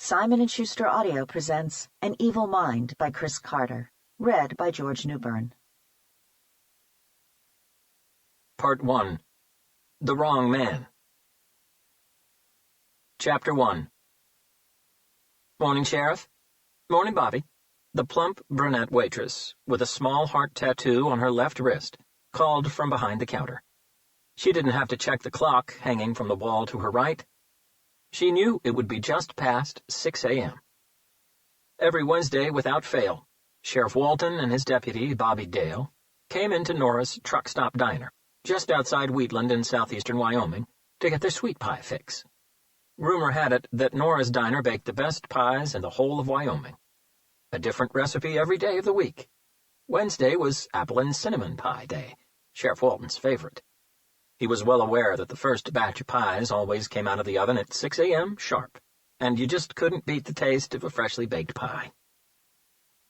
Simon & Schuster Audio presents An Evil Mind by Chris Carter, read by George Newbern. Part 1. The Wrong Man. Chapter 1. Morning, Sheriff. Morning, Bobby. The plump brunette waitress, with a small heart tattoo on her left wrist, called from behind the counter. She didn't have to check the clock hanging from the wall to her right. She knew it would be just past 6 a.m. Every Wednesday, without fail, Sheriff Walton and his deputy, Bobby Dale, came into Nora's truck stop diner, just outside Wheatland in southeastern Wyoming, to get their sweet pie fix. Rumor had it that Nora's diner baked the best pies in the whole of Wyoming. A different recipe every day of the week. Wednesday was apple and cinnamon pie day, Sheriff Walton's favorite. He was well aware that the first batch of pies always came out of the oven at 6 a.m. sharp, and you just couldn't beat the taste of a freshly baked pie.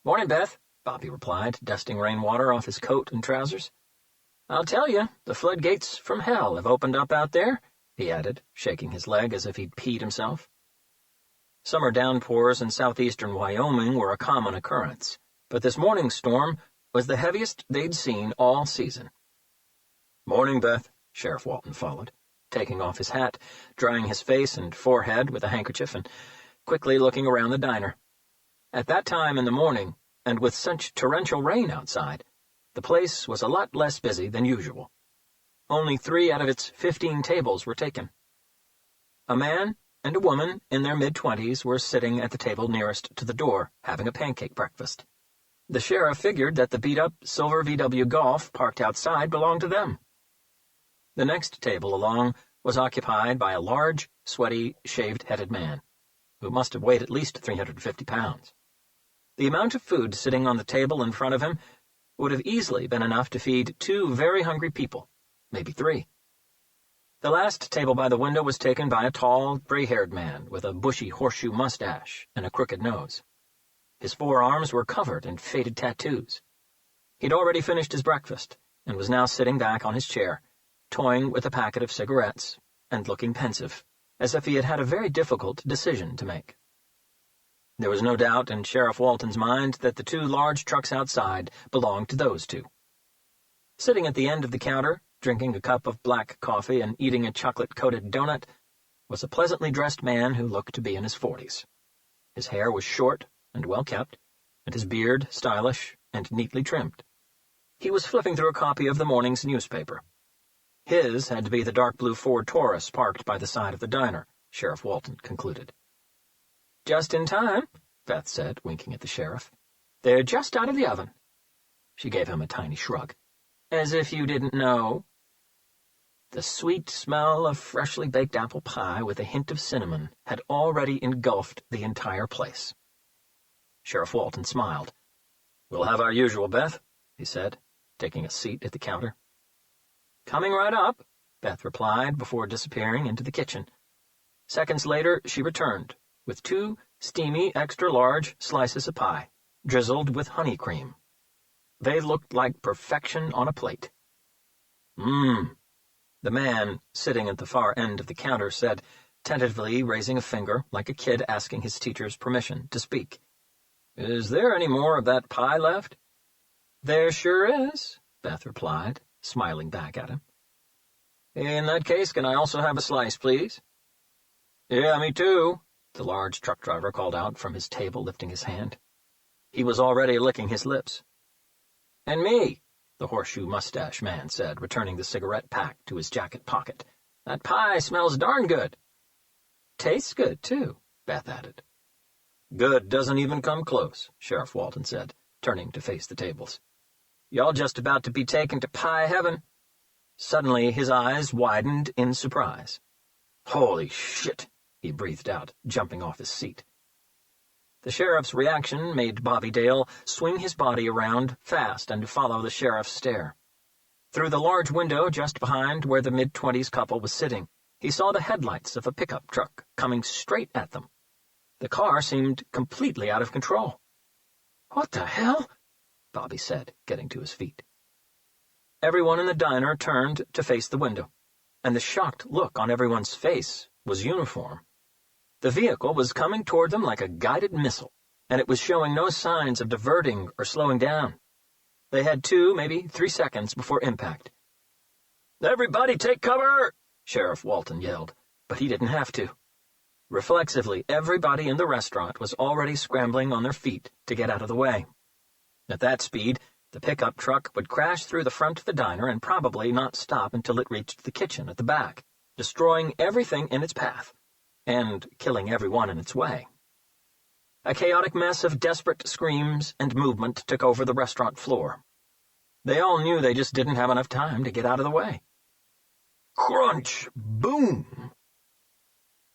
"Morning, Beth," Bobby replied, dusting rainwater off his coat and trousers. "I'll tell you, the floodgates from hell have opened up out there," he added, shaking his leg as if he'd peed himself. Summer downpours in southeastern Wyoming were a common occurrence, but this morning's storm was the heaviest they'd seen all season. "Morning, Beth," Sheriff Walton followed, taking off his hat, drying his face and forehead with a handkerchief, and quickly looking around the diner. At that time in the morning, and with such torrential rain outside, the place was a lot less busy than usual. Only 3 out of its 15 tables were taken. A man and a woman in their mid-20s were sitting at the table nearest to the door, having a pancake breakfast. The sheriff figured that the beat-up silver VW Golf parked outside belonged to them. The next table along was occupied by a large, sweaty, shaved-headed man, who must have weighed at least 350 pounds. The amount of food sitting on the table in front of him would have easily been enough to feed 2 very hungry people, maybe 3. The last table by the window was taken by a tall, gray-haired man with a bushy horseshoe mustache and a crooked nose. His forearms were covered in faded tattoos. He'd already finished his breakfast and was now sitting back on his chair, toying with a packet of cigarettes and looking pensive, as if he had had a very difficult decision to make. There was no doubt in Sheriff Walton's mind that the 2 large trucks outside belonged to those 2. Sitting at the end of the counter, drinking a cup of black coffee and eating a chocolate-coated donut, was a pleasantly dressed man who looked to be in his 40s. His hair was short and well-kept, and his beard stylish and neatly trimmed. He was flipping through a copy of the morning's newspaper. His had to be the dark blue Ford Taurus parked by the side of the diner, Sheriff Walton concluded. "Just in time," Beth said, winking at the sheriff. "They're just out of the oven." She gave him a tiny shrug. "As if you didn't know." The sweet smell of freshly baked apple pie with a hint of cinnamon had already engulfed the entire place. Sheriff Walton smiled. "We'll have our usual, Beth," he said, taking a seat at the counter. "Coming right up," Beth replied before disappearing into the kitchen. Seconds later, she returned, with 2 steamy, extra-large slices of pie, drizzled with honey cream. They looked like perfection on a plate. "Mmm," the man, sitting at the far end of the counter, said, tentatively raising a finger like a kid asking his teacher's permission to speak. "Is there any more of that pie left?" "There sure is," Beth replied, smiling back at him. "In that case, can I also have a slice, please?" "Yeah, me too," the large truck driver called out from his table, lifting his hand. He was already licking his lips. "And me," the horseshoe mustache man said, returning the cigarette pack to his jacket pocket. "That pie smells darn good." "Tastes good, too," Beth added. "Good doesn't even come close," Sheriff Walton said, turning to face the tables. "Y'all just about to be taken to pie heaven." Suddenly his eyes widened in surprise. "Holy shit," he breathed out, jumping off his seat. The sheriff's reaction made Bobby Dale swing his body around fast and follow the sheriff's stare. Through the large window just behind where the mid-20s couple was sitting, he saw the headlights of a pickup truck coming straight at them. The car seemed completely out of control. "What the hell?" Bobby said, getting to his feet. Everyone in the diner turned to face the window, and the shocked look on everyone's face was uniform. The vehicle was coming toward them like a guided missile, and it was showing no signs of diverting or slowing down. They had 2, maybe 3 seconds before impact. "Everybody take cover!" Sheriff Walton yelled, but he didn't have to. Reflexively, everybody in the restaurant was already scrambling on their feet to get out of the way. At that speed, the pickup truck would crash through the front of the diner and probably not stop until it reached the kitchen at the back, destroying everything in its path, and killing everyone in its way. A chaotic mess of desperate screams and movement took over the restaurant floor. They all knew they just didn't have enough time to get out of the way. Crunch! Boom!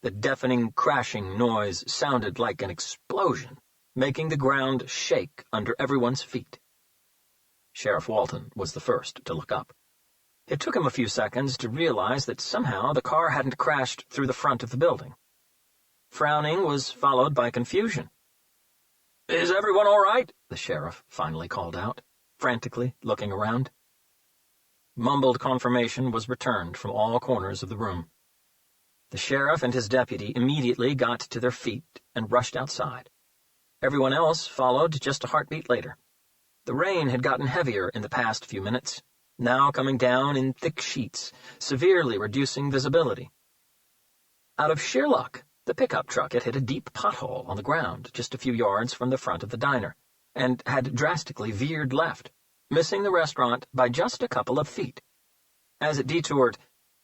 The deafening, crashing noise sounded like an explosion, making the ground shake under everyone's feet. Sheriff Walton was the first to look up. It took him a few seconds to realize that somehow the car hadn't crashed through the front of the building. Frowning was followed by confusion. "Is everyone all right?" the sheriff finally called out, frantically looking around. Mumbled confirmation was returned from all corners of the room. The sheriff and his deputy immediately got to their feet and rushed outside. Everyone else followed just a heartbeat later. The rain had gotten heavier in the past few minutes, now coming down in thick sheets, severely reducing visibility. Out of sheer luck, the pickup truck had hit a deep pothole on the ground just a few yards from the front of the diner, and had drastically veered left, missing the restaurant by just a couple of feet. As it detoured,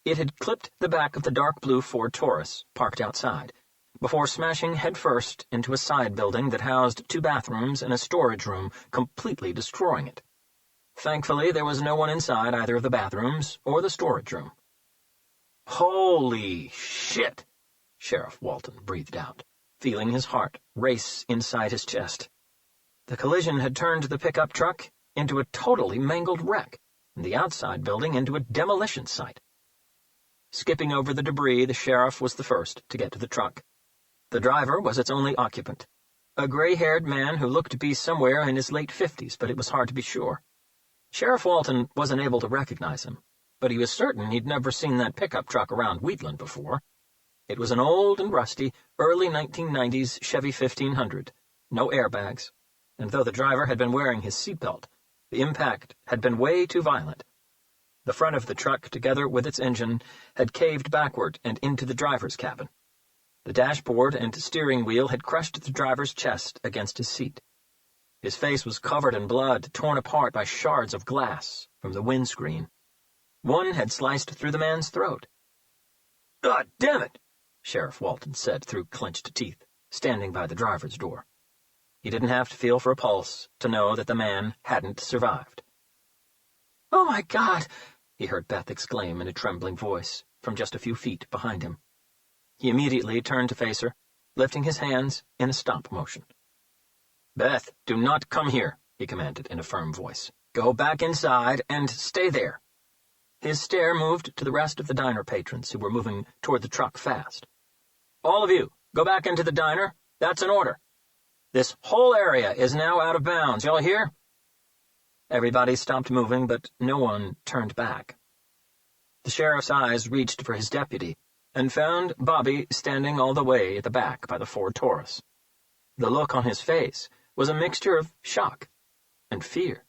it had clipped the back of the dark blue Ford Taurus, parked outside, before smashing headfirst into a side building that housed 2 bathrooms and a storage room, completely destroying it. Thankfully, there was no one inside either of the bathrooms or the storage room. "Holy shit!" Sheriff Walton breathed out, feeling his heart race inside his chest. The collision had turned the pickup truck into a totally mangled wreck, and the outside building into a demolition site. Skipping over the debris, the sheriff was the first to get to the truck. The driver was its only occupant, a gray-haired man who looked to be somewhere in his late 50s, but it was hard to be sure. Sheriff Walton wasn't able to recognize him, but he was certain he'd never seen that pickup truck around Wheatland before. It was an old and rusty, early 1990s Chevy 1500, no airbags, and though the driver had been wearing his seatbelt, the impact had been way too violent. The front of the truck, together with its engine, had caved backward and into the driver's cabin. The dashboard and steering wheel had crushed the driver's chest against his seat. His face was covered in blood, torn apart by shards of glass from the windscreen. One had sliced through the man's throat. "God damn it!" Sheriff Walton said through clenched teeth, standing by the driver's door. He didn't have to feel for a pulse to know that the man hadn't survived. "Oh, my God!" he heard Beth exclaim in a trembling voice from just a few feet behind him. He immediately turned to face her, lifting his hands in a stop motion. "Beth, do not come here," he commanded in a firm voice. "Go back inside and stay there." His stare moved to the rest of the diner patrons who were moving toward the truck fast. "All of you, go back into the diner. That's an order. This whole area is now out of bounds. Y'all hear?" Everybody stopped moving, but no one turned back. The sheriff's eyes reached for his deputy, and found Bobby standing all the way at the back by the Ford Taurus. The look on his face was a mixture of shock and fear.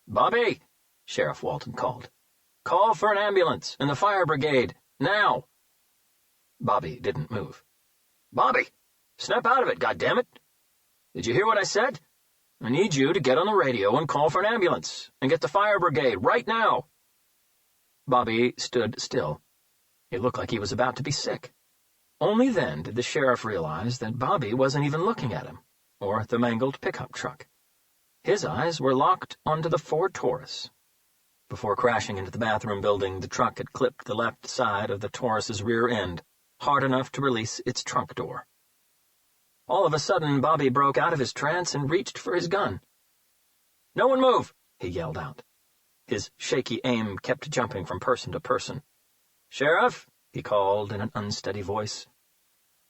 "Bobby," Sheriff Walton called. "Call for an ambulance and the fire brigade, now." Bobby didn't move. "Bobby, snap out of it, goddammit! Did you hear what I said? I need you to get on the radio and call for an ambulance and get the fire brigade right now." Bobby stood still. It looked like he was about to be sick. Only then did the sheriff realize that Bobby wasn't even looking at him, or at the mangled pickup truck. His eyes were locked onto the Ford Taurus. Before crashing into the bathroom building, the truck had clipped the left side of the Taurus's rear end, hard enough to release its trunk door. All of a sudden, Bobby broke out of his trance and reached for his gun. "No one move!" he yelled out. His shaky aim kept jumping from person to person. "Sheriff," he called in an unsteady voice,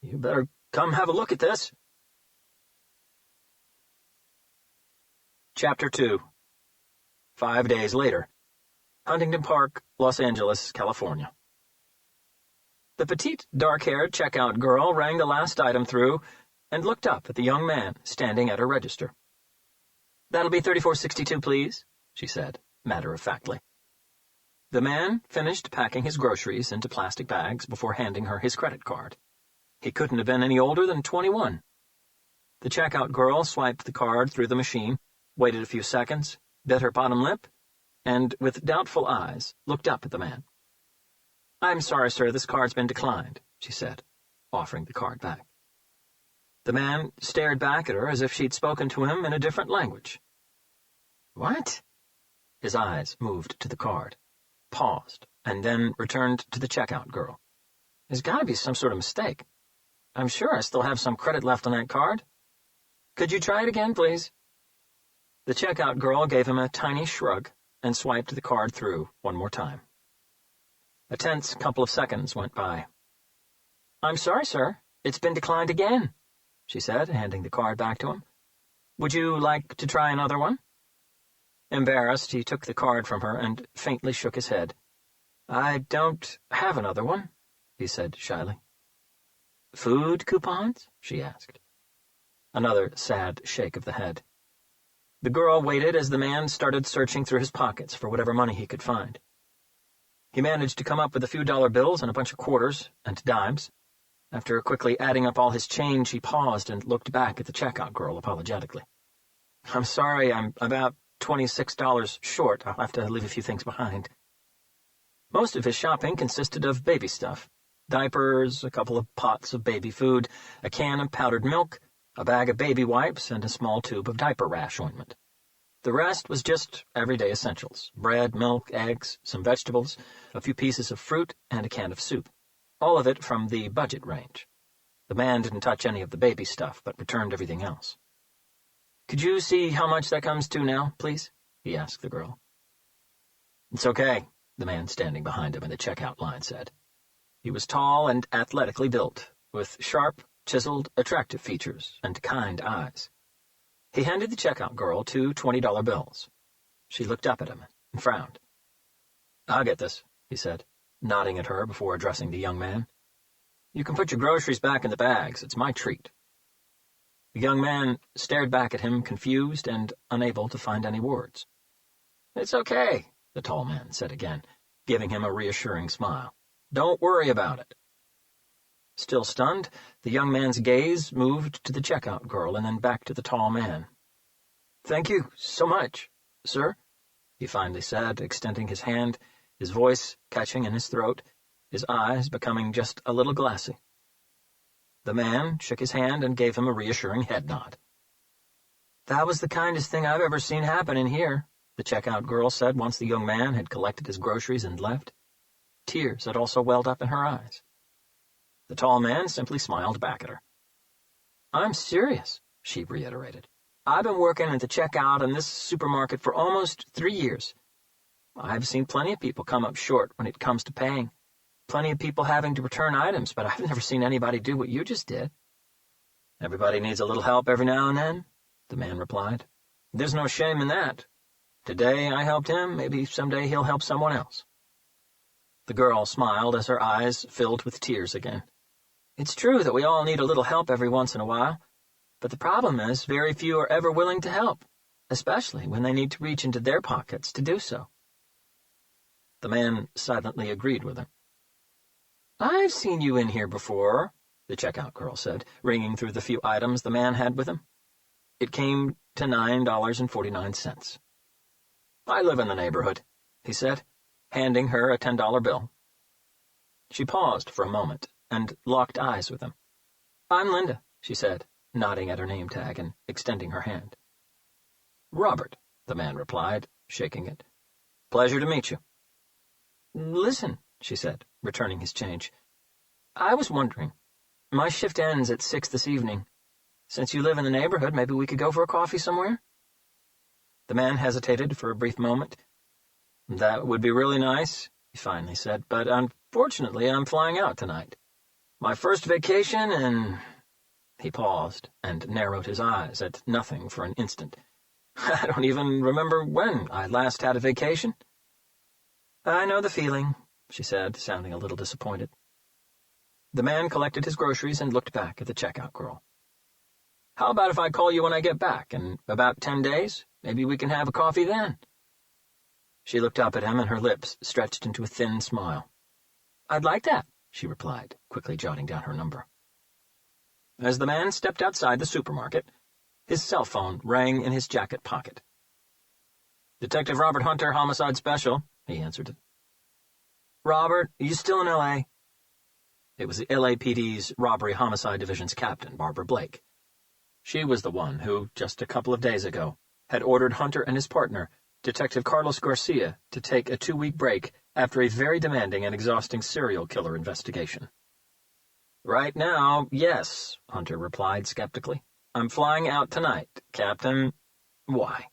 "you better come have a look at this." Chapter 2. 5 days later. Huntington Park, Los Angeles, California. The petite, dark-haired checkout girl rang the last item through and looked up at the young man standing at her register. "That'll be $34.62, please," she said, matter-of-factly. The man finished packing his groceries into plastic bags before handing her his credit card. He couldn't have been any older than 21. The checkout girl swiped the card through the machine, waited a few seconds, bit her bottom lip, and, with doubtful eyes, looked up at the man. "I'm sorry, sir, this card's been declined," she said, offering the card back. The man stared back at her as if she'd spoken to him in a different language. "What?" His eyes moved to the card, paused, and then returned to the checkout girl. "There's got to be some sort of mistake. I'm sure I still have some credit left on that card. Could you try it again, please?" The checkout girl gave him a tiny shrug and swiped the card through one more time. A tense couple of seconds went by. "I'm sorry, sir. It's been declined again," she said, handing the card back to him. "Would you like to try another one?" Embarrassed, he took the card from her and faintly shook his head. "I don't have another one," he said shyly. "Food coupons?" she asked. Another sad shake of the head. The girl waited as the man started searching through his pockets for whatever money he could find. He managed to come up with a few dollar bills and a bunch of quarters and dimes. After quickly adding up all his change, he paused and looked back at the checkout girl apologetically. "I'm sorry, I'm about $26 short. I'll have to leave a few things behind." Most of his shopping consisted of baby stuff. Diapers, a couple of pots of baby food, a can of powdered milk, a bag of baby wipes, and a small tube of diaper rash ointment. The rest was just everyday essentials: bread, milk, eggs, some vegetables, a few pieces of fruit, and a can of soup. All of it from the budget range. The man didn't touch any of the baby stuff, but returned everything else. "Could you see how much that comes to now, please?" he asked the girl. "It's okay," the man standing behind him in the checkout line said. He was tall and athletically built, with sharp, chiseled, attractive features and kind eyes. He handed the checkout girl two $20 bills. She looked up at him and frowned. "I'll get this," he said, nodding at her before addressing the young man. "You can put your groceries back in the bags. It's my treat." The young man stared back at him, confused and unable to find any words. "It's okay," the tall man said again, giving him a reassuring smile. "Don't worry about it." Still stunned, the young man's gaze moved to the checkout girl and then back to the tall man. "Thank you so much, sir," he finally said, extending his hand, his voice catching in his throat, his eyes becoming just a little glassy. The man shook his hand and gave him a reassuring head nod. "That was the kindest thing I've ever seen happen in here," the checkout girl said once the young man had collected his groceries and left. Tears had also welled up in her eyes. The tall man simply smiled back at her. "I'm serious," she reiterated. "I've been working at the checkout in this supermarket for almost 3 years. I've seen plenty of people come up short when it comes to paying. Plenty of people having to return items, but I've never seen anybody do what you just did." "Everybody needs a little help every now and then," the man replied. "There's no shame in that. Today I helped him, maybe someday he'll help someone else." The girl smiled as her eyes filled with tears again. "It's true that we all need a little help every once in a while, but the problem is very few are ever willing to help, especially when they need to reach into their pockets to do so." The man silently agreed with her. "I've seen you in here before," the checkout girl said, ringing through the few items the man had with him. It came to $9.49. "I live in the neighborhood," he said, handing her a $10 bill. She paused for a moment and locked eyes with him. "I'm Linda," she said, nodding at her name tag and extending her hand. "Robert," the man replied, shaking it. "Pleasure to meet you." "Listen," she said, returning his change. "I was wondering, my shift ends at 6 this evening. Since you live in the neighborhood, maybe we could go for a coffee somewhere?" The man hesitated for a brief moment. "That would be really nice," he finally said, "but unfortunately I'm flying out tonight. My first vacation in—" He paused and narrowed his eyes at nothing for an instant. "I don't even remember when I last had a vacation." "I know the feeling," she said, sounding a little disappointed. The man collected his groceries and looked back at the checkout girl. "How about if I call you when I get back, in about 10 days? Maybe we can have a coffee then." She looked up at him, and her lips stretched into a thin smile. "I'd like that," she replied, quickly jotting down her number. As the man stepped outside the supermarket, his cell phone rang in his jacket pocket. "Detective Robert Hunter, Homicide Special," he answered it. "Robert, are you still in L.A.?" It was the LAPD's Robbery Homicide Division's captain, Barbara Blake. She was the one who, just a couple of days ago, had ordered Hunter and his partner, Detective Carlos Garcia, to take a 2-week break after a very demanding and exhausting serial killer investigation. "Right now, yes," Hunter replied skeptically. "I'm flying out tonight, Captain. Why?"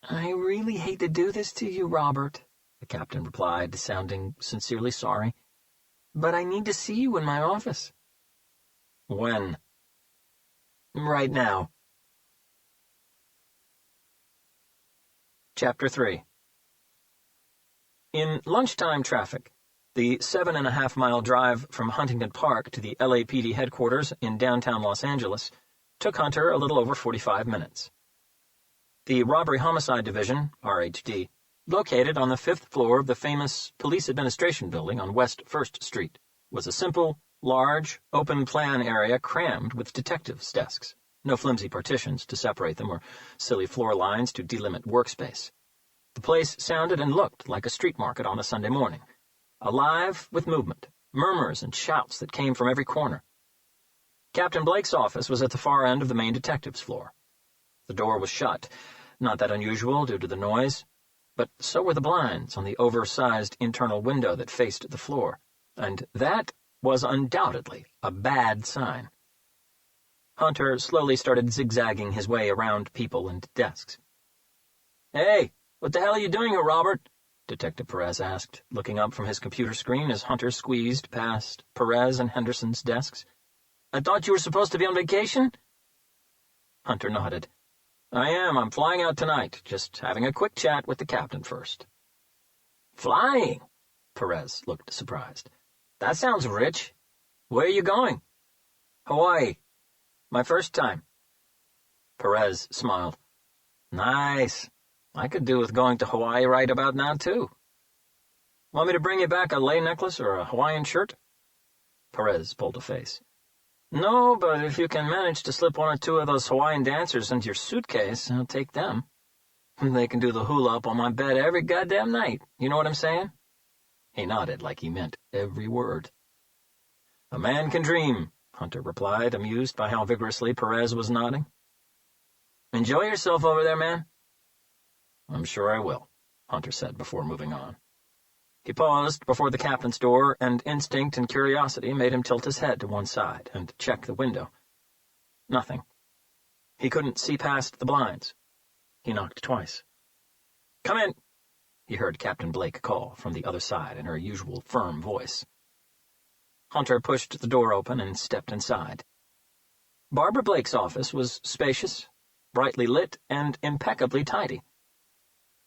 "I really hate to do this to you, Robert," the captain replied, sounding sincerely sorry. "But I need to see you in my office." "When?" "Right now." Chapter 3. In lunchtime traffic, the 7.5-mile drive from Huntington Park to the LAPD headquarters in downtown Los Angeles took Hunter a little over 45 minutes. The Robbery Homicide Division, RHD, located on the 5th floor of the famous Police Administration Building on West 1st Street, was a simple, large, open-plan area crammed with detectives' desks. No flimsy partitions to separate them or silly floor lines to delimit workspace. The place sounded and looked like a street market on a Sunday morning, alive with movement, murmurs and shouts that came from every corner. Captain Blake's office was at the far end of the main detective's floor. The door was shut, not that unusual due to the noise, but so were the blinds on the oversized internal window that faced the floor, and that was undoubtedly a bad sign. Hunter slowly started zigzagging his way around people and desks. "Hey, what the hell are you doing here, Robert?" Detective Perez asked, looking up from his computer screen as Hunter squeezed past Perez and Henderson's desks. "I thought you were supposed to be on vacation?" Hunter nodded. "I am. I'm flying out tonight, just having a quick chat with the captain first." "Flying?" Perez looked surprised. "That sounds rich. Where are you going?" "Hawaii. My first time." Perez smiled. "Nice. I could do with going to Hawaii right about now, too. Want me to bring you back a lei necklace or a Hawaiian shirt?" Perez pulled a face. "No, but if you can manage to slip one or two of those Hawaiian dancers into your suitcase, I'll take them. They can do the hula up on my bed every goddamn night. You know what I'm saying?" He nodded like he meant every word. "A man can dream," Hunter replied, amused by how vigorously Perez was nodding. "Enjoy yourself over there, man." "I'm sure I will," Hunter said before moving on. He paused before the captain's door, and instinct and curiosity made him tilt his head to one side and check the window. Nothing. He couldn't see past the blinds. He knocked twice. "Come in," he heard Captain Blake call from the other side in her usual firm voice. Hunter pushed the door open and stepped inside. Barbara Blake's office was spacious, brightly lit, and impeccably tidy.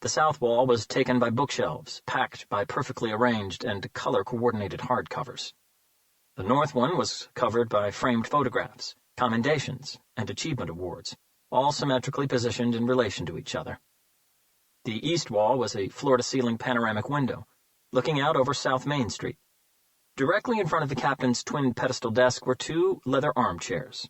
The south wall was taken by bookshelves, packed by perfectly arranged and color-coordinated hardcovers. The north one was covered by framed photographs, commendations, and achievement awards, all symmetrically positioned in relation to each other. The east wall was a floor-to-ceiling panoramic window, looking out over South Main Street. Directly in front of the captain's twin pedestal desk were 2 leather armchairs.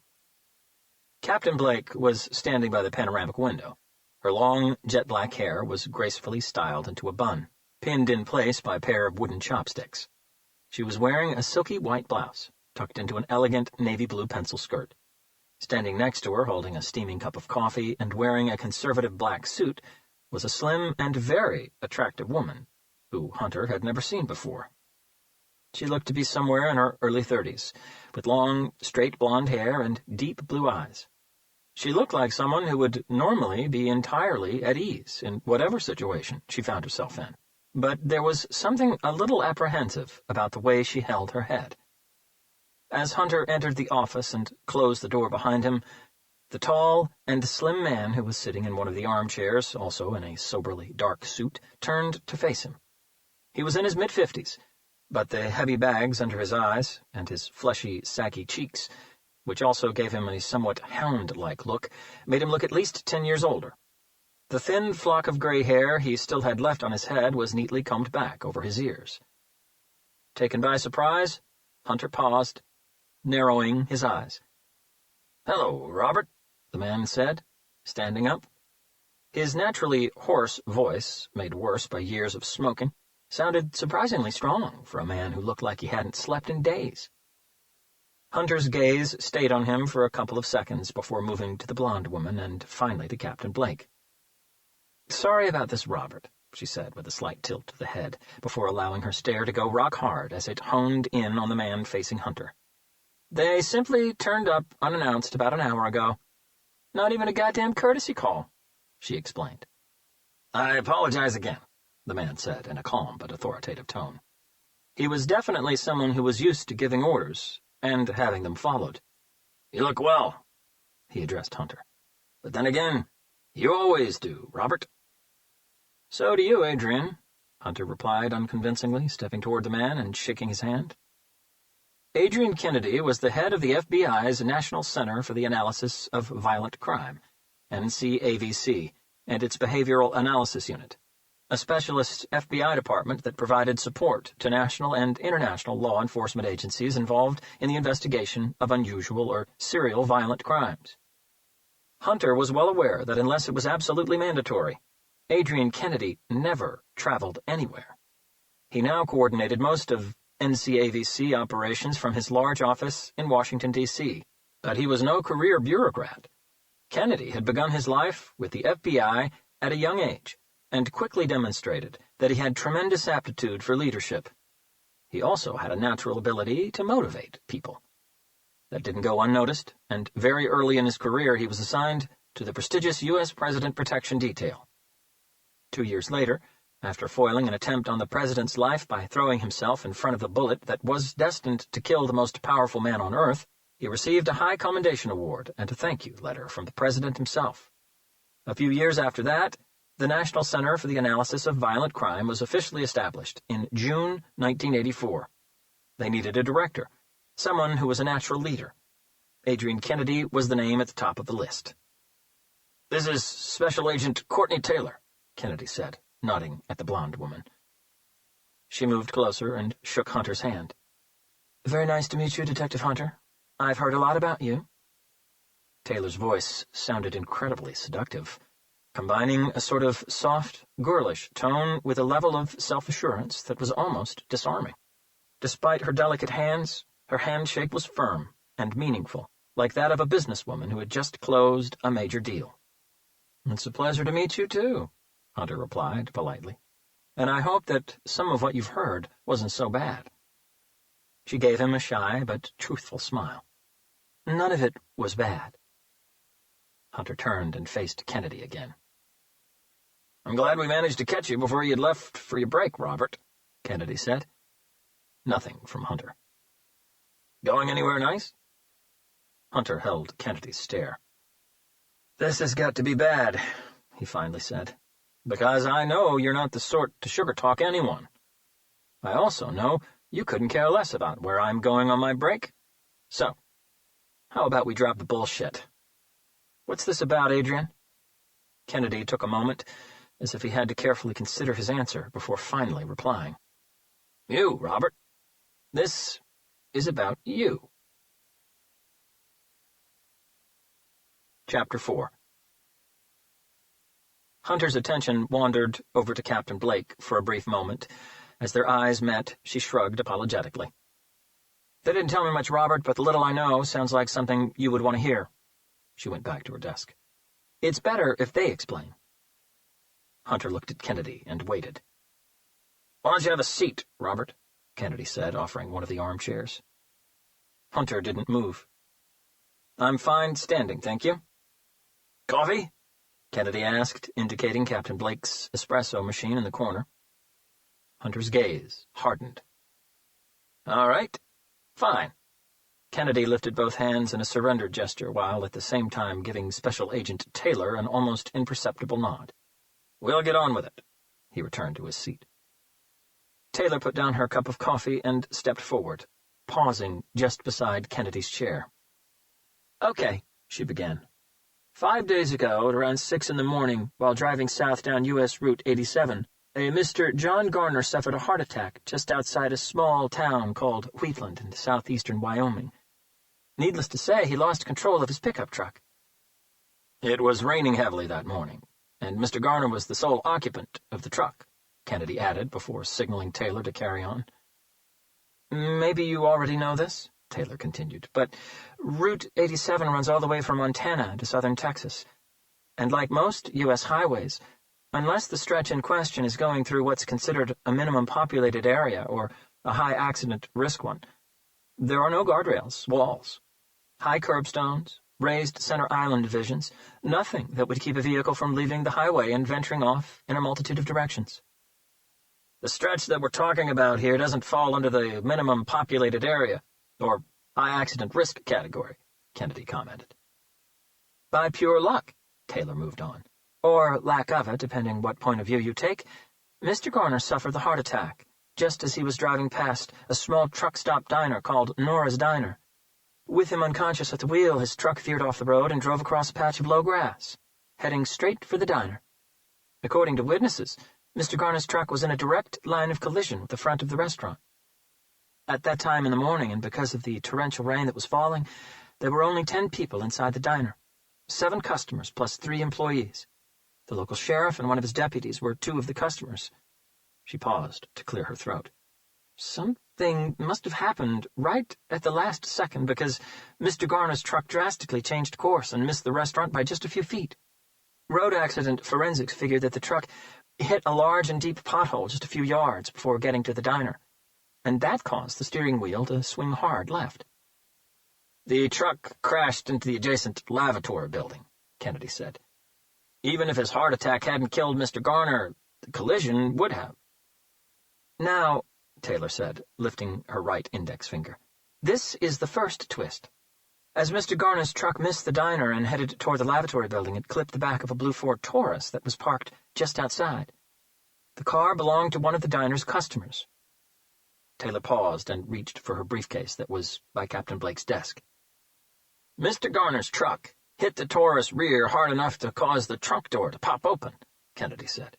Captain Blake was standing by the panoramic window. Her long, jet-black hair was gracefully styled into a bun, pinned in place by a pair of wooden chopsticks. She was wearing a silky white blouse, tucked into an elegant navy-blue pencil skirt. Standing next to her, holding a steaming cup of coffee and wearing a conservative black suit, was a slim and very attractive woman, who Hunter had never seen before. She looked to be somewhere in her early 30s, with long, straight blonde hair and deep blue eyes. She looked like someone who would normally be entirely at ease in whatever situation she found herself in, but there was something a little apprehensive about the way she held her head. As Hunter entered the office and closed the door behind him, the tall and slim man who was sitting in one of the armchairs, also in a soberly dark suit, turned to face him. He was in his mid-50s, but the heavy bags under his eyes and his fleshy, saggy cheeks, which also gave him a somewhat hound-like look, made him look at least 10 years older. The thin flock of gray hair he still had left on his head was neatly combed back over his ears. Taken by surprise, Hunter paused, narrowing his eyes. "Hello, Robert," the man said, standing up. His naturally hoarse voice, made worse by years of smoking, sounded surprisingly strong for a man who looked like he hadn't slept in days. Hunter's gaze stayed on him for a couple of seconds before moving to the blonde woman and finally to Captain Blake. "Sorry about this, Robert," she said with a slight tilt of the head, before allowing her stare to go rock hard as it honed in on the man facing Hunter. "They simply turned up unannounced about an hour ago. Not even a goddamn courtesy call," she explained. "I apologize again," the man said in a calm but authoritative tone. He was definitely someone who was used to giving orders and having them followed. "You look well," he addressed Hunter. "But then again, you always do, Robert." "So do you, Adrian," Hunter replied unconvincingly, stepping toward the man and shaking his hand. Adrian Kennedy was the head of the FBI's National Center for the Analysis of Violent Crime, NCAVC, and its Behavioral Analysis Unit, a specialist FBI department that provided support to national and international law enforcement agencies involved in the investigation of unusual or serial violent crimes. Hunter was well aware that unless it was absolutely mandatory, Adrian Kennedy never traveled anywhere. He now coordinated most of NCAVC operations from his large office in Washington, D.C., but he was no career bureaucrat. Kennedy had begun his life with the FBI at a young age, and quickly demonstrated that he had tremendous aptitude for leadership. He also had a natural ability to motivate people. That didn't go unnoticed, and very early in his career he was assigned to the prestigious U.S. President Protection Detail. 2 years later, after foiling an attempt on the president's life by throwing himself in front of the bullet that was destined to kill the most powerful man on Earth, he received a high commendation award and a thank-you letter from the president himself. A few years after that, the National Center for the Analysis of Violent Crime was officially established in June 1984. They needed a director, someone who was a natural leader. Adrian Kennedy was the name at the top of the list. "This is Special Agent Courtney Taylor," Kennedy said, nodding at the blonde woman. She moved closer and shook Hunter's hand. "Very nice to meet you, Detective Hunter. I've heard a lot about you." Taylor's voice sounded incredibly seductive, combining a sort of soft, girlish tone with a level of self-assurance that was almost disarming. Despite her delicate hands, her handshake was firm and meaningful, like that of a businesswoman who had just closed a major deal. "It's a pleasure to meet you, too," Hunter replied politely. "And I hope that some of what you've heard wasn't so bad." She gave him a shy but truthful smile. "None of it was bad." Hunter turned and faced Kennedy again. "I'm glad we managed to catch you before you'd left for your break, Robert," Kennedy said. Nothing from Hunter. "Going anywhere nice?" Hunter held Kennedy's stare. "This has got to be bad," he finally said, "because I know you're not the sort to sugar-talk anyone. I also know you couldn't care less about where I'm going on my break. So, how about we drop the bullshit? What's this about, Adrian?" Kennedy took a moment, as if he had to carefully consider his answer before finally replying. "You, Robert. This is about you." Chapter 4. Hunter's attention wandered over to Captain Blake for a brief moment. As their eyes met, she shrugged apologetically. "They didn't tell me much, Robert, but the little I know sounds like something you would want to hear." She went back to her desk. "It's better if they explain." Hunter looked at Kennedy and waited. "Why don't you have a seat, Robert?" Kennedy said, offering one of the armchairs. Hunter didn't move. "I'm fine standing, thank you." "Coffee?" Kennedy asked, indicating Captain Blake's espresso machine in the corner. Hunter's gaze hardened. "All right. Fine." Kennedy lifted both hands in a surrender gesture while at the same time giving Special Agent Taylor an almost imperceptible nod. "We'll get on with it." He returned to his seat. Taylor put down her cup of coffee and stepped forward, pausing just beside Kennedy's chair. "Okay," she began. 5 days ago, at around 6 in the morning, while driving south down U.S. Route 87, a Mr. John Garner suffered a heart attack just outside a small town called Wheatland in southeastern Wyoming. Needless to say, he lost control of his pickup truck. It was raining heavily that morning, and Mr. Garner was the sole occupant of the truck, Kennedy added before signaling Taylor to carry on. "Maybe you already know this," Taylor continued, "but Route 87 runs all the way from Montana to southern Texas. And like most U.S. highways, unless the stretch in question is going through what's considered a minimum populated area or a high accident risk one, there are no guardrails, walls, high curbstones, raised center island divisions, nothing that would keep a vehicle from leaving the highway and venturing off in a multitude of directions. The stretch that we're talking about here doesn't fall under the minimum populated area, or high accident risk category," Kennedy commented. "By pure luck," Taylor moved on, "or lack of it, depending what point of view you take, Mr. Garner suffered the heart attack just as he was driving past a small truck-stop diner called Nora's Diner. With him unconscious at the wheel, his truck veered off the road and drove across a patch of low grass, heading straight for the diner. According to witnesses, Mr. Garner's truck was in a direct line of collision with the front of the restaurant. At that time in the morning, and because of the torrential rain that was falling, there were only 10 people inside the diner, 7 customers plus 3 employees. The local sheriff and one of his deputies were 2 of the customers." She paused to clear her throat. "Something must have happened right at the last second, because Mr. Garner's truck drastically changed course and missed the restaurant by just a few feet. Road accident forensics figured that the truck hit a large and deep pothole just a few yards before getting to the diner, and that caused the steering wheel to swing hard left." "The truck crashed into the adjacent lavatory building," Kennedy said. "Even if his heart attack hadn't killed Mr. Garner, the collision would have." "Now," Taylor said, lifting her right index finger, "this is the first twist. As Mr. Garner's truck missed the diner and headed toward the lavatory building, it clipped the back of a blue Ford Taurus that was parked just outside. The car belonged to one of the diner's customers." Taylor paused and reached for her briefcase that was by Captain Blake's desk. "Mr. Garner's truck hit the Taurus rear hard enough to cause the trunk door to pop open," Kennedy said.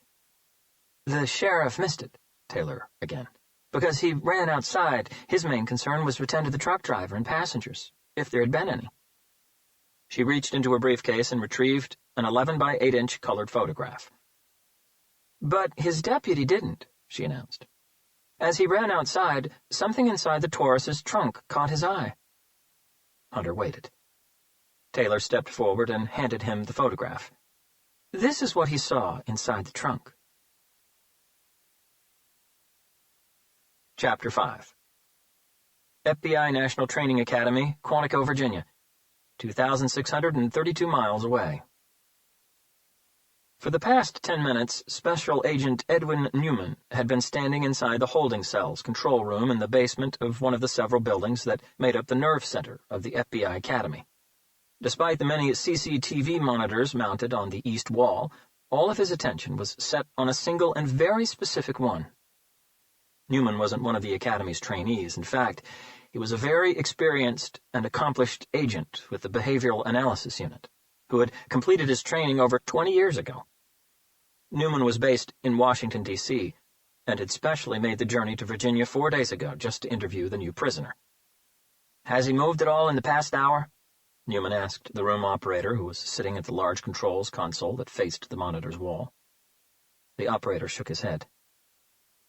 "The sheriff missed it," Taylor again, "because he ran outside. His main concern was to attend to the truck driver and passengers, if there had been any." She reached into her briefcase and retrieved an 11 by 8-inch colored photograph. "But his deputy didn't," she announced. "As he ran outside, something inside the Taurus's trunk caught his eye." Hunter waited. Taylor stepped forward and handed him the photograph. This is what he saw inside the trunk. Chapter 5. FBI National Training Academy, Quantico, Virginia, 2,632 miles away. For the past 10 minutes, Special Agent Edwin Newman had been standing inside the holding cells control room in the basement of one of the several buildings that made up the nerve center of the FBI Academy. Despite the many CCTV monitors mounted on the east wall, all of his attention was set on a single and very specific one. Newman wasn't one of the Academy's trainees. In fact, he was a very experienced and accomplished agent with the Behavioral Analysis Unit, who had completed his training over 20 years ago. Newman was based in Washington, D.C., and had specially made the journey to Virginia 4 days ago just to interview the new prisoner. "Has he moved at all in the past hour?" Newman asked the room operator, who was sitting at the large controls console that faced the monitor's wall. The operator shook his head.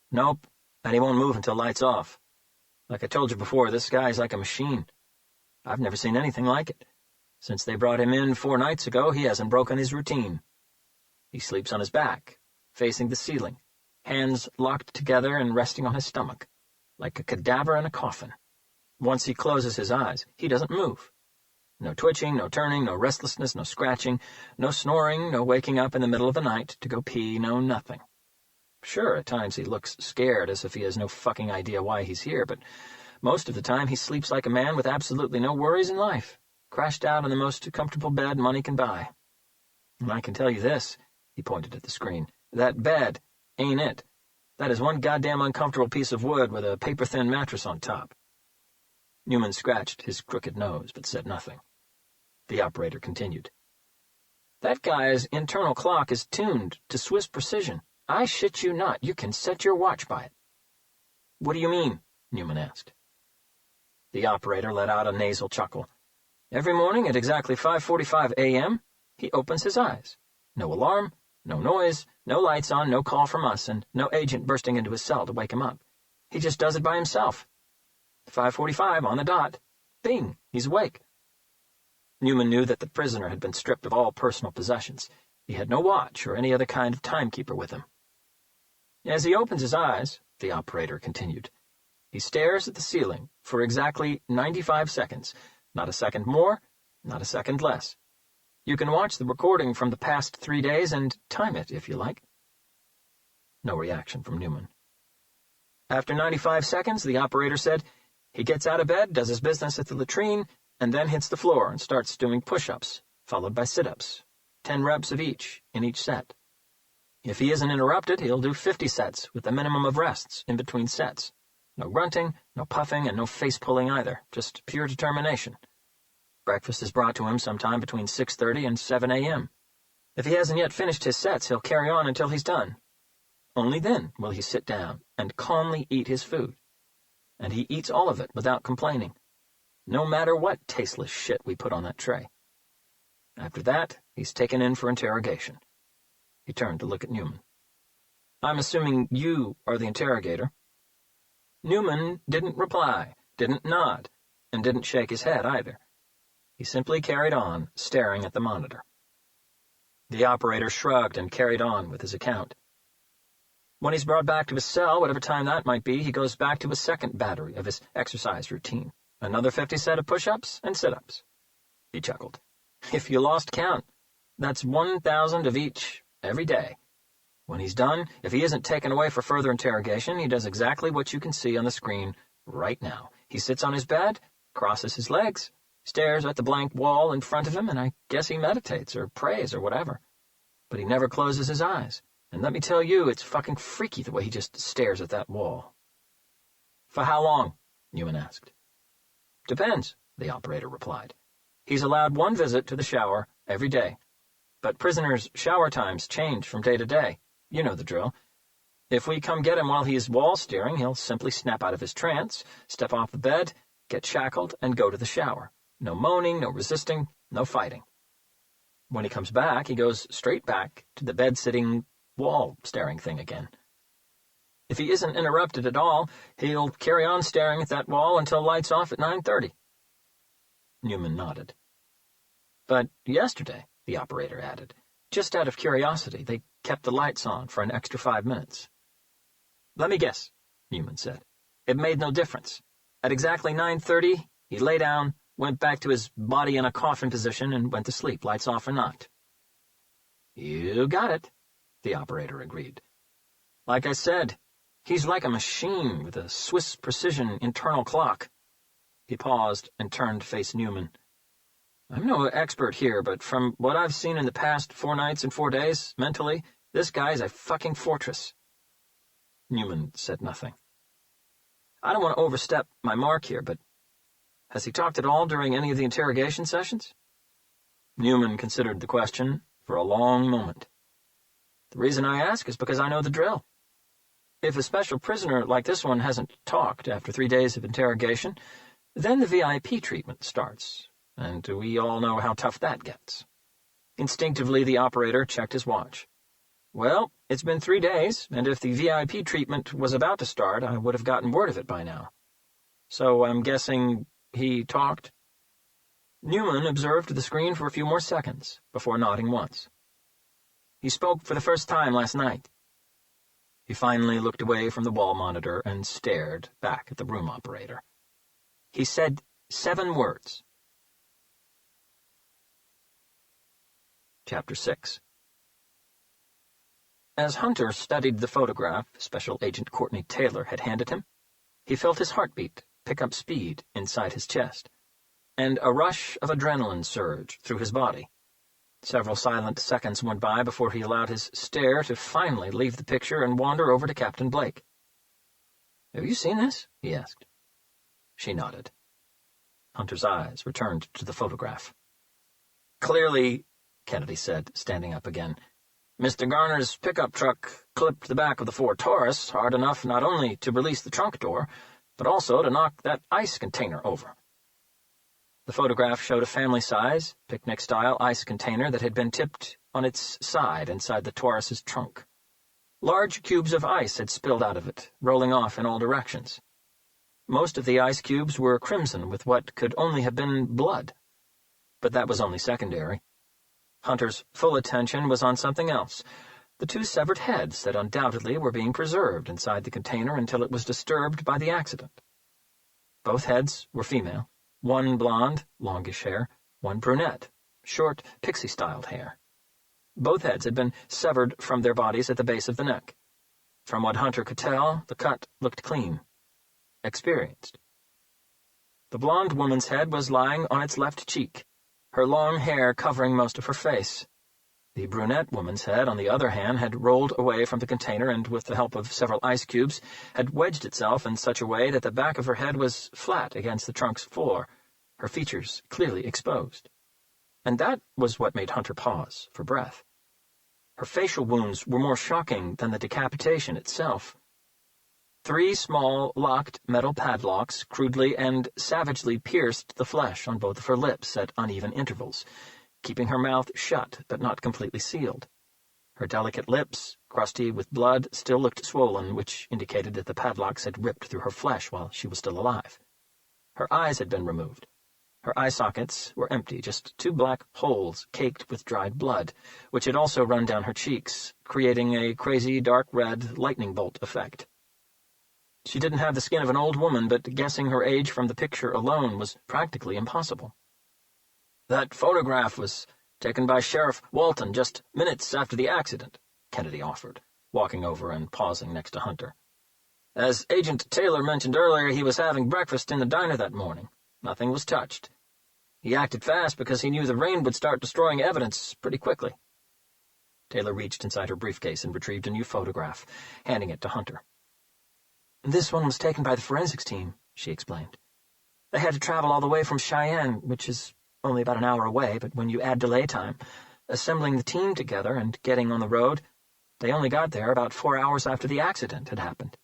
"Nope, and he won't move until lights off. Like I told you before, this guy's like a machine. I've never seen anything like it. Since they brought him in 4 nights ago, he hasn't broken his routine. He sleeps on his back, facing the ceiling, hands locked together and resting on his stomach, like a cadaver in a coffin. Once he closes his eyes, he doesn't move. No twitching, no turning, no restlessness, no scratching, no snoring, no waking up in the middle of the night to go pee, no nothing. Sure, at times he looks scared, as if he has no fucking idea why he's here, but most of the time he sleeps like a man with absolutely no worries in life, crashed out on the most comfortable bed money can buy. And I can tell you this," he pointed at the screen, "that bed ain't it. That is one goddamn uncomfortable piece of wood with a paper-thin mattress on top." Newman scratched his crooked nose, but said nothing. The operator continued. "That guy's internal clock is tuned to Swiss precision. I shit you not, you can set your watch by it." "What do you mean?" Newman asked. The operator let out a nasal chuckle. "Every morning at exactly 5:45 a.m., he opens his eyes. No alarm, no noise, no lights on, no call from us, and no agent bursting into his cell to wake him up. He just does it by himself. 5:45 on the dot. Bing, he's awake." Newman knew that the prisoner had been stripped of all personal possessions. He had no watch or any other kind of timekeeper with him. "As he opens his eyes," the operator continued, "he stares at the ceiling for exactly 95 seconds, not a second more, not a second less. You can watch the recording from the past 3 days and time it, if you like." No reaction from Newman. After 95 seconds, the operator said, he gets out of bed, does his business at the latrine, and then hits the floor and starts doing push-ups, followed by sit-ups, 10 reps of each in each set. If he isn't interrupted, he'll do 50 sets with a minimum of rests in between sets. No grunting, no puffing, and no face-pulling either, just pure determination. Breakfast is brought to him sometime between 6:30 and 7 a.m. If he hasn't yet finished his sets, he'll carry on until he's done. Only then will he sit down and calmly eat his food. And he eats all of it without complaining, no matter what tasteless shit we put on that tray. After that, he's taken in for interrogation. He turned to look at Newman. "I'm assuming you are the interrogator." Newman didn't reply, didn't nod, and didn't shake his head either. He simply carried on, staring at the monitor. The operator shrugged and carried on with his account. When he's brought back to his cell, whatever time that might be, he goes back to a second battery of his exercise routine, another 50 set of push-ups and sit-ups. He chuckled. "If you lost count, that's 1,000 of each every day. When he's done, if he isn't taken away for further interrogation, he does exactly what you can see on the screen right now. He sits on his bed, crosses his legs, stares at the blank wall in front of him, and I guess he meditates or prays or whatever. But he never closes his eyes. And let me tell you, it's fucking freaky the way he just stares at that wall." "For how long?" Newman asked. "Depends," the operator replied. "He's allowed one visit to the shower every day. But prisoners' shower times change from day to day. You know the drill. If we come get him while he's wall staring, he'll simply snap out of his trance, step off the bed, get shackled, and go to the shower. No moaning, no resisting, no fighting. When he comes back, he goes straight back to the bed-sitting, wall-staring thing again. If he isn't interrupted at all, he'll carry on staring at that wall until lights off at 9:30. Newman nodded. "But yesterday," the operator added, "just out of curiosity, they kept the lights on for an extra 5 minutes." "Let me guess," Newman said. "It made no difference. At exactly 9:30, he lay down, went back to his body in a coffin position, and went to sleep, lights off or not." "You got it," the operator agreed. "Like I said, he's like a machine with a Swiss precision internal clock." He paused and turned to face Newman. "I'm no expert here, but from what I've seen in the past 4 nights and 4 days, mentally, this guy's a fucking fortress." Newman said nothing. "I don't want to overstep my mark here, but has he talked at all during any of the interrogation sessions?" Newman considered the question for a long moment. "The reason I ask is because I know the drill. If a special prisoner like this one hasn't talked after 3 days of interrogation, then the VIP treatment starts, and we all know how tough that gets." Instinctively, the operator checked his watch. "Well, it's been 3 days, and if the VIP treatment was about to start, I would have gotten word of it by now. So I'm guessing he talked?" Newman observed the screen for a few more seconds before nodding once. "He spoke for the first time last night." He finally looked away from the wall monitor and stared back at the room operator. "He said 7 words. Chapter 6. As Hunter studied the photograph Special Agent Courtney Taylor had handed him, he felt his heartbeat pick up speed inside his chest, and a rush of adrenaline surge through his body. Several silent seconds went by before he allowed his stare to finally leave the picture and wander over to Captain Blake. "Have you seen this?" he asked. She nodded. Hunter's eyes returned to the photograph. "Clearly," Kennedy said, standing up again, "Mr. Garner's pickup truck clipped the back of the Ford Taurus hard enough not only to release the trunk door, but also to knock that ice container over." The photograph showed a family-size, picnic-style ice container that had been tipped on its side inside the Taurus's trunk. Large cubes of ice had spilled out of it, rolling off in all directions. Most of the ice cubes were crimson with what could only have been blood. But that was only secondary. Hunter's full attention was on something else, the two severed heads that undoubtedly were being preserved inside the container until it was disturbed by the accident. Both heads were female. One blonde, longish hair, one brunette, short, pixie-styled hair. Both heads had been severed from their bodies at the base of the neck. From what Hunter could tell, the cut looked clean. Experienced. The blonde woman's head was lying on its left cheek, her long hair covering most of her face. The brunette woman's head, on the other hand, had rolled away from the container and, with the help of several ice cubes, had wedged itself in such a way that the back of her head was flat against the trunk's floor, her features clearly exposed. And that was what made Hunter pause for breath. Her facial wounds were more shocking than the decapitation itself. 3 small, locked metal padlocks crudely and savagely pierced the flesh on both of her lips at uneven intervals, keeping her mouth shut but not completely sealed. Her delicate lips, crusty with blood, still looked swollen, which indicated that the padlocks had ripped through her flesh while she was still alive. Her eyes had been removed. Her eye sockets were empty, just 2 black holes caked with dried blood, which had also run down her cheeks, creating a crazy dark red lightning bolt effect. She didn't have the skin of an old woman, but guessing her age from the picture alone was practically impossible. "That photograph was taken by Sheriff Walton just minutes after the accident," Kennedy offered, walking over and pausing next to Hunter. "As Agent Taylor mentioned earlier, he was having breakfast in the diner that morning. Nothing was touched. He acted fast because he knew the rain would start destroying evidence pretty quickly." Taylor reached inside her briefcase and retrieved a new photograph, handing it to Hunter. "This one was taken by the forensics team," she explained. "They had to travel all the way from Cheyenne, which is only about an hour away, but when you add delay time, assembling the team together and getting on the road, they only got there about 4 hours after the accident had happened."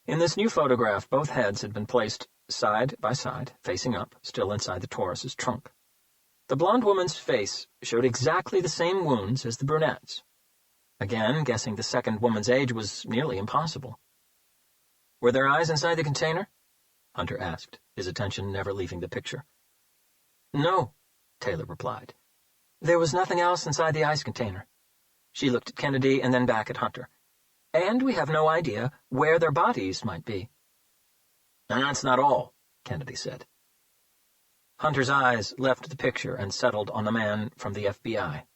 In this new photograph, both heads had been placed side by side, facing up, still inside the Taurus's trunk. The blonde woman's face showed exactly the same wounds as the brunette's. Again, guessing the second woman's age was nearly impossible. "Were there eyes inside the container?" Hunter asked, his attention never leaving the picture. "No," Taylor replied. "There was nothing else inside the ice container." She looked at Kennedy and then back at Hunter. "And we have no idea where their bodies might be." "And that's not all," Kennedy said. Hunter's eyes left the picture and settled on the man from the FBI.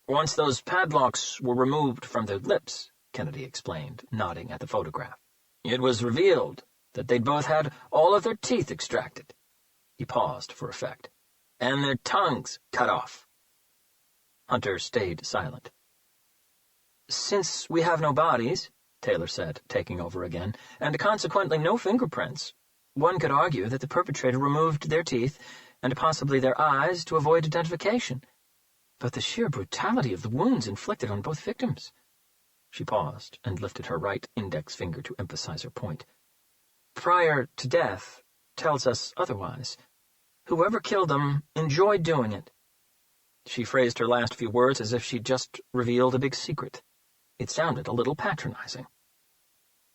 "Once those padlocks were removed from their lips," Kennedy explained, nodding at the photograph, "it was revealed that they'd both had all of their teeth extracted." He paused for effect. "And their tongues cut off." Hunter stayed silent. "Since we have no bodies," Taylor said, taking over again, "and consequently no fingerprints, one could argue that the perpetrator removed their teeth and possibly their eyes to avoid identification. But the sheer brutality of the wounds inflicted on both victims." She paused and lifted her right index finger to emphasize her point. "Prior to death tells us otherwise. Whoever killed them enjoyed doing it." She phrased her last few words as if she'd just revealed a big secret. It sounded a little patronizing.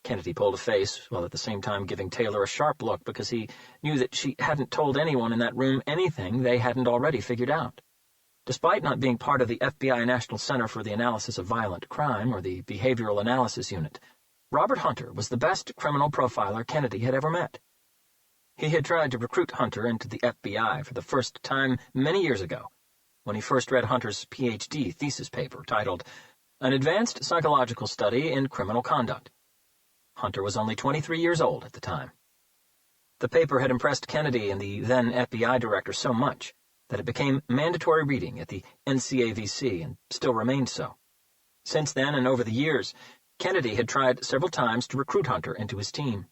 Kennedy pulled a face, while at the same time giving Taylor a sharp look because he knew that she hadn't told anyone in that room anything they hadn't already figured out. Despite not being part of the FBI National Center for the Analysis of Violent Crime or the Behavioral Analysis Unit, Robert Hunter was the best criminal profiler Kennedy had ever met. He had tried to recruit Hunter into the FBI for the first time many years ago, when he first read Hunter's Ph.D. thesis paper titled An Advanced Psychological Study in Criminal Conduct. Hunter was only 23 years old at the time. The paper had impressed Kennedy and the then FBI director so much that it became mandatory reading at the NCAVC and still remained so. Since then, and over the years, Kennedy had tried several times to recruit Hunter into his team.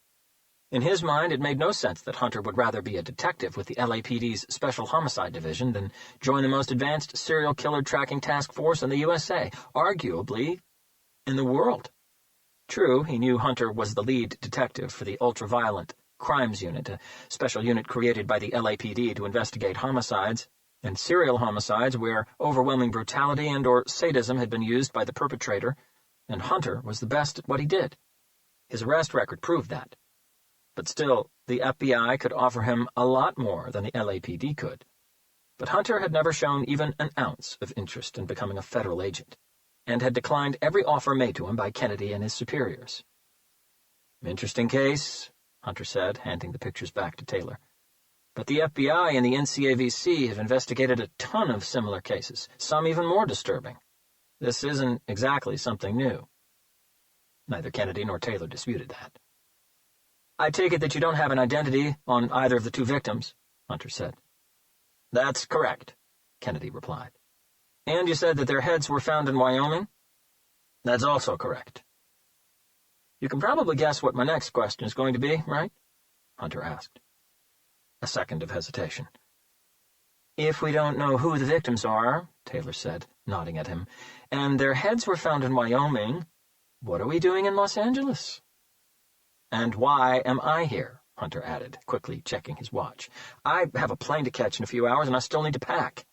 In his mind, it made no sense that Hunter would rather be a detective with the LAPD's Special Homicide Division than join the most advanced serial killer tracking task force in the USA, arguably in the world. True, he knew Hunter was the lead detective for the Ultra-Violent Crimes Unit, a special unit created by the LAPD to investigate homicides and serial homicides where overwhelming brutality and/or sadism had been used by the perpetrator, and Hunter was the best at what he did. His arrest record proved that. But still, the FBI could offer him a lot more than the LAPD could. But Hunter had never shown even an ounce of interest in becoming a federal agent, and had declined every offer made to him by Kennedy and his superiors. "Interesting case," Hunter said, handing the pictures back to Taylor. "But the FBI and the NCAVC have investigated a ton of similar cases, some even more disturbing. This isn't exactly something new." Neither Kennedy nor Taylor disputed that. "I take it that you don't have an identity on either of the two victims," Hunter said. "That's correct," Kennedy replied. "And you said that their heads were found in Wyoming?" "That's also correct." "You can probably guess what my next question is going to be, right?" Hunter asked. A second of hesitation. "If we don't know who the victims are," Taylor said, nodding at him, "and their heads were found in Wyoming, what are we doing in Los Angeles?" "And why am I here?" Hunter added, quickly checking his watch. "I have a plane to catch in a few hours, and I still need to pack."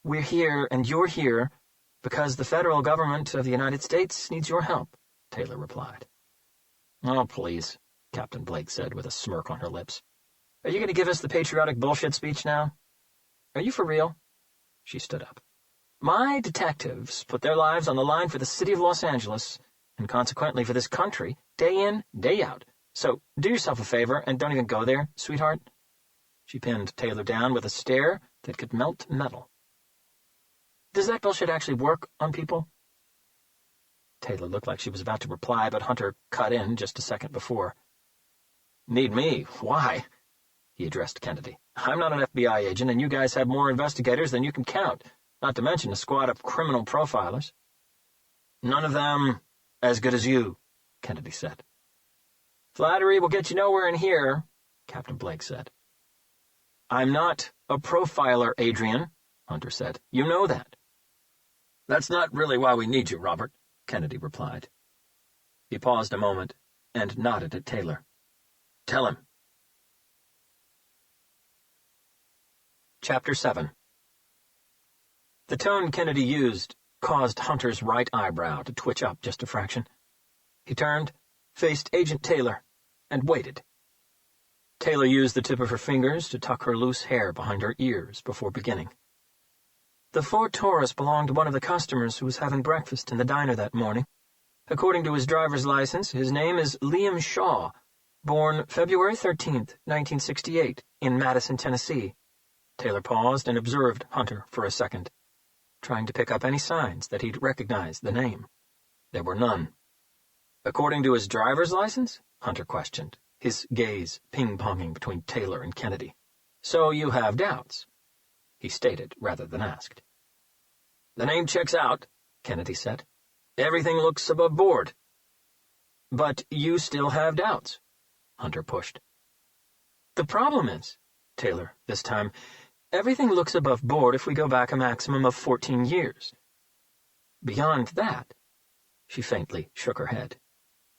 "We're here, and you're here, because the federal government of the United States needs your help," Taylor replied. "Oh, please," Captain Blake said with a smirk on her lips. "Are you going to give us the patriotic bullshit speech now? Are you for real?" She stood up. "My detectives put their lives on the line for the city of Los Angeles, and consequently for this country, day in, day out. So do yourself a favor and don't even go there, sweetheart." She pinned Taylor down with a stare that could melt metal. "Does that bullshit actually work on people?" Taylor looked like she was about to reply, but Hunter cut in just a second before. "Need me? Why?" He addressed Kennedy. "I'm not an FBI agent, and you guys have more investigators than you can count, not to mention a squad of criminal profilers." "None of them as good as you," Kennedy said. "Flattery will get you nowhere in here," Captain Blake said. "I'm not a profiler, Adrian," Hunter said. "You know that." "That's not really why we need you, Robert," Kennedy replied. He paused a moment and nodded at Taylor. "Tell him." Chapter 7. The tone Kennedy used caused Hunter's right eyebrow to twitch up just a fraction. He turned, faced Agent Taylor, and waited. Taylor used the tip of her fingers to tuck her loose hair behind her ears before beginning. "The Ford Taurus belonged to one of the customers who was having breakfast in the diner that morning. According to his driver's license, his name is Liam Shaw, born February 13th, 1968, in Madison, Tennessee." Taylor paused and observed Hunter for a second, trying to pick up any signs that he'd recognize the name. There were none. "According to his driver's license?" Hunter questioned, his gaze ping-ponging between Taylor and Kennedy. "So you have doubts?" He stated rather than asked. "The name checks out," Kennedy said. "Everything looks above board." "But you still have doubts," Hunter pushed. "The problem is," Taylor, this time, "everything looks above board if we go back a maximum of 14 years. Beyond that," she faintly shook her head,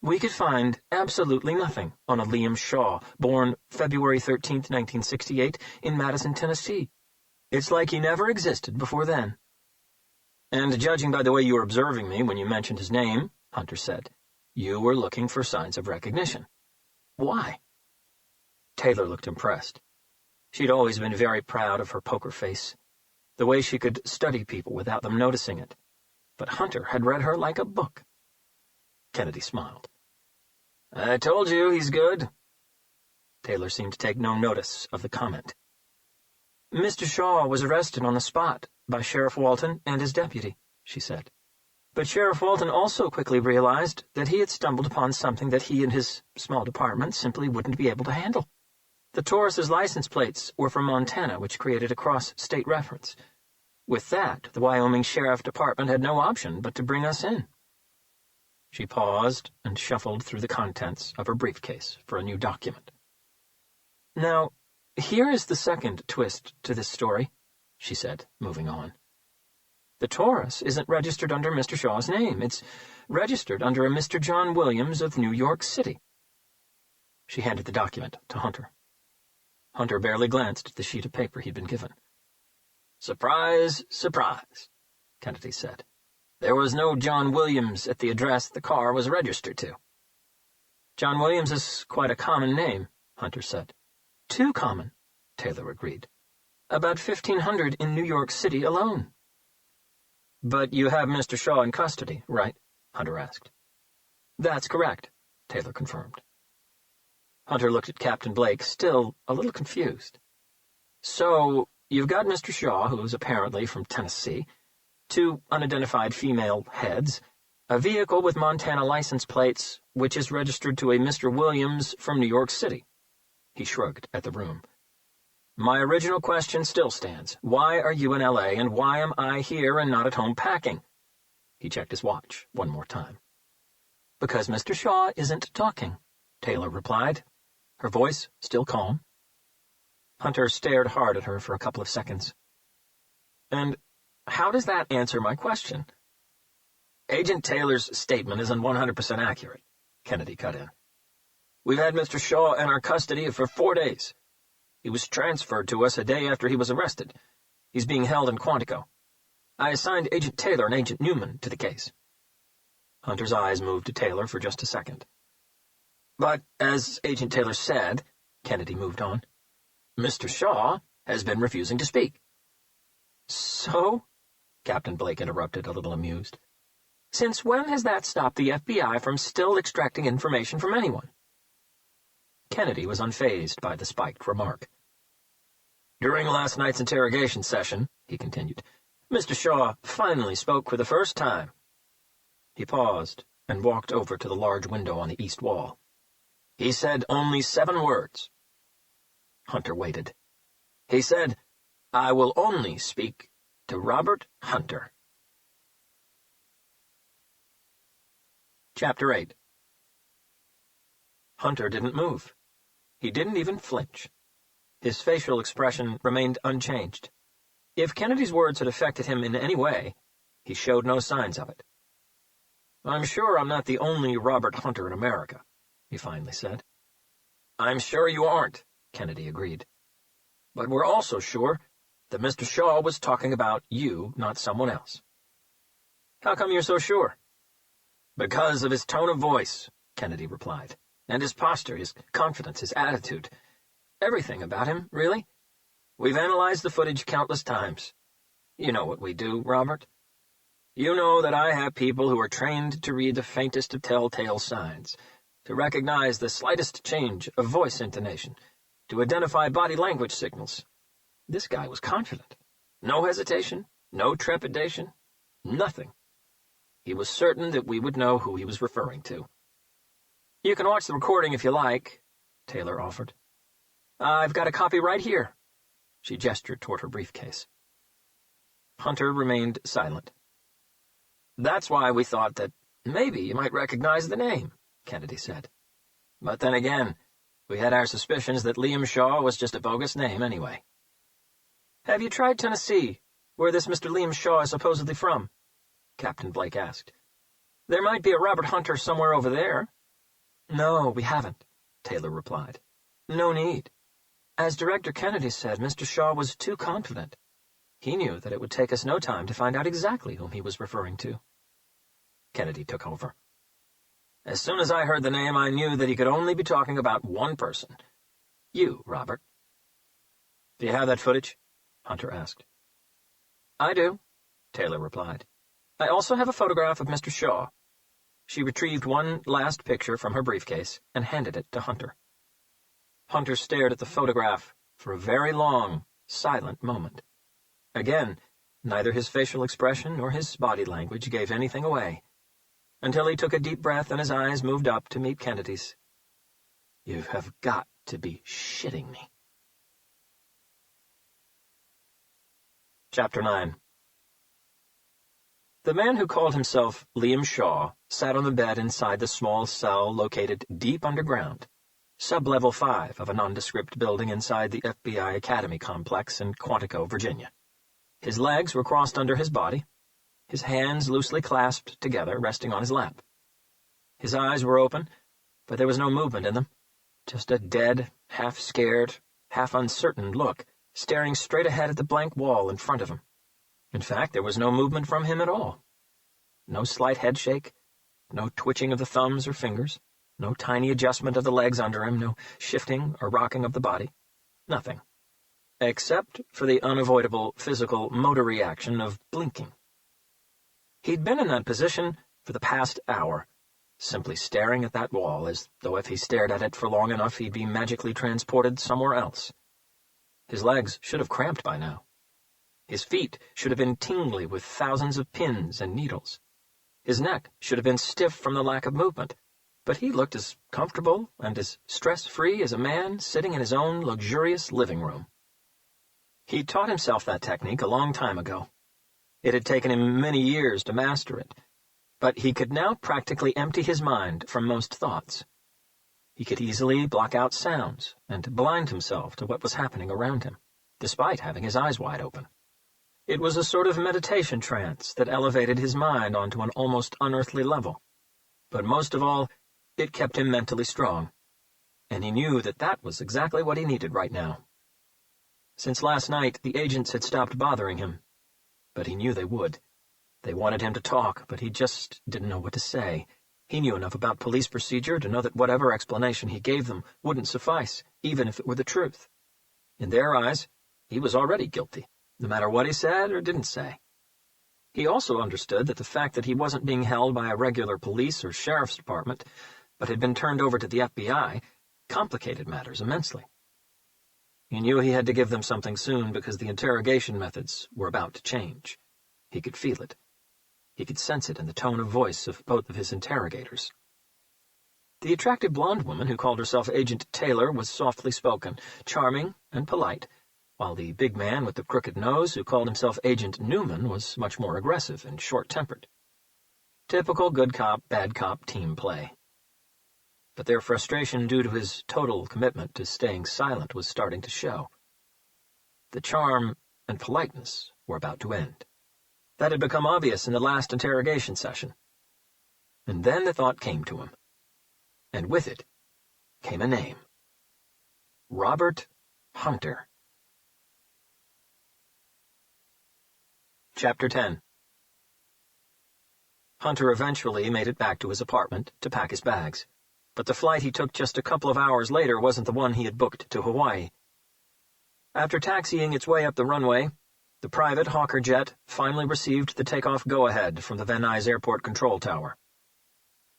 "we could find absolutely nothing on a Liam Shaw, born February 13th, 1968, in Madison, Tennessee. It's like he never existed before then." "And judging by the way you were observing me when you mentioned his name," Hunter said, "you were looking for signs of recognition. Why?" Taylor looked impressed. She'd always been very proud of her poker face, the way she could study people without them noticing it. But Hunter had read her like a book. Kennedy smiled. "I told you he's good." Taylor seemed to take no notice of the comment. "Mr. Shaw was arrested on the spot by Sheriff Walton and his deputy," she said. "But Sheriff Walton also quickly realized that he had stumbled upon something that he and his small department simply wouldn't be able to handle. The Taurus's license plates were from Montana, which created a cross-state reference. With that, the Wyoming Sheriff Department had no option but to bring us in. She paused and shuffled through the contents of her briefcase for a new document. Now, here is the second twist to this story, she said, moving on. The Taurus isn't registered under Mr. Shaw's name. It's registered under a Mr. John Williams of New York City. She handed the document to Hunter. Hunter barely glanced at the sheet of paper he'd been given. "Surprise, surprise," Kennedy said. "There was no John Williams at the address the car was registered to." "John Williams is quite a common name," Hunter said. "Too common," Taylor agreed. "About 1,500 in New York City alone." "But you have Mr. Shaw in custody, right?" Hunter asked. "That's correct," Taylor confirmed. Hunter looked at Captain Blake, still a little confused. "So, you've got Mr. Shaw, who's apparently from Tennessee, 2 unidentified female heads, a vehicle with Montana license plates, which is registered to a Mr. Williams from New York City." He shrugged at the room. "My original question still stands. Why are you in L.A., and why am I here and not at home packing?" He checked his watch one more time. "Because Mr. Shaw isn't talking," Taylor replied, her voice still calm. Hunter stared hard at her for a couple of seconds. "And how does that answer my question?" "Agent Taylor's statement isn't 100% accurate," Kennedy cut in. "We've had Mr. Shaw in our custody for 4 days. He was transferred to us a day after he was arrested. He's being held in Quantico. I assigned Agent Taylor and Agent Newman to the case." Hunter's eyes moved to Taylor for just a second. "But, as Agent Taylor said," Kennedy moved on, "Mr. Shaw has been refusing to speak." "So?" Captain Blake interrupted, a little amused. "Since when has that stopped the FBI from still extracting information from anyone?" Kennedy was unfazed by the spiked remark. "During last night's interrogation session," he continued, "Mr. Shaw finally spoke for the first time." He paused and walked over to the large window on the east wall. "He said only 7 words." Hunter waited. "He said, 'I will only speak to Robert Hunter.'" Chapter 8. Hunter didn't move. He didn't even flinch. His facial expression remained unchanged. If Kennedy's words had affected him in any way, he showed no signs of it. "I'm sure I'm not the only Robert Hunter in America," he finally said. "I'm sure you aren't," Kennedy agreed. "But we're also sure that Mr. Shaw was talking about you, not someone else." "How come you're so sure?" "Because of his tone of voice," Kennedy replied, "and his posture, his confidence, his attitude. Everything about him, really. We've analyzed the footage countless times. You know what we do, Robert. You know that I have people who are trained to read the faintest of telltale signs, to recognize the slightest change of voice intonation, to identify body language signals. This guy was confident. No hesitation, no trepidation, nothing. He was certain that we would know who he was referring to." "You can watch the recording if you like," Taylor offered. "I've got a copy right here." She gestured toward her briefcase. Hunter remained silent. "That's why we thought that maybe you might recognize the name," Kennedy said. "But then again, we had our suspicions that Liam Shaw was just a bogus name anyway." "Have you tried Tennessee, where this Mr. Liam Shaw is supposedly from?" Captain Blake asked. "There might be a Robert Hunter somewhere over there." "No, we haven't," Taylor replied. "No need. As Director Kennedy said, Mr. Shaw was too confident. He knew that it would take us no time to find out exactly whom he was referring to." Kennedy took over. "As soon as I heard the name, I knew that he could only be talking about one person. You, Robert." "Do you have that footage?" Hunter asked. "I do," Taylor replied. "I also have a photograph of Mr. Shaw." She retrieved one last picture from her briefcase and handed it to Hunter. Hunter stared at the photograph for a very long, silent moment. Again, neither his facial expression nor his body language gave anything away, until he took a deep breath and his eyes moved up to meet Kennedy's. "You have got to be shitting me. Chapter 9. The man who called himself Liam Shaw sat on the bed inside the small cell located deep underground, sub-level 5 of a nondescript building inside the FBI Academy complex in Quantico, Virginia. His legs were crossed under his body, his hands loosely clasped together, resting on his lap. His eyes were open, but there was no movement in them, just a dead, half-scared, half-uncertain look, staring straight ahead at the blank wall in front of him. In fact, there was no movement from him at all. No slight headshake, no twitching of the thumbs or fingers, no tiny adjustment of the legs under him, no shifting or rocking of the body. Nothing. Except for the unavoidable physical motor reaction of blinking. He'd been in that position for the past hour, simply staring at that wall, as though if he stared at it for long enough he'd be magically transported somewhere else. His legs should have cramped by now. His feet should have been tingly with thousands of pins and needles. His neck should have been stiff from the lack of movement, but he looked as comfortable and as stress-free as a man sitting in his own luxurious living room. He'd taught himself that technique a long time ago. It had taken him many years to master it, but he could now practically empty his mind from most thoughts. He could easily block out sounds and blind himself to what was happening around him, despite having his eyes wide open. It was a sort of meditation trance that elevated his mind onto an almost unearthly level. But most of all, it kept him mentally strong, and he knew that that was exactly what he needed right now. Since last night, the agents had stopped bothering him, but he knew they would. They wanted him to talk, but he just didn't know what to say. He knew enough about police procedure to know that whatever explanation he gave them wouldn't suffice, even if it were the truth. In their eyes, he was already guilty, no matter what he said or didn't say. He also understood that the fact that he wasn't being held by a regular police or sheriff's department, but had been turned over to the FBI, complicated matters immensely. He knew he had to give them something soon because the interrogation methods were about to change. He could feel it. He could sense it in the tone of voice of both of his interrogators. The attractive blonde woman who called herself Agent Taylor was softly spoken, charming and polite, while the big man with the crooked nose who called himself Agent Newman was much more aggressive and short-tempered. Typical good cop, bad cop team play. But their frustration due to his total commitment to staying silent was starting to show. The charm and politeness were about to end. That had become obvious in the last interrogation session. And then the thought came to him. And with it came a name. Robert Hunter. Chapter 10. Hunter eventually made it back to his apartment to pack his bags, but the flight he took just a couple of hours later wasn't the one he had booked to Hawaii. After taxiing its way up the runway, the private Hawker jet finally received the takeoff go-ahead from the Van Nuys Airport control tower.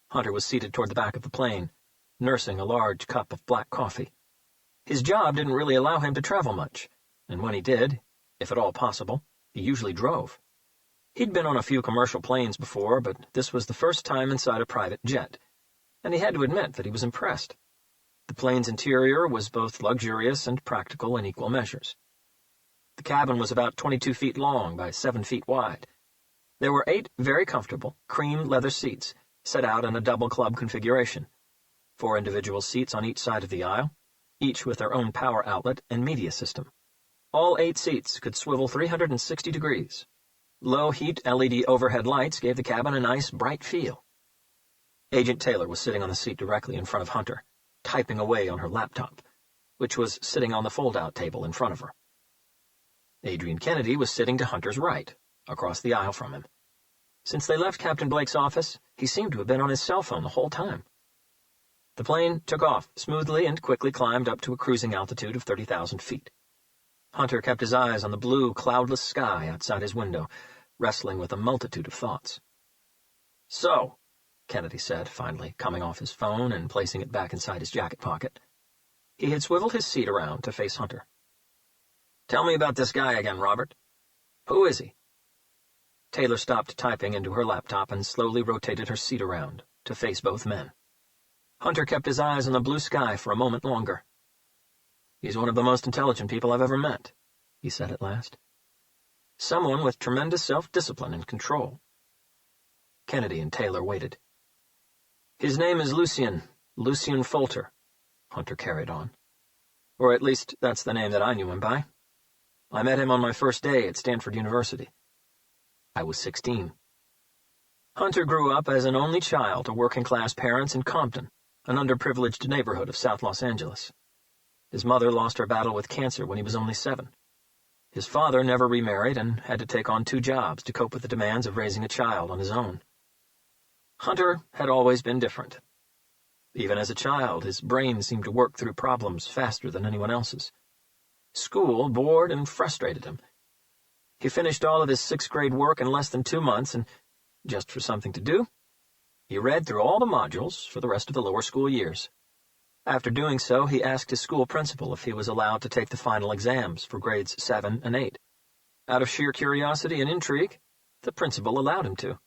Hunter was seated toward the back of the plane, nursing a large cup of black coffee. His job didn't really allow him to travel much, and when he did, if at all possible, he usually drove. He'd been on a few commercial planes before, but this was the first time inside a private jet, and he had to admit that he was impressed. The plane's interior was both luxurious and practical in equal measures. The cabin was about 22 feet long by 7 feet wide. There were 8 very comfortable, cream leather seats set out in a double club configuration, 4 individual seats on each side of the aisle, each with their own power outlet and media system. All 8 seats could swivel 360 degrees. Low-heat LED overhead lights gave the cabin a nice, bright feel. Agent Taylor was sitting on the seat directly in front of Hunter, typing away on her laptop, which was sitting on the fold-out table in front of her. Adrian Kennedy was sitting to Hunter's right, across the aisle from him. Since they left Captain Blake's office, he seemed to have been on his cell phone the whole time. The plane took off smoothly and quickly climbed up to a cruising altitude of 30,000 feet. Hunter kept his eyes on the blue, cloudless sky outside his window, wrestling with a multitude of thoughts. "So," Kennedy said, finally, coming off his phone and placing it back inside his jacket pocket. He had swiveled his seat around to face Hunter. "Tell me about this guy again, Robert. Who is he?" Taylor stopped typing into her laptop and slowly rotated her seat around to face both men. Hunter kept his eyes on the blue sky for a moment longer. He's one of the most intelligent people I've ever met, he said at last. Someone with tremendous self-discipline and control. Kennedy and Taylor waited. His name is Lucien Folter, Hunter carried on. Or at least that's the name that I knew him by. I met him on my first day at Stanford University. I was 16. Hunter grew up as an only child to working-class parents in Compton, an underprivileged neighborhood of South Los Angeles. His mother lost her battle with cancer when he was only 7. His father never remarried and had to take on 2 jobs to cope with the demands of raising a child on his own. Hunter had always been different. Even as a child, his brain seemed to work through problems faster than anyone else's. School bored and frustrated him. He finished all of his 6th grade work in less than 2 months, and, just for something to do, he read through all the modules for the rest of the lower school years. After doing so, he asked his school principal if he was allowed to take the final exams for grades 7 and 8. Out of sheer curiosity and intrigue, the principal allowed him to.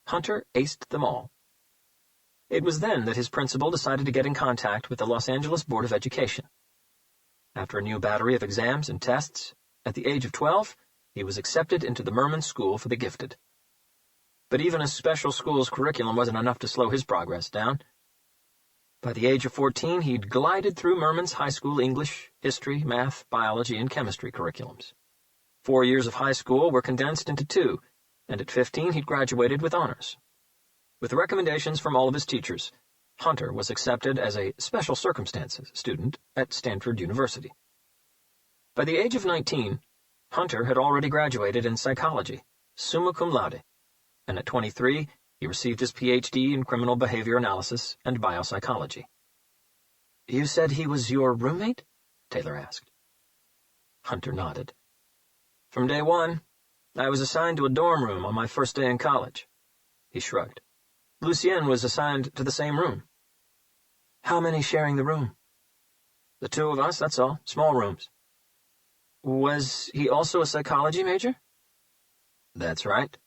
Hunter aced them all. It was then that his principal decided to get in contact with the Los Angeles Board of Education. After a new battery of exams and tests, at the age of 12, he was accepted into the Merman School for the Gifted. But even a special school's curriculum wasn't enough to slow his progress down. By the age of 14, he'd glided through Merman's high school English, history, math, biology, and chemistry curriculums. 4 years of high school were condensed into 2, and at 15 he'd graduated with honors. With recommendations from all of his teachers, Hunter was accepted as a special circumstances student at Stanford University. By the age of 19, Hunter had already graduated in psychology, summa cum laude, and at 23, he received his Ph.D. in criminal behavior analysis and biopsychology. "You said he was your roommate?" Taylor asked. Hunter nodded. "From day one, I was assigned to a dorm room on my first day in college." He shrugged. Lucien was assigned to the same room. "How many sharing the room?" "The 2 of us, that's all. Small rooms." "Was he also a psychology major?" "That's right."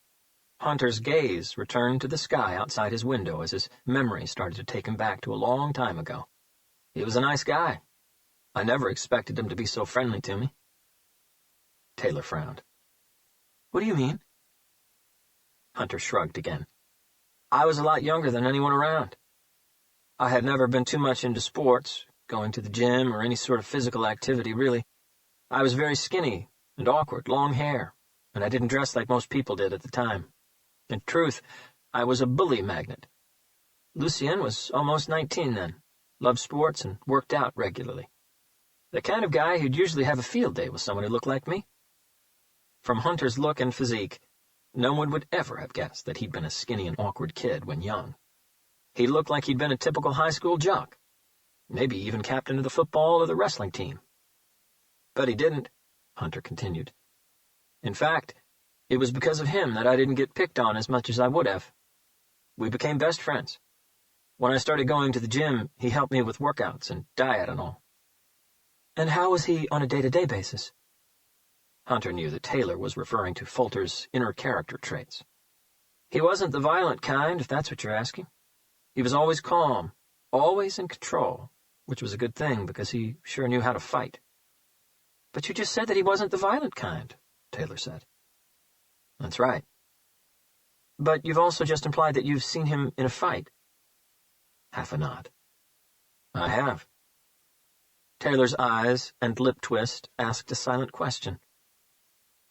Hunter's gaze returned to the sky outside his window as his memory started to take him back to a long time ago. He was a nice guy. I never expected him to be so friendly to me. Taylor frowned. "What do you mean?" Hunter shrugged again. "I was a lot younger than anyone around. I had never been too much into sports, going to the gym, or any sort of physical activity, really. I was very skinny and awkward, long hair, and I didn't dress like most people did at the time. In truth, I was a bully magnet. Lucien was almost 19 then, loved sports and worked out regularly. The kind of guy who'd usually have a field day with someone who looked like me." From Hunter's look and physique, no one would ever have guessed that he'd been a skinny and awkward kid when young. He looked like he'd been a typical high school jock, maybe even captain of the football or the wrestling team. "But he didn't," Hunter continued. "In fact, it was because of him that I didn't get picked on as much as I would have. We became best friends. When I started going to the gym, he helped me with workouts and diet and all." "And how was he on a day-to-day basis?" Hunter knew that Taylor was referring to Folter's inner character traits. "He wasn't the violent kind, if that's what you're asking. He was always calm, always in control, which was a good thing because he sure knew how to fight." "But you just said that he wasn't the violent kind," Taylor said. "That's right." "But you've also just implied that you've seen him in a fight." Half a nod. "I have." Taylor's eyes and lip twist asked a silent question.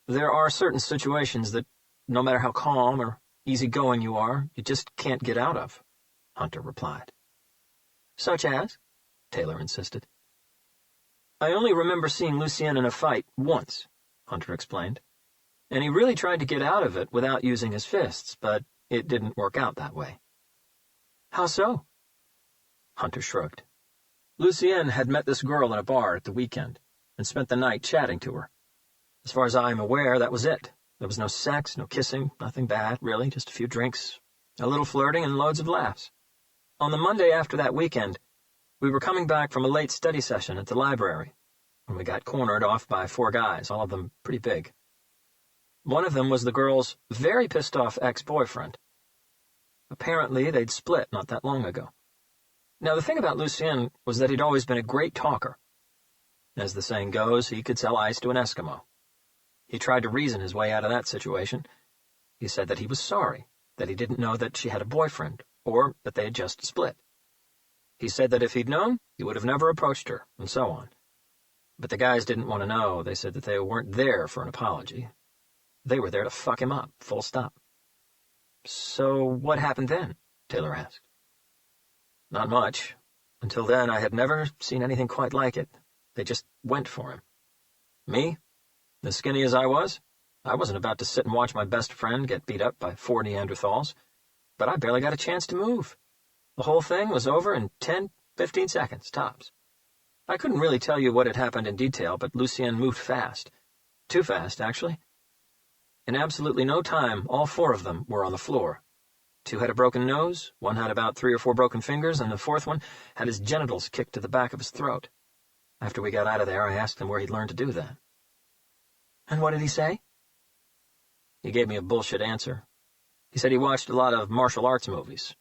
"There are certain situations that, no matter how calm or easygoing you are, you just can't get out of," Hunter replied. "Such as?" Taylor insisted. "I only remember seeing Lucien in a fight once," Hunter explained. "And he really tried to get out of it without using his fists, but it didn't work out that way." "How so?" Hunter shrugged. "Lucien had met this girl in a bar at the weekend and spent the night chatting to her. As far as I am aware, that was it. There was no sex, no kissing, nothing bad, really, just a few drinks, a little flirting, and loads of laughs. On the Monday after that weekend, we were coming back from a late study session at the library, when we got cornered off by 4 guys, all of them pretty big. One of them was the girl's very pissed-off ex-boyfriend. Apparently, they'd split not that long ago. Now, the thing about Lucien was that he'd always been a great talker. As the saying goes, he could sell ice to an Eskimo. He tried to reason his way out of that situation. He said that he was sorry, that he didn't know that she had a boyfriend, or that they had just split. He said that if he'd known, he would have never approached her, and so on. But the guys didn't want to know. They said that they weren't there for an apology. They were there to fuck him up, full stop. So what happened then? Taylor asked. Not much. Until then, I had never seen anything quite like it. They just went for him. Me? As skinny as I wasn't about to sit and watch my best friend get beat up by 4 Neanderthals, but I barely got a chance to move. The whole thing was over in 10, 15 seconds, tops. I couldn't really tell you what had happened in detail, but Lucien moved fast. Too fast, actually. In absolutely no time, all 4 of them were on the floor. 2 had a broken nose, 1 had about 3 or 4 broken fingers, and the 4th one had his genitals kicked to the back of his throat. After we got out of there, I asked him where he'd learned to do that. And what did he say? He gave me a bullshit answer. He said he watched a lot of martial arts movies.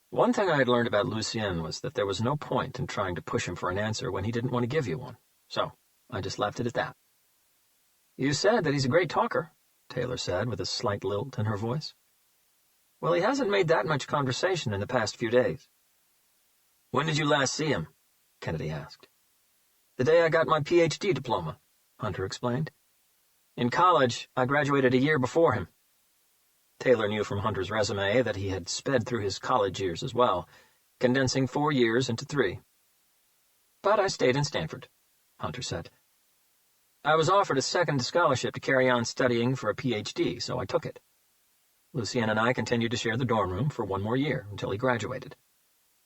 One thing I had learned about Lucien was that there was no point in trying to push him for an answer when he didn't want to give you one, so I just left it at that. You said that he's a great talker, Taylor said with a slight lilt in her voice. Well, he hasn't made that much conversation in the past few days. When did you last see him? Kennedy asked. The day I got my PhD diploma, Hunter explained. In college, I graduated a year before him. Taylor knew from Hunter's resume that he had sped through his college years as well, condensing 4 years into 3. But I stayed in Stanford, Hunter said. I was offered a second scholarship to carry on studying for a PhD, so I took it. Lucien and I continued to share the dorm room for 1 more year until he graduated.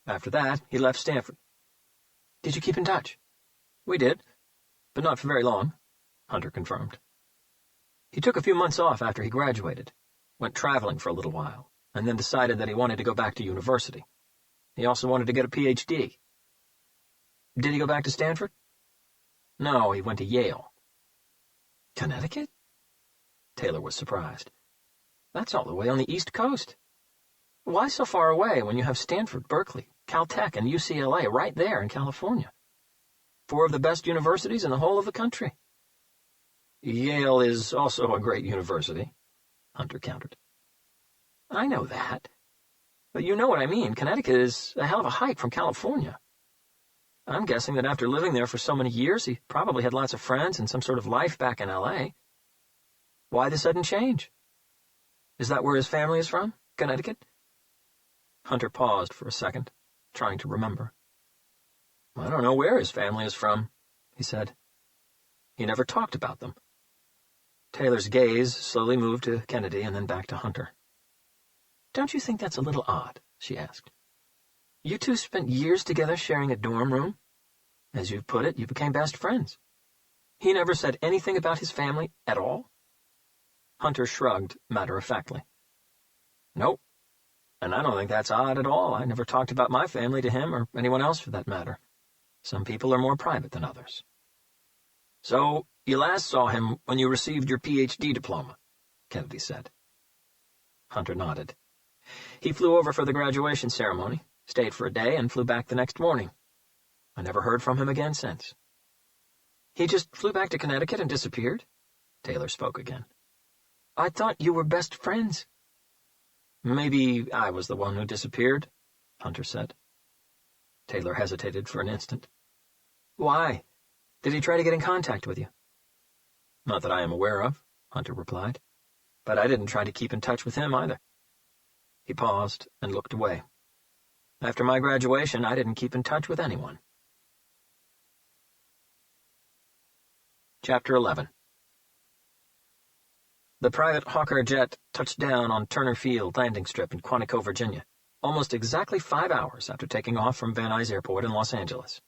After that, he left Stanford. Did you keep in touch? We did, but not for very long, Hunter confirmed. He took a few months off after he graduated, went traveling for a little while, and then decided that he wanted to go back to university. He also wanted to get a PhD. Did he go back to Stanford? No, he went to Yale. Connecticut? Taylor was surprised. That's all the way on the East Coast. Why so far away when you have Stanford, Berkeley, Caltech, and UCLA right there in California? 4 of the best universities in the whole of the country. Yale is also a great university, Hunter countered. I know that. But you know what I mean. Connecticut is a hell of a hike from California. I'm guessing that after living there for so many years, he probably had lots of friends and some sort of life back in L.A. Why the sudden change? Is that where his family is from, Connecticut? Hunter paused for a second, trying to remember. I don't know where his family is from, he said. He never talked about them. Taylor's gaze slowly moved to Kennedy and then back to Hunter. Don't you think that's a little odd? She asked. You 2 spent years together sharing a dorm room. As you put it, you became best friends. He never said anything about his family at all? Hunter shrugged matter-of-factly. Nope. And I don't think that's odd at all. I never talked about my family to him or anyone else for that matter. Some people are more private than others. So, you last saw him when you received your PhD diploma, Kennedy said. Hunter nodded. He flew over for the graduation ceremony, stayed for a day, and flew back the next morning. I never heard from him again since. He just flew back to Connecticut and disappeared? Taylor spoke again. I thought you were best friends. Maybe I was the one who disappeared, Hunter said. Taylor hesitated for an instant. Why? Did he try to get in contact with you? Not that I am aware of, Hunter replied. But I didn't try to keep in touch with him either. He paused and looked away. After my graduation, I didn't keep in touch with anyone. Chapter 11. The private Hawker jet touched down on Turner Field landing strip in Quantico, Virginia, almost exactly 5 hours after taking off from Van Nuys Airport in Los Angeles.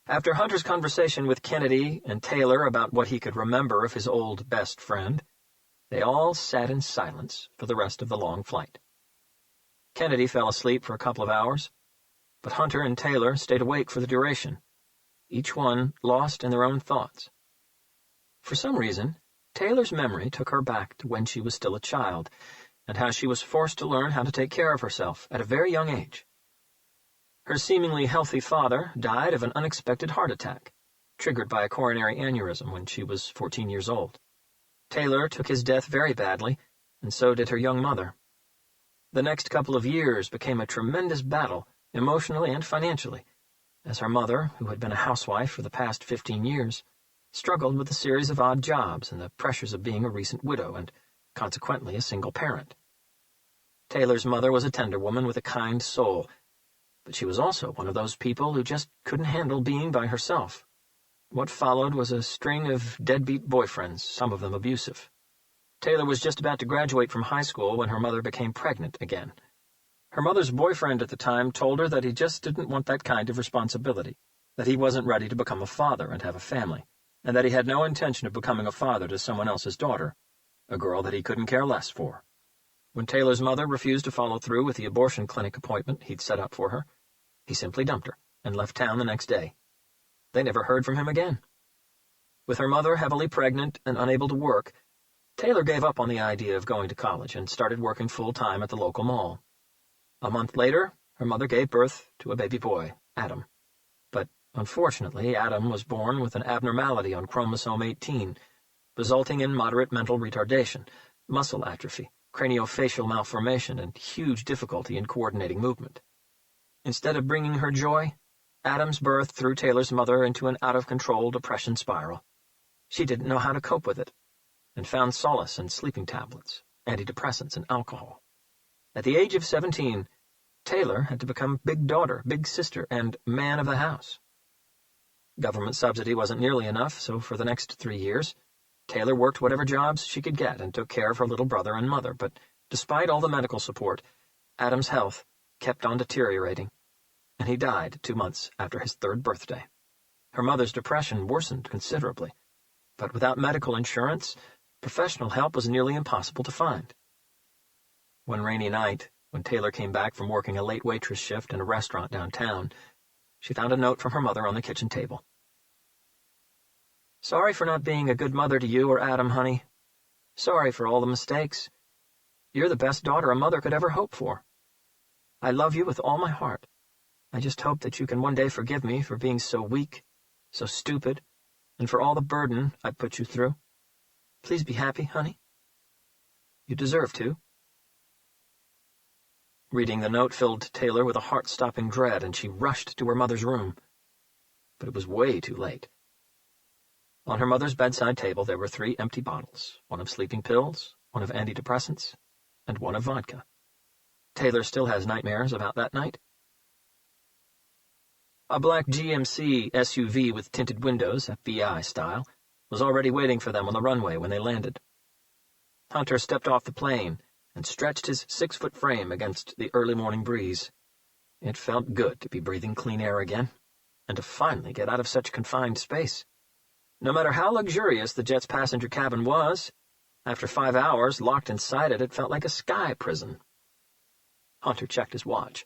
After Hunter's conversation with Kennedy and Taylor about what he could remember of his old best friend, they all sat in silence for the rest of the long flight. Kennedy fell asleep for a couple of hours, but Hunter and Taylor stayed awake for the duration, each one lost in their own thoughts. For some reason, Taylor's memory took her back to when she was still a child, and how she was forced to learn how to take care of herself at a very young age. Her seemingly healthy father died of an unexpected heart attack, triggered by a coronary aneurysm when she was 14 years old. Taylor took his death very badly, and so did her young mother. The next couple of years became a tremendous battle, emotionally and financially, as her mother, who had been a housewife for the past 15 years, struggled with a series of odd jobs and the pressures of being a recent widow and, consequently, a single parent. Taylor's mother was a tender woman with a kind soul, but she was also one of those people who just couldn't handle being by herself. What followed was a string of deadbeat boyfriends, some of them abusive. Taylor was just about to graduate from high school when her mother became pregnant again. Her mother's boyfriend at the time told her that he just didn't want that kind of responsibility, that he wasn't ready to become a father and have a family, and that he had no intention of becoming a father to someone else's daughter, a girl that he couldn't care less for. When Taylor's mother refused to follow through with the abortion clinic appointment he'd set up for her, he simply dumped her and left town the next day. They never heard from him again. With her mother heavily pregnant and unable to work, Taylor gave up on the idea of going to college and started working full-time at the local mall. A month later, her mother gave birth to a baby boy, Adam. But, unfortunately, Adam was born with an abnormality on chromosome 18, resulting in moderate mental retardation, muscle atrophy, craniofacial malformation, and huge difficulty in coordinating movement. Instead of bringing her joy, Adam's birth threw Taylor's mother into an out-of-control depression spiral. She didn't know how to cope with it, and found solace in sleeping tablets, antidepressants, and alcohol. At the age of 17, Taylor had to become big daughter, big sister, and man of the house. Government subsidy wasn't nearly enough, so for the next 3 years, Taylor worked whatever jobs she could get and took care of her little brother and mother, but despite all the medical support, Adam's health kept on deteriorating, and he died 2 months after his 3rd birthday. Her mother's depression worsened considerably, but without medical insurance, professional help was nearly impossible to find. One rainy night, when Taylor came back from working a late waitress shift in a restaurant downtown, she found a note from her mother on the kitchen table. "Sorry for not being a good mother to you or Adam, honey. Sorry for all the mistakes. You're the best daughter a mother could ever hope for. I love you with all my heart. I just hope that you can one day forgive me for being so weak, so stupid, and for all the burden I put you through. Please be happy, honey. You deserve to." Reading the note filled Taylor with a heart-stopping dread, and she rushed to her mother's room. But it was way too late. On her mother's bedside table there were 3 empty bottles, one of sleeping pills, one of antidepressants, and one of vodka. Taylor still has nightmares about that night. A black GMC SUV with tinted windows, FBI style, was already waiting for them on the runway when they landed. Hunter stepped off the plane and stretched his 6-foot frame against the early morning breeze. It felt good to be breathing clean air again, and to finally get out of such confined space. No matter how luxurious the jet's passenger cabin was, after 5 hours locked inside it, it felt like a sky prison. Hunter checked his watch.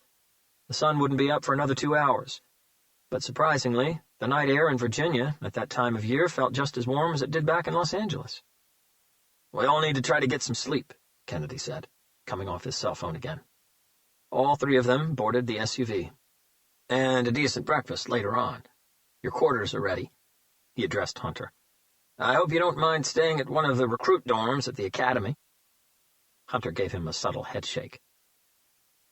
The sun wouldn't be up for another 2 hours. But surprisingly, the night air in Virginia at that time of year felt just as warm as it did back in Los Angeles. "We all need to try to get some sleep," Kennedy said, coming off his cell phone again. All 3 of them boarded the SUV. "And a decent breakfast later on. Your quarters are ready," he addressed Hunter. "I hope you don't mind staying at one of the recruit dorms at the academy." Hunter gave him a subtle headshake.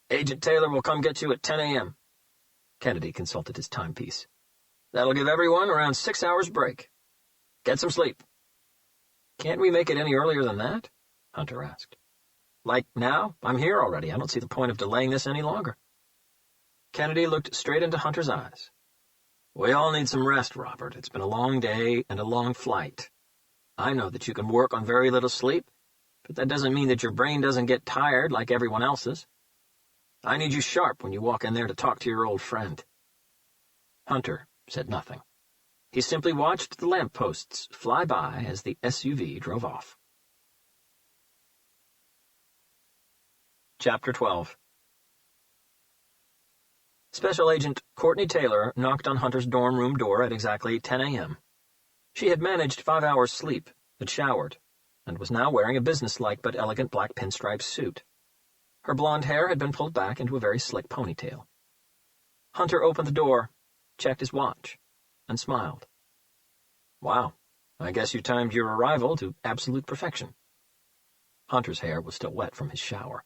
"Agent Taylor will come get you at 10 a.m. Kennedy consulted his timepiece. "That'll give everyone around 6 hours break. Get some sleep." "Can't we make it any earlier than that?" Hunter asked. "Like now? I'm here already. I don't see the point of delaying this any longer." Kennedy looked straight into Hunter's eyes. "We all need some rest, Robert. It's been a long day and a long flight. I know that you can work on very little sleep, but that doesn't mean that your brain doesn't get tired like everyone else's. I need you sharp when you walk in there to talk to your old friend." Hunter said nothing. He simply watched the lampposts fly by as the SUV drove off. Chapter 12. Special Agent Courtney Taylor knocked on Hunter's dorm room door at exactly 10 a.m. She had managed 5 hours' sleep, had showered, and was now wearing a businesslike but elegant black pinstripe suit. Her blonde hair had been pulled back into a very slick ponytail. Hunter opened the door, checked his watch, and smiled. Wow, I guess you timed your arrival to absolute perfection. Hunter's hair was still wet from his shower.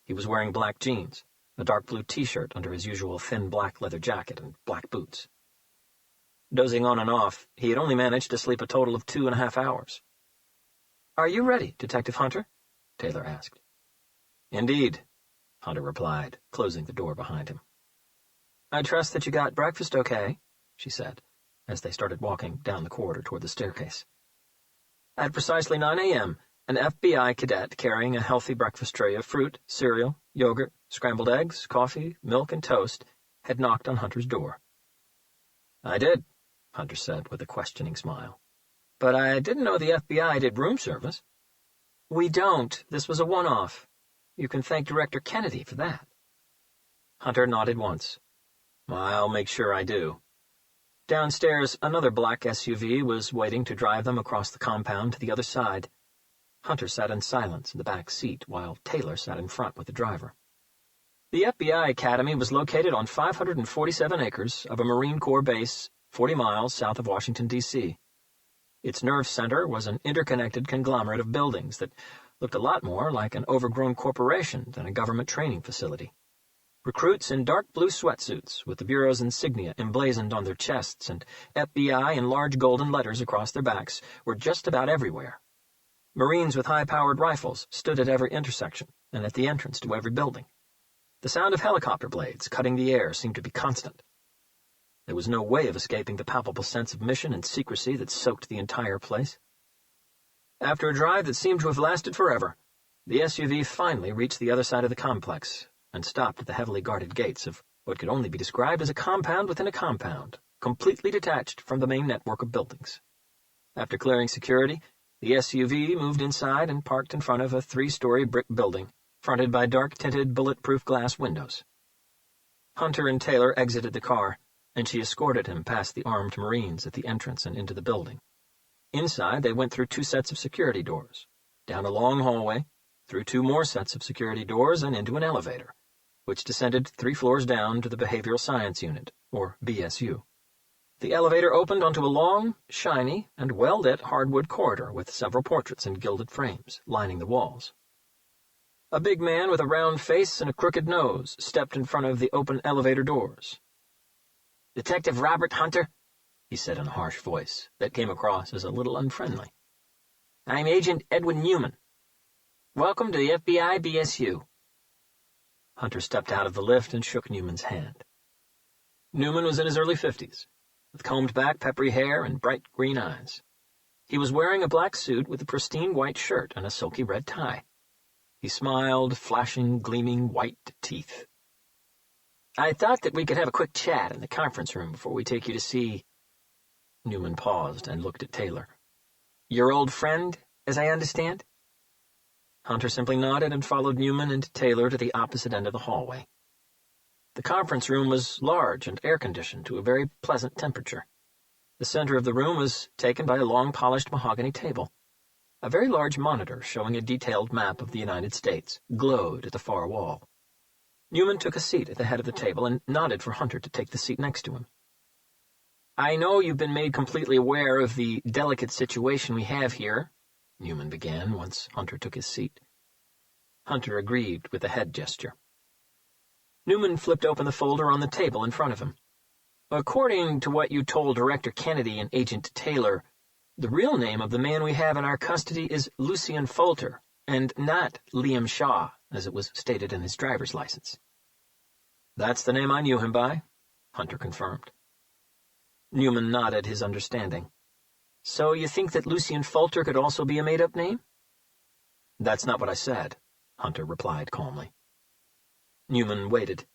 He was wearing black jeans, a dark blue t-shirt under his usual thin black leather jacket, and black boots. Dozing on and off, he had only managed to sleep a total of 2.5 hours. "Are you ready, Detective Hunter?" Taylor asked. "Indeed," Hunter replied, closing the door behind him. "I trust that you got breakfast okay," she said, as they started walking down the corridor toward the staircase. At precisely 9 a.m., an FBI cadet carrying a healthy breakfast tray of fruit, cereal, yogurt, scrambled eggs, coffee, milk, and toast had knocked on Hunter's door. "I did," Hunter said with a questioning smile. "But I didn't know the FBI did room service." "We don't. This was a one-off. You can thank Director Kennedy for that." Hunter nodded once. "I'll make sure I do." Downstairs, another black SUV was waiting to drive them across the compound to the other side. Hunter sat in silence in the back seat, while Taylor sat in front with the driver. The FBI Academy was located on 547 acres of a Marine Corps base 40 miles south of Washington, D.C. Its nerve center was an interconnected conglomerate of buildings that looked a lot more like an overgrown corporation than a government training facility. Recruits in dark blue sweatsuits, with the Bureau's insignia emblazoned on their chests and FBI in large golden letters across their backs, were just about everywhere. Marines with high-powered rifles stood at every intersection and at the entrance to every building. The sound of helicopter blades cutting the air seemed to be constant. There was no way of escaping the palpable sense of mission and secrecy that soaked the entire place. After a drive that seemed to have lasted forever, the SUV finally reached the other side of the complex and stopped at the heavily guarded gates of what could only be described as a compound within a compound, completely detached from the main network of buildings. After clearing security, the SUV moved inside and parked in front of a 3-story brick building, fronted by dark-tinted, bulletproof glass windows. Hunter and Taylor exited the car, and she escorted him past the armed Marines at the entrance and into the building. Inside, they went through 2 sets of security doors, down a long hallway, through 2 more sets of security doors, and into an elevator, which descended 3 floors down to the Behavioral Science Unit, or BSU. The elevator opened onto a long, shiny, and well-lit hardwood corridor with several portraits in gilded frames lining the walls. A big man with a round face and a crooked nose stepped in front of the open elevator doors. "Detective Robert Hunter," he said in a harsh voice that came across as a little unfriendly. "I'm Agent Edwin Newman. Welcome to the FBI BSU." Hunter stepped out of the lift and shook Newman's hand. Newman was in his early 50s, with combed-back peppery hair and bright green eyes. He was wearing a black suit with a pristine white shirt and a silky red tie. He smiled, flashing, gleaming white teeth. "I thought that we could have a quick chat in the conference room before we take you to see—" Newman paused and looked at Taylor. "Your old friend, as I understand?" Hunter simply nodded and followed Newman and Taylor to the opposite end of the hallway. The conference room was large and air-conditioned to a very pleasant temperature. The center of the room was taken by a long polished mahogany table. A very large monitor showing a detailed map of the United States glowed at the far wall. Newman took a seat at the head of the table and nodded for Hunter to take the seat next to him. "I know you've been made completely aware of the delicate situation we have here," Newman began once Hunter took his seat. Hunter agreed with a head gesture. Newman flipped open the folder on the table in front of him. "According to what you told Director Kennedy and Agent Taylor, the real name of the man we have in our custody is Lucien Folter, and not Liam Shaw, as it was stated in his driver's license." "That's the name I knew him by," Hunter confirmed. Newman nodded his understanding. "So you think that Lucien Folter could also be a made-up name?" "That's not what I said," Hunter replied calmly. Newman waited.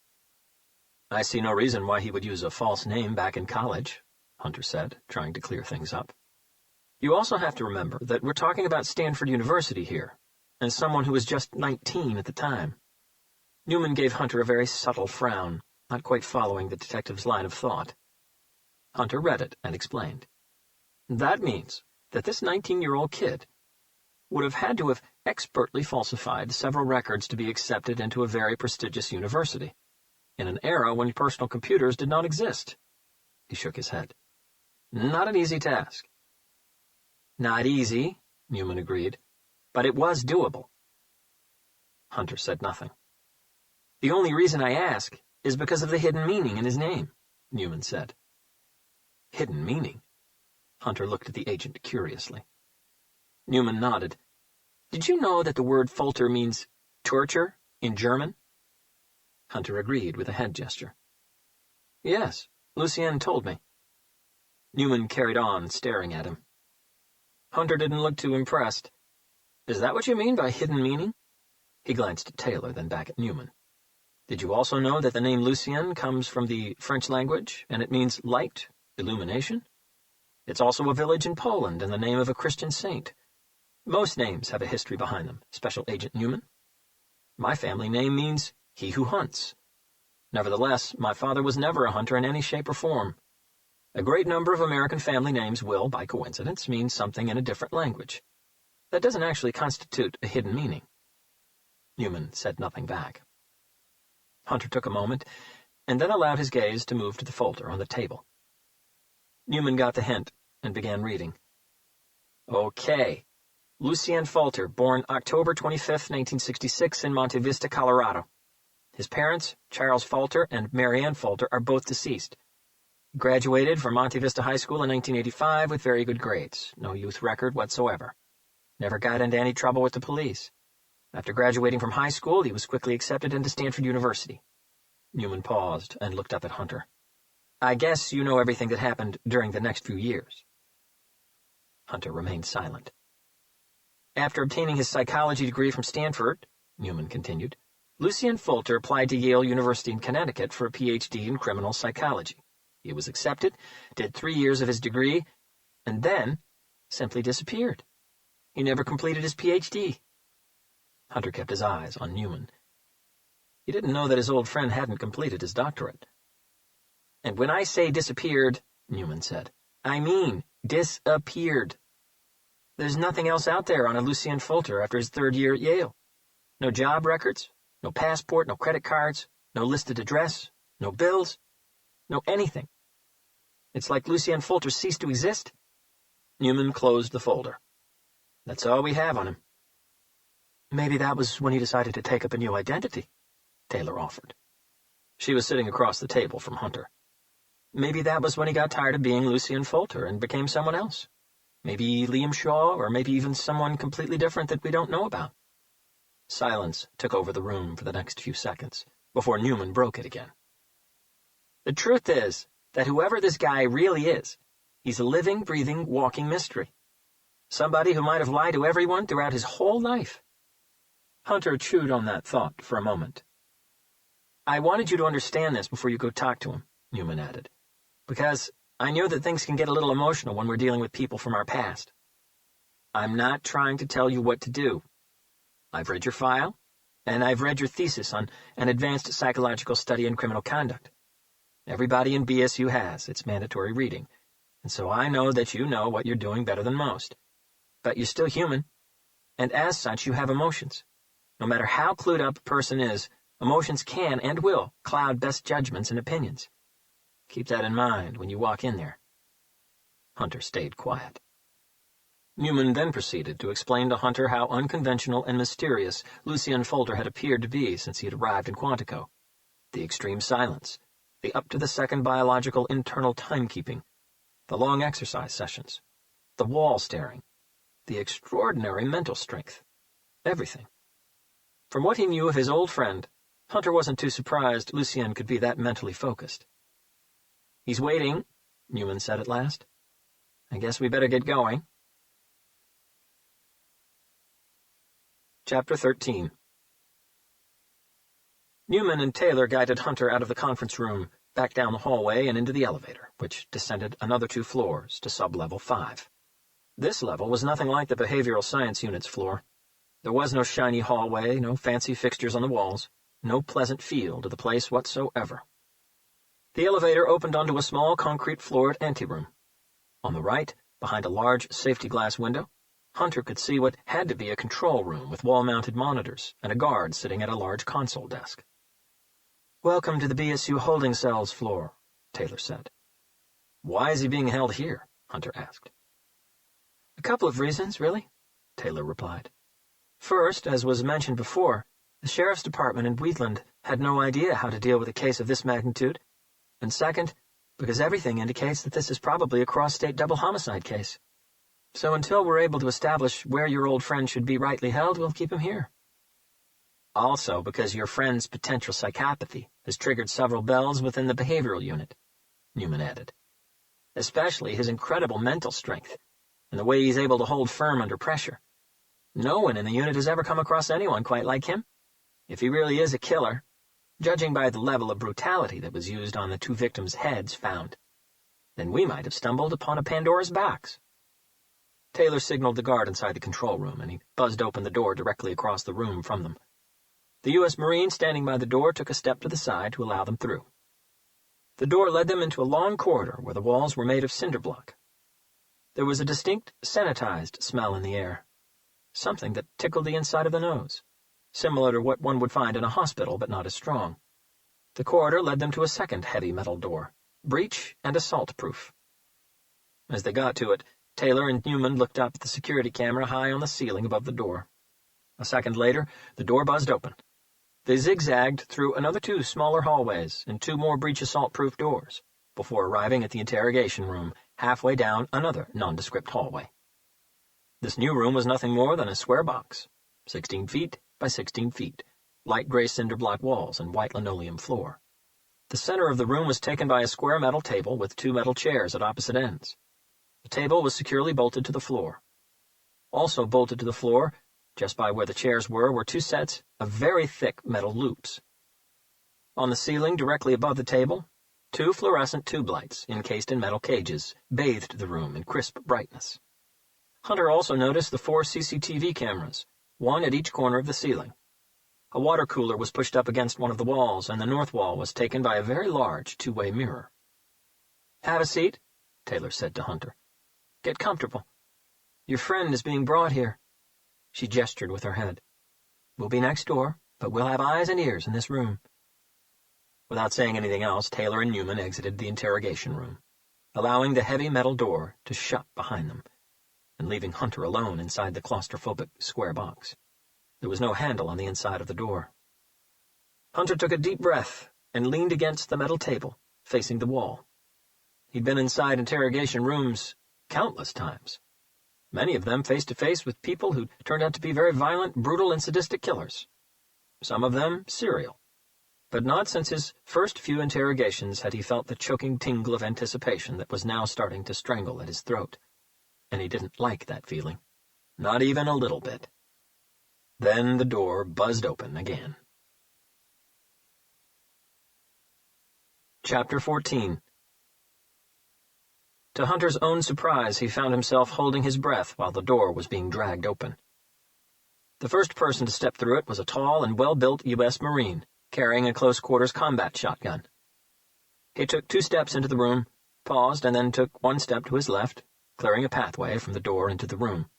"I see no reason why he would use a false name back in college," Hunter said, trying to clear things up. "You also have to remember that we're talking about Stanford University here, and someone who was just 19 at the time." Newman gave Hunter a very subtle frown, not quite following the detective's line of thought. Hunter read it and explained. "That means that this 19-year-old kid would have had to have expertly falsified several records to be accepted into a very prestigious university, in an era when personal computers did not exist." He shook his head. "Not an easy task. Not easy, Newman agreed, but it was doable. Hunter said nothing. The only reason I ask is because of the hidden meaning in his name, Newman said. Hidden meaning? Hunter looked at the agent curiously. Newman nodded. Did you know that the word Folter means torture in German? Hunter agreed with a head gesture. Yes, Lucien told me. Newman carried on, staring at him. Hunter didn't look too impressed. Is that what you mean by hidden meaning? He glanced at Taylor, then back at Newman. Did you also know that the name Lucien comes from the French language, and it means light, illumination? It's also a village in Poland and the name of a Christian saint. Most names have a history behind them, Special Agent Newman. My family name means he who hunts. Nevertheless, my father was never a hunter in any shape or form. A great number of American family names will, by coincidence, mean something in a different language. That doesn't actually constitute a hidden meaning. Newman said nothing back. Hunter took a moment, and then allowed his gaze to move to the folder on the table. Newman got the hint and began reading. Okay. Lucien Folter, born October 25, 1966, in Monte Vista, Colorado. His parents, Charles Folter and Marianne Folter, are both deceased. He graduated from Monte Vista High School in 1985 with very good grades, no youth record whatsoever. Never got into any trouble with the police. After graduating from high school, he was quickly accepted into Stanford University. Newman paused and looked up at Hunter. I guess you know everything that happened during the next few years. Hunter remained silent. After obtaining his psychology degree from Stanford, Newman continued, Lucien Folter applied to Yale University in Connecticut for a Ph.D. in criminal psychology. He was accepted, did 3 years of his degree, and then simply disappeared. He never completed his Ph.D. Hunter kept his eyes on Newman. He didn't know that his old friend hadn't completed his doctorate. And when I say disappeared, Newman said, I mean disappeared. There's nothing else out there on a Lucien Folter after his 3rd year at Yale. No job records, no passport, no credit cards, no listed address, no bills, no anything. It's like Lucien Folter ceased to exist. Newman closed the folder. That's all we have on him. Maybe that was when he decided to take up a new identity, Taylor offered. She was sitting across the table from Hunter. Maybe that was when he got tired of being Lucien Folter and became someone else. Maybe Liam Shaw, or maybe even someone completely different that we don't know about. Silence took over the room for the next few seconds, before Newman broke it again. The truth is that whoever this guy really is, he's a living, breathing, walking mystery. Somebody who might have lied to everyone throughout his whole life. Hunter chewed on that thought for a moment. I wanted you to understand this before you go talk to him, Newman added, because I know that things can get a little emotional when we're dealing with people from our past. I'm not trying to tell you what to do. I've read your file, and I've read your thesis on an advanced psychological study in criminal conduct. Everybody in BSU has. It's mandatory reading, and so I know that you know what you're doing better than most. But you're still human, and as such you have emotions. No matter how clued up a person is, emotions can and will cloud best judgments and opinions. Keep that in mind when you walk in there. Hunter stayed quiet. Newman then proceeded to explain to Hunter how unconventional and mysterious Lucien Folter had appeared to be since he had arrived in Quantico. The extreme silence, the up-to-the-second biological internal timekeeping, the long exercise sessions, the wall staring, the extraordinary mental strength, everything. From what he knew of his old friend, Hunter wasn't too surprised Lucien could be that mentally focused. He's waiting, Newman said at last. I guess we better get going. Chapter 13. Newman and Taylor guided Hunter out of the conference room, back down the hallway and into the elevator, which descended another 2 floors to sub-level 5. This level was nothing like the behavioral science unit's floor. There was no shiny hallway, no fancy fixtures on the walls, no pleasant feel to the place whatsoever. The elevator opened onto a small concrete-floored anteroom. On the right, behind a large safety glass window, Hunter could see what had to be a control room with wall-mounted monitors and a guard sitting at a large console desk. Welcome to the BSU holding cells floor, Taylor said. Why is he being held here? Hunter asked. "A couple of reasons, really," Taylor replied. "First, as was mentioned before, the sheriff's department in Wheatland had no idea how to deal with a case of this magnitude. And second, because everything indicates that this is probably a cross-state double homicide case. So until we're able to establish where your old friend should be rightly held, we'll keep him here." "Also because your friend's potential psychopathy has triggered several bells within the behavioral unit," Newman added. "Especially his incredible mental strength, and the way he's able to hold firm under pressure. No one in the unit has ever come across anyone quite like him. If he really is a killer, judging by the level of brutality that was used on the 2 victims' heads found, then we might have stumbled upon a Pandora's box." Taylor signaled the guard inside the control room, and he buzzed open the door directly across the room from them. The U.S. Marine standing by the door took a step to the side to allow them through. The door led them into a long corridor where the walls were made of cinder block. There was a distinct, sanitized smell in the air, something that tickled the inside of the nose, similar to what one would find in a hospital, but not as strong. The corridor led them to a second heavy metal door, breach and assault-proof. As they got to it, Taylor and Newman looked up at the security camera high on the ceiling above the door. A second later, the door buzzed open. They zigzagged through another 2 smaller hallways and 2 more breach assault-proof doors, before arriving at the interrogation room halfway down another nondescript hallway. This new room was nothing more than a square box, 16 feet by 16 feet, light gray cinder block walls and white linoleum floor. The center of the room was taken by a square metal table with 2 metal chairs at opposite ends. The table was securely bolted to the floor. Also bolted to the floor, just by where the chairs were 2 sets of very thick metal loops. On the ceiling, directly above the table, 2 fluorescent tube lights, encased in metal cages, bathed the room in crisp brightness. Hunter also noticed the 4 CCTV cameras, 1 at each corner of the ceiling. A water cooler was pushed up against one of the walls, and the north wall was taken by a very large 2-way mirror. "Have a seat," Taylor said to Hunter. "Get comfortable. Your friend is being brought here." She gestured with her head. "We'll be next door, but we'll have eyes and ears in this room." Without saying anything else, Taylor and Newman exited the interrogation room, allowing the heavy metal door to shut behind them, and leaving Hunter alone inside the claustrophobic square box. There was no handle on the inside of the door. Hunter took a deep breath and leaned against the metal table, facing the wall. He'd been inside interrogation rooms countless times, many of them face-to-face with people who turned out to be very violent, brutal, and sadistic killers. Some of them serial. But not since his first few interrogations had he felt the choking tingle of anticipation that was now starting to strangle at his throat. And he didn't like that feeling. Not even a little bit. Then the door buzzed open again. Chapter 14. To Hunter's own surprise, he found himself holding his breath while the door was being dragged open. The first person to step through it was a tall and well-built U.S. Marine, carrying a close-quarters combat shotgun. He took 2 steps into the room, paused, and then took 1 step to his left, clearing a pathway from the door into the room.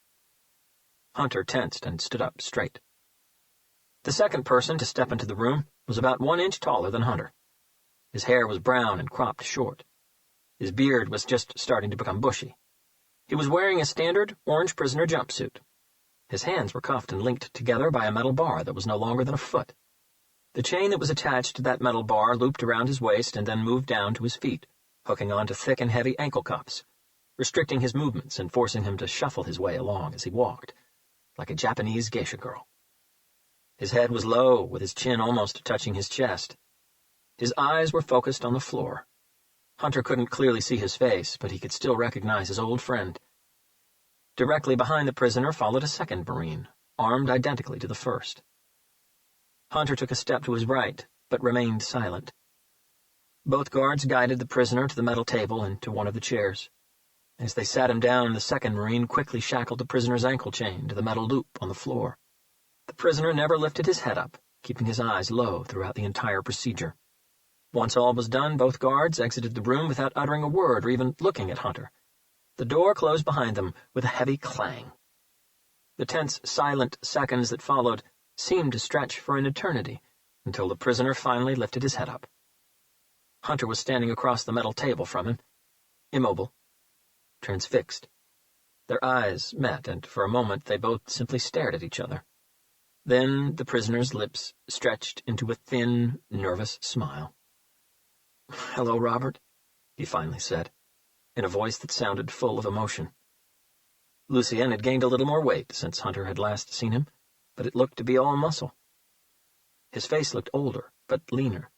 Hunter tensed and stood up straight. The second person to step into the room was about 1 inch taller than Hunter. His hair was brown and cropped short. His beard was just starting to become bushy. He was wearing a standard orange prisoner jumpsuit. His hands were cuffed and linked together by a metal bar that was no longer than a foot. The chain that was attached to that metal bar looped around his waist and then moved down to his feet, hooking onto thick and heavy ankle cuffs, restricting his movements and forcing him to shuffle his way along as he walked, like a Japanese geisha girl. His head was low, with his chin almost touching his chest. His eyes were focused on the floor. Hunter couldn't clearly see his face, but he could still recognize his old friend. Directly behind the prisoner followed a second Marine, armed identically to the first. Hunter took a step to his right, but remained silent. Both guards guided the prisoner to the metal table and to one of the chairs. As they sat him down, the second Marine quickly shackled the prisoner's ankle chain to the metal loop on the floor. The prisoner never lifted his head up, keeping his eyes low throughout the entire procedure. Once all was done, both guards exited the room without uttering a word or even looking at Hunter. The door closed behind them with a heavy clang. The tense, silent seconds that followed seemed to stretch for an eternity, until the prisoner finally lifted his head up. Hunter was standing across the metal table from him, immobile, transfixed. Their eyes met, and for a moment they both simply stared at each other. Then the prisoner's lips stretched into a thin, nervous smile. "Hello, Robert," he finally said, in a voice that sounded full of emotion. Lucien had gained a little more weight since Hunter had last seen him, but it looked to be all muscle. His face looked older, but leaner.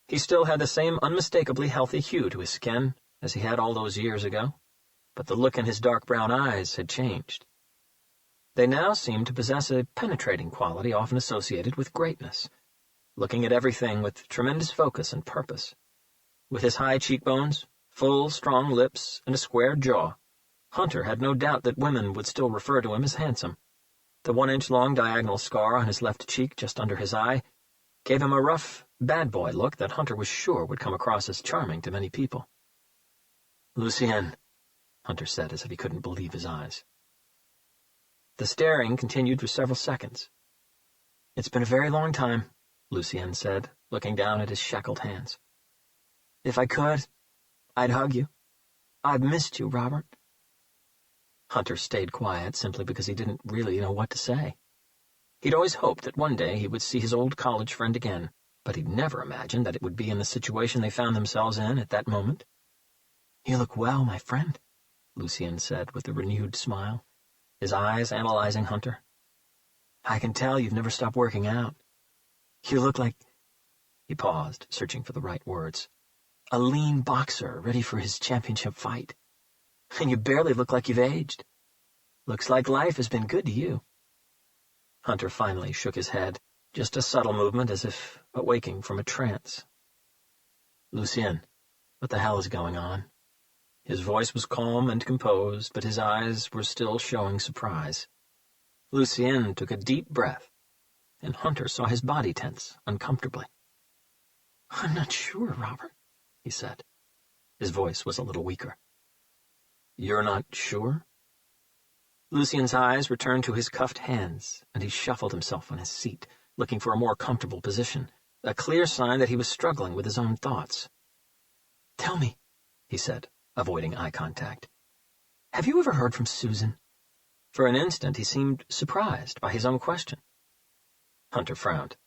He still had the same unmistakably healthy hue to his skin as he had all those years ago, but the look in his dark brown eyes had changed. They now seemed to possess a penetrating quality often associated with greatness, looking at everything with tremendous focus and purpose. With his high cheekbones, full, strong lips, and a square jaw, Hunter had no doubt that women would still refer to him as handsome. The 1-inch-long diagonal scar on his left cheek just under his eye gave him a rough, bad boy look that Hunter was sure would come across as charming to many people. "Lucien," Hunter said as if he couldn't believe his eyes. The staring continued for several seconds. "It's been a very long time," Lucien said, looking down at his shackled hands. "If I could, I'd hug you. I've missed you, Robert." Hunter stayed quiet simply because he didn't really know what to say. He'd always hoped that one day he would see his old college friend again, but he'd never imagined that it would be in the situation they found themselves in at that moment. "You look well, my friend," Lucien said with a renewed smile, his eyes analyzing Hunter. "I can tell you've never stopped working out. You look like—" He paused, searching for the right words. "A lean boxer ready for his championship fight. And you barely look like you've aged. Looks like life has been good to you." Hunter finally shook his head, just a subtle movement as if awaking from a trance. "Lucien, what the hell is going on?" His voice was calm and composed, but his eyes were still showing surprise. Lucien took a deep breath, and Hunter saw his body tense uncomfortably. "I'm not sure, Robert," he said. His voice was a little weaker. "You're not sure?" Lucien's eyes returned to his cuffed hands, and he shuffled himself on his seat, looking for a more comfortable position, a clear sign that he was struggling with his own thoughts. "Tell me," he said, avoiding eye contact, "have you ever heard from Susan?" For an instant he seemed surprised by his own question. Hunter frowned.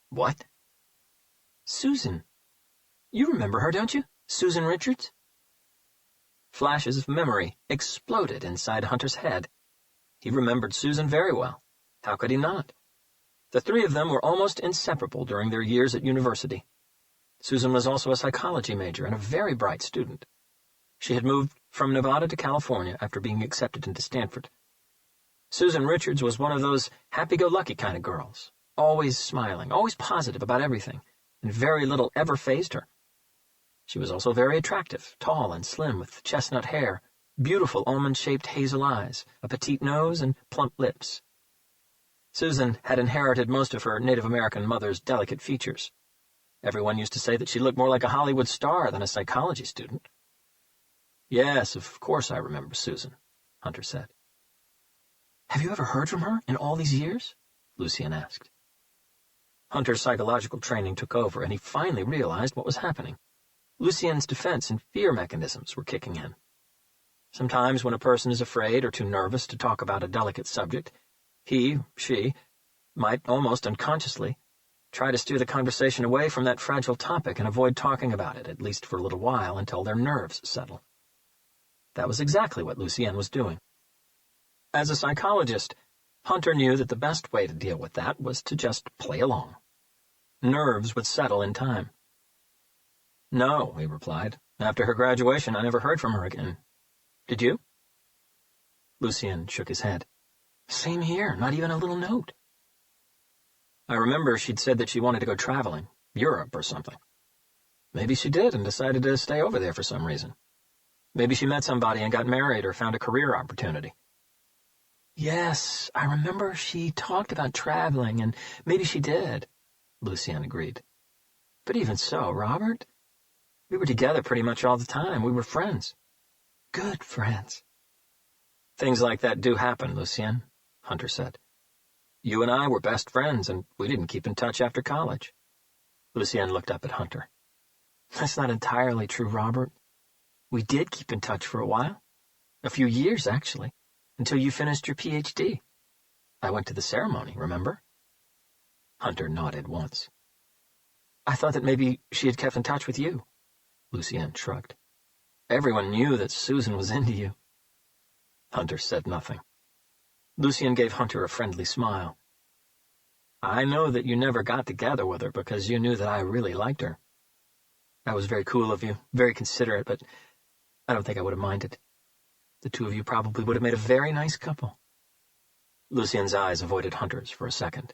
"What?" "Susan. You remember her, don't you? Susan Richards?" Flashes of memory exploded inside Hunter's head. He remembered Susan very well. How could he not? The three of them were almost inseparable during their years at university. Susan was also a psychology major and a very bright student. She had moved from Nevada to California after being accepted into Stanford. Susan Richards was one of those happy-go-lucky kind of girls, always smiling, always positive about everything, and very little ever fazed her. She was also very attractive, tall and slim, with chestnut hair, beautiful almond-shaped hazel eyes, a petite nose, and plump lips. Susan had inherited most of her Native American mother's delicate features. Everyone used to say that she looked more like a Hollywood star than a psychology student. "Yes, of course I remember Susan," Hunter said. "Have you ever heard from her in all these years?" Lucien asked. Hunter's psychological training took over, and he finally realized what was happening. Lucien's defense and fear mechanisms were kicking in. Sometimes when a person is afraid or too nervous to talk about a delicate subject, she, might almost unconsciously try to steer the conversation away from that fragile topic and avoid talking about it, at least for a little while, until their nerves settle. That was exactly what Lucien was doing. As a psychologist, Hunter knew that the best way to deal with that was to just play along. Nerves would settle in time. "No," he replied. "After her graduation, I never heard from her again. Did you?" Lucien shook his head. "Same here, not even a little note." "I remember she'd said that she wanted to go traveling, Europe or something. Maybe she did and decided to stay over there for some reason. Maybe she met somebody and got married or found a career opportunity." "Yes, I remember she talked about traveling, and maybe she did," Lucien agreed. "But even so, Robert, we were together pretty much all the time. We were friends. Good friends." "Things like that do happen, Lucien," Hunter said. "You and I were best friends, and we didn't keep in touch after college." Lucien looked up at Hunter. "That's not entirely true, Robert. We did keep in touch for a while. A few years, actually, until you finished your Ph.D. I went to the ceremony, remember? Hunter nodded once. I thought that maybe she had kept in touch with you. Lucienne shrugged. Everyone knew that Susan was into you. Hunter said nothing. Lucienne gave Hunter a friendly smile. I know that you never got together with her because you knew that I really liked her. That was very cool of you, very considerate, but I don't think I would have minded. The two of you probably would have made a very nice couple. Lucienne's eyes avoided Hunter's for a second.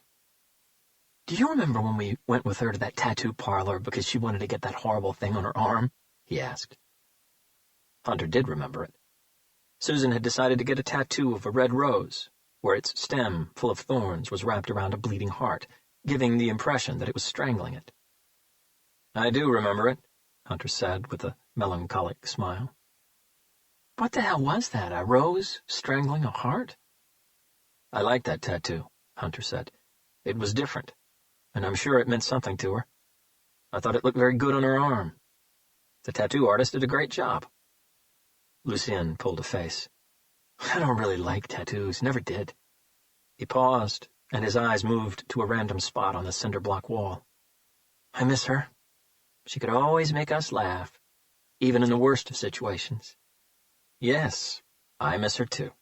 Do you remember when we went with her to that tattoo parlor because she wanted to get that horrible thing on her arm? He asked. Hunter did remember it. Susan had decided to get a tattoo of a red rose, where its stem, full of thorns, was wrapped around a bleeding heart, giving the impression that it was strangling it. I do remember it, Hunter said with a melancholic smile. What the hell was that, a rose strangling a heart? I liked that tattoo, Hunter said. It was different, and I'm sure it meant something to her. I thought it looked very good on her arm. The tattoo artist did a great job. Lucienne pulled a face. I don't really like tattoos, never did. He paused, and his eyes moved to a random spot on the cinder block wall. I miss her. She could always make us laugh, even in the worst of situations. Yes, I miss her too,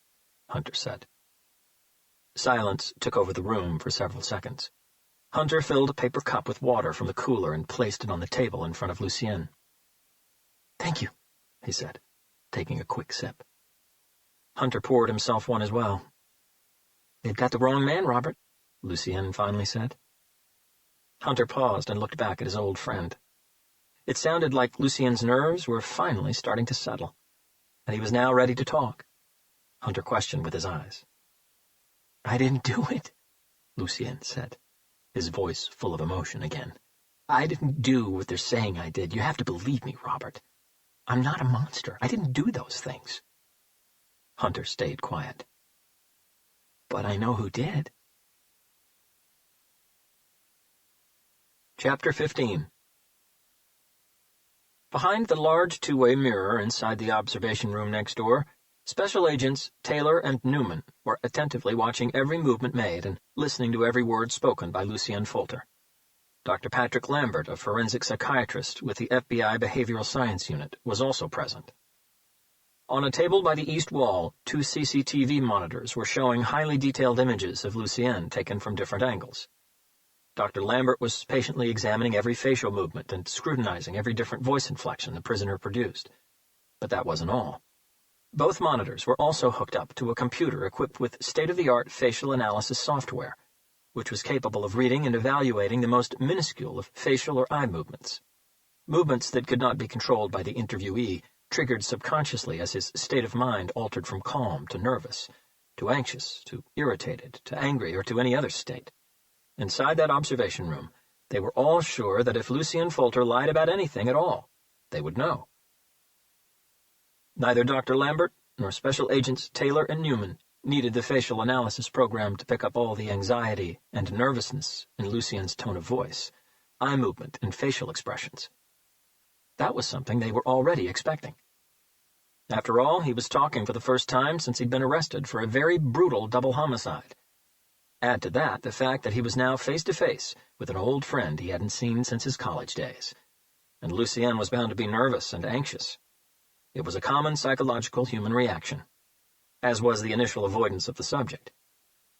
Hunter said. Silence took over the room for several seconds. Hunter filled a paper cup with water from the cooler and placed it on the table in front of Lucienne. Thank you, he said, taking a quick sip. Hunter poured himself one as well. They've got the wrong man, Robert, Lucienne finally said. Hunter paused and looked back at his old friend. It sounded like Lucienne's nerves were finally starting to settle, and he was now ready to talk. Hunter questioned with his eyes. I didn't do it, Lucienne said, his voice full of emotion again. I didn't do what they're saying I did. You have to believe me, Robert. I'm not a monster. I didn't do those things. Hunter stayed quiet. But I know who did. Chapter 15. Behind the large two-way mirror inside the observation room next door, Special Agents Taylor and Newman were attentively watching every movement made and listening to every word spoken by Lucienne Folter. Dr. Patrick Lambert, a forensic psychiatrist with the FBI Behavioral Science Unit, was also present. On a table by the east wall, 2 CCTV monitors were showing highly detailed images of Lucienne taken from different angles. Dr. Lambert was patiently examining every facial movement and scrutinizing every different voice inflection the prisoner produced. But that wasn't all. Both monitors were also hooked up to a computer equipped with state-of-the-art facial analysis software, which was capable of reading and evaluating the most minuscule of facial or eye movements. Movements that could not be controlled by the interviewee, triggered subconsciously as his state of mind altered from calm to nervous, to anxious, to irritated, to angry, or to any other state. Inside that observation room, they were all sure that if Lucienne Folter lied about anything at all, they would know. Neither Dr. Lambert nor Special Agents Taylor and Newman needed the facial analysis program to pick up all the anxiety and nervousness in Lucienne's tone of voice, eye movement, and facial expressions. That was something they were already expecting. After all, he was talking for the first time since he'd been arrested for a very brutal double homicide. Add to that the fact that he was now face-to-face with an old friend he hadn't seen since his college days, and Lucienne was bound to be nervous and anxious. It was a common psychological human reaction, as was the initial avoidance of the subject.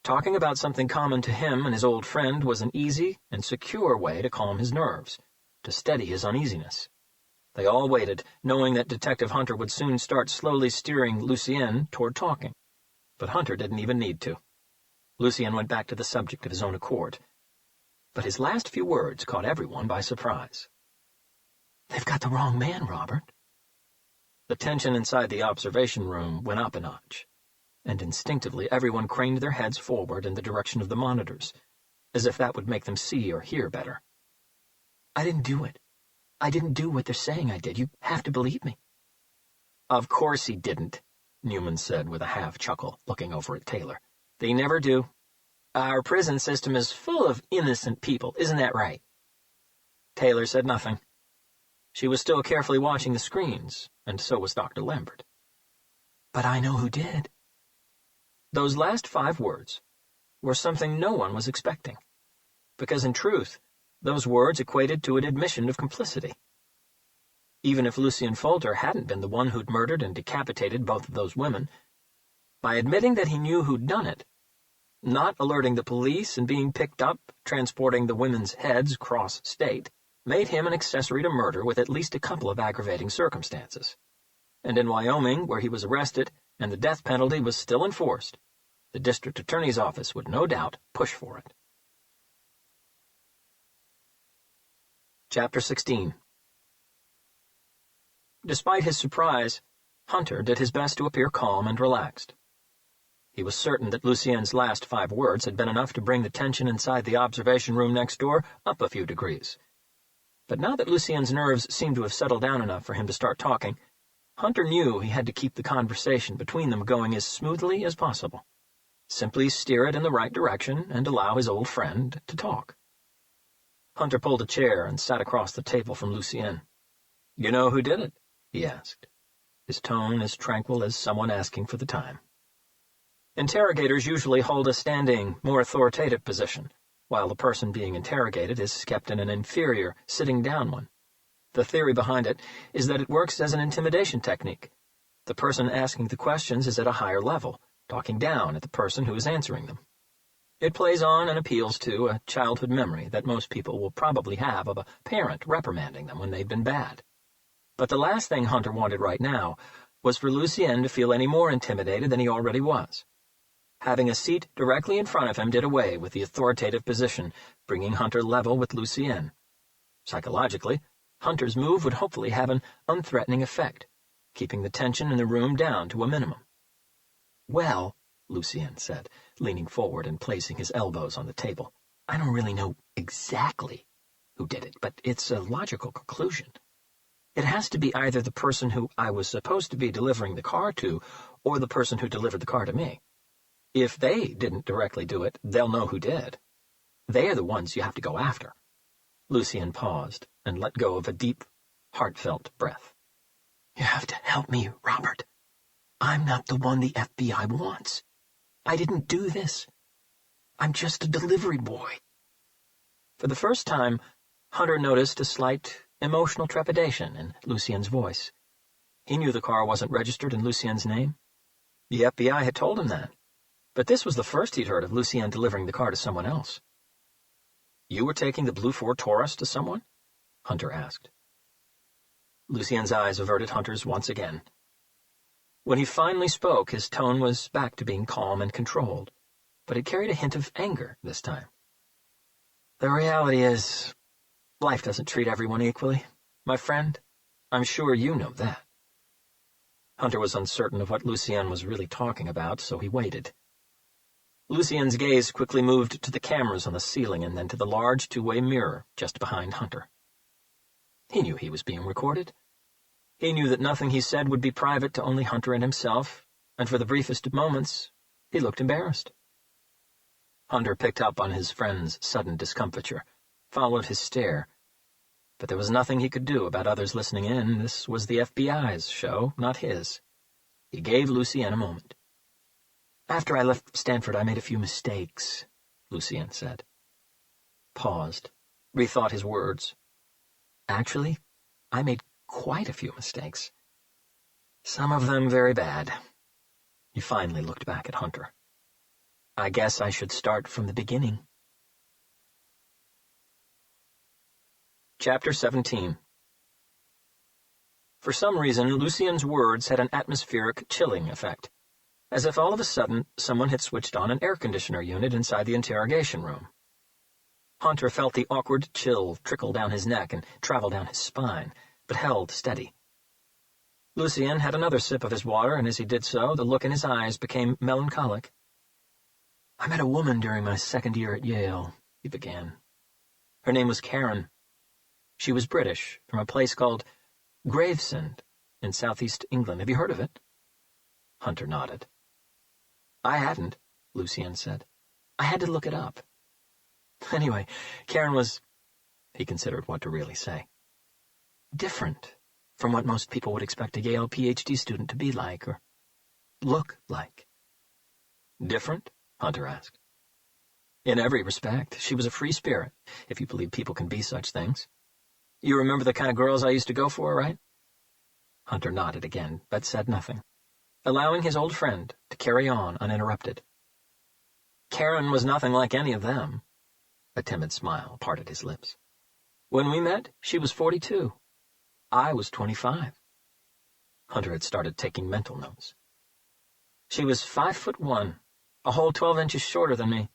Talking about something common to him and his old friend was an easy and secure way to calm his nerves, to steady his uneasiness. They all waited, knowing that Detective Hunter would soon start slowly steering Lucienne toward talking. But Hunter didn't even need to. Lucienne went back to the subject of his own accord. But his last few words caught everyone by surprise. They've got the wrong man, Robert. The tension inside the observation room went up a notch, and instinctively everyone craned their heads forward in the direction of the monitors, as if that would make them see or hear better. I didn't do it. I didn't do what they're saying I did. You have to believe me. Of course he didn't, Newman said with a half-chuckle, looking over at Taylor. They never do. Our prison system is full of innocent people, isn't that right? Taylor said nothing. She was still carefully watching the screens, and so was Dr. Lambert. But I know who did. Those last 5 words were something no one was expecting, because in truth, those words equated to an admission of complicity. Even if Lucien Folter hadn't been the one who'd murdered and decapitated both of those women, by admitting that he knew who'd done it, not alerting the police and being picked up, transporting the women's heads cross-state, made him an accessory to murder with at least a couple of aggravating circumstances. And in Wyoming, where he was arrested and the death penalty was still enforced, the district attorney's office would no doubt push for it. Chapter 16. Despite his surprise, Hunter did his best to appear calm and relaxed. He was certain that Lucien's last 5 words had been enough to bring the tension inside the observation room next door up a few degrees. But now that Lucien's nerves seemed to have settled down enough for him to start talking, Hunter knew he had to keep the conversation between them going as smoothly as possible. Simply steer it in the right direction and allow his old friend to talk. Hunter pulled a chair and sat across the table from Lucien. "You know who did it?" he asked, his tone as tranquil as someone asking for the time. Interrogators usually hold a standing, more authoritative position, while the person being interrogated is kept in an inferior, sitting-down one. The theory behind it is that it works as an intimidation technique. The person asking the questions is at a higher level, talking down at the person who is answering them. It plays on and appeals to a childhood memory that most people will probably have of a parent reprimanding them when they've been bad. But the last thing Hunter wanted right now was for Lucien to feel any more intimidated than he already was. Having a seat directly in front of him did away with the authoritative position, bringing Hunter level with Lucien. Psychologically, Hunter's move would hopefully have an unthreatening effect, keeping the tension in the room down to a minimum. "Well," Lucien said, leaning forward and placing his elbows on the table, "I don't really know exactly who did it, but it's a logical conclusion. It has to be either the person who I was supposed to be delivering the car to, or the person who delivered the car to me. If they didn't directly do it, they'll know who did. They are the ones you have to go after." Lucien paused and let go of a deep, heartfelt breath. "You have to help me, Robert. I'm not the one the FBI wants. I didn't do this. I'm just a delivery boy." For the first time, Hunter noticed a slight, emotional trepidation in Lucien's voice. He knew the car wasn't registered in Lucien's name. The FBI had told him that. But this was the first he'd heard of Lucien delivering the car to someone else. "You were taking the blue Ford Taurus to someone?" Hunter asked. Lucien's eyes averted Hunter's once again. When he finally spoke, his tone was back to being calm and controlled, but it carried a hint of anger this time. "The reality is, life doesn't treat everyone equally, my friend. I'm sure you know that." Hunter was uncertain of what Lucien was really talking about, so he waited. Lucien's gaze quickly moved to the cameras on the ceiling and then to the large two-way mirror just behind Hunter. He knew he was being recorded. He knew that nothing he said would be private to only Hunter and himself, and for the briefest of moments, he looked embarrassed. Hunter picked up on his friend's sudden discomfiture, followed his stare. But there was nothing he could do about others listening in. This was the FBI's show, not his. He gave Lucien a moment. "After I left Stanford, I made a few mistakes," Lucien said. Paused, rethought his words. "Actually, I made quite a few mistakes. Some of them very bad." He finally looked back at Hunter. "I guess I should start from the beginning." Chapter 17. For some reason, Lucien's words had an atmospheric chilling effect, as if all of a sudden someone had switched on an air conditioner unit inside the interrogation room. Hunter felt the awkward chill trickle down his neck and travel down his spine, but held steady. Lucien had another sip of his water, and as he did so, the look in his eyes became melancholic. "I met a woman during my second year at Yale," he began. "Her name was Karen. She was British, from a place called Gravesend in southeast England. Have you heard of it?" Hunter nodded. "I hadn't," Lucien said. "I had to look it up. Anyway, Karen was—" he considered what to really say. "Different from what most people would expect a Yale PhD student to be like, or look like? Different? Hunter asked. In every respect, she was a free spirit, if you believe people can be such things. You remember the kind of girls I used to go for, right? Hunter nodded again, but said nothing, allowing his old friend to carry on uninterrupted. Karen was nothing like any of them. A timid smile parted his lips. When we met, she was 42. I was 25. Hunter had started taking mental notes. She was 5'1", a whole 12 inches shorter than me.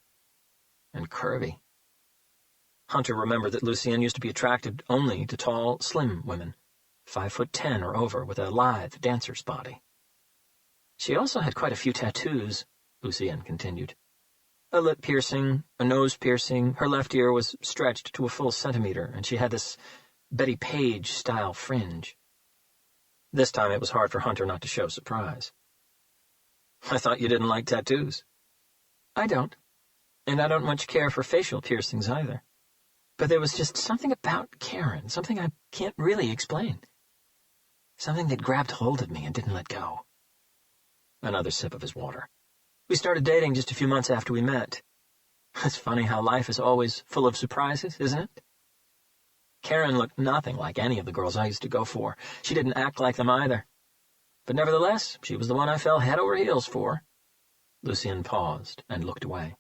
And curvy. Hunter remembered that Lucien used to be attracted only to tall, slim women, 5'10" or over, with a lithe dancer's body. She also had quite a few tattoos, Lucien continued. A lip piercing, a nose piercing, her left ear was stretched to a full centimeter, and she had this Betty Page-style fringe. This time it was hard for Hunter not to show surprise. I thought you didn't like tattoos. I don't, and I don't much care for facial piercings either. But there was just something about Karen, something I can't really explain. Something that grabbed hold of me and didn't let go. Another sip of his water. We started dating just a few months after we met. It's funny how life is always full of surprises, isn't it? Karen looked nothing like any of the girls I used to go for. She didn't act like them either. But nevertheless, she was the one I fell head over heels for. Lucien paused and looked away.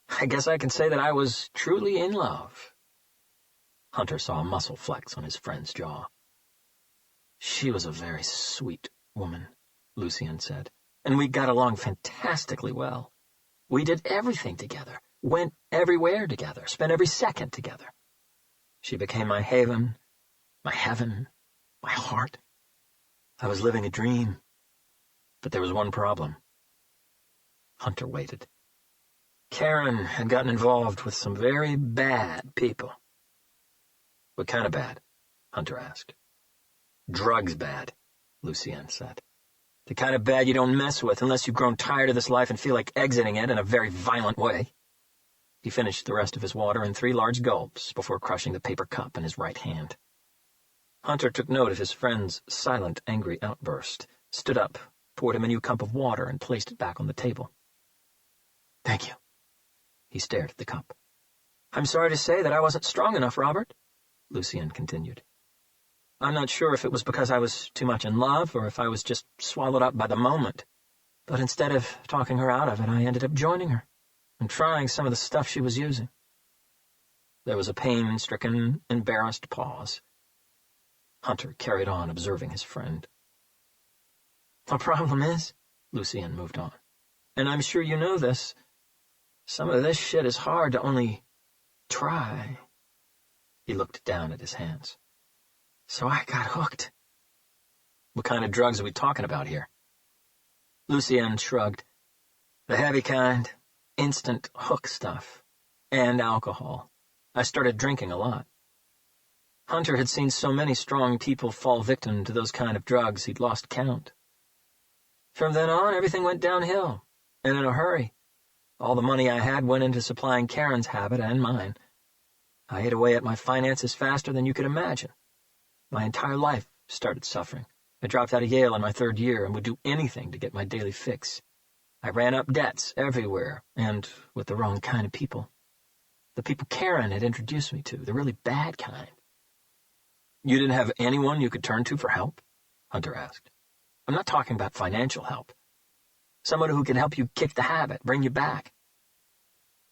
I guess I can say that I was truly in love. Hunter saw a muscle flex on his friend's jaw. She was a very sweet woman, Lucien said, and we got along fantastically well. We did everything together, went everywhere together, spent every second together. She became my haven, my heaven, my heart. I was living a dream. But there was one problem. Hunter waited. Karen had gotten involved with some very bad people. What kind of bad? Hunter asked. Drugs bad, Lucien said. The kind of bad you don't mess with unless you've grown tired of this life and feel like exiting it in a very violent way. He finished the rest of his water in 3 large gulps before crushing the paper cup in his right hand. Hunter took note of his friend's silent, angry outburst, stood up, poured him a new cup of water, and placed it back on the table. Thank you. He stared at the cup. I'm sorry to say that I wasn't strong enough, Robert, Lucien continued. I'm not sure if it was because I was too much in love or if I was just swallowed up by the moment. But instead of talking her out of it, I ended up joining her and trying some of the stuff she was using. There was a pain-stricken, embarrassed pause. Hunter carried on observing his friend. The problem is, Lucien moved on, and I'm sure you know this, some of this shit is hard to only try. He looked down at his hands. So I got hooked. What kind of drugs are we talking about here? Lucien shrugged. The heavy kind, instant hook stuff, and alcohol. I started drinking a lot. Hunter had seen so many strong people fall victim to those kind of drugs he'd lost count. From then on, everything went downhill, and in a hurry. All the money I had went into supplying Karen's habit and mine. I ate away at my finances faster than you could imagine. My entire life started suffering. I dropped out of Yale in my 3rd year and would do anything to get my daily fix. I ran up debts everywhere, and with the wrong kind of people. The people Karen had introduced me to, the really bad kind. You didn't have anyone you could turn to for help? Hunter asked. I'm not talking about financial help. Someone who can help you kick the habit, bring you back.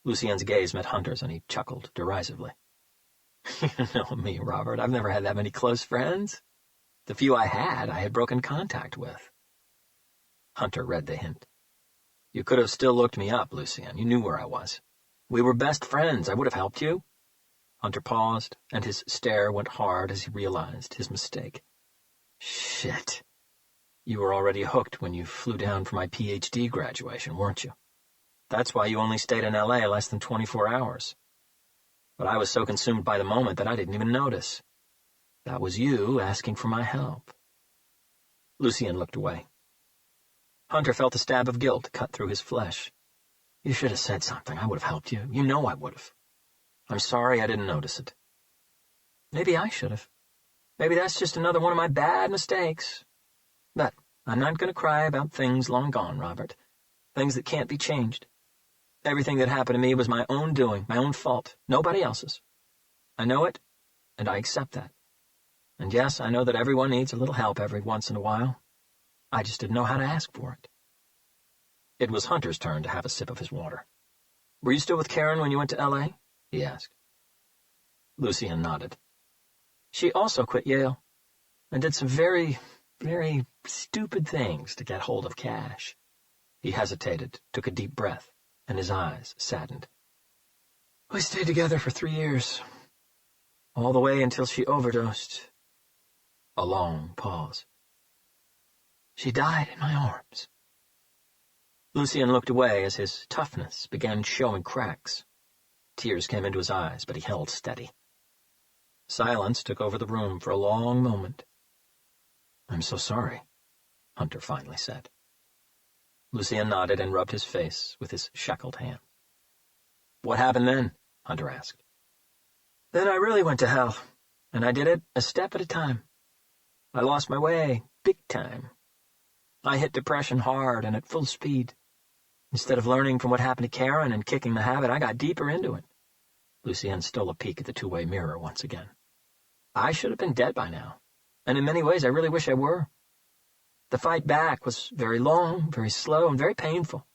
Lucien's gaze met Hunter's, and he chuckled derisively. You know me, Robert. I've never had that many close friends. The few I had broken contact with. Hunter read the hint. You could have still looked me up, Lucien. You knew where I was. We were best friends. I would have helped you. Hunter paused, and his stare went hard as he realized his mistake. Shit. You were already hooked when you flew down for my PhD graduation, weren't you? That's why you only stayed in L.A. less than 24 hours. But I was so consumed by the moment that I didn't even notice. That was you asking for my help. Lucien looked away. Hunter felt a stab of guilt cut through his flesh. You should have said something. I would have helped you. You know I would have. I'm sorry I didn't notice it. Maybe I should have. Maybe that's just another one of my bad mistakes. But I'm not going to cry about things long gone, Robert. Things that can't be changed. Everything that happened to me was my own doing, my own fault, nobody else's. I know it, and I accept that. And yes, I know that everyone needs a little help every once in a while. I just didn't know how to ask for it. It was Hunter's turn to have a sip of his water. Were you still with Karen when you went to L.A.? He asked. Lucien nodded. She also quit Yale, and did some very, very stupid things to get hold of cash. He hesitated, took a deep breath, and his eyes saddened. We stayed together for 3 years, all the way until she overdosed. A long pause. She died in my arms. Lucien looked away as his toughness began showing cracks. Tears came into his eyes, but he held steady. Silence took over the room for a long moment. I'm so sorry, Hunter finally said. Lucien nodded and rubbed his face with his shackled hand. What happened then? Hunter asked. Then I really went to hell, and I did it a step at a time. I lost my way, big time. I hit depression hard and at full speed. Instead of learning from what happened to Karen and kicking the habit, I got deeper into it. Lucien stole a peek at the two-way mirror once again. I should have been dead by now, and in many ways I really wish I were. The fight back was very long, very slow, and very painful.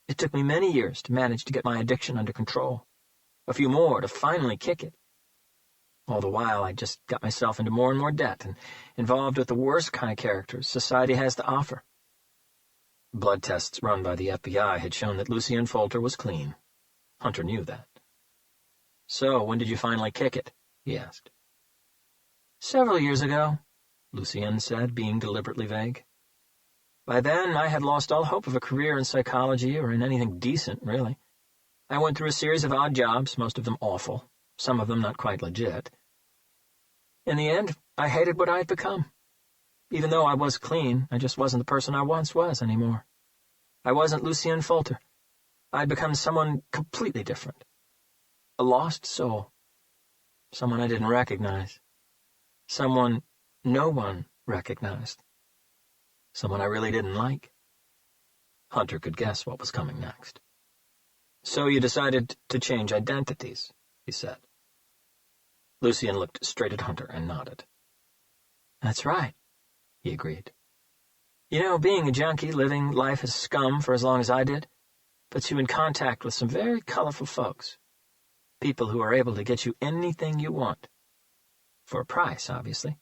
It took me many years to manage to get my addiction under control, a few more to finally kick it. All the while, I just got myself into more and more debt and involved with the worst kind of characters society has to offer. Blood tests run by the FBI had shown that Lucien Folter was clean. Hunter knew that. So, when did you finally kick it? He asked. Several years ago, Lucien said, being deliberately vague. By then, I had lost all hope of a career in psychology or in anything decent, really. I went through a series of odd jobs, most of them awful, some of them not quite legit. In the end, I hated what I had become. Even though I was clean, I just wasn't the person I once was anymore. I wasn't Lucien Folter. I'd become someone completely different. A lost soul. Someone I didn't recognize. Someone no one recognized. Someone I really didn't like. Hunter could guess what was coming next. So you decided to change identities, he said. Lucien looked straight at Hunter and nodded. That's right, he agreed. You know, being a junkie, living life as scum for as long as I did, puts you in contact with some very colorful folks. People who are able to get you anything you want. For a price, obviously.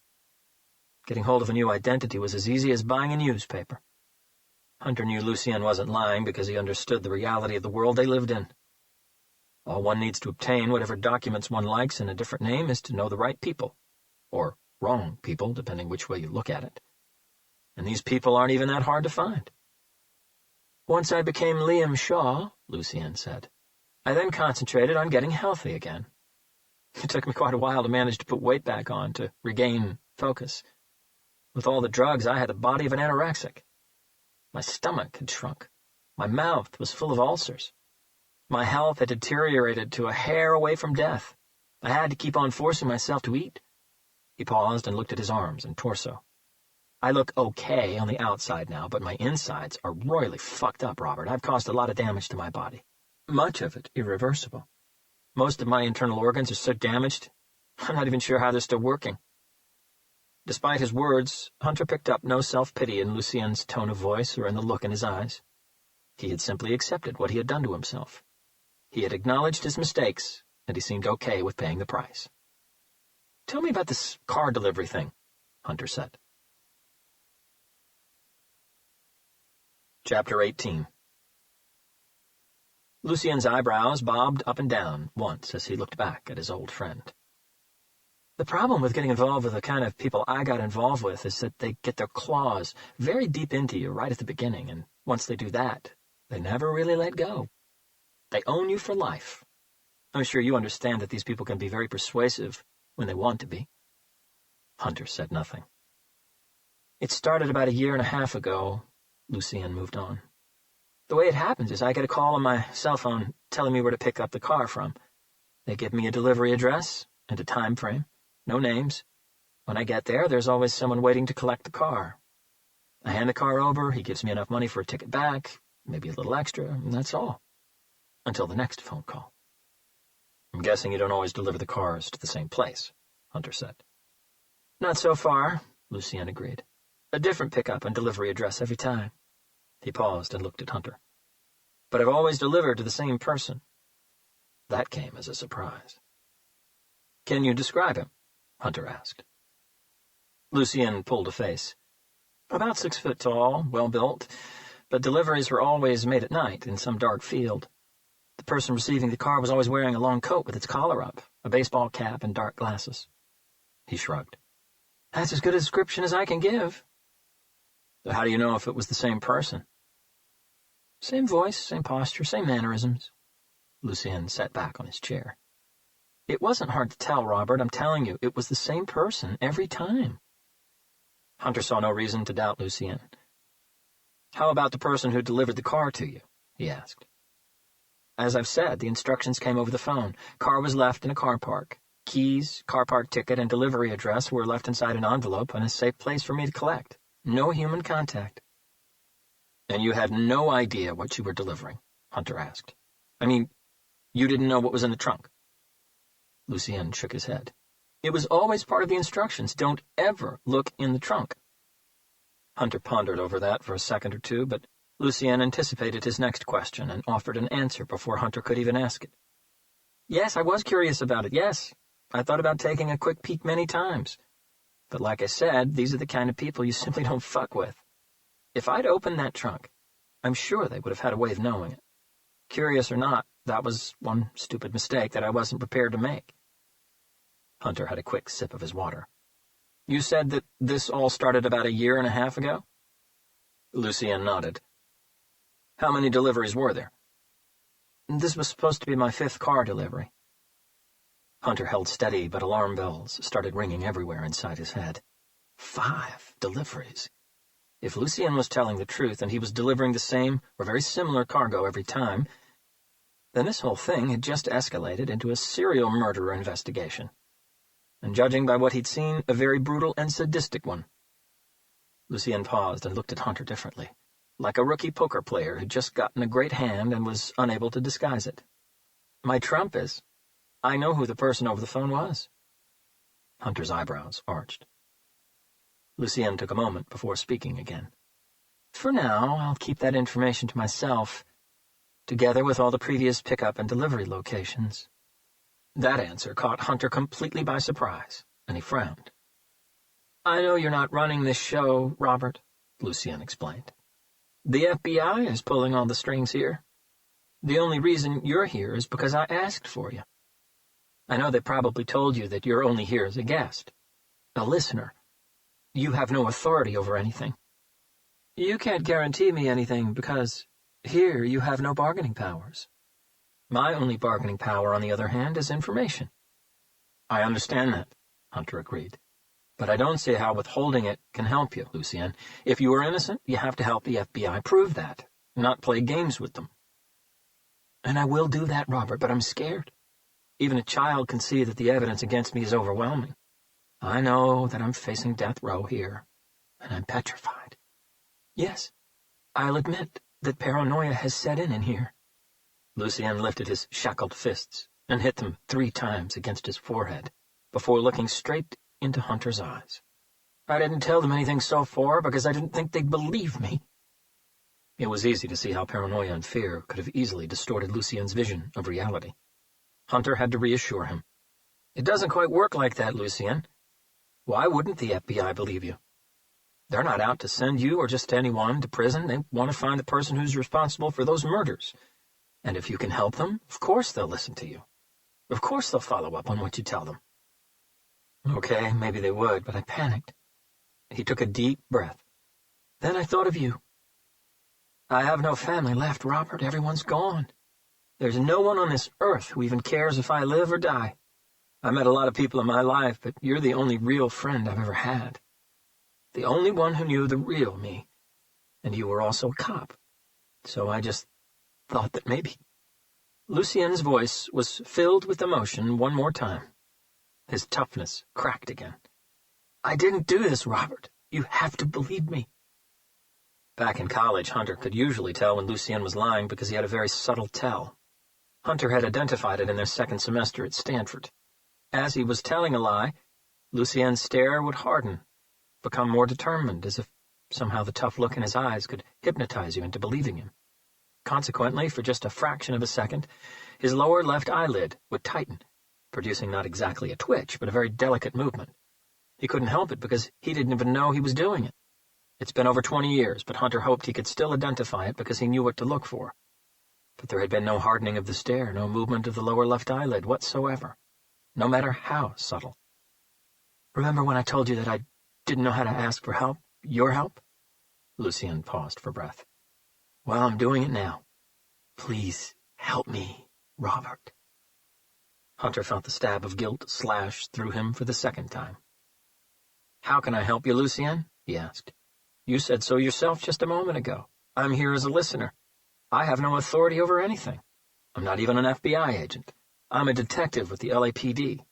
Getting hold of a new identity was as easy as buying a newspaper. Hunter knew Lucien wasn't lying because he understood the reality of the world they lived in. All one needs to obtain whatever documents one likes in a different name is to know the right people. Or wrong people, depending which way you look at it. And these people aren't even that hard to find. Once I became Liam Shaw, Lucien said, I then concentrated on getting healthy again. It took me quite a while to manage to put weight back on, to regain focus. With all the drugs, I had the body of an anorexic. My stomach had shrunk. My mouth was full of ulcers. My health had deteriorated to a hair away from death. I had to keep on forcing myself to eat. He paused and looked at his arms and torso. I look okay on the outside now, but my insides are royally fucked up, Robert. I've caused a lot of damage to my body. Much of it irreversible. Most of my internal organs are so damaged, I'm not even sure how they're still working. Despite his words, Hunter picked up no self-pity in Lucien's tone of voice or in the look in his eyes. He had simply accepted what he had done to himself. He had acknowledged his mistakes, and he seemed okay with paying the price. Tell me about this car delivery thing, Hunter said. Chapter 18. Lucien's eyebrows bobbed up and down once as he looked back at his old friend. The problem with getting involved with the kind of people I got involved with is that they get their claws very deep into you right at the beginning, and once they do that, they never really let go. They own you for life. I'm sure you understand that these people can be very persuasive when they want to be. Hunter said nothing. It started about 1.5 years ago, Lucien moved on. The way it happens is I get a call on my cell phone telling me where to pick up the car from. They give me a delivery address and a time frame, no names. When I get there, there's always someone waiting to collect the car. I hand the car over, he gives me enough money for a ticket back, maybe a little extra, and that's all. Until the next phone call. I'm guessing you don't always deliver the cars to the same place, Hunter said. Not so far, Lucien agreed. A different pickup and delivery address every time. He paused and looked at Hunter. But I've always delivered to the same person. That came as a surprise. Can you describe him? Hunter asked. Lucien pulled a face. About 6 foot tall, well-built, but deliveries were always made at night in some dark field. The person receiving the car was always wearing a long coat with its collar up, a baseball cap, and dark glasses. He shrugged. That's as good a description as I can give. So how do you know if it was the same person? Same voice, same posture, same mannerisms. Lucien sat back on his chair. It wasn't hard to tell, Robert. I'm telling you, it was the same person every time. Hunter saw no reason to doubt Lucien. How about the person who delivered the car to you? He asked. As I've said, the instructions came over the phone. Car was left in a car park. Keys, car park ticket, and delivery address were left inside an envelope in a safe place for me to collect. No human contact. And you had no idea what you were delivering? Hunter asked. I mean, you didn't know what was in the trunk? Lucien shook his head. It was always part of the instructions. Don't ever look in the trunk. Hunter pondered over that for a second or two, but Lucien anticipated his next question and offered an answer before Hunter could even ask it. Yes, I was curious about it, yes. I thought about taking a quick peek many times. But like I said, these are the kind of people you simply don't fuck with. If I'd opened that trunk, I'm sure they would have had a way of knowing it. Curious or not, that was one stupid mistake that I wasn't prepared to make. Hunter had a quick sip of his water. You said that this all started about 1.5 years ago? Lucien nodded. How many deliveries were there? This was supposed to be my 5th car delivery. Hunter held steady, but alarm bells started ringing everywhere inside his head. 5 deliveries. If Lucien was telling the truth and he was delivering the same or very similar cargo every time, then this whole thing had just escalated into a serial murderer investigation. And judging by what he'd seen, a very brutal and sadistic one. Lucien paused and looked at Hunter differently, like a rookie poker player who'd just gotten a great hand and was unable to disguise it. My trump is, I know who the person over the phone was. Hunter's eyebrows arched. Lucien took a moment before speaking again. For now, I'll keep that information to myself, together with all the previous pickup and delivery locations. That answer caught Hunter completely by surprise, and he frowned. I know you're not running this show, Robert, Lucien explained. The FBI is pulling all the strings here. The only reason you're here is because I asked for you. I know they probably told you that you're only here as a guest, a listener. You have no authority over anything. You can't guarantee me anything because here you have no bargaining powers. My only bargaining power, on the other hand, is information. I understand that, Hunter agreed. But I don't see how withholding it can help you, Lucien. If you are innocent, you have to help the FBI prove that, not play games with them. And I will do that, Robert, but I'm scared. Even a child can see that the evidence against me is overwhelming. I know that I'm facing death row here, and I'm petrified. Yes, I'll admit that paranoia has set in here. Lucien lifted his shackled fists and hit them 3 times against his forehead, before looking straight into Hunter's eyes. I didn't tell them anything so far because I didn't think they'd believe me. It was easy to see how paranoia and fear could have easily distorted Lucien's vision of reality. Hunter had to reassure him. It doesn't quite work like that, Lucien. Why wouldn't the FBI believe you? They're not out to send you or just anyone to prison. They want to find the person who's responsible for those murders. And if you can help them, of course they'll listen to you. Of course they'll follow up on what you tell them. Okay, maybe they would, but I panicked. He took a deep breath. Then I thought of you. I have no family left, Robert. Everyone's gone. There's no one on this earth who even cares if I live or die. I met a lot of people in my life, but you're the only real friend I've ever had. The only one who knew the real me. And you were also a cop. So I just thought that maybe... Lucien's voice was filled with emotion one more time. His toughness cracked again. I didn't do this, Robert. You have to believe me. Back in college, Hunter could usually tell when Lucien was lying because he had a very subtle tell. Hunter had identified it in their second semester at Stanford. As he was telling a lie, Lucien's stare would harden, become more determined, as if somehow the tough look in his eyes could hypnotize you into believing him. Consequently, for just a fraction of a second, his lower left eyelid would tighten, producing not exactly a twitch, but a very delicate movement. He couldn't help it because he didn't even know he was doing it. It's been over 20 years, but Hunter hoped he could still identify it because he knew what to look for. But there had been no hardening of the stare, no movement of the lower left eyelid whatsoever, no matter how subtle. "Remember when I told you that I didn't know how to ask for help, your help?" Lucien paused for breath. "Well, I'm doing it now. Please help me, Robert." Hunter felt the stab of guilt slash through him for the second time. "How can I help you, Lucien?" he asked. "You said so yourself just a moment ago. I'm here as a listener. I have no authority over anything. I'm not even an FBI agent. I'm a detective with the LAPD.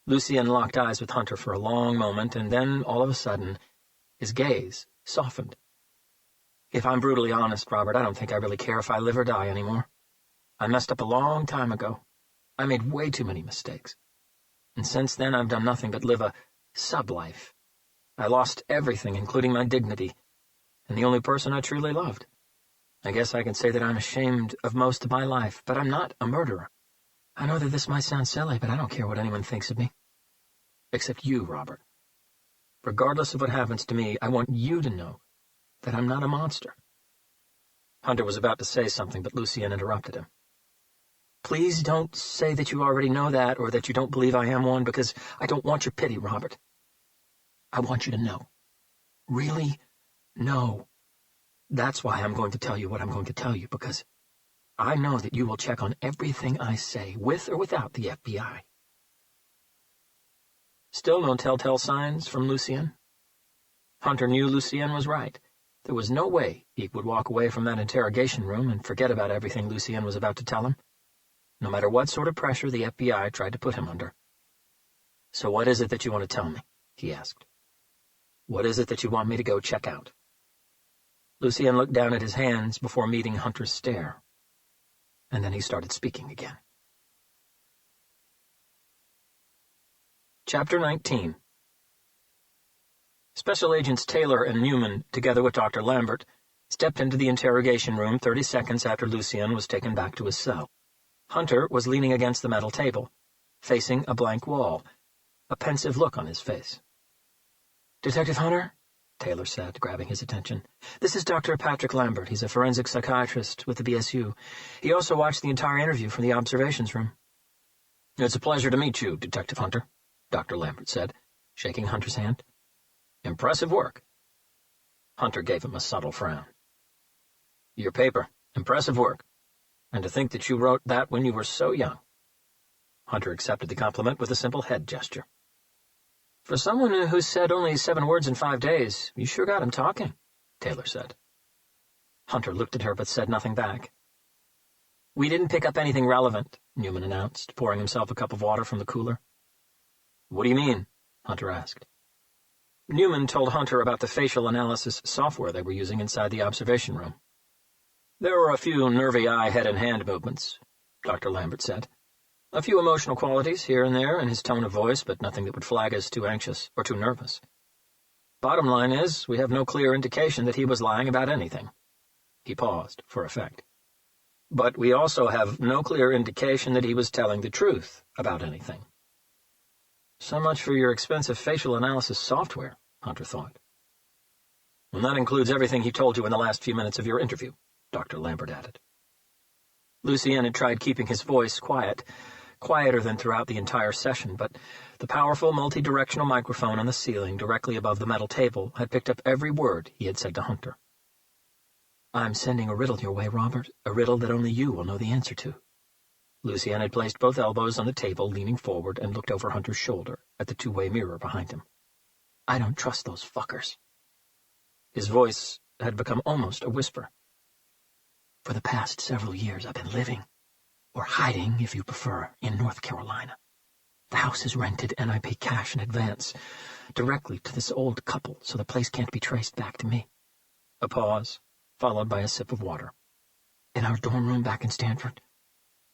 Lucien locked eyes with Hunter for a long moment, and then, all of a sudden, his gaze softened. "If I'm brutally honest, Robert, I don't think I really care if I live or die anymore. I messed up a long time ago. I made way too many mistakes. And since then, I've done nothing but live a sub-life. I lost everything, including my dignity, and the only person I truly loved. I guess I can say that I'm ashamed of most of my life, but I'm not a murderer. I know that this might sound silly, but I don't care what anyone thinks of me. Except you, Robert. Regardless of what happens to me, I want you to know that I'm not a monster." Hunter was about to say something, but Lucien interrupted him. "Please don't say that you already know that or that you don't believe I am one, because I don't want your pity, Robert. I want you to know. Really know. That's why I'm going to tell you what I'm going to tell you, because I know that you will check on everything I say, with or without the FBI." Still no telltale signs from Lucien? Hunter knew Lucien was right. There was no way he would walk away from that interrogation room and forget about everything Lucien was about to tell him, no matter what sort of pressure the FBI tried to put him under. "So what is it that you want to tell me?" he asked. "What is it that you want me to go check out?" Lucien looked down at his hands before meeting Hunter's stare, and then he started speaking again. Chapter 19. Special Agents Taylor and Newman, together with Dr. Lambert, stepped into the interrogation room 30 seconds after Lucien was taken back to his cell. Hunter was leaning against the metal table, facing a blank wall, a pensive look on his face. "Detective Hunter," Taylor said, grabbing his attention. "This is Dr. Patrick Lambert. He's a forensic psychiatrist with the BSU. He also watched the entire interview from the observations room." "It's a pleasure to meet you, Detective Hunter," Dr. Lambert said, shaking Hunter's hand. "Impressive work." Hunter gave him a subtle frown. "Your paper. Impressive work. And to think that you wrote that when you were so young." Hunter accepted the compliment with a simple head gesture. "For someone who said only 7 words in 5 days, you sure got him talking," Taylor said. Hunter looked at her but said nothing back. "We didn't pick up anything relevant," Newman announced, pouring himself a cup of water from the cooler. "What do you mean?" Hunter asked. Newman told Hunter about the facial analysis software they were using inside the observation room. "There were a few nervy eye, head, and hand movements," Dr. Lambert said. "A few emotional qualities here and there in his tone of voice, but nothing that would flag as too anxious or too nervous. Bottom line is, we have no clear indication that he was lying about anything." He paused for effect. "But we also have no clear indication that he was telling the truth about anything." "So much for your expensive facial analysis software," Hunter thought. "And that includes everything he told you in the last few minutes of your interview," Dr. Lambert added. Lucien had tried keeping his voice quiet, quieter than throughout the entire session, but the powerful multi-directional microphone on the ceiling directly above the metal table had picked up every word he had said to Hunter. "I'm sending a riddle your way, Robert, a riddle that only you will know the answer to." Lucien had placed both elbows on the table, leaning forward, and looked over Hunter's shoulder at the two-way mirror behind him. "I don't trust those fuckers." His voice had become almost a whisper. "For the past several years I've been living, or hiding, if you prefer, in North Carolina. The house is rented, and I pay cash in advance, directly to this old couple, so the place can't be traced back to me. A pause, followed by a sip of water. In our dorm room back in Stanford,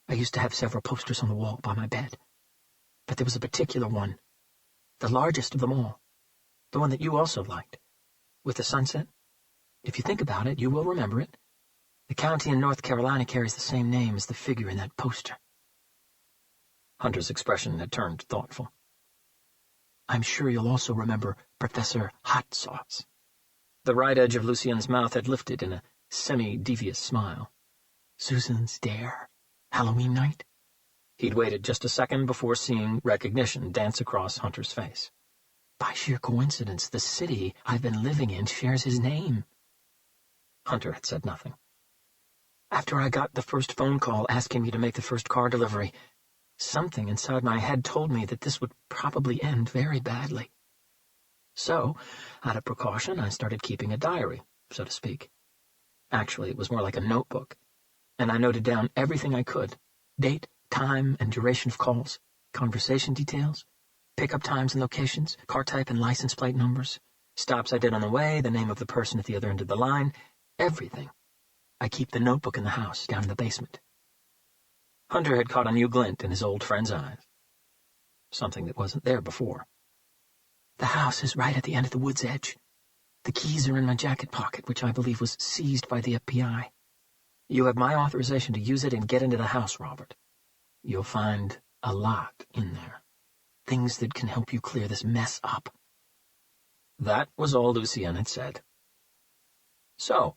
I used to have several posters on the wall by my bed. But there was a particular one, the largest of them all, the one that you also liked, with the sunset. If you think about it, you will remember it. The county in North Carolina carries the same name as the figure in that poster. Hunter's expression had turned thoughtful. I'm sure you'll also remember Professor Hot Sauce. The right edge of Lucien's mouth had lifted in a semi-devious smile. Susan's Dare, Halloween night? He'd waited just a second before seeing recognition dance across Hunter's face. By sheer coincidence, the city I've been living in shares his name. Hunter had said nothing. After I got the first phone call asking me to make the first car delivery, something inside my head told me that this would probably end very badly. So, out of precaution, I started keeping a diary, so to speak. Actually, it was more like a notebook, and I noted down everything I could: date, time, and duration of calls, conversation details, pickup times and locations, car type and license plate numbers, stops I did on the way, the name of the person at the other end of the line, everything. I keep the notebook in the house, down in the basement. Hunter had caught a new glint in his old friend's eyes. Something that wasn't there before. The house is right at the end of the wood's edge. The keys are in my jacket pocket, which I believe was seized by the FBI. You have my authorization to use it and get into the house, Robert. You'll find a lot in there. Things that can help you clear this mess up. That was all Lucien had said. So,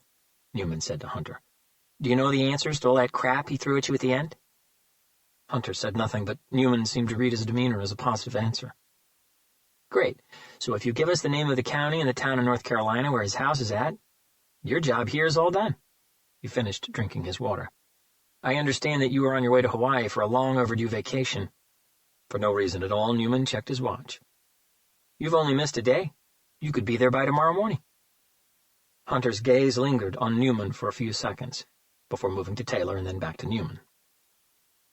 Newman said to Hunter, do you know the answers to all that crap he threw at you at the end? Hunter said nothing, but Newman seemed to read his demeanor as a positive answer. Great. So if you give us the name of the county and the town in North Carolina where his house is at, your job here is all done. He finished drinking his water. I understand that you were on your way to Hawaii for a long overdue vacation. For no reason at all, Newman checked his watch. You've only missed a day. You could be there by tomorrow morning. Hunter's gaze lingered on Newman for a few seconds, before moving to Taylor and then back to Newman.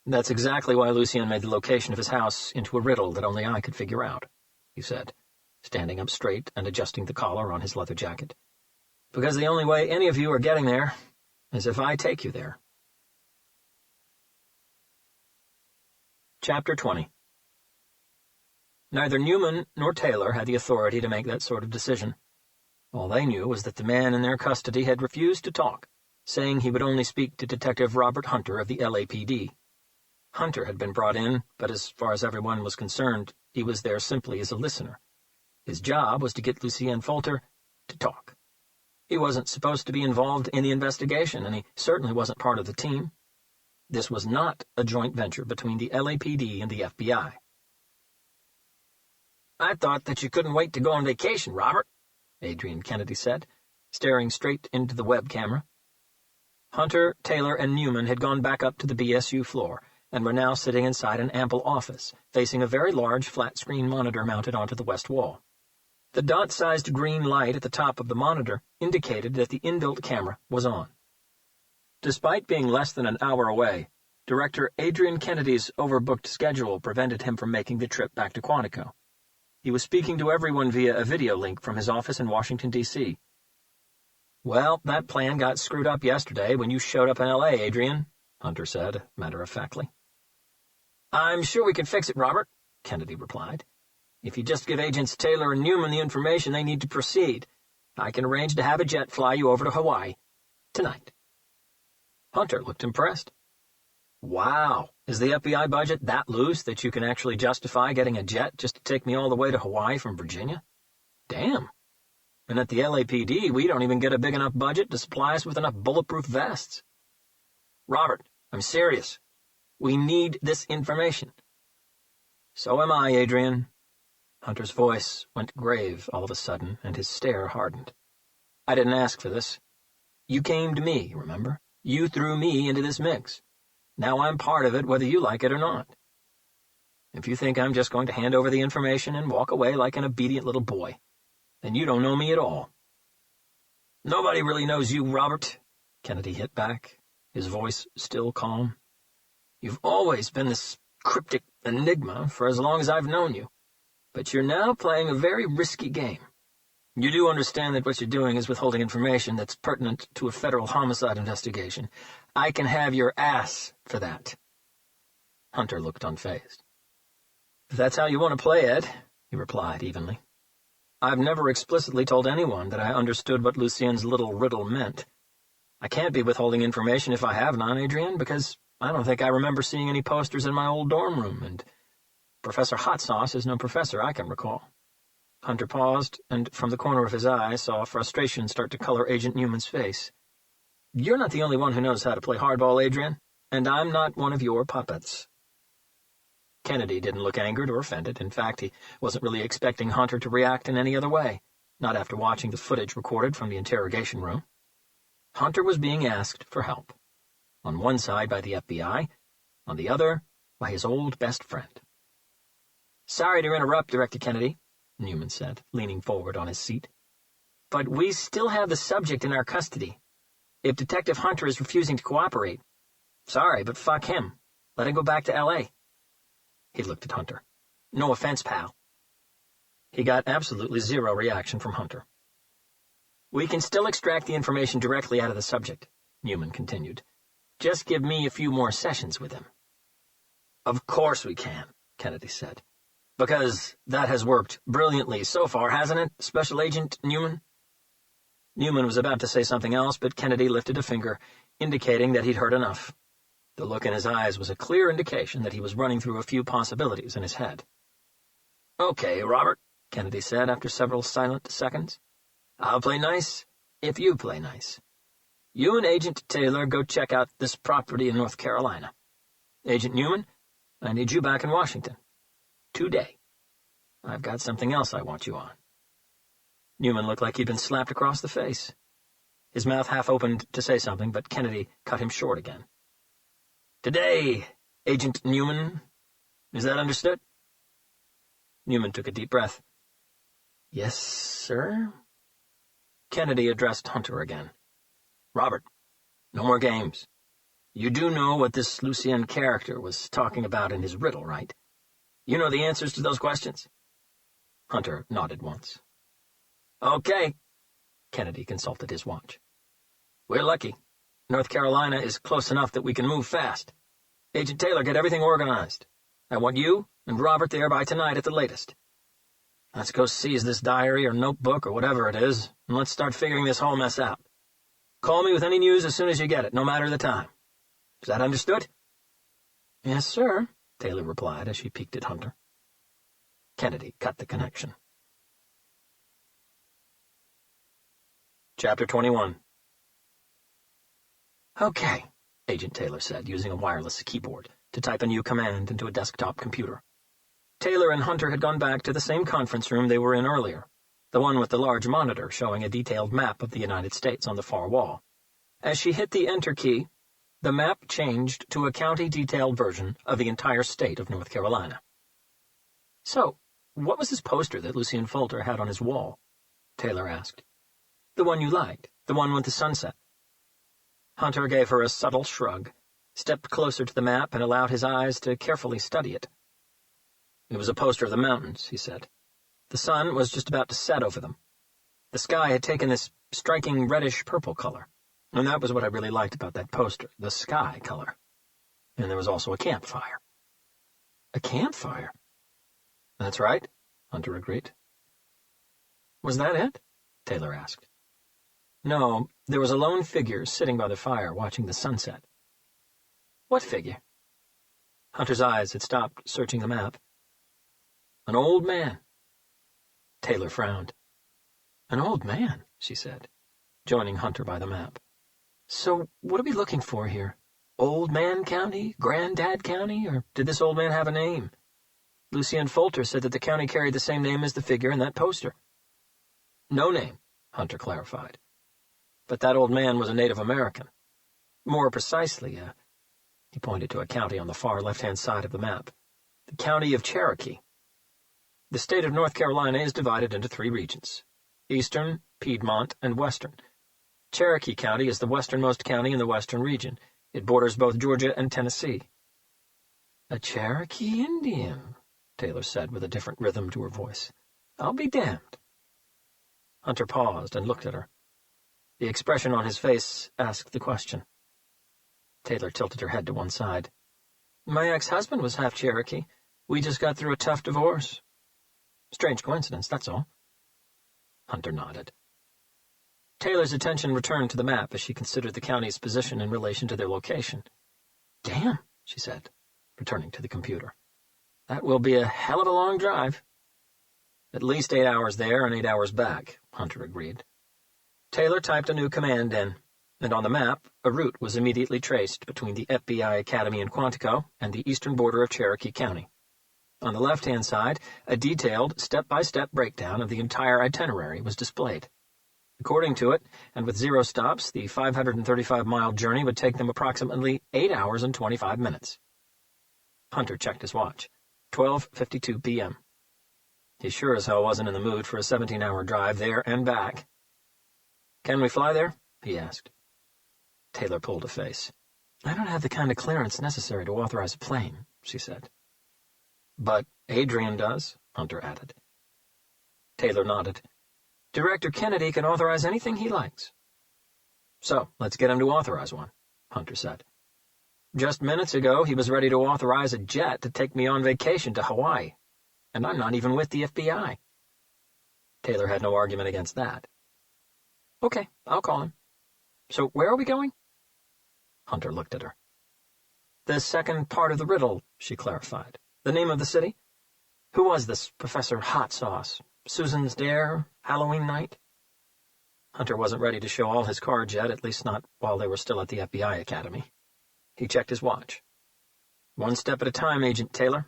That's exactly why Lucien made the location of his house into a riddle that only I could figure out, he said, standing up straight and adjusting the collar on his leather jacket. Because the only way any of you are getting there is if I take you there. Chapter 20. Neither Newman nor Taylor had the authority to make that sort of decision. All they knew was that the man in their custody had refused to talk, saying he would only speak to Detective Robert Hunter of the LAPD. Hunter had been brought in, but as far as everyone was concerned, he was there simply as a listener. His job was to get Lucien Folter to talk. He wasn't supposed to be involved in the investigation, and he certainly wasn't part of the team. This was not a joint venture between the LAPD and the FBI. I thought that you couldn't wait to go on vacation, Robert, Adrian Kennedy said, staring straight into the web camera. Hunter, Taylor, and Newman had gone back up to the BSU floor, and were now sitting inside an ample office, facing a very large flat-screen monitor mounted onto the west wall. The dot-sized green light at the top of the monitor indicated that the inbuilt camera was on. Despite being less than an hour away, Director Adrian Kennedy's overbooked schedule prevented him from making the trip back to Quantico. He was speaking to everyone via a video link from his office in Washington, D.C. Well, that plan got screwed up yesterday when you showed up in L.A., Adrian, Hunter said, matter-of-factly. I'm sure we can fix it, Robert, Kennedy replied. If you just give Agents Taylor and Newman the information they need to proceed, I can arrange to have a jet fly you over to Hawaii tonight. Hunter looked impressed. Wow, is the FBI budget that loose that you can actually justify getting a jet just to take me all the way to Hawaii from Virginia? Damn. And at the LAPD, we don't even get a big enough budget to supply us with enough bulletproof vests. Robert, I'm serious. We need this information. So am I, Adrian. Hunter's voice went grave all of a sudden, and his stare hardened. I didn't ask for this. You came to me, remember? You threw me into this mix. Now I'm part of it, whether you like it or not. If you think I'm just going to hand over the information and walk away like an obedient little boy, then you don't know me at all. Nobody really knows you, Robert, Kennedy hit back, his voice still calm. You've always been this cryptic enigma for as long as I've known you, but you're now playing a very risky game. You do understand that what you're doing is withholding information that's pertinent to a federal homicide investigation. I can have your ass for that." Hunter looked unfazed. "If that's how you want to play it," he replied evenly. "I've never explicitly told anyone that I understood what Lucien's little riddle meant. I can't be withholding information if I have none, Adrian, because I don't think I remember seeing any posters in my old dorm room, and Professor Hot Sauce is no professor I can recall." Hunter paused, and from the corner of his eye saw frustration start to color Agent Newman's face. "You're not the only one who knows how to play hardball, Adrian, and I'm not one of your puppets." Kennedy didn't look angered or offended. In fact, he wasn't really expecting Hunter to react in any other way, not after watching the footage recorded from the interrogation room. Hunter was being asked for help. On one side by the FBI, on the other by his old best friend. "Sorry to interrupt, Director Kennedy," Newman said, leaning forward on his seat. "But we still have the subject in our custody. If Detective Hunter is refusing to cooperate, sorry, but fuck him. Let him go back to L.A. He looked at Hunter. "No offense, pal." He got absolutely zero reaction from Hunter. "We can still extract the information directly out of the subject," Newman continued. "Just give me a few more sessions with him." "Of course we can," Kennedy said. "Because that has worked brilliantly so far, hasn't it, Special Agent Newman?" Newman was about to say something else, but Kennedy lifted a finger, indicating that he'd heard enough. The look in his eyes was a clear indication that he was running through a few possibilities in his head. "Okay, Robert," Kennedy said after several silent seconds. "I'll play nice if you play nice. You and Agent Taylor go check out this property in North Carolina. Agent Newman, I need you back in Washington. Today. I've got something else I want you on." Newman looked like he'd been slapped across the face. His mouth half opened to say something, but Kennedy cut him short again. "Today, Agent Newman. Is that understood?" Newman took a deep breath. "Yes, sir." Kennedy addressed Hunter again. "Robert, no more games. You do know what this Lucien character was talking about in his riddle, right? You know the answers to those questions?" Hunter nodded once. "Okay." Kennedy consulted his watch. "We're lucky. North Carolina is close enough that we can move fast. Agent Taylor, get everything organized. I want you and Robert there by tonight at the latest. Let's go seize this diary or notebook or whatever it is, and let's start figuring this whole mess out. Call me with any news as soon as you get it, no matter the time. Is that understood?" "Yes, sir," Taylor replied as she peeked at Hunter. Kennedy cut the connection. Chapter 21. "Okay," Agent Taylor said, using a wireless keyboard to type a new command into a desktop computer. Taylor and Hunter had gone back to the same conference room they were in earlier, the one with the large monitor showing a detailed map of the United States on the far wall. As she hit the Enter key, the map changed to a county-detailed version of the entire state of North Carolina. "So, what was this poster that Lucien Folter had on his wall?" Taylor asked. "The one you liked, the one with the sunset." Hunter gave her a subtle shrug, stepped closer to the map, and allowed his eyes to carefully study it. "It was a poster of the mountains," he said. "The sun was just about to set over them. The sky had taken this striking reddish-purple color, and that was what I really liked about that poster, the sky color. And there was also a campfire." "A campfire?" "That's right," Hunter agreed. "Was that it?" Taylor asked. "No, there was a lone figure sitting by the fire watching the sunset." "What figure?" Hunter's eyes had stopped searching the map. "An old man." Taylor frowned. "An old man," she said, joining Hunter by the map. "So what are we looking for here? Old Man County? Granddad County? Or did this old man have a name? Lucien Folter said that the county carried the same name as the figure in that poster." "No name," Hunter clarified. "But that old man was a Native American. More precisely, he pointed to a county on the far left-hand side of the map. The county of Cherokee. The state of North Carolina is divided into 3 regions: Eastern, Piedmont, and Western. Cherokee County is the westernmost county in the Western region. It borders both Georgia and Tennessee." "A Cherokee Indian," Taylor said with a different rhythm to her voice. "I'll be damned." Hunter paused and looked at her. The expression on his face asked the question. Taylor tilted her head to one side. My ex-husband was half Cherokee. We just got through a tough divorce. Strange coincidence, that's all. Hunter nodded. Taylor's attention returned to the map as she considered the county's position in relation to their location. Damn, she said, returning to the computer. That will be a hell of a long drive. At least 8 hours there and 8 hours back, Hunter agreed. Taylor typed a new command in, and on the map, a route was immediately traced between the FBI Academy in Quantico and the eastern border of Cherokee County. On the left-hand side, a detailed, step-by-step breakdown of the entire itinerary was displayed. According to it, and with 0 stops, the 535-mile journey would take them approximately 8 hours and 25 minutes. Hunter checked his watch. 12:52 p.m. He sure as hell wasn't in the mood for a 17-hour drive there and back. Can we fly there? He asked. Taylor pulled a face. I don't have the kind of clearance necessary to authorize a plane, she said. But Adrian does, Hunter added. Taylor nodded. Director Kennedy can authorize anything he likes. So, let's get him to authorize one, Hunter said. Just minutes ago, he was ready to authorize a jet to take me on vacation to Hawaii, and I'm not even with the FBI. Taylor had no argument against that. Okay, I'll call him. So where are we going? Hunter looked at her. The second part of the riddle, she clarified. The name of the city? Who was this Professor Hot Sauce? Susan's dare? Halloween night? Hunter wasn't ready to show all his cards yet, at least not while they were still at the FBI Academy. He checked his watch. One step at a time, Agent Taylor.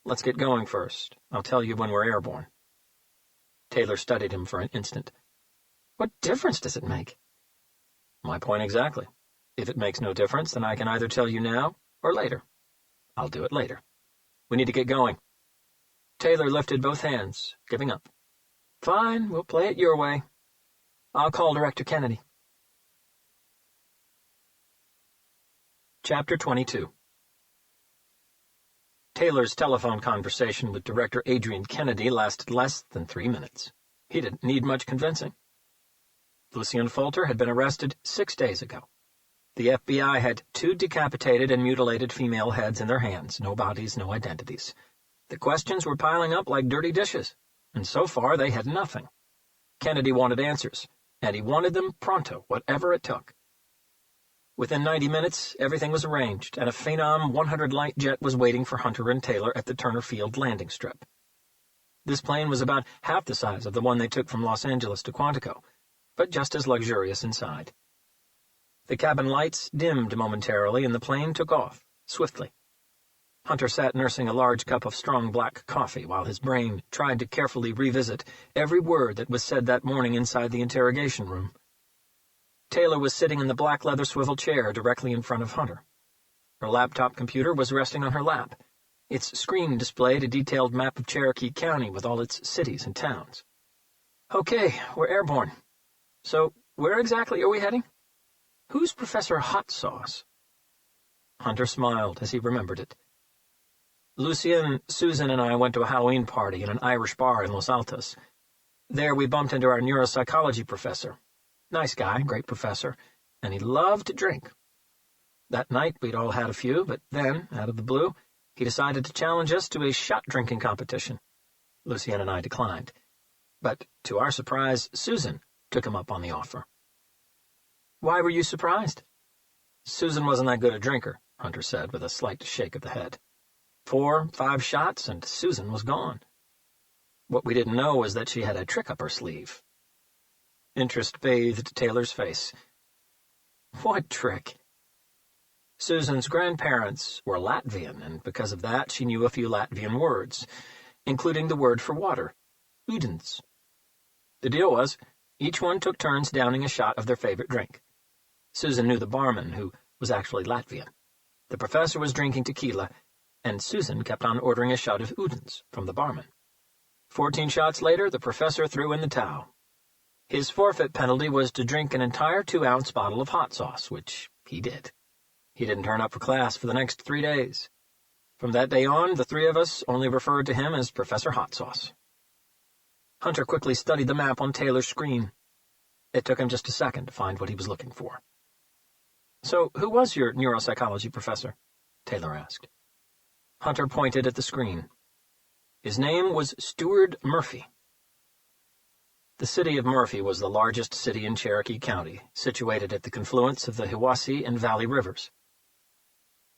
Let's get going first. I'll tell you when we're airborne. Taylor studied him for an instant. What difference does it make? My point exactly. If it makes no difference, then I can either tell you now or later. I'll do it later. We need to get going. Taylor lifted both hands, giving up. Fine, we'll play it your way. I'll call Director Kennedy. Chapter 22. Taylor's telephone conversation with Director Adrian Kennedy lasted less than 3 minutes. He didn't need much convincing. Lucien Folter had been arrested 6 days ago. The FBI had 2 decapitated and mutilated female heads in their hands, no bodies, no identities. The questions were piling up like dirty dishes, and so far they had nothing. Kennedy wanted answers, and he wanted them pronto, whatever it took. Within 90 minutes, everything was arranged, and a Phenom 100 light jet was waiting for Hunter and Taylor at the Turner Field landing strip. This plane was about half the size of the one they took from Los Angeles to Quantico, but just as luxurious inside. The cabin lights dimmed momentarily, and the plane took off, swiftly. Hunter sat nursing a large cup of strong black coffee while his brain tried to carefully revisit every word that was said that morning inside the interrogation room. Taylor was sitting in the black leather swivel chair directly in front of Hunter. Her laptop computer was resting on her lap. Its screen displayed a detailed map of Cherokee County with all its cities and towns. Okay, we're airborne. So, where exactly are we heading? Who's Professor Hot Sauce? Hunter smiled as he remembered it. Lucien, Susan, and I went to a Halloween party in an Irish bar in Los Altos. There we bumped into our neuropsychology professor. Nice guy, great professor, and he loved to drink. That night we'd all had a few, but then, out of the blue, he decided to challenge us to a shot-drinking competition. Lucien and I declined. But, to our surprise, Susan took him up on the offer. Why were you surprised? Susan wasn't that good a drinker, Hunter said with a slight shake of the head. 4, 5 shots, and Susan was gone. What we didn't know was that she had a trick up her sleeve. Interest bathed Taylor's face. What trick? Susan's grandparents were Latvian, and because of that she knew a few Latvian words, including the word for water, udens. The deal was, each one took turns downing a shot of their favorite drink. Susan knew the barman, who was actually Latvian. The professor was drinking tequila, and Susan kept on ordering a shot of udens from the barman. 14 shots later, the professor threw in the towel. His forfeit penalty was to drink an entire 2-ounce bottle of hot sauce, which he did. He didn't turn up for class for the next 3 days. From that day on, the 3 of us only referred to him as Professor Hot Sauce. Hunter quickly studied the map on Taylor's screen. It took him just a second to find what he was looking for. "So, who was your neuropsychology professor?" Taylor asked. Hunter pointed at the screen. His name was Stewart Murphy. The city of Murphy was the largest city in Cherokee County, situated at the confluence of the Hiwassee and Valley Rivers.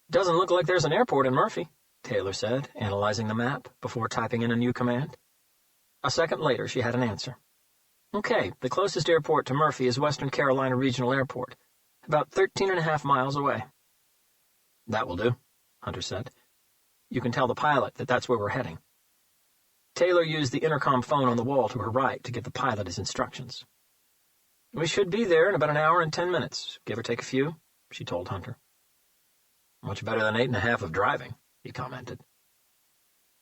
"Doesn't look like there's an airport in Murphy," Taylor said, analyzing the map before typing in a new command. A second later, she had an answer. "Okay, the closest airport to Murphy is Western Carolina Regional Airport, about 13.5 miles away." "That will do," Hunter said. "You can tell the pilot that that's where we're heading." Taylor used the intercom phone on the wall to her right to give the pilot his instructions. "We should be there in about an hour and 10 minutes, give or take a few," she told Hunter. "Much better than 8.5 of driving," he commented.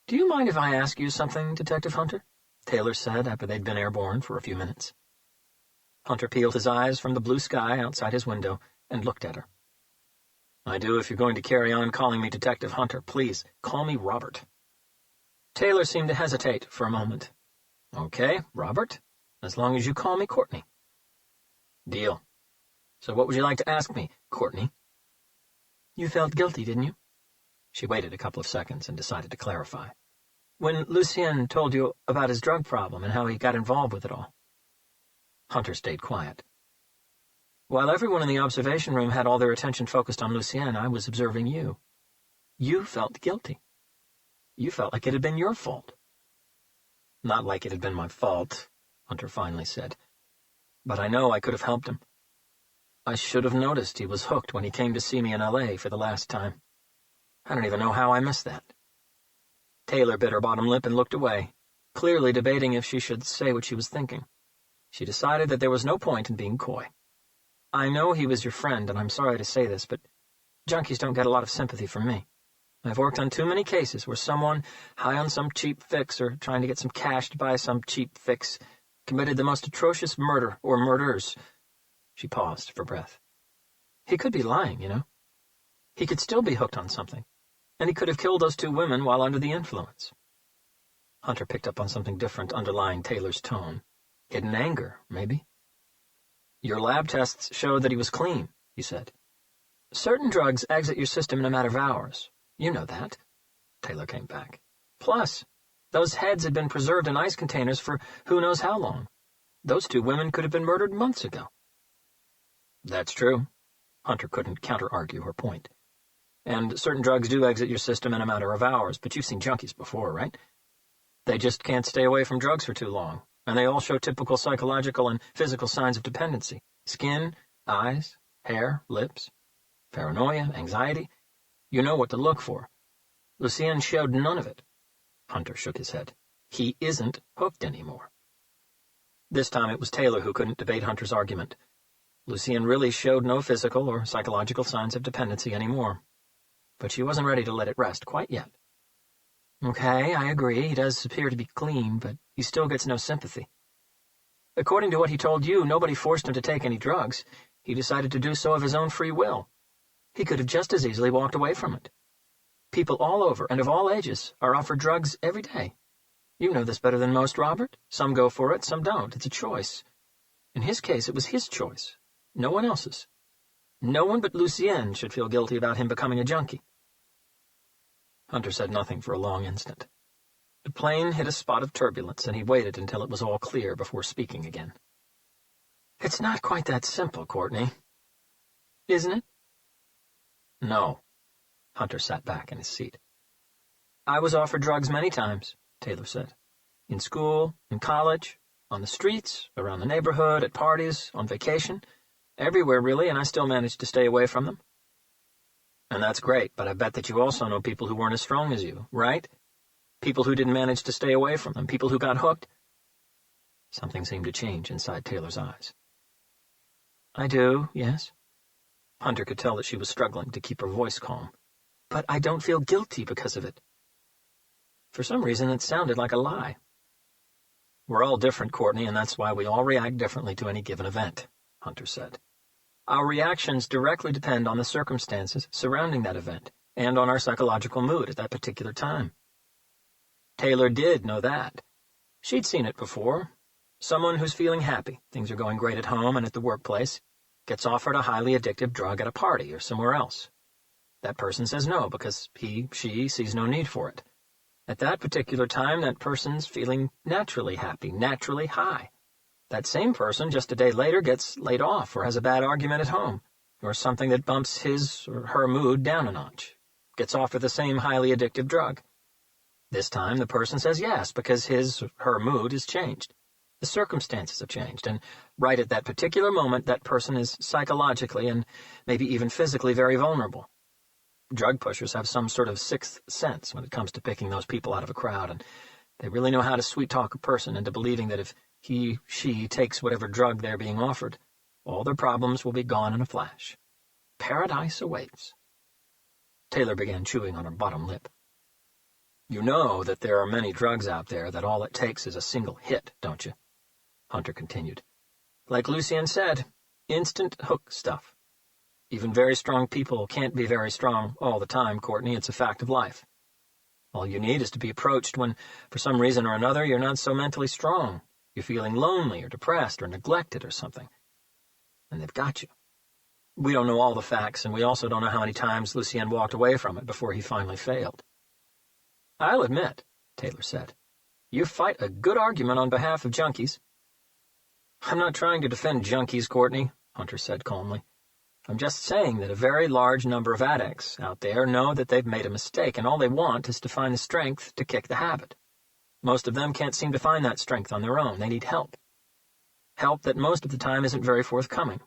"Do you mind if I ask you something, Detective Hunter?" Taylor said after they'd been airborne for a few minutes. Hunter peeled his eyes from the blue sky outside his window and looked at her. "I do if you're going to carry on calling me Detective Hunter. Please, call me Robert." Taylor seemed to hesitate for a moment. "Okay, Robert, as long as you call me Courtney." "Deal. So what would you like to ask me, Courtney?" "You felt guilty, didn't you?" She waited a couple of seconds and decided to clarify. "When Lucien told you about his drug problem and how he got involved with it all." Hunter stayed quiet. "While everyone in the observation room had all their attention focused on Lucien, I was observing you. You felt guilty. You felt like it had been your fault." "Not like it had been my fault," Hunter finally said. "But I know I could have helped him. I should have noticed he was hooked when he came to see me in L.A. for the last time. I don't even know how I missed that." Taylor bit her bottom lip and looked away, clearly debating if she should say what she was thinking. She decided that there was no point in being coy. "I know he was your friend, and I'm sorry to say this, but junkies don't get a lot of sympathy from me. I've worked on too many cases where someone, high on some cheap fix or trying to get some cash to buy some cheap fix, committed the most atrocious murder or murders." She paused for breath. "He could be lying, you know. He could still be hooked on something, and he could have killed those two women while under the influence." Hunter picked up on something different underlying Taylor's tone. Hidden anger, maybe. "Your lab tests showed that he was clean," he said. "Certain drugs exit your system in a matter of hours. You know that." Taylor came back. "Plus, those heads had been preserved in ice containers for who knows how long. Those two women could have been murdered months ago." "That's true." Hunter couldn't counter-argue her point. "And certain drugs do exit your system in a matter of hours, but you've seen junkies before, right? They just can't stay away from drugs for too long, and they all show typical psychological and physical signs of dependency. Skin, eyes, hair, lips, paranoia, anxiety. You know what to look for. Lucien showed none of it." Hunter shook his head. "He isn't hooked anymore." This time it was Taylor who couldn't debate Hunter's argument. Lucien really showed no physical or psychological signs of dependency anymore. But she wasn't ready to let it rest quite yet. "Okay, I agree, he does appear to be clean, but he still gets no sympathy. According to what he told you, nobody forced him to take any drugs. He decided to do so of his own free will. He could have just as easily walked away from it. People all over, and of all ages, are offered drugs every day. You know this better than most, Robert. Some go for it, some don't. It's a choice. In his case, it was his choice, no one else's. No one but Lucien should feel guilty about him becoming a junkie." Hunter said nothing for a long instant. The plane hit a spot of turbulence, and he waited until it was all clear before speaking again. "It's not quite that simple, Courtney. Isn't it?" "No." Hunter sat back in his seat. "I was offered drugs many times," Taylor said. "In school, in college, on the streets, around the neighborhood, at parties, on vacation. Everywhere, really, and I still managed to stay away from them." "And that's great, but I bet that you also know people who weren't as strong as you, right? People who didn't manage to stay away from them, people who got hooked." Something seemed to change inside Taylor's eyes. "I do, yes." Hunter could tell that she was struggling to keep her voice calm. "But I don't feel guilty because of it." For some reason, it sounded like a lie. "We're all different, Courtney, and that's why we all react differently to any given event," Hunter said. "Our reactions directly depend on the circumstances surrounding that event and on our psychological mood at that particular time. Taylor did know that. She'd seen it before. Someone who's feeling happy, things are going great at home and at the workplace, gets offered a highly addictive drug at a party or somewhere else. That person says no because she sees no need for it. At that particular time, that person's feeling naturally happy, naturally high. That same person, just a day later, gets laid off or has a bad argument at home, or something that bumps his or her mood down a notch, gets offered the same highly addictive drug. This time, the person says yes because his or her mood has changed. The circumstances have changed, and right at that particular moment, that person is psychologically and maybe even physically very vulnerable. Drug pushers have some sort of sixth sense when it comes to picking those people out of a crowd, and they really know how to sweet-talk a person into believing that if she takes whatever drug they're being offered, all their problems will be gone in a flash. Paradise awaits. Taylor began chewing on her bottom lip. You know that there are many drugs out there that all it takes is a single hit, don't you? Hunter continued. Like Lucien said, instant hook stuff. Even very strong people can't be very strong all the time, Courtney. It's a fact of life. All you need is to be approached when, for some reason or another, you're not so mentally strong. You're feeling lonely or depressed or neglected or something. And they've got you. We don't know all the facts, and we also don't know how many times Lucien walked away from it before he finally failed. I'll admit, Taylor said, you fight a good argument on behalf of junkies. I'm not trying to defend junkies, Courtney, Hunter said calmly. I'm just saying that a very large number of addicts out there know that they've made a mistake, and all they want is to find the strength to kick the habit. Most of them can't seem to find that strength on their own. They need help. Help that most of the time isn't very forthcoming.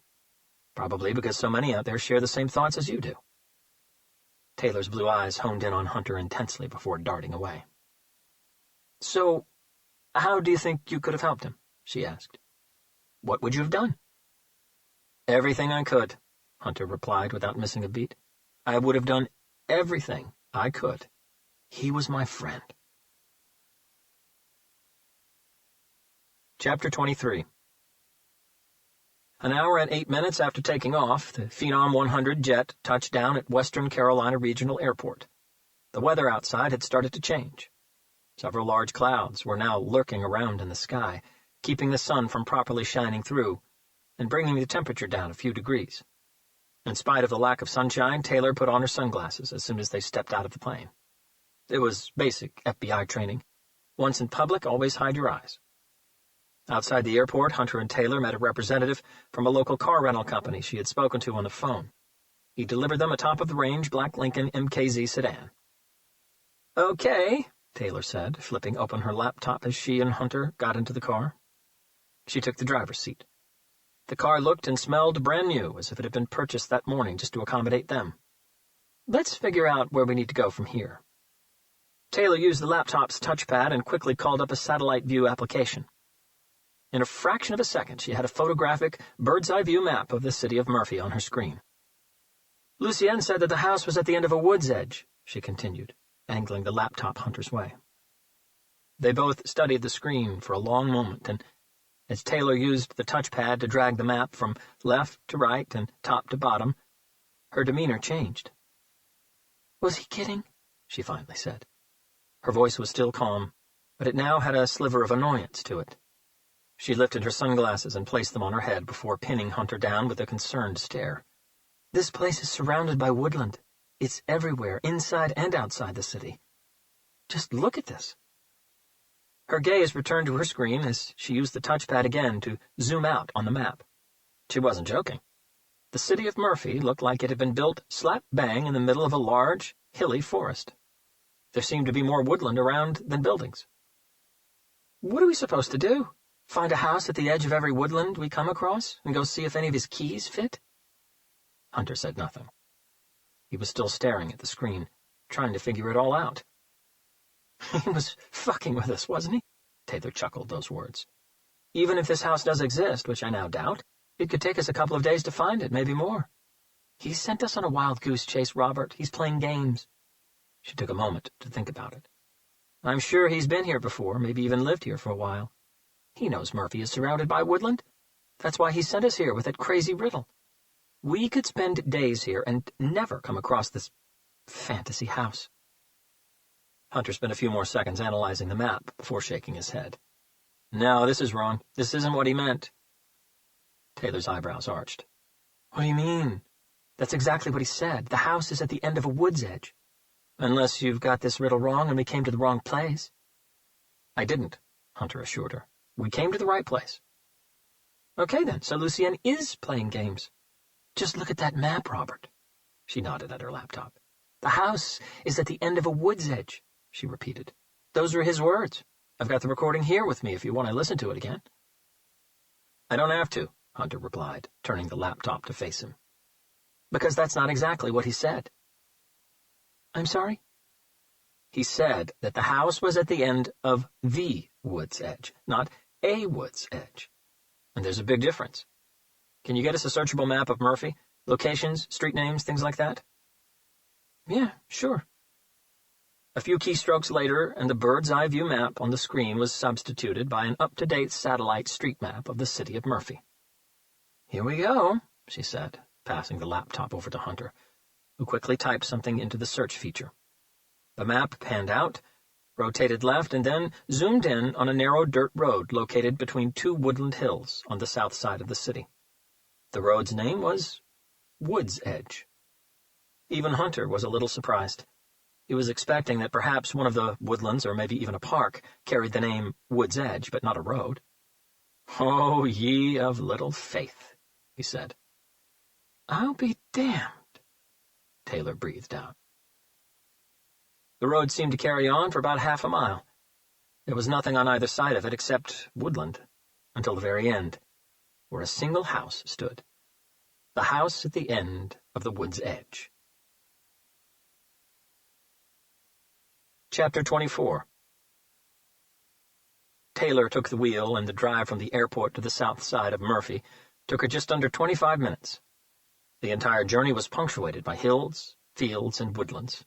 Probably because so many out there share the same thoughts as you do. Taylor's blue eyes honed in on Hunter intensely before darting away. So, how do you think you could have helped him? She asked. What would you have done? Everything I could, Hunter replied without missing a beat. I would have done everything I could. He was my friend. Chapter 23. An hour and 8 minutes after taking off, the Phenom 100 jet touched down at Western Carolina Regional Airport. The weather outside had started to change. Several large clouds were now lurking around in the sky, keeping the sun from properly shining through, and bringing the temperature down a few degrees. In spite of the lack of sunshine, Taylor put on her sunglasses as soon as they stepped out of the plane. It was basic FBI training. Once in public, always hide your eyes. Outside the airport, Hunter and Taylor met a representative from a local car rental company she had spoken to on the phone. He delivered them a top-of-the-range black Lincoln MKZ sedan. Okay, Taylor said, flipping open her laptop as she and Hunter got into the car. She took the driver's seat. The car looked and smelled brand new, as if it had been purchased that morning just to accommodate them. Let's figure out where we need to go from here. Taylor used the laptop's touchpad and quickly called up a satellite view application. In a fraction of a second, she had a photographic, bird's-eye view map of the city of Murphy on her screen. Lucien said that the house was at the end of a wood's edge, she continued, angling the laptop Hunter's way. They both studied the screen for a long moment, and as Taylor used the touchpad to drag the map from left to right and top to bottom, her demeanor changed. Was he kidding? She finally said. Her voice was still calm, but it now had a sliver of annoyance to it. She lifted her sunglasses and placed them on her head before pinning Hunter down with a concerned stare. This place is surrounded by woodland. It's everywhere, inside and outside the city. Just look at this. Her gaze returned to her screen as she used the touchpad again to zoom out on the map. She wasn't joking. The city of Murphy looked like it had been built slap bang in the middle of a large, hilly forest. There seemed to be more woodland around than buildings. What are we supposed to do? Find a house at the edge of every woodland we come across and go see if any of his keys fit? Hunter said nothing. He was still staring at the screen, trying to figure it all out. He was fucking with us, wasn't he? Taylor chuckled those words. Even if this house does exist, which I now doubt, it could take us a couple of days to find it, maybe more. He sent us on a wild goose chase, Robert. He's playing games. She took a moment to think about it. I'm sure he's been here before, maybe even lived here for a while. He knows Murphy is surrounded by woodland. That's why he sent us here with that crazy riddle. We could spend days here and never come across this fantasy house. Hunter spent a few more seconds analyzing the map before shaking his head. No, this is wrong. This isn't what he meant. Taylor's eyebrows arched. What do you mean? That's exactly what he said. The house is at the end of a wood's edge. Unless you've got this riddle wrong and we came to the wrong place. I didn't, Hunter assured her. We came to the right place. Okay then, so Lucien is playing games. Just look at that map, Robert. She nodded at her laptop. The house is at the end of a wood's edge, she repeated. Those were his words. I've got the recording here with me if you want to listen to it again. I don't have to, Hunter replied, turning the laptop to face him. Because that's not exactly what he said. I'm sorry? He said that the house was at the end of the wood's edge, not a wood's edge. And there's a big difference. Can you get us a searchable map of Murphy? Locations, street names, things like that? Yeah, sure. A few keystrokes later, and the bird's-eye view map on the screen was substituted by an up-to-date satellite street map of the city of Murphy. Here we go, she said, passing the laptop over to Hunter, who quickly typed something into the search feature. The map panned out, rotated left, and then zoomed in on a narrow dirt road located between two woodland hills on the south side of the city. The road's name was Wood's Edge. Even Hunter was a little surprised. He was expecting that perhaps one of the woodlands, or maybe even a park, carried the name Wood's Edge, but not a road. Oh, ye of little faith, he said. I'll be damned, Taylor breathed out. The road seemed to carry on for about half a mile. There was nothing on either side of it except woodland, until the very end, where a single house stood. The house at the end of the wood's edge. Chapter 24. Taylor took the wheel, and the drive from the airport to the south side of Murphy took her just under 25 minutes. The entire journey was punctuated by hills, fields, and woodlands.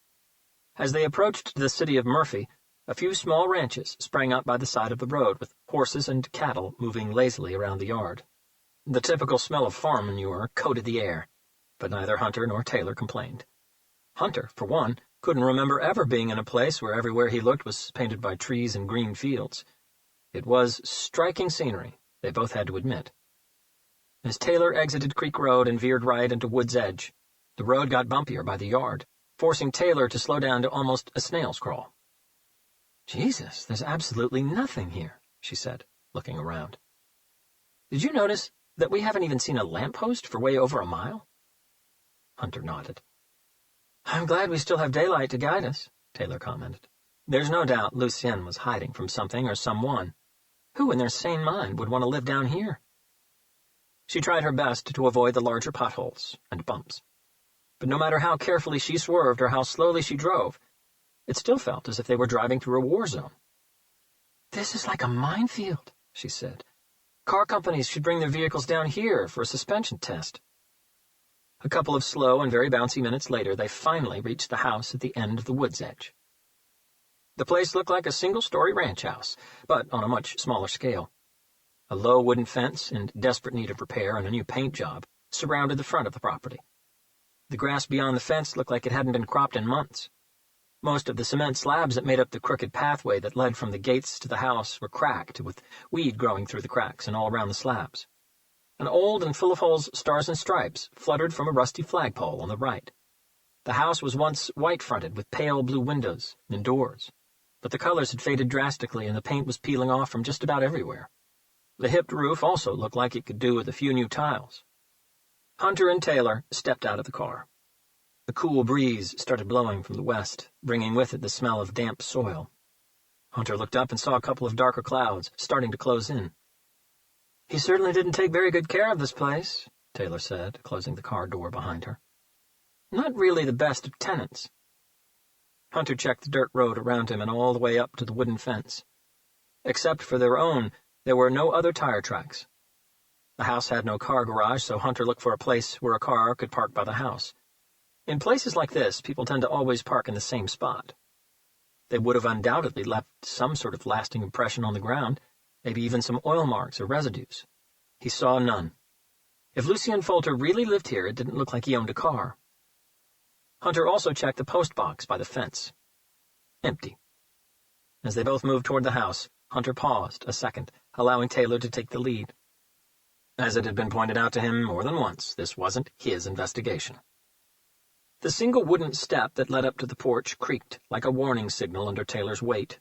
As they approached the city of Murphy, a few small ranches sprang up by the side of the road, with horses and cattle moving lazily around the yard. The typical smell of farm manure coated the air, but neither Hunter nor Taylor complained. Hunter, for one, couldn't remember ever being in a place where everywhere he looked was painted by trees and green fields. It was striking scenery, they both had to admit. As Taylor exited Creek Road and veered right into Wood's Edge, the road got bumpier by the yard, forcing Taylor to slow down to almost a snail's crawl. Jesus, there's absolutely nothing here, she said, looking around. Did you notice that we haven't even seen a lamppost for way over a mile? Hunter nodded. I'm glad we still have daylight to guide us, Taylor commented. There's no doubt Lucien was hiding from something or someone. Who in their sane mind would want to live down here? She tried her best to avoid the larger potholes and bumps. But no matter how carefully she swerved or how slowly she drove, it still felt as if they were driving through a war zone. This is like a minefield, she said. Car companies should bring their vehicles down here for a suspension test. A couple of slow and very bouncy minutes later, they finally reached the house at the end of the wood's edge. The place looked like a single-story ranch house, but on a much smaller scale. A low wooden fence, in desperate need of repair and a new paint job, surrounded the front of the property. The grass beyond the fence looked like it hadn't been cropped in months. Most of the cement slabs that made up the crooked pathway that led from the gates to the house were cracked, with weed growing through the cracks and all around the slabs. An old and full of holes stars and stripes fluttered from a rusty flagpole on the right. The house was once white-fronted with pale blue windows and doors, but the colors had faded drastically and the paint was peeling off from just about everywhere. The hipped roof also looked like it could do with a few new tiles. Hunter and Taylor stepped out of the car. The cool breeze started blowing from the west, bringing with it the smell of damp soil. Hunter looked up and saw a couple of darker clouds starting to close in. He certainly didn't take very good care of this place, Taylor said, closing the car door behind her. Not really the best of tenants. Hunter checked the dirt road around him and all the way up to the wooden fence. Except for their own, there were no other tire tracks. The house had no car garage, so Hunter looked for a place where a car could park by the house. In places like this, people tend to always park in the same spot. They would have undoubtedly left some sort of lasting impression on the ground, maybe even some oil marks or residues. He saw none. If Lucien Folter really lived here, it didn't look like he owned a car. Hunter also checked the post box by the fence. Empty. As they both moved toward the house, Hunter paused a second, allowing Taylor to take the lead. As it had been pointed out to him more than once, this wasn't his investigation. The single wooden step that led up to the porch creaked like a warning signal under Taylor's weight.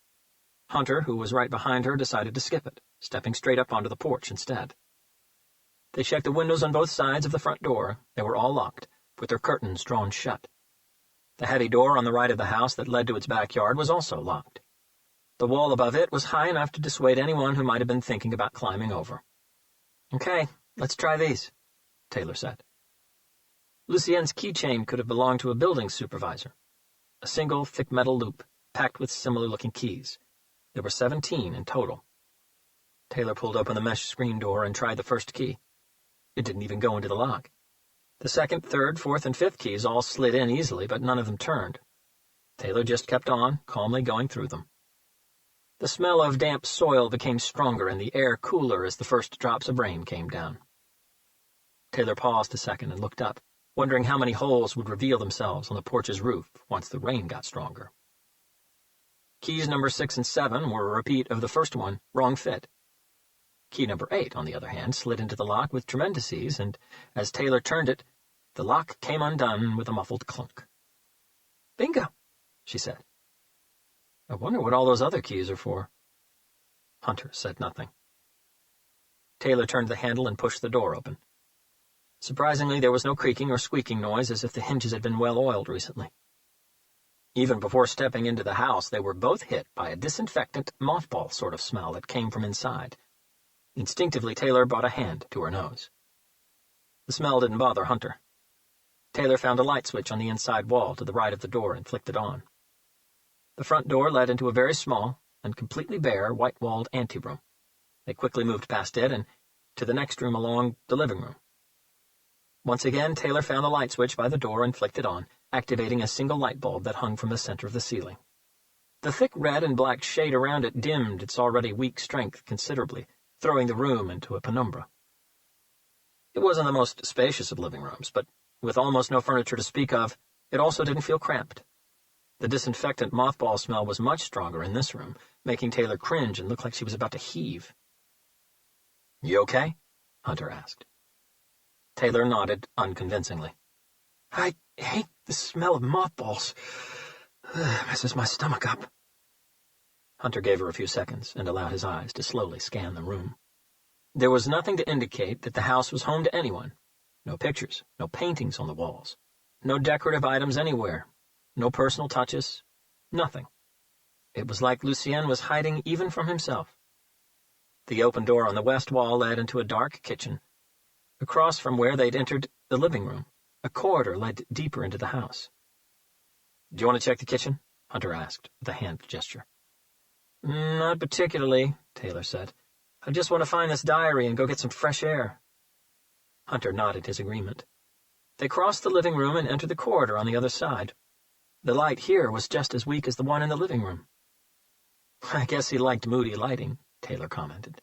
Hunter, who was right behind her, decided to skip it, stepping straight up onto the porch instead. They checked the windows on both sides of the front door. They were all locked, with their curtains drawn shut. The heavy door on the right of the house that led to its backyard was also locked. The wall above it was high enough to dissuade anyone who might have been thinking about climbing over. "Okay, let's try these," Taylor said. Lucienne's keychain could have belonged to a building supervisor. A single, thick metal loop, packed with similar-looking keys. There were 17 in total. Taylor pulled open the mesh screen door and tried the first key. It didn't even go into the lock. The second, third, fourth, and fifth keys all slid in easily, but none of them turned. Taylor just kept on, calmly going through them. The smell of damp soil became stronger and the air cooler as the first drops of rain came down. Taylor paused a second and looked up, wondering how many holes would reveal themselves on the porch's roof once the rain got stronger. Keys number 6 and 7 were a repeat of the first one, wrong fit. Key number 8, on the other hand, slid into the lock with tremendous ease, and as Taylor turned it, the lock came undone with a muffled clunk. "Bingo," she said. "I wonder what all those other keys are for." Hunter said nothing. Taylor turned the handle and pushed the door open. Surprisingly, there was no creaking or squeaking noise, as if the hinges had been well oiled recently. Even before stepping into the house, they were both hit by a disinfectant, mothball sort of smell that came from inside. Instinctively, Taylor brought a hand to her nose. The smell didn't bother Hunter. Taylor found a light switch on the inside wall to the right of the door and flicked it on. The front door led into a very small and completely bare, white-walled anteroom. They quickly moved past it and to the next room along the living room. Once again, Taylor found the light switch by the door and flicked it on, activating a single light bulb that hung from the center of the ceiling. The thick red and black shade around it dimmed its already weak strength considerably, throwing the room into a penumbra. It wasn't the most spacious of living rooms, but with almost no furniture to speak of, it also didn't feel cramped. The disinfectant mothball smell was much stronger in this room, making Taylor cringe and look like she was about to heave. "You okay?" Hunter asked. Taylor nodded unconvincingly. "I hate the smell of mothballs. Messes my stomach up." Hunter gave her a few seconds and allowed his eyes to slowly scan the room. There was nothing to indicate that the house was home to anyone. No pictures, no paintings on the walls, no decorative items anywhere, no personal touches, nothing. It was like Lucienne was hiding even from himself. The open door on the west wall led into a dark kitchen. Across from where they'd entered the living room, a corridor led deeper into the house. "Do you want to check the kitchen?" Hunter asked, with a hand gesture. "Not particularly," Taylor said. "I just want to find this diary and go get some fresh air." Hunter nodded his agreement. They crossed the living room and entered the corridor on the other side. The light here was just as weak as the one in the living room. "I guess he liked moody lighting," Taylor commented.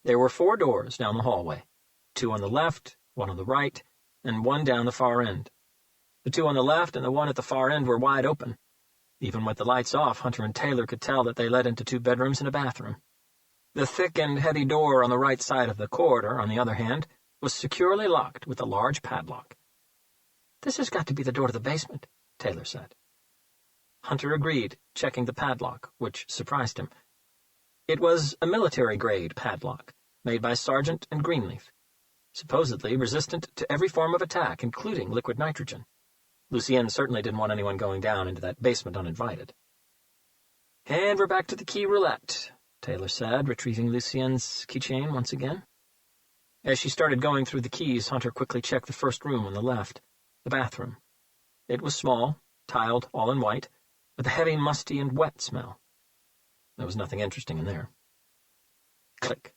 There were 4 doors down the hallway, 2 on the left, 1 on the right, and 1 down the far end. The 2 on the left and the 1 at the far end were wide open. Even with the lights off, Hunter and Taylor could tell that they led into 2 bedrooms and a bathroom. The thick and heavy door on the right side of the corridor, on the other hand, was securely locked with a large padlock. "This has got to be the door to the basement," Taylor said. Hunter agreed, checking the padlock, which surprised him. It was a military-grade padlock, made by Sargent and Greenleaf, supposedly resistant to every form of attack, including liquid nitrogen. Lucienne certainly didn't want anyone going down into that basement uninvited. "And we're back to the key roulette," Taylor said, retrieving Lucienne's keychain once again. As she started going through the keys, Hunter quickly checked the first room on the left, the bathroom. It was small, tiled all in white, with a heavy, musty, and wet smell. There was nothing interesting in there. Click.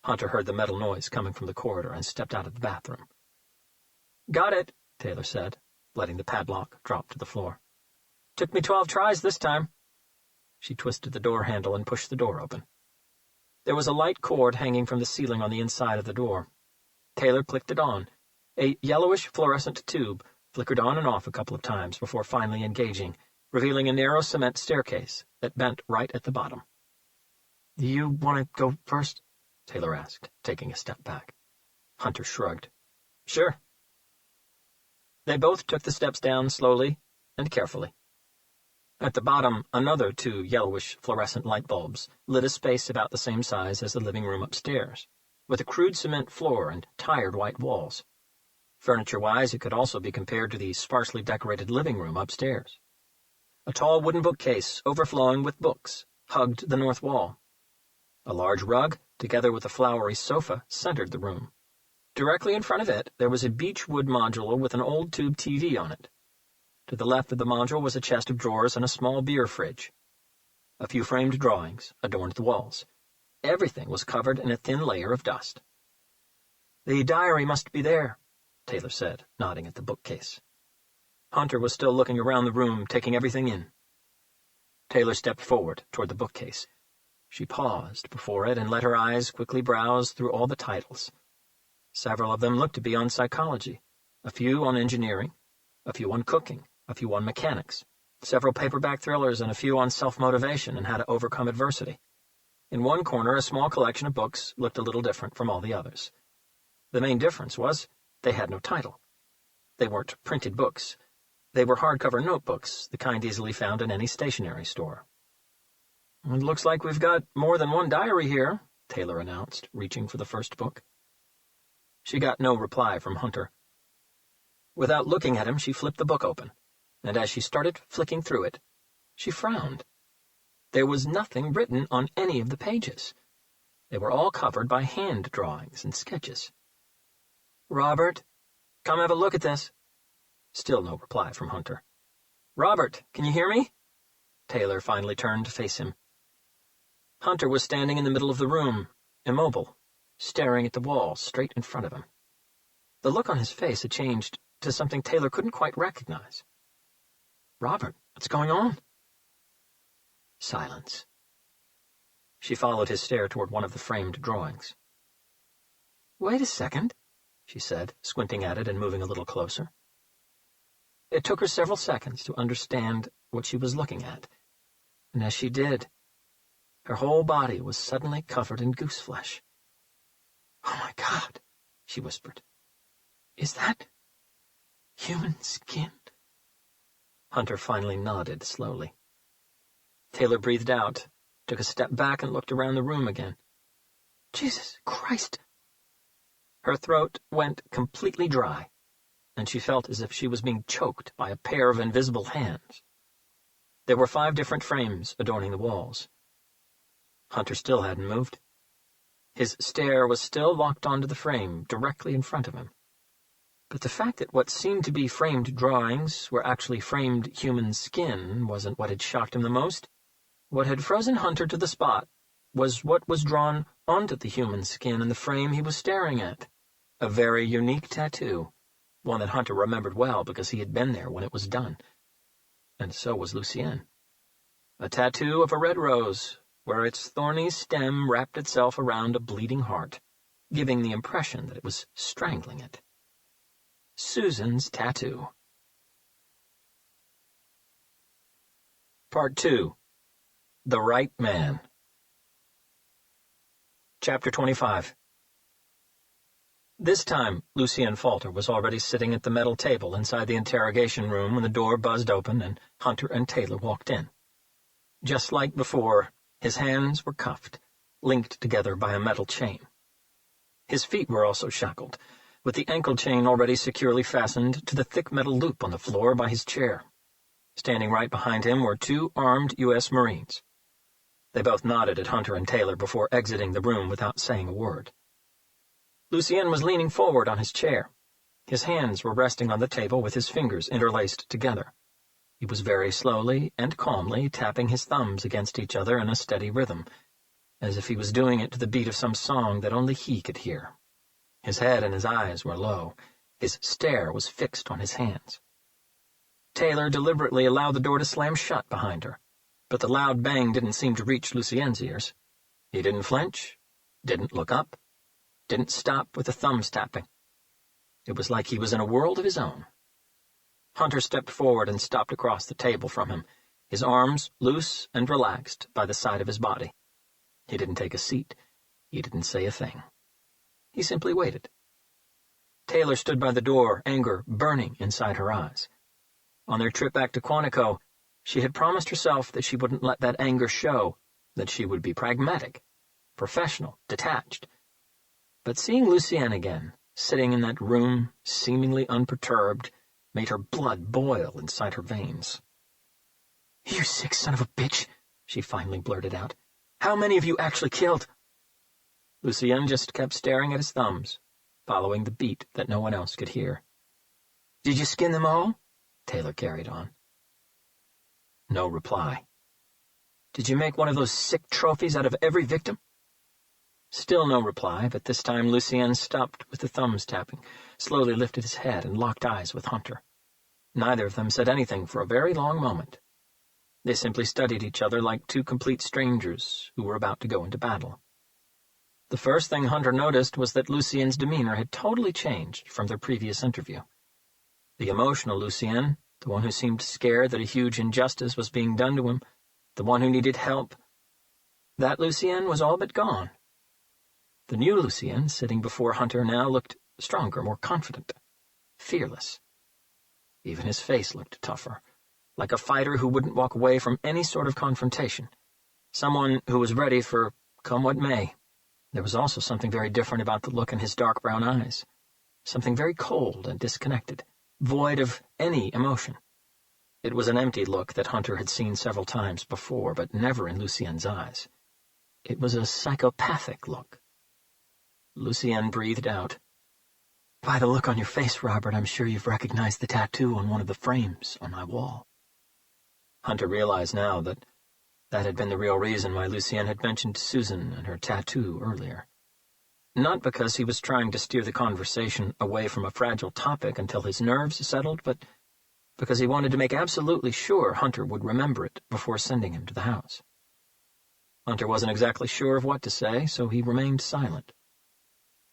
Hunter heard the metal noise coming from the corridor and stepped out of the bathroom. "Got it," Taylor said, letting the padlock drop to the floor. "Took me 12 tries this time." She twisted the door handle and pushed the door open. There was a light cord hanging from the ceiling on the inside of the door. Taylor clicked it on. A yellowish fluorescent tube flickered on and off a couple of times before finally engaging, revealing a narrow cement staircase that bent right at the bottom. "Do you want to go first?" Taylor asked, taking a step back. Hunter shrugged. "Sure." They both took the steps down slowly and carefully. At the bottom, another 2 yellowish fluorescent light bulbs lit a space about the same size as the living room upstairs, with a crude cement floor and tired white walls. Furniture-wise, it could also be compared to the sparsely decorated living room upstairs. A tall wooden bookcase, overflowing with books, hugged the north wall. A large rug, together with a flowery sofa, centered the room. Directly in front of it, there was a beechwood module with an old tube TV on it. To the left of the module was a chest of drawers and a small beer fridge. A few framed drawings adorned the walls. Everything was covered in a thin layer of dust. "The diary must be there," Taylor said, nodding at the bookcase. Hunter was still looking around the room, taking everything in. Taylor stepped forward toward the bookcase. She paused before it and let her eyes quickly browse through all the titles. Several of them looked to be on psychology, a few on engineering, a few on cooking, a few on mechanics, several paperback thrillers, and a few on self-motivation and how to overcome adversity. In one corner, a small collection of books looked a little different from all the others. The main difference was they had no title. They weren't printed books. They were hardcover notebooks, the kind easily found in any stationery store. "It looks like we've got more than one diary here," Taylor announced, reaching for the first book. She got no reply from Hunter. Without looking at him, she flipped the book open, and as she started flicking through it, she frowned. There was nothing written on any of the pages. They were all covered by hand drawings and sketches. "Robert, come have a look at this." Still no reply from Hunter. "Robert, can you hear me?" Taylor finally turned to face him. Hunter was standing in the middle of the room, immobile, staring at the wall straight in front of him. The look on his face had changed to something Taylor couldn't quite recognize. "Robert, what's going on?" Silence. She followed his stare toward one of the framed drawings. "Wait a second," she said, squinting at it and moving a little closer. It took her several seconds to understand what she was looking at, and as she did, her whole body was suddenly covered in gooseflesh. "Oh my God," she whispered. "Is that human skin?" Hunter finally nodded slowly. Taylor breathed out, took a step back and looked around the room again. "Jesus Christ!" Her throat went completely dry, and she felt as if she was being choked by a pair of invisible hands. There were 5 different frames adorning the walls. Hunter still hadn't moved. His stare was still locked onto the frame directly in front of him. But the fact that what seemed to be framed drawings were actually framed human skin wasn't what had shocked him the most. What had frozen Hunter to the spot was what was drawn onto the human skin in the frame he was staring at. A very unique tattoo, one that Hunter remembered well because he had been there when it was done. And so was Lucienne. A tattoo of a red rose, where its thorny stem wrapped itself around a bleeding heart, giving the impression that it was strangling it. Susan's tattoo. Part 2. The Right Man. Chapter 25. This time, Lucienne Falter was already sitting at the metal table inside the interrogation room when the door buzzed open and Hunter and Taylor walked in. Just like before, his hands were cuffed, linked together by a metal chain. His feet were also shackled, with the ankle chain already securely fastened to the thick metal loop on the floor by his chair. Standing right behind him were 2 armed U.S. Marines. They both nodded at Hunter and Taylor before exiting the room without saying a word. Lucienne was leaning forward on his chair. His hands were resting on the table with his fingers interlaced together. He was very slowly and calmly tapping his thumbs against each other in a steady rhythm, as if he was doing it to the beat of some song that only he could hear. His head and his eyes were low. His stare was fixed on his hands. Taylor deliberately allowed the door to slam shut behind her, but the loud bang didn't seem to reach Lucienne's ears. He didn't flinch, didn't look up, didn't stop with the thumbs tapping. It was like he was in a world of his own. Hunter stepped forward and stopped across the table from him, his arms loose and relaxed by the side of his body. He didn't take a seat. He didn't say a thing. He simply waited. Taylor stood by the door, anger burning inside her eyes. On their trip back to Quantico, she had promised herself that she wouldn't let that anger show, that she would be pragmatic, professional, detached. But seeing Lucienne again, sitting in that room, seemingly unperturbed, made her blood boil inside her veins. "You sick son of a bitch," she finally blurted out. "How many have you actually killed?" Lucienne just kept staring at his thumbs, following the beat that no one else could hear. "Did you skin them all?" Taylor carried on. No reply. "Did you make one of those sick trophies out of every victim?" Still no reply, but this time Lucienne stopped with the thumbs tapping, slowly lifted his head, and locked eyes with Hunter. Neither of them said anything for a very long moment. They simply studied each other like two complete strangers who were about to go into battle. The first thing Hunter noticed was that Lucienne's demeanor had totally changed from their previous interview. The emotional Lucienne, the one who seemed scared that a huge injustice was being done to him, the one who needed help, that Lucienne was all but gone. The new Lucienne, sitting before Hunter now, looked stronger, more confident, fearless. Even his face looked tougher, like a fighter who wouldn't walk away from any sort of confrontation, someone who was ready for come what may. There was also something very different about the look in his dark brown eyes, something very cold and disconnected, void of any emotion. It was an empty look that Hunter had seen several times before, but never in Lucienne's eyes. It was a psychopathic look. Lucienne breathed out. "By the look on your face, Robert, I'm sure you've recognized the tattoo on one of the frames on my wall." Hunter realized now that that had been the real reason why Lucienne had mentioned Susan and her tattoo earlier. Not because he was trying to steer the conversation away from a fragile topic until his nerves settled, but because he wanted to make absolutely sure Hunter would remember it before sending him to the house. Hunter wasn't exactly sure of what to say, so he remained silent.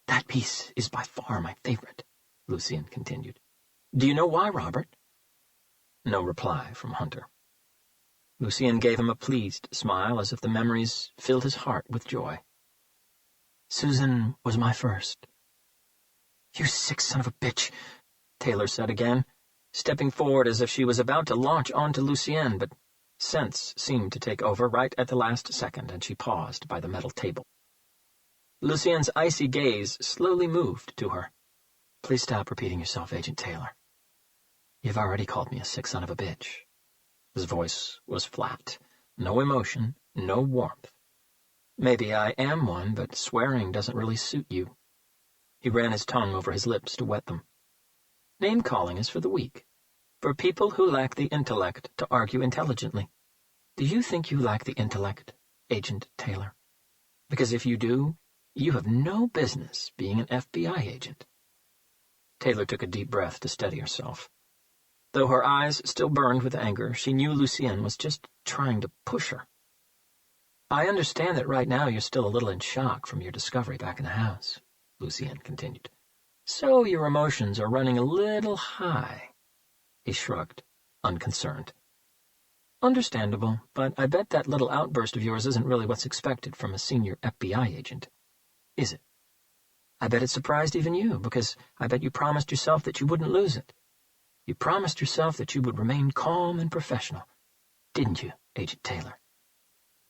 "That piece is by far my favorite," Lucienne continued. "Do you know why, Robert?" No reply from Hunter. Lucienne gave him a pleased smile, as if the memories filled his heart with joy. "Susan was my first." "You sick son of a bitch," Taylor said again, stepping forward as if she was about to launch onto Lucienne, but sense seemed to take over right at the last second, and she paused by the metal table. Lucienne's icy gaze slowly moved to her. "Please stop repeating yourself, Agent Taylor. You've already called me a sick son of a bitch." His voice was flat. No emotion, no warmth. "Maybe I am one, but swearing doesn't really suit you." He ran his tongue over his lips to wet them. "Name-calling is for the weak, for people who lack the intellect to argue intelligently. Do you think you lack the intellect, Agent Taylor? Because if you do, you have no business being an FBI agent." Taylor took a deep breath to steady herself. Though her eyes still burned with anger, she knew Lucienne was just trying to push her. "I understand that right now you're still a little in shock from your discovery back in the house," Lucienne continued. "So your emotions are running a little high." He shrugged, unconcerned. "Understandable, but I bet that little outburst of yours isn't really what's expected from a senior FBI agent, is it? I bet it surprised even you, because I bet you promised yourself that you wouldn't lose it. You promised yourself that you would remain calm and professional, didn't you, Agent Taylor?"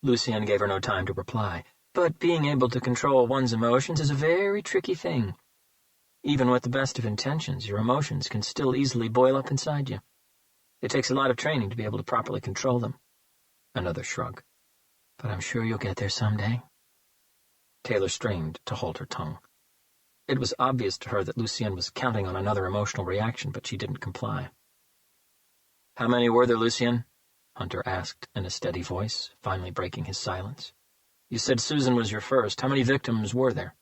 Lucienne gave her no time to reply, but being able to control one's emotions is a very tricky thing. Even with the best of intentions, your emotions can still easily boil up inside you. It takes a lot of training to be able to properly control them. Another shrug. "But I'm sure you'll get there someday." Taylor strained to hold her tongue. It was obvious to her that Lucienne was counting on another emotional reaction, but she didn't comply. "How many were there, Lucienne?" Hunter asked in a steady voice, finally breaking his silence. "You said Susan was your first. How many victims were there?"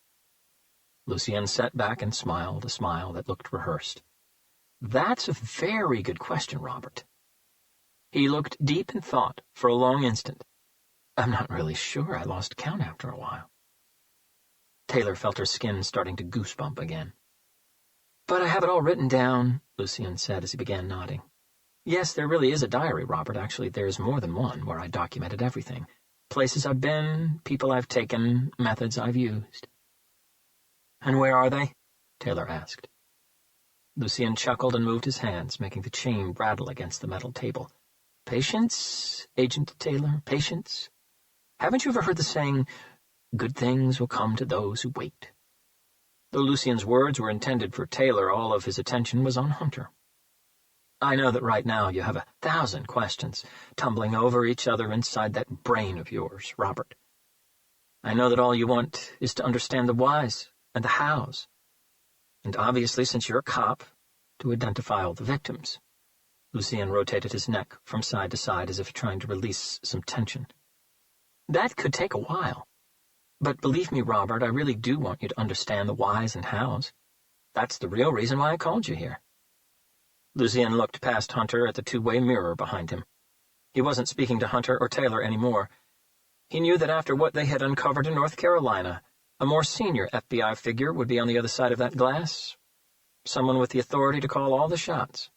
Lucienne sat back and smiled, a smile that looked rehearsed. "That's a very good question, Robert." He looked deep in thought for a long instant. "I'm not really sure. I lost count after a while." Taylor felt her skin starting to goosebump again. "But I have it all written down," Lucienne said as he began nodding. "Yes, there really is a diary, Robert. Actually, there's more than one, where I documented everything. places I've been, people I've taken, methods I've used. "And where are they?" Taylor asked. Lucien chuckled and moved his hands, making the chain rattle against the metal table. "Patience, Agent Taylor, patience. Haven't you ever heard the saying, 'Good things will come to those who wait'?" Though Lucien's words were intended for Taylor, all of his attention was on Hunter. "I know that right now you have 1,000 questions tumbling over each other inside that brain of yours, Robert. I know that all you want is to understand the whys and the hows. And obviously, since you're a cop, to identify all the victims." Lucien rotated his neck from side to side as if trying to release some tension. "That could take a while. But believe me, Robert, I really do want you to understand the whys and hows. That's the real reason why I called you here." Lucien looked past Hunter at the two-way mirror behind him. He wasn't speaking to Hunter or Taylor anymore. He knew that after what they had uncovered in North Carolina, a more senior FBI figure would be on the other side of that glass. Someone with the authority to call all the shots.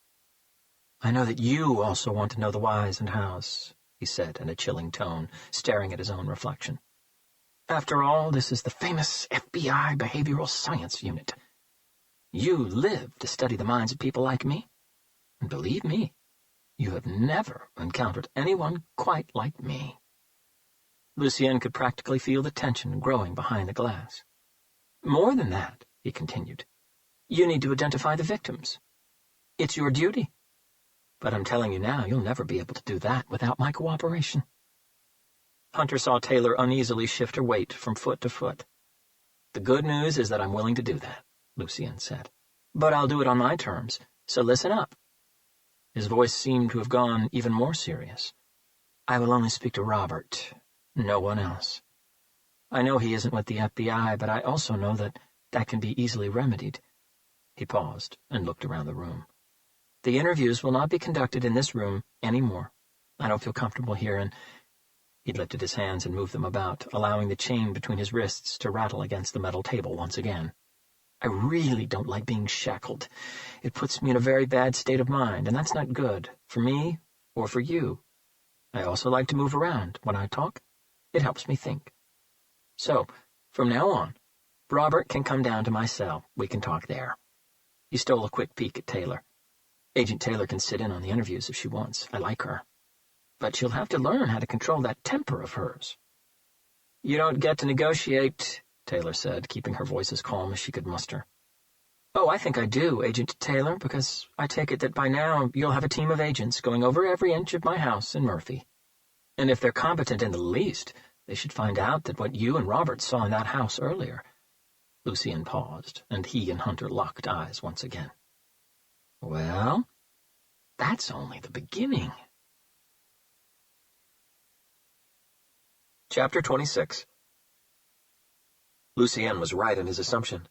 "I know that you also want to know the whys and hows," he said in a chilling tone, staring at his own reflection. "After all, this is the famous FBI Behavioral Science Unit. You live to study the minds of people like me. And believe me, you have never encountered anyone quite like me." Lucien could practically feel the tension growing behind the glass. "More than that," he continued, "you need to identify the victims. It's your duty. But I'm telling you now, you'll never be able to do that without my cooperation." Hunter saw Taylor uneasily shift her weight from foot to foot. "The good news is that I'm willing to do that," Lucien said. "But I'll do it on my terms, so listen up." His voice seemed to have gone even more serious. "I will only speak to Robert, no one else. I know he isn't with the FBI, but I also know that that can be easily remedied." He paused and looked around the room. "The interviews will not be conducted in this room anymore. I don't feel comfortable here, and—" He lifted his hands and moved them about, allowing the chain between his wrists to rattle against the metal table once again. "I really don't like being shackled. It puts me in a very bad state of mind, and that's not good, for me or for you. I also like to move around when I talk. It helps me think. So, from now on, Robert can come down to my cell. We can talk there." He stole a quick peek at Taylor. "Agent Taylor can sit in on the interviews if she wants. I like her. But she'll have to learn how to control that temper of hers." "You don't get to negotiate," Taylor said, keeping her voice as calm as she could muster. "Oh, I think I do, Agent Taylor, because I take it that by now you'll have a team of agents going over every inch of my house in Murphy. And if they're competent in the least, they should find out that what you and Robert saw in that house earlier—" Lucien paused, and he and Hunter locked eyes once again. "Well, that's only the beginning." Chapter 26. Lucien was right in his assumption.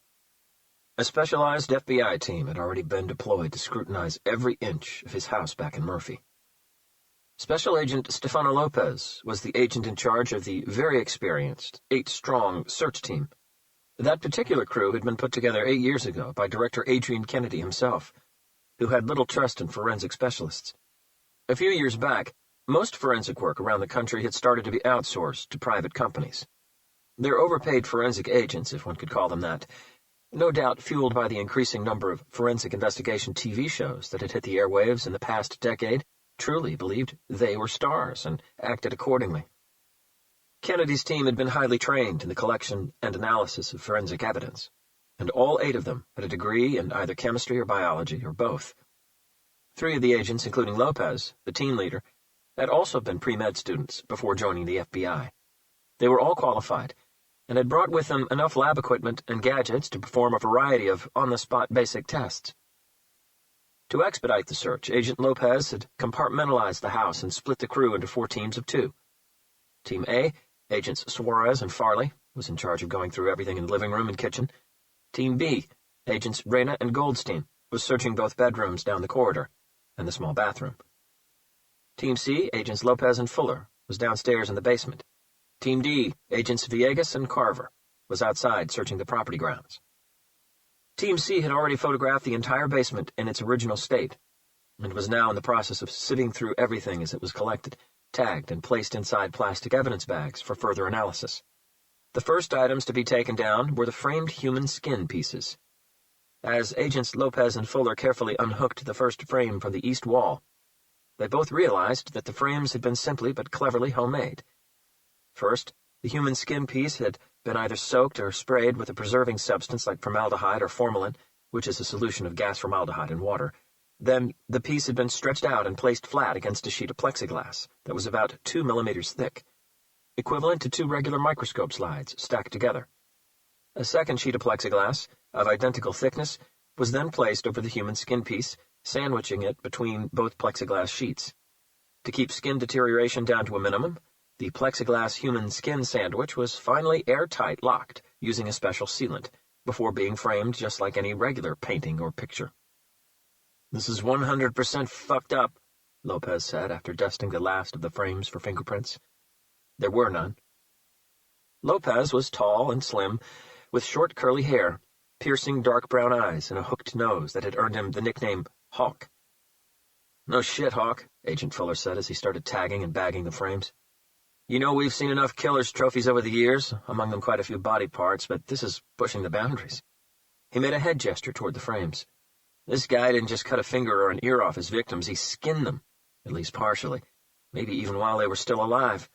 A specialized FBI team had already been deployed to scrutinize every inch of his house back in Murphy. Special Agent Stefano Lopez was the agent in charge of the very experienced, 8-strong search team. That particular crew had been put together 8 years ago by Director Adrian Kennedy himself, who had little trust in forensic specialists. A few years back, most forensic work around the country had started to be outsourced to private companies. Their overpaid forensic agents, if one could call them that, no doubt fueled by the increasing number of forensic investigation TV shows that had hit the airwaves in the past decade, truly believed they were stars and acted accordingly. Kennedy's team had been highly trained in the collection and analysis of forensic evidence, and all 8 of them had a degree in either chemistry or biology, or both. 3 of the agents, including Lopez, the team leader, had also been pre-med students before joining the FBI. They were all qualified, and had brought with them enough lab equipment and gadgets to perform a variety of on-the-spot basic tests. To expedite the search, Agent Lopez had compartmentalized the house and split the crew into 4 teams of 2. Team A, Agents Suarez and Farley, was in charge of going through everything in the living room and kitchen. Team B, Agents Reyna and Goldstein, was searching both bedrooms down the corridor and the small bathroom. Team C, Agents Lopez and Fuller, was downstairs in the basement. Team D, Agents Villegas and Carver, was outside searching the property grounds. Team C had already photographed the entire basement in its original state, and was now in the process of sifting through everything as it was collected, tagged and placed inside plastic evidence bags for further analysis. The first items to be taken down were the framed human skin pieces. As Agents Lopez and Fuller carefully unhooked the first frame from the east wall, they both realized that the frames had been simply but cleverly homemade. First, the human skin piece had been either soaked or sprayed with a preserving substance like formaldehyde or formalin, which is a solution of gas formaldehyde in water. Then, the piece had been stretched out and placed flat against a sheet of plexiglass that was about 2 millimeters thick, equivalent to 2 regular microscope slides stacked together. A second sheet of plexiglass, of identical thickness, was then placed over the human skin piece, sandwiching it between both plexiglass sheets. To keep skin deterioration down to a minimum, the plexiglass human skin sandwich was finally airtight locked, using a special sealant, before being framed just like any regular painting or picture. "This is 100% fucked up," Lopez said after dusting the last of the frames for fingerprints. There were none. Lopez was tall and slim, with short curly hair, piercing dark brown eyes, and a hooked nose that had earned him the nickname Hawk. "No shit, Hawk," Agent Fuller said as he started tagging and bagging the frames. "You know, we've seen enough killers' trophies over the years, among them quite a few body parts, but this is pushing the boundaries." He made a head gesture toward the frames. "This guy didn't just cut a finger or an ear off his victims, he skinned them, at least partially, maybe even while they were still alive.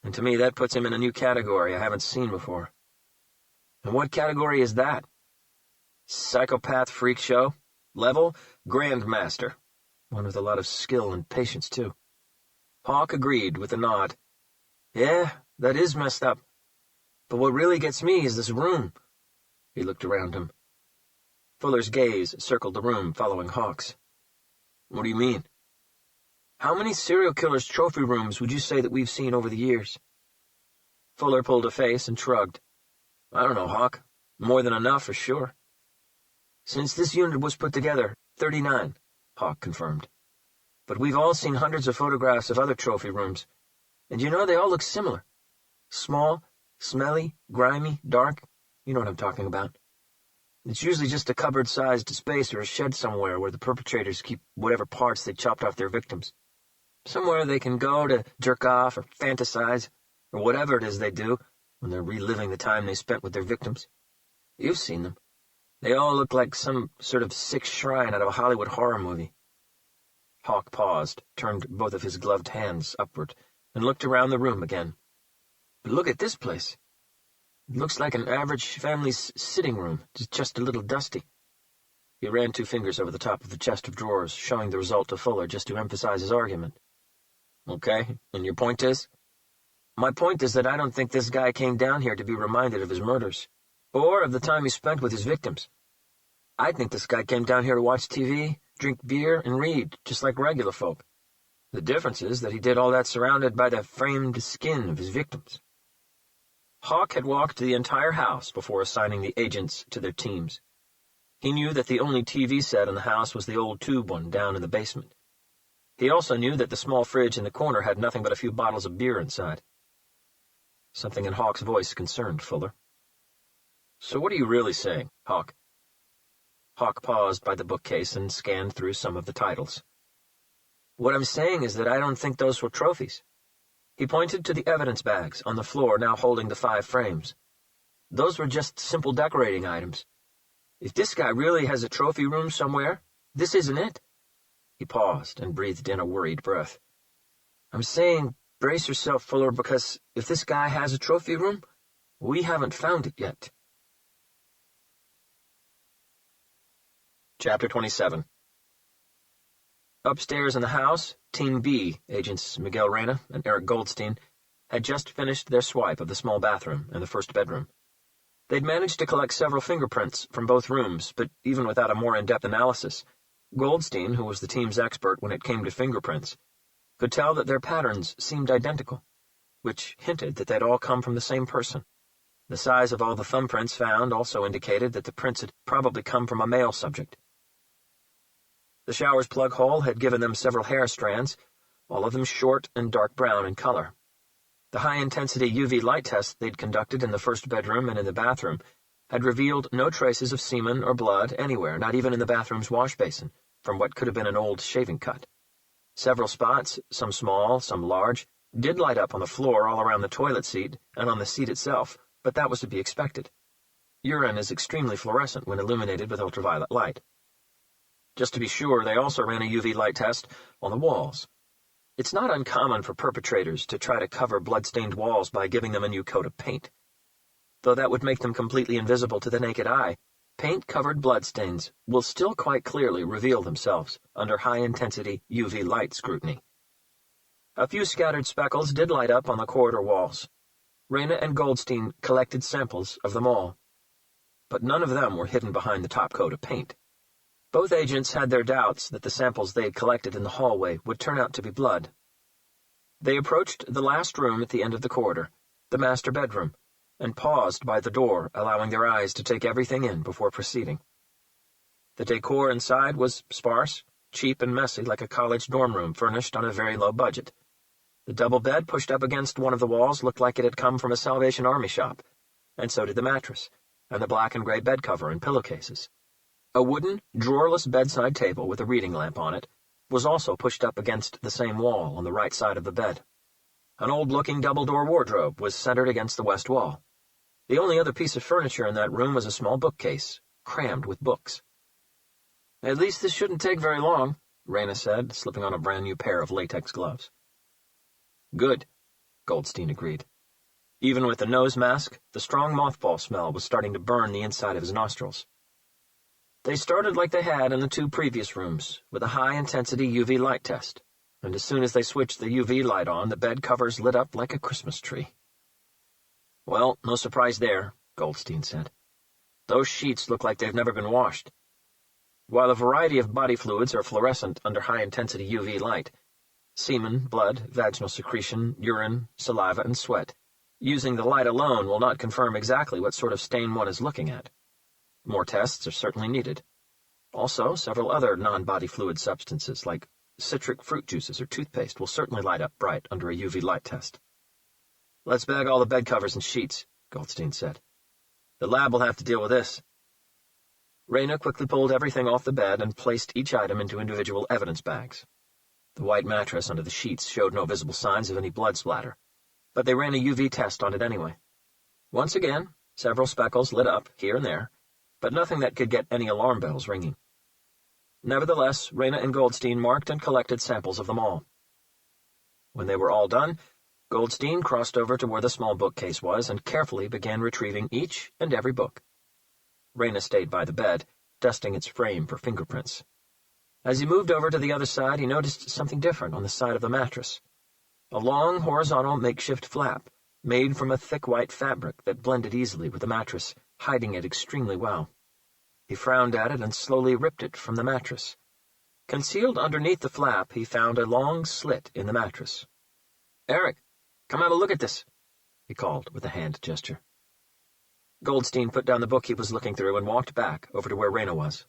And to me, that puts him in a new category I haven't seen before." "And what category is that?" "Psychopath freak show. Level, Grandmaster. One with a lot of skill and patience, too." Hawk agreed with a nod. "Yeah, that is messed up. But what really gets me is this room." He looked around him. Fuller's gaze circled the room, following Hawk's. "What do you mean?" "How many serial killers' trophy rooms would you say that we've seen over the years?" Fuller pulled a face and shrugged. "I don't know, Hawk. More than enough, for sure." "Since this unit was put together, 39, Hawk confirmed. "But we've all seen hundreds of photographs of other trophy rooms. And you know, they all look similar. Small, smelly, grimy, dark. You know what I'm talking about. It's usually just a cupboard-sized space or a shed somewhere where the perpetrators keep whatever parts they chopped off their victims. Somewhere they can go to jerk off or fantasize, or whatever it is they do when they're reliving the time they spent with their victims. You've seen them. They all look like some sort of sick shrine out of a Hollywood horror movie." Hawk paused, turned both of his gloved hands upward, and looked around the room again. "But look at this place. It looks like an average family's sitting room, just a little dusty." He ran 2 fingers over the top of the chest of drawers, showing the result to Fuller just to emphasize his argument. "Okay, and your point is?" "My point is that I don't think this guy came down here to be reminded of his murders, or of the time he spent with his victims. I think this guy came down here to watch TV, drink beer, and read, just like regular folk. The difference is that he did all that surrounded by the framed skin of his victims." Hawk had walked the entire house before assigning the agents to their teams. He knew that the only TV set in the house was the old tube one down in the basement. He also knew that the small fridge in the corner had nothing but a few bottles of beer inside. Something in Hawk's voice concerned Fuller. "So what are you really saying, Hawk?" Hawk paused by the bookcase and scanned through some of the titles. "What I'm saying is that I don't think those were trophies." He pointed to the evidence bags on the floor now holding the 5 frames. "Those were just simple decorating items. If this guy really has a trophy room somewhere, this isn't it." He paused and breathed in a worried breath. "I'm saying, brace yourself, Fuller, because if this guy has a trophy room, we haven't found it yet." Chapter 27. Upstairs in the house, Team B, Agents Miguel Reyna and Eric Goldstein, had just finished their swipe of the small bathroom and the first bedroom. They'd managed to collect several fingerprints from both rooms, but even without a more in-depth analysis, Goldstein, who was the team's expert when it came to fingerprints, could tell that their patterns seemed identical, which hinted that they'd all come from the same person. The size of all the thumbprints found also indicated that the prints had probably come from a male subject. The shower's plug hole had given them several hair strands, all of them short and dark brown in color. The high-intensity UV light test they'd conducted in the first bedroom and in the bathroom had revealed no traces of semen or blood anywhere, not even in the bathroom's wash basin, from what could have been an old shaving cut. Several spots, some small, some large, did light up on the floor all around the toilet seat and on the seat itself, but that was to be expected. Urine is extremely fluorescent when illuminated with ultraviolet light. Just to be sure, they also ran a UV light test on the walls. It's not uncommon for perpetrators to try to cover blood-stained walls by giving them a new coat of paint. Though that would make them completely invisible to the naked eye, paint-covered bloodstains will still quite clearly reveal themselves under high-intensity UV light scrutiny. A few scattered speckles did light up on the corridor walls. Reyna and Goldstein collected samples of them all, but none of them were hidden behind the top coat of paint. Both agents had their doubts that the samples they had collected in the hallway would turn out to be blood. They approached the last room at the end of the corridor, the master bedroom, and paused by the door, allowing their eyes to take everything in before proceeding. The decor inside was sparse, cheap and messy like a college dorm room furnished on a very low budget. The double bed pushed up against one of the walls looked like it had come from a Salvation Army shop, and so did the mattress, and the black and gray bed cover and pillowcases. A wooden, drawerless bedside table with a reading lamp on it was also pushed up against the same wall on the right side of the bed. An old-looking double-door wardrobe was centered against the west wall. The only other piece of furniture in that room was a small bookcase, crammed with books. "At least this shouldn't take very long," Reyna said, slipping on a brand-new pair of latex gloves. "Good," Goldstein agreed. Even with the nose mask, the strong mothball smell was starting to burn the inside of his nostrils. They started like they had in the two previous rooms, with a high-intensity UV light test, and as soon as they switched the UV light on, the bed covers lit up like a Christmas tree. "Well, no surprise there," Goldstein said. "Those sheets look like they've never been washed. While a variety of body fluids are fluorescent under high-intensity UV light, semen, blood, vaginal secretion, urine, saliva, and sweat, using the light alone will not confirm exactly what sort of stain one is looking at. More tests are certainly needed. Also, several other non-body fluid substances, like citric fruit juices or toothpaste, will certainly light up bright under a UV light test." "Let's bag all the bed covers and sheets," Goldstein said. "The lab will have to deal with this." Reyna quickly pulled everything off the bed and placed each item into individual evidence bags. The white mattress under the sheets showed no visible signs of any blood splatter, but they ran a UV test on it anyway. Once again, several speckles lit up here and there, but nothing that could get any alarm bells ringing. Nevertheless, Reyna and Goldstein marked and collected samples of them all. When they were all done, Goldstein crossed over to where the small bookcase was and carefully began retrieving each and every book. Reyna stayed by the bed, dusting its frame for fingerprints. As he moved over to the other side, he noticed something different on the side of the mattress. A long, horizontal makeshift flap, made from a thick white fabric that blended easily with the mattress, hiding it extremely well. He frowned at it and slowly ripped it from the mattress. Concealed underneath the flap, he found a long slit in the mattress. "Eric, come have a look at this," he called with a hand gesture. Goldstein put down the book he was looking through and walked back over to where Reyna was.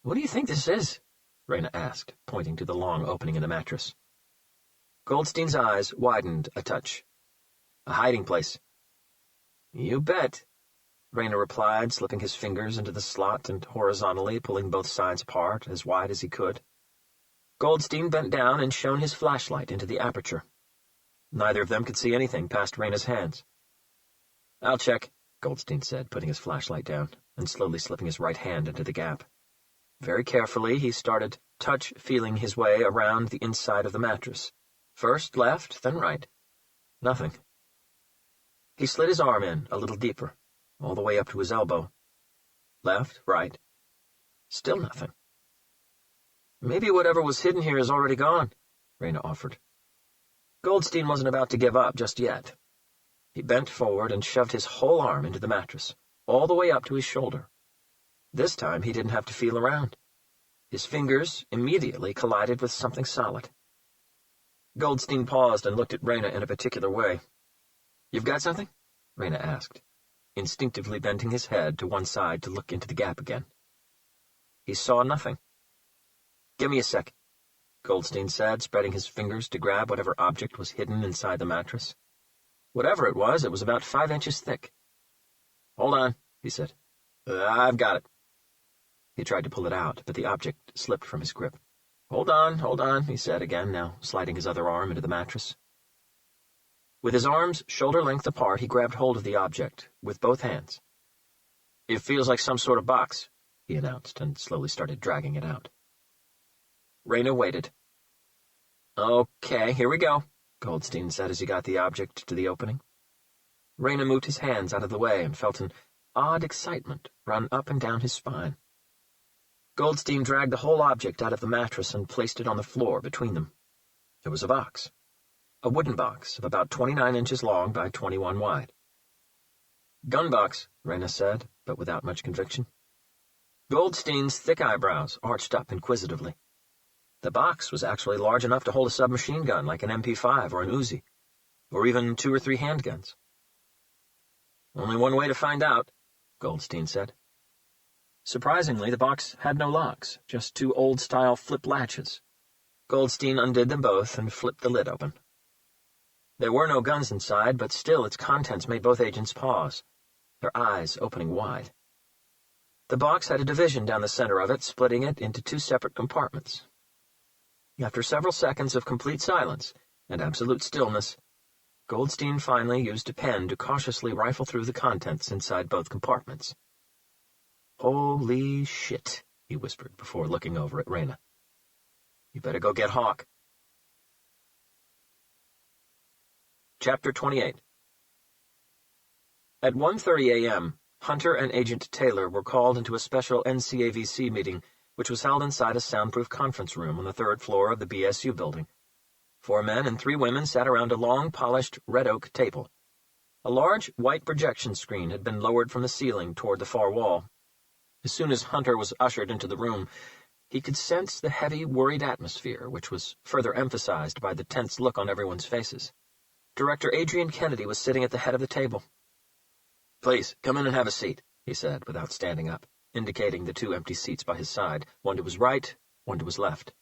"What do you think this is?" Reyna asked, pointing to the long opening in the mattress. Goldstein's eyes widened a touch. "A hiding place." "You bet," Reyna replied, slipping his fingers into the slot and horizontally pulling both sides apart as wide as he could. Goldstein bent down and shone his flashlight into the aperture. Neither of them could see anything past Reyna's hands. "I'll check," Goldstein said, putting his flashlight down and slowly slipping his right hand into the gap. Very carefully, he started touch-feeling his way around the inside of the mattress. First left, then right. Nothing. He slid his arm in a little deeper, all the way up to his elbow. Left, right. Still nothing. "Maybe whatever was hidden here is already gone," Reyna offered. Goldstein wasn't about to give up just yet. He bent forward and shoved his whole arm into the mattress, all the way up to his shoulder. This time he didn't have to feel around. His fingers immediately collided with something solid. Goldstein paused and looked at Reyna in a particular way. "You've got something?" Reyna asked, instinctively bending his head to one side to look into the gap again. He saw nothing. "Give me a sec," Goldstein said, spreading his fingers to grab whatever object was hidden inside the mattress. Whatever it was about 5 inches thick. "Hold on," he said. "I've got it." He tried to pull it out, but the object slipped from his grip. Hold on, he said again, now sliding his other arm into the mattress. With his arms shoulder-length apart, he grabbed hold of the object with both hands. It feels like some sort of box, he announced, and slowly started dragging it out. Raina waited. Okay, here we go, Goldstein said as he got the object to the opening. Raina moved his hands out of the way and felt an odd excitement run up and down his spine. Goldstein dragged the whole object out of the mattress and placed it on the floor between them. It was a box. A wooden box of about 29 inches long by 21 wide. Gun box, Raina said, but without much conviction. Goldstein's thick eyebrows arched up inquisitively. The box was actually large enough to hold a submachine gun like an MP5 or an Uzi, or even 2 or 3 handguns. Only one way to find out, Goldstein said. Surprisingly, the box had no locks, just 2 old-style flip latches. Goldstein undid them both and flipped the lid open. There were no guns inside, but still its contents made both agents pause, their eyes opening wide. The box had a division down the center of it, splitting it into 2 separate compartments. After several seconds of complete silence and absolute stillness, Goldstein finally used a pen to cautiously rifle through the contents inside both compartments. "Holy shit," he whispered before looking over at Raina. "You better go get Hawk." Chapter 28. At 1:30 a.m., Hunter and Agent Taylor were called into a special NCAVC meeting, which was held inside a soundproof conference room on the 3rd floor of the BSU building. 4 men and 3 women sat around a long, polished red oak table. A large, white projection screen had been lowered from the ceiling toward the far wall. As soon as Hunter was ushered into the room, he could sense the heavy, worried atmosphere, which was further emphasized by the tense look on everyone's faces. Director Adrian Kennedy was sitting at the head of the table. "Please, come in and have a seat," he said, without standing up, indicating the 2 empty seats by his side, one to his right, one to his left.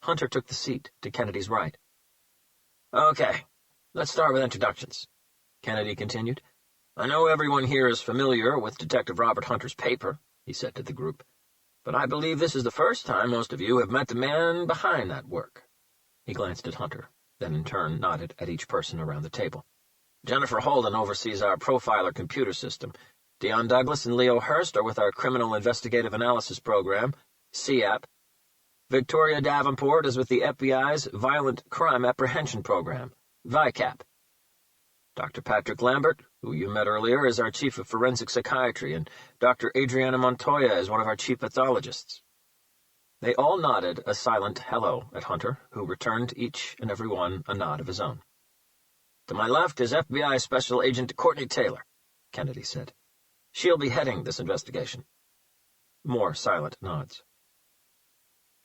Hunter took the seat to Kennedy's right. "Okay, let's start with introductions," Kennedy continued. "I know everyone here is familiar with Detective Robert Hunter's paper," he said to the group, "but I believe this is the first time most of you have met the man behind that work." He glanced at Hunter, then in turn nodded at each person around the table. "Jennifer Holden oversees our profiler computer system. Dion Douglas and Leo Hurst are with our Criminal Investigative Analysis Program, CAP. Victoria Davenport is with the FBI's Violent Crime Apprehension Program, VICAP. Dr. Patrick Lambert, who you met earlier, is our Chief of Forensic Psychiatry, and Dr. Adriana Montoya is one of our Chief Pathologists." They all nodded a silent hello at Hunter, who returned each and every one a nod of his own. "To my left is FBI Special Agent Courtney Taylor," Kennedy said. "She'll be heading this investigation." More silent nods.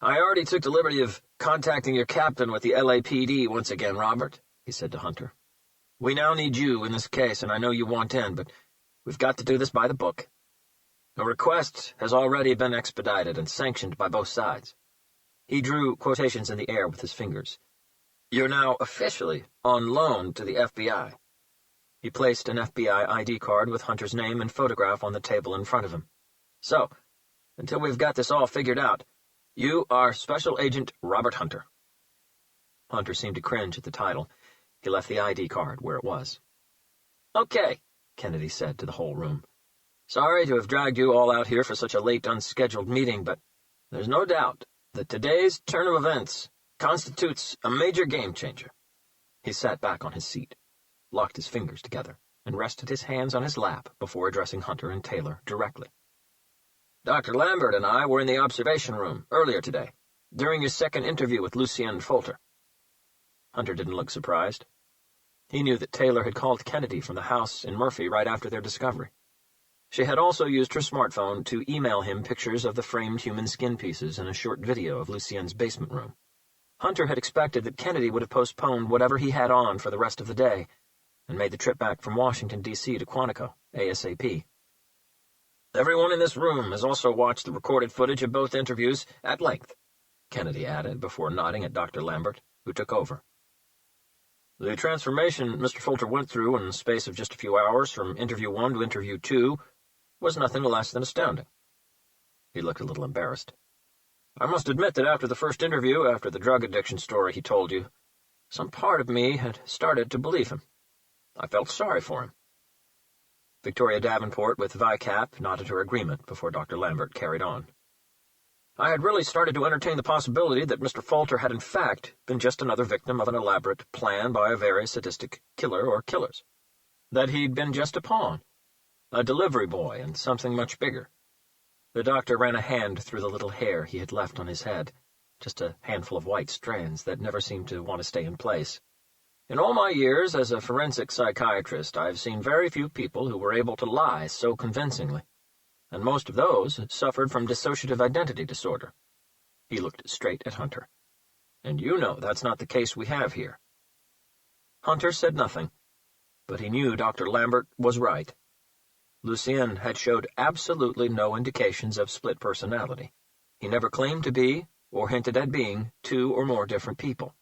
"I already took the liberty of contacting your captain with the LAPD once again, Robert," he said to Hunter. "We now need you in this case, and I know you want in, but we've got to do this by the book. A request has already been expedited and sanctioned by both sides." He drew quotations in the air with his fingers. "You're now officially on loan to the FBI." He placed an FBI ID card with Hunter's name and photograph on the table in front of him. "So, until we've got this all figured out, you are Special Agent Robert Hunter." Hunter seemed to cringe at the title. He left the ID card where it was. "Okay," Kennedy said to the whole room. "Sorry to have dragged you all out here for such a late, unscheduled meeting, but there's no doubt that today's turn of events constitutes a major game-changer." He sat back on his seat, locked his fingers together, and rested his hands on his lap before addressing Hunter and Taylor directly. "Dr. Lambert and I were in the observation room earlier today, during your second interview with Lucienne Folter." Hunter didn't look surprised. He knew that Taylor had called Kennedy from the house in Murphy right after their discovery. She had also used her smartphone to email him pictures of the framed human skin pieces and a short video of Lucienne's basement room. Hunter had expected that Kennedy would have postponed whatever he had on for the rest of the day and made the trip back from Washington, D.C. to Quantico, ASAP. "Everyone in this room has also watched the recorded footage of both interviews at length," Kennedy added before nodding at Dr. Lambert, who took over. "The transformation Mr. Folter went through in the space of just a few hours from interview 1 to interview 2 was nothing less than astounding." He looked a little embarrassed. I must admit that after the first interview, after the drug addiction story he told you, some part of me had started to believe him. I felt sorry for him." Victoria Davenport, with VICAP, nodded her agreement before Dr. Lambert carried on. "I had really started to entertain the possibility that Mr. Falter had in fact been just another victim of an elaborate plan by a very sadistic killer or killers. That he'd been just a pawn, a delivery boy, and something much bigger." The doctor ran a hand through the little hair he had left on his head, just a handful of white strands that never seemed to want to stay in place. "In all my years as a forensic psychiatrist, I've seen very few people who were able to lie so convincingly, and most of those had suffered from dissociative identity disorder." He looked straight at Hunter. "And you know that's not the case we have here." Hunter said nothing, but he knew Dr. Lambert was right. Lucien had showed absolutely no indications of split personality. He never claimed to be, or hinted at being, two or more different people.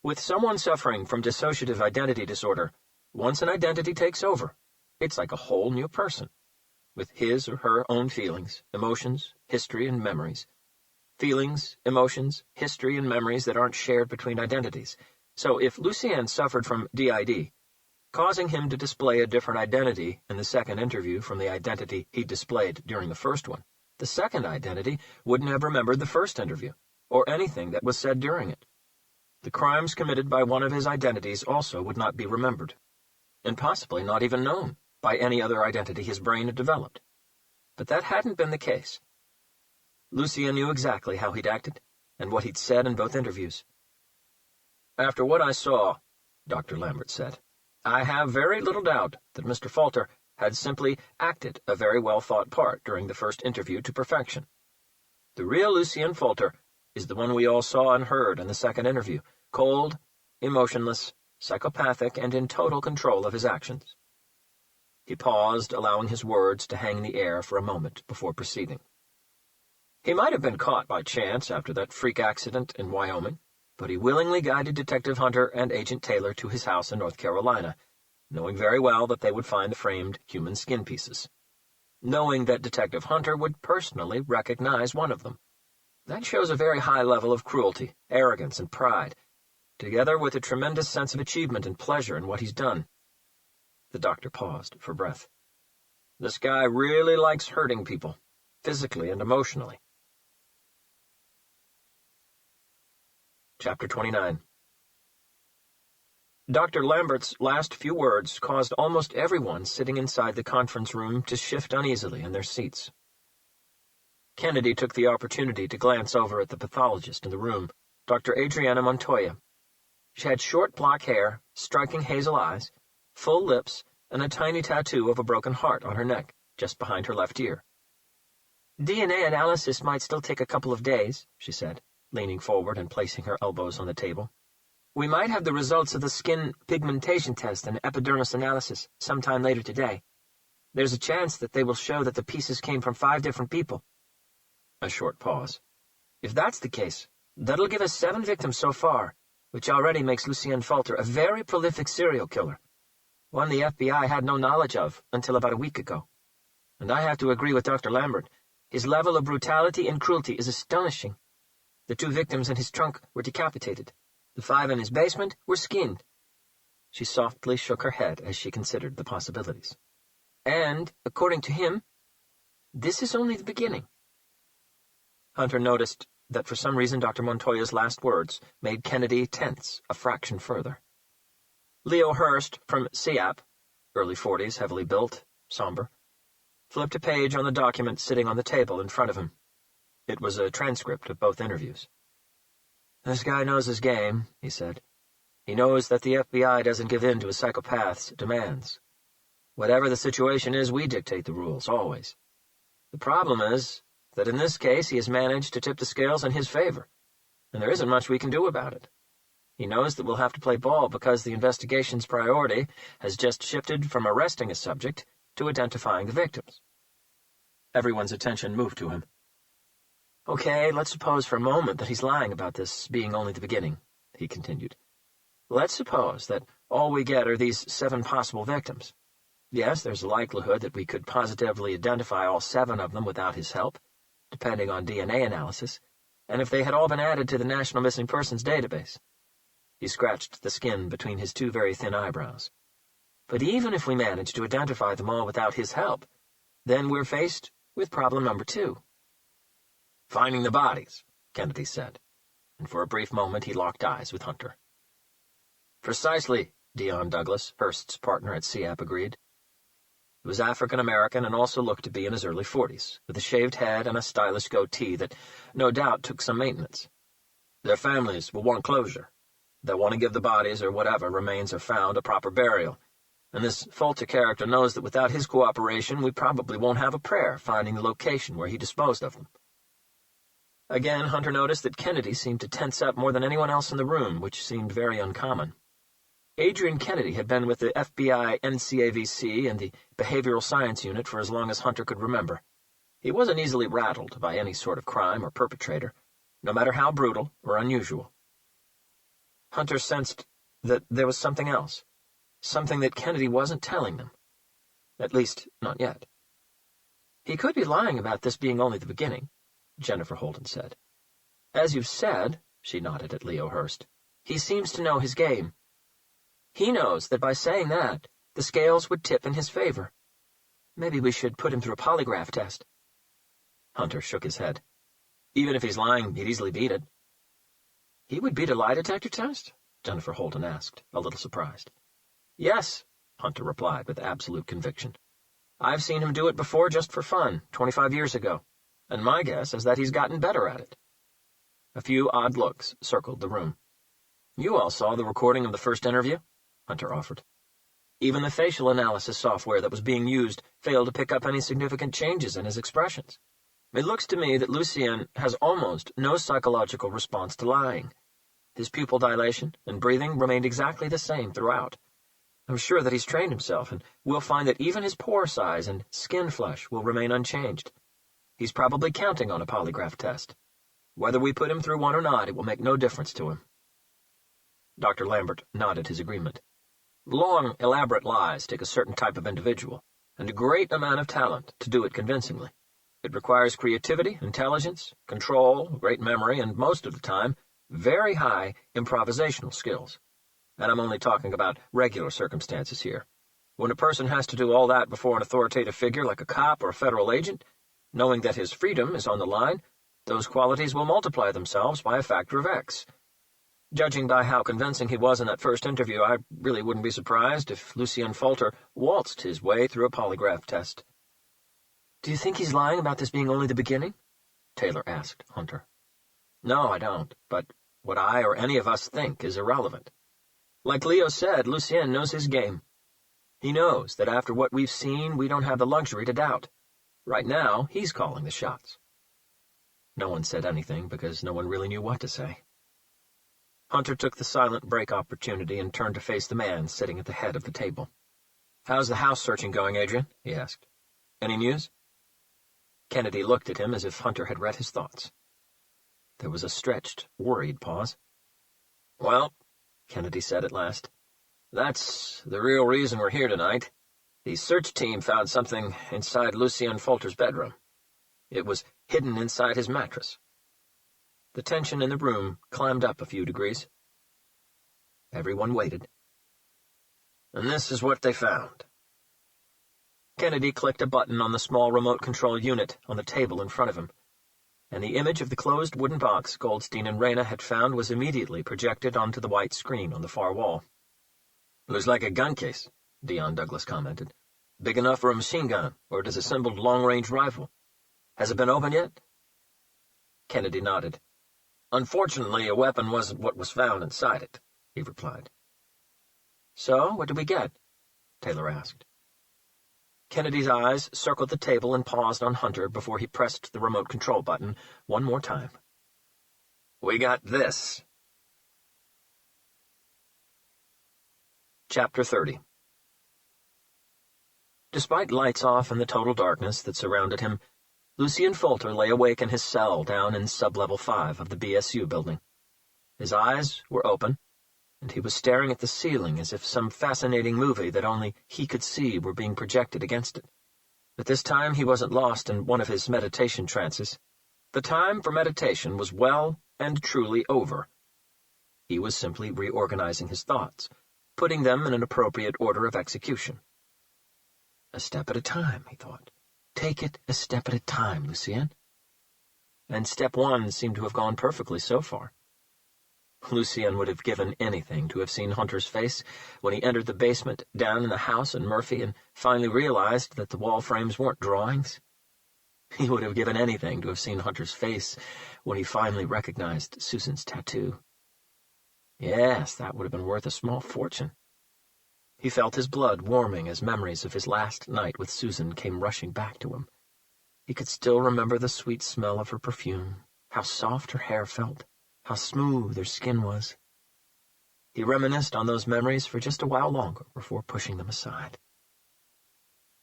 With someone suffering from dissociative identity disorder, once an identity takes over, it's like a whole new person, with his or her own feelings, emotions, history, and memories. Feelings, emotions, history, and memories that aren't shared between identities. So if Lucien suffered from DID, causing him to display a different identity in the second interview from the identity he displayed during the first one, the second identity wouldn't have remembered the first interview, or anything that was said during it. The crimes committed by one of his identities also would not be remembered, and possibly not even known by any other identity his brain had developed. But that hadn't been the case. Lucien knew exactly how he'd acted, and what he'd said in both interviews. "After what I saw," Dr. Lambert said, "I have very little doubt that Mr. Falter had simply acted a very well-thought part during the first interview to perfection. The real Lucien Falter is the one we all saw and heard in the second interview, cold, emotionless, psychopathic, and in total control of his actions." He paused, allowing his words to hang in the air for a moment before proceeding. "He might have been caught by chance after that freak accident in Wyoming, but he willingly guided Detective Hunter and Agent Taylor to his house in North Carolina, knowing very well that they would find the framed human skin pieces, knowing that Detective Hunter would personally recognize one of them. That shows a very high level of cruelty, arrogance, and pride, together with a tremendous sense of achievement and pleasure in what he's done." The doctor paused for breath. "This guy really likes hurting people, physically and emotionally." Chapter 29. Dr. Lambert's last few words caused almost everyone sitting inside the conference room to shift uneasily in their seats. Kennedy took the opportunity to glance over at the pathologist in the room, Dr. Adriana Montoya. She had short black hair, striking hazel eyes, full lips, and a tiny tattoo of a broken heart on her neck, just behind her left ear. "DNA analysis might still take a couple of days," she said, leaning forward and placing her elbows on the table. "We might have the results of the skin pigmentation test and epidermis analysis sometime later today. There's a chance that they will show that the pieces came from 5 different people." A short pause. "If that's the case, that'll give us 7 victims so far, which already makes Lucien Falter a very prolific serial killer, one the FBI had no knowledge of until about a week ago. And I have to agree with Dr. Lambert. His level of brutality and cruelty is astonishing. The 2 victims in his trunk were decapitated. The 5 in his basement were skinned." She softly shook her head as she considered the possibilities. "And, according to him, this is only the beginning." Hunter noticed that for some reason Dr. Montoya's last words made Kennedy tense a fraction further. Leo Hurst from SEAP, early 40s, heavily built, somber, flipped a page on the document sitting on the table in front of him. It was a transcript of both interviews. "This guy knows his game," he said. "He knows that the FBI doesn't give in to a psychopath's demands. Whatever the situation is, we dictate the rules, always. The problem is that in this case he has managed to tip the scales in his favor, and there isn't much we can do about it. He knows that we'll have to play ball because the investigation's priority has just shifted from arresting a subject to identifying the victims." Everyone's attention moved to him. "Okay, let's suppose for a moment that he's lying about this being only the beginning," he continued. "Let's suppose that all we get are these 7 possible victims. Yes, there's a likelihood that we could positively identify all 7 of them without his help, depending on DNA analysis, and if they had all been added to the National Missing Persons database. He scratched the skin between his two very thin eyebrows. But even if we managed to identify them all without his help, then we're faced with problem number 2. "Finding the bodies," Kennedy said, and for a brief moment he locked eyes with Hunter. "Precisely," Dion Douglas, Hurst's partner at CIAP, agreed. He was African-American and also looked to be in his early 40s, with a shaved head and a stylish goatee that no doubt took some maintenance. "Their families will want closure. They'll want to give the bodies, or whatever remains are found, a proper burial. And this Folter character knows that without his cooperation we probably won't have a prayer finding the location where he disposed of them." Again, Hunter noticed that Kennedy seemed to tense up more than anyone else in the room, which seemed very uncommon. Adrian Kennedy had been with the FBI NCAVC and the Behavioral Science Unit for as long as Hunter could remember. He wasn't easily rattled by any sort of crime or perpetrator, no matter how brutal or unusual. Hunter sensed that there was something else, something that Kennedy wasn't telling them. At least, not yet. "He could be lying about this being only the beginning," Jennifer Holden said. "As you've said," she nodded at Leo Hurst, "he seems to know his game. He knows that by saying that, the scales would tip in his favor. Maybe we should put him through a polygraph test." Hunter shook his head. "Even if he's lying, he'd easily beat it." "He would beat a lie detector test?" Jennifer Holden asked, a little surprised. "Yes," Hunter replied with absolute conviction. "I've seen him do it before just for fun, 25 years ago, and my guess is that he's gotten better at it." A few odd looks circled the room. "You all saw the recording of the first interview?" Hunter offered. "Even the facial analysis software that was being used failed to pick up any significant changes in his expressions. It looks to me that Lucien has almost no psychological response to lying. His pupil dilation and breathing remained exactly the same throughout. I'm sure that he's trained himself, and we'll find that even his pore size and skin flush will remain unchanged. He's probably counting on a polygraph test. Whether we put him through one or not, it will make no difference to him." Dr. Lambert nodded his agreement. "Long, elaborate lies take a certain type of individual, and a great amount of talent to do it convincingly. It requires creativity, intelligence, control, great memory, and most of the time, very high improvisational skills. And I'm only talking about regular circumstances here. When a person has to do all that before an authoritative figure like a cop or a federal agent, knowing that his freedom is on the line, those qualities will multiply themselves by a factor of X. Judging by how convincing he was in that first interview, I really wouldn't be surprised if Lucien Folter waltzed his way through a polygraph test." "Do you think he's lying about this being only the beginning?" Taylor asked Hunter. "No, I don't, but what I or any of us think is irrelevant. Like Leo said, Lucien knows his game. He knows that after what we've seen, we don't have the luxury to doubt. Right now, he's calling the shots." No one said anything because no one really knew what to say. Hunter took the silent break opportunity and turned to face the man sitting at the head of the table. "How's the house searching going, Adrian?" he asked. "Any news?" Kennedy looked at him as if Hunter had read his thoughts. There was a stretched, worried pause. "Well," Kennedy said at last, "that's the real reason we're here tonight. The search team found something inside Lucien Folter's bedroom. It was hidden inside his mattress." The tension in the room climbed up a few degrees. Everyone waited. "And this is what they found." Kennedy clicked a button on the small remote control unit on the table in front of him, and the image of the closed wooden box Goldstein and Reyna had found was immediately projected onto the white screen on the far wall. "Looks like a gun case," Dion Douglas commented. "Big enough for a machine gun or a disassembled long-range rifle. Has it been opened yet?" Kennedy nodded. "Unfortunately, a weapon wasn't what was found inside it," he replied. "So, what did we get?" Taylor asked. Kennedy's eyes circled the table and paused on Hunter before he pressed the remote control button one more time. "We got this." Chapter 30. Despite lights off and the total darkness that surrounded him, Lucien Folter lay awake in his cell down in sub-level 5 of the BSU building. His eyes were open, and he was staring at the ceiling as if some fascinating movie that only he could see were being projected against it. But this time he wasn't lost in one of his meditation trances. The time for meditation was well and truly over. He was simply reorganizing his thoughts, putting them in an appropriate order of execution. A step at a time, he thought. Take it a step at a time, Lucien. And step one seemed to have gone perfectly so far. Lucien would have given anything to have seen Hunter's face when he entered the basement down in the house in Murphy and finally realized that the wall frames weren't drawings. He would have given anything to have seen Hunter's face when he finally recognized Susan's tattoo. Yes, that would have been worth a small fortune. He felt his blood warming as memories of his last night with Susan came rushing back to him. He could still remember the sweet smell of her perfume, how soft her hair felt, how smooth her skin was. He reminisced on those memories for just a while longer before pushing them aside.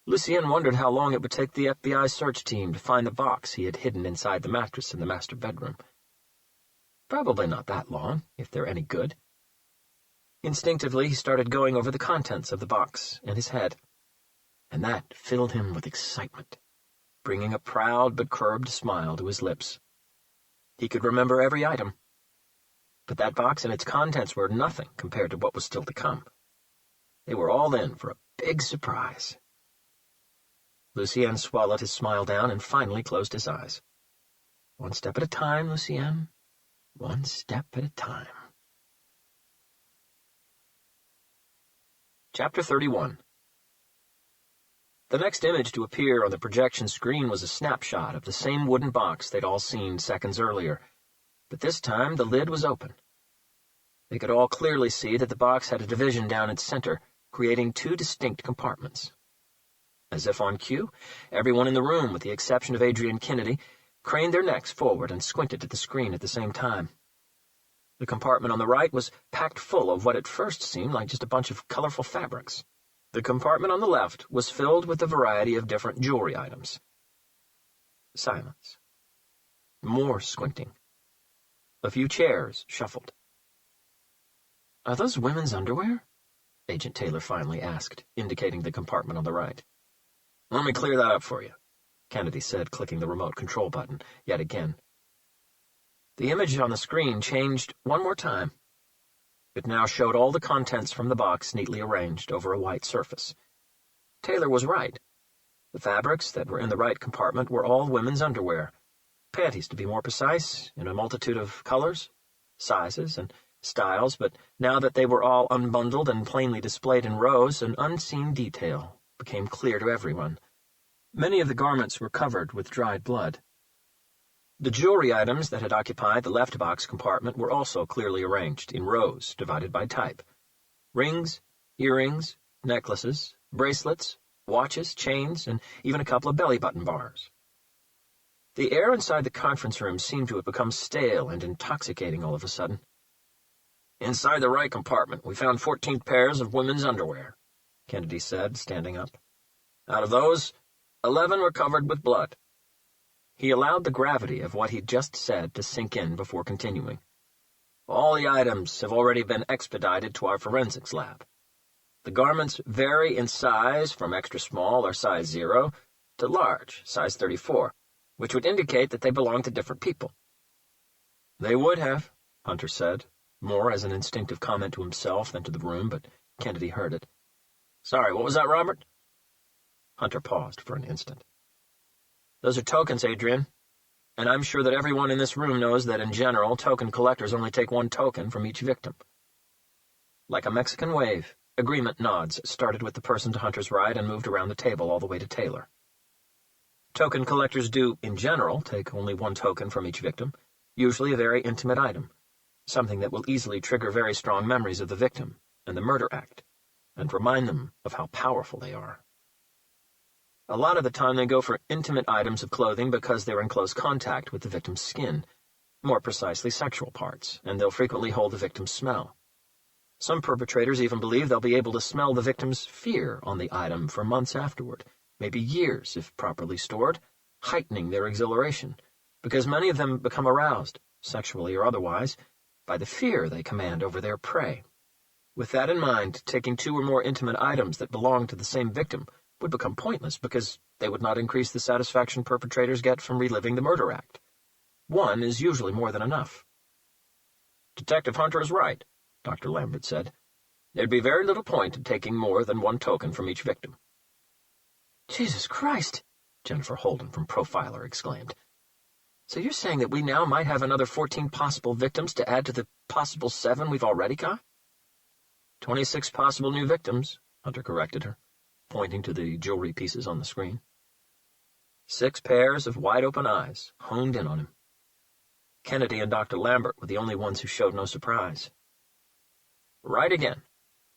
Lucien wondered how long it would take the FBI search team to find the box he had hidden inside the mattress in the master bedroom. Probably not that long, if they're any good. Instinctively, he started going over the contents of the box in his head, and that filled him with excitement, bringing a proud but curbed smile to his lips. He could remember every item, but that box and its contents were nothing compared to what was still to come. They were all in for a big surprise. Lucien swallowed his smile down and finally closed his eyes. One step at a time, Lucien. One step at a time. Chapter 31. The next image to appear on the projection screen was a snapshot of the same wooden box they'd all seen seconds earlier, but this time the lid was open. They could all clearly see that the box had a division down its center, creating two distinct compartments. As if on cue, everyone in the room, with the exception of Adrian Kennedy, craned their necks forward and squinted at the screen at the same time. The compartment on the right was packed full of what at first seemed like just a bunch of colorful fabrics. The compartment on the left was filled with a variety of different jewelry items. Silence. More squinting. A few chairs shuffled. "Are those women's underwear?" Agent Taylor finally asked, indicating the compartment on the right. "Let me clear that up for you," Kennedy said, clicking the remote control button yet again. The image on the screen changed one more time. It now showed all the contents from the box neatly arranged over a white surface. Taylor was right. The fabrics that were in the right compartment were all women's underwear, panties to be more precise, in a multitude of colors, sizes, and styles, but now that they were all unbundled and plainly displayed in rows, an unseen detail became clear to everyone. Many of the garments were covered with dried blood. The jewelry items that had occupied the left box compartment were also clearly arranged in rows divided by type. Rings, earrings, necklaces, bracelets, watches, chains, and even a couple of belly-button bars. The air inside the conference room seemed to have become stale and intoxicating all of a sudden. "Inside the right compartment, we found 14 pairs of women's underwear," Kennedy said, standing up. "Out of those, 11 were covered with blood." He allowed the gravity of what he'd just said to sink in before continuing. "All the items have already been expedited to our forensics lab. The garments vary in size from extra small or size 0 to large, size 34, which would indicate that they belong to different people." "They would have," Hunter said, more as an instinctive comment to himself than to the room, but Kennedy heard it. "Sorry, what was that, Robert?" Hunter paused for an instant. "Those are tokens, Adrian, and I'm sure that everyone in this room knows that in general token collectors only take one token from each victim." Like a Mexican wave, agreement nods started with the person to Hunter's right and moved around the table all the way to Taylor. Token collectors do, in general, take only one token from each victim, usually a very intimate item, something that will easily trigger very strong memories of the victim and the murder act, and remind them of how powerful they are. A lot of the time they go for intimate items of clothing because they're in close contact with the victim's skin, more precisely sexual parts, and they'll frequently hold the victim's smell. Some perpetrators even believe they'll be able to smell the victim's fear on the item for months afterward, maybe years if properly stored, heightening their exhilaration, because many of them become aroused, sexually or otherwise, by the fear they command over their prey. With that in mind, taking 2 or more intimate items that belong to the same victim would become pointless because they would not increase the satisfaction perpetrators get from reliving the murder act. One is usually more than enough. Detective Hunter is right, Dr. Lambert said. There'd be very little point in taking more than one token from each victim. Jesus Christ, Jennifer Holden from Profiler exclaimed. So you're saying that we now might have another 14 possible victims to add to the possible 7 we've already got? 26 possible new victims, Hunter corrected her, pointing to the jewelry pieces on the screen. 6 pairs of wide-open eyes honed in on him. Kennedy and Dr. Lambert were the only ones who showed no surprise. Right again,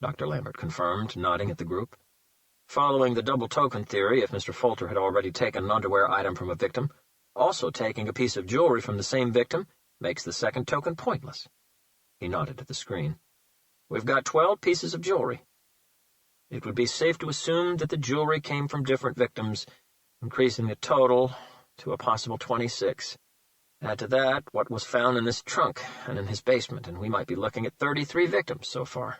Dr. Lambert confirmed, nodding at the group. Following the double token theory, if Mr. Folter had already taken an underwear item from a victim, also taking a piece of jewelry from the same victim makes the second token pointless. He nodded at the screen. We've got 12 pieces of jewelry. It would be safe to assume that the jewelry came from different victims, increasing the total to a possible 26. Add to that what was found in this trunk and in his basement, and we might be looking at 33 victims so far.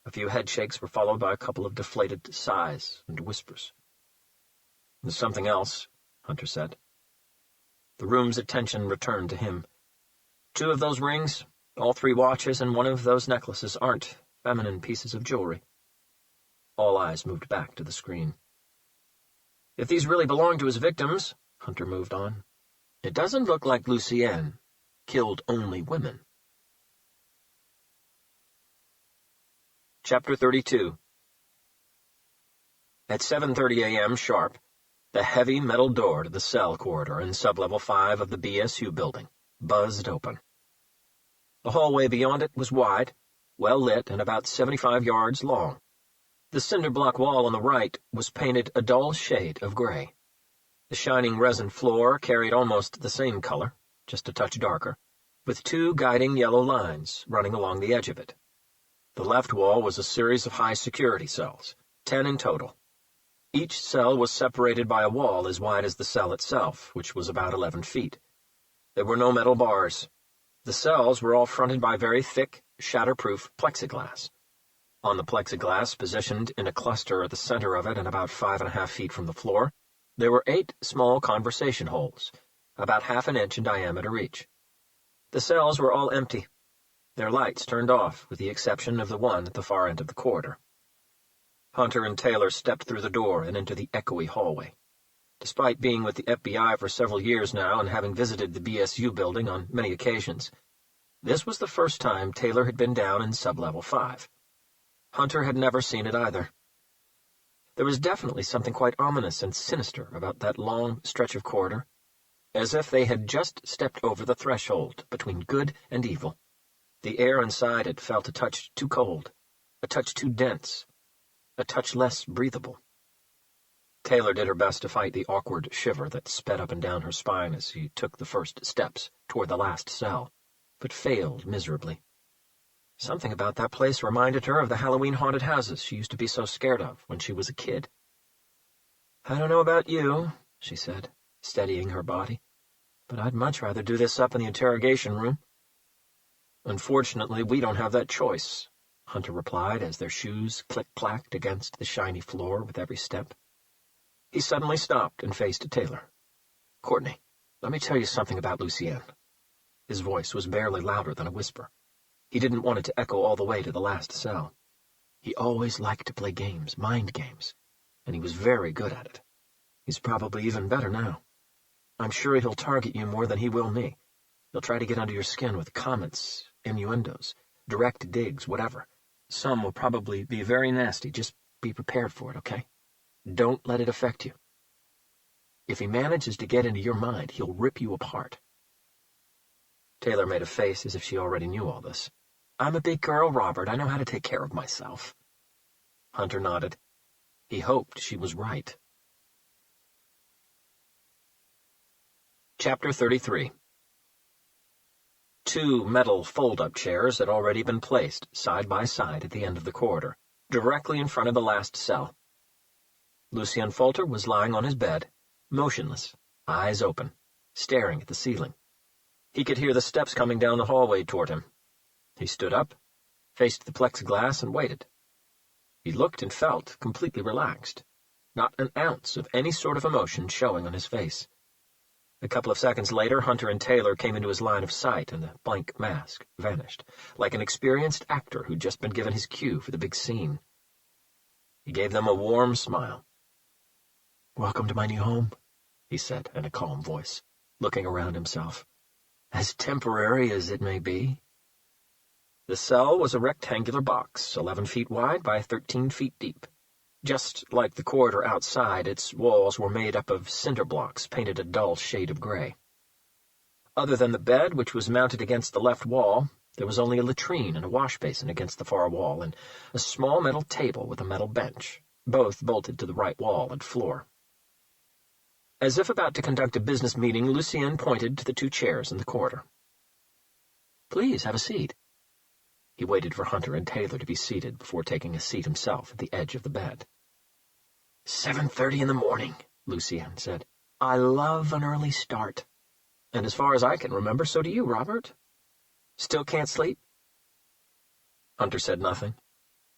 A few headshakes were followed by a couple of deflated sighs and whispers. There's something else, Hunter said. The room's attention returned to him. 2 of those rings, all 3 watches, and 1 of those necklaces aren't feminine pieces of jewelry. All eyes moved back to the screen. If these really belong to his victims, Hunter moved on, it doesn't look like Lucienne killed only women. Chapter 32. At 7:30 a.m. sharp, the heavy metal door to the cell corridor in sublevel 5 of the BSU building buzzed open. The hallway beyond it was wide, well lit, and about 75 yards long. The cinder block wall on the right was painted a dull shade of gray. The shining resin floor carried almost the same color, just a touch darker, with 2 guiding yellow lines running along the edge of it. The left wall was a series of high-security cells, 10 in total. Each cell was separated by a wall as wide as the cell itself, which was about 11 feet. There were no metal bars. The cells were all fronted by very thick, shatterproof plexiglass. On the plexiglass, positioned in a cluster at the center of it and about 5.5 feet from the floor, there were 8 small conversation holes, about ½ an inch in diameter each. The cells were all empty. Their lights turned off, with the exception of the one at the far end of the corridor. Hunter and Taylor stepped through the door and into the echoey hallway. Despite being with the FBI for several years now and having visited the BSU building on many occasions, this was the first time Taylor had been down in sublevel 5. Hunter had never seen it either. There was definitely something quite ominous and sinister about that long stretch of corridor, as if they had just stepped over the threshold between good and evil. The air inside it felt a touch too cold, a touch too dense, a touch less breathable. Taylor did her best to fight the awkward shiver that sped up and down her spine as she took the first steps toward the last cell, but failed miserably. Something about that place reminded her of the Halloween haunted houses she used to be so scared of when she was a kid. "I don't know about you," she said, steadying her body, "but I'd much rather do this up in the interrogation room." "Unfortunately, we don't have that choice," Hunter replied as their shoes click-clacked against the shiny floor with every step. He suddenly stopped and faced Taylor. "Courtney, let me tell you something about Lucienne." His voice was barely louder than a whisper. He didn't want it to echo all the way to the last cell. He always liked to play games, mind games, and he was very good at it. He's probably even better now. I'm sure he'll target you more than he will me. He'll try to get under your skin with comments, innuendos, direct digs, whatever. Some will probably be very nasty. Just be prepared for it, okay? Don't let it affect you. If he manages to get into your mind, he'll rip you apart. Taylor made a face as if she already knew all this. "I'm a big girl, Robert. I know how to take care of myself." Hunter nodded. He hoped she was right. Chapter 33. 2 metal fold-up chairs had already been placed side by side at the end of the corridor, directly in front of the last cell. Lucien Folter was lying on his bed, motionless, eyes open, staring at the ceiling. He could hear the steps coming down the hallway toward him. He stood up, faced the plexiglass, and waited. He looked and felt completely relaxed, not an ounce of any sort of emotion showing on his face. A couple of seconds later, Hunter and Taylor came into his line of sight, and the blank mask vanished, like an experienced actor who'd just been given his cue for the big scene. He gave them a warm smile. "Welcome to my new home," he said in a calm voice, looking around himself. "As temporary as it may be." The cell was a rectangular box, 11 feet wide by 13 feet deep. Just like the corridor outside, its walls were made up of cinder blocks painted a dull shade of gray. Other than the bed, which was mounted against the left wall, there was only a latrine and a wash basin against the far wall, and a small metal table with a metal bench, both bolted to the right wall and floor. As if about to conduct a business meeting, Lucien pointed to the 2 chairs in the corridor. "Please, have a seat." He waited for Hunter and Taylor to be seated before taking a seat himself at the edge of the bed. 7:30 in the morning, Lucien said. "I love an early start. And as far as I can remember, so do you, Robert. Still can't sleep?" Hunter said nothing.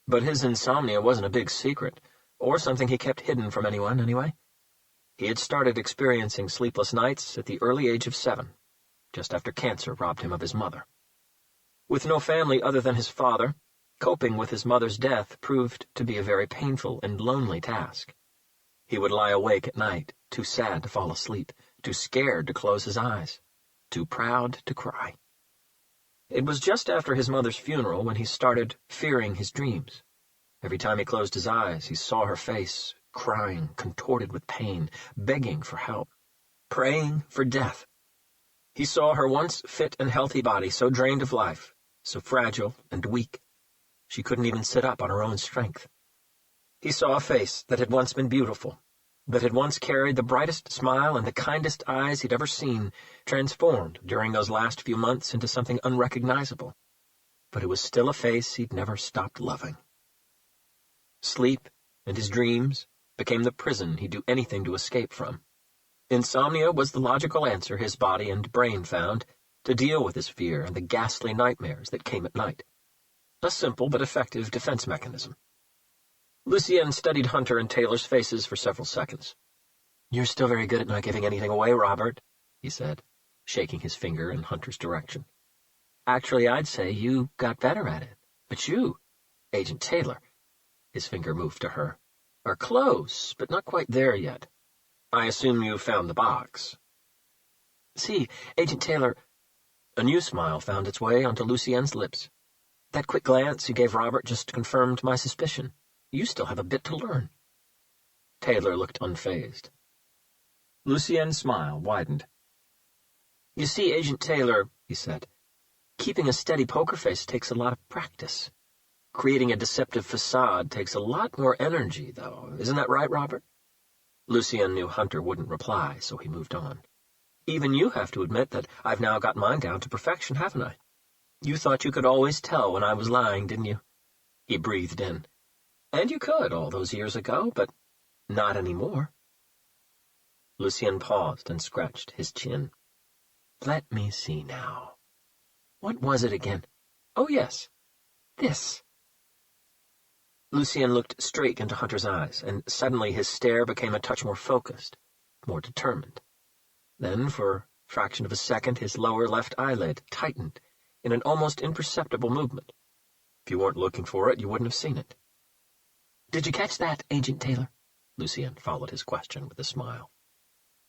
But his insomnia wasn't a big secret, or something he kept hidden from anyone, anyway. He had started experiencing sleepless nights at the early age of 7, just after cancer robbed him of his mother. With no family other than his father, coping with his mother's death proved to be a very painful and lonely task. He would lie awake at night, too sad to fall asleep, too scared to close his eyes, too proud to cry. It was just after his mother's funeral when he started fearing his dreams. Every time he closed his eyes, he saw her face, crying, contorted with pain, begging for help, praying for death. He saw her once fit and healthy body so drained of life, so fragile and weak. She couldn't even sit up on her own strength. He saw a face that had once been beautiful, that had once carried the brightest smile and the kindest eyes he'd ever seen, transformed during those last few months into something unrecognizable. But it was still a face he'd never stopped loving. Sleep and his dreams became the prison he'd do anything to escape from. Insomnia was the logical answer his body and brain found to deal with his fear and the ghastly nightmares that came at night. A simple but effective defense mechanism. Lucien studied Hunter and Taylor's faces for several seconds. "You're still very good at not giving anything away, Robert," he said, shaking his finger in Hunter's direction. "Actually, I'd say you got better at it. But you, Agent Taylor," his finger moved to her, "are close, but not quite there yet. I assume you found the box." "See, Agent Taylor—" A new smile found its way onto Lucien's lips. "That quick glance you gave Robert just confirmed my suspicion. You still have a bit to learn." Taylor looked unfazed. Lucien's smile widened. "You see, Agent Taylor," he said, "keeping a steady poker face takes a lot of practice. Creating a deceptive facade takes a lot more energy, though. Isn't that right, Robert?" Lucien knew Hunter wouldn't reply, so he moved on. "Even you have to admit that I've now got mine down to perfection, haven't I? You thought you could always tell when I was lying, didn't you?" He breathed in. "And you could all those years ago, but not anymore." Lucien paused and scratched his chin. "Let me see now. What was it again? Oh, yes. This." Lucien looked straight into Hunter's eyes, and suddenly his stare became a touch more focused, more determined. Then, for a fraction of a second, his lower left eyelid tightened in an almost imperceptible movement. If you weren't looking for it, you wouldn't have seen it. "Did you catch that, Agent Taylor?" Lucien followed his question with a smile.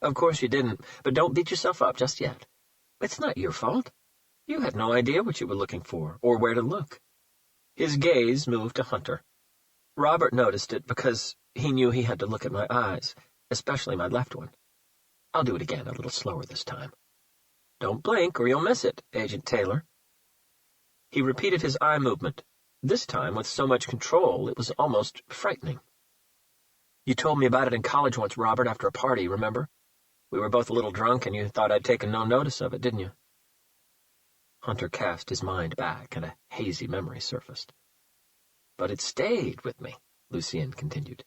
"Of course you didn't, but don't beat yourself up just yet. It's not your fault. You had no idea what you were looking for, or where to look." His gaze moved to Hunter. Robert noticed it because he knew he had to look at my eyes, especially my left one. I'll do it again, a little slower this time. "Don't blink or you'll miss it, Agent Taylor." He repeated his eye movement, this time with so much control it was almost frightening. "You told me about it in college once, Robert, after a party, remember? We were both a little drunk and you thought I'd taken no notice of it, didn't you?" Hunter cast his mind back and a hazy memory surfaced. "But it stayed with me," Lucien continued.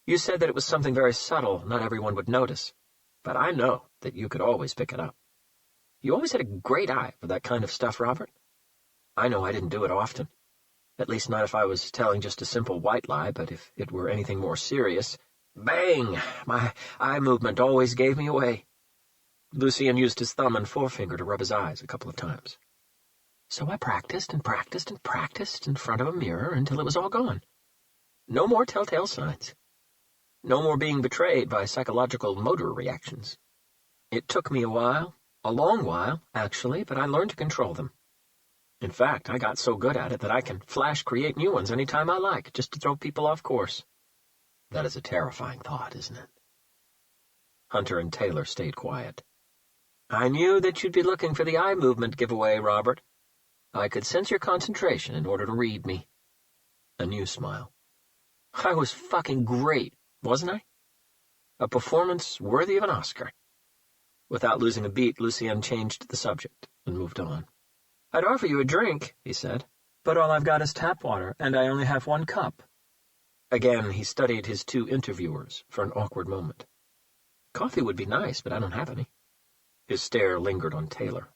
"You said that it was something very subtle not everyone would notice, but I know that you could always pick it up. You always had a great eye for that kind of stuff, Robert. I know I didn't do it often. At least not if I was telling just a simple white lie, but if it were anything more serious, bang! My eye movement always gave me away." Lucien used his thumb and forefinger to rub his eyes a couple of times. So I practiced and practiced and practiced in front of a mirror until it was all gone. No more telltale signs. No more being betrayed by psychological motor reactions. It took me a while, a long while, actually, but I learned to control them. In fact, I got so good at it that I can flash create new ones any time I like, just to throw people off course. That is a terrifying thought, isn't it? Hunter and Taylor stayed quiet. I knew that you'd be looking for the eye movement giveaway, Robert. I could sense your concentration in order to read me. A new smile. I was fucking great, wasn't I? A performance worthy of an Oscar. Without losing a beat, Lucien changed the subject and moved on. I'd offer you a drink, he said, but all I've got is tap water, and I only have 1 cup. Again, he studied his 2 interviewers for an awkward moment. Coffee would be nice, but I don't have any. His stare lingered on Taylor.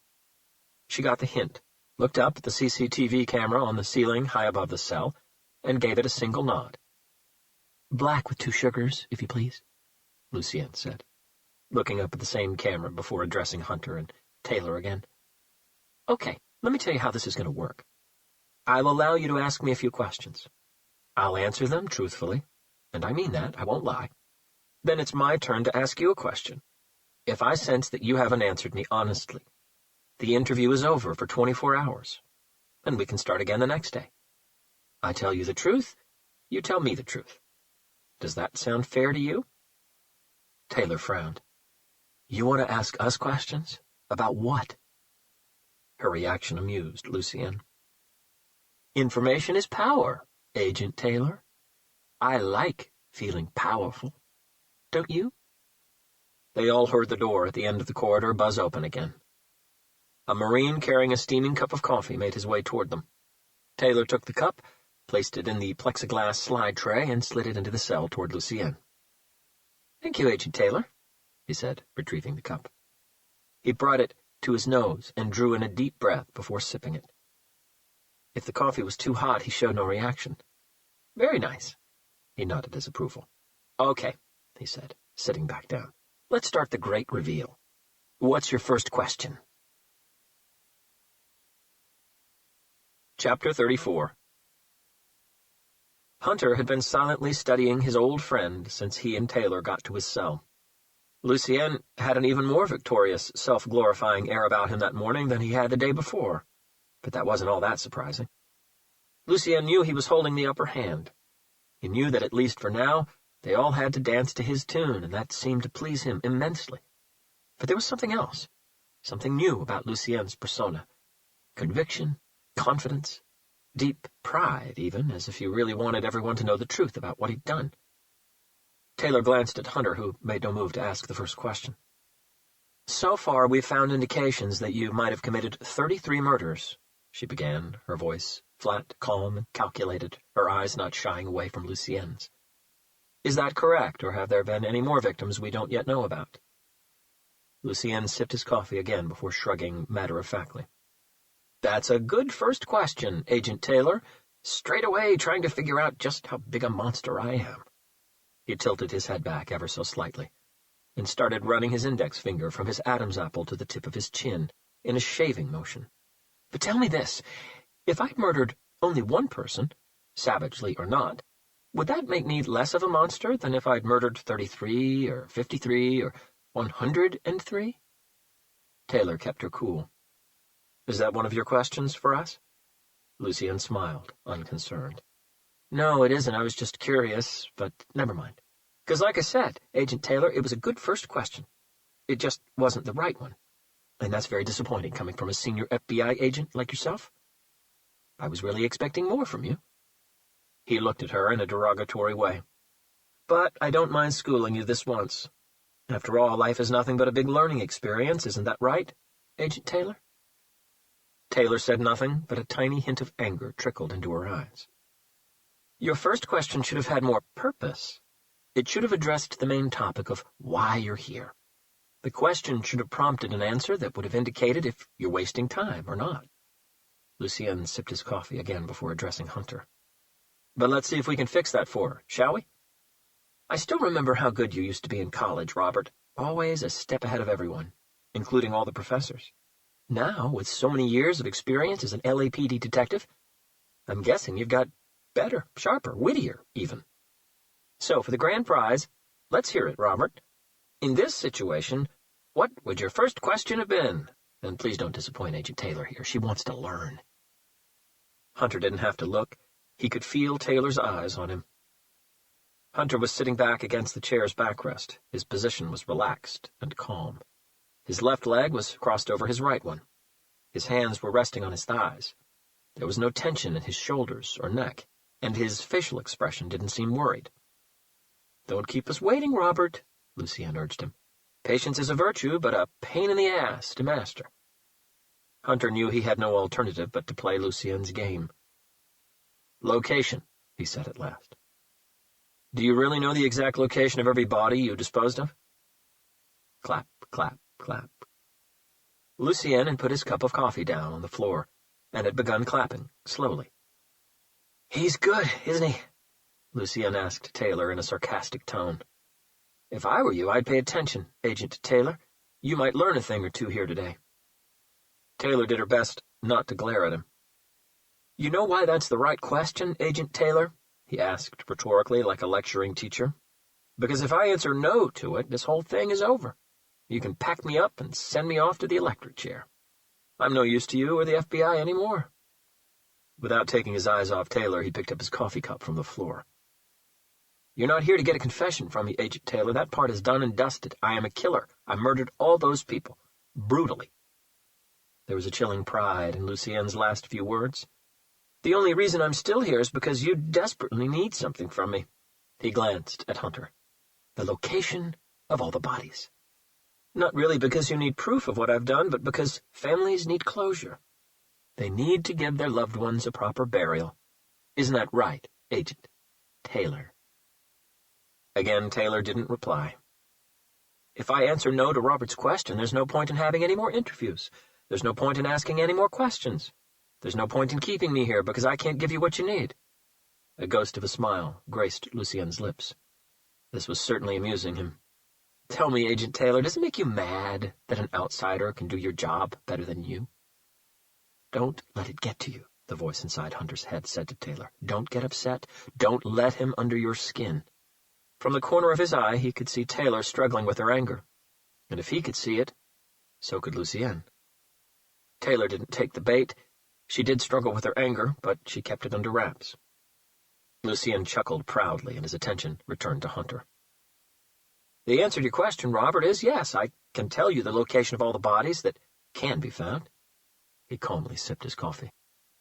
She got the hint, looked up at the CCTV camera on the ceiling high above the cell, and gave it a single nod. Black with 2 sugars, if you please, Lucien said, looking up at the same camera before addressing Hunter and Taylor again. Okay, let me tell you how this is going to work. I'll allow you to ask me a few questions. I'll answer them truthfully, and I mean that, I won't lie. Then it's my turn to ask you a question. If I sense that you haven't answered me honestly, the interview is over for 24 hours, and we can start again the next day. I tell you the truth, you tell me the truth. Does that sound fair to you? Taylor frowned. You want to ask us questions? About what? Her reaction amused Lucien. Information is power, Agent Taylor. I like feeling powerful. Don't you? They all heard the door at the end of the corridor buzz open again. A Marine carrying a steaming cup of coffee made his way toward them. Taylor took the cup, placed it in the plexiglass slide tray, and slid it into the cell toward Lucien. Thank you, Agent Taylor, he said, retrieving the cup. He brought it to his nose and drew in a deep breath before sipping it. If the coffee was too hot, he showed no reaction. Very nice, he nodded his approval. Okay, he said, sitting back down. Let's start the great reveal. What's your first question? Chapter 34. Hunter had been silently studying his old friend since he and Taylor got to his cell. Lucien had an even more victorious, self-glorifying air about him that morning than he had the day before, but that wasn't all that surprising. Lucien knew he was holding the upper hand. He knew that, at least for now, they all had to dance to his tune, and that seemed to please him immensely. But there was something else, something new about Lucien's persona. Conviction, confidence, deep pride, even, as if he really wanted everyone to know the truth about what he'd done. Taylor glanced at Hunter, who made no move to ask the first question. So far, we've found indications that you might have committed 33 murders, she began, her voice flat, calm, and calculated, her eyes not shying away from Lucien's. Is that correct, or have there been any more victims we don't yet know about? Lucien sipped his coffee again before shrugging matter-of-factly. That's a good first question, Agent Taylor. Straight away trying to figure out just how big a monster I am. He tilted his head back ever so slightly, and started running his index finger from his Adam's apple to the tip of his chin, in a shaving motion. But tell me this, if I'd murdered only one person, savagely or not, would that make me less of a monster than if I'd murdered 33 or 53 or 103? Taylor kept her cool. Is that one of your questions for us? Lucien smiled, unconcerned. No, it isn't. I was just curious, but never mind. Because like I said, Agent Taylor, it was a good first question. It just wasn't the right one. And that's very disappointing coming from a senior FBI agent like yourself. I was really expecting more from you. He looked at her in a derogatory way. But I don't mind schooling you this once. After all, life is nothing but a big learning experience, isn't that right, Agent Taylor? Taylor said nothing, but a tiny hint of anger trickled into her eyes. Your first question should have had more purpose. It should have addressed the main topic of why you're here. The question should have prompted an answer that would have indicated if you're wasting time or not. Lucien sipped his coffee again before addressing Hunter. But let's see if we can fix that for her, shall we? I still remember how good you used to be in college, Robert. Always a step ahead of everyone. including all the professors. Now, with so many years of experience as an LAPD detective, I'm guessing you've got better, sharper, wittier, even. So, for the grand prize, let's hear it, Robert. In this situation, what would your first question have been? And please don't disappoint Agent Taylor here. She wants to learn. Hunter didn't have to look. He could feel Taylor's eyes on him. Hunter was sitting back against the chair's backrest. His position was relaxed and calm. His left leg was crossed over his right one. His hands were resting on his thighs. There was no tension in his shoulders or neck, and his facial expression didn't seem worried. "Don't keep us waiting, Robert," Lucienne urged him. "Patience is a virtue, but a pain in the ass to master." Hunter knew he had no alternative but to play Lucienne's game. "Location," he said at last. "Do you really know the exact location of every body you disposed of?" Clap, clap, clap. Lucienne had put his cup of coffee down on the floor and had begun clapping, slowly. "He's good, isn't he?" Lucienne asked Taylor in a sarcastic tone. "If I were you, I'd pay attention, Agent Taylor. You might learn a thing or two here today." Taylor did her best not to glare at him. "You know why that's the right question, Agent Taylor?" he asked rhetorically, like a lecturing teacher. "Because if I answer no to it, this whole thing is over. You can pack me up and send me off to the electric chair. I'm no use to you or the FBI anymore." Without taking his eyes off Taylor, he picked up his coffee cup from the floor. "You're not here to get a confession from me, Agent Taylor. That part is done and dusted. I am a killer. I murdered all those people. Brutally." There was a chilling pride in Lucienne's last few words. "The only reason I'm still here is because you desperately need something from me." He glanced at Hunter. "The location of all the bodies. Not really because you need proof of what I've done, but because families need closure. They need to give their loved ones a proper burial. Isn't that right, Agent Taylor?" Again, Taylor didn't reply. "If I answer no to Robert's question, there's no point in having any more interviews. There's no point in asking any more questions. There's no point in keeping me here because I can't give you what you need." A ghost of a smile graced Lucienne's lips. This was certainly amusing him. "Tell me, Agent Taylor, does it make you mad that an outsider can do your job better than you?" "Don't let it get to you," the voice inside Hunter's head said to Taylor. "Don't get upset. Don't let him under your skin." From the corner of his eye, he could see Taylor struggling with her anger. And if he could see it, so could Lucienne. Taylor didn't take the bait. She did struggle with her anger, but she kept it under wraps. Lucienne chuckled proudly, and his attention returned to Hunter. "The answer to your question, Robert, is yes. I can tell you the location of all the bodies that can be found." He calmly sipped his coffee.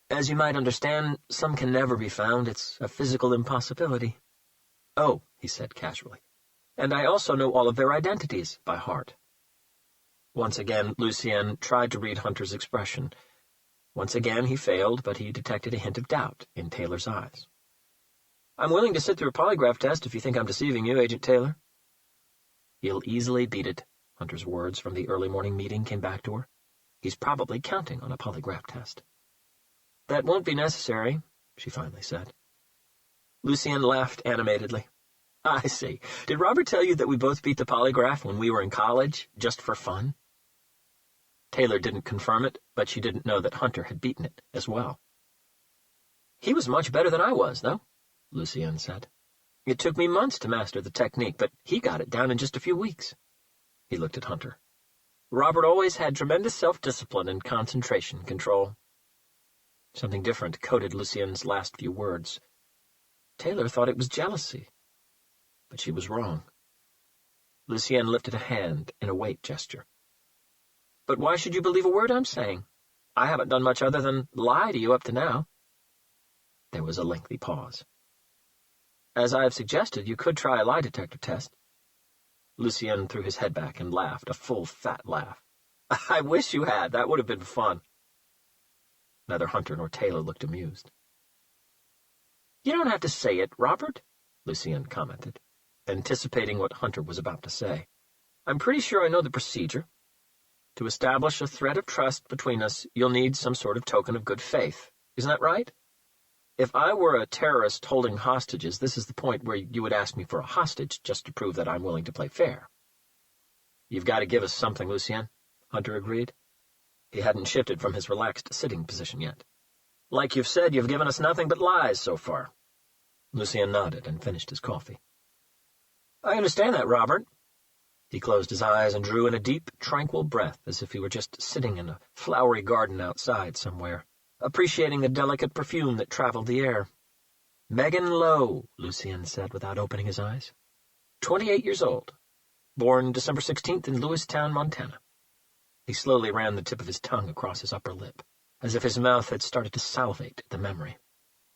"As you might understand, some can never be found. It's a physical impossibility." "Oh," he said casually, "and I also know all of their identities by heart." Once again, Lucienne tried to read Hunter's expression. Once again, he failed, but he detected a hint of doubt in Taylor's eyes. "I'm willing to sit through a polygraph test if you think I'm deceiving you, Agent Taylor." "He'll easily beat it," Hunter's words from the early morning meeting came back to her. "He's probably counting on a polygraph test." "That won't be necessary," she finally said. Lucienne laughed animatedly. "I see. Did Robert tell you that we both beat the polygraph when we were in college, just for fun?" Taylor didn't confirm it, but she didn't know that Hunter had beaten it as well. "He was much better than I was, though," Lucienne said. "It took me months to master the technique, but he got it down in just a few weeks." He looked at Hunter. "Robert always had tremendous self-discipline and concentration control." Something different coated Lucienne's last few words. Taylor thought it was jealousy, but she was wrong. Lucienne lifted a hand in a wait gesture. "But why should you believe a word I'm saying? I haven't done much other than lie to you up to now." There was a lengthy pause. "As I have suggested, you could try a lie detector test." Lucienne threw his head back and laughed, a full, fat laugh. "I wish you had. That would have been fun." Neither Hunter nor Taylor looked amused. "You don't have to say it, Robert," Lucienne commented, anticipating what Hunter was about to say. "I'm pretty sure I know the procedure. To establish a thread of trust between us, you'll need some sort of token of good faith. Isn't that right? If I were a terrorist holding hostages, this is the point where you would ask me for a hostage just to prove that I'm willing to play fair. You've got to give us something, Lucienne. Hunter agreed. He hadn't shifted from his relaxed sitting position yet. Like you've said, you've given us nothing but lies so far. Lucien nodded and finished his coffee. I understand that, Robert. He closed his eyes and drew in a deep, tranquil breath as if he were just sitting in a flowery garden outside somewhere, appreciating the delicate perfume that traveled the air. Megan Lowe, Lucien said without opening his eyes. 28 years old. Born December 16th in Lewistown, Montana. He slowly ran the tip of his tongue across his upper lip, as if his mouth had started to salivate at the memory.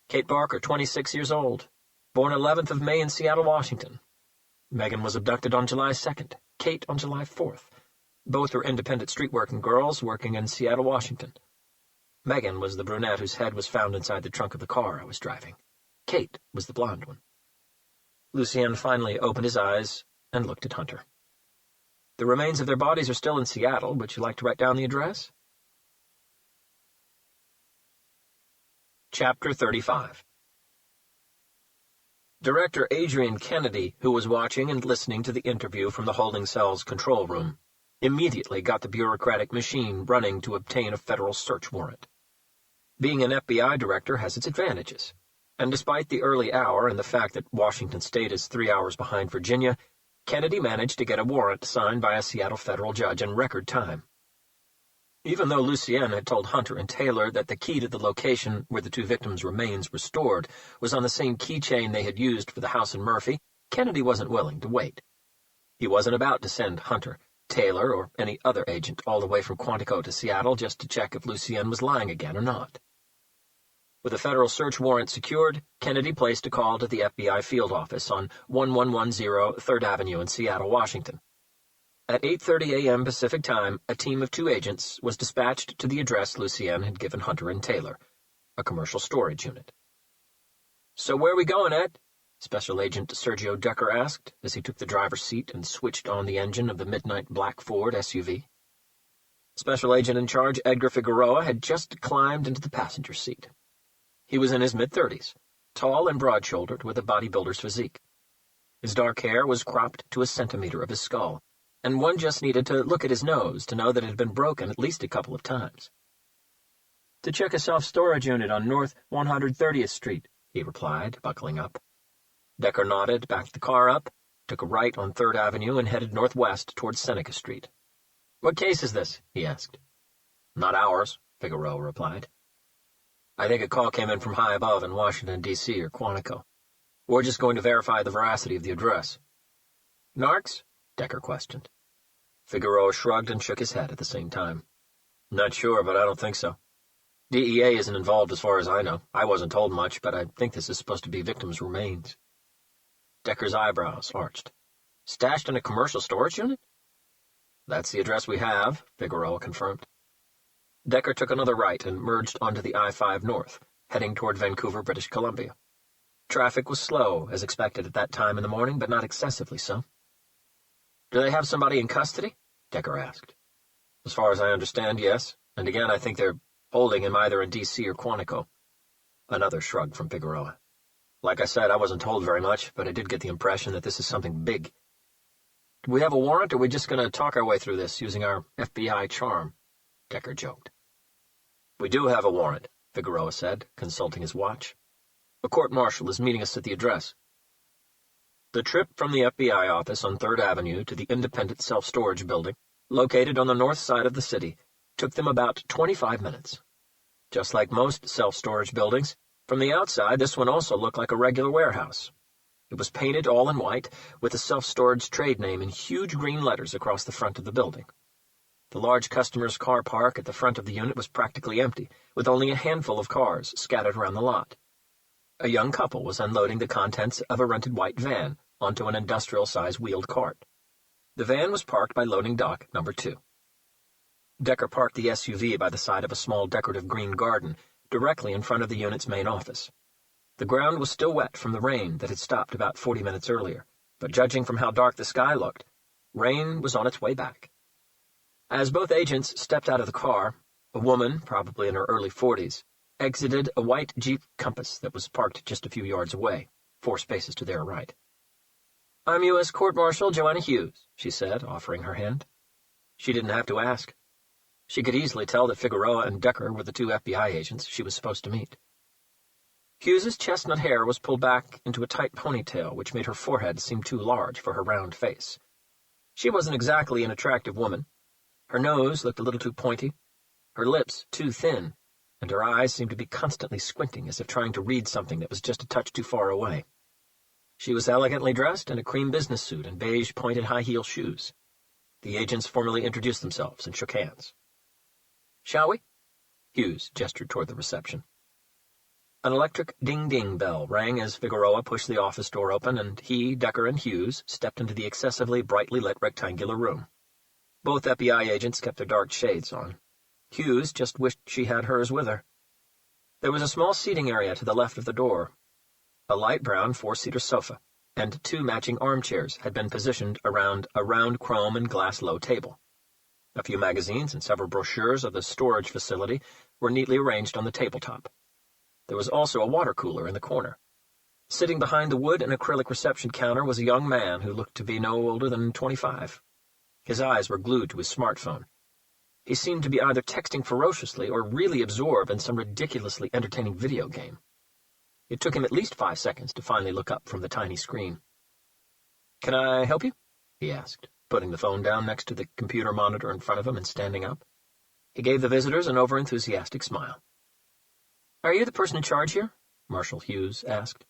Kate Barker, 26 years old. Born 11th of May in Seattle, Washington. Megan was abducted on July 2nd, Kate on July 4th. Both were independent street-working girls working in Seattle, Washington. Megan was the brunette whose head was found inside the trunk of the car I was driving. Kate was the blonde one. Lucien finally opened his eyes and looked at Hunter. The remains of their bodies are still in Seattle. Would you like to write down the address? Chapter 35. Director Adrian Kennedy, who was watching and listening to the interview from the holding cell's control room, immediately got the bureaucratic machine running to obtain a federal search warrant. Being an FBI director has its advantages, and despite the early hour and the fact that Washington State is 3 hours behind Virginia, Kennedy managed to get a warrant signed by a Seattle federal judge in record time. Even though Lucien had told Hunter and Taylor that the key to the location where the two victims' remains were stored was on the same keychain they had used for the house in Murphy, Kennedy wasn't willing to wait. He wasn't about to send Hunter, Taylor, or any other agent all the way from Quantico to Seattle just to check if Lucien was lying again or not. With a federal search warrant secured, Kennedy placed a call to the FBI field office on 1110 3rd Avenue in Seattle, Washington. At 8:30 a.m. Pacific Time, a team of 2 agents was dispatched to the address Lucien had given Hunter and Taylor, a commercial storage unit. "So where are we going, Ed?" Special Agent Sergio Decker asked as he took the driver's seat and switched on the engine of the midnight black Ford SUV. Special Agent in charge Edgar Figueroa had just climbed into the passenger seat. He was in his mid-30s, tall and broad-shouldered with a bodybuilder's physique. His dark hair was cropped to a centimeter of his skull, and one just needed to look at his nose to know that it had been broken at least a couple of times. "To check a self-storage unit on North 130th Street, he replied, buckling up. Decker nodded, backed the car up, took a right on 3rd Avenue, and headed northwest towards Seneca Street. "What case is this?" he asked. "Not ours," Figueroa replied. "I think a call came in from high above in Washington, D.C. or Quantico. We're just going to verify the veracity of the address." "Narcs?" Decker questioned. Figueroa shrugged and shook his head at the same time. "Not sure, but I don't think so. DEA isn't involved as far as I know. I wasn't told much, but I think this is supposed to be victims' remains." Decker's eyebrows arched. "Stashed in a commercial storage unit?" "That's the address we have," Figueroa confirmed. Decker took another right and merged onto the I-5 North, heading toward Vancouver, British Columbia. Traffic was slow, as expected at that time in the morning, but not excessively so. "Do they have somebody in custody?" Decker asked. "As far as I understand, yes. And again, I think they're holding him either in D.C. or Quantico." Another shrug from Figueroa. "Like I said, I wasn't told very much, but I did get the impression that this is something big." "Do we have a warrant, or are we just going to talk our way through this, using our FBI charm?" Decker joked. "We do have a warrant," Figueroa said, consulting his watch. "A court-martial is meeting us at the address." The trip from the FBI office on 3rd Avenue to the independent self-storage building, located on the north side of the city, took them about 25 minutes. Just like most self-storage buildings, from the outside this one also looked like a regular warehouse. It was painted all in white, with the self-storage trade name in huge green letters across the front of the building. The large customer's car park at the front of the unit was practically empty, with only a handful of cars scattered around the lot. A young couple was unloading the contents of a rented white van onto an industrial-size wheeled cart. The van was parked by loading dock number 2. Decker parked the SUV by the side of a small decorative green garden, directly in front of the unit's main office. The ground was still wet from the rain that had stopped about 40 minutes earlier, but judging from how dark the sky looked, rain was on its way back. As both agents stepped out of the car, a woman, probably in her early 40s, exited a white Jeep Compass that was parked just a few yards away, 4 spaces to their right. "I'm U.S. Court-Marshal Joanna Hughes," she said, offering her hand. She didn't have to ask. She could easily tell that Figueroa and Decker were the two FBI agents she was supposed to meet. Hughes's chestnut hair was pulled back into a tight ponytail, which made her forehead seem too large for her round face. She wasn't exactly an attractive woman. Her nose looked a little too pointy, her lips too thin, and her eyes seemed to be constantly squinting as if trying to read something that was just a touch too far away. She was elegantly dressed in a cream business suit and beige pointed high-heel shoes. The agents formally introduced themselves and shook hands. "Shall we?" Hughes gestured toward the reception. An electric ding-ding bell rang as Figueroa pushed the office door open, and he, Decker, and Hughes stepped into the excessively brightly lit rectangular room. Both FBI agents kept their dark shades on. Hughes just wished she had hers with her. There was a small seating area to the left of the door. A light brown four-seater sofa and two matching armchairs had been positioned around a round chrome and glass low table. A few magazines and several brochures of the storage facility were neatly arranged on the tabletop. There was also a water cooler in the corner. Sitting behind the wood and acrylic reception counter was a young man who looked to be no older than 25. His eyes were glued to his smartphone. He seemed to be either texting ferociously or really absorbed in some ridiculously entertaining video game. It took him at least 5 seconds to finally look up from the tiny screen. "Can I help you?" he asked, putting the phone down next to the computer monitor in front of him and standing up. He gave the visitors an over-enthusiastic smile. "Are you the person in charge here?" Marshal Hughes asked.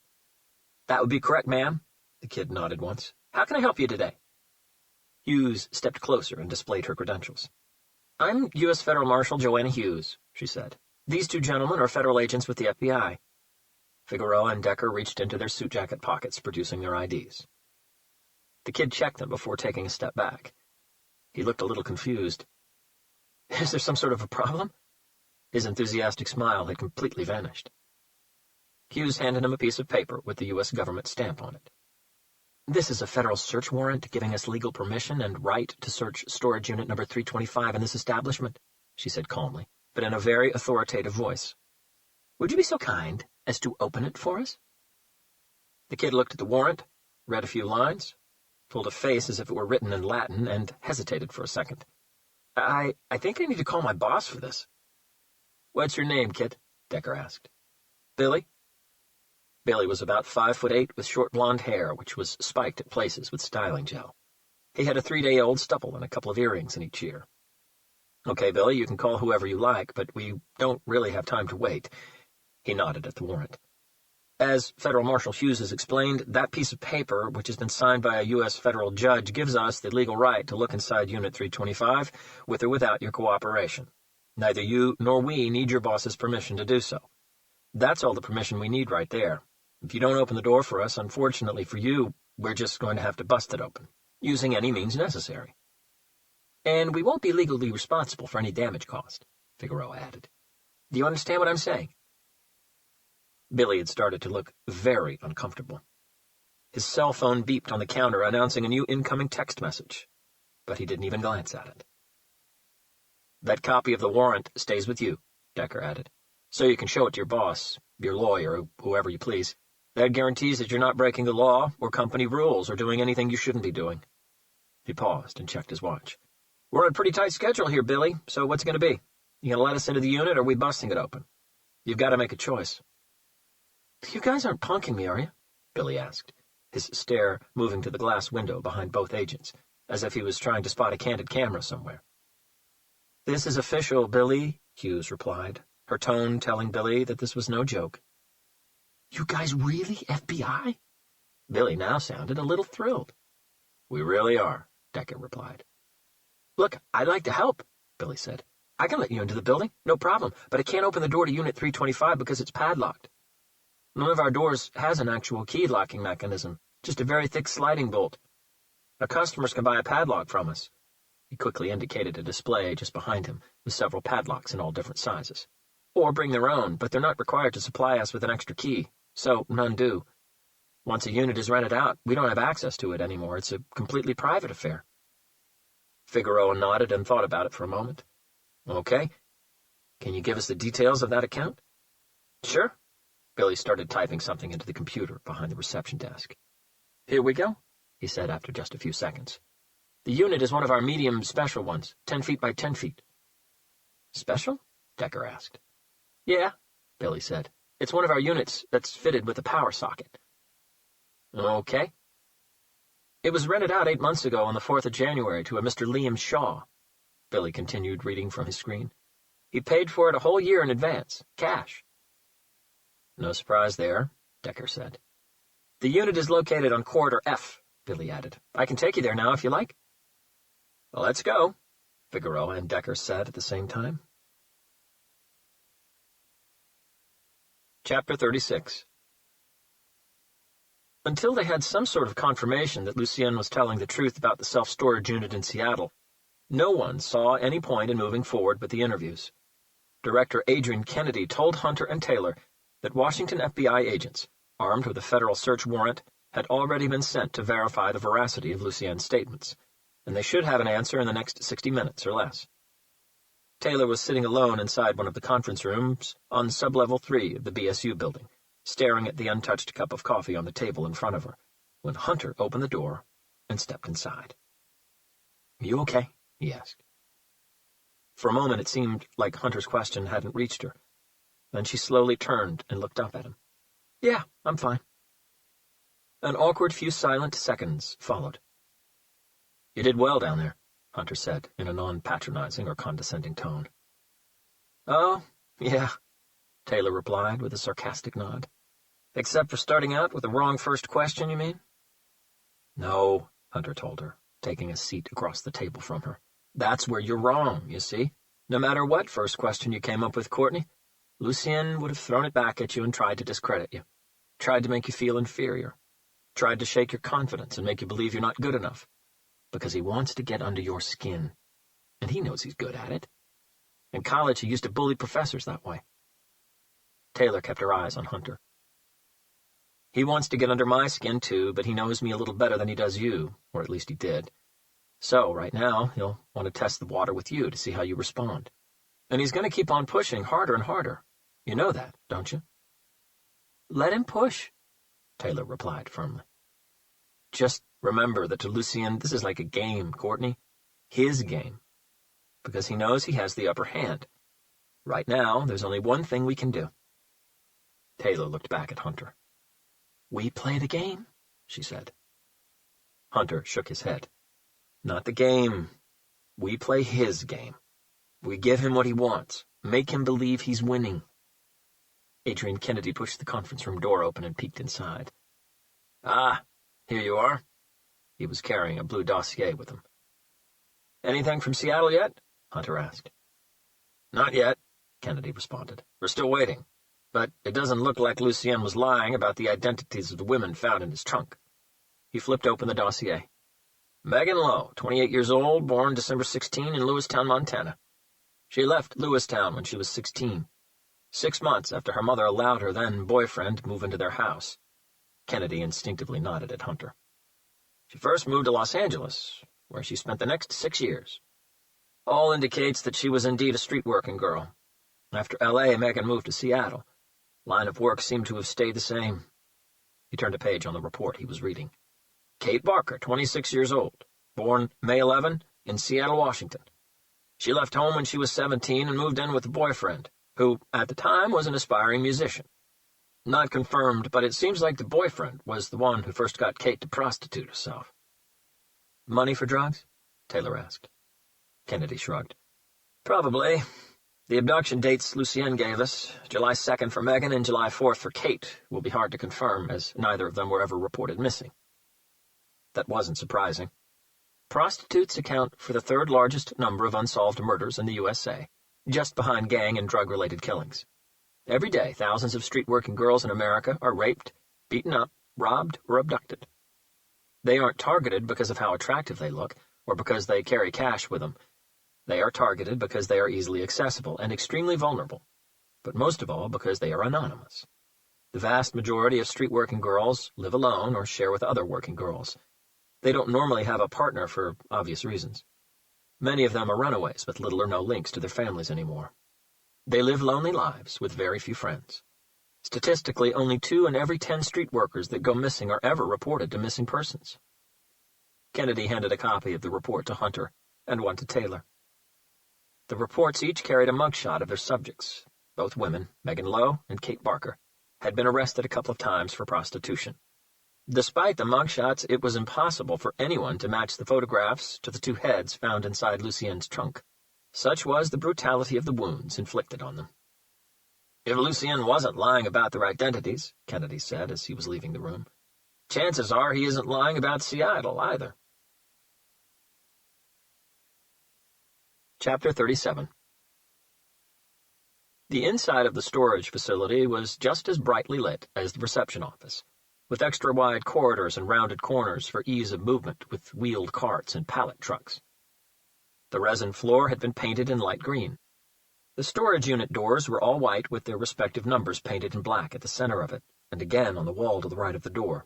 "That would be correct, ma'am." The kid nodded once. "How can I help you today?" Hughes stepped closer and displayed her credentials. "I'm U.S. Federal Marshal Joanna Hughes," she said. "These two gentlemen are federal agents with the FBI." Figueroa and Decker reached into their suit jacket pockets, producing their IDs. The kid checked them before taking a step back. He looked a little confused. "Is there some sort of a problem?" His enthusiastic smile had completely vanished. Hughes handed him a piece of paper with the U.S. government stamp on it. "This is a federal search warrant giving us legal permission and right to search storage unit number 325 in this establishment," she said calmly, but in a very authoritative voice. "Would you be so kind as to open it for us?" The kid looked at the warrant, read a few lines, pulled a face as if it were written in Latin, and hesitated for a second. I think I need to call my boss for this." "What's your name, kid?" Decker asked. "Billy." Billy was about 5'8" with short blonde hair, which was spiked at places with styling gel. He had a 3-day-old stubble and a couple of earrings in each ear. "Okay, Billy, you can call whoever you like, but we don't really have time to wait." He nodded at the warrant. "As Federal Marshal Hughes has explained, that piece of paper, which has been signed by a U.S. federal judge, gives us the legal right to look inside Unit 325 with or without your cooperation. Neither you nor we need your boss's permission to do so. That's all the permission we need right there. If you don't open the door for us, unfortunately for you, we're just going to have to bust it open, using any means necessary. And we won't be legally responsible for any damage caused," Figueroa added. "Do you understand what I'm saying?" Billy had started to look very uncomfortable. His cell phone beeped on the counter, announcing a new incoming text message, but he didn't even glance at it. "That copy of the warrant stays with you," Decker added, "so you can show it to your boss, your lawyer, or whoever you please. That guarantees that you're not breaking the law or company rules or doing anything you shouldn't be doing." He paused and checked his watch. "We're on a pretty tight schedule here, Billy, so what's it going to be? You going to let us into the unit, or are we busting it open? You've got to make a choice." "You guys aren't punking me, are you?" Billy asked, his stare moving to the glass window behind both agents, as if he was trying to spot a candid camera somewhere. "This is official, Billy," Hughes replied, her tone telling Billy that this was no joke. "You guys really FBI?" Billy now sounded a little thrilled. "We really are," Decker replied. "Look, I'd like to help," Billy said. "I can let you into the building, no problem, but I can't open the door to Unit 325 because it's padlocked. None of our doors has an actual key locking mechanism, just a very thick sliding bolt. Our customers can buy a padlock from us." He quickly indicated a display just behind him with several padlocks in all different sizes. "Or bring their own, but they're not required to supply us with an extra key, so none do. Once a unit is rented out, we don't have access to it anymore. It's a completely private affair." Figueroa nodded and thought about it for a moment. "Okay. Can you give us the details of that account?" "Sure." Billy started typing something into the computer behind the reception desk. "Here we go," he said after just a few seconds. "The unit is one of our medium special ones, 10 feet by 10 feet. Special? Decker asked. Yeah, Billy said. It's one of our units that's fitted with a power socket. Okay. It was rented out 8 months ago on the 4th of January to a Mr. Liam Shaw. Billy continued reading from his screen. He paid for it a whole year in advance, cash. No surprise there, Decker said. The unit is located on Corridor F, Billy added. I can take you there now if you like. Well, let's go, Figueroa and Decker said at the same time. Chapter 36. Until they had some sort of confirmation that Lucien was telling the truth about the self-storage unit in Seattle, no one saw any point in moving forward with the interviews. Director Adrian Kennedy told Hunter and Taylor that Washington FBI agents, armed with a federal search warrant, had already been sent to verify the veracity of Lucien's statements, and they should have an answer in the next 60 minutes or less. Taylor was sitting alone inside one of the conference rooms on sublevel 3 of the BSU building, staring at the untouched cup of coffee on the table in front of her, when Hunter opened the door and stepped inside. "You okay?" he asked. For a moment it seemed like Hunter's question hadn't reached her. Then she slowly turned and looked up at him. "Yeah, I'm fine." An awkward few silent seconds followed. "You did well down there," Hunter said in a non-patronizing or condescending tone. "Oh, yeah," Taylor replied with a sarcastic nod. "Except for starting out with the wrong first question, you mean?" "No," Hunter told her, taking a seat across the table from her. "That's where you're wrong, you see. No matter what first question you came up with, Courtney, Lucien would have thrown it back at you and tried to discredit you, tried to make you feel inferior, tried to shake your confidence and make you believe you're not good enough, because he wants to get under your skin, and he knows he's good at it. In college, he used to bully professors that way." Taylor kept her eyes on Hunter. "He wants to get under my skin, too, but he knows me a little better than he does you, or at least he did. So, right now, he'll want to test the water with you to see how you respond. And he's going to keep on pushing harder and harder. You know that, don't you?" "Let him push," Taylor replied firmly. "Just remember that to Lucien, this is like a game, Courtney. His game. Because he knows he has the upper hand. Right now, there's only one thing we can do." Taylor looked back at Hunter. "We play the game," she said. Hunter shook his head. "Not the game. We play his game. We give him what he wants, make him believe he's winning." Adrian Kennedy pushed the conference room door open and peeked inside. "Ah, here you are." He was carrying a blue dossier with him. "Anything from Seattle yet?" Hunter asked. "Not yet," Kennedy responded. "We're still waiting. But it doesn't look like Lucien was lying about the identities of the women found in his trunk." He flipped open the dossier. "Megan Lowe, 28 years old, born December 16 in Lewistown, Montana. She left Lewistown when she was 16, 6 months after her mother allowed her then-boyfriend to move into their house." Kennedy instinctively nodded at Hunter. "She first moved to Los Angeles, where she spent the next 6 years. All indicates that she was indeed a street-working girl. After L.A., Megan moved to Seattle. Line of work seemed to have stayed the same." He turned a page on the report he was reading. "Kate Barker, 26 years old, born May 11 in Seattle, Washington. She left home when she was 17 and moved in with a boyfriend, who, at the time, was an aspiring musician. Not confirmed, but it seems like the boyfriend was the one who first got Kate to prostitute herself." "Money for drugs?" Taylor asked. Kennedy shrugged. "Probably. The abduction dates Lucien gave us, July 2nd for Megan and July 4th for Kate, will be hard to confirm, as neither of them were ever reported missing." That wasn't surprising. Prostitutes account for the third largest number of unsolved murders in the USA, just behind gang and drug-related killings. Every day, thousands of street-working girls in America are raped, beaten up, robbed, or abducted. They aren't targeted because of how attractive they look, or because they carry cash with them. They are targeted because they are easily accessible and extremely vulnerable, but most of all because they are anonymous. The vast majority of street-working girls live alone or share with other working girls. They don't normally have a partner for obvious reasons. Many of them are runaways with little or no links to their families anymore. They live lonely lives with very few friends. Statistically, only 2 in every 10 street workers that go missing are ever reported to missing persons. Kennedy handed a copy of the report to Hunter and one to Taylor. The reports each carried a mugshot of their subjects. Both women, Megan Lowe and Kate Barker, had been arrested a couple of times for prostitution. Despite the mugshots, it was impossible for anyone to match the photographs to the two heads found inside Lucienne's trunk. Such was the brutality of the wounds inflicted on them. "If Lucien wasn't lying about their identities," Kennedy said as he was leaving the room, "chances are he isn't lying about Seattle either." Chapter 37. The inside of the storage facility was just as brightly lit as the reception office, with extra-wide corridors and rounded corners for ease of movement with wheeled carts and pallet trucks. The resin floor had been painted in light green. The storage unit doors were all white with their respective numbers painted in black at the center of it, and again on the wall to the right of the door.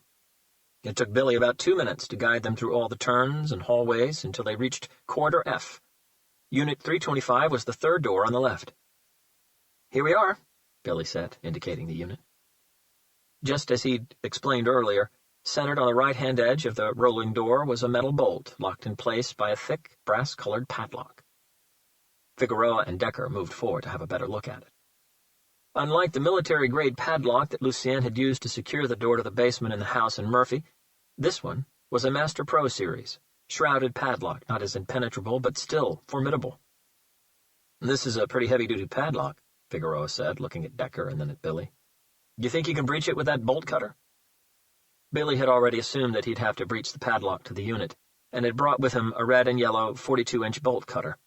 It took Billy about 2 minutes to guide them through all the turns and hallways until they reached Corridor F. Unit 325 was the third door on the left. "Here we are," Billy said, indicating the unit. Just as he'd explained earlier, centered on the right-hand edge of the rolling door was a metal bolt locked in place by a thick, brass-colored padlock. Figueroa and Decker moved forward to have a better look at it. Unlike the military-grade padlock that Lucien had used to secure the door to the basement in the house in Murphy, this one was a Master Pro series, shrouded padlock, not as impenetrable, but still formidable. "This is a pretty heavy-duty padlock," Figueroa said, looking at Decker and then at Billy. "Do you think you can breach it with that bolt cutter?" Billy had already assumed that he'd have to breach the padlock to the unit, and had brought with him a red and yellow 42-inch bolt cutter.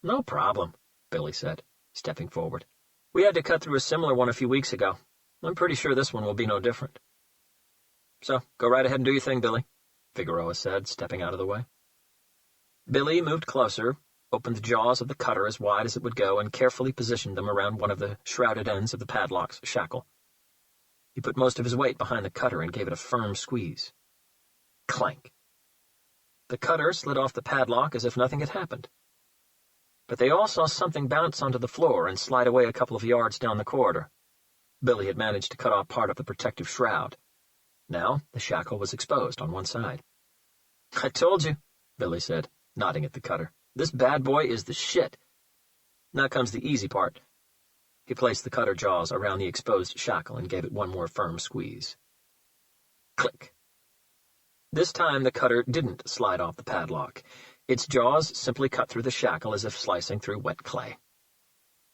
"No problem," Billy said, stepping forward. "We had to cut through a similar one a few weeks ago. I'm pretty sure this one will be no different." "So, go right ahead and do your thing, Billy," Figueroa said, stepping out of the way. Billy moved closer, opened the jaws of the cutter as wide as it would go, and carefully positioned them around one of the shrouded ends of the padlock's shackle. He put most of his weight behind the cutter and gave it a firm squeeze. Clank. The cutter slid off the padlock as if nothing had happened. But they all saw something bounce onto the floor and slide away a couple of yards down the corridor. Billy had managed to cut off part of the protective shroud. Now the shackle was exposed on one side. "I told you," Billy said, nodding at the cutter. "This bad boy is the shit. Now comes the easy part." He placed the cutter jaws around the exposed shackle and gave it one more firm squeeze. Click. This time the cutter didn't slide off the padlock. Its jaws simply cut through the shackle as if slicing through wet clay.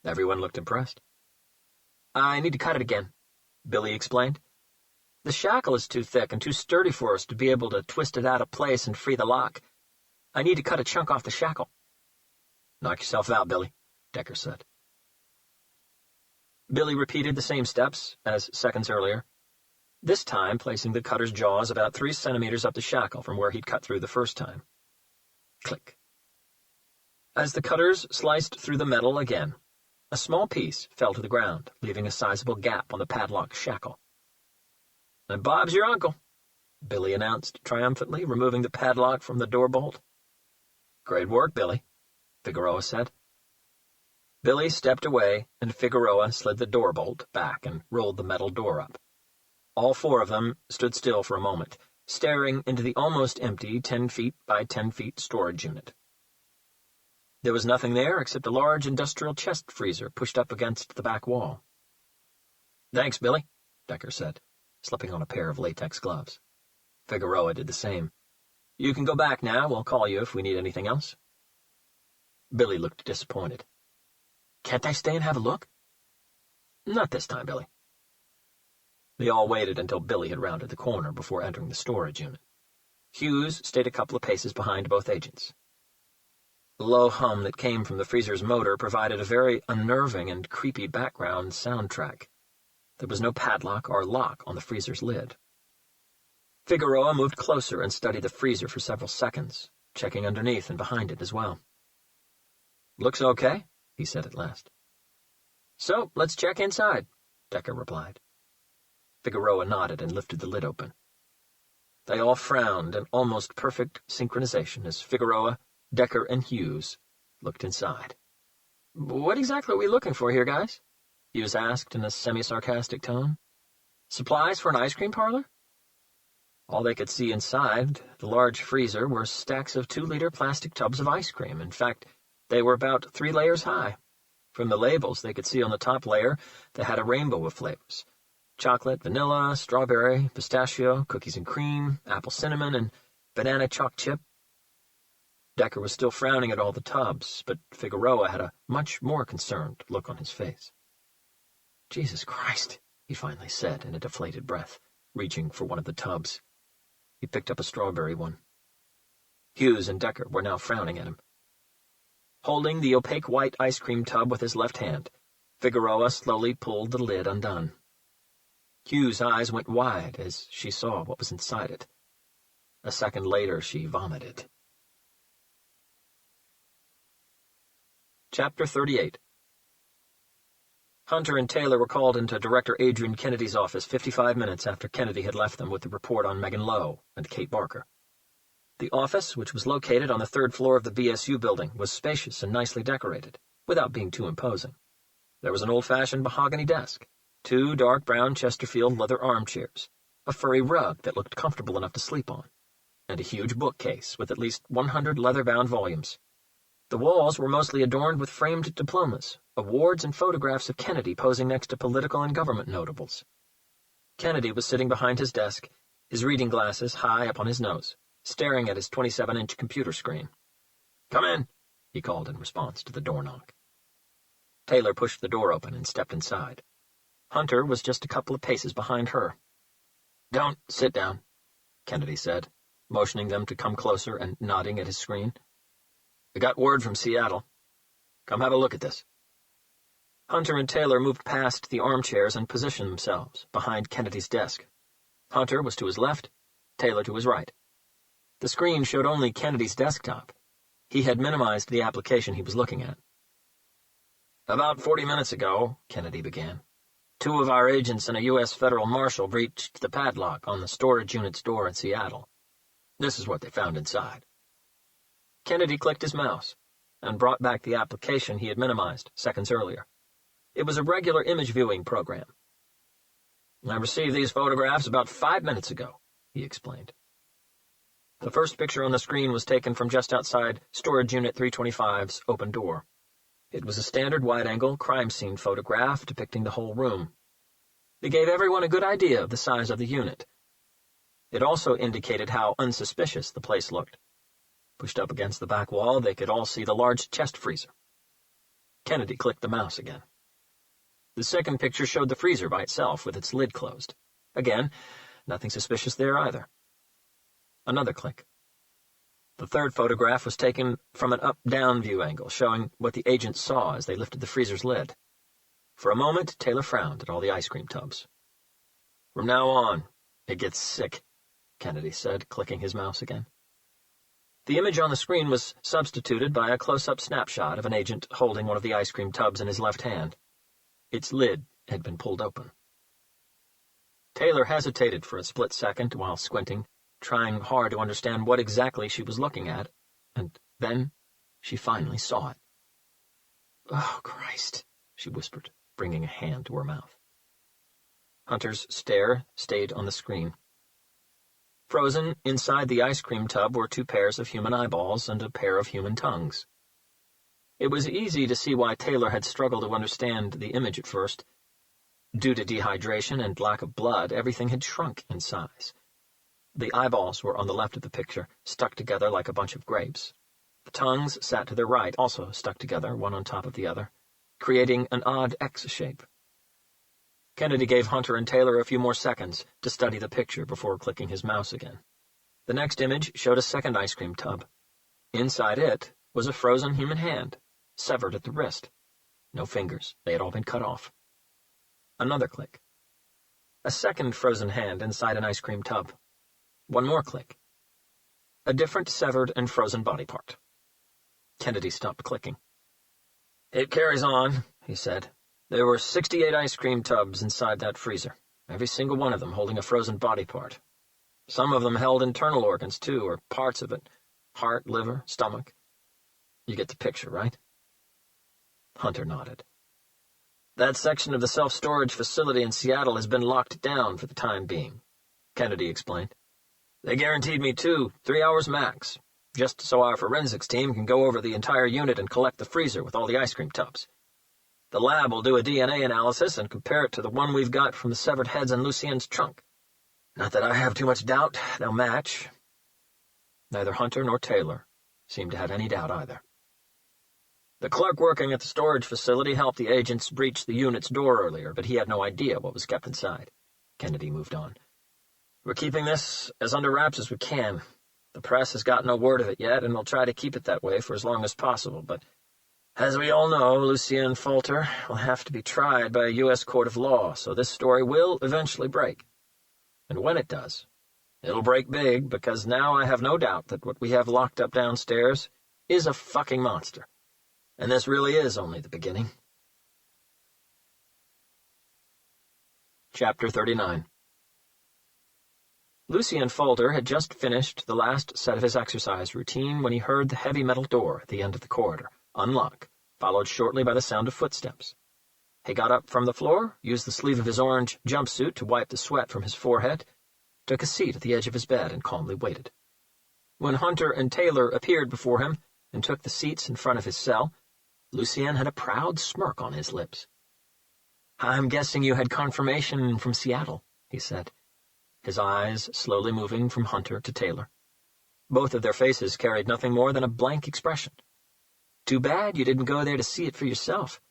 Everyone looked impressed. "I need to cut it again," Billy explained. "The shackle is too thick and too sturdy for us to be able to twist it out of place and free the lock. I need to cut a chunk off the shackle." "Knock yourself out, Billy," Decker said. Billy repeated the same steps as seconds earlier, this time placing the cutter's jaws about 3 centimeters up the shackle from where he'd cut through the first time. Click. As the cutters sliced through the metal again, a small piece fell to the ground, leaving a sizable gap on the padlock shackle. "And Bob's your uncle," Billy announced triumphantly, removing the padlock from the door bolt. "Great work, Billy," Figueroa said. Billy stepped away, and Figueroa slid the door bolt back and rolled the metal door up. All 4 of them stood still for a moment, staring into the almost empty 10 feet by 10 feet storage unit. There was nothing there except a large industrial chest freezer pushed up against the back wall. "Thanks, Billy," Decker said, slipping on a pair of latex gloves. Figueroa did the same. "You can go back now. We'll call you if we need anything else." Billy looked disappointed. "Can't I stay and have a look?" "Not this time, Billy." They all waited until Billy had rounded the corner before entering the storage unit. Hughes stayed a couple of paces behind both agents. The low hum that came from the freezer's motor provided a very unnerving and creepy background soundtrack. There was no padlock or lock on the freezer's lid. Figueroa moved closer and studied the freezer for several seconds, checking underneath and behind it as well. "Looks okay," he said at last. "So, let's check inside," Decker replied. Figueroa nodded and lifted the lid open. They all frowned in almost perfect synchronization as Figueroa, Decker, and Hughes looked inside. "What exactly are we looking for here, guys?" Hughes asked in a semi-sarcastic tone. "Supplies for an ice cream parlor?" All they could see inside the large freezer were stacks of 2-liter plastic tubs of ice cream. In fact, They were about 3 layers high. From the labels, they could see on the top layer they had a rainbow of flavors: chocolate, vanilla, strawberry, pistachio, cookies and cream, apple cinnamon, and banana chalk chip. Decker was still frowning at all the tubs, but Figueroa had a much more concerned look on his face. "Jesus Christ," he finally said in a deflated breath, reaching for one of the tubs. He picked up a strawberry one. Hughes and Decker were now frowning at him. Holding the opaque white ice cream tub with his left hand, Figueroa slowly pulled the lid undone. Hughes' eyes went wide as she saw what was inside it. A second later, she vomited. Chapter 38. Hunter and Taylor were called into Director Adrian Kennedy's office 55 minutes after Kennedy had left them with the report on Megan Lowe and Kate Barker. The office, which was located on the 3rd floor of the BSU building, was spacious and nicely decorated, without being too imposing. There was an old-fashioned mahogany desk, 2 dark brown Chesterfield leather armchairs, a furry rug that looked comfortable enough to sleep on, and a huge bookcase with at least 100 leather-bound volumes. The walls were mostly adorned with framed diplomas, awards, and photographs of Kennedy posing next to political and government notables. Kennedy was sitting behind his desk, his reading glasses high up on his nose, staring at his 27-inch computer screen. "Come in," he called in response to the door knock. Taylor pushed the door open and stepped inside. Hunter was just a couple of paces behind her. "Don't sit down," Kennedy said, motioning them to come closer and nodding at his screen. "We got word from Seattle. Come have a look at this." Hunter and Taylor moved past the armchairs and positioned themselves behind Kennedy's desk. Hunter was to his left, Taylor to his right. The screen showed only Kennedy's desktop. He had minimized the application he was looking at. "About 40 minutes ago," Kennedy began, "2 of our agents and a U.S. federal marshal breached the padlock on the storage unit's door in Seattle. This is what they found inside." Kennedy clicked his mouse and brought back the application he had minimized seconds earlier. It was a regular image viewing program. "I received these photographs about 5 minutes ago," he explained. The first picture on the screen was taken from just outside Storage Unit 325's open door. It was a standard wide-angle crime scene photograph depicting the whole room. It gave everyone a good idea of the size of the unit. It also indicated how unsuspicious the place looked. Pushed up against the back wall, they could all see the large chest freezer. Kennedy clicked the mouse again. The second picture showed the freezer by itself with its lid closed. Again, nothing suspicious there either. Another click. The third photograph was taken from an up-down view angle, showing what the agents saw as they lifted the freezer's lid. For a moment, Taylor frowned at all the ice cream tubs. "From now on, it gets sick," Kennedy said, clicking his mouse again. The image on the screen was substituted by a close-up snapshot of an agent holding one of the ice cream tubs in his left hand. Its lid had been pulled open. Taylor hesitated for a split second while squinting, trying hard to understand what exactly she was looking at, and then she finally saw it. "Oh, Christ," she whispered, bringing a hand to her mouth. Hunter's stare stayed on the screen. Frozen inside the ice cream tub were 2 pairs of human eyeballs and a pair of human tongues. It was easy to see why Taylor had struggled to understand the image at first. Due to dehydration and lack of blood, everything had shrunk in size. The eyeballs were on the left of the picture, stuck together like a bunch of grapes. The tongues sat to their right, also stuck together, one on top of the other, creating an odd X shape. Kennedy gave Hunter and Taylor a few more seconds to study the picture before clicking his mouse again. The next image showed a second ice cream tub. Inside it was a frozen human hand, severed at the wrist. No fingers, they had all been cut off. Another click. A second frozen hand inside an ice cream tub. One more click. A different severed and frozen body part. Kennedy stopped clicking. "It carries on," he said. "There were 68 ice cream tubs inside that freezer, every single one of them holding a frozen body part. Some of them held internal organs, too, or parts of it. Heart, liver, stomach. You get the picture, right?" Hunter nodded. "That section of the self-storage facility in Seattle has been locked down for the time being," Kennedy explained. "They guaranteed me 2, 3 hours max. just so our forensics team can go over the entire unit and collect the freezer with all the ice cream tubs. The lab will do a DNA analysis and compare it to the one we've got from the severed heads in Lucien's trunk. Not that I have too much doubt they'll match. Neither Hunter nor Taylor seemed to have any doubt either. The clerk working at the storage facility helped the agents breach the unit's door earlier, but he had no idea what was kept inside. Kennedy moved on. We're keeping this as under wraps as we can. The press has got no word of it yet, and we'll try to keep it that way for as long as possible, but as we all know, Lucien Falter will have to be tried by a U.S. court of law, so this story will eventually break. And when it does, it'll break big, because now I have no doubt that what we have locked up downstairs is a fucking monster. And this really is only the beginning. Chapter 39. Lucien Falter had just finished the last set of his exercise routine when he heard the heavy metal door at the end of the corridor unlock, followed shortly by the sound of footsteps. He got up from the floor, used the sleeve of his orange jumpsuit to wipe the sweat from his forehead, took a seat at the edge of his bed, and calmly waited. When Hunter and Taylor appeared before him and took the seats in front of his cell, Lucien had a proud smirk on his lips. "I'm guessing you had confirmation from Seattle," he said, his eyes slowly moving from Hunter to Taylor. Both of their faces carried nothing more than a blank expression. "Too bad you didn't go there to see it for yourself.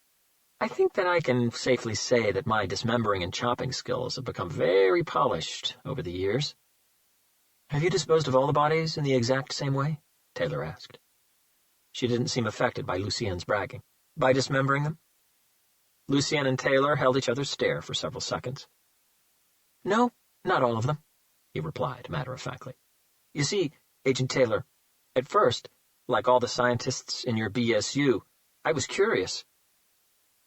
I think that I can safely say that my dismembering and chopping skills have become very polished over the years." "Have you disposed of all the bodies in the exact same way?" Taylor asked. She didn't seem affected by Lucien's bragging. "By dismembering them?" Lucien and Taylor held each other's stare for several seconds. "No, not all of them," he replied matter-of-factly. "You see, Agent Taylor, at first, like all the scientists in your BSU, I was curious.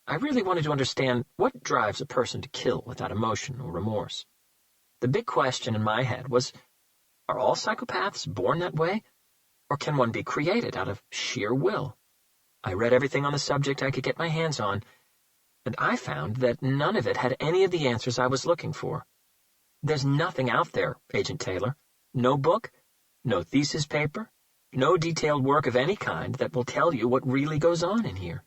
I really wanted to understand what drives a person to kill without emotion or remorse. The big question in my head was, are all psychopaths born that way, or can one be created out of sheer will? I read everything on the subject I could get my hands on, and I found that none of it had any of the answers I was looking for. There's nothing out there, Agent Taylor. No book, no thesis paper, no detailed work of any kind that will tell you what really goes on in here."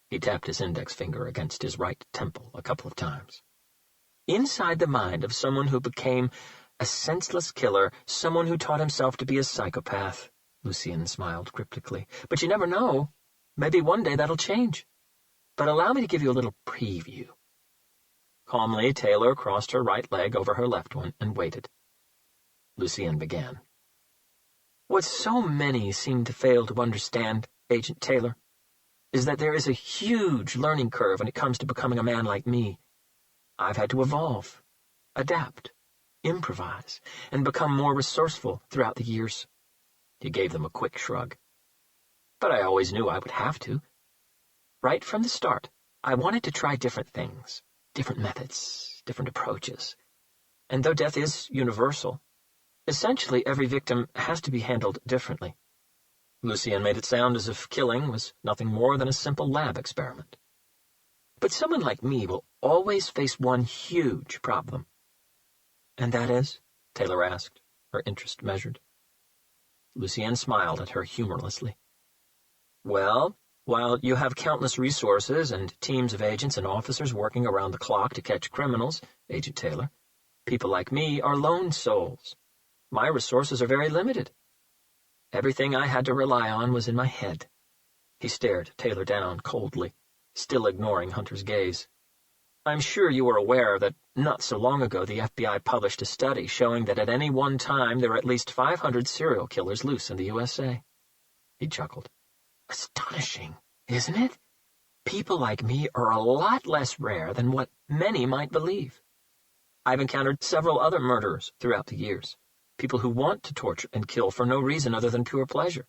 He tapped his index finger against his right temple a couple of times. "Inside the mind of someone who became a senseless killer, someone who taught himself to be a psychopath," Lucien smiled cryptically. "But you never know. Maybe one day that'll change. But allow me to give you a little preview." Calmly, Taylor crossed her right leg over her left one and waited. Lucien began. "What so many seem to fail to understand, Agent Taylor, is that there is a huge learning curve when it comes to becoming a man like me. I've had to evolve, adapt, improvise, and become more resourceful throughout the years." He gave them a quick shrug. "But I always knew I would have to. Right from the start, I wanted to try different things, different methods, different approaches. And though death is universal, essentially every victim has to be handled differently." Lucien made it sound as if killing was nothing more than a simple lab experiment. "But someone like me will always face one huge problem." "And that is?" Taylor asked, her interest measured. Lucien smiled at her humorlessly. "Well, while you have countless resources and teams of agents and officers working around the clock to catch criminals, Agent Taylor, people like me are lone souls. My resources are very limited. Everything I had to rely on was in my head." He stared Taylor down coldly, still ignoring Hunter's gaze. "I'm sure you are aware that not so long ago the FBI published a study showing that at any one time there are at least 500 serial killers loose in the USA. He chuckled. "Astonishing, isn't it? People like me are a lot less rare than what many might believe. I've encountered several other murderers throughout the years. People who want to torture and kill for no reason other than pure pleasure.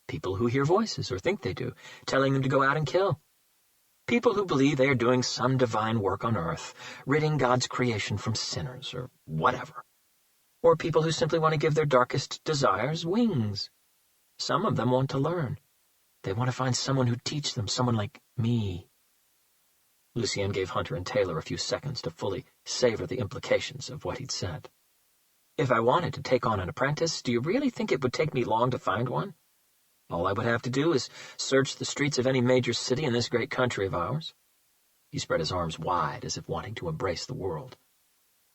People who hear voices, or think they do, telling them to go out and kill. People who believe they are doing some divine work on earth, ridding God's creation from sinners, or whatever. Or people who simply want to give their darkest desires wings. Some of them want to learn. They want to find someone who teach them, someone like me." Lucien gave Hunter and Taylor a few seconds to fully savor the implications of what he'd said. If I wanted to take on an apprentice, do you really think it would take me long to find one? All I would have to do is search the streets of any major city in this great country of ours." He spread his arms wide as if wanting to embrace the world.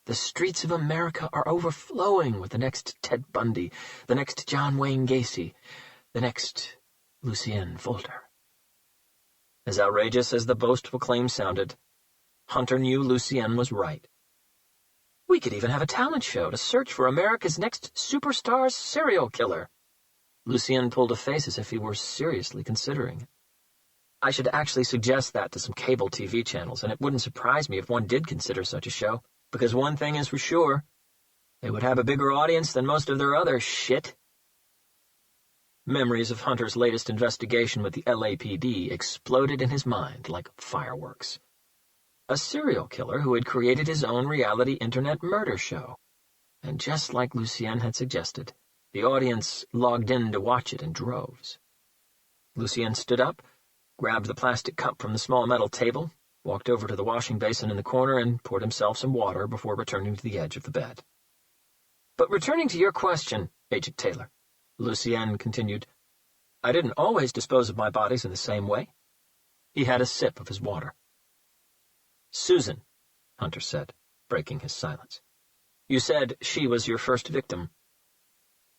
"The streets of America are overflowing with the next Ted Bundy, the next John Wayne Gacy, the next Lucien Fulter." As outrageous as the boastful claim sounded, Hunter knew Lucien was right. "We could even have a talent show to search for America's next superstar serial killer." Lucien pulled a face as if he were seriously considering it. "I should actually suggest that to some cable TV channels, and it wouldn't surprise me if one did consider such a show, because one thing is for sure, they would have a bigger audience than most of their other shit." Memories of Hunter's latest investigation with the LAPD exploded in his mind like fireworks. A serial killer who had created his own reality internet murder show. And just like Lucien had suggested, the audience logged in to watch it in droves. Lucien stood up, grabbed the plastic cup from the small metal table, walked over to the washing basin in the corner, and poured himself some water before returning to the edge of the bed. "But returning to your question, Agent Taylor," Lucien continued, "I didn't always dispose of my bodies in the same way." He had a sip of his water. "Susan," Hunter said, breaking his silence. "You said she was your first victim."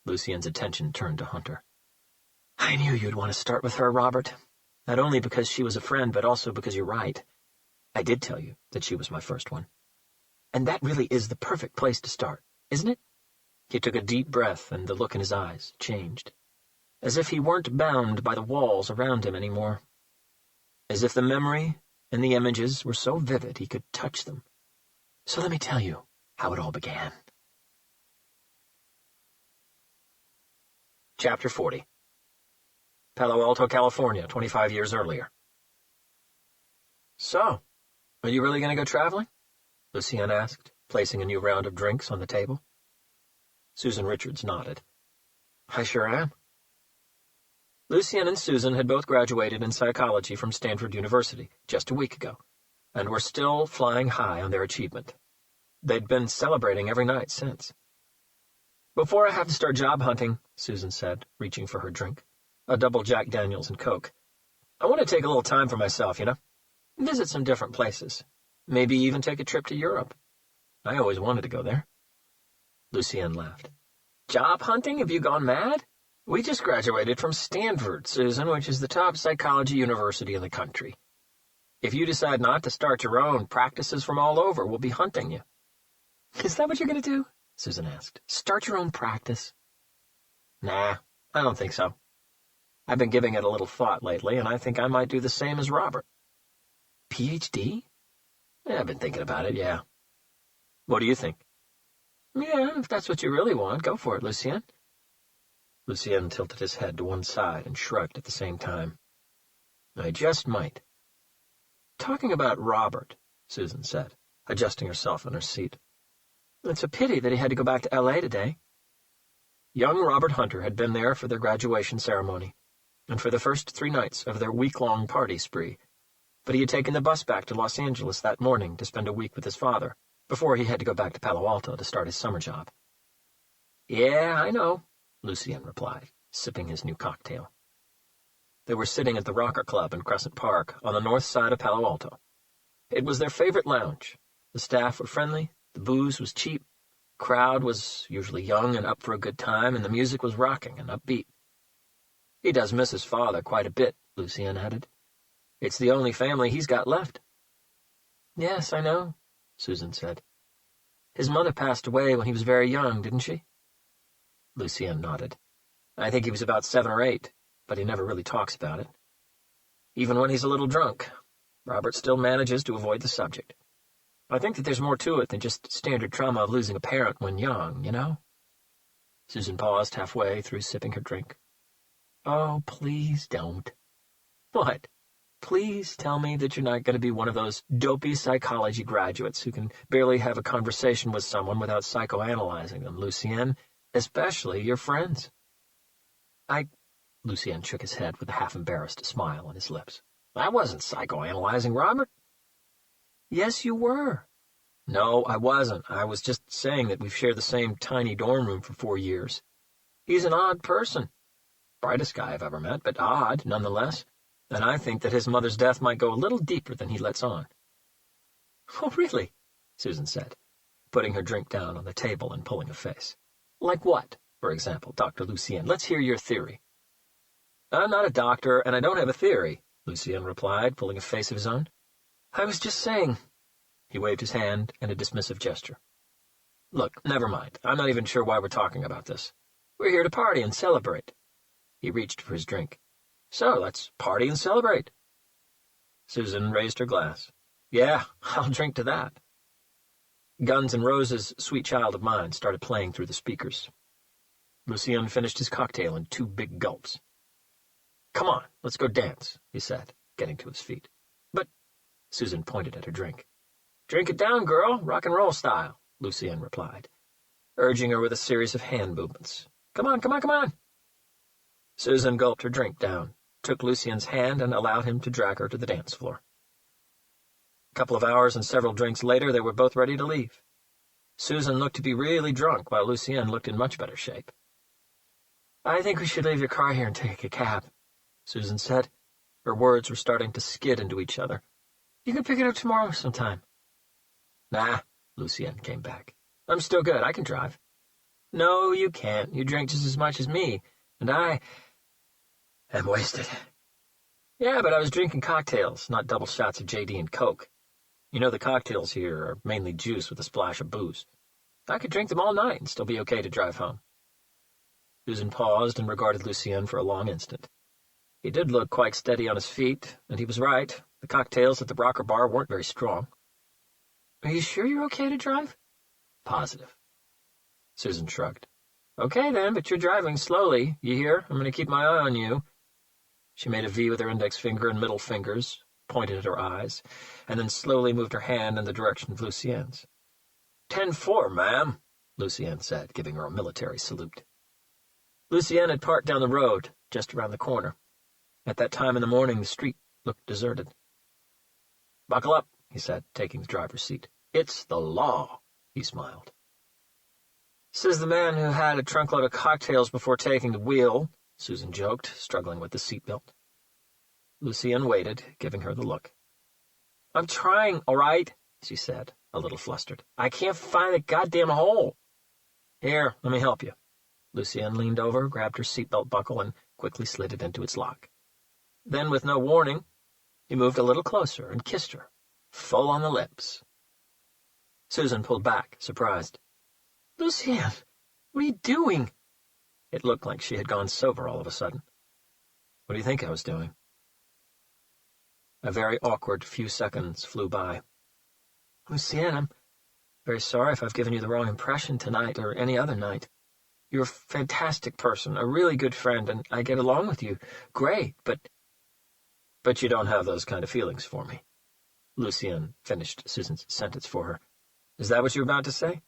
Lucien's attention turned to Hunter. "I knew you'd want to start with her, Robert. Not only because she was a friend, but also because you're right. I did tell you that she was my first one. And that really is the perfect place to start, isn't it?" He took a deep breath, and the look in his eyes changed. As if he weren't bound by the walls around him anymore. As if the memory and the images were so vivid he could touch them. "So let me tell you how it all began." Chapter 40. Palo Alto, California, 25 years earlier. "So, are you really going to go traveling?" Lucien asked, placing a new round of drinks on the table. Susan Richards nodded. "I sure am." Lucien and Susan had both graduated in psychology from Stanford University just a week ago, and were still flying high on their achievement. They'd been celebrating every night since. "Before I have to start job hunting," Susan said, reaching for her drink, a double Jack Daniels and Coke, "I want to take a little time for myself, Visit some different places. Maybe even take a trip to Europe. I always wanted to go there." Lucien laughed. "Job hunting? Have you gone mad? We just graduated from Stanford, Susan, which is the top psychology university in the country. If you decide not to start your own, practices from all over will be hunting you." "Is that what you're going to do?" Susan asked. "Start your own practice?" "Nah, I don't think so. I've been giving it a little thought lately, and I think I might do the same as Robert." "PhD? Yeah, I've been thinking about it, yeah." "What do you think?" "Yeah, if that's what you really want, go for it, Lucien." Lucien tilted his head to one side and shrugged at the same time. "I just might." "Talking about Robert," Susan said, adjusting herself in her seat. "It's a pity that he had to go back to L.A. today." Young Robert Hunter had been there for their graduation ceremony, and for the first 3 nights of their week-long party spree, but he had taken the bus back to Los Angeles that morning to spend a week with his father, before he had to go back to Palo Alto to start his summer job. "Yeah, I know," Lucien replied, sipping his new cocktail. They were sitting at the Rocker Club in Crescent Park on the north side of Palo Alto. It was their favorite lounge. The staff were friendly, the booze was cheap, the crowd was usually young and up for a good time, and the music was rocking and upbeat. "He does miss his father quite a bit," Lucien added. "It's the only family he's got left." "Yes, I know," Susan said. "His mother passed away when he was very young, didn't she?" Lucien nodded. "I think he was about 7 or 8, but he never really talks about it. Even when he's a little drunk, Robert still manages to avoid the subject. I think that there's more to it than just standard trauma of losing a parent when young. Susan paused halfway through sipping her drink. "Oh, please don't." "What? Please tell me that you're not going to be one of those dopey psychology graduates who can barely have a conversation with someone without psychoanalyzing them, Lucien, especially your friends." Lucien shook his head with a half-embarrassed smile on his lips. "I wasn't psychoanalyzing Robert." "Yes, you were." No, I wasn't. I was just saying that we've shared the same tiny dorm room for 4 years. He's an odd person. Brightest guy I've ever met, but odd, nonetheless. And I think that his mother's death might go a little deeper than he lets on. Oh, really? Susan said, putting her drink down on the table and pulling a face. Like what, for example, Dr. Lucien? Let's hear your theory. I'm not a doctor, and I don't have a theory, Lucien replied, pulling a face of his own. I was just saying. He waved his hand in a dismissive gesture. Look, never mind. I'm not even sure why we're talking about this. We're here to party and celebrate. He reached for his drink. So, let's party and celebrate. Susan raised her glass. Yeah, I'll drink to that. Guns N' Roses' Sweet Child of Mine started playing through the speakers. Lucien finished his cocktail in 2 big gulps. Come on, let's go dance, he said, getting to his feet. But, Susan pointed at her drink. Drink it down, girl, rock and roll style, Lucien replied, urging her with a series of hand movements. Come on, come on, come on. Susan gulped her drink down, took Lucien's hand, and allowed him to drag her to the dance floor. A couple of hours and several drinks later, they were both ready to leave. Susan looked to be really drunk, while Lucien looked in much better shape. I think we should leave your car here and take a cab, Susan said. Her words were starting to skid into each other. You can pick it up tomorrow sometime. Nah, Lucien came back. I'm still good. I can drive. No, you can't. You drink just as much as me, and I am wasted. Yeah, but I was drinking cocktails, not double shots of JD and Coke. You know the cocktails here are mainly juice with a splash of booze. I could drink them all night and still be okay to drive home. Susan paused and regarded Lucien for a long instant. He did look quite steady on his feet, and he was right. The cocktails at the Rocker Bar weren't very strong. Are you sure you're okay to drive? Positive. Susan shrugged. Okay, then, but you're driving slowly. You hear? I'm going to keep my eye on you. She made a V with her index finger and middle fingers, pointed at her eyes, and then slowly moved her hand in the direction of Lucien's. 10-4, ma'am, Lucien said, giving her a military salute. Lucien had parked down the road, just around the corner. At that time in the morning, the street looked deserted. Buckle up, he said, taking the driver's seat. It's the law, he smiled. Says the man who had a trunkload of cocktails before taking the wheel, Susan joked, struggling with the seatbelt. Lucien waited, giving her the look. I'm trying, all right, she said, a little flustered. I can't find the goddamn hole. Here, let me help you. Lucien leaned over, grabbed her seatbelt buckle, and quickly slid it into its lock. Then, with no warning, he moved a little closer and kissed her, full on the lips. Susan pulled back, surprised. Lucien, what are you doing? It looked like she had gone sober all of a sudden. What do you think I was doing? A very awkward few seconds flew by. Lucien, I'm very sorry if I've given you the wrong impression tonight or any other night. You're a fantastic person, a really good friend, and I get along with you. Great, but you don't have those kind of feelings for me. Lucien finished Susan's sentence for her. Is that what you were about to say?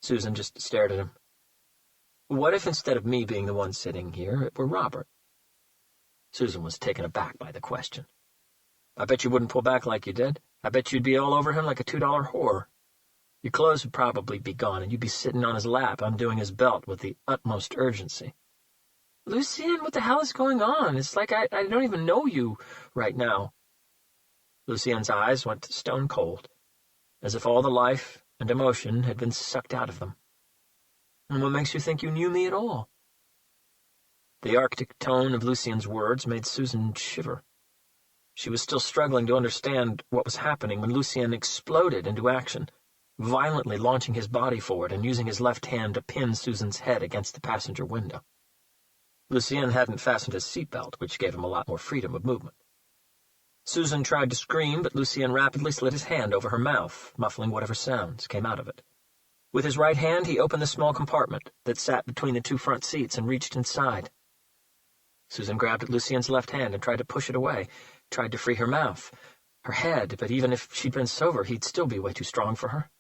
Susan just stared at him. What if instead of me being the one sitting here, it were Robert? Susan was taken aback by the question. I bet you wouldn't pull back like you did. I bet you'd be all over him like a $2 whore. Your clothes would probably be gone, and you'd be sitting on his lap, undoing his belt with the utmost urgency. Lucien, what the hell is going on? It's like I don't even know you right now. Lucien's eyes went stone cold, as if all the life and emotion had been sucked out of them. And what makes you think you knew me at all? The arctic tone of Lucien's words made Susan shiver. She was still struggling to understand what was happening when Lucien exploded into action, violently launching his body forward and using his left hand to pin Susan's head against the passenger window. Lucien hadn't fastened his seatbelt, which gave him a lot more freedom of movement. Susan tried to scream, but Lucien rapidly slid his hand over her mouth, muffling whatever sounds came out of it. With his right hand, he opened the small compartment that sat between the 2 front seats and reached inside. Susan grabbed at Lucien's left hand and tried to push it away, tried to free her mouth, her head, but even if she'd been sober, he'd still be way too strong for her.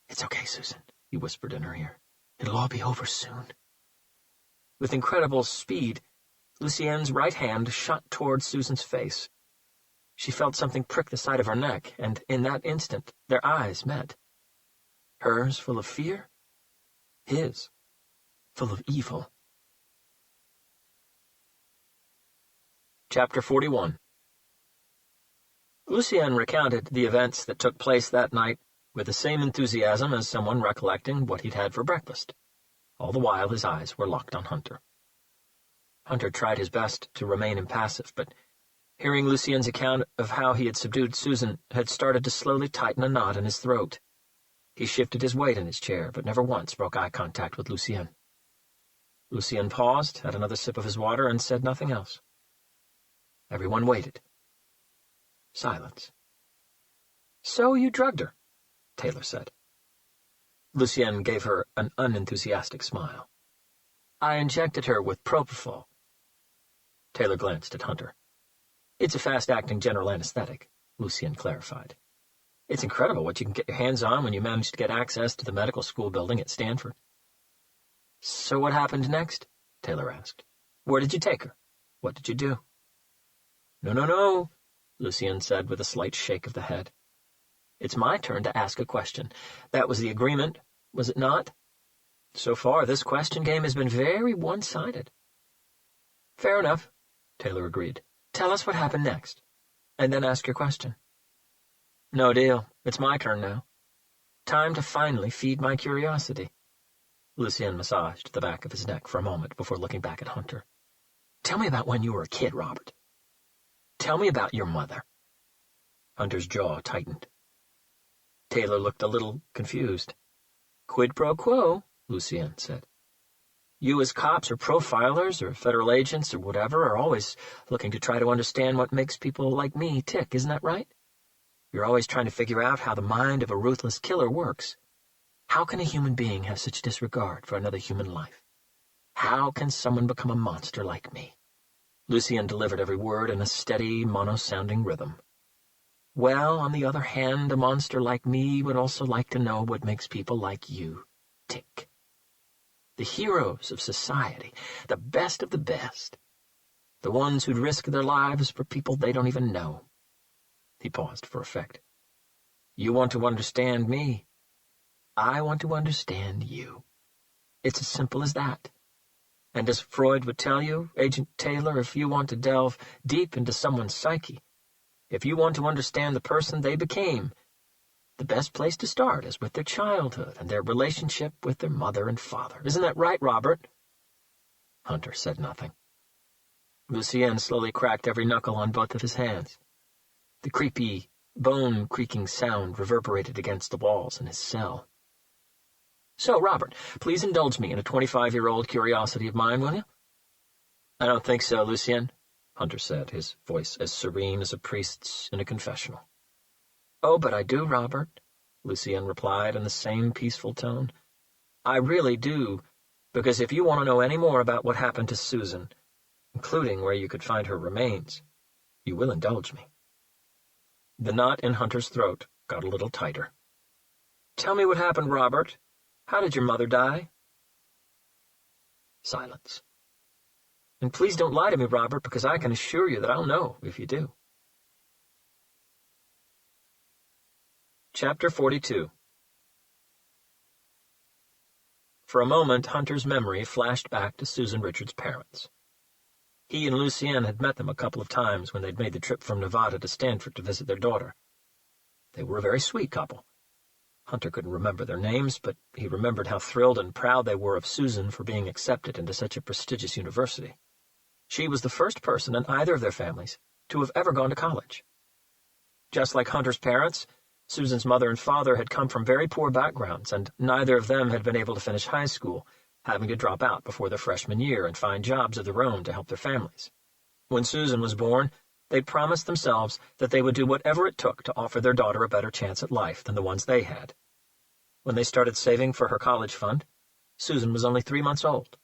It's okay, Susan, he whispered in her ear. It'll all be over soon. With incredible speed, Lucien's right hand shot toward Susan's face. She felt something prick the side of her neck, and in that instant their eyes met. Hers full of fear, his full of evil. Chapter 41. Lucien recounted the events that took place that night with the same enthusiasm as someone recollecting what he'd had for breakfast. All the while his eyes were locked on Hunter. Hunter tried his best to remain impassive, but hearing Lucien's account of how he had subdued Susan had started to slowly tighten a knot in his throat. He shifted his weight in his chair, but never once broke eye contact with Lucien. Lucien paused, had another sip of his water, and said nothing else. Everyone waited. Silence. "So you drugged her," Taylor said. Lucien gave her an unenthusiastic smile. "I injected her with propofol." Taylor glanced at Hunter. "It's a fast-acting general anesthetic," Lucien clarified. "It's incredible what you can get your hands on when you manage to get access to the medical school building at Stanford." "So what happened next?" Taylor asked. "Where did you take her? What did you do?" No, Lucien said with a slight shake of the head. "It's my turn to ask a question. That was the agreement, was it not? So far, this question game has been very one-sided." "Fair enough," Taylor agreed. "Tell us what happened next, and then ask your question." "No deal. It's my turn now. Time to finally feed my curiosity." Lucien massaged the back of his neck for a moment before looking back at Hunter. "Tell me about when you were a kid, Robert. Tell me about your mother." Hunter's jaw tightened. Taylor looked a little confused. "Quid pro quo," Lucien said. "You as cops or profilers or federal agents or whatever are always looking to try to understand what makes people like me tick, isn't that right? You're always trying to figure out how the mind of a ruthless killer works. How can a human being have such disregard for another human life? How can someone become a monster like me?" Lucien delivered every word in a steady, mono-sounding rhythm. "Well, on the other hand, a monster like me would also like to know what makes people like you tick. The heroes of society, the best of the best. The ones who'd risk their lives for people they don't even know." He paused for effect. "You want to understand me. I want to understand you. It's as simple as that. And as Freud would tell you, Agent Taylor, if you want to delve deep into someone's psyche, if you want to understand the person they became, the best place to start is with their childhood and their relationship with their mother and father. Isn't that right, Robert?" Hunter said nothing. Lucien slowly cracked every knuckle on both of his hands. The creepy, bone-creaking sound reverberated against the walls in his cell. "So, Robert, please indulge me in a 25-year-old curiosity of mine, will you?" "I don't think so, Lucien," Hunter said, his voice as serene as a priest's in a confessional. "Oh, but I do, Robert," Lucien replied in the same peaceful tone. "I really do, because if you want to know any more about what happened to Susan, including where you could find her remains, you will indulge me." The knot in Hunter's throat got a little tighter. "Tell me what happened, Robert. How did your mother die?" Silence. "And please don't lie to me, Robert, because I can assure you that I'll know if you do." Chapter 42. For a moment, Hunter's memory flashed back to Susan Richards' parents. He and Lucien had met them a couple of times when they'd made the trip from Nevada to Stanford to visit their daughter. They were a very sweet couple. Hunter couldn't remember their names, but he remembered how thrilled and proud they were of Susan for being accepted into such a prestigious university. She was the first person in either of their families to have ever gone to college. Just like Hunter's parents, Susan's mother and father had come from very poor backgrounds, and neither of them had been able to finish high school, having to drop out before their freshman year and find jobs of their own to help their families. When Susan was born, they promised themselves that they would do whatever it took to offer their daughter a better chance at life than the ones they had. When they started saving for her college fund, Susan was only 3 months old.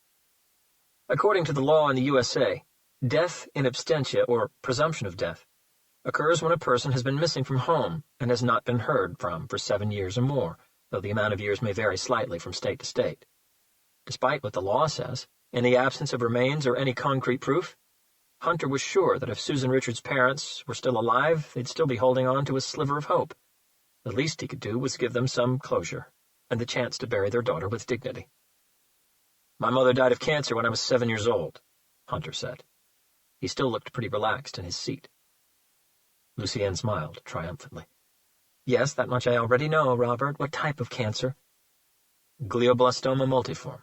According to the law in the USA, death in absentia, or presumption of death, occurs when a person has been missing from home and has not been heard from for 7 years or more, though the amount of years may vary slightly from state to state. Despite what the law says, in the absence of remains or any concrete proof, Hunter was sure that if Susan Richards' parents were still alive, they'd still be holding on to a sliver of hope. The least he could do was give them some closure, and the chance to bury their daughter with dignity. "My mother died of cancer when I was 7 years old," Hunter said. He still looked pretty relaxed in his seat. Lucienne smiled triumphantly. "Yes, that much I already know, Robert. What type of cancer?" "Glioblastoma multiforme."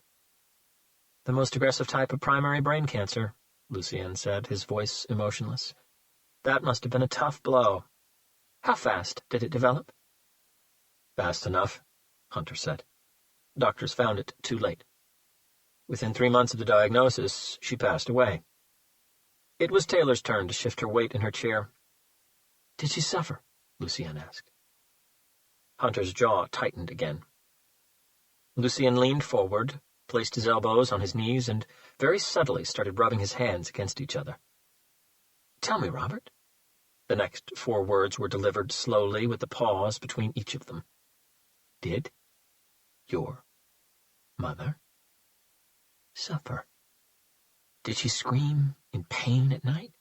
"The most aggressive type of primary brain cancer," Lucienne said, his voice emotionless. "That must have been a tough blow. How fast did it develop?" "Fast enough," Hunter said. "Doctors found it too late. Within 3 months of the diagnosis, she passed away." It was Taylor's turn to shift her weight in her chair. "Did she suffer?" Lucienne asked. Hunter's jaw tightened again. Lucienne leaned forward, placed his elbows on his knees, and very subtly started rubbing his hands against each other. "Tell me, Robert." The next 4 words were delivered slowly with a pause between each of them. "Did your mother suffer? Did she scream in pain at night?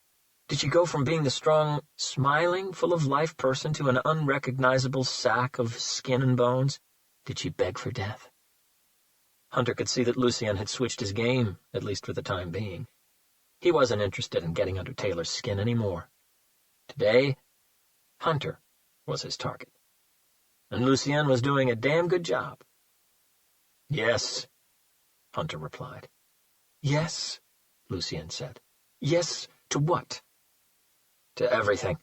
Did she go from being the strong, smiling, full-of-life person to an unrecognizable sack of skin and bones? Did she beg for death?" Hunter could see that Lucienne had switched his game, at least for the time being. He wasn't interested in getting under Taylor's skin anymore. Today, Hunter was his target. And Lucienne was doing a damn good job. "Yes," Hunter replied. "Yes," Lucienne said. "Yes to what?" "To everything."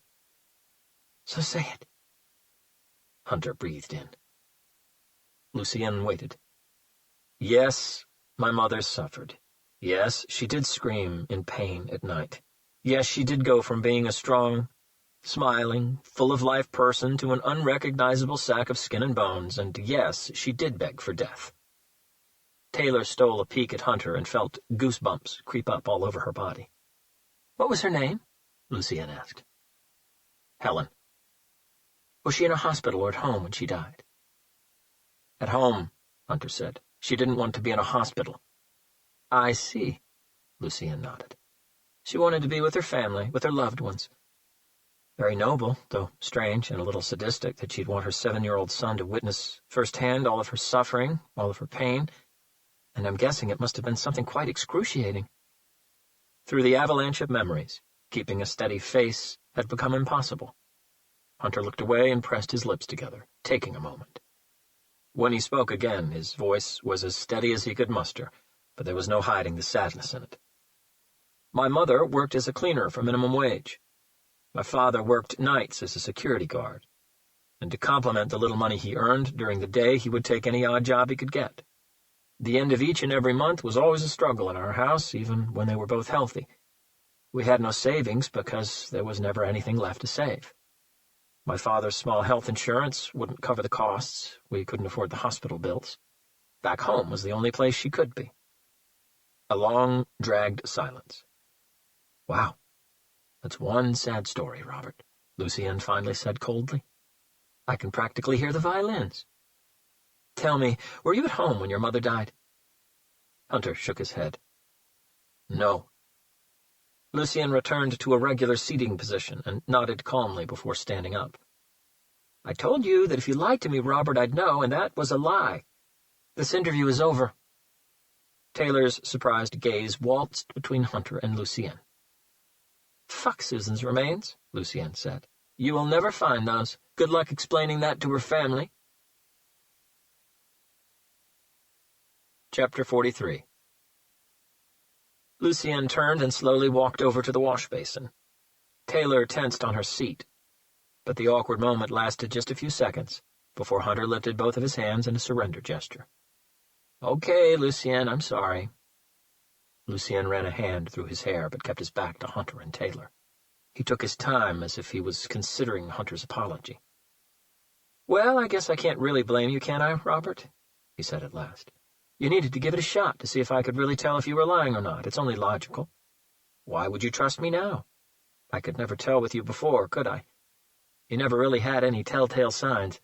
"So say it." Hunter breathed in. Lucienne waited. "Yes, my mother suffered. Yes, she did scream in pain at night. Yes, she did go from being a strong, smiling, full-of-life person to an unrecognizable sack of skin and bones, and yes, she did beg for death." Taylor stole a peek at Hunter and felt goosebumps creep up all over her body. "What was her name?" Lucienne asked. "Helen." "Was she in a hospital or at home when she died?" "At home," Hunter said. "She didn't want to be in a hospital." "I see," Lucienne nodded. "She wanted to be with her family, with her loved ones. Very noble, though strange and a little sadistic that she'd want her 7-year-old son to witness firsthand all of her suffering, all of her pain, and I'm guessing it must have been something quite excruciating." Through the avalanche of memories, keeping a steady face had become impossible. Hunter looked away and pressed his lips together, taking a moment. When he spoke again, his voice was as steady as he could muster, but there was no hiding the sadness in it. "My mother worked as a cleaner for minimum wage. My father worked nights as a security guard, and to complement the little money he earned during the day, he would take any odd job he could get. The end of each and every month was always a struggle in our house, even when they were both healthy. We had no savings because there was never anything left to save. My father's small health insurance wouldn't cover the costs. We couldn't afford the hospital bills. Back home was the only place she could be." A long, dragged silence. "Wow, that's one sad story, Robert," Lucienne finally said coldly. "I can practically hear the violins. Tell me, were you at home when your mother died?" Hunter shook his head. "No." Lucienne returned to a regular seating position and nodded calmly before standing up. "I told you that if you lied to me, Robert, I'd know, and that was a lie. This interview is over." Taylor's surprised gaze waltzed between Hunter and Lucienne. "Fuck Susan's remains," Lucienne said. "You will never find those. Good luck explaining that to her family." Chapter 43. Lucienne turned and slowly walked over to the wash basin. Taylor tensed on her seat, but the awkward moment lasted just a few seconds before Hunter lifted both of his hands in a surrender gesture. "Okay, Lucienne, I'm sorry." Lucienne ran a hand through his hair but kept his back to Hunter and Taylor. He took his time as if he was considering Hunter's apology. "Well, I guess I can't really blame you, can I, Robert?" he said at last. "You needed to give it a shot to see if I could really tell if you were lying or not. It's only logical. Why would you trust me now? I could never tell with you before, could I? You never really had any telltale signs.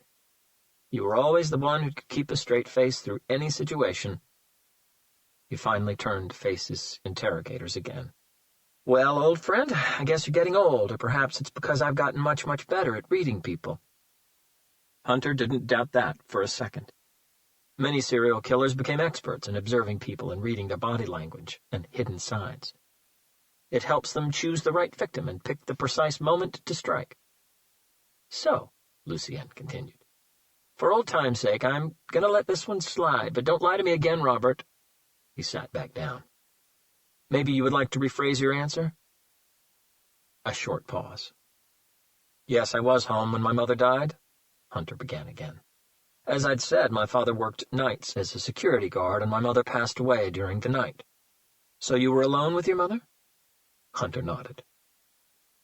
You were always the one who could keep a straight face through any situation." He finally turned to face his interrogators again. Well, old friend, I guess you're getting old, or perhaps it's because I've gotten much, much better at reading people. Hunter didn't doubt that for a second. Many serial killers became experts in observing people and reading their body language and hidden signs. It helps them choose the right victim and pick the precise moment to strike. So, Lucien continued, for old time's sake, I'm going to let this one slide, but don't lie to me again, Robert. He sat back down. Maybe you would like to rephrase your answer? A short pause. Yes, I was home when my mother died, Hunter began again. As I'd said, my father worked nights as a security guard, and my mother passed away during the night. So you were alone with your mother? Hunter nodded.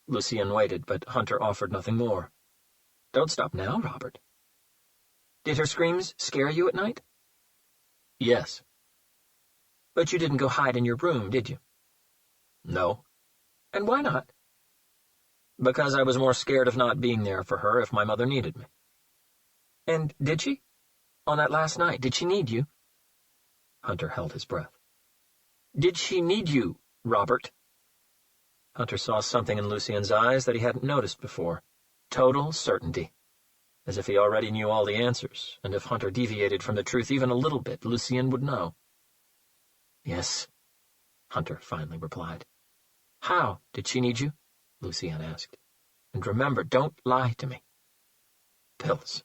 Lucien waited, but Hunter offered nothing more. Don't stop now, Robert. Did her screams scare you at night? Yes. But you didn't go hide in your room, did you? No. And why not? Because I was more scared of not being there for her if my mother needed me. And did she? On that last night, did she need you? Hunter held his breath. Did she need you, Robert? Hunter saw something in Lucien's eyes that he hadn't noticed before. Total certainty. As if he already knew all the answers, and if Hunter deviated from the truth even a little bit, Lucien would know. Yes, Hunter finally replied. How did she need you? Lucien asked. And remember, don't lie to me. Pills,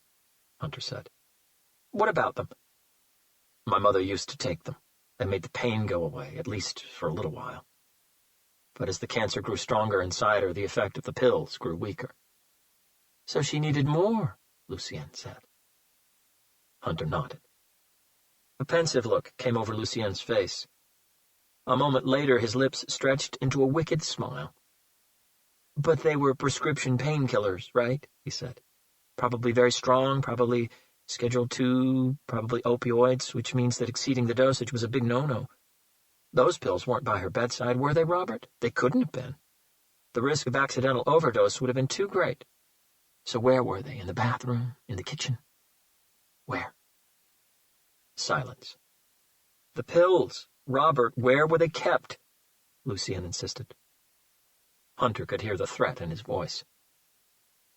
Hunter said. What about them? My mother used to take them. They made the pain go away, at least for a little while. But as the cancer grew stronger inside her, the effect of the pills grew weaker. So she needed more, Lucien said. Hunter nodded. A pensive look came over Lucien's face. A moment later, his lips stretched into a wicked smile. But they were prescription painkillers, right? He said. Probably very strong, probably Schedule II, probably opioids, which means that exceeding the dosage was a big no-no. Those pills weren't by her bedside, were they, Robert? They couldn't have been. The risk of accidental overdose would have been too great. So where were they? In the bathroom? In the kitchen? Where? Silence. The pills. Robert, where were they kept? Lucien insisted. Hunter could hear the threat in his voice.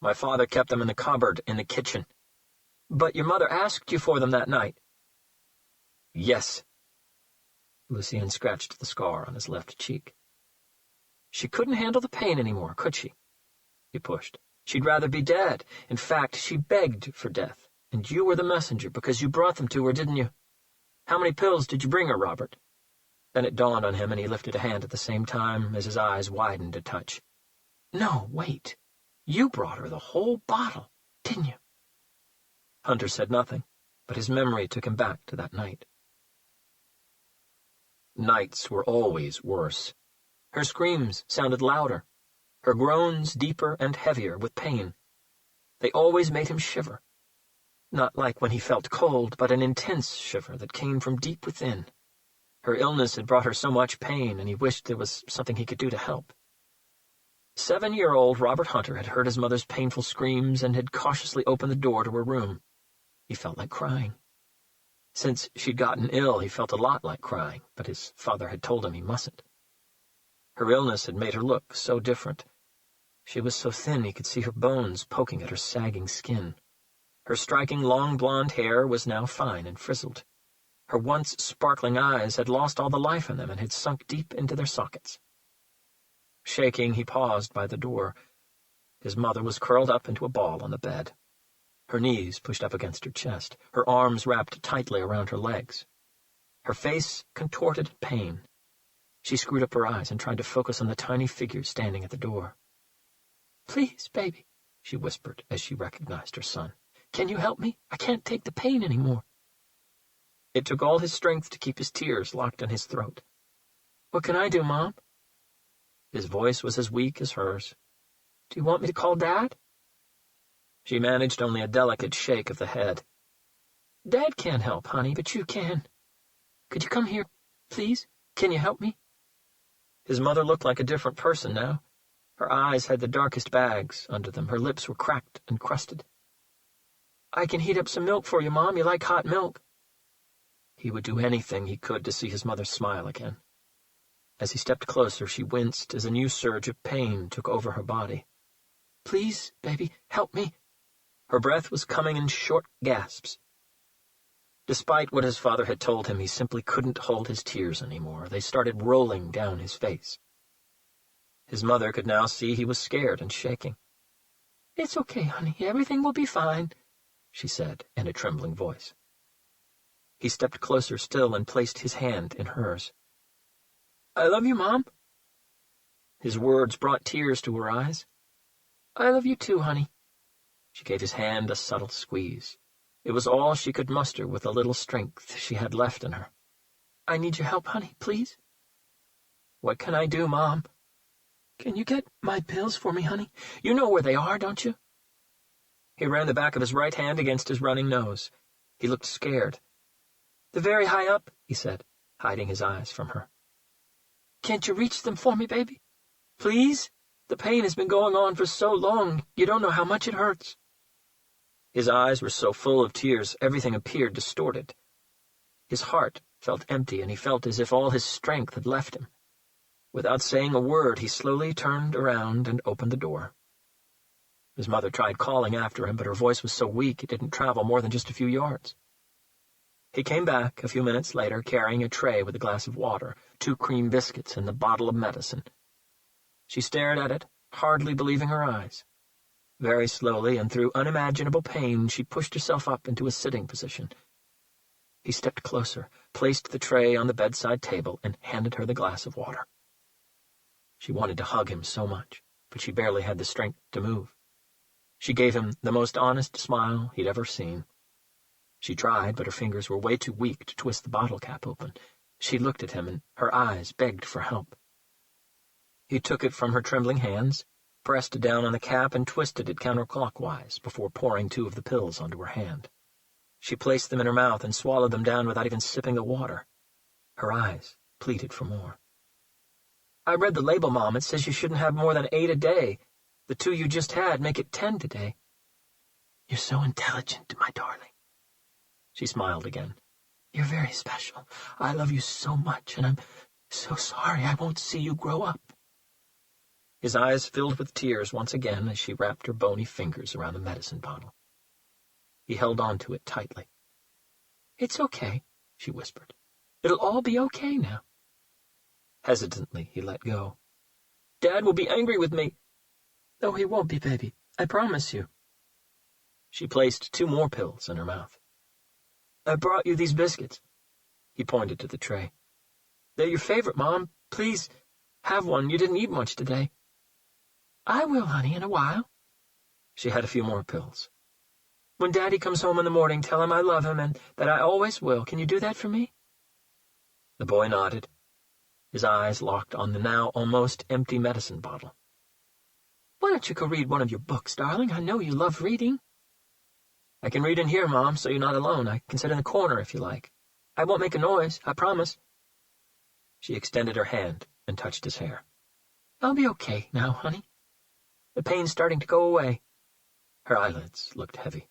My father kept them in the cupboard in the kitchen. But your mother asked you for them that night. Yes. Lucien scratched the scar on his left cheek. She couldn't handle the pain anymore, could she? He pushed. She'd rather be dead. In fact, she begged for death. And you were the messenger because you brought them to her, didn't you? How many pills did you bring her, Robert? Then it dawned on him, and he lifted a hand at the same time as his eyes widened a touch. No, wait. You brought her the whole bottle, didn't you? Hunter said nothing, but his memory took him back to that night. Nights were always worse. Her screams sounded louder, her groans deeper and heavier with pain. They always made him shiver. Not like when he felt cold, but an intense shiver that came from deep within. Her illness had brought her so much pain, and he wished there was something he could do to help. 7-year-old Robert Hunter had heard his mother's painful screams and had cautiously opened the door to her room. He felt like crying. Since she'd gotten ill, he felt a lot like crying, but his father had told him he mustn't. Her illness had made her look so different. She was so thin he could see her bones poking at her sagging skin. Her striking long blonde hair was now fine and frizzled. Her once sparkling eyes had lost all the life in them and had sunk deep into their sockets. Shaking, he paused by the door. His mother was curled up into a ball on the bed. Her knees pushed up against her chest, her arms wrapped tightly around her legs. Her face contorted in pain. She screwed up her eyes and tried to focus on the tiny figure standing at the door. Please, baby, she whispered as she recognized her son. Can you help me? I can't take the pain anymore. It took all his strength to keep his tears locked in his throat. What can I do, Mom? His voice was as weak as hers. Do you want me to call Dad? She managed only a delicate shake of the head. Dad can't help, honey, but you can. Could you come here, please? Can you help me? His mother looked like a different person now. Her eyes had the darkest bags under them. Her lips were cracked and crusted. I can heat up some milk for you, Mom. You like hot milk? He would do anything he could to see his mother smile again. As he stepped closer, she winced as a new surge of pain took over her body. "Please, baby, help me." Her breath was coming in short gasps. Despite what his father had told him, he simply couldn't hold his tears anymore. They started rolling down his face. His mother could now see he was scared and shaking. "It's okay, honey. Everything will be fine," she said in a trembling voice. He stepped closer still and placed his hand in hers. "I love you, Mom." His words brought tears to her eyes. "I love you too, honey." She gave his hand a subtle squeeze. It was all she could muster with the little strength she had left in her. "I need your help, honey, please." "What can I do, Mom?" "Can you get my pills for me, honey? You know where they are, don't you?" He ran the back of his right hand against his running nose. He looked scared. "They're very high up," he said, hiding his eyes from her. "Can't you reach them for me, baby? Please? The pain has been going on for so long, you don't know how much it hurts." His eyes were so full of tears, everything appeared distorted. His heart felt empty, and he felt as if all his strength had left him. Without saying a word, he slowly turned around and opened the door. His mother tried calling after him, but her voice was so weak it didn't travel more than just a few yards. He came back a few minutes later, carrying a tray with a glass of water, 2 cream biscuits, and the bottle of medicine. She stared at it, hardly believing her eyes. Very slowly and through unimaginable pain, she pushed herself up into a sitting position. He stepped closer, placed the tray on the bedside table, and handed her the glass of water. She wanted to hug him so much, but she barely had the strength to move. She gave him the most honest smile he'd ever seen. She tried, but her fingers were way too weak to twist the bottle cap open. She looked at him, and her eyes begged for help. He took it from her trembling hands, pressed it down on the cap, and twisted it counterclockwise before pouring 2 of the pills onto her hand. She placed them in her mouth and swallowed them down without even sipping the water. Her eyes pleaded for more. "I read the label, Mom. It says you shouldn't have more than 8 a day. The 2 you just had make it 10 today." "You're so intelligent, my darling." She smiled again. "You're very special. I love you so much, and I'm so sorry I won't see you grow up." His eyes filled with tears once again as she wrapped her bony fingers around the medicine bottle. He held on to it tightly. "It's okay," she whispered. "It'll all be okay now." Hesitantly, he let go. "Dad will be angry with me." "No, he won't be, baby. I promise you." She placed 2 more pills in her mouth. "I brought you these biscuits." He pointed to the tray. "They're your favorite, Mom. Please, have one. You didn't eat much today." "I will, honey, in a while." She had a few more pills. "When Daddy comes home in the morning, tell him I love him and that I always will. Can you do that for me?" The boy nodded. His eyes locked on the now almost empty medicine bottle. "Why don't you go read one of your books, darling? I know you love reading." "I can read in here, Mom, so you're not alone. I can sit in the corner if you like. I won't make a noise, I promise." She extended her hand and touched his hair. "I'll be okay now, honey. The pain's starting to go away." Her eyelids looked heavy.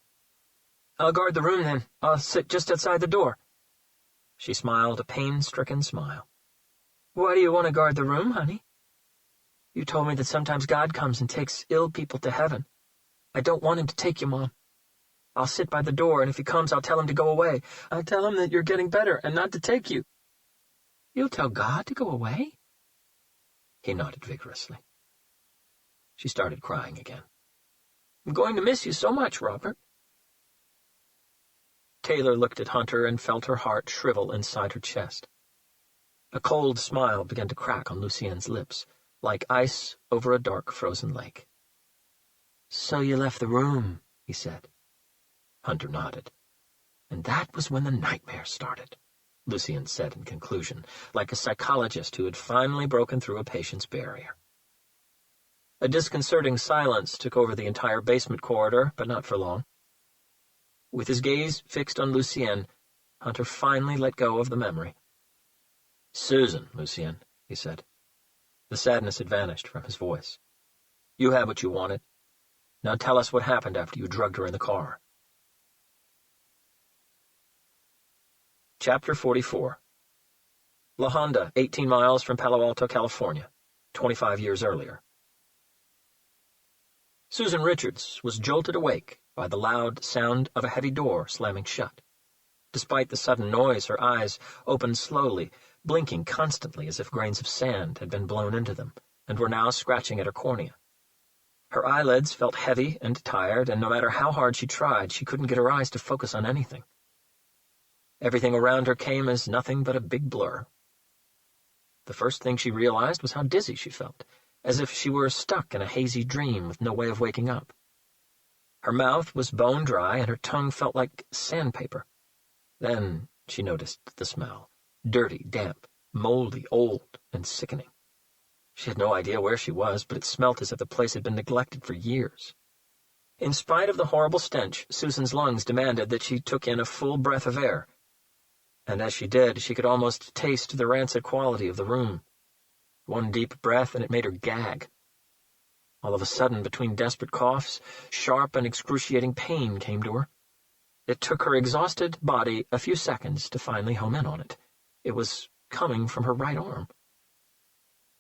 "I'll guard the room, then. I'll sit just outside the door." She smiled a pain-stricken smile. "Why do you want to guard the room, honey?" "You told me that sometimes God comes and takes ill people to heaven. I don't want him to take you, Mom. I'll sit by the door, and if he comes, I'll tell him to go away. I'll tell him that you're getting better and not to take you." "You'll tell God to go away?" He nodded vigorously. She started crying again. "I'm going to miss you so much, Robert." Taylor looked at Hunter and felt her heart shrivel inside her chest. A cold smile began to crack on Lucien's lips, like ice over a dark frozen lake. "So you left the room," he said. Hunter nodded. "And that was when the nightmare started," Lucien said in conclusion, like a psychologist who had finally broken through a patient's barrier. A disconcerting silence took over the entire basement corridor, but not for long. With his gaze fixed on Lucien, Hunter finally let go of the memory. "Susan, Lucien," he said. The sadness had vanished from his voice. "You had what you wanted. Now tell us what happened after you drugged her in the car." Chapter 44. La Honda, 18 miles from Palo Alto, California, 25 years earlier. Susan Richards was jolted awake by the loud sound of a heavy door slamming shut. Despite the sudden noise, her eyes opened slowly, blinking constantly as if grains of sand had been blown into them, and were now scratching at her cornea. Her eyelids felt heavy and tired, and no matter how hard she tried, she couldn't get her eyes to focus on anything. Everything around her came as nothing but a big blur. The first thing she realized was how dizzy she felt, as if she were stuck in a hazy dream with no way of waking up. Her mouth was bone dry, and her tongue felt like sandpaper. Then she noticed the smell, dirty, damp, moldy, old, and sickening. She had no idea where she was, but it smelt as if the place had been neglected for years. In spite of the horrible stench, Susan's lungs demanded that she took in a full breath of air, and as she did, she could almost taste the rancid quality of the room. One deep breath, and it made her gag. All of a sudden, between desperate coughs, sharp and excruciating pain came to her. It took her exhausted body a few seconds to finally home in on it. It was coming from her right arm.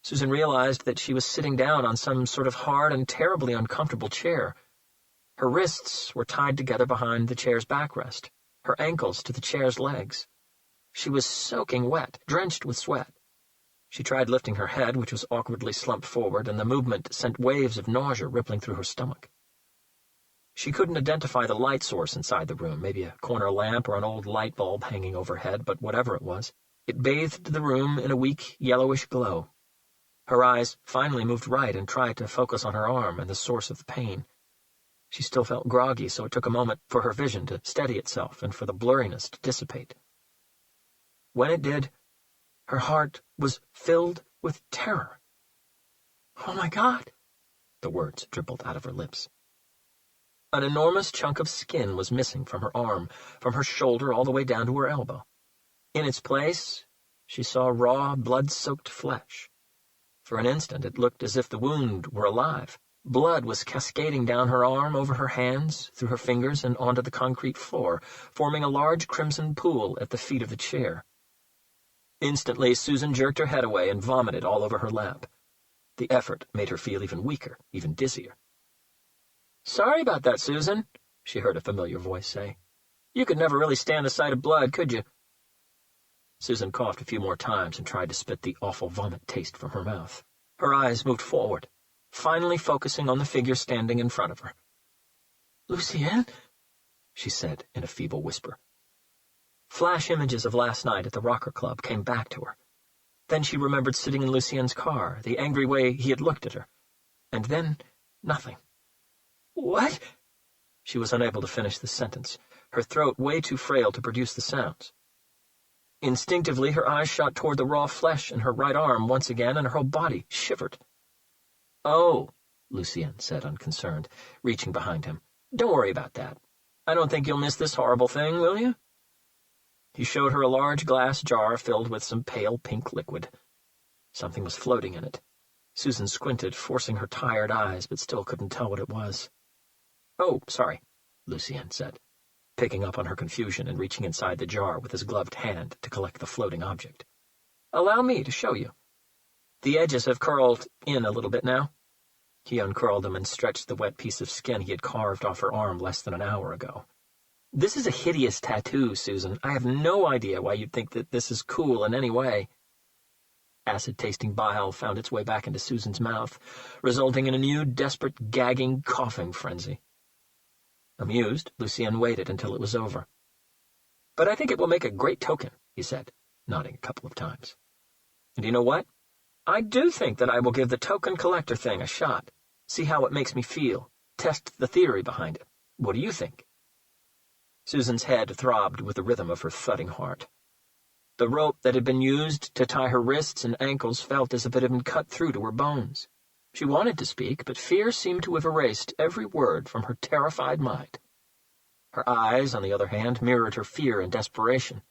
Susan realized that she was sitting down on some sort of hard and terribly uncomfortable chair. Her wrists were tied together behind the chair's backrest, her ankles to the chair's legs. She was soaking wet, drenched with sweat. She tried lifting her head, which was awkwardly slumped forward, and the movement sent waves of nausea rippling through her stomach. She couldn't identify the light source inside the room, maybe a corner lamp or an old light bulb hanging overhead, but whatever it was, it bathed the room in a weak, yellowish glow. Her eyes finally moved right and tried to focus on her arm and the source of the pain. She still felt groggy, so it took a moment for her vision to steady itself and for the blurriness to dissipate. When it did, her heart was filled with terror. "Oh, my God!" the words dribbled out of her lips. An enormous chunk of skin was missing from her arm, from her shoulder all the way down to her elbow. In its place, she saw raw, blood-soaked flesh. For an instant, it looked as if the wound were alive. Blood was cascading down her arm, over her hands, through her fingers, and onto the concrete floor, forming a large crimson pool at the feet of the chair. Instantly, Susan jerked her head away and vomited all over her lap. The effort made her feel even weaker, even dizzier. "Sorry about that, Susan," she heard a familiar voice say. "You could never really stand the sight of blood, could you?" Susan coughed a few more times and tried to spit the awful vomit taste from her mouth. Her eyes moved forward, finally focusing on the figure standing in front of her. "Lucien?" she said in a feeble whisper. Flash images of last night at the Rocker Club came back to her. Then she remembered sitting in Lucien's car, the angry way he had looked at her. And then, nothing. "What?" She was unable to finish the sentence, her throat way too frail to produce the sounds. Instinctively, her eyes shot toward the raw flesh in her right arm once again, and her whole body shivered. "Oh," Lucien said, unconcerned, reaching behind him. "Don't worry about that. I don't think you'll miss this horrible thing, will you?" He showed her a large glass jar filled with some pale pink liquid. Something was floating in it. Susan squinted, forcing her tired eyes, but still couldn't tell what it was. "Oh, sorry," Lucien said, picking up on her confusion and reaching inside the jar with his gloved hand to collect the floating object. "Allow me to show you. The edges have curled in a little bit now." He uncurled them and stretched the wet piece of skin he had carved off her arm less than an hour ago. "This is a hideous tattoo, Susan. I have no idea why you'd think that this is cool in any way." Acid-tasting bile found its way back into Susan's mouth, resulting in a new, desperate, gagging, coughing frenzy. Amused, Lucien waited until it was over. "But I think it will make a great token," he said, nodding a couple of times. "And you know what? I do think that I will give the token collector thing a shot. See how it makes me feel. Test the theory behind it. What do you think?" Susan's head throbbed with the rhythm of her thudding heart. The rope that had been used to tie her wrists and ankles felt as if it had been cut through to her bones. She wanted to speak, but fear seemed to have erased every word from her terrified mind. Her eyes, on the other hand, mirrored her fear and desperation.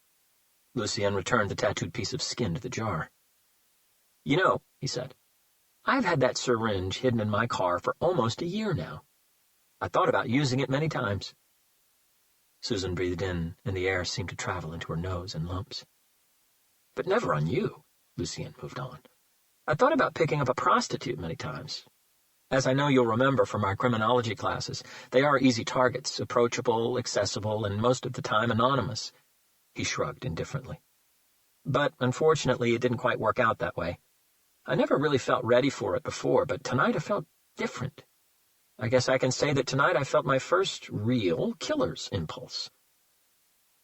Lucien returned the tattooed piece of skin to the jar. "You know," he said, "I've had that syringe hidden in my car for almost a year now. I thought about using it many times." Susan breathed in, and the air seemed to travel into her nose in lumps. But never on you, Lucien moved on. I thought about picking up a prostitute many times. As I know you'll remember from our criminology classes, they are easy targets, approachable, accessible, and most of the time anonymous. He shrugged indifferently. But, unfortunately, it didn't quite work out that way. I never really felt ready for it before, but tonight I felt different. I guess I can say that tonight I felt my first real killer's impulse.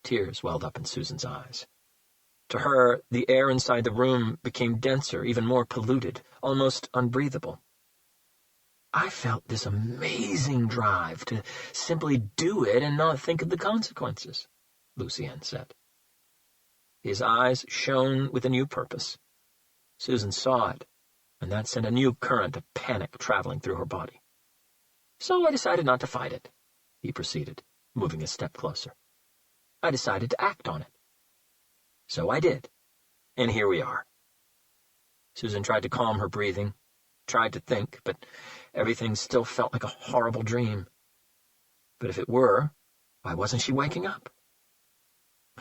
Tears welled up in Susan's eyes. To her, the air inside the room became denser, even more polluted, almost unbreathable. I felt this amazing drive to simply do it and not think of the consequences, Lucien said. His eyes shone with a new purpose. Susan saw it, and that sent a new current of panic traveling through her body. So I decided not to fight it, he proceeded, moving a step closer. I decided to act on it. So I did, and here we are. Susan tried to calm her breathing, tried to think, but everything still felt like a horrible dream. But if it were, why wasn't she waking up?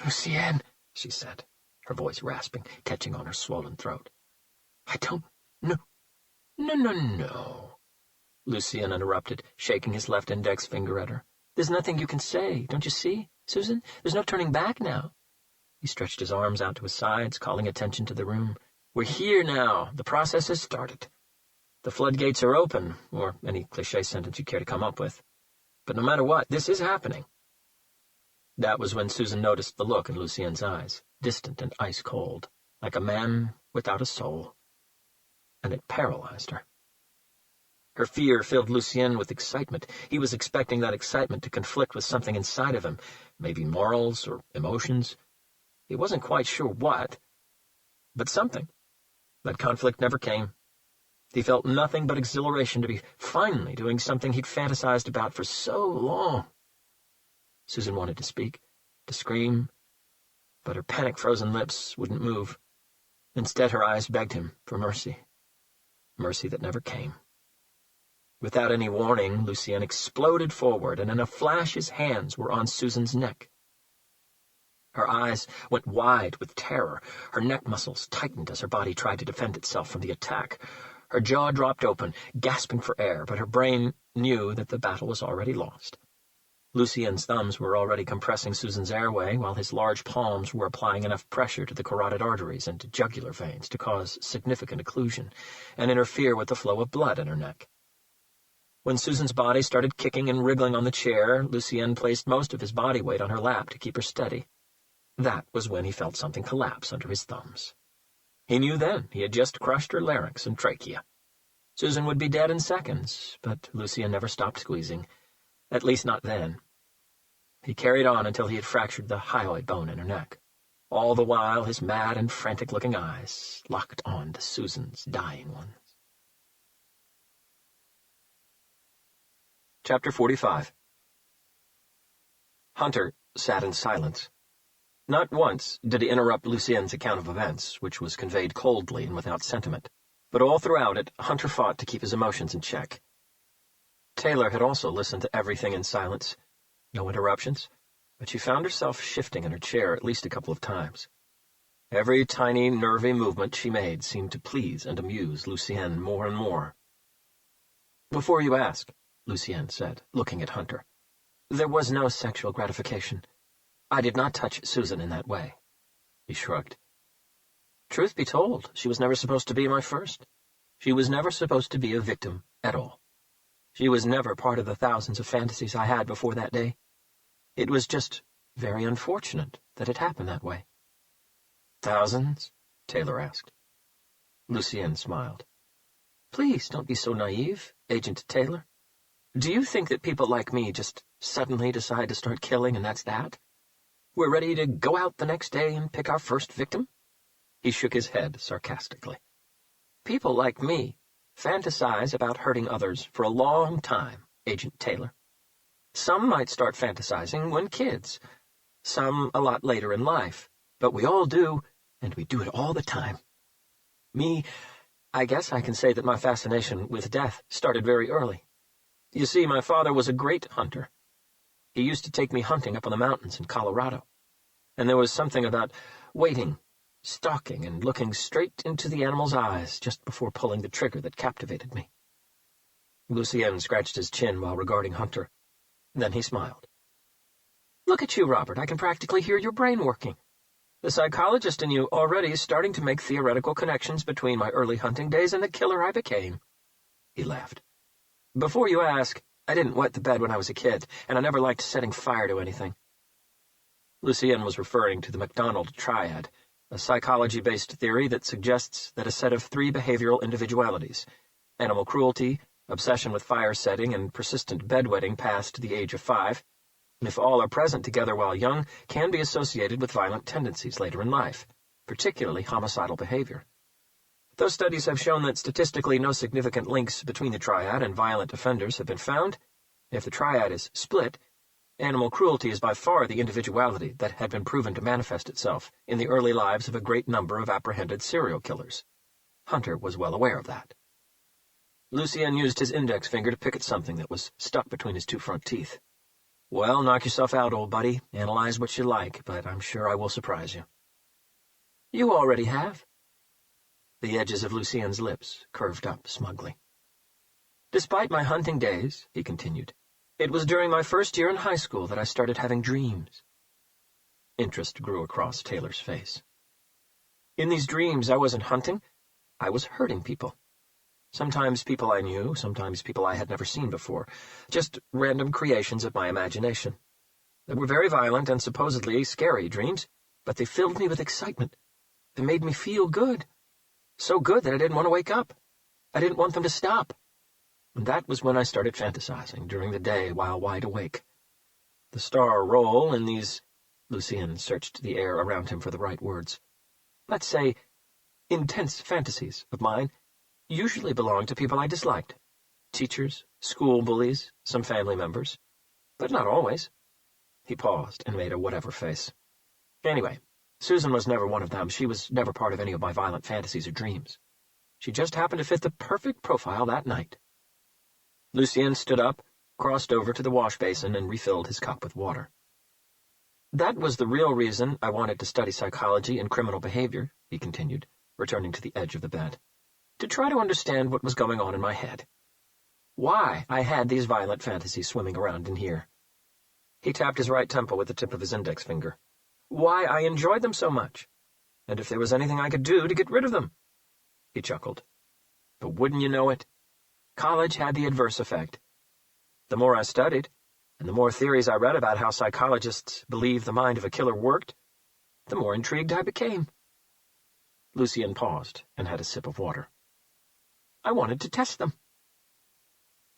Lucien, she said, her voice rasping, catching on her swollen throat. I don't know. No, Lucien interrupted, shaking his left index finger at her. There's nothing you can say, don't you see, Susan? There's no turning back now. He stretched his arms out to his sides, calling attention to the room. We're here now. The process has started. The floodgates are open, or any cliché sentence you care to come up with. But no matter what, this is happening. That was when Susan noticed the look in Lucien's eyes, distant and ice-cold, like a man without a soul. And it paralyzed her. Her fear filled Lucien with excitement. He was expecting that excitement to conflict with something inside of him, maybe morals or emotions. He wasn't quite sure what, but something. That conflict never came. He felt nothing but exhilaration to be finally doing something he'd fantasized about for so long. Susan wanted to speak, to scream, but her panic-frozen lips wouldn't move. Instead, her eyes begged him for mercy. Mercy that never came. Without any warning, Lucien exploded forward, and in a flash his hands were on Susan's neck. Her eyes went wide with terror. Her neck muscles tightened as her body tried to defend itself from the attack. Her jaw dropped open, gasping for air, but her brain knew that the battle was already lost. Lucien's thumbs were already compressing Susan's airway, while his large palms were applying enough pressure to the carotid arteries and jugular veins to cause significant occlusion and interfere with the flow of blood in her neck. When Susan's body started kicking and wriggling on the chair, Lucien placed most of his body weight on her lap to keep her steady. That was when he felt something collapse under his thumbs. He knew then he had just crushed her larynx and trachea. Susan would be dead in seconds, but Lucien never stopped squeezing, at least not then. He carried on until he had fractured the hyoid bone in her neck, all the while his mad and frantic-looking eyes locked on to Susan's dying ones. Chapter 45. Hunter sat in silence. Not once did he interrupt Lucien's account of events, which was conveyed coldly and without sentiment, but all throughout it Hunter fought to keep his emotions in check. Taylor had also listened to everything in silence. No interruptions, but she found herself shifting in her chair at least a couple of times. Every tiny, nervy movement she made seemed to please and amuse Lucien more and more. "Before you ask," Lucien said, looking at Hunter, "there was no sexual gratification. I did not touch Susan in that way." He shrugged. "Truth be told, she was never supposed to be my first. She was never supposed to be a victim at all. She was never part of the thousands of fantasies I had before that day. It was just very unfortunate that it happened that way." "Thousands?" Taylor asked. Lucien smiled. "Please don't be so naive, Agent Taylor. Do you think that people like me just suddenly decide to start killing and that's that? We're ready to go out the next day and pick our first victim?" He shook his head sarcastically. "People like me fantasize about hurting others for a long time, Agent Taylor. Some might start fantasizing when kids, some a lot later in life, but we all do, and we do it all the time. Me, I guess I can say that my fascination with death started very early. You see, my father was a great hunter. He used to take me hunting up in the mountains in Colorado, and there was something about waiting stalking and looking straight into the animal's eyes just before pulling the trigger that captivated me. Lucien scratched his chin while regarding Hunter. Then he smiled. "Look at you, Robert. I can practically hear your brain working. The psychologist in you already is starting to make theoretical connections between my early hunting days and the killer I became." He laughed. "Before you ask, I didn't wet the bed when I was a kid, and I never liked setting fire to anything." Lucien was referring to the MacDonald triad, a psychology-based theory that suggests that a set of 3 behavioral individualities, animal cruelty, obsession with fire setting, and persistent bedwetting past the age of 5, if all are present together while young, can be associated with violent tendencies later in life, particularly homicidal behavior. Those studies have shown that statistically no significant links between the triad and violent offenders have been found. If the triad is split, animal cruelty is by far the individuality that had been proven to manifest itself in the early lives of a great number of apprehended serial killers. Hunter was well aware of that. Lucien used his index finger to pick at something that was stuck between his 2 front teeth. "Well, knock yourself out, old buddy. Analyze what you like, but I'm sure I will surprise you." "You already have." The edges of Lucien's lips curved up smugly. "Despite my hunting days," he continued, "it was during my first year in high school that I started having dreams." Interest grew across Taylor's face. "In these dreams, I wasn't hunting. I was hurting people. Sometimes people I knew, sometimes people I had never seen before. Just random creations of my imagination. They were very violent and supposedly scary dreams, but they filled me with excitement. They made me feel good. So good that I didn't want to wake up. I didn't want them to stop. And that was when I started fantasizing during the day while wide awake. The star role in these—" Lucien searched the air around him for the right words. "Let's say, intense fantasies of mine usually belonged to people I disliked. Teachers, school bullies, some family members. But not always." He paused and made a whatever face. "Anyway, Susan was never one of them. She was never part of any of my violent fantasies or dreams. She just happened to fit the perfect profile that night." Lucien stood up, crossed over to the wash basin, and refilled his cup with water. "That was the real reason I wanted to study psychology and criminal behavior," he continued, returning to the edge of the bed, "to try to understand what was going on in my head. Why I had these violent fantasies swimming around in here." He tapped his right temple with the tip of his index finger. "Why I enjoyed them so much, and if there was anything I could do to get rid of them." He chuckled. "But wouldn't you know it? College had the adverse effect. The more I studied, and the more theories I read about how psychologists believe the mind of a killer worked, the more intrigued I became." Lucien paused and had a sip of water. "I wanted to test them."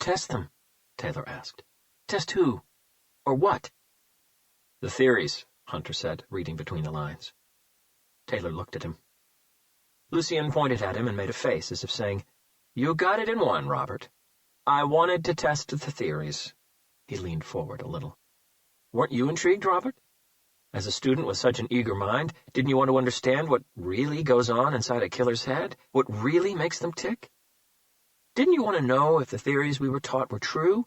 "Test them?" Taylor asked. "Test who? Or what?" "The theories," Hunter said, reading between the lines. Taylor looked at him. Lucien pointed at him and made a face as if saying, "You got it in one, Robert. I wanted to test the theories." He leaned forward a little. "Weren't you intrigued, Robert? As a student with such an eager mind, didn't you want to understand what really goes on inside a killer's head? What really makes them tick? Didn't you want to know if the theories we were taught were true,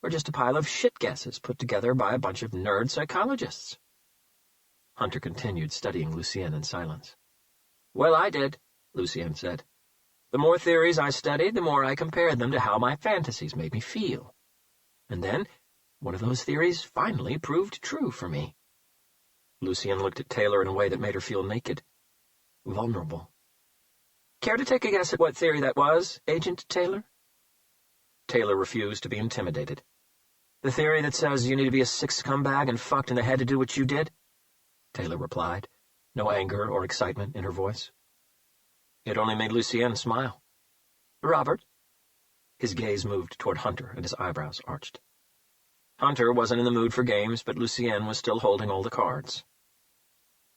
or just a pile of shit guesses put together by a bunch of nerd psychologists?" Hunter continued studying Lucien in silence. "Well, I did," Lucien said. "The more theories I studied, the more I compared them to how my fantasies made me feel. And then, one of those theories finally proved true for me." Lucien looked at Taylor in a way that made her feel naked, vulnerable. "Care to take a guess at what theory that was, Agent Taylor?" Taylor refused to be intimidated. "The theory that says you need to be a sick scumbag and fucked in the head to do what you did?" Taylor replied, no anger or excitement in her voice. It only made Lucien smile. "Robert?" His gaze moved toward Hunter, and his eyebrows arched. Hunter wasn't in the mood for games, but Lucien was still holding all the cards.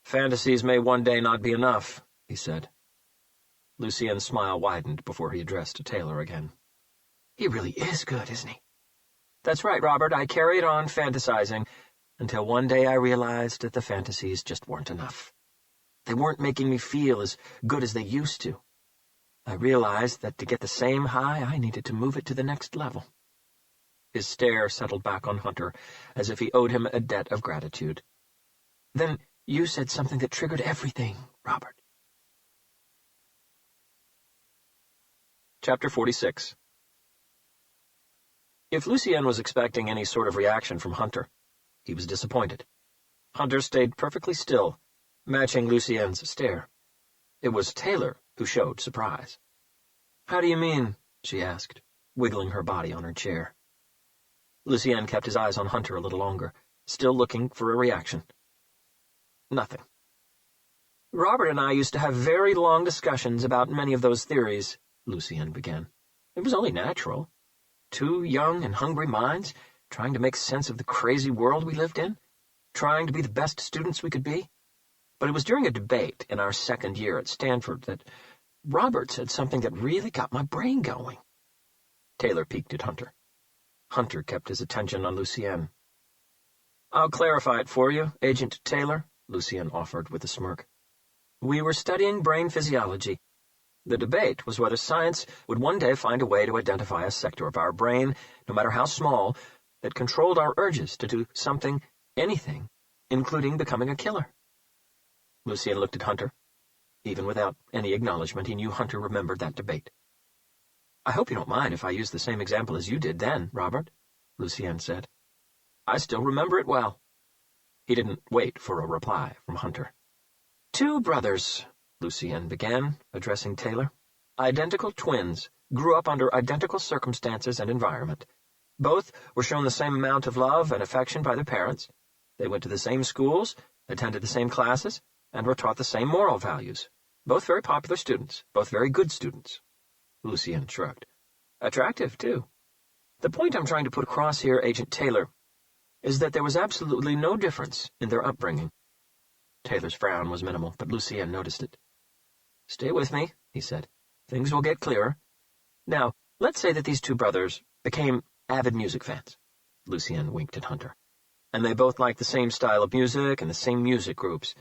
"Fantasies may one day not be enough," he said. Lucien's smile widened before he addressed Taylor again. "He really is good, isn't he?" "That's right, Robert. I carried on fantasizing until one day I realized that the fantasies just weren't enough. They weren't making me feel as good as they used to. I realized that to get the same high, I needed to move it to the next level." His stare settled back on Hunter, as if he owed him a debt of gratitude. "Then You said something that triggered everything, Robert. Chapter 46. If Lucien was expecting any sort of reaction from Hunter, he was disappointed. Hunter stayed perfectly still, matching Lucien's stare. It was Taylor who showed surprise. "How do you mean?" she asked, wiggling her body on her chair. Lucien kept his eyes on Hunter a little longer, still looking for a reaction. Nothing. "Robert and I used to have very long discussions about many of those theories," Lucien began. "It was only natural. Two young and hungry minds, trying to make sense of the crazy world we lived in, trying to be the best students we could be. But it was during a debate in our second year at Stanford that Robert said something that really got my brain going." Taylor peeked at Hunter. Hunter kept his attention on Lucien. "I'll clarify it for you, Agent Taylor," Lucien offered with a smirk. "We were studying brain physiology. The debate was whether science would one day find a way to identify a sector of our brain, no matter how small, that controlled our urges to do something, anything, including becoming a killer." Lucien looked at Hunter. Even without any acknowledgement, he knew Hunter remembered that debate. "I hope you don't mind if I use the same example as you did then, Robert," Lucien said. "I still remember it well." He didn't wait for a reply from Hunter. "Two brothers," Lucien began, addressing Taylor. "Identical twins, grew up under identical circumstances and environment. Both were shown the same amount of love and affection by their parents. They went to the same schools, attended the same classes, and were taught the same moral values. Both very popular students, both very good students." Lucien shrugged. "Attractive, too. The point I'm trying to put across here, Agent Taylor, is that there was absolutely no difference in their upbringing." Taylor's frown was minimal, but Lucien noticed it. "Stay with me," he said. "Things will get clearer. Now, let's say that these two brothers became avid music fans." Lucien winked at Hunter. "And they both liked the same style of music and the same music groups.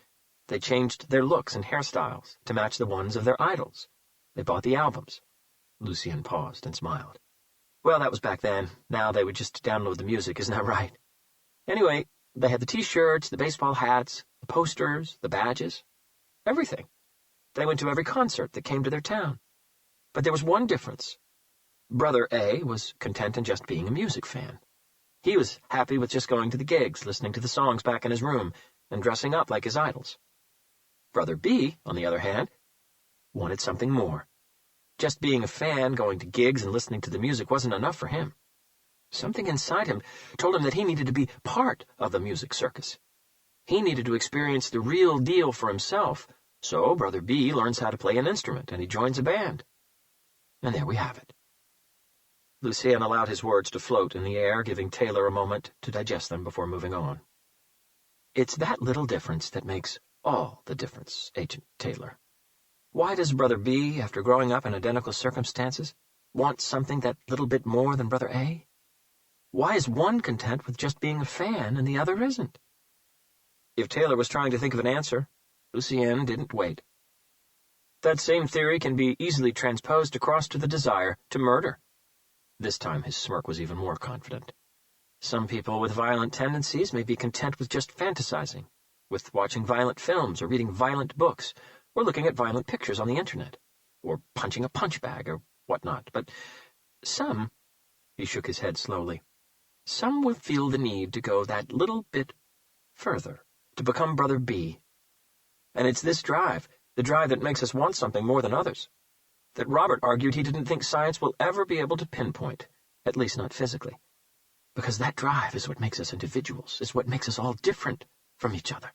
They changed their looks and hairstyles to match the ones of their idols. They bought the albums." Lucien paused and smiled. "Well, that was back then. Now they would just download the music, isn't that right? Anyway, they had the T-shirts, the baseball hats, the posters, the badges, everything. They went to every concert that came to their town. But there was one difference. Brother A was content in just being a music fan. He was happy with just going to the gigs, listening to the songs back in his room, and dressing up like his idols. Brother B, on the other hand, wanted something more. Just being a fan, going to gigs, and listening to the music wasn't enough for him. Something inside him told him that he needed to be part of the music circus. He needed to experience the real deal for himself, so Brother B learns how to play an instrument, and he joins a band. And there we have it." Lucien allowed his words to float in the air, giving Taylor a moment to digest them before moving on. "It's that little difference that makes all the difference, Agent Taylor. Why does Brother B, after growing up in identical circumstances, want something that little bit more than Brother A? Why is one content with just being a fan and the other isn't?" If Taylor was trying to think of an answer, Lucien didn't wait. "That same theory can be easily transposed across to the desire to murder." This time his smirk was even more confident. "Some people with violent tendencies may be content with just fantasizing, with watching violent films or reading violent books, or looking at violent pictures on the internet, or punching a punch bag or whatnot. But some," he shook his head slowly, "some will feel the need to go that little bit further, to become Brother B. And it's this drive, the drive that makes us want something more than others, that Robert argued he didn't think science will ever be able to pinpoint, at least not physically. Because that drive is what makes us individuals, is what makes us all different from each other."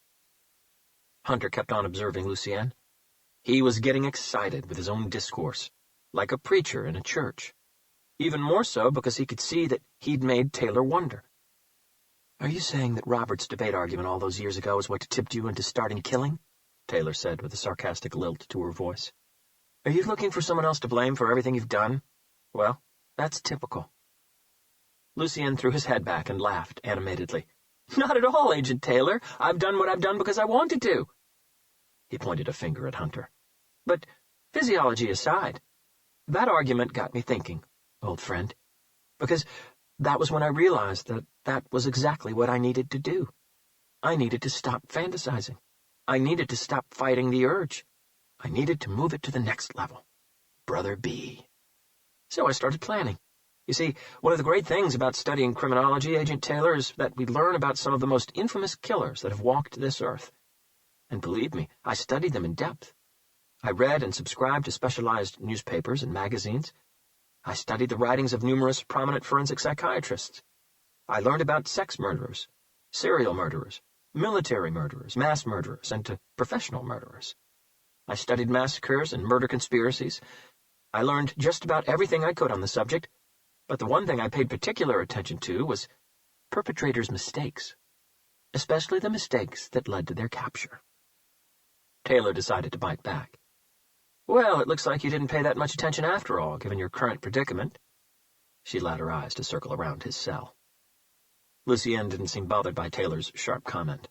Hunter kept on observing Lucien. He was getting excited with his own discourse, like a preacher in a church. Even more so because he could see that he'd made Taylor wonder. "Are you saying that Robert's debate argument all those years ago is what tipped you into starting killing?" Taylor said with a sarcastic lilt to her voice. "Are you looking for someone else to blame for everything you've done? Well, that's typical." Lucien threw his head back and laughed animatedly. "Not at all, Agent Taylor. I've done what I've done because I wanted to." He pointed a finger at Hunter. "But physiology aside, that argument got me thinking, old friend, because that was when I realized that that was exactly what I needed to do. I needed to stop fantasizing. I needed to stop fighting the urge. I needed to move it to the next level. Brother B. So I started planning. You see, one of the great things about studying criminology, Agent Taylor, is that we learn about some of the most infamous killers that have walked this earth. And believe me, I studied them in depth. I read and subscribed to specialized newspapers and magazines. I studied the writings of numerous prominent forensic psychiatrists. I learned about sex murderers, serial murderers, military murderers, mass murderers, and professional murderers. I studied massacres and murder conspiracies. I learned just about everything I could on the subject, but the one thing I paid particular attention to was perpetrators' mistakes, especially the mistakes that led to their capture. Taylor decided to bite back. Well, it looks like you didn't pay that much attention after all, given your current predicament. She allowed her eyes to circle around his cell. Lucienne didn't seem bothered by Taylor's sharp comment.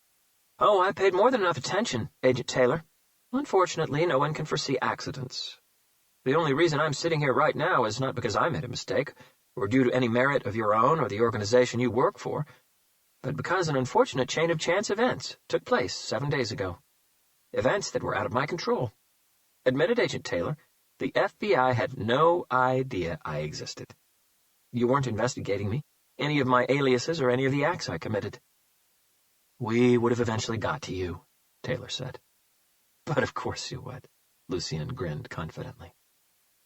Oh, I paid more than enough attention, Agent Taylor. Unfortunately, no one can foresee accidents. The only reason I'm sitting here right now is not because I made a mistake, or due to any merit of your own or the organization you work for, but because an unfortunate chain of chance events took place 7 days ago. Events that were out of my control. Admitted, Agent Taylor, the FBI had no idea I existed. You weren't investigating me, any of my aliases, or any of the acts I committed. We would have eventually got to you, Taylor said. But of course you would, Lucienne grinned confidently.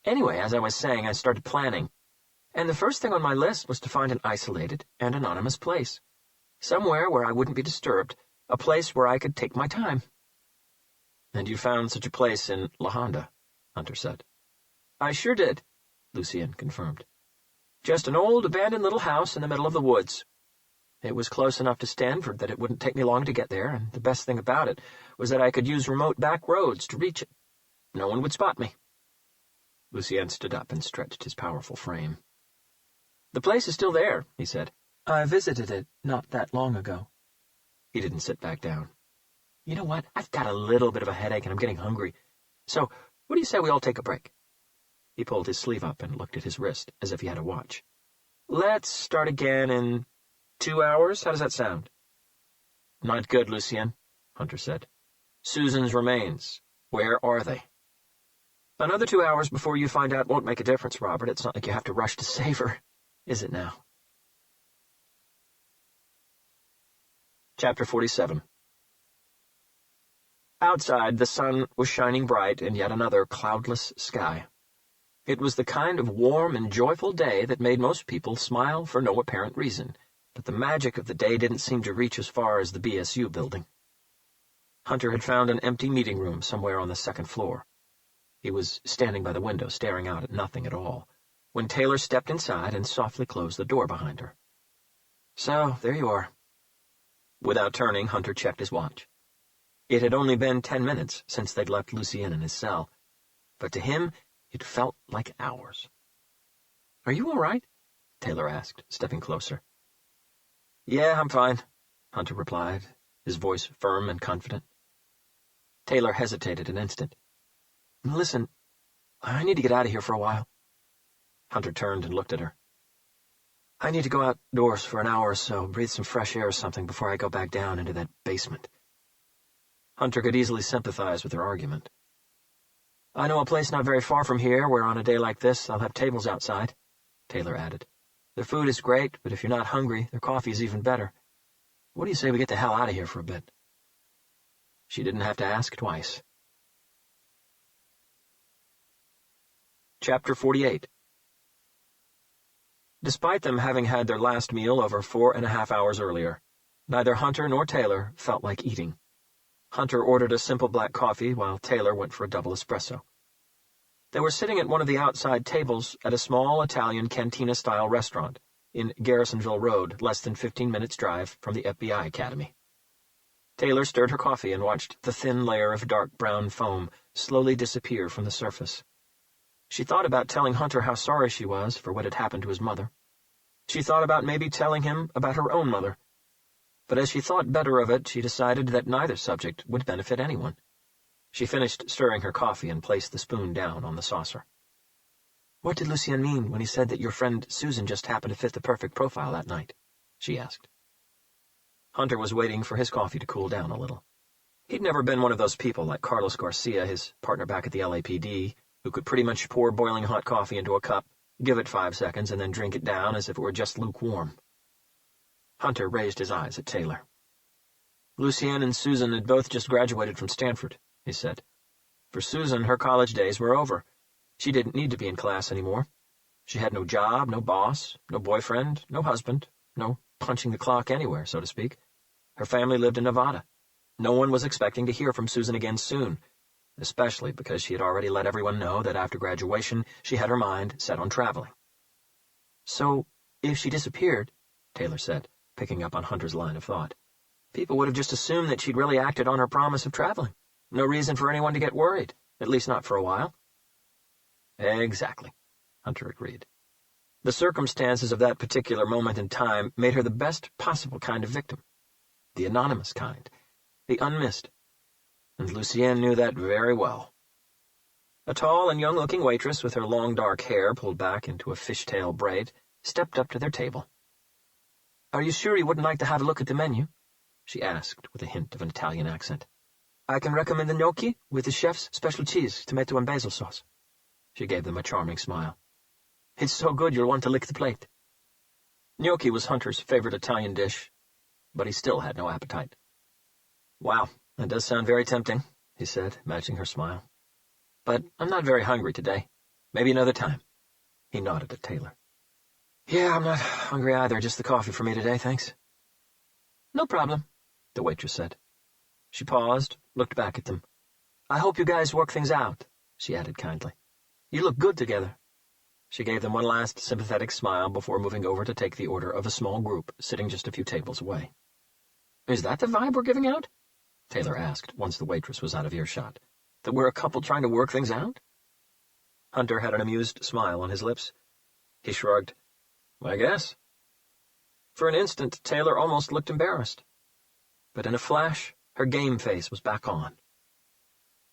Anyway, as I was saying, I started planning, and the first thing on my list was to find an isolated and anonymous place. Somewhere where I wouldn't be disturbed, a place where I could take my time. And you found such a place in La Honda, Hunter said. I sure did, Lucienne confirmed. Just an old, abandoned little house in the middle of the woods. It was close enough to Stanford that it wouldn't take me long to get there, and the best thing about it was that I could use remote back roads to reach it. No one would spot me. Lucienne stood up and stretched his powerful frame. The place is still there, he said. I visited it not that long ago. He didn't sit back down. You know what? I've got a little bit of a headache and I'm getting hungry. So, what do you say we all take a break? He pulled his sleeve up and looked at his wrist as if he had a watch. Let's start again in 2 hours. How does that sound? Not good, Lucienne, Hunter said. Susan's remains. Where are they? Another 2 hours before you find out won't make a difference, Robert. It's not like you have to rush to save her, is it now? Chapter 47. Outside, the sun was shining bright in yet another cloudless sky. It was the kind of warm and joyful day that made most people smile for no apparent reason, but the magic of the day didn't seem to reach as far as the BSU building. Hunter had found an empty meeting room somewhere on the second floor. He was standing by the window, staring out at nothing at all, when Taylor stepped inside and softly closed the door behind her. So, there you are. Without turning, Hunter checked his watch. It had only been 10 minutes since they'd left Lucienne in his cell, but to him it felt like hours. Are you all right? Taylor asked, stepping closer. Yeah, I'm fine, Hunter replied, his voice firm and confident. Taylor hesitated an instant. Listen, I need to get out of here for a while. Hunter turned and looked at her. I need to go outdoors for an hour or so, breathe some fresh air or something before I go back down into that basement. Hunter could easily sympathize with her argument. I know a place not very far from here where on a day like this they'll have tables outside, Taylor added. Their food is great, but if you're not hungry, their coffee is even better. What do you say we get the hell out of here for a bit? She didn't have to ask twice. Chapter 48. Despite them having had their last meal over 4.5 hours earlier, neither Hunter nor Taylor felt like eating. Hunter ordered a simple black coffee, while Taylor went for a double espresso. They were sitting at one of the outside tables at a small Italian cantina-style restaurant in Garrisonville Road, less than 15 minutes' drive from the FBI Academy. Taylor stirred her coffee and watched the thin layer of dark brown foam slowly disappear from the surface. She thought about telling Hunter how sorry she was for what had happened to his mother. She thought about maybe telling him about her own mother. But as she thought better of it, she decided that neither subject would benefit anyone. She finished stirring her coffee and placed the spoon down on the saucer. What did Lucienne mean when he said that your friend Susan just happened to fit the perfect profile that night? She asked. Hunter was waiting for his coffee to cool down a little. He'd never been one of those people like Carlos Garcia, his partner back at the LAPD, who could pretty much pour boiling hot coffee into a cup, give it 5 seconds, and then drink it down as if it were just lukewarm. Hunter raised his eyes at Taylor. Lucienne and Susan had both just graduated from Stanford, he said. For Susan, her college days were over. She didn't need to be in class anymore. She had no job, no boss, no boyfriend, no husband, no punching the clock anywhere, so to speak. Her family lived in Nevada. No one was expecting to hear from Susan again soon, especially because she had already let everyone know that after graduation she had her mind set on traveling. So, if she disappeared, Taylor said, picking up on Hunter's line of thought, people would have just assumed that she'd really acted on her promise of traveling. No reason for anyone to get worried, at least not for a while. Exactly, Hunter agreed. The circumstances of that particular moment in time made her the best possible kind of victim. The anonymous kind. The unmissed. And Lucienne knew that very well. A tall and young-looking waitress with her long dark hair pulled back into a fishtail braid stepped up to their table. "Are you sure you wouldn't like to have a look at the menu?" she asked with a hint of an Italian accent. "I can recommend the gnocchi with the chef's special cheese, tomato and basil sauce." She gave them a charming smile. "It's so good you'll want to lick the plate." Gnocchi was Hunter's favorite Italian dish, but he still had no appetite. "Wow, that does sound very tempting," he said, matching her smile. "But I'm not very hungry today. Maybe another time." He nodded at Taylor. "Yeah, I'm not hungry either, just the coffee for me today, thanks." "No problem," the waitress said. She paused, looked back at them. "I hope you guys work things out," she added kindly. "You look good together." She gave them one last sympathetic smile before moving over to take the order of a small group sitting just a few tables away. "Is that the vibe we're giving out?" Taylor asked once the waitress was out of earshot. "That we're a couple trying to work things out?" Hunter had an amused smile on his lips. He shrugged. "I guess." For an instant, Taylor almost looked embarrassed. But in a flash, her game face was back on.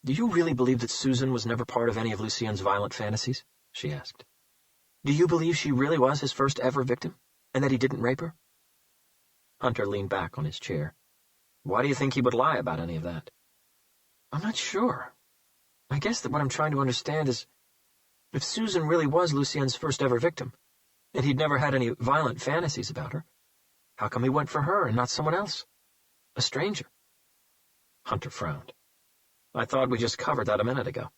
"Do you really believe that Susan was never part of any of Lucienne's violent fantasies?" she asked. "Do you believe she really was his first ever victim, and that he didn't rape her?" Hunter leaned back on his chair. "Why do you think he would lie about any of that?" "I'm not sure. I guess that what I'm trying to understand is, if Susan really was Lucienne's first ever victim, and he'd never had any violent fantasies about her, how come he went for her and not someone else? A stranger?" Hunter frowned. "I thought we just covered that a minute ago."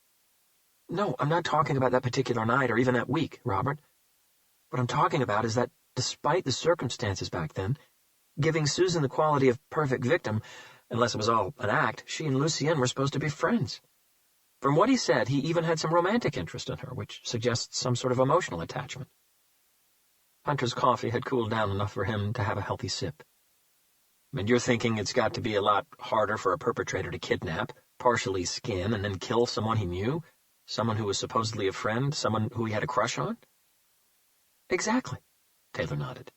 "No, I'm not talking about that particular night or even that week, Robert. What I'm talking about is that, despite the circumstances back then, giving Susan the quality of perfect victim, unless it was all an act, she and Lucienne were supposed to be friends. From what he said, he even had some romantic interest in her, which suggests some sort of emotional attachment." Hunter's coffee had cooled down enough for him to have a healthy sip. "And you're thinking it's got to be a lot harder for a perpetrator to kidnap, partially skin, and then kill someone he knew? Someone who was supposedly a friend, someone who he had a crush on?" "Exactly," Taylor nodded.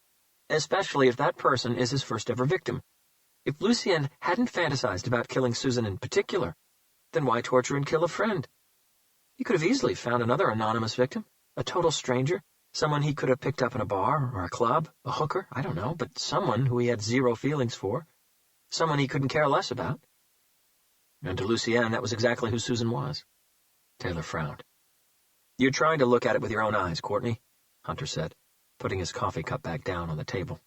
"Especially if that person is his first ever victim. If Lucienne hadn't fantasized about killing Susan in particular, then why torture and kill a friend? He could have easily found another anonymous victim, a total stranger, someone he could have picked up in a bar or a club, a hooker, I don't know, but someone who he had zero feelings for, someone he couldn't care less about." And to Lucienne, that was exactly who Susan was. Taylor frowned. "You're trying to look at it with your own eyes, Courtney," Hunter said, putting his coffee cup back down on the table.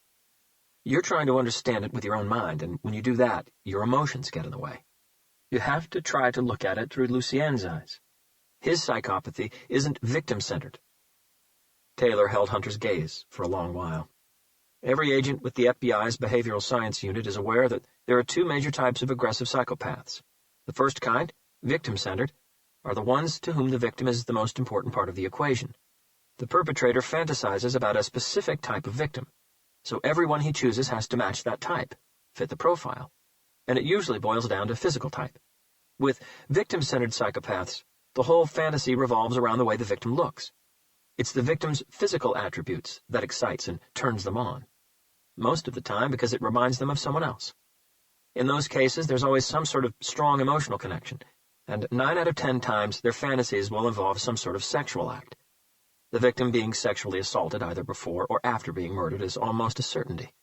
"You're trying to understand it with your own mind, and when you do that, your emotions get in the way. You have to try to look at it through Lucienne's eyes. His psychopathy isn't victim-centered." Taylor held Hunter's gaze for a long while. Every agent with the FBI's behavioral science unit is aware that there are two major types of aggressive psychopaths. The first kind, victim-centered, are the ones to whom the victim is the most important part of the equation. The perpetrator fantasizes about a specific type of victim, so everyone he chooses has to match that type, fit the profile, and it usually boils down to physical type. With victim-centered psychopaths, the whole fantasy revolves around the way the victim looks. It's the victim's physical attributes that excites and turns them on, most of the time because it reminds them of someone else. In those cases, there's always some sort of strong emotional connection, and 9 out of 10 times their fantasies will involve some sort of sexual act. The victim being sexually assaulted either before or after being murdered is almost a certainty.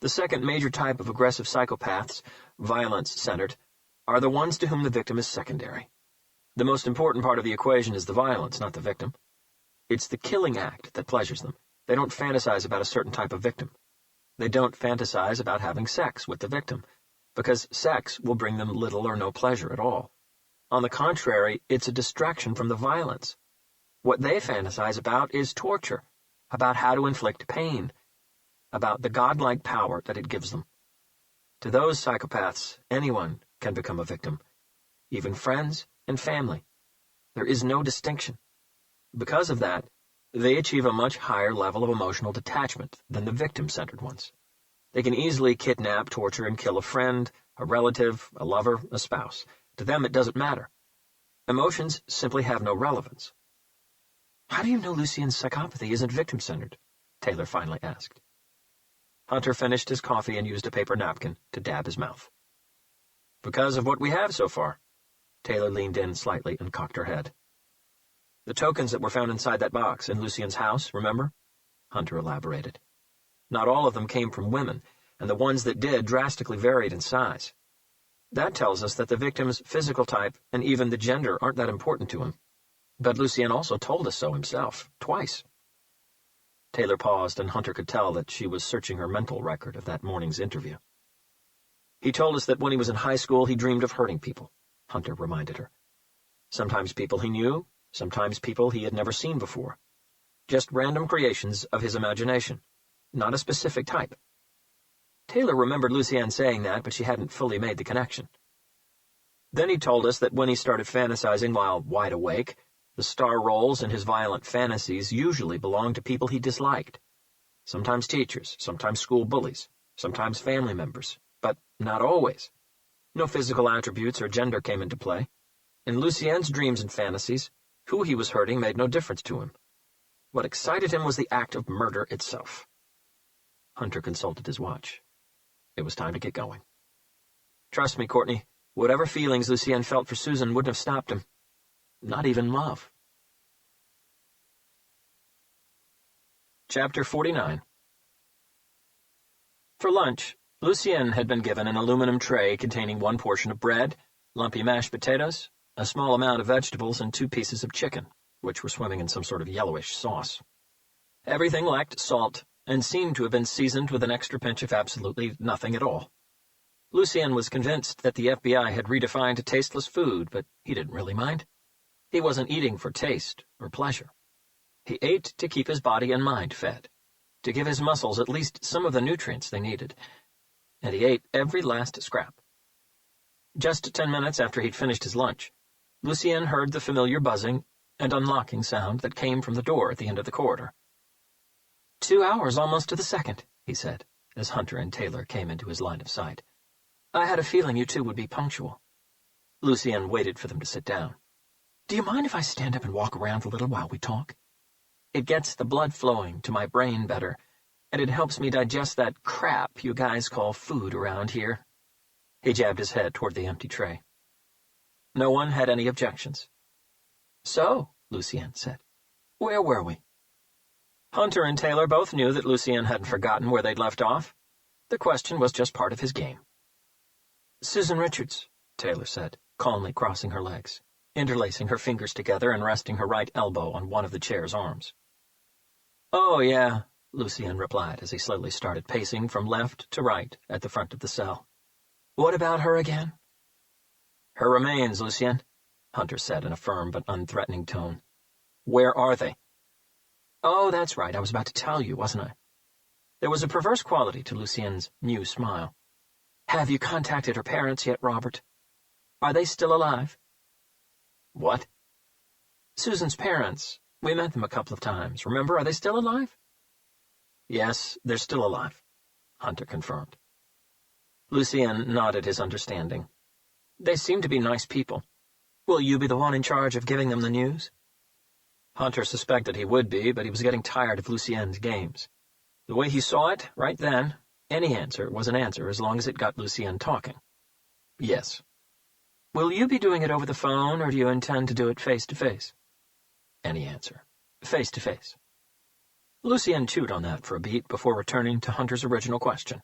The second major type of aggressive psychopaths, violence-centered, are the ones to whom the victim is secondary. The most important part of the equation is the violence, not the victim. It's the killing act that pleasures them. They don't fantasize about a certain type of victim. They don't fantasize about having sex with the victim, because sex will bring them little or no pleasure at all. On the contrary, it's a distraction from the violence. What they fantasize about is torture, about how to inflict pain, about the godlike power that it gives them. To those psychopaths, anyone can become a victim, even friends and family. There is no distinction. Because of that, they achieve a much higher level of emotional detachment than the victim-centered ones. They can easily kidnap, torture, and kill a friend, a relative, a lover, a spouse. To them, it doesn't matter. Emotions simply have no relevance. How do you know Lucien's psychopathy isn't victim-centered? Taylor finally asked. Hunter finished his coffee and used a paper napkin to dab his mouth. Because of what we have so far. Taylor leaned in slightly and cocked her head. The tokens that were found inside that box in Lucien's house, remember? Hunter elaborated. Not all of them came from women, and the ones that did drastically varied in size. That tells us that the victim's physical type and even the gender aren't that important to him. But Lucien also told us so himself, twice. Taylor paused, and Hunter could tell that she was searching her mental record of that morning's interview. He told us that when he was in high school, he dreamed of hurting people, Hunter reminded her. Sometimes people he knew, sometimes people he had never seen before. Just random creations of his imagination, not a specific type. Taylor remembered Lucien saying that, but she hadn't fully made the connection. Then he told us that when he started fantasizing while wide awake, the star roles in his violent fantasies usually belonged to people he disliked. Sometimes teachers, sometimes school bullies, sometimes family members, but not always. No physical attributes or gender came into play. In Lucien's dreams and fantasies, who he was hurting made no difference to him. What excited him was the act of murder itself. Hunter consulted his watch. It was time to get going. Trust me, Courtney, whatever feelings Lucien felt for Susan wouldn't have stopped him. Not even love. Chapter 49. For lunch, Lucien had been given an aluminum tray containing 1 portion of bread, lumpy mashed potatoes, a small amount of vegetables, and 2 pieces of chicken, which were swimming in some sort of yellowish sauce. Everything lacked salt, and seemed to have been seasoned with an extra pinch of absolutely nothing at all. Lucien was convinced that the FBI had redefined tasteless food, but he didn't really mind. He wasn't eating for taste or pleasure. He ate to keep his body and mind fed, to give his muscles at least some of the nutrients they needed, and he ate every last scrap. Just 10 minutes after he'd finished his lunch, Lucien heard the familiar buzzing and unlocking sound that came from the door at the end of the corridor. 2 hours almost to the second, he said, as Hunter and Taylor came into his line of sight. I had a feeling you two would be punctual. Lucien waited for them to sit down. Do you mind if I stand up and walk around a little while we talk? It gets the blood flowing to my brain better, and it helps me digest that crap you guys call food around here. He jabbed his head toward the empty tray. No one had any objections. So, Lucien said, where were we? Hunter and Taylor both knew that Lucien hadn't forgotten where they'd left off. The question was just part of his game. Susan Richards, Taylor said, calmly crossing her legs, interlacing her fingers together and resting her right elbow on one of the chair's arms. Oh, yeah, Lucien replied as he slowly started pacing from left to right at the front of the cell. What about her again? Her remains, Lucien, Hunter said in a firm but unthreatening tone. Where are they? Oh, that's right, I was about to tell you, wasn't I? There was a perverse quality to Lucien's new smile. Have you contacted her parents yet, Robert? Are they still alive? What? Susan's parents. We met them a couple of times. Remember, are they still alive? Yes, they're still alive, Hunter confirmed. Lucien nodded his understanding. They seem to be nice people. Will you be the one in charge of giving them the news? Hunter suspected he would be, but he was getting tired of Lucien's games. The way he saw it, right then, any answer was an answer as long as it got Lucien talking. Yes. Will you be doing it over the phone, or do you intend to do it face-to-face? Any answer. Face-to-face. Lucien chewed on that for a beat before returning to Hunter's original question.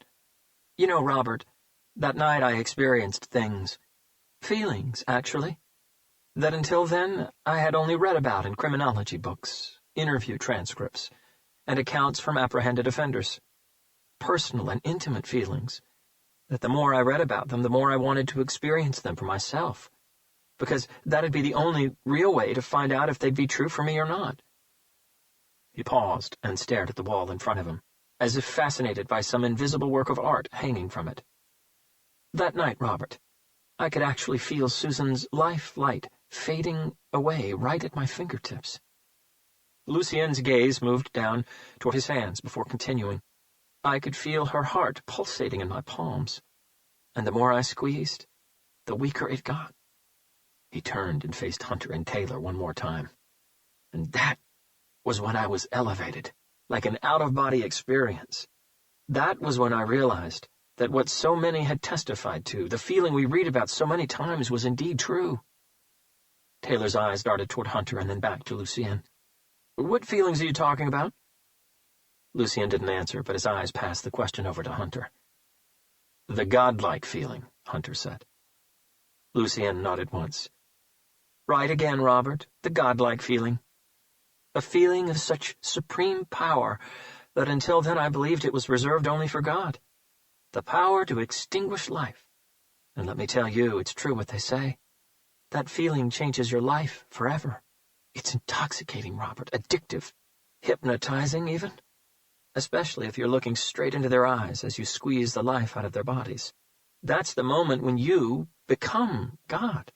You know, Robert, that night I experienced things. Feelings, actually. That until then I had only read about in criminology books, interview transcripts, and accounts from apprehended offenders. Personal and intimate feelings, that the more I read about them, the more I wanted to experience them for myself, because that'd be the only real way to find out if they'd be true for me or not. He paused and stared at the wall in front of him, as if fascinated by some invisible work of art hanging from it. That night, Robert, I could actually feel Susan's life light fading away right at my fingertips. Lucien's gaze moved down toward his hands before continuing. I could feel her heart pulsating in my palms, and the more I squeezed, the weaker it got. He turned and faced Hunter and Taylor one more time. And that was when I was elevated, like an out-of-body experience. That was when I realized that what so many had testified to, the feeling we read about so many times, was indeed true. Taylor's eyes darted toward Hunter and then back to Lucien. What feelings are you talking about? Lucien didn't answer, but his eyes passed the question over to Hunter. The godlike feeling, Hunter said. Lucien nodded once. Right again, Robert, the godlike feeling. A feeling of such supreme power that until then I believed it was reserved only for God. The power to extinguish life. And let me tell you, it's true what they say. That feeling changes your life forever. It's intoxicating, Robert, addictive, hypnotizing even. Especially if you're looking straight into their eyes as you squeeze the life out of their bodies. That's the moment when you become God.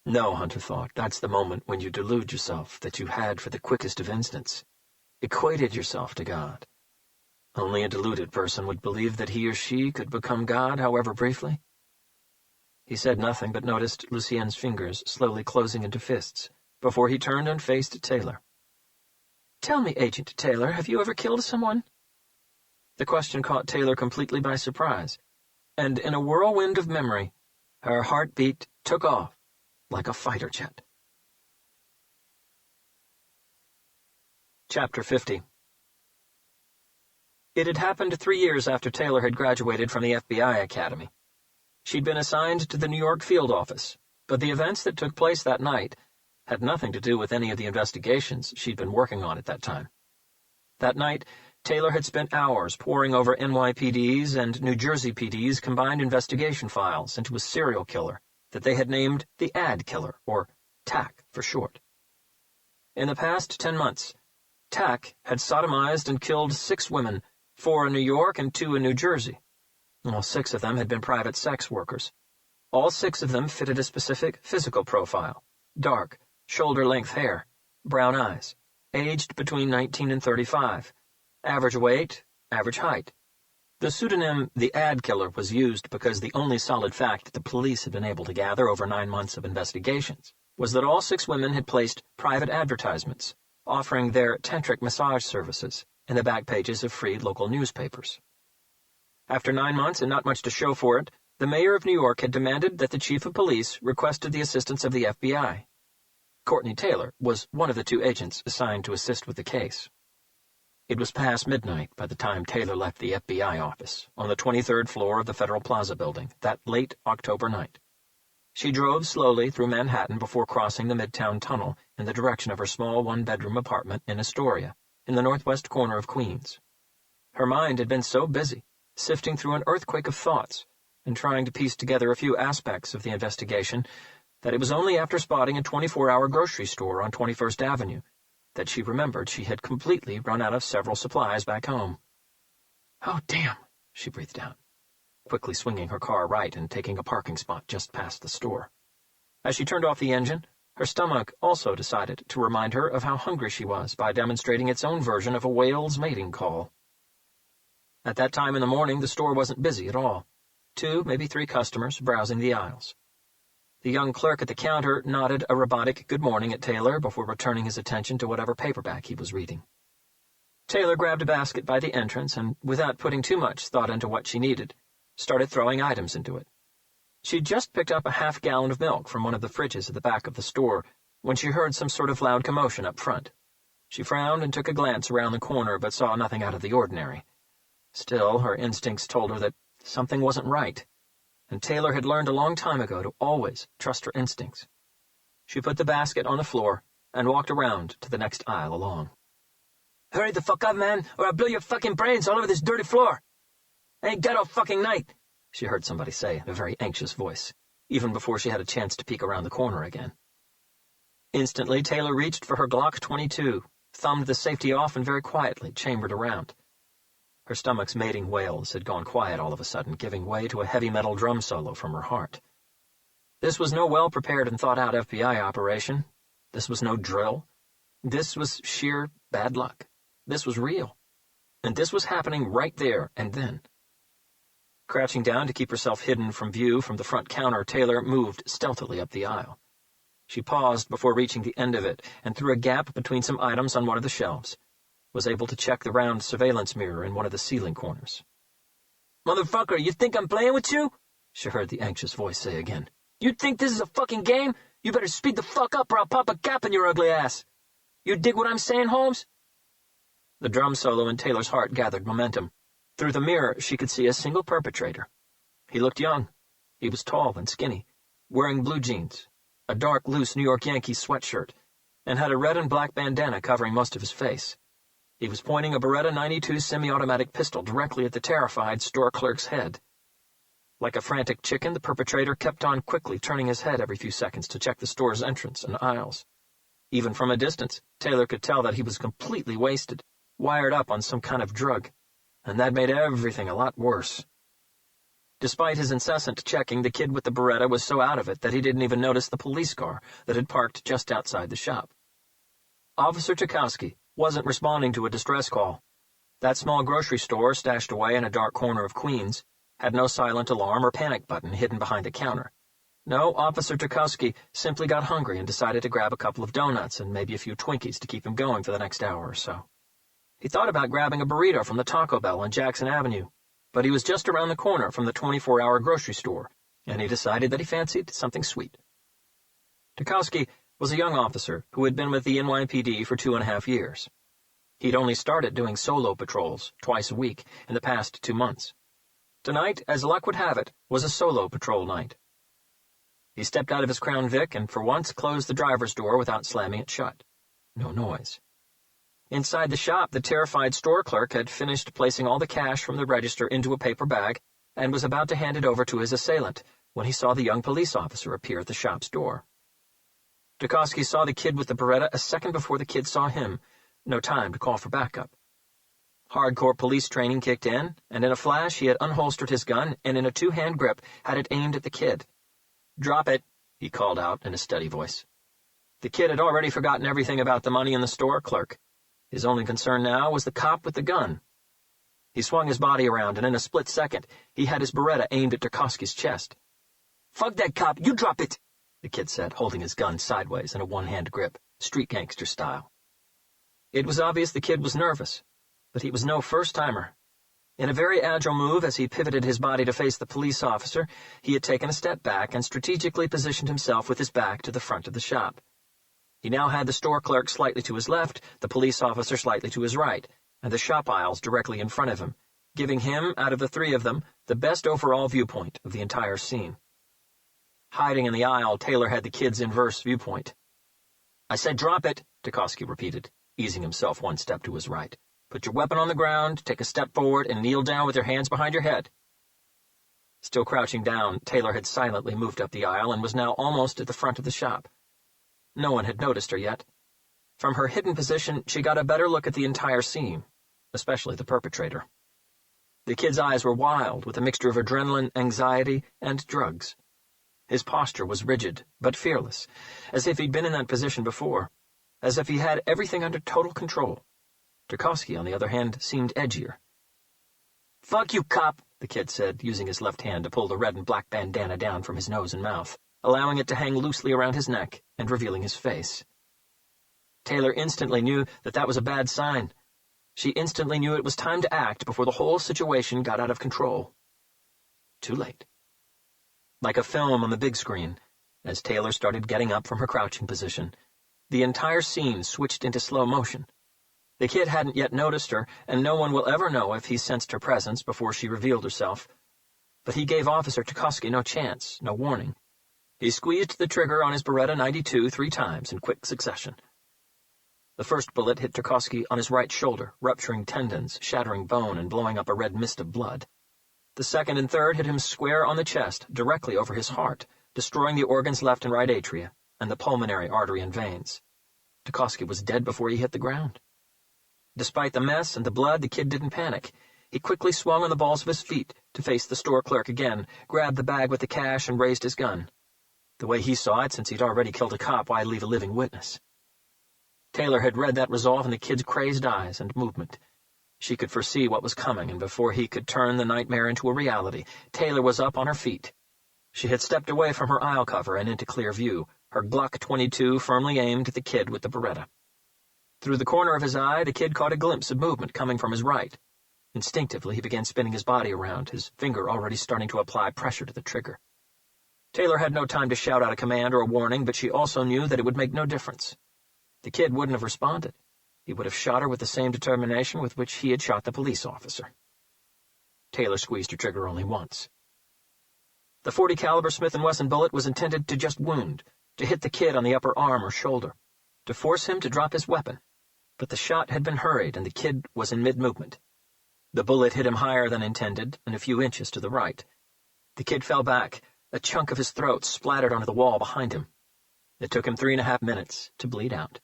No, Hunter thought, that's the moment when you delude yourself that you had for the quickest of instants, equated yourself to God. Only a deluded person would believe that he or she could become God, however briefly. He said nothing but noticed Lucien's fingers slowly closing into fists before he turned and faced Taylor. Tell me, Agent Taylor, have you ever killed someone? The question caught Taylor completely by surprise, and in a whirlwind of memory, her heartbeat took off like a fighter jet. Chapter 50. It had happened 3 years after Taylor had graduated from the FBI Academy. She'd been assigned to the New York field office, but the events that took place that night had nothing to do with any of the investigations she'd been working on at that time. That night, Taylor had spent hours poring over NYPD's and New Jersey PD's combined investigation files into a serial killer that they had named the Ad Killer, or TAC for short. In the past 10 months, TAC had sodomized and killed 6 women, 4 in New York and 2 in New Jersey. All 6 of them had been private sex workers. All 6 of them fitted a specific physical profile: dark, shoulder-length hair, brown eyes, aged between 19 and 35, average weight, average height. The pseudonym The Ad Killer was used because the only solid fact the police had been able to gather over 9 months of investigations was that all 6 women had placed private advertisements offering their tantric massage services in the back pages of free local newspapers. After 9 months and not much to show for it, the mayor of New York had demanded that the chief of police requested the assistance of the FBI. Courtney Taylor was one of the 2 agents assigned to assist with the case. It was past midnight by the time Taylor left the FBI office on the 23rd floor of the Federal Plaza building that late October night. She drove slowly through Manhattan before crossing the Midtown Tunnel in the direction of her small one-bedroom apartment in Astoria, in the northwest corner of Queens. Her mind had been so busy, sifting through an earthquake of thoughts and trying to piece together a few aspects of the investigation, that it was only after spotting a 24-hour grocery store on 21st Avenue that she remembered she had completely run out of several supplies back home. Oh, damn, she breathed out, quickly swinging her car right and taking a parking spot just past the store. As she turned off the engine, her stomach also decided to remind her of how hungry she was by demonstrating its own version of a whale's mating call. At that time in the morning, the store wasn't busy at all. 2, maybe 3 customers browsing the aisles. The young clerk at the counter nodded a robotic good morning at Taylor before returning his attention to whatever paperback he was reading. Taylor grabbed a basket by the entrance and, without putting too much thought into what she needed, started throwing items into it. She'd just picked up a half-gallon of milk from one of the fridges at the back of the store when she heard some sort of loud commotion up front. She frowned and took a glance around the corner but saw nothing out of the ordinary. Still, her instincts told her that something wasn't right, and Taylor had learned a long time ago to always trust her instincts. She put the basket on the floor and walked around to the next aisle along. "Hurry the fuck up, man, or I'll blow your fucking brains all over this dirty floor. I ain't got all fucking night," she heard somebody say in a very anxious voice, even before she had a chance to peek around the corner again. Instantly, Taylor reached for her Glock 22, thumbed the safety off, and very quietly chambered around. Her stomach's mating wails had gone quiet all of a sudden, giving way to a heavy metal drum solo from her heart. This was no well-prepared and thought-out FBI operation. This was no drill. This was sheer bad luck. This was real. And this was happening right there and then. Crouching down to keep herself hidden from view from the front counter, Taylor moved stealthily up the aisle. She paused before reaching the end of it, and through a gap between some items on one of the shelves, was able to check the round surveillance mirror in one of the ceiling corners. "Motherfucker, you think I'm playing with you?" she heard the anxious voice say again. "You think this is a fucking game? You better speed the fuck up or I'll pop a cap in your ugly ass. You dig what I'm saying, Holmes?" The drum solo in Taylor's heart gathered momentum. Through the mirror, she could see a single perpetrator. He looked young. He was tall and skinny, wearing blue jeans, a dark, loose New York Yankees sweatshirt, and had a red and black bandana covering most of his face. He was pointing a Beretta 92 semi-automatic pistol directly at the terrified store clerk's head. Like a frantic chicken, the perpetrator kept on quickly turning his head every few seconds to check the store's entrance and aisles. Even from a distance, Taylor could tell that he was completely wasted, wired up on some kind of drug, and that made everything a lot worse. Despite his incessant checking, the kid with the Beretta was so out of it that he didn't even notice the police car that had parked just outside the shop. Officer Tchaikovsky wasn't responding to a distress call. That small grocery store, stashed away in a dark corner of Queens, had no silent alarm or panic button hidden behind a counter. No, Officer Tchaikovsky simply got hungry and decided to grab a couple of donuts and maybe a few Twinkies to keep him going for the next hour or so. He thought about grabbing a burrito from the Taco Bell on Jackson Avenue, but he was just around the corner from the 24-hour grocery store, and he decided that he fancied something sweet. Tchaikovsky was a young officer who had been with the NYPD for 2.5 years. He'd only started doing solo patrols twice a week in the past 2 months. Tonight, as luck would have it, was a solo patrol night. He stepped out of his Crown Vic and for once closed the driver's door without slamming it shut. No noise. Inside the shop, the terrified store clerk had finished placing all the cash from the register into a paper bag and was about to hand it over to his assailant when he saw the young police officer appear at the shop's door. Tchaikovsky saw the kid with the Beretta a second before the kid saw him. No time to call for backup. Hardcore police training kicked in, and in a flash he had unholstered his gun and in a two-hand grip had it aimed at the kid. "Drop it," he called out in a steady voice. The kid had already forgotten everything about the money and the store clerk. His only concern now was the cop with the gun. He swung his body around, and in a split second, he had his Beretta aimed at Tchaikovsky's chest. "Fuck that cop, you drop it," the kid said, holding his gun sideways in a one-hand grip, street gangster style. It was obvious the kid was nervous, but he was no first-timer. In a very agile move, as he pivoted his body to face the police officer, he had taken a step back and strategically positioned himself with his back to the front of the shop. He now had the store clerk slightly to his left, the police officer slightly to his right, and the shop aisles directly in front of him, giving him, out of the three of them, the best overall viewpoint of the entire scene. Hiding in the aisle, Taylor had the kid's inverse viewpoint. "I said drop it," Tchaikovsky repeated, easing himself one step to his right. "Put your weapon on the ground, take a step forward, and kneel down with your hands behind your head." Still crouching down, Taylor had silently moved up the aisle and was now almost at the front of the shop. No one had noticed her yet. From her hidden position, she got a better look at the entire scene, especially the perpetrator. The kid's eyes were wild, with a mixture of adrenaline, anxiety, and drugs. His posture was rigid, but fearless, as if he'd been in that position before, as if he had everything under total control. Tchaikovsky, on the other hand, seemed edgier. "Fuck you, cop," the kid said, using his left hand to pull the red and black bandana down from his nose and mouth, allowing it to hang loosely around his neck and revealing his face. Taylor instantly knew that that was a bad sign. She instantly knew it was time to act before the whole situation got out of control. Too late. Like a film on the big screen, as Taylor started getting up from her crouching position, the entire scene switched into slow motion, The kid hadn't yet noticed her, and no one will ever know if he sensed her presence before she revealed herself. But he gave Officer Tukoski no chance, no warning. He squeezed the trigger on his Beretta 92 3 times in quick succession. The first bullet hit Tukoski on his right shoulder, rupturing tendons, shattering bone, and blowing up a red mist of blood. The second and third hit him square on the chest, directly over his heart, destroying the organ's left and right atria, and the pulmonary artery and veins. Tukoski was dead before he hit the ground. Despite the mess and the blood, the kid didn't panic. He quickly swung on the balls of his feet to face the store clerk again, grabbed the bag with the cash, and raised his gun. The way he saw it, since he'd already killed a cop, why leave a living witness? Taylor had read that resolve in the kid's crazed eyes and movement. She could foresee what was coming, and before he could turn the nightmare into a reality, Taylor was up on her feet. She had stepped away from her aisle cover and into clear view, her Glock 22 firmly aimed at the kid with the Beretta. Through the corner of his eye, the kid caught a glimpse of movement coming from his right. Instinctively, he began spinning his body around, his finger already starting to apply pressure to the trigger. Taylor had no time to shout out a command or a warning, but she also knew that it would make no difference. The kid wouldn't have responded. He would have shot her with the same determination with which he had shot the police officer. Taylor squeezed her trigger only once. The .40 caliber Smith & Wesson bullet was intended to just wound, to hit the kid on the upper arm or shoulder, to force him to drop his weapon. But the shot had been hurried, and the kid was in mid-movement. The bullet hit him higher than intended, and a few inches to the right. The kid fell back. A chunk of his throat splattered onto the wall behind him. It took him 3.5 minutes to bleed out.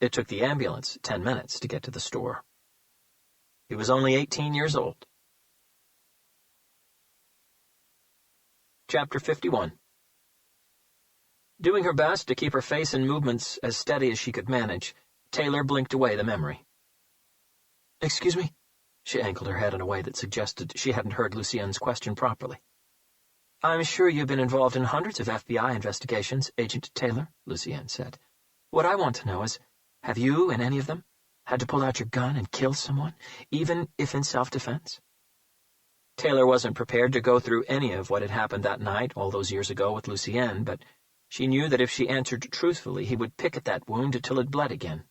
It took the ambulance 10 minutes to get to the store. He was only 18 years old. Chapter 51. Doing her best to keep her face and movements as steady as she could manage, Taylor blinked away the memory. "Excuse me?" She angled her head in a way that suggested she hadn't heard Lucienne's question properly. "I'm sure you've been involved in hundreds of FBI investigations, Agent Taylor," Lucienne said. "What I want to know is, have you, in any of them, had to pull out your gun and kill someone, even if in self-defense?" Taylor wasn't prepared to go through any of what had happened that night all those years ago with Lucienne, but she knew that if she answered truthfully, he would pick at that wound until it bled again.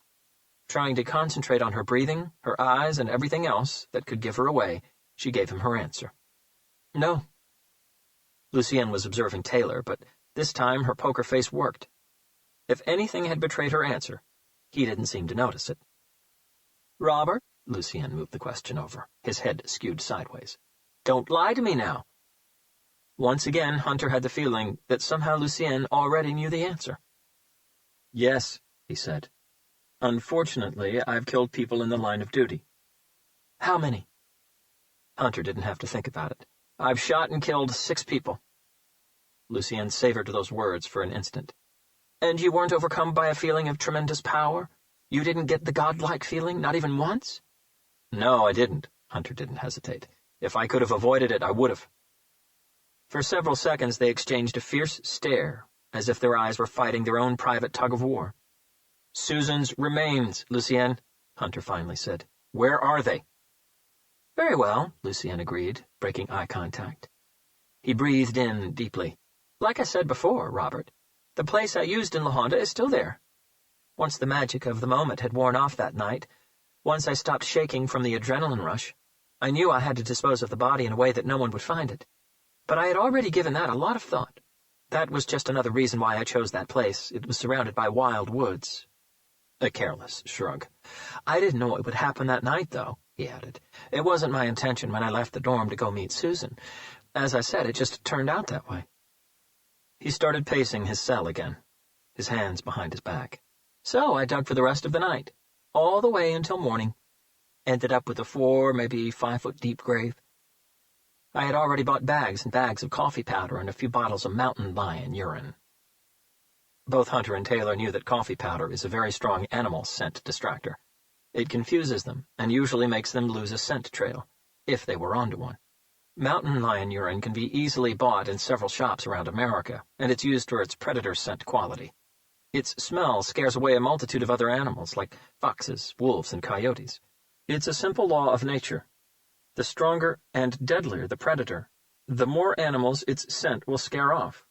Trying to concentrate on her breathing, her eyes, and everything else that could give her away, she gave him her answer. "No." Lucienne was observing Taylor, but this time her poker face worked. If anything had betrayed her answer, he didn't seem to notice it. "Robert?" Lucienne moved the question over, his head skewed sideways. "Don't lie to me now." Once again, Hunter had the feeling that somehow Lucienne already knew the answer. "Yes," he said. "Unfortunately, I've killed people in the line of duty." "How many?" Hunter didn't have to think about it. "I've shot and killed 6 people." Lucienne savored those words for an instant. "And you weren't overcome by a feeling of tremendous power? You didn't get the godlike feeling, not even once?" "No, I didn't." Hunter didn't hesitate. "If I could have avoided it, I would have." For several seconds they exchanged a fierce stare, as if their eyes were fighting their own private tug-of-war. "Susan's remains, Lucienne," Hunter finally said. "Where are they?" "Very well," Lucienne agreed, breaking eye contact. He breathed in deeply. "Like I said before, Robert, the place I used in La Honda is still there. Once the magic of the moment had worn off that night, once I stopped shaking from the adrenaline rush, I knew I had to dispose of the body in a way that no one would find it. But I had already given that a lot of thought. That was just another reason why I chose that place. It was surrounded by wild woods." A careless shrug. "I didn't know it would happen that night, though," he added. "It wasn't my intention when I left the dorm to go meet Susan. As I said, it just turned out that way." He started pacing his cell again, his hands behind his back. "So I dug for the rest of the night, all the way until morning. Ended up with a 4, maybe 5-foot-deep grave. I had already bought bags and bags of coffee powder and a few bottles of mountain lion urine." Both Hunter and Taylor knew that coffee powder is a very strong animal scent distractor. It confuses them and usually makes them lose a scent trail, if they were onto one. Mountain lion urine can be easily bought in several shops around America, and it's used for its predator scent quality. Its smell scares away a multitude of other animals, like foxes, wolves, and coyotes. It's a simple law of nature. The stronger and deadlier the predator, the more animals its scent will scare off.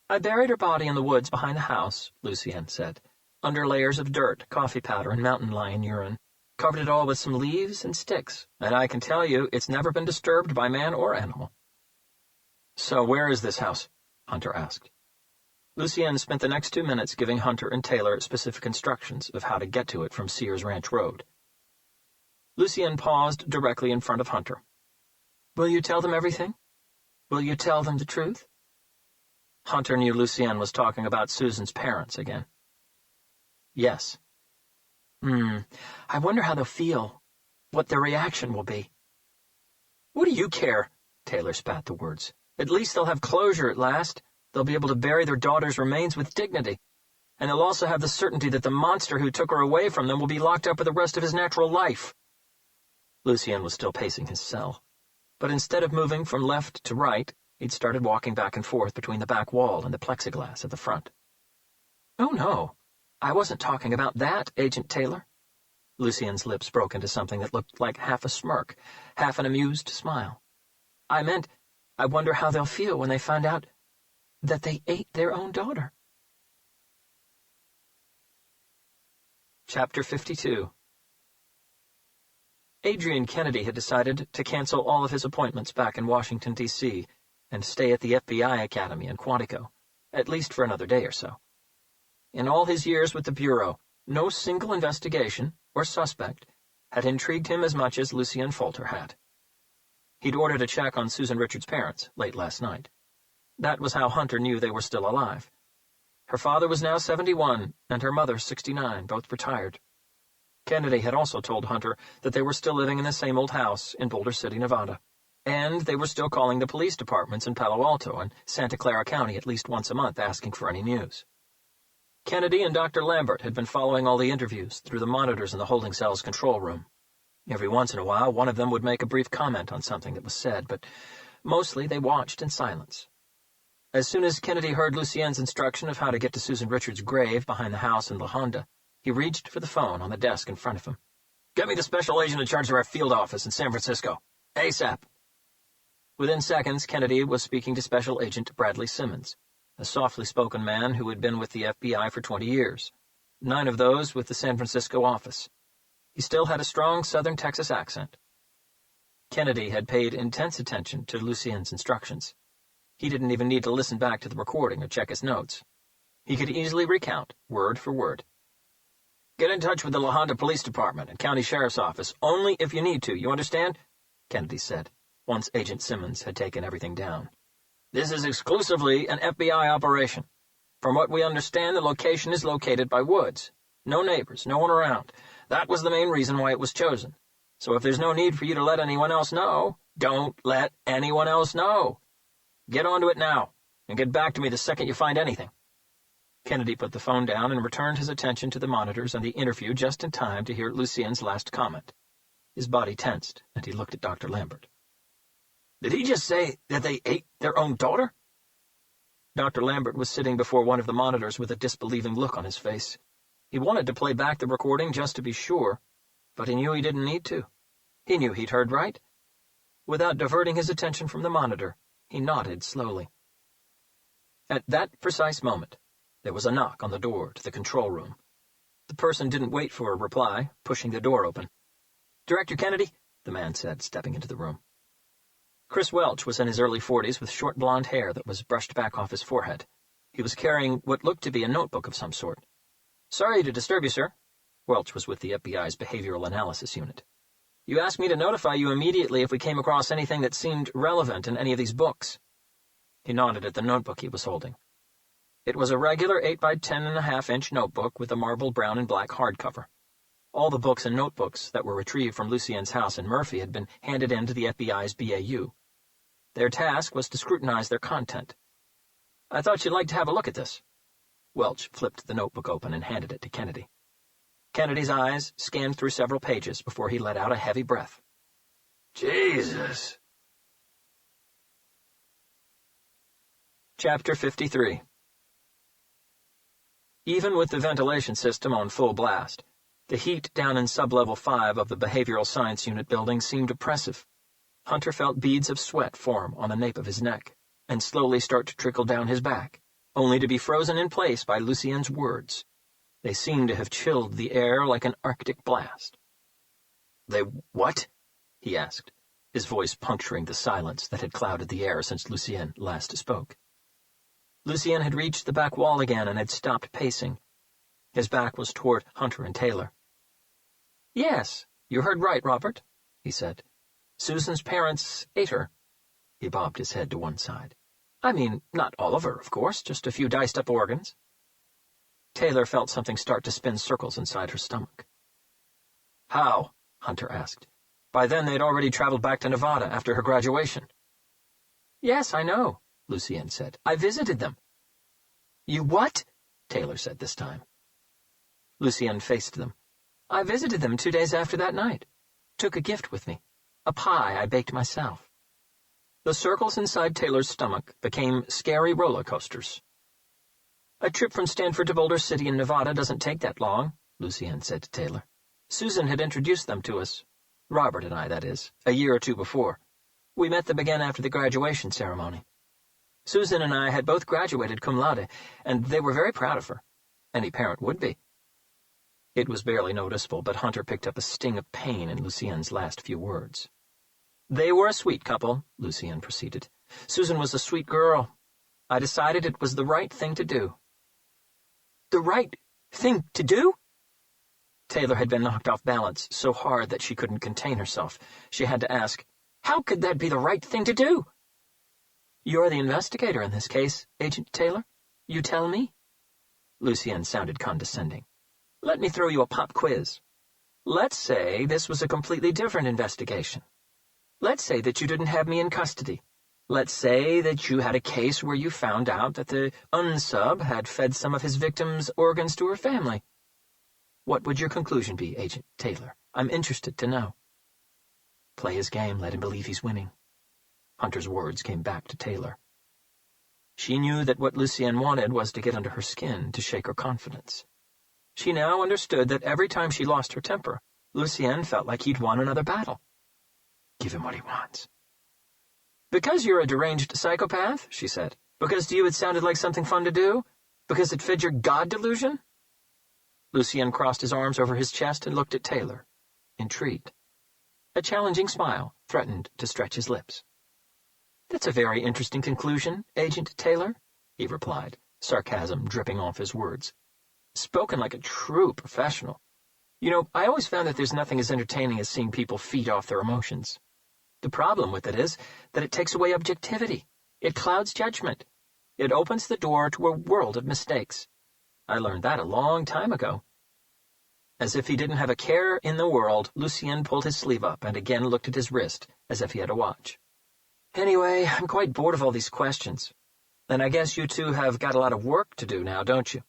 "I buried her body in the woods behind the house," Lucienne said, "under layers of dirt, coffee powder, and mountain lion urine. covered it all with some leaves and sticks, and I can tell you it's never been disturbed by man or animal." "So where is this house?" Hunter asked. Lucien spent the next 2 minutes giving Hunter and Taylor specific instructions of how to get to it from Sears Ranch Road. Lucien paused directly in front of Hunter. "Will you tell them everything? Will you tell them the truth?" Hunter knew Lucien was talking about Susan's parents again. "Yes." I wonder how they'll feel, what their reaction will be." "What do you care?" Taylor spat the words. "At least they'll have closure at last. They'll be able to bury their daughter's remains with dignity. And they'll also have the certainty that the monster who took her away from them will be locked up for the rest of his natural life." Lucien was still pacing his cell, but instead of moving from left to right, he'd started walking back and forth between the back wall and the plexiglass at the front. "Oh, no, I wasn't talking about that, Agent Taylor." Lucien's lips broke into something that looked like half a smirk, half an amused smile. "I meant, I wonder how they'll feel when they find out that they ate their own daughter." Chapter 52. Adrian Kennedy had decided to cancel all of his appointments back in Washington, D.C., and stay at the FBI Academy in Quantico, at least for another day or so. In all his years with the Bureau, no single investigation, or suspect, had intrigued him as much as Lucien Folter had. He'd ordered a check on Susan Richards' parents late last night. That was how Hunter knew they were still alive. Her father was now 71, and her mother 69, both retired. Kennedy had also told Hunter that they were still living in the same old house in Boulder City, Nevada, and they were still calling the police departments in Palo Alto and Santa Clara County at least once a month asking for any news. Kennedy and Dr. Lambert had been following all the interviews through the monitors in the holding cell's control room. Every once in a while, one of them would make a brief comment on something that was said, but mostly they watched in silence. As soon as Kennedy heard Lucien's instruction of how to get to Susan Richards' grave behind the house in La Honda, he reached for the phone on the desk in front of him. "Get me the special agent in charge of our field office in San Francisco. ASAP." Within seconds, Kennedy was speaking to Special Agent Bradley Simmons, a softly spoken man who had been with the FBI for 20 years, 9 of those with the San Francisco office. He still had a strong Southern Texas accent. Kennedy had paid intense attention to Lucien's instructions. He didn't even need to listen back to the recording or check his notes. He could easily recount, word for word. "Get in touch with the La Honda Police Department and County Sheriff's Office, only if you need to, you understand?" Kennedy said, once Agent Simmons had taken everything down. "This is exclusively an FBI operation. From what we understand, the location is located by woods. No neighbors, no one around. That was the main reason why it was chosen. So if there's no need for you to let anyone else know, don't let anyone else know. Get onto it now, and get back to me the second you find anything." Kennedy put the phone down and returned his attention to the monitors and the interview just in time to hear Lucien's last comment. His body tensed, and he looked at Dr. Lambert. "Did he just say that they ate their own daughter?" Dr. Lambert was sitting before one of the monitors with a disbelieving look on his face. He wanted to play back the recording just to be sure, but he knew he didn't need to. He knew he'd heard right. Without diverting his attention from the monitor, he nodded slowly. At that precise moment, there was a knock on the door to the control room. The person didn't wait for a reply, pushing the door open. "Director Kennedy," the man said, stepping into the room. Chris Welch was in his early 40s with short blonde hair that was brushed back off his forehead. He was carrying what looked to be a notebook of some sort. "Sorry to disturb you, sir." Welch was with the FBI's Behavioral Analysis Unit. "You asked me to notify you immediately if we came across anything that seemed relevant in any of these books." He nodded at the notebook he was holding. It was a regular 8 by 10.5-inch notebook with a marble brown and black hardcover. All the books and notebooks that were retrieved from Lucien's house in Murphy had been handed in to the FBI's BAU. Their task was to scrutinize their content. "I thought you'd like to have a look at this." Welch flipped the notebook open and handed it to Kennedy. Kennedy's eyes scanned through several pages before he let out a heavy breath. "Jesus." Chapter 53. Even with the ventilation system on full blast, the heat down in Sub-Level 5 of the Behavioral Science Unit building seemed oppressive. Hunter felt beads of sweat form on the nape of his neck and slowly start to trickle down his back, only to be frozen in place by Lucien's words. They seemed to have chilled the air like an Arctic blast. They what? He asked, his voice puncturing the silence that had clouded the air since Lucien last spoke. Lucien had reached the back wall again and had stopped pacing. His back was toward Hunter and Taylor. "Yes, you heard right, Robert," he said. "Susan's parents ate her." He bobbed his head to one side. "I mean, not all of her, of course, just a few diced-up organs." Taylor felt something start to spin circles inside her stomach. "How?" Hunter asked. "By then they'd already traveled back to Nevada after her graduation." "Yes, I know," Lucien said. "I visited them." "You what?" Taylor said this time. Lucien faced them. "I visited them 2 days after that night. Took a gift with me. A pie I baked myself." The circles inside Taylor's stomach became scary roller coasters. "A trip from Stanford to Boulder City in Nevada doesn't take that long," Lucien said to Taylor. "Susan had introduced them to us. Robert and I, that is, a year or two before. We met them again after the graduation ceremony. Susan and I had both graduated cum laude, and they were very proud of her. Any parent would be." It was barely noticeable, but Hunter picked up a sting of pain in Lucien's last few words. "They were a sweet couple," Lucien proceeded. "Susan was a sweet girl. I decided it was the right thing to do." "The right thing to do?" Taylor had been knocked off balance so hard that she couldn't contain herself. She had to ask, "How could that be the right thing to do?" "You're the investigator in this case, Agent Taylor. You tell me." Lucien sounded condescending. "Let me throw you a pop quiz. Let's say this was a completely different investigation. Let's say that you didn't have me in custody. Let's say that you had a case where you found out that the unsub had fed some of his victims' organs to her family. What would your conclusion be, Agent Taylor? I'm interested to know." "Play his game, let him believe he's winning." Hunter's words came back to Taylor. She knew that what Lucien wanted was to get under her skin, to shake her confidence. She now understood that every time she lost her temper, Lucien felt like he'd won another battle. Give him what he wants. "Because you're a deranged psychopath," she said. "Because to you it sounded like something fun to do? Because it fed your God delusion?" Lucien crossed his arms over his chest and looked at Taylor, intrigued. A challenging smile threatened to stretch his lips. "That's a very interesting conclusion, Agent Taylor," he replied, sarcasm dripping off his words. "Spoken like a true professional. You know, I always found that there's nothing as entertaining as seeing people feed off their emotions. The problem with it is that it takes away objectivity. It clouds judgment. It opens the door to a world of mistakes. I learned that a long time ago." As if he didn't have a care in the world, Lucien pulled his sleeve up and again looked at his wrist, as if he had a watch. "Anyway, I'm quite bored of all these questions. And I guess you two have got a lot of work to do now, don't you?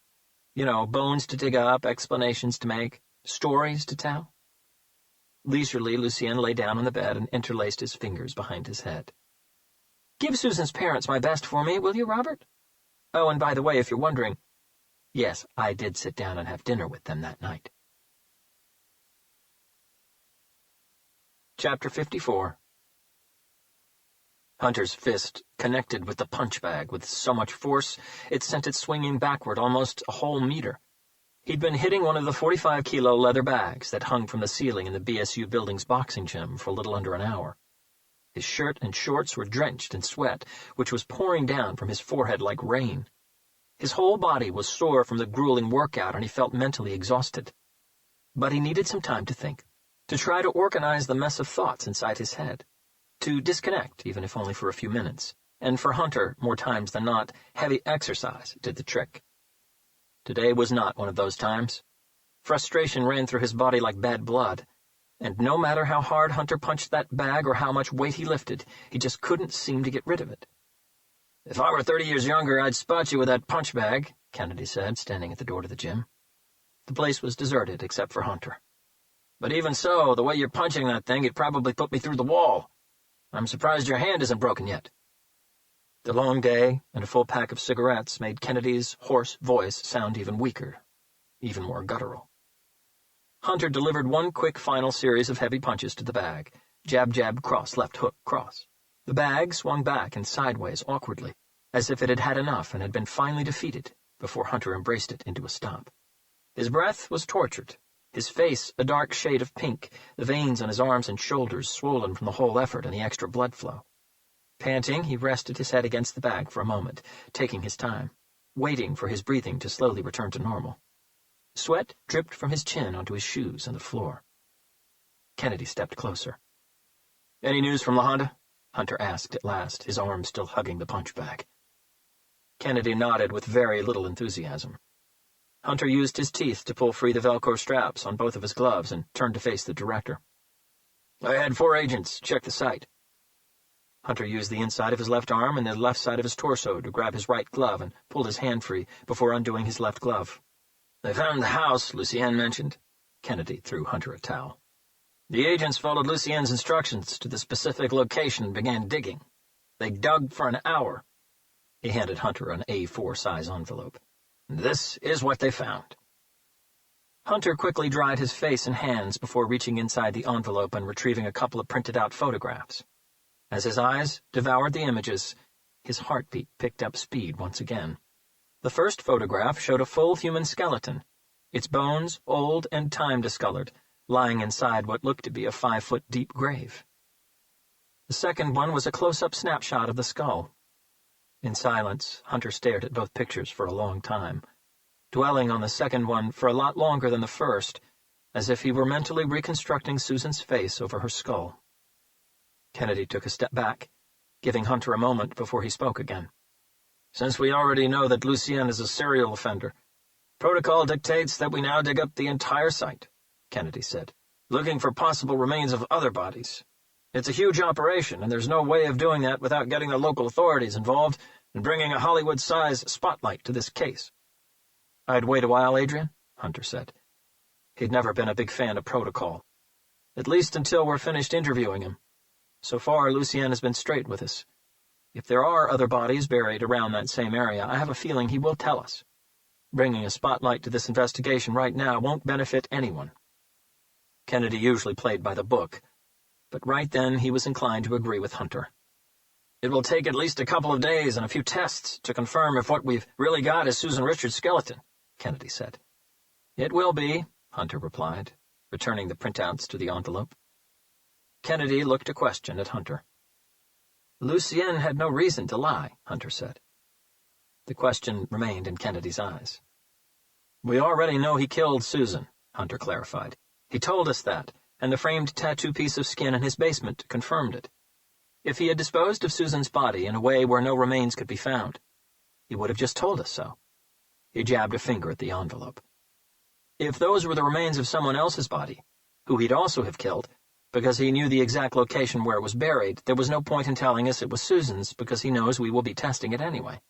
You know, bones to dig up, explanations to make, stories to tell." Leisurely, Lucien lay down on the bed and interlaced his fingers behind his head. "Give Susan's parents my best for me, will you, Robert? Oh, and by the way, if you're wondering, yes, I did sit down and have dinner with them that night." Chapter 54. Hunter's fist connected with the punch bag with so much force it sent it swinging backward almost a whole meter. He'd been hitting one of the 45-kilo leather bags that hung from the ceiling in the BSU building's boxing gym for a little under an hour. His shirt and shorts were drenched in sweat, which was pouring down from his forehead like rain. His whole body was sore from the grueling workout, and he felt mentally exhausted. But he needed some time to think, to try to organize the mess of thoughts inside his head, to disconnect, even if only for a few minutes, and for Hunter, more times than not, heavy exercise did the trick. Today was not one of those times. Frustration ran through his body like bad blood, and no matter how hard Hunter punched that bag or how much weight he lifted, he just couldn't seem to get rid of it. "If I were 30 years younger, I'd spot you with that punch bag," Kennedy said, standing at the door to the gym. The place was deserted except for Hunter. "But even so, the way you're punching that thing, you'd probably put me through the wall. I'm surprised your hand isn't broken yet." The long day and a full pack of cigarettes made Kennedy's hoarse voice sound even weaker, even more guttural. Hunter delivered one quick final series of heavy punches to the bag. Jab, jab, cross, left hook, cross. The bag swung back and sideways awkwardly, as if it had had enough and had been finally defeated, before Hunter embraced it into a stop. His breath was tortured, his face a dark shade of pink, the veins on his arms and shoulders swollen from the whole effort and the extra blood flow. Panting, he rested his head against the bag for a moment, taking his time, waiting for his breathing to slowly return to normal. Sweat dripped from his chin onto his shoes and the floor. Kennedy stepped closer. "Any news from La Honda?" Hunter asked at last, his arm still hugging the punch bag. Kennedy nodded with very little enthusiasm. Hunter used his teeth to pull free the Velcro straps on both of his gloves and turned to face the director. "I had 4 agents check the site." Hunter used the inside of his left arm and the left side of his torso to grab his right glove and pulled his hand free before undoing his left glove. "They found the house Lucienne mentioned." Kennedy threw Hunter a towel. "The agents followed Lucienne's instructions to the specific location and began digging. They dug for an hour." He handed Hunter an A4 size envelope. "This is what they found." Hunter quickly dried his face and hands before reaching inside the envelope and retrieving a couple of printed-out photographs. As his eyes devoured the images, his heartbeat picked up speed once again. The first photograph showed a full human skeleton, its bones old and time-discolored, lying inside what looked to be a 5-foot-deep grave. The second one was a close-up snapshot of the skull. In silence, Hunter stared at both pictures for a long time, dwelling on the second one for a lot longer than the first, as if he were mentally reconstructing Susan's face over her skull. Kennedy took a step back, giving Hunter a moment before he spoke again. "Since we already know that Lucienne is a serial offender, protocol dictates that we now dig up the entire site," Kennedy said, "looking for possible remains of other bodies. It's a huge operation, and there's no way of doing that without getting the local authorities involved and bringing a Hollywood-size spotlight to this case." "I'd wait a while, Adrian," Hunter said. He'd never been a big fan of protocol. "At least until we're finished interviewing him. So far, Lucienne has been straight with us. If there are other bodies buried around that same area, I have a feeling he will tell us. Bringing a spotlight to this investigation right now won't benefit anyone." Kennedy usually played by the book, but right then he was inclined to agree with Hunter. "It will take at least a couple of days and a few tests to confirm if what we've really got is Susan Richards' skeleton," Kennedy said. "It will be," Hunter replied, returning the printouts to the envelope. Kennedy looked a question at Hunter. "Lucienne had no reason to lie," Hunter said. The question remained in Kennedy's eyes. "We already know he killed Susan," Hunter clarified. "He told us that, and the framed tattoo piece of skin in his basement confirmed it. If he had disposed of Susan's body in a way where no remains could be found, he would have just told us so." He jabbed a finger at the envelope. "If those were the remains of someone else's body, who he'd also have killed, because he knew the exact location where it was buried, there was no point in telling us it was Susan's because he knows we will be testing it anyway."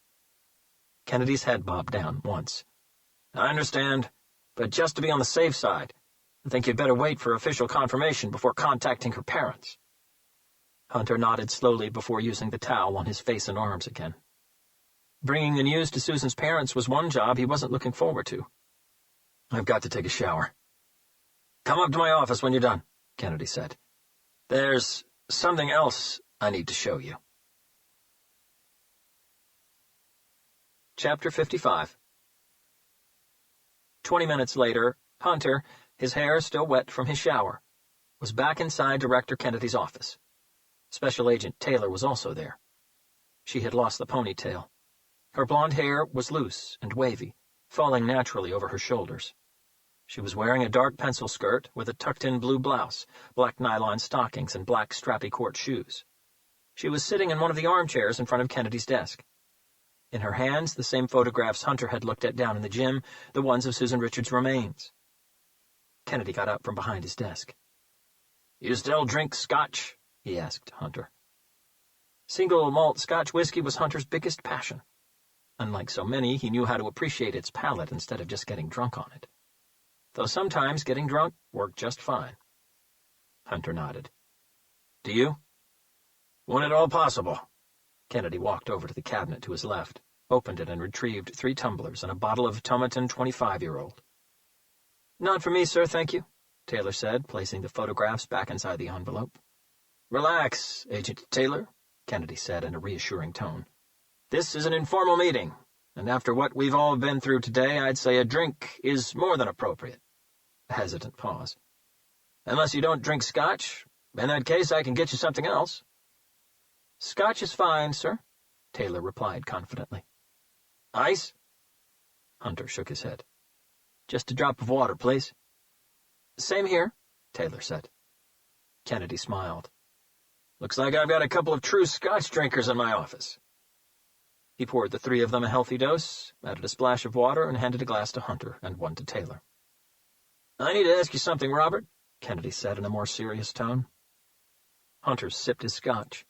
Kennedy's head bobbed down once. "I understand, but just to be on the safe side, I think you'd better wait for official confirmation before contacting her parents." Hunter nodded slowly before using the towel on his face and arms again. Bringing the news to Susan's parents was one job he wasn't looking forward to. "I've got to take a shower." "Come up to my office when you're done," Kennedy said. "There's something else I need to show you." Chapter 55. 20 minutes later, Hunter, his hair still wet from his shower, was back inside Director Kennedy's office. Special Agent Taylor was also there. She had lost the ponytail. Her blonde hair was loose and wavy, falling naturally over her shoulders. She was wearing a dark pencil skirt with a tucked-in blue blouse, black nylon stockings, and black strappy court shoes. She was sitting in one of the armchairs in front of Kennedy's desk. In her hands, the same photographs Hunter had looked at down in the gym, the ones of Susan Richards' remains. Kennedy got up from behind his desk. "You still drink scotch?" he asked Hunter. Single malt Scotch whiskey was Hunter's biggest passion. Unlike so many, he knew how to appreciate its palate instead of just getting drunk on it. Though sometimes getting drunk worked just fine. Hunter nodded. "Do you?" "When at all possible." Kennedy walked over to the cabinet to his left, opened it and retrieved 3 tumblers and a bottle of Tomatin 25-year-old. "Not for me, sir, thank you," Taylor said, placing the photographs back inside the envelope. "Relax, Agent Taylor," Kennedy said in a reassuring tone. "This is an informal meeting, and after what we've all been through today, I'd say a drink is more than appropriate." A hesitant pause. "Unless you don't drink scotch. In that case, I can get you something else." "Scotch is fine, sir," Taylor replied confidently. "Ice?" Hunter shook his head. "Just a drop of water, please." "Same here," Taylor said. Kennedy smiled. "Looks like I've got a couple of true scotch drinkers in my office." He poured the three of them a healthy dose, added a splash of water, and handed a glass to Hunter and one to Taylor. "I need to ask you something, Robert," Kennedy said in a more serious tone. Hunter sipped his scotch.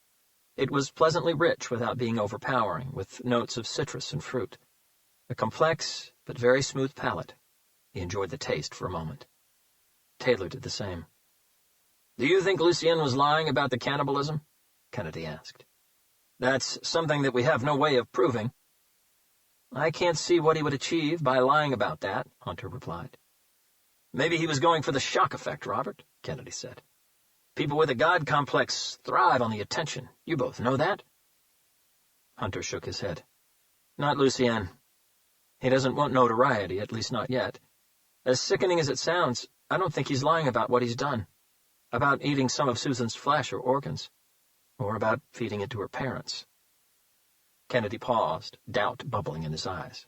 It was pleasantly rich without being overpowering, with notes of citrus and fruit. A complex but very smooth palate. He enjoyed the taste for a moment. Taylor did the same. "Do you think Lucien was lying about the cannibalism?" Kennedy asked. "That's something that we have no way of proving." "I can't see what he would achieve by lying about that," Hunter replied. "Maybe he was going for the shock effect, Robert," Kennedy said. "People with a God complex thrive on the attention. You both know that?" Hunter shook his head. "Not Lucien. He doesn't want notoriety, at least not yet. As sickening as it sounds, I don't think he's lying about what he's done. About eating some of Susan's flesh or organs. Or about feeding it to her parents." Kennedy paused, doubt bubbling in his eyes.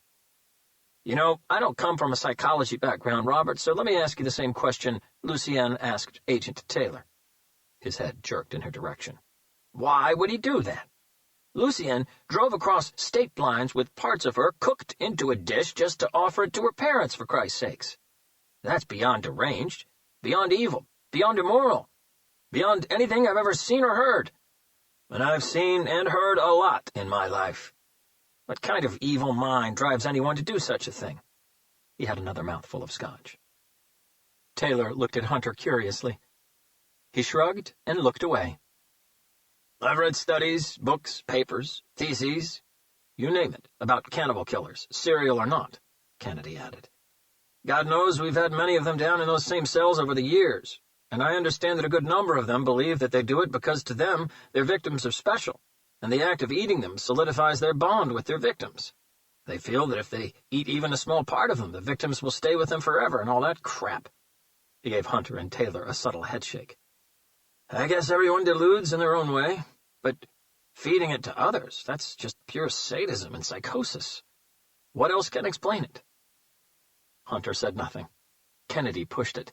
"You know, I don't come from a psychology background, Robert, so let me ask you the same question Lucien asked Agent Taylor." His head jerked in her direction. "Why would he do that? Lucien drove across state lines with parts of her cooked into a dish just to offer it to her parents, for Christ's sakes. That's beyond deranged, beyond evil, beyond immoral, beyond anything I've ever seen or heard. And I've seen and heard a lot in my life. What kind of evil mind drives anyone to do such a thing?" He had another mouthful of scotch. Taylor looked at Hunter curiously. He shrugged and looked away. "I've read studies, books, papers, theses, you name it, about cannibal killers, serial or not," Kennedy added. "God knows we've had many of them down in those same cells over the years, and I understand that a good number of them believe that they do it because to them their victims are special, and the act of eating them solidifies their bond with their victims. They feel that if they eat even a small part of them, the victims will stay with them forever and all that crap." He gave Hunter and Taylor a subtle headshake. "I guess everyone deludes in their own way, but feeding it to others, that's just pure sadism and psychosis. What else can explain it?" Hunter said nothing. Kennedy pushed it.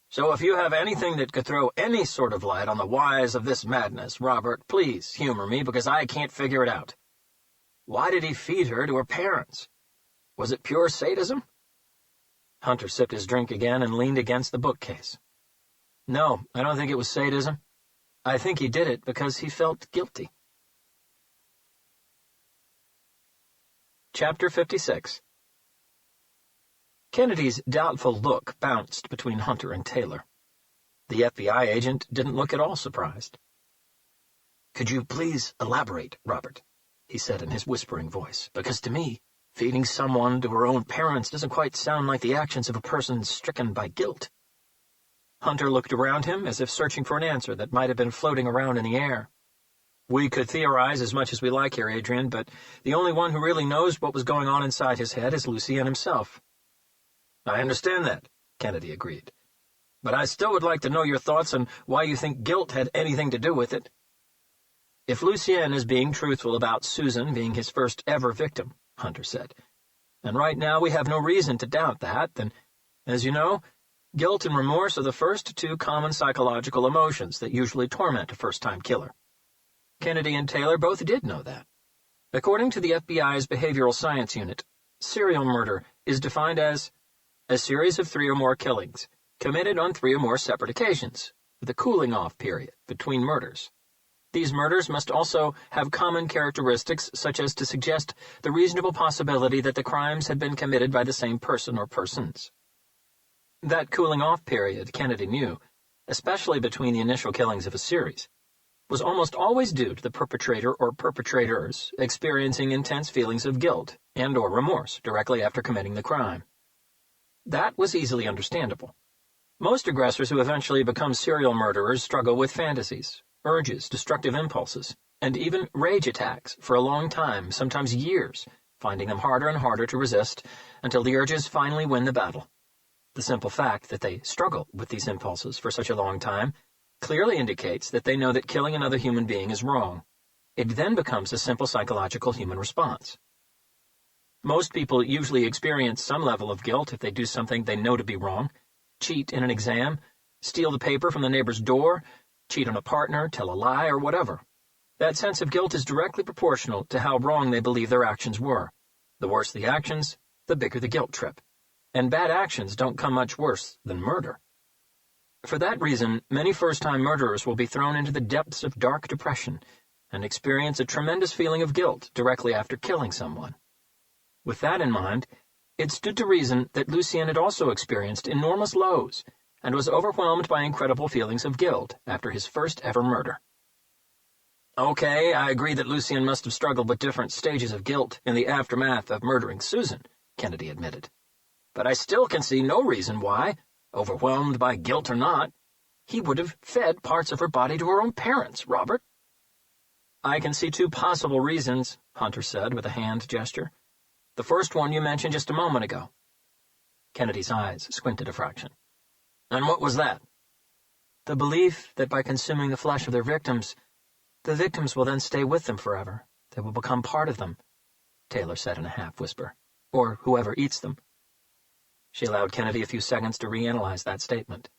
"So if you have anything that could throw any sort of light on the whys of this madness, Robert, please humor me, because I can't figure it out. Why did he feed her to her parents? Was it pure sadism?" Hunter sipped his drink again and leaned against the bookcase. "No, I don't think it was sadism. I think he did it because he felt guilty." Chapter 56. Kennedy's doubtful look bounced between Hunter and Taylor. The FBI agent didn't look at all surprised. "Could you please elaborate, Robert?" he said in his whispering voice, "because to me, feeding someone to her own parents doesn't quite sound like the actions of a person stricken by guilt." Hunter looked around him as if searching for an answer that might have been floating around in the air. "We could theorize as much as we like here, Adrian, but the only one who really knows what was going on inside his head is Lucien himself." "I understand that," Kennedy agreed. "But I still would like to know your thoughts on why you think guilt had anything to do with it." "If Lucien is being truthful about Susan being his first ever victim," Hunter said, "and right now we have no reason to doubt that, then, as you know, guilt and remorse are the first two common psychological emotions that usually torment a first-time killer. Kennedy and Taylor both did know that. According to the FBI's Behavioral Science Unit, serial murder is defined as a series of 3 or more killings, committed on 3 or more separate occasions, with a cooling-off period between murders. These murders must also have common characteristics such as to suggest the reasonable possibility that the crimes had been committed by the same person or persons." That cooling-off period, Kennedy knew, especially between the initial killings of a series, was almost always due to the perpetrator or perpetrators experiencing intense feelings of guilt and or remorse directly after committing the crime. That was easily understandable. Most aggressors who eventually become serial murderers struggle with fantasies, urges, destructive impulses, and even rage attacks for a long time, sometimes years, finding them harder and harder to resist until the urges finally win the battle. The simple fact that they struggle with these impulses for such a long time clearly indicates that they know that killing another human being is wrong. It then becomes a simple psychological human response. Most people usually experience some level of guilt if they do something they know to be wrong: cheat in an exam, steal the paper from the neighbor's door, cheat on a partner, tell a lie, or whatever. That sense of guilt is directly proportional to how wrong they believe their actions were. The worse the actions, the bigger the guilt trip. And bad actions don't come much worse than murder. For that reason, many first-time murderers will be thrown into the depths of dark depression and experience a tremendous feeling of guilt directly after killing someone. With that in mind, it stood to reason that Lucien had also experienced enormous lows and was overwhelmed by incredible feelings of guilt after his first ever murder. Okay, I agree that Lucien must have struggled with different stages of guilt in the aftermath of murdering Susan, Kennedy admitted. But I still can see no reason why, overwhelmed by guilt or not, he would have fed parts of her body to her own parents, Robert. I can see two possible reasons, Hunter said with a hand gesture. The first one you mentioned just a moment ago. Kennedy's eyes squinted a fraction. And what was that? The belief that by consuming the flesh of their victims, the victims will then stay with them forever. They will become part of them, Taylor said in a half-whisper. Or whoever eats them. She allowed Kennedy a few seconds to reanalyze that statement.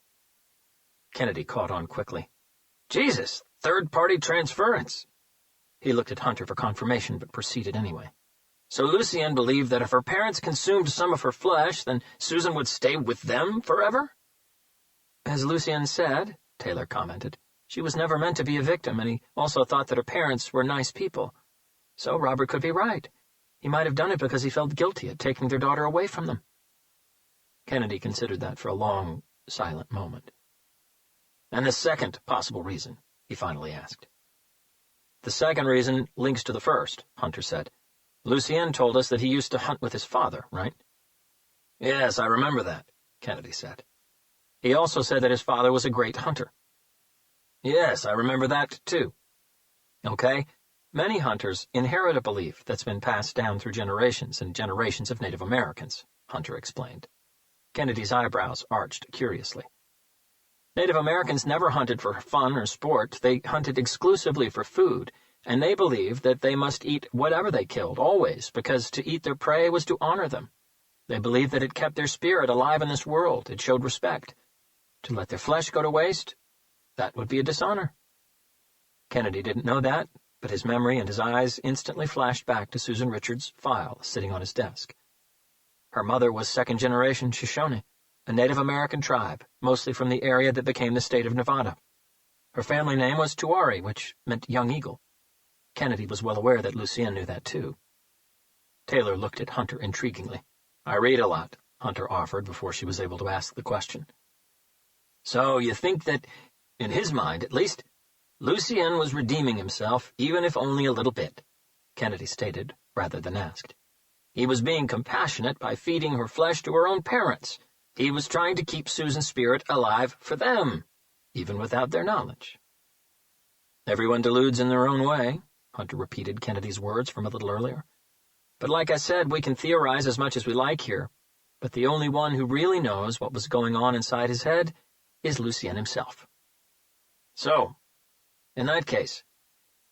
Kennedy caught on quickly. Jesus, third-party transference. He looked at Hunter for confirmation, but proceeded anyway. So Lucien believed that if her parents consumed some of her flesh, then Susan would stay with them forever? As Lucien said, Taylor commented, she was never meant to be a victim, and he also thought that her parents were nice people. So Robert could be right. He might have done it because he felt guilty at taking their daughter away from them. Kennedy considered that for a long, silent moment. And the second possible reason, he finally asked. The second reason links to the first, Hunter said. Lucien told us that he used to hunt with his father, right? Yes, I remember that, Kennedy said. He also said that his father was a great hunter. Yes, I remember that, too. Okay, many hunters inherit a belief that's been passed down through generations and generations of Native Americans, Hunter explained. Kennedy's eyebrows arched curiously. Native Americans never hunted for fun or sport. They hunted exclusively for food, and they believed that they must eat whatever they killed, always, because to eat their prey was to honor them. They believed that it kept their spirit alive in this world. It showed respect. To let their flesh go to waste, that would be a dishonor. Kennedy didn't know that, but his memory and his eyes instantly flashed back to Susan Richards' file sitting on his desk. Her mother was second-generation Shoshone, a Native American tribe, mostly from the area that became the state of Nevada. Her family name was Tuari, which meant young eagle. Kennedy was well aware that Lucien knew that, too. Taylor looked at Hunter intriguingly. I read a lot, Hunter offered before she was able to ask the question. So you think that, in his mind at least, Lucien was redeeming himself, even if only a little bit, Kennedy stated, rather than asked. He was being compassionate by feeding her flesh to her own parents. He was trying to keep Susan's spirit alive for them, even without their knowledge. Everyone deludes in their own way, Hunter repeated Kennedy's words from a little earlier. But like I said, we can theorize as much as we like here, but the only one who really knows what was going on inside his head is Lucien himself. So, in that case,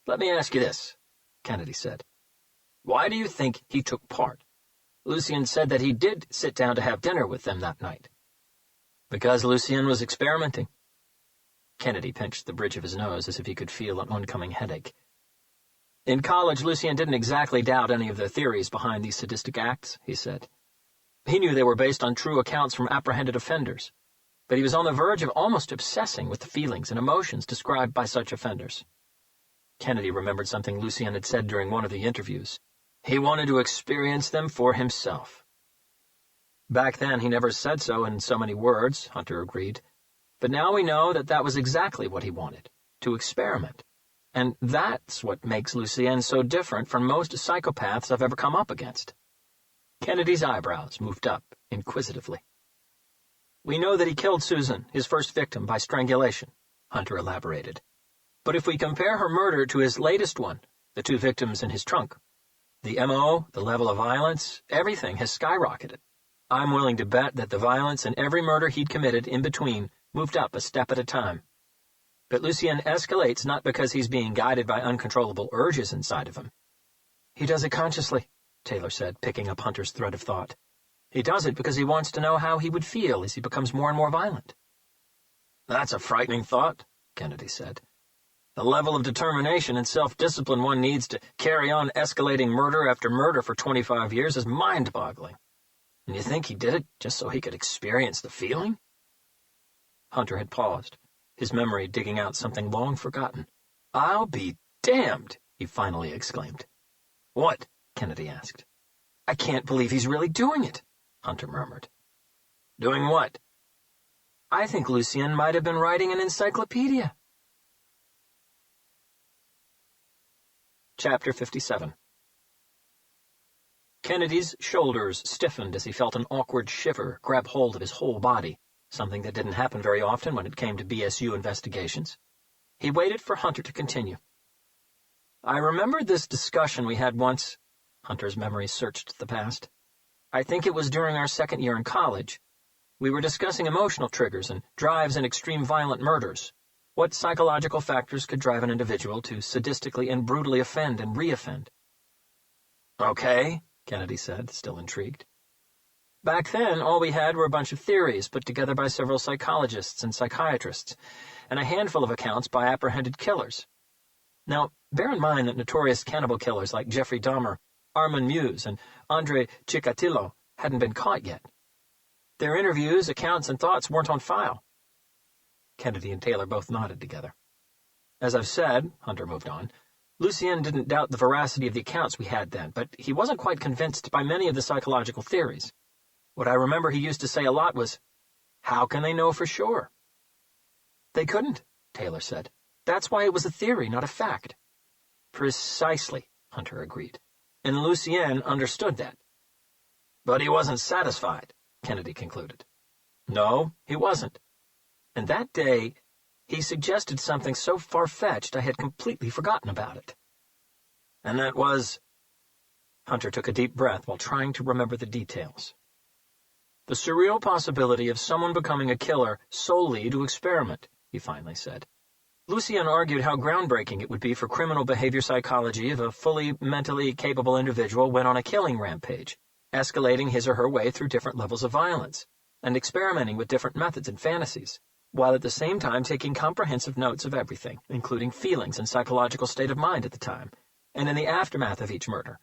let me ask you this, Kennedy said. Why do you think he took part? Lucien said that he did sit down to have dinner with them that night. Because Lucien was experimenting. Kennedy pinched the bridge of his nose as if he could feel an oncoming headache. In college, Lucien didn't exactly doubt any of the theories behind these sadistic acts, he said. He knew they were based on true accounts from apprehended offenders, but he was on the verge of almost obsessing with the feelings and emotions described by such offenders. Kennedy remembered something Lucien had said during one of the interviews. He wanted to experience them for himself. Back then, he never said so in so many words, Hunter agreed. But now we know that that was exactly what he wanted, to experiment. And that's what makes Lucien so different from most psychopaths I've ever come up against. Kennedy's eyebrows moved up inquisitively. We know that he killed Susan, his first victim, by strangulation, Hunter elaborated. But if we compare her murder to his latest one, the two victims in his trunk, the M.O., the level of violence, everything has skyrocketed. I'm willing to bet that the violence in every murder he'd committed in between moved up a step at a time. But Lucien escalates not because he's being guided by uncontrollable urges inside of him. He does it consciously, Taylor said, picking up Hunter's thread of thought. He does it because he wants to know how he would feel as he becomes more and more violent. That's a frightening thought, Kennedy said. The level of determination and self-discipline one needs to carry on escalating murder after murder for 25 years is mind-boggling. And you think he did it just so he could experience the feeling? Hunter had paused, his memory digging out something long forgotten. I'll be damned, he finally exclaimed. What? Kennedy asked. I can't believe he's really doing it, Hunter murmured. Doing what? I think Lucien might have been writing an encyclopedia. Chapter 57. Kennedy's shoulders stiffened as he felt an awkward shiver grab hold of his whole body, something that didn't happen very often when it came to BSU investigations. He waited for Hunter to continue. I remember this discussion we had once. Hunter's memory searched the past. I think it was during our second year in college. We were discussing emotional triggers and drives in extreme violent murders. What psychological factors could drive an individual to sadistically and brutally offend and re-offend? Okay, Kennedy said, still intrigued. Back then, all we had were a bunch of theories put together by several psychologists and psychiatrists, and a handful of accounts by apprehended killers. Now, bear in mind that notorious cannibal killers like Jeffrey Dahmer, Armand Muse, and Andre Chikatilo hadn't been caught yet. Their interviews, accounts, and thoughts weren't on file. Kennedy and Taylor both nodded together. As I've said, Hunter moved on, Lucien didn't doubt the veracity of the accounts we had then, but he wasn't quite convinced by many of the psychological theories. What I remember he used to say a lot was, "How can they know for sure?" They couldn't, Taylor said. That's why it was a theory, not a fact. Precisely, Hunter agreed. And Lucien understood that. But he wasn't satisfied, Kennedy concluded. No, he wasn't. And that day, he suggested something so far-fetched I had completely forgotten about it. And that was... Hunter took a deep breath while trying to remember the details. The surreal possibility of someone becoming a killer solely to experiment, he finally said. Lucien argued how groundbreaking it would be for criminal behavior psychology if a fully mentally capable individual went on a killing rampage, escalating his or her way through different levels of violence, and experimenting with different methods and fantasies, while at the same time taking comprehensive notes of everything, including feelings and psychological state of mind at the time, and in the aftermath of each murder.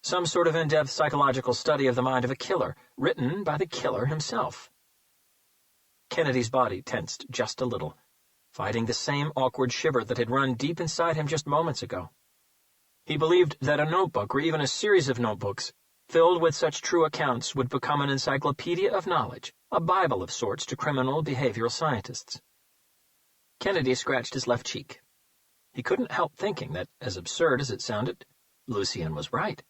Some sort of in-depth psychological study of the mind of a killer, written by the killer himself. Kennedy's body tensed just a little, fighting the same awkward shiver that had run deep inside him just moments ago. He believed that a notebook, or even a series of notebooks, filled with such true accounts would become an encyclopedia of knowledge, a Bible of sorts to criminal behavioral scientists. Kennedy scratched his left cheek. He couldn't help thinking that, as absurd as it sounded, Lucien was right.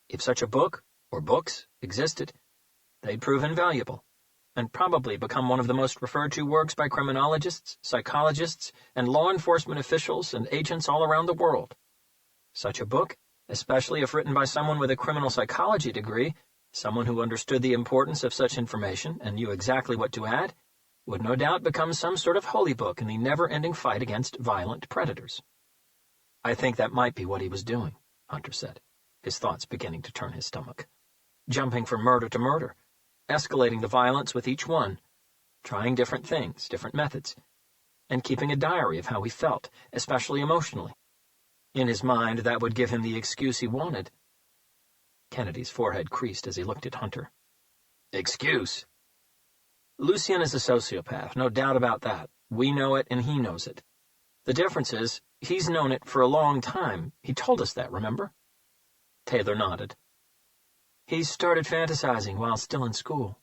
If such a book, or books, existed, they'd prove invaluable, and probably become one of the most referred to works by criminologists, psychologists, and law enforcement officials and agents all around the world. Such a book, especially if written by someone with a criminal psychology degree, someone who understood the importance of such information and knew exactly what to add, would no doubt become some sort of holy book in the never-ending fight against violent predators. I think that might be what he was doing, Hunter said, his thoughts beginning to turn his stomach. Jumping from murder to murder, escalating the violence with each one, trying different things, different methods, and keeping a diary of how he felt, especially emotionally. In his mind, that would give him the excuse he wanted. Kennedy's forehead creased as he looked at Hunter. Excuse? Lucien is a sociopath, no doubt about that. We know it, and he knows it. The difference is, he's known it for a long time. He told us that, remember? Taylor nodded. He started fantasizing while still in school.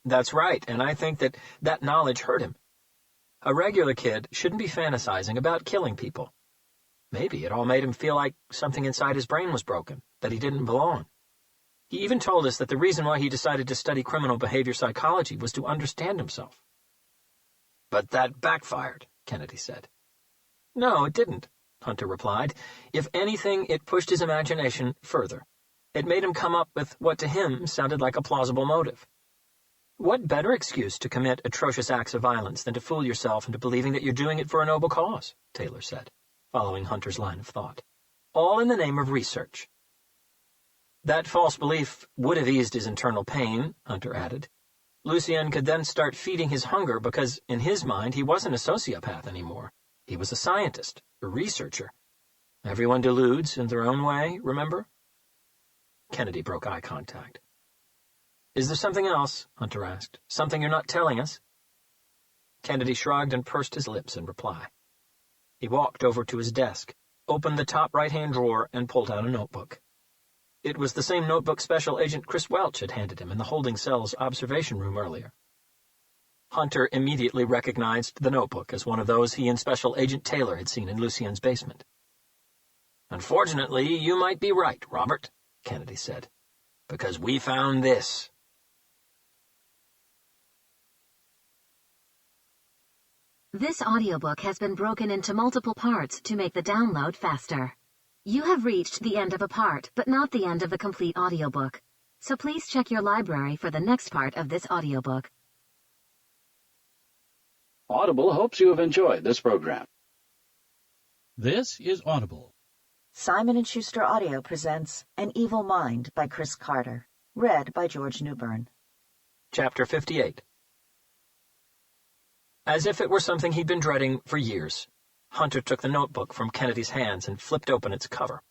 That's right, and I think that knowledge hurt him. A regular kid shouldn't be fantasizing about killing people. Maybe it all made him feel like something inside his brain was broken, that he didn't belong. He even told us that the reason why he decided to study criminal behavior psychology was to understand himself. But that backfired, Kennedy said. No, it didn't, Hunter replied. If anything, it pushed his imagination further. It made him come up with what to him sounded like a plausible motive. What better excuse to commit atrocious acts of violence than to fool yourself into believing that you're doing it for a noble cause, Taylor said, following Hunter's line of thought. All in the name of research. That false belief would have eased his internal pain, Hunter added. Lucien could then start feeding his hunger because, in his mind, he wasn't a sociopath anymore. He was a scientist, a researcher. Everyone deludes in their own way, remember? Kennedy broke eye contact. Is there something else? Hunter asked. Something you're not telling us? Kennedy shrugged and pursed his lips in reply. He walked over to his desk, opened the top right-hand drawer, and pulled out a notebook. It was the same notebook Special Agent Chris Welch had handed him in the holding cell's observation room earlier. Hunter immediately recognized the notebook as one of those he and Special Agent Taylor had seen in Lucien's basement. Unfortunately, you might be right, Robert, Kennedy said, because we found this. This audiobook has been broken into multiple parts to make the download faster. You have reached the end of a part, but not the end of the complete audiobook. So please check your library for the next part of this audiobook. Audible hopes you have enjoyed this program. This is Audible. Simon & Schuster Audio presents An Evil Mind by Chris Carter, read by George Newbern. Chapter 58. As if it were something he'd been dreading for years, Hunter took the notebook from Kennedy's hands and flipped open its cover.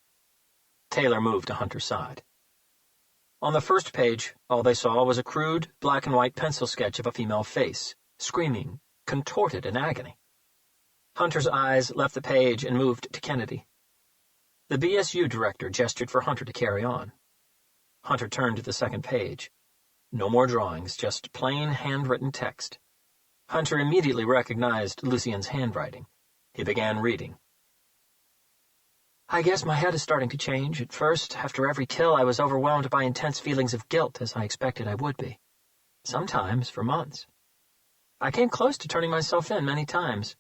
Taylor moved to Hunter's side. On the first page, all they saw was a crude, black-and-white pencil sketch of a female face, screaming, contorted in agony. Hunter's eyes left the page and moved to Kennedy. The BSU director gestured for Hunter to carry on. Hunter turned to the second page. No more drawings, just plain handwritten text. Hunter immediately recognized Lucien's handwriting. He began reading. I guess my head is starting to change. At first, after every kill, I was overwhelmed by intense feelings of guilt, as I expected I would be. Sometimes for months. I came close to turning myself in many times.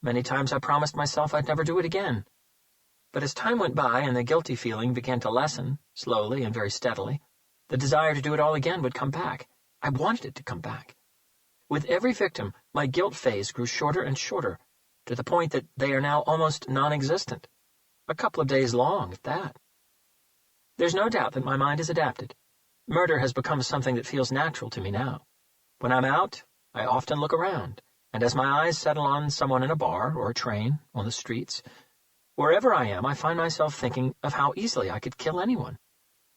Many times I promised myself I'd never do it again. But as time went by and the guilty feeling began to lessen, slowly and very steadily, the desire to do it all again would come back. I wanted it to come back. With every victim, my guilt phase grew shorter and shorter, to the point that they are now almost non-existent. A couple of days long, if that. There's no doubt that my mind has adapted. Murder has become something that feels natural to me now. When I'm out, I often look around, and as my eyes settle on someone in a bar or a train, on the streets, wherever I am, I find myself thinking of how easily I could kill anyone,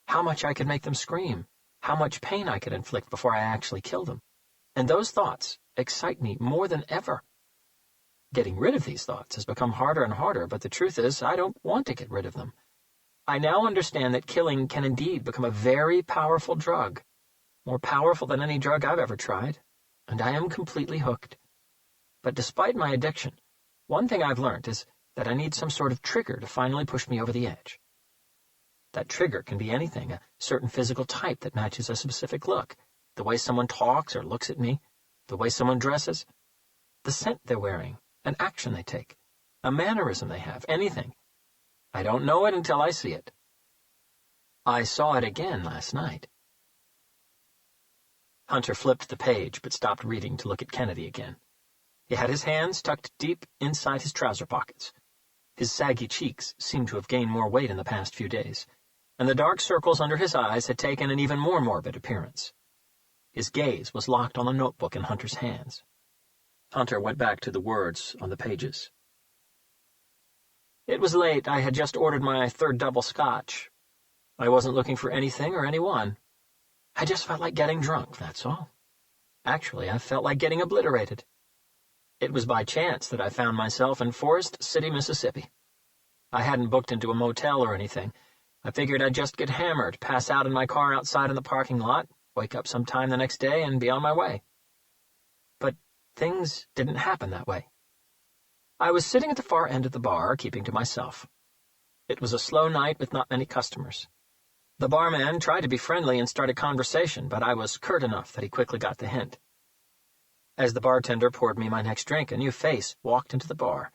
how much I could make them scream, how much pain I could inflict before I actually kill them. And those thoughts excite me more than ever. Getting rid of these thoughts has become harder and harder, but the truth is, I don't want to get rid of them. I now understand that killing can indeed become a very powerful drug, more powerful than any drug I've ever tried, and I am completely hooked. But despite my addiction, one thing I've learned is that I need some sort of trigger to finally push me over the edge. That trigger can be anything, a certain physical type that matches a specific look, the way someone talks or looks at me, the way someone dresses, the scent they're wearing, an action they take, a mannerism they have, anything. I don't know it until I see it. I saw it again last night. Hunter flipped the page but stopped reading to look at Kennedy again. He had his hands tucked deep inside his trouser pockets. His saggy cheeks seemed to have gained more weight in the past few days, and the dark circles under his eyes had taken an even more morbid appearance. His gaze was locked on the notebook in Hunter's hands. Hunter went back to the words on the pages. It was late. I had just ordered my third double scotch. I wasn't looking for anything or anyone. I just felt like getting drunk, that's all. Actually, I felt like getting obliterated. It was by chance that I found myself in Forest City, Mississippi. I hadn't booked into a motel or anything. I figured I'd just get hammered, pass out in my car outside in the parking lot, wake up sometime the next day, and be on my way. But things didn't happen that way. I was sitting at the far end of the bar, keeping to myself. It was a slow night with not many customers. The barman tried to be friendly and start a conversation, but I was curt enough that he quickly got the hint. As the bartender poured me my next drink, a new face walked into the bar.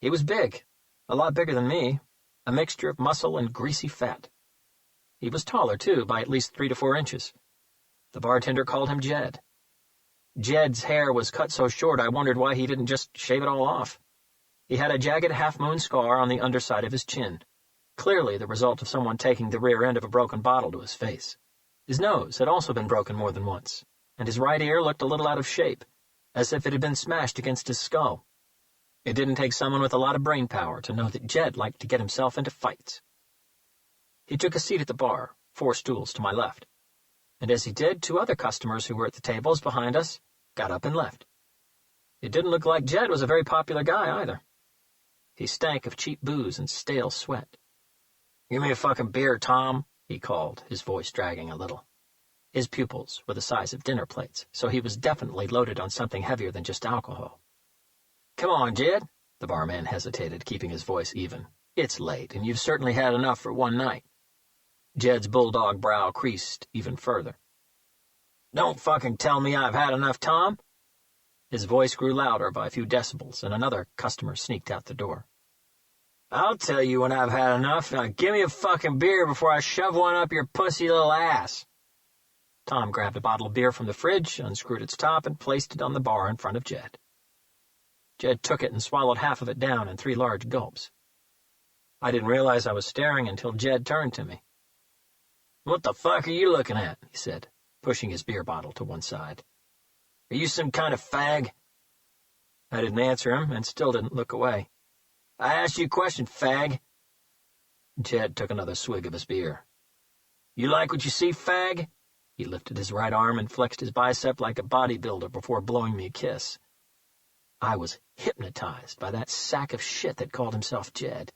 He was big, a lot bigger than me, a mixture of muscle and greasy fat. He was taller, too, by at least 3 to 4 inches. The bartender called him Jed. Jed's hair was cut so short I wondered why he didn't just shave it all off. He had a jagged half-moon scar on the underside of his chin, clearly the result of someone taking the rear end of a broken bottle to his face. His nose had also been broken more than once, and his right ear looked a little out of shape, as if it had been smashed against his skull. It didn't take someone with a lot of brain power to know that Jed liked to get himself into fights. He took a seat at the bar, 4 stools to my left, and as he did, 2 other customers who were at the tables behind us got up and left. It didn't look like Jed was a very popular guy, either. He stank of cheap booze and stale sweat. "Give me a fucking beer, Tom," he called, his voice dragging a little. His pupils were the size of dinner plates, so he was definitely loaded on something heavier than just alcohol. "Come on, Jed." The barman hesitated, keeping his voice even. "It's late, and you've certainly had enough for one night." Jed's bulldog brow creased even further. "Don't fucking tell me I've had enough, Tom." His voice grew louder by a few decibels, and another customer sneaked out the door. "I'll tell you when I've had enough. Now give me a fucking beer before I shove one up your pussy little ass." Tom grabbed a bottle of beer from the fridge, unscrewed its top, and placed it on the bar in front of Jed. Jed took it and swallowed half of it down in 3 large gulps. I didn't realize I was staring until Jed turned to me. "What the fuck are you looking at?" he said, pushing his beer bottle to one side. "Are you some kind of fag?" I didn't answer him and still didn't look away. "I asked you a question, fag." Jed took another swig of his beer. "You like what you see, fag?" He lifted his right arm and flexed his bicep like a bodybuilder before blowing me a kiss. I was hypnotized by that sack of shit that called himself Jed.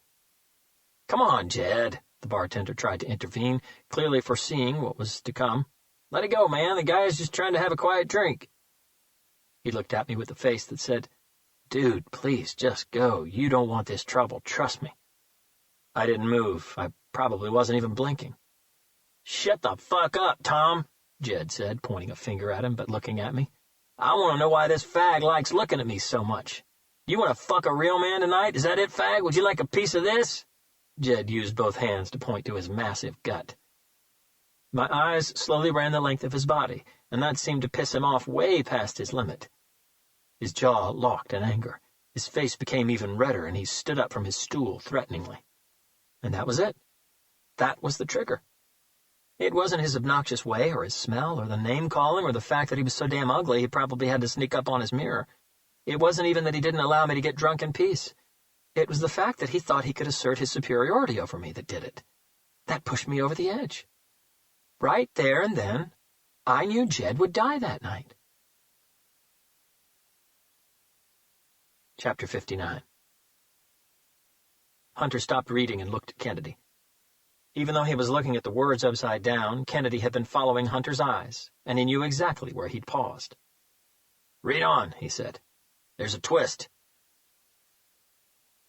"Come on, Jed," the bartender tried to intervene, clearly foreseeing what was to come. "Let it go, man. The guy is just trying to have a quiet drink." He looked at me with a face that said, "Dude, please, just go. You don't want this trouble, trust me." I didn't move. I probably wasn't even blinking. "Shut the fuck up, Tom," Jed said, pointing a finger at him but looking at me. "I want to know why this fag likes looking at me so much. You want to fuck a real man tonight? Is that it, fag? Would you like a piece of this?" Jed used both hands to point to his massive gut. My eyes slowly ran the length of his body, and that seemed to piss him off way past his limit. His jaw locked in anger. His face became even redder, and he stood up from his stool threateningly. And that was it. That was the trigger. It wasn't his obnoxious way, or his smell, or the name-calling, or the fact that he was so damn ugly he probably had to sneak up on his mirror. It wasn't even that he didn't allow me to get drunk in peace. It was the fact that he thought he could assert his superiority over me that did it. That pushed me over the edge. Right there and then, I knew Jed would die that night. Chapter 59. Hunter stopped reading and looked at Kennedy. Even though he was looking at the words upside down, Kennedy had been following Hunter's eyes, and he knew exactly where he'd paused. "Read on," he said. "There's a twist."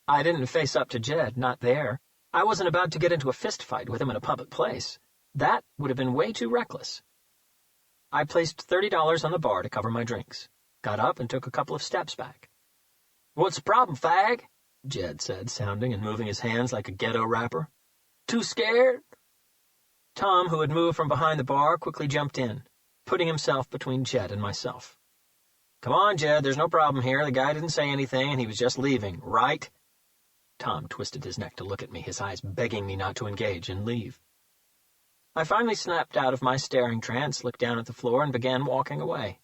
I didn't face up to Jed, not there. I wasn't about to get into a fist fight with him in a public place. That would have been way too reckless. I placed $30 on the bar to cover my drinks, got up and took a couple of steps back. "What's the problem, fag?" Jed said, sounding and moving his hands like a ghetto rapper. "Too scared?" Tom, who had moved from behind the bar, quickly jumped in, putting himself between Jed and myself. "Come on, Jed, there's no problem here. The guy didn't say anything, and he was just leaving, right?" Tom twisted his neck to look at me, his eyes begging me not to engage and leave. I finally snapped out of my staring trance, looked down at the floor, and began walking away.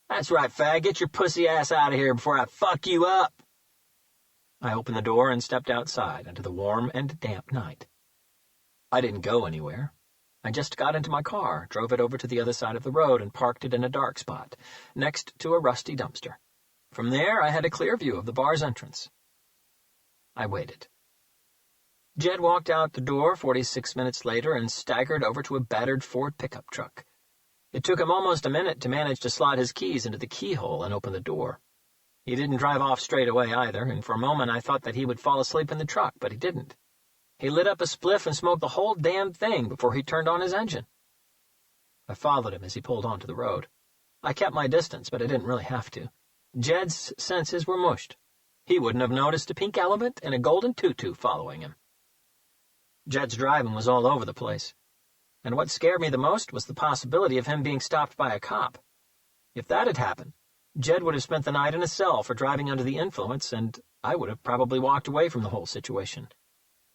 "That's right, fag, get your pussy ass out of here before I fuck you up." I opened the door and stepped outside into the warm and damp night. I didn't go anywhere. I just got into my car, drove it over to the other side of the road, and parked it in a dark spot, next to a rusty dumpster. From there, I had a clear view of the bar's entrance. I waited. Jed walked out the door 46 minutes later and staggered over to a battered Ford pickup truck. It took him almost a minute to manage to slot his keys into the keyhole and open the door. He didn't drive off straight away either, and for a moment I thought that he would fall asleep in the truck, but he didn't. He lit up a spliff and smoked the whole damn thing before he turned on his engine. I followed him as he pulled onto the road. I kept my distance, but I didn't really have to. Jed's senses were mushed. He wouldn't have noticed a pink elephant and a golden tutu following him. Jed's driving was all over the place. and what scared me the most was the possibility of him being stopped by a cop. If that had happened, Jed would have spent the night in a cell for driving under the influence, and I would have probably walked away from the whole situation.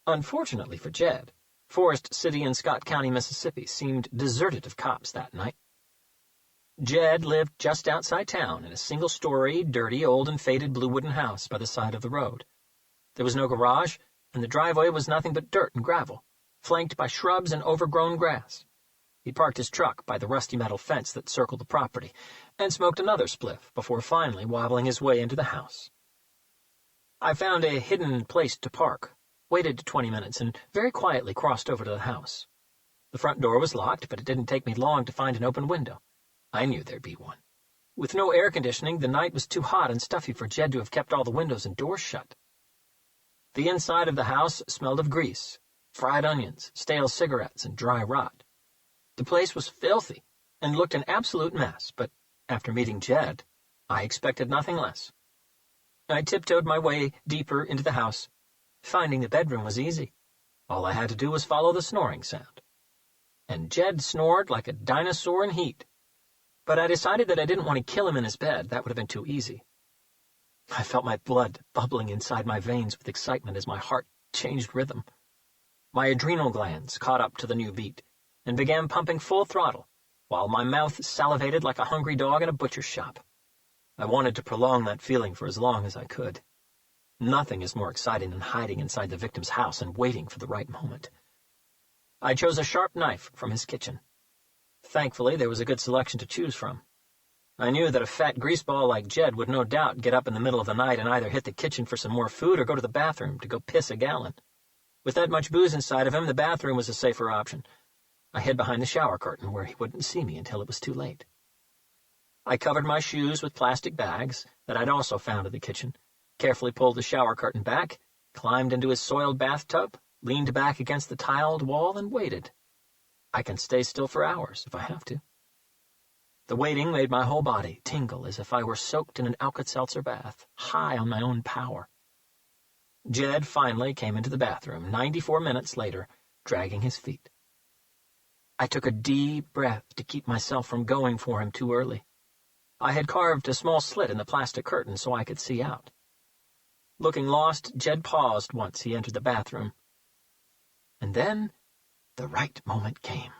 Unfortunately for Jed, Forest City in Scott County, Mississippi, seemed deserted of cops that night. Jed lived just outside town in a single-story, dirty, old and faded blue wooden house by the side of the road. There was no garage, and the driveway was nothing but dirt and gravel, flanked by shrubs and overgrown grass. He parked his truck by the rusty metal fence that circled the property, and smoked another spliff before finally wobbling his way into the house. I found a hidden place to park, waited 20 minutes, and very quietly crossed over to the house. The front door was locked, but it didn't take me long to find an open window. I knew there'd be one. With no air conditioning, the night was too hot and stuffy for Jed to have kept all the windows and doors shut. The inside of the house smelled of grease, fried onions, stale cigarettes, and dry rot. The place was filthy and looked an absolute mess, but after meeting Jed, I expected nothing less. I tiptoed my way deeper into the house. Finding the bedroom was easy. All I had to do was follow the snoring sound. And Jed snored like a dinosaur in heat. But I decided that I didn't want to kill him in his bed. That would have been too easy. I felt my blood bubbling inside my veins with excitement as my heart changed rhythm. My adrenal glands caught up to the new beat and began pumping full throttle, while my mouth salivated like a hungry dog in a butcher's shop. I wanted to prolong that feeling for as long as I could. Nothing is more exciting than hiding inside the victim's house and waiting for the right moment. I chose a sharp knife from his kitchen. Thankfully, there was a good selection to choose from. I knew that a fat greaseball like Jed would no doubt get up in the middle of the night and either hit the kitchen for some more food or go to the bathroom to go piss a gallon. With that much booze inside of him, the bathroom was a safer option. I hid behind the shower curtain where he wouldn't see me until it was too late. I covered my shoes with plastic bags that I'd also found in the kitchen, carefully pulled the shower curtain back, climbed into his soiled bathtub, leaned back against the tiled wall, and waited. I can stay still for hours if I have to. The waiting made my whole body tingle as if I were soaked in an Alka-Seltzer bath, high on my own power. Jed finally came into the bathroom 94 minutes later, dragging his feet. I took a deep breath to keep myself from going for him too early. I had carved a small slit in the plastic curtain so I could see out. Looking lost, Jed paused once he entered the bathroom. And then the right moment came.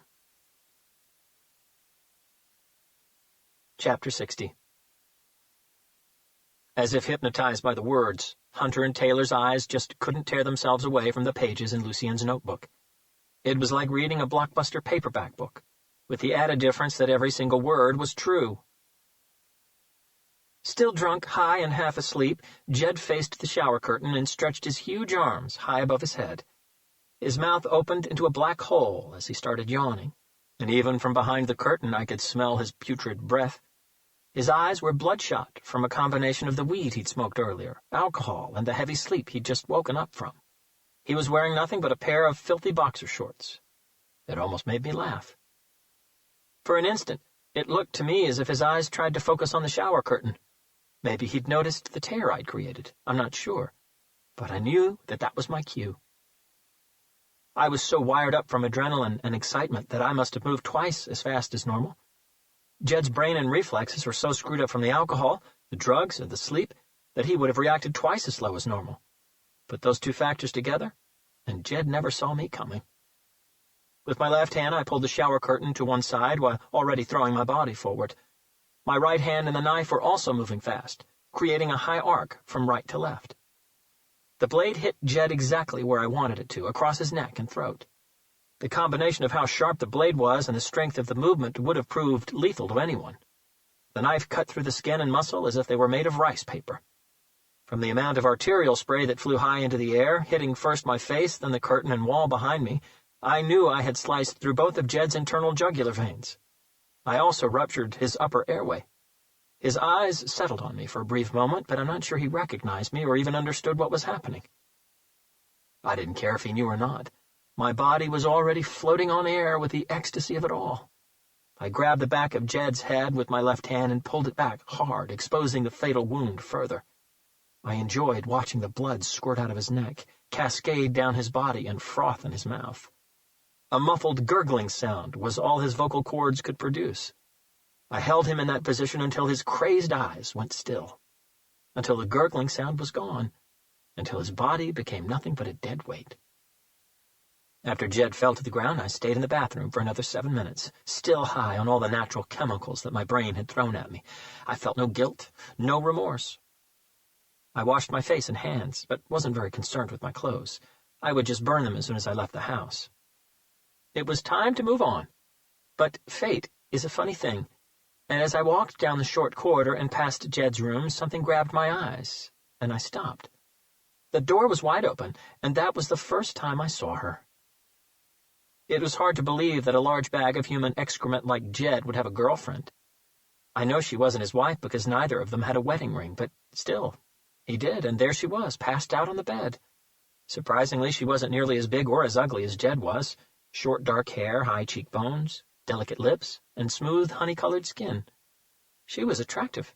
Chapter 60. As if hypnotized by the words, Hunter and Taylor's eyes just couldn't tear themselves away from the pages in Lucien's notebook. It was like reading a blockbuster paperback book, with the added difference that every single word was true. Still drunk, high, and half asleep, Jed faced the shower curtain and stretched his huge arms high above his head. His mouth opened into a black hole as he started yawning, and even from behind the curtain I could smell his putrid breath. His eyes were bloodshot from a combination of the weed he'd smoked earlier, alcohol, and the heavy sleep he'd just woken up from. He was wearing nothing but a pair of filthy boxer shorts. It almost made me laugh. For an instant, it looked to me as if his eyes tried to focus on the shower curtain. Maybe he'd noticed the tear I'd created, I'm not sure, but I knew that that was my cue. I was so wired up from adrenaline and excitement that I must have moved twice as fast as normal. Jed's brain and reflexes were so screwed up from the alcohol, the drugs, and the sleep that he would have reacted twice as slow as normal. Put those two factors together, and Jed never saw me coming. With my left hand, I pulled the shower curtain to one side while already throwing my body forward. My right hand and the knife were also moving fast, creating a high arc from right to left. The blade hit Jed exactly where I wanted it to, across his neck and throat. The combination of how sharp the blade was and the strength of the movement would have proved lethal to anyone. The knife cut through the skin and muscle as if they were made of rice paper. From the amount of arterial spray that flew high into the air, hitting first my face, then the curtain and wall behind me, I knew I had sliced through both of Jed's internal jugular veins. I also ruptured his upper airway. His eyes settled on me for a brief moment, but I'm not sure he recognized me or even understood what was happening. I didn't care if he knew or not. My body was already floating on air with the ecstasy of it all. I grabbed the back of Jed's head with my left hand and pulled it back hard, exposing the fatal wound further. I enjoyed watching the blood squirt out of his neck, cascade down his body, and froth in his mouth. A muffled gurgling sound was all his vocal cords could produce. I held him in that position until his crazed eyes went still, until the gurgling sound was gone, until his body became nothing but a dead weight. After Jed fell to the ground, I stayed in the bathroom for another 7 minutes, still high on all the natural chemicals that my brain had thrown at me. I felt no guilt, no remorse. I washed my face and hands, but wasn't very concerned with my clothes. I would just burn them as soon as I left the house. It was time to move on. But fate is a funny thing, and as I walked down the short corridor and past Jed's room, something grabbed my eyes, and I stopped. The door was wide open, and that was the first time I saw her. It was hard to believe that a large bag of human excrement like Jed would have a girlfriend. I know she wasn't his wife because neither of them had a wedding ring, but still, he did, and there she was, passed out on the bed. Surprisingly, she wasn't nearly as big or as ugly as Jed was. Short dark hair, high cheekbones, delicate lips, and smooth honey-colored skin. She was attractive,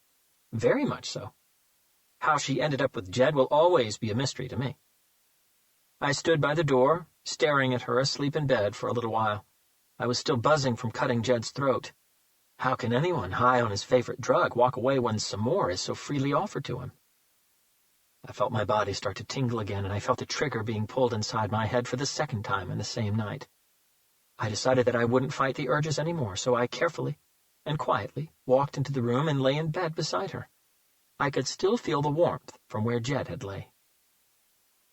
very much so. How she ended up with Jed will always be a mystery to me. I stood by the door, staring at her asleep in bed for a little while. I was still buzzing from cutting Jed's throat. How can anyone, high on his favorite drug, walk away when some more is so freely offered to him? I felt my body start to tingle again, and I felt a trigger being pulled inside my head for the second time in the same night. I decided that I wouldn't fight the urges anymore, so I carefully and quietly walked into the room and lay in bed beside her. I could still feel the warmth from where Jed had lay.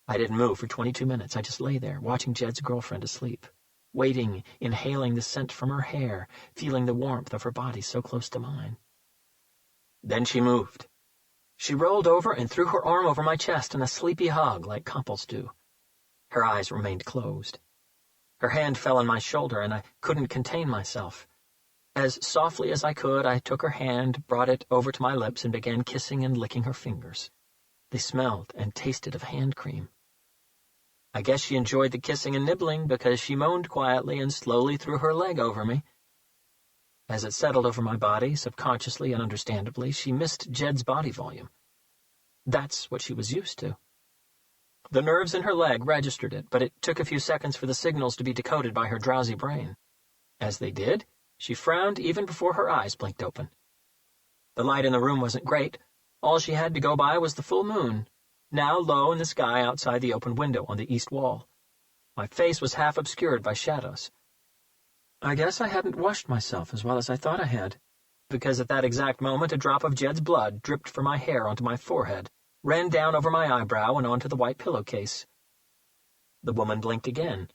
I didn't move for 22 minutes. I just lay there, watching Jed's girlfriend asleep, waiting, inhaling the scent from her hair, feeling the warmth of her body so close to mine. Then she moved. She rolled over and threw her arm over my chest in a sleepy hug like couples do. Her eyes remained closed. Her hand fell on my shoulder, and I couldn't contain myself. As softly as I could, I took her hand, brought it over to my lips, and began kissing and licking her fingers. They smelled and tasted of hand cream. I guess she enjoyed the kissing and nibbling because she moaned quietly and slowly threw her leg over me. As it settled over my body, subconsciously and understandably, she missed Jed's body volume. That's what she was used to. The nerves in her leg registered it, but it took a few seconds for the signals to be decoded by her drowsy brain. As they did, she frowned even before her eyes blinked open. The light in the room wasn't great. All she had to go by was the full moon, now low in the sky outside the open window on the east wall. My face was half obscured by shadows. I guess I hadn't washed myself as well as I thought I had, because at that exact moment a drop of Jed's blood dripped from my hair onto my forehead, ran down over my eyebrow and onto the white pillowcase. The woman blinked again.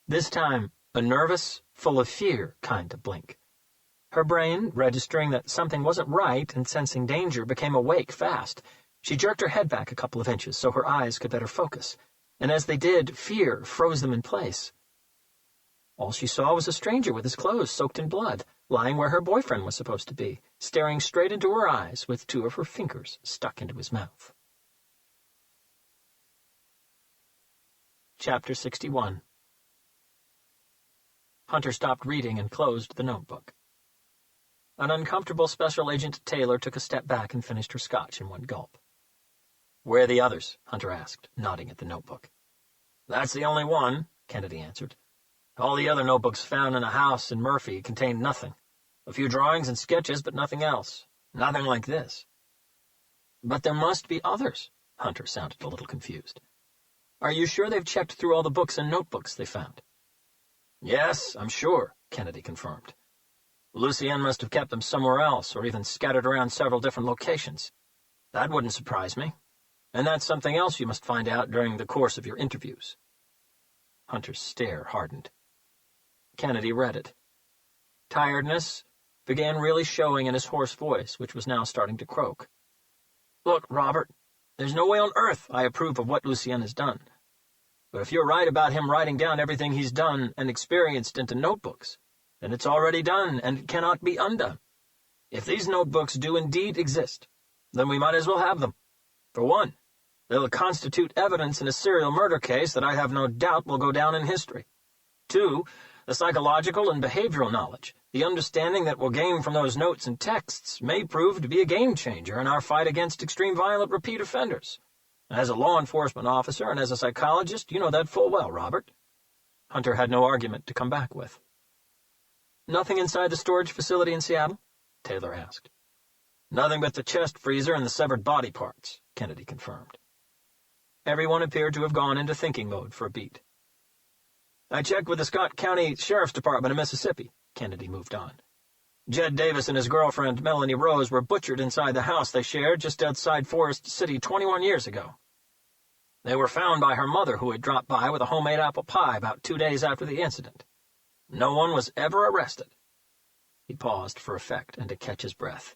This time, a nervous, full of fear kind of blink. Her brain, registering that something wasn't right and sensing danger, became awake fast. She jerked her head back a couple of inches so her eyes could better focus, and as they did, fear froze them in place. All she saw was a stranger with his clothes soaked in blood, lying where her boyfriend was supposed to be, staring straight into her eyes with two of her fingers stuck into his mouth. Chapter 61. Hunter stopped reading and closed the notebook. An uncomfortable Special Agent Taylor took a step back and finished her scotch in one gulp. "Where are the others?" Hunter asked, nodding at the notebook. "That's the only one," Kennedy answered. "All the other notebooks found in a house in Murphy contained nothing. A few drawings and sketches, but nothing else. Nothing like this." "But there must be others." Hunter sounded a little confused. "Are you sure they've checked through all the books and notebooks they found?" "Yes, I'm sure," Kennedy confirmed. "Lucien must have kept them somewhere else, or even scattered around several different locations. That wouldn't surprise me. And that's something else you must find out during the course of your interviews." Hunter's stare hardened. Kennedy read it. Tiredness began really showing in his hoarse voice, which was now starting to croak. "Look, Robert, there's no way on earth I approve of what Lucien has done. But if you're right about him writing down everything he's done and experienced into notebooks, then it's already done and it cannot be undone. If these notebooks do indeed exist, then we might as well have them. For one, they'll constitute evidence in a serial murder case that I have no doubt will go down in history. Two, the psychological and behavioral knowledge, the understanding that we'll gain from those notes and texts may prove to be a game-changer in our fight against extreme violent repeat offenders. As a law enforcement officer and as a psychologist, you know that full well, Robert." Hunter had no argument to come back with. "Nothing inside the storage facility in Seattle?" Taylor asked. "Nothing but the chest freezer and the severed body parts," Kennedy confirmed. Everyone appeared to have gone into thinking mode for a beat. "I checked with the Scott County Sheriff's Department of Mississippi," Kennedy moved on. "Jed Davis and his girlfriend, Melanie Rose, were butchered inside the house they shared just outside Forest City 21 years ago. They were found by her mother, who had dropped by with a homemade apple pie about 2 days after the incident. No one was ever arrested." He paused for effect and to catch his breath.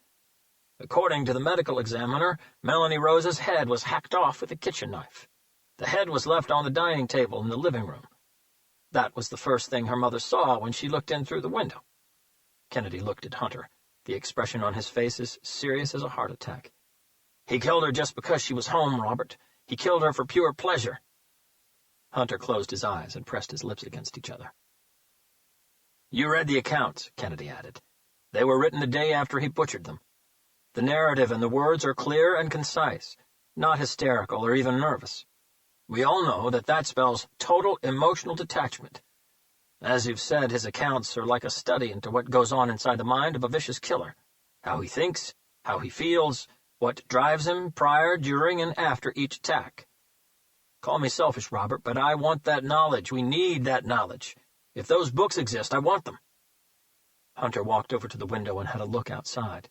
"According to the medical examiner, Melanie Rose's head was hacked off with a kitchen knife. The head was left on the dining table in the living room. That was the first thing her mother saw when she looked in through the window." Kennedy looked at Hunter, the expression on his face as serious as a heart attack. "He killed her just because she was home, Robert. He killed her for pure pleasure." Hunter closed his eyes and pressed his lips against each other. "You read the accounts," Kennedy added. "They were written the day after he butchered them. The narrative and the words are clear and concise, not hysterical or even nervous. We all know that that spells total emotional detachment. As you've said, his accounts are like a study into what goes on inside the mind of a vicious killer. How he thinks, how he feels, what drives him prior, during, and after each attack. Call me selfish, Robert, but I want that knowledge. We need that knowledge. If those books exist, I want them." Hunter walked over to the window and had a look outside.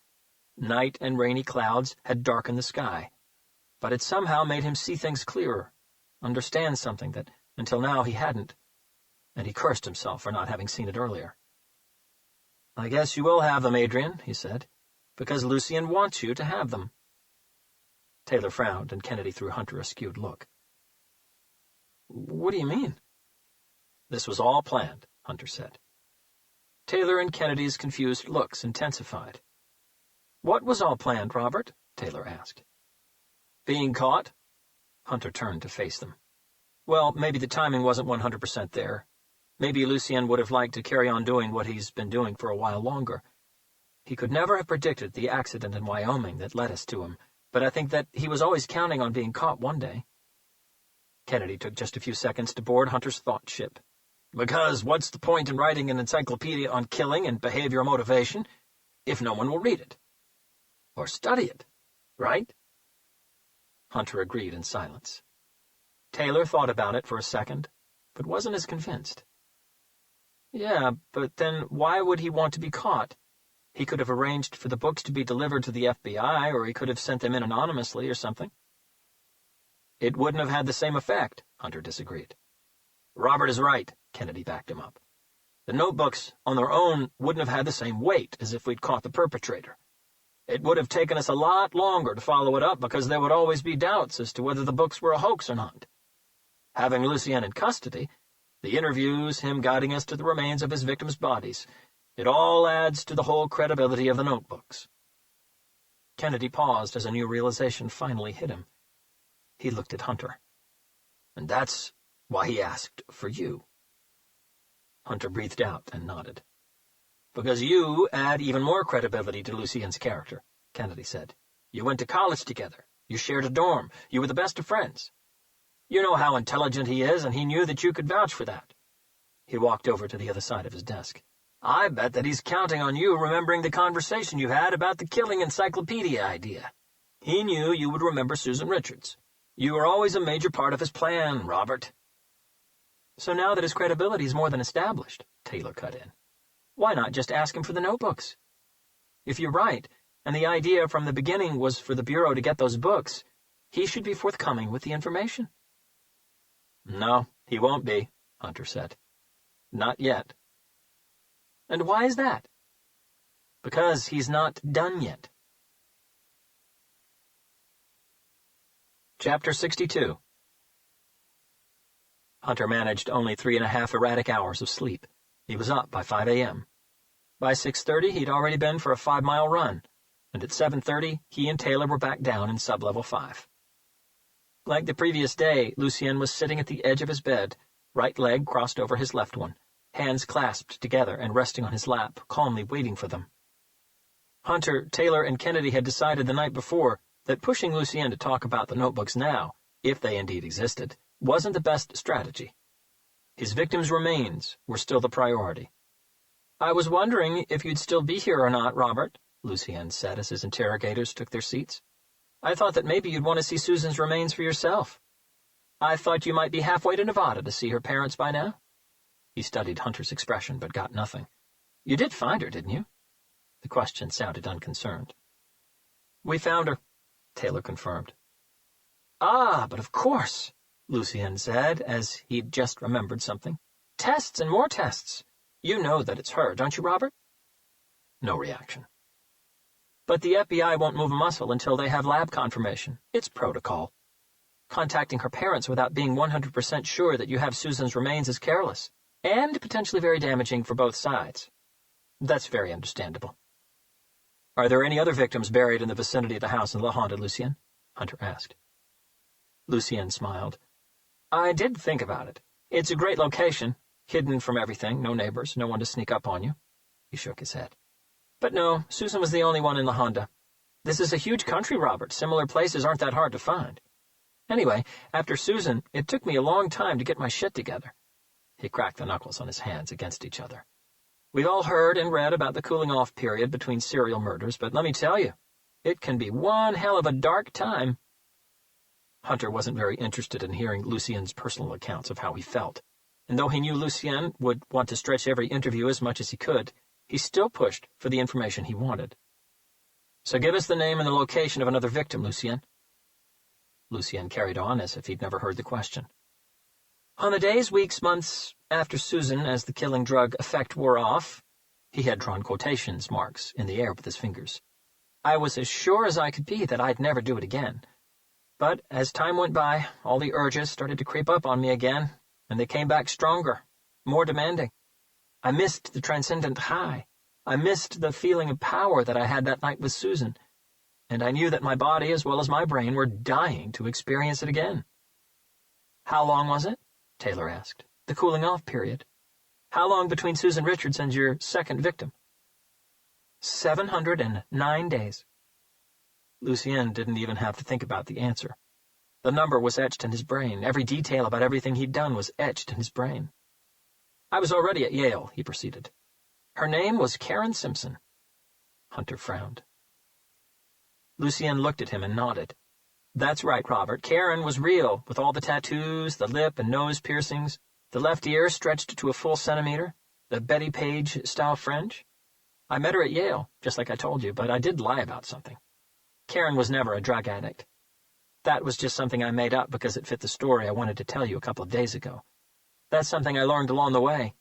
Night and rainy clouds had darkened the sky, but it somehow made him see things clearer, understand something that until now he hadn't, and he cursed himself for not having seen it earlier. "I guess you will have them, Adrian," he said, "because Lucien wants you to have them." Taylor frowned, and Kennedy threw Hunter a skewed look. "What do you mean?" "This was all planned," Hunter said. Taylor and Kennedy's confused looks intensified. "What was all planned, Robert?" Taylor asked. "Being caught?" Hunter turned to face them. "Well, maybe the timing wasn't 100% there. Maybe Lucien would have liked to carry on doing what he's been doing for a while longer. He could never have predicted the accident in Wyoming that led us to him, but I think that he was always counting on being caught one day." Kennedy took just a few seconds to board Hunter's thought ship. "Because what's the point in writing an encyclopedia on killing and behavioral motivation if no one will read it? Or study it, right?" Hunter agreed in silence. Taylor thought about it for a second, but wasn't as convinced. "Yeah, but then why would he want to be caught? He could have arranged for the books to be delivered to the FBI, or he could have sent them in anonymously or something." "It wouldn't have had the same effect," Hunter disagreed. "Robert is right," Kennedy backed him up. "The notebooks on their own wouldn't have had the same weight as if we'd caught the perpetrator. It would have taken us a lot longer to follow it up because there would always be doubts as to whether the books were a hoax or not. Having Lucien in custody, the interviews, him guiding us to the remains of his victims' bodies, it all adds to the whole credibility of the notebooks." Kennedy paused as a new realization finally hit him. He looked at Hunter. "And that's why he asked for you." Hunter breathed out and nodded. "Because you add even more credibility to Lucien's character," Kennedy said. "You went to college together. You shared a dorm. You were the best of friends. You know how intelligent he is, and he knew that you could vouch for that." He walked over to the other side of his desk. "I bet that he's counting on you remembering the conversation you had about the killing encyclopedia idea. He knew you would remember Susan Richards. You were always a major part of his plan, Robert." "So now that his credibility is more than established," Taylor cut in, "why not just ask him for the notebooks? If you're right, and the idea from the beginning was for the Bureau to get those books, he should be forthcoming with the information." "No, he won't be," Hunter said. "Not yet." "And why is that?" "Because he's not done yet." Chapter 62. Hunter managed only 3.5 erratic hours of sleep. He was up by 5 a.m. By 6:30, he'd already been for a 5-mile run, and at 7:30, he and Taylor were back down in sub-level 5. Like the previous day, Lucien was sitting at the edge of his bed, right leg crossed over his left one, hands clasped together and resting on his lap, calmly waiting for them. Hunter, Taylor, and Kennedy had decided the night before that pushing Lucien to talk about the notebooks now, if they indeed existed, wasn't the best strategy. His victim's remains were still the priority. "I was wondering if you'd still be here or not, Robert," Lucien said as his interrogators took their seats. "I thought that maybe you'd want to see Susan's remains for yourself. I thought you might be halfway to Nevada to see her parents by now." He studied Hunter's expression, but got nothing. "You did find her, didn't you?" The question sounded unconcerned. "We found her," Taylor confirmed. "Ah, but of course," Lucien said, as he'd just remembered something. "Tests and more tests. You know that it's her, don't you, Robert?" No reaction. "But the FBI won't move a muscle until they have lab confirmation. It's protocol. Contacting her parents without being 100% sure that you have Susan's remains is careless, and potentially very damaging for both sides. That's very understandable." "Are there any other victims buried in the vicinity of the house in La Honda, Lucien?" Hunter asked. Lucien smiled. "I did think about it. It's a great location, hidden from everything, no neighbors, no one to sneak up on you." He shook his head. "But no, Susan was the only one in La Honda. This is a huge country, Robert. Similar places aren't that hard to find. Anyway, after Susan, it took me a long time to get my shit together." He cracked the knuckles on his hands against each other. "We've all heard and read about the cooling-off period between serial murders, but let me tell you, it can be one hell of a dark time." Hunter wasn't very interested in hearing Lucien's personal accounts of how he felt, and though he knew Lucien would want to stretch every interview as much as he could, he still pushed for the information he wanted. "So give us the name and the location of another victim, Lucien." Lucien carried on as if he'd never heard the question. "On the days, weeks, months after Susan, as the killing drug effect wore off," he had drawn quotations marks in the air with his fingers, "I was as sure as I could be that I'd never do it again. But as time went by, all the urges started to creep up on me again, and they came back stronger, more demanding. I missed the transcendent high. I missed the feeling of power that I had that night with Susan, and I knew that my body as well as my brain were dying to experience it again." "How long was it?" Taylor asked. "The cooling-off period. How long between Susan Richards and your second victim?" 709 days. Lucien didn't even have to think about the answer. The number was etched in his brain. Every detail about everything he'd done was etched in his brain. "I was already at Yale," he proceeded. "Her name was Karen Simpson." Hunter frowned. Lucien looked at him and nodded. "That's right, Robert. Karen was real, with all the tattoos, the lip and nose piercings, the left ear stretched to a full centimeter, the Betty Page-style fringe. I met her at Yale, just like I told you, but I did lie about something. Karen was never a drug addict. That was just something I made up because it fit the story I wanted to tell you a couple of days ago. That's something I learned along the way.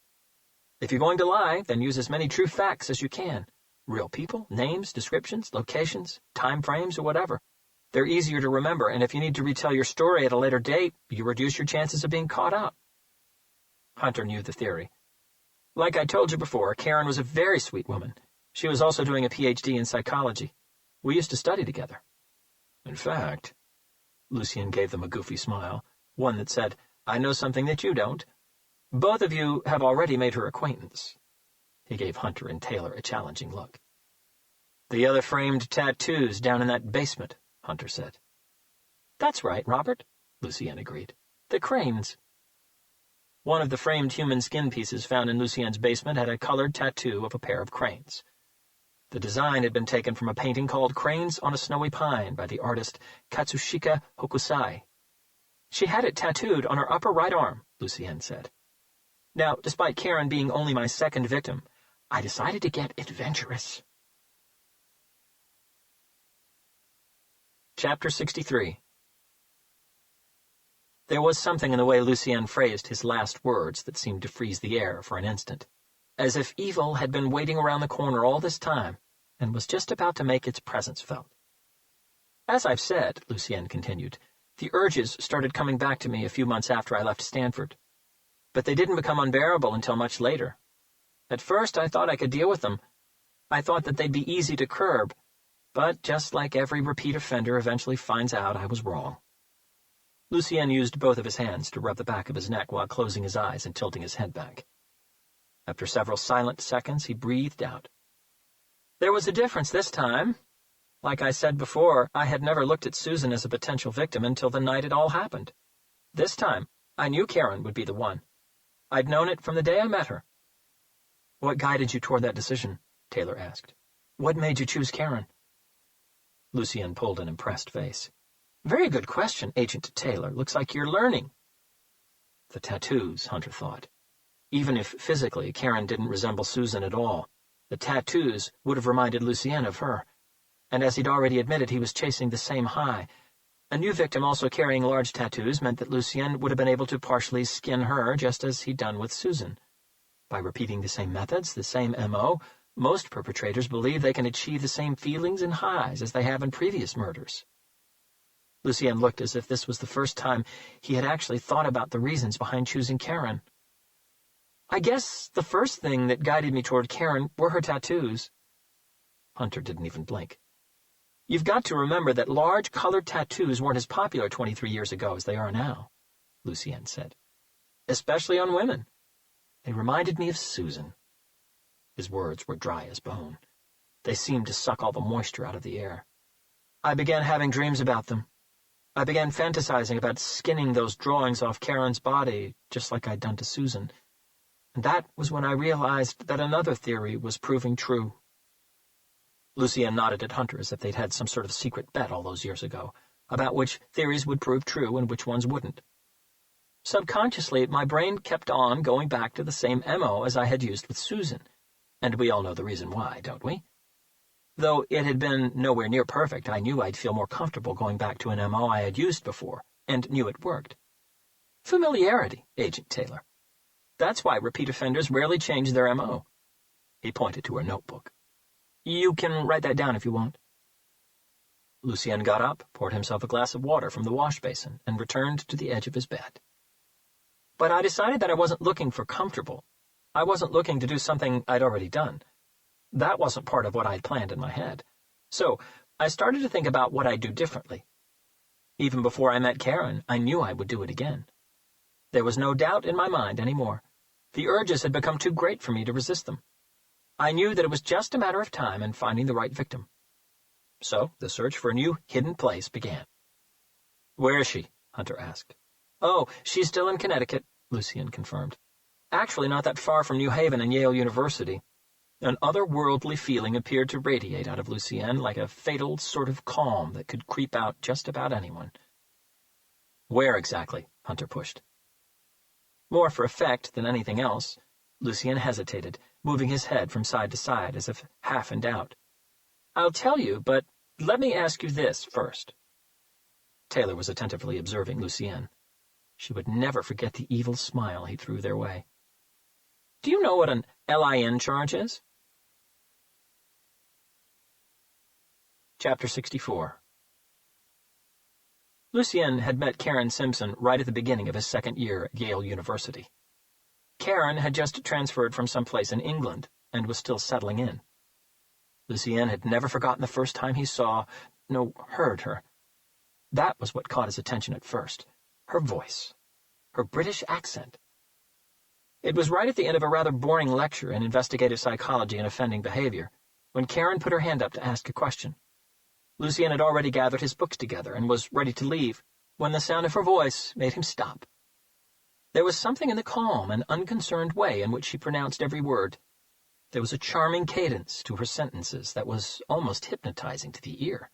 If you're going to lie, then use as many true facts as you can. Real people, names, descriptions, locations, time frames, or whatever. They're easier to remember, and if you need to retell your story at a later date, you reduce your chances of being caught out." Hunter knew the theory. "Like I told you before, Karen was a very sweet woman. She was also doing a PhD in psychology. We used to study together. In fact," Lucien gave them a goofy smile, one that said, "I know something that you don't. Both of you have already made her acquaintance." He gave Hunter and Taylor a challenging look. "The other framed tattoos down in that basement," Hunter said. "That's right, Robert," Lucien agreed. "The cranes." One of the framed human skin pieces found in Lucien's basement had a colored tattoo of a pair of cranes. The design had been taken from a painting called Cranes on a Snowy Pine by the artist Katsushika Hokusai. "She had it tattooed on her upper right arm," Lucien said. "Now, despite Karen being only my second victim, I decided to get adventurous." Chapter 63. There was something in the way Lucien phrased his last words that seemed to freeze the air for an instant, as if evil had been waiting around the corner all this time and was just about to make its presence felt. "As I've said," Lucien continued, "the urges started coming back to me a few months after I left Stanford. But they didn't become unbearable until much later. At first I thought I could deal with them. I thought that they'd be easy to curb, but just like every repeat offender eventually finds out, I was wrong." Lucien used both of his hands to rub the back of his neck while closing his eyes and tilting his head back. After several silent seconds, he breathed out. "There was a difference this time. Like I said before, I had never looked at Susan as a potential victim until the night it all happened. This time, I knew Karen would be the one. I'd known it from the day I met her. What guided you toward that decision? Taylor asked. What made you choose Karen? Lucien pulled an impressed face. Very good question, Agent Taylor. Looks like you're learning. The tattoos, Hunter thought. Even if physically Karen didn't resemble Susan at all, the tattoos would have reminded Lucien of her. And as he'd already admitted, he was chasing the same high. A new victim also carrying large tattoos meant that Lucien would have been able to partially skin her, just as he'd done with Susan. By repeating the same methods, the same M.O., most perpetrators believe they can achieve the same feelings and highs as they have in previous murders. Lucien looked as if this was the first time he had actually thought about the reasons behind choosing Karen. I guess the first thing that guided me toward Karen were her tattoos. Hunter didn't even blink. You've got to remember that large colored tattoos weren't as popular 23 years ago as they are now, Lucien said. Especially on women. They reminded me of Susan. His words were dry as bone. They seemed to suck all the moisture out of the air. I began having dreams about them. I began fantasizing about skinning those drawings off Karen's body, just like I'd done to Susan. And that was when I realized that another theory was proving true. Lucien nodded at Hunter as if they'd had some sort of secret bet all those years ago, about which theories would prove true and which ones wouldn't. Subconsciously, my brain kept on going back to the same M.O. as I had used with Susan, and we all know the reason why, don't we? Though it had been nowhere near perfect, I knew I'd feel more comfortable going back to an M.O. I had used before, and knew it worked. Familiarity, Agent Taylor. That's why repeat offenders rarely change their M.O. He pointed to her notebook. You can write that down if you want. Lucien got up, poured himself a glass of water from the wash basin, and returned to the edge of his bed. But I decided that I wasn't looking for comfortable. I wasn't looking to do something I'd already done. That wasn't part of what I'd planned in my head. So I started to think about what I'd do differently. Even before I met Karen, I knew I would do it again. There was no doubt in my mind anymore. The urges had become too great for me to resist them. I knew that it was just a matter of time and finding the right victim. So the search for a new hidden place began. Where is she? Hunter asked. Oh, she's still in Connecticut, Lucien confirmed. Actually not that far from New Haven and Yale University. An otherworldly feeling appeared to radiate out of Lucien like a fatal sort of calm that could creep out just about anyone. Where exactly? Hunter pushed. More for effect than anything else, Lucien hesitated, moving his head from side to side as if half in doubt. I'll tell you, but let me ask you this first. Taylor was attentively observing Lucien. She would never forget the evil smile he threw their way. Do you know what an LIN charge is? Chapter 64. Lucien had met Karen Simpson right at the beginning of his second year at Yale University. Karen had just transferred from someplace in England and was still settling in. Lucien had never forgotten the first time he heard her. That was what caught his attention at first. Her voice. Her British accent. It was right at the end of a rather boring lecture in investigative psychology and offending behavior, when Karen put her hand up to ask a question. Lucien had already gathered his books together and was ready to leave, when the sound of her voice made him stop. There was something in the calm and unconcerned way in which she pronounced every word. There was a charming cadence to her sentences that was almost hypnotizing to the ear.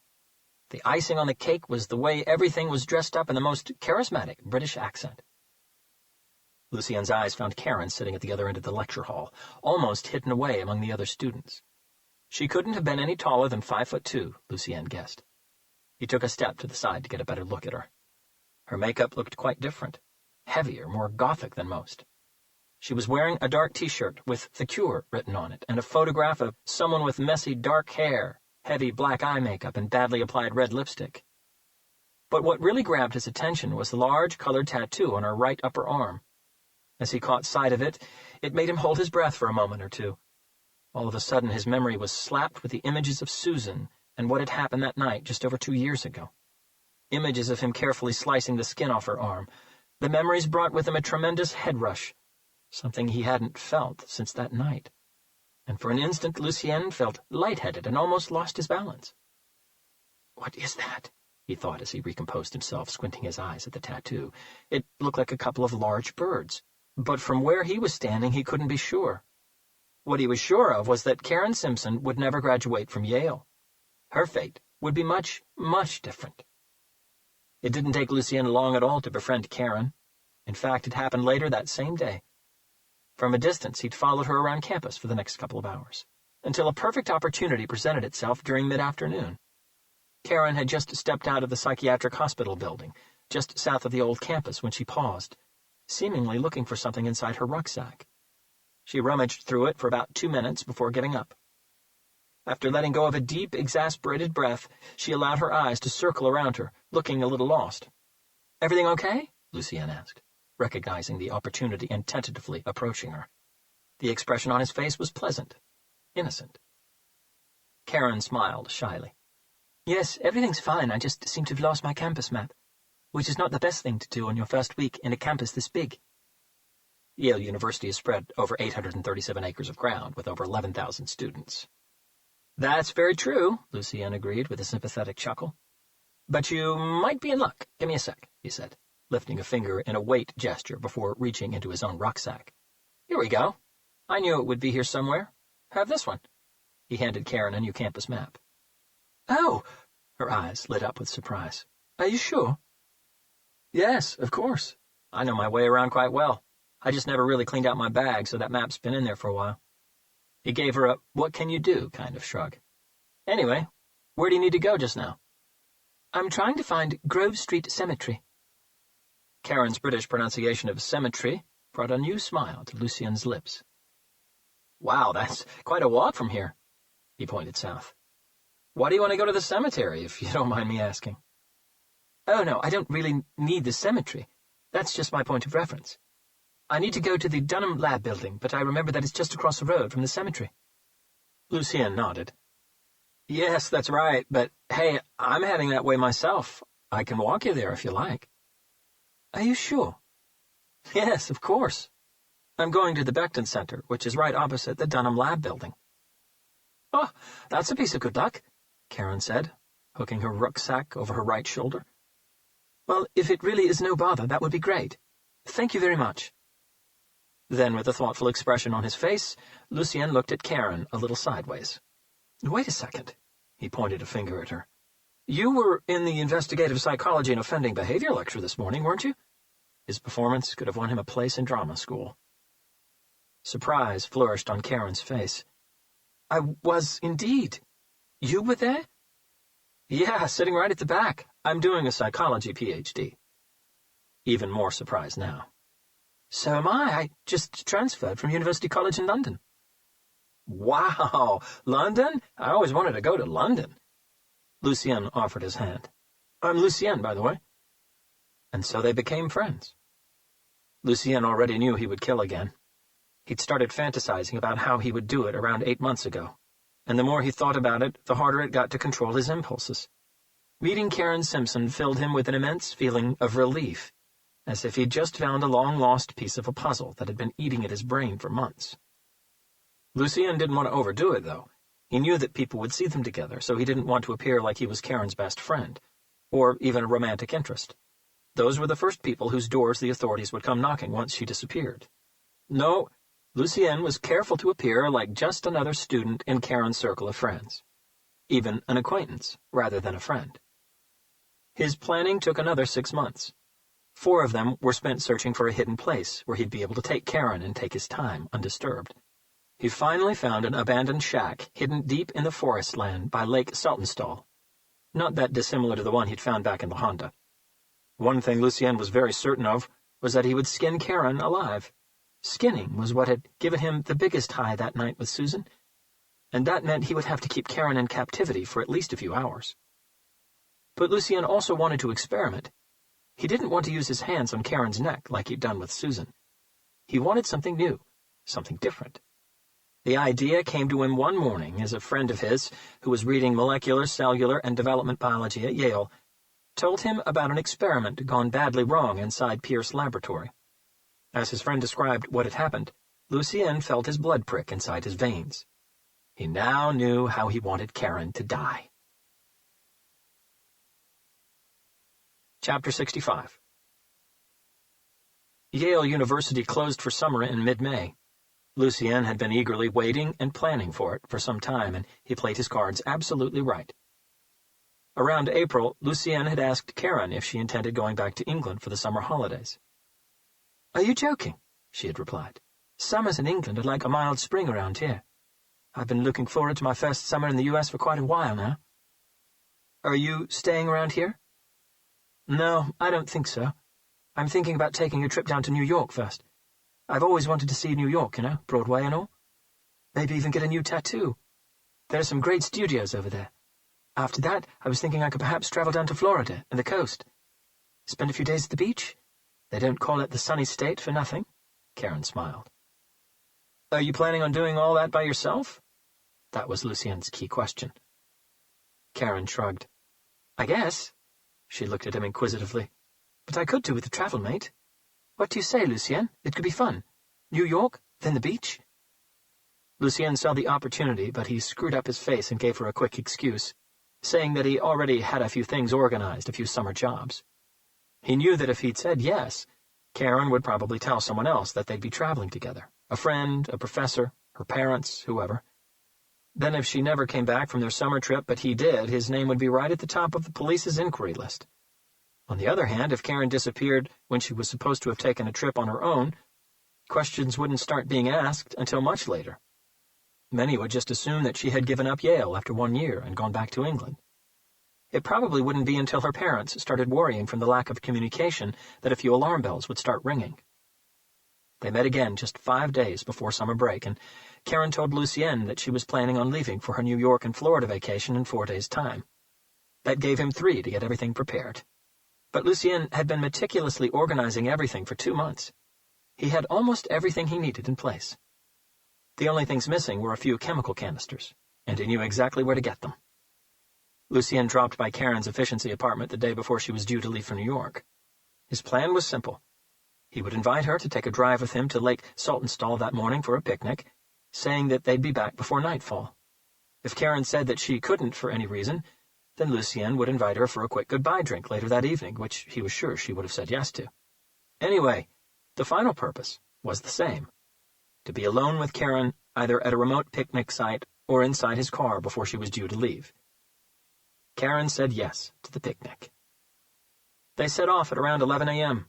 The icing on the cake was the way everything was dressed up in the most charismatic British accent. Lucien's eyes found Karen sitting at the other end of the lecture hall, almost hidden away among the other students. She couldn't have been any taller than 5'2", Lucien guessed. He took a step to the side to get a better look at her. Her makeup looked quite different, heavier, more gothic than most. She was wearing a dark T-shirt with "The Cure" written on it, and a photograph of someone with messy dark hair, heavy black eye makeup, and badly applied red lipstick. But what really grabbed his attention was the large colored tattoo on her right upper arm. As he caught sight of it, it made him hold his breath for a moment or two. All of a sudden, his memory was slapped with the images of Susan and what had happened that night just over 2 years ago. Images of him carefully slicing the skin off her arm. The memories brought with them a tremendous head rush, something he hadn't felt since that night. And for an instant, Lucien felt lightheaded and almost lost his balance. What is that? He thought as he recomposed himself, squinting his eyes at the tattoo. It looked like a couple of large birds, but from where he was standing he couldn't be sure. What he was sure of was that Karen Simpson would never graduate from Yale. Her fate would be much, much different. It didn't take Lucien long at all to befriend Karen. In fact, it happened later that same day. From a distance, he'd followed her around campus for the next couple of hours, until a perfect opportunity presented itself during mid-afternoon. Karen had just stepped out of the psychiatric hospital building, just south of the old campus, when she paused, seemingly looking for something inside her rucksack. She rummaged through it for about 2 minutes before getting up. After letting go of a deep, exasperated breath, she allowed her eyes to circle around her, looking a little lost. "Everything okay?" Lucien asked, recognizing the opportunity and tentatively approaching her. The expression on his face was pleasant, innocent. Karen smiled shyly. "Yes, everything's fine. I just seem to have lost my campus map, which is not the best thing to do on your first week in a campus this big." Yale University is spread over 837 acres of ground with over 11,000 students. "That's very true," Lucien agreed with a sympathetic chuckle. "But you might be in luck. Give me a sec," he said, lifting a finger in a wait gesture before reaching into his own rucksack. "Here we go. I knew it would be here somewhere. Have this one." He handed Karen a new campus map. "Oh!" Her eyes lit up with surprise. "Are you sure?" "Yes, of course. I know my way around quite well. I just never really cleaned out my bag, so that map's been in there for a while." He gave her a what-can-you-do kind of shrug. "Anyway, where do you need to go just now?" "I'm trying to find Grove Street Cemetery." Karen's British pronunciation of cemetery brought a new smile to Lucien's lips. "Wow, that's quite a walk from here." He pointed south. "Why do you want to go to the cemetery, if you don't mind me asking?" "Oh, no, I don't really need the cemetery. That's just my point of reference. I need to go to the Dunham Lab building, but I remember that it's just across the road from the cemetery." Lucien nodded. "Yes, that's right, but hey, I'm heading that way myself. I can walk you there if you like." "Are you sure?" "Yes, of course. I'm going to the Becton Center, which is right opposite the Dunham Lab building." "Oh, that's a piece of good luck," Karen said, hooking her rucksack over her right shoulder. "Well, if it really is no bother, that would be great. Thank you very much." Then, with a thoughtful expression on his face, Lucien looked at Karen a little sideways. "Wait a second." He pointed a finger at her. "You were in the investigative psychology and offending behavior lecture this morning, weren't you?" His performance could have won him a place in drama school. Surprise flourished on Karen's face. "I was indeed. You were there?" "Yeah, sitting right at the back. I'm doing a psychology PhD." Even more surprised now. "So am I. I just transferred from University College in London." "Wow, London? I always wanted to go to London." Lucien offered his hand. "I'm Lucien, by the way." And so they became friends. Lucien already knew he would kill again. He'd started fantasizing about how he would do it around 8 months ago, and the more he thought about it, the harder it got to control his impulses. Meeting Karen Simpson filled him with an immense feeling of relief, as if he'd just found a long-lost piece of a puzzle that had been eating at his brain for months. Lucien didn't want to overdo it, though. He knew that people would see them together, so he didn't want to appear like he was Karen's best friend, or even a romantic interest. Those were the first people whose doors the authorities would come knocking once she disappeared. No, Lucien was careful to appear like just another student in Karen's circle of friends, even an acquaintance rather than a friend. His planning took another 6 months. 4 of them were spent searching for a hidden place where he'd be able to take Karen and take his time undisturbed. He finally found an abandoned shack hidden deep in the forest land by Lake Saltonstall, not that dissimilar to the one he'd found back in the Honda. One thing Lucien was very certain of was that he would skin Karen alive. Skinning was what had given him the biggest high that night with Susan, and that meant he would have to keep Karen in captivity for at least a few hours. But Lucien also wanted to experiment. He didn't want to use his hands on Karen's neck like he'd done with Susan. He wanted something new, something different. The idea came to him one morning as a friend of his, who was reading molecular, cellular, and development biology at Yale, told him about an experiment gone badly wrong inside Pierce's laboratory. As his friend described what had happened, Lucien felt his blood prick inside his veins. He now knew how he wanted Karen to die. Chapter 65. Yale University closed for summer in mid-May. Lucien had been eagerly waiting and planning for it for some time, and he played his cards absolutely right. Around April, Lucien had asked Karen if she intended going back to England for the summer holidays. "Are you joking?" she had replied. "Summers in England are like a mild spring around here. I've been looking forward to my first summer in the U.S. for quite a while now." "Are you staying around here?" "No, I don't think so. I'm thinking about taking a trip down to New York first. I've always wanted to see New York, you know, Broadway and all. Maybe even get a new tattoo. There are some great studios over there. After that, I was thinking I could perhaps travel down to Florida and the coast. Spend a few days at the beach. They don't call it the sunny state for nothing." Karen smiled. "Are you planning on doing all that by yourself?" That was Lucien's key question. Karen shrugged. "I guess." She looked at him inquisitively. "But I could do with a travel mate. What do you say, Lucien? It could be fun. New York, then the beach." Lucien saw the opportunity, but he screwed up his face and gave her a quick excuse, saying that he already had a few things organized, a few summer jobs. He knew that if he'd said yes, Karen would probably tell someone else that they'd be traveling together, a friend, a professor, her parents, whoever. Then if she never came back from their summer trip, but he did, his name would be right at the top of the police's inquiry list. On the other hand, if Karen disappeared when she was supposed to have taken a trip on her own, questions wouldn't start being asked until much later. Many would just assume that she had given up Yale after 1 year and gone back to England. It probably wouldn't be until her parents started worrying from the lack of communication that a few alarm bells would start ringing. They met again just 5 days before summer break, and Karen told Lucien that she was planning on leaving for her New York and Florida vacation in 4 days' time. That gave him 3 to get everything prepared. But Lucien had been meticulously organizing everything for 2 months. He had almost everything he needed in place. The only things missing were a few chemical canisters, and he knew exactly where to get them. Lucien dropped by Karen's efficiency apartment the day before she was due to leave for New York. His plan was simple. He would invite her to take a drive with him to Lake Saltonstall that morning for a picnic, saying that they'd be back before nightfall. If Karen said that she couldn't for any reason, then Lucien would invite her for a quick goodbye drink later that evening, which he was sure she would have said yes to. Anyway, the final purpose was the same: to be alone with Karen either at a remote picnic site or inside his car before she was due to leave. Karen said yes to the picnic. They set off at around 11 a.m.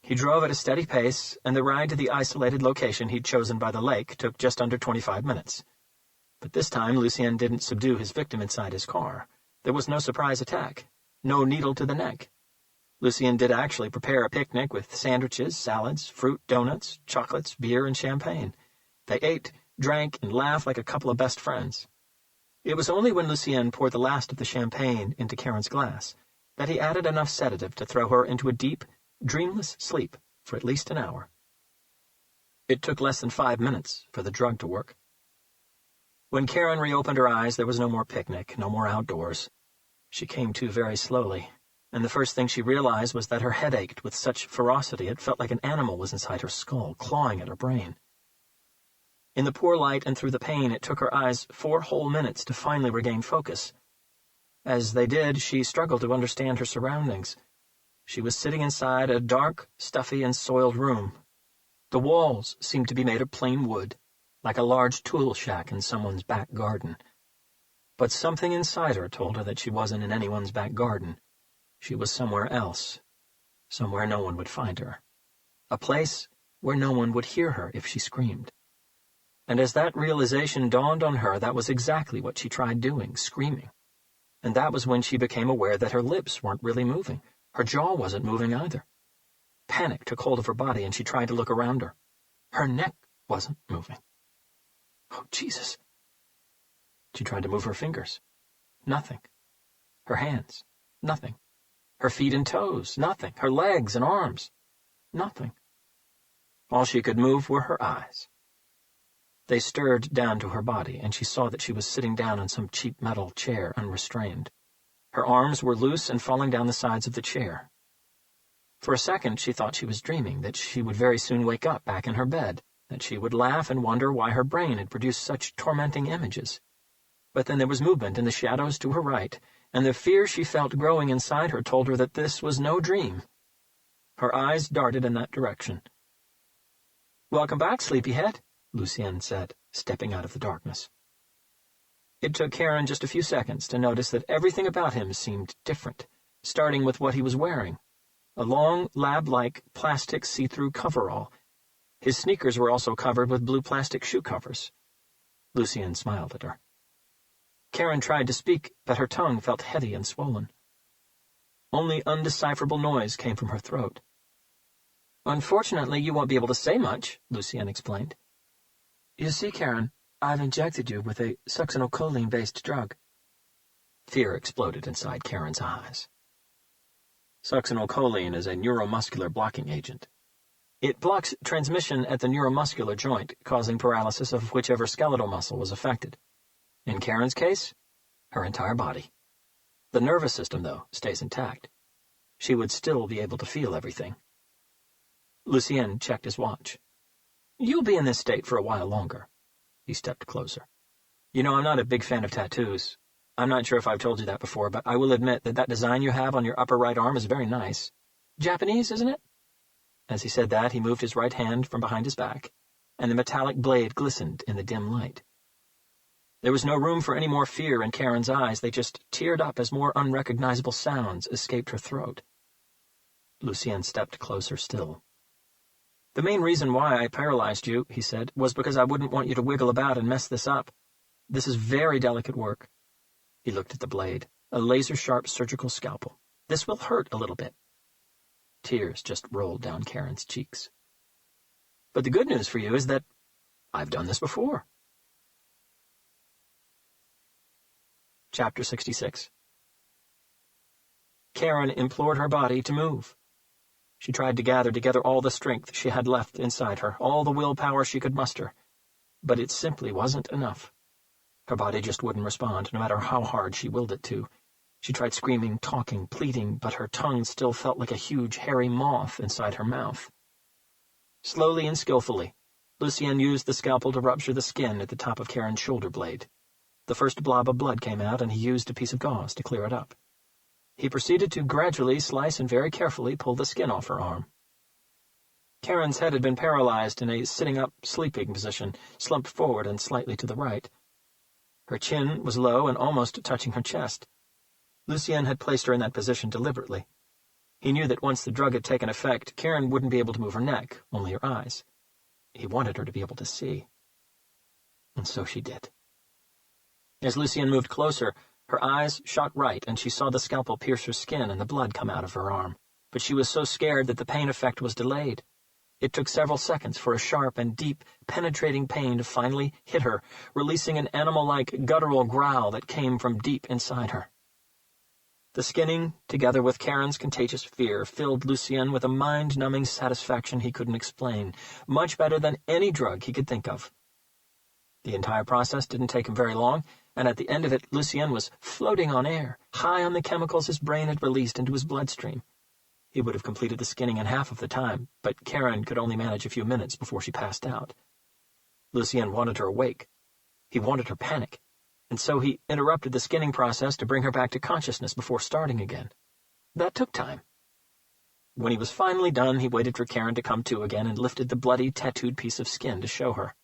He drove at a steady pace, and the ride to the isolated location he'd chosen by the lake took just under 25 minutes. But this time Lucien didn't subdue his victim inside his car. There was no surprise attack, no needle to the neck. Lucien did actually prepare a picnic with sandwiches, salads, fruit, donuts, chocolates, beer, and champagne. They ate, drank, and laughed like a couple of best friends. It was only when Lucien poured the last of the champagne into Karen's glass that he added enough sedative to throw her into a deep, dreamless sleep for at least an hour. It took less than 5 minutes for the drug to work. When Karen reopened her eyes, there was no more picnic, no more outdoors. She came to very slowly, and the first thing she realized was that her head ached with such ferocity it felt like an animal was inside her skull, clawing at her brain. In the poor light and through the pain, it took her eyes 4 whole minutes to finally regain focus. As they did, she struggled to understand her surroundings. She was sitting inside a dark, stuffy, and soiled room. The walls seemed to be made of plain wood, like a large tool shack in someone's back garden. But something inside her told her that she wasn't in anyone's back garden. She was somewhere else, somewhere no one would find her. A place where no one would hear her if she screamed. And as that realization dawned on her, that was exactly what she tried doing, screaming. And that was when she became aware that her lips weren't really moving. Her jaw wasn't moving either. Panic took hold of her body, and she tried to look around her. Her neck wasn't moving. Oh, Jesus. She tried to move her fingers. Nothing. Her hands. Nothing. Her feet and toes. Nothing. Her legs and arms. Nothing. All she could move were her eyes. They stirred down to her body, and she saw that she was sitting down on some cheap metal chair, unrestrained. Her arms were loose and falling down the sides of the chair. For a second she thought she was dreaming, that she would very soon wake up back in her bed, that she would laugh and wonder why her brain had produced such tormenting images. But then there was movement in the shadows to her right, and the fear she felt growing inside her told her that this was no dream. Her eyes darted in that direction. "Welcome back, sleepyhead," Lucienne said, stepping out of the darkness. It took Karen just a few seconds to notice that everything about him seemed different, starting with what he was wearing. A long, lab-like, plastic see-through coverall. His sneakers were also covered with blue plastic shoe covers. Lucienne smiled at her. Karen tried to speak, but her tongue felt heavy and swollen. Only undecipherable noise came from her throat. "Unfortunately, you won't be able to say much," Lucienne explained. "You see, Karen, I've injected you with a succinylcholine-based drug." Fear exploded inside Karen's eyes. Succinylcholine is a neuromuscular blocking agent. It blocks transmission at the neuromuscular joint, causing paralysis of whichever skeletal muscle was affected. In Karen's case, her entire body. The nervous system, though, stays intact. She would still be able to feel everything. Lucienne checked his watch. "You'll be in this state for a while longer." He stepped closer. "You know, I'm not a big fan of tattoos. I'm not sure if I've told you that before, but I will admit that design you have on your upper right arm is very nice. Japanese, isn't it?" As he said that, he moved his right hand from behind his back, and the metallic blade glistened in the dim light. There was no room for any more fear in Karen's eyes. They just teared up as more unrecognizable sounds escaped her throat. Lucienne stepped closer still. "The main reason why I paralyzed you," he said, "was because I wouldn't want you to wiggle about and mess this up. This is very delicate work." He looked at the blade, a laser-sharp surgical scalpel. "This will hurt a little bit." Tears just rolled down Karen's cheeks. "But the good news for you is that I've done this before." Chapter 66. Karen implored her body to move. She tried to gather together all the strength she had left inside her, all the willpower she could muster. But it simply wasn't enough. Her body just wouldn't respond, no matter how hard she willed it to. She tried screaming, talking, pleading, but her tongue still felt like a huge, hairy moth inside her mouth. Slowly and skillfully, Lucienne used the scalpel to rupture the skin at the top of Karen's shoulder blade. The first blob of blood came out, and he used a piece of gauze to clear it up. He proceeded to gradually slice and very carefully pull the skin off her arm. Karen's head had been paralyzed in a sitting-up, sleeping position, slumped forward and slightly to the right. Her chin was low and almost touching her chest. Lucienne had placed her in that position deliberately. He knew that once the drug had taken effect, Karen wouldn't be able to move her neck, only her eyes. He wanted her to be able to see. And so she did. As Lucienne moved closer, her eyes shot right, and she saw the scalpel pierce her skin and the blood come out of her arm. But she was so scared that the pain effect was delayed. It took several seconds for a sharp and deep, penetrating pain to finally hit her, releasing an animal-like guttural growl that came from deep inside her. The skinning, together with Karen's contagious fear, filled Lucienne with a mind-numbing satisfaction he couldn't explain, much better than any drug he could think of. The entire process didn't take him very long, and at the end of it, Lucienne was floating on air, high on the chemicals his brain had released into his bloodstream. He would have completed the skinning in half of the time, but Karen could only manage a few minutes before she passed out. Lucienne wanted her awake. He wanted her panic, and so he interrupted the skinning process to bring her back to consciousness before starting again. That took time. When he was finally done, he waited for Karen to come to again and lifted the bloody, tattooed piece of skin to show her.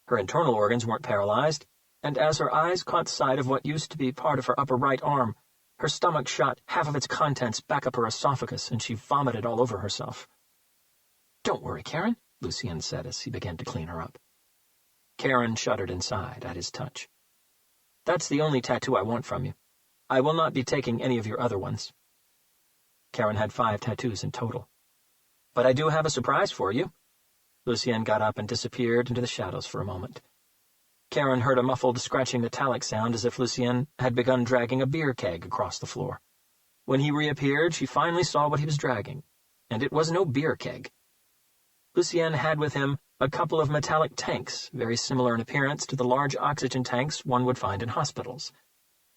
Her internal organs weren't paralyzed, and as her eyes caught sight of what used to be part of her upper right arm, her stomach shot half of its contents back up her esophagus, and she vomited all over herself. "Don't worry, Karen," Lucienne said as he began to clean her up. Karen shuddered inside at his touch. "That's the only tattoo I want from you. I will not be taking any of your other ones." Karen had 5 tattoos in total. "But I do have a surprise for you." Lucienne got up and disappeared into the shadows for a moment. Karen heard a muffled, scratching metallic sound as if Lucienne had begun dragging a beer keg across the floor. When he reappeared, she finally saw what he was dragging, and it was no beer keg. Lucienne had with him a couple of metallic tanks, very similar in appearance to the large oxygen tanks one would find in hospitals.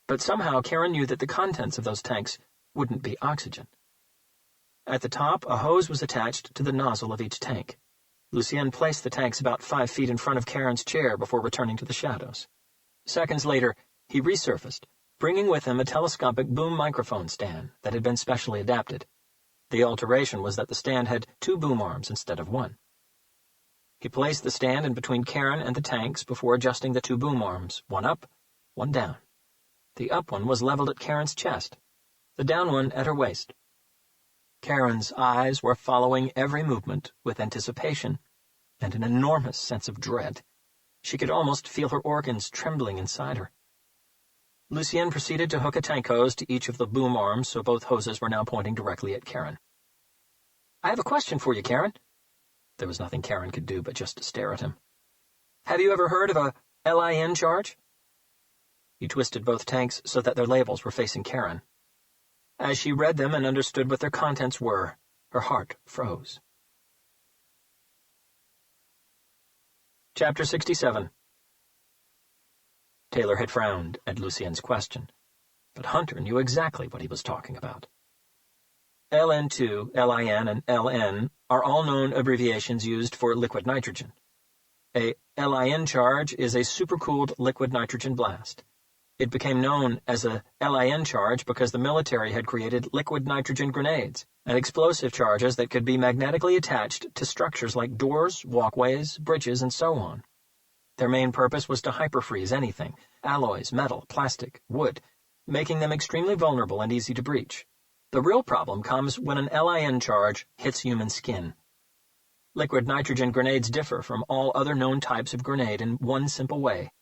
But somehow Karen knew that the contents of those tanks wouldn't be oxygen. At the top, a hose was attached to the nozzle of each tank. Lucienne placed the tanks about 5 feet in front of Karen's chair before returning to the shadows. Seconds later, he resurfaced, bringing with him a telescopic boom microphone stand that had been specially adapted. The alteration was that the stand had 2 boom arms instead of 1. He placed the stand in between Karen and the tanks before adjusting the 2 boom arms, one up, one down. The up one was leveled at Karen's chest, the down one at her waist. Karen's eyes were following every movement with anticipation and an enormous sense of dread. She could almost feel her organs trembling inside her. Lucien proceeded to hook a tank hose to each of the boom arms, so both hoses were now pointing directly at Karen. "I have a question for you, Karen." There was nothing Karen could do but just stare at him. "Have you ever heard of a LIN charge?" He twisted both tanks so that their labels were facing Karen. As she read them and understood what their contents were, her heart froze. Chapter 67. Taylor had frowned at Lucien's question, but Hunter knew exactly what he was talking about. LN2, LIN, and LN are all known abbreviations used for liquid nitrogen. A LIN charge is a supercooled liquid nitrogen blast. It became known as a LIN charge because the military had created liquid nitrogen grenades and explosive charges that could be magnetically attached to structures like doors, walkways, bridges, and so on. Their main purpose was to hyperfreeze anything, alloys, metal, plastic, wood, making them extremely vulnerable and easy to breach. The real problem comes when an LIN charge hits human skin. Liquid nitrogen grenades differ from all other known types of grenade in one simple way.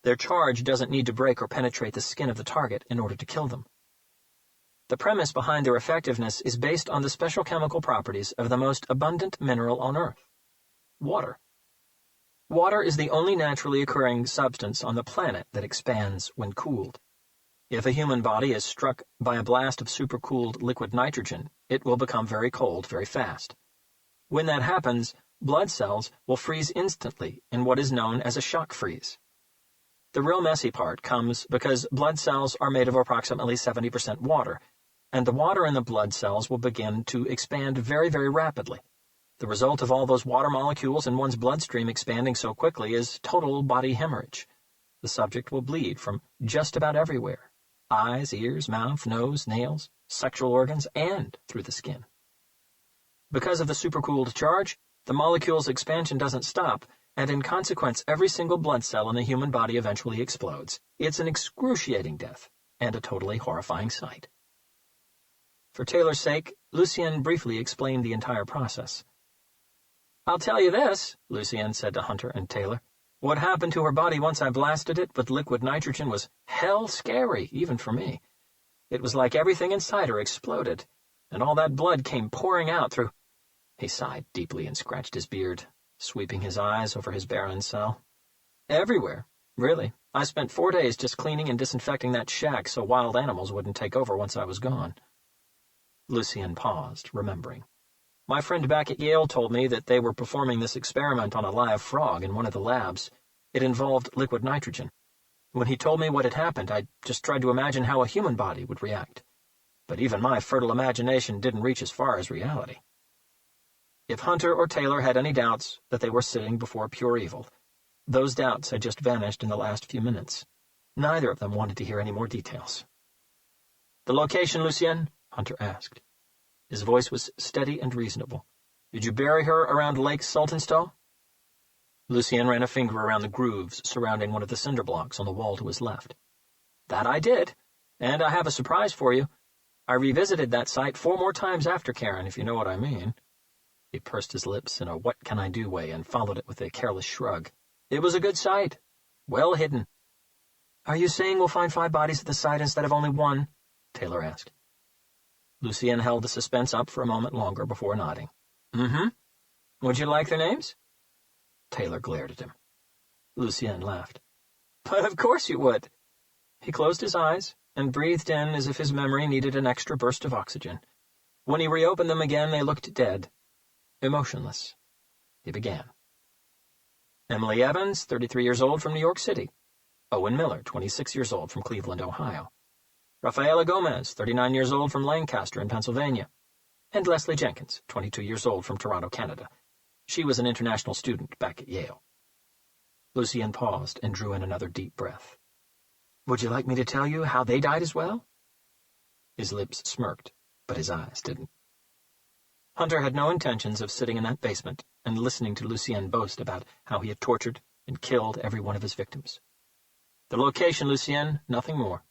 Their charge doesn't need to break or penetrate the skin of the target in order to kill them. The premise behind their effectiveness is based on the special chemical properties of the most abundant mineral on Earth: water. Water is the only naturally occurring substance on the planet that expands when cooled. If a human body is struck by a blast of supercooled liquid nitrogen, it will become very cold very fast. When that happens, blood cells will freeze instantly in what is known as a shock freeze. The real messy part comes because blood cells are made of approximately 70% water, and the water in the blood cells will begin to expand very, very rapidly. The result of all those water molecules in one's bloodstream expanding so quickly is total body hemorrhage. The subject will bleed from just about everywhere: eyes, ears, mouth, nose, nails, sexual organs, and through the skin. Because of the supercooled charge, the molecule's expansion doesn't stop, and in consequence every single blood cell in the human body eventually explodes. It's an excruciating death, and a totally horrifying sight. For Taylor's sake, Lucien briefly explained the entire process. "I'll tell you this," Lucien said to Hunter and Taylor. "What happened to her body once I blasted it with liquid nitrogen was hell scary, even for me. It was like everything inside her exploded, and all that blood came pouring out through—" He sighed deeply and scratched his beard, sweeping his eyes over his barren cell. "Everywhere, really. I spent 4 days just cleaning and disinfecting that shack so wild animals wouldn't take over once I was gone." Lucien paused, remembering. "My friend back at Yale told me that they were performing this experiment on a live frog in one of the labs. It involved liquid nitrogen. When he told me what had happened, I just tried to imagine how a human body would react. But even my fertile imagination didn't reach as far as reality." If Hunter or Taylor had any doubts that they were sitting before pure evil, those doubts had just vanished in the last few minutes. Neither of them wanted to hear any more details. "The location, Lucien?" Hunter asked. His voice was steady and reasonable. "Did you bury her around Lake Saltonstall?" Lucien ran a finger around the grooves surrounding one of the cinder blocks on the wall to his left. "That I did, and I have a surprise for you. I revisited that site 4 more times after Karen, if you know what I mean." He pursed his lips in a what-can-I-do way and followed it with a careless shrug. "It was a good site. Well hidden." "Are you saying we'll find 5 bodies at the site instead of only 1? Taylor asked. Lucien held the suspense up for a moment longer before nodding. "Mm-hmm. Would you like their names?" Taylor glared at him. Lucien laughed. "But of course you would." He closed his eyes and breathed in as if his memory needed an extra burst of oxygen. When he reopened them again, they looked dead, emotionless. He began. Emily Evans, 33 years old, from New York City. Owen Miller, 26 years old, from Cleveland, Ohio. Rafaela Gomez, 39 years old, from Lancaster in Pennsylvania. And Leslie Jenkins, 22 years old, from Toronto, Canada. She was an international student back at Yale. Lucien paused and drew in another deep breath. "Would you like me to tell you how they died as well?" His lips smirked, but his eyes didn't. Hunter had no intentions of sitting in that basement and listening to Lucien boast about how he had tortured and killed every one of his victims. "The location, Lucien, nothing more,"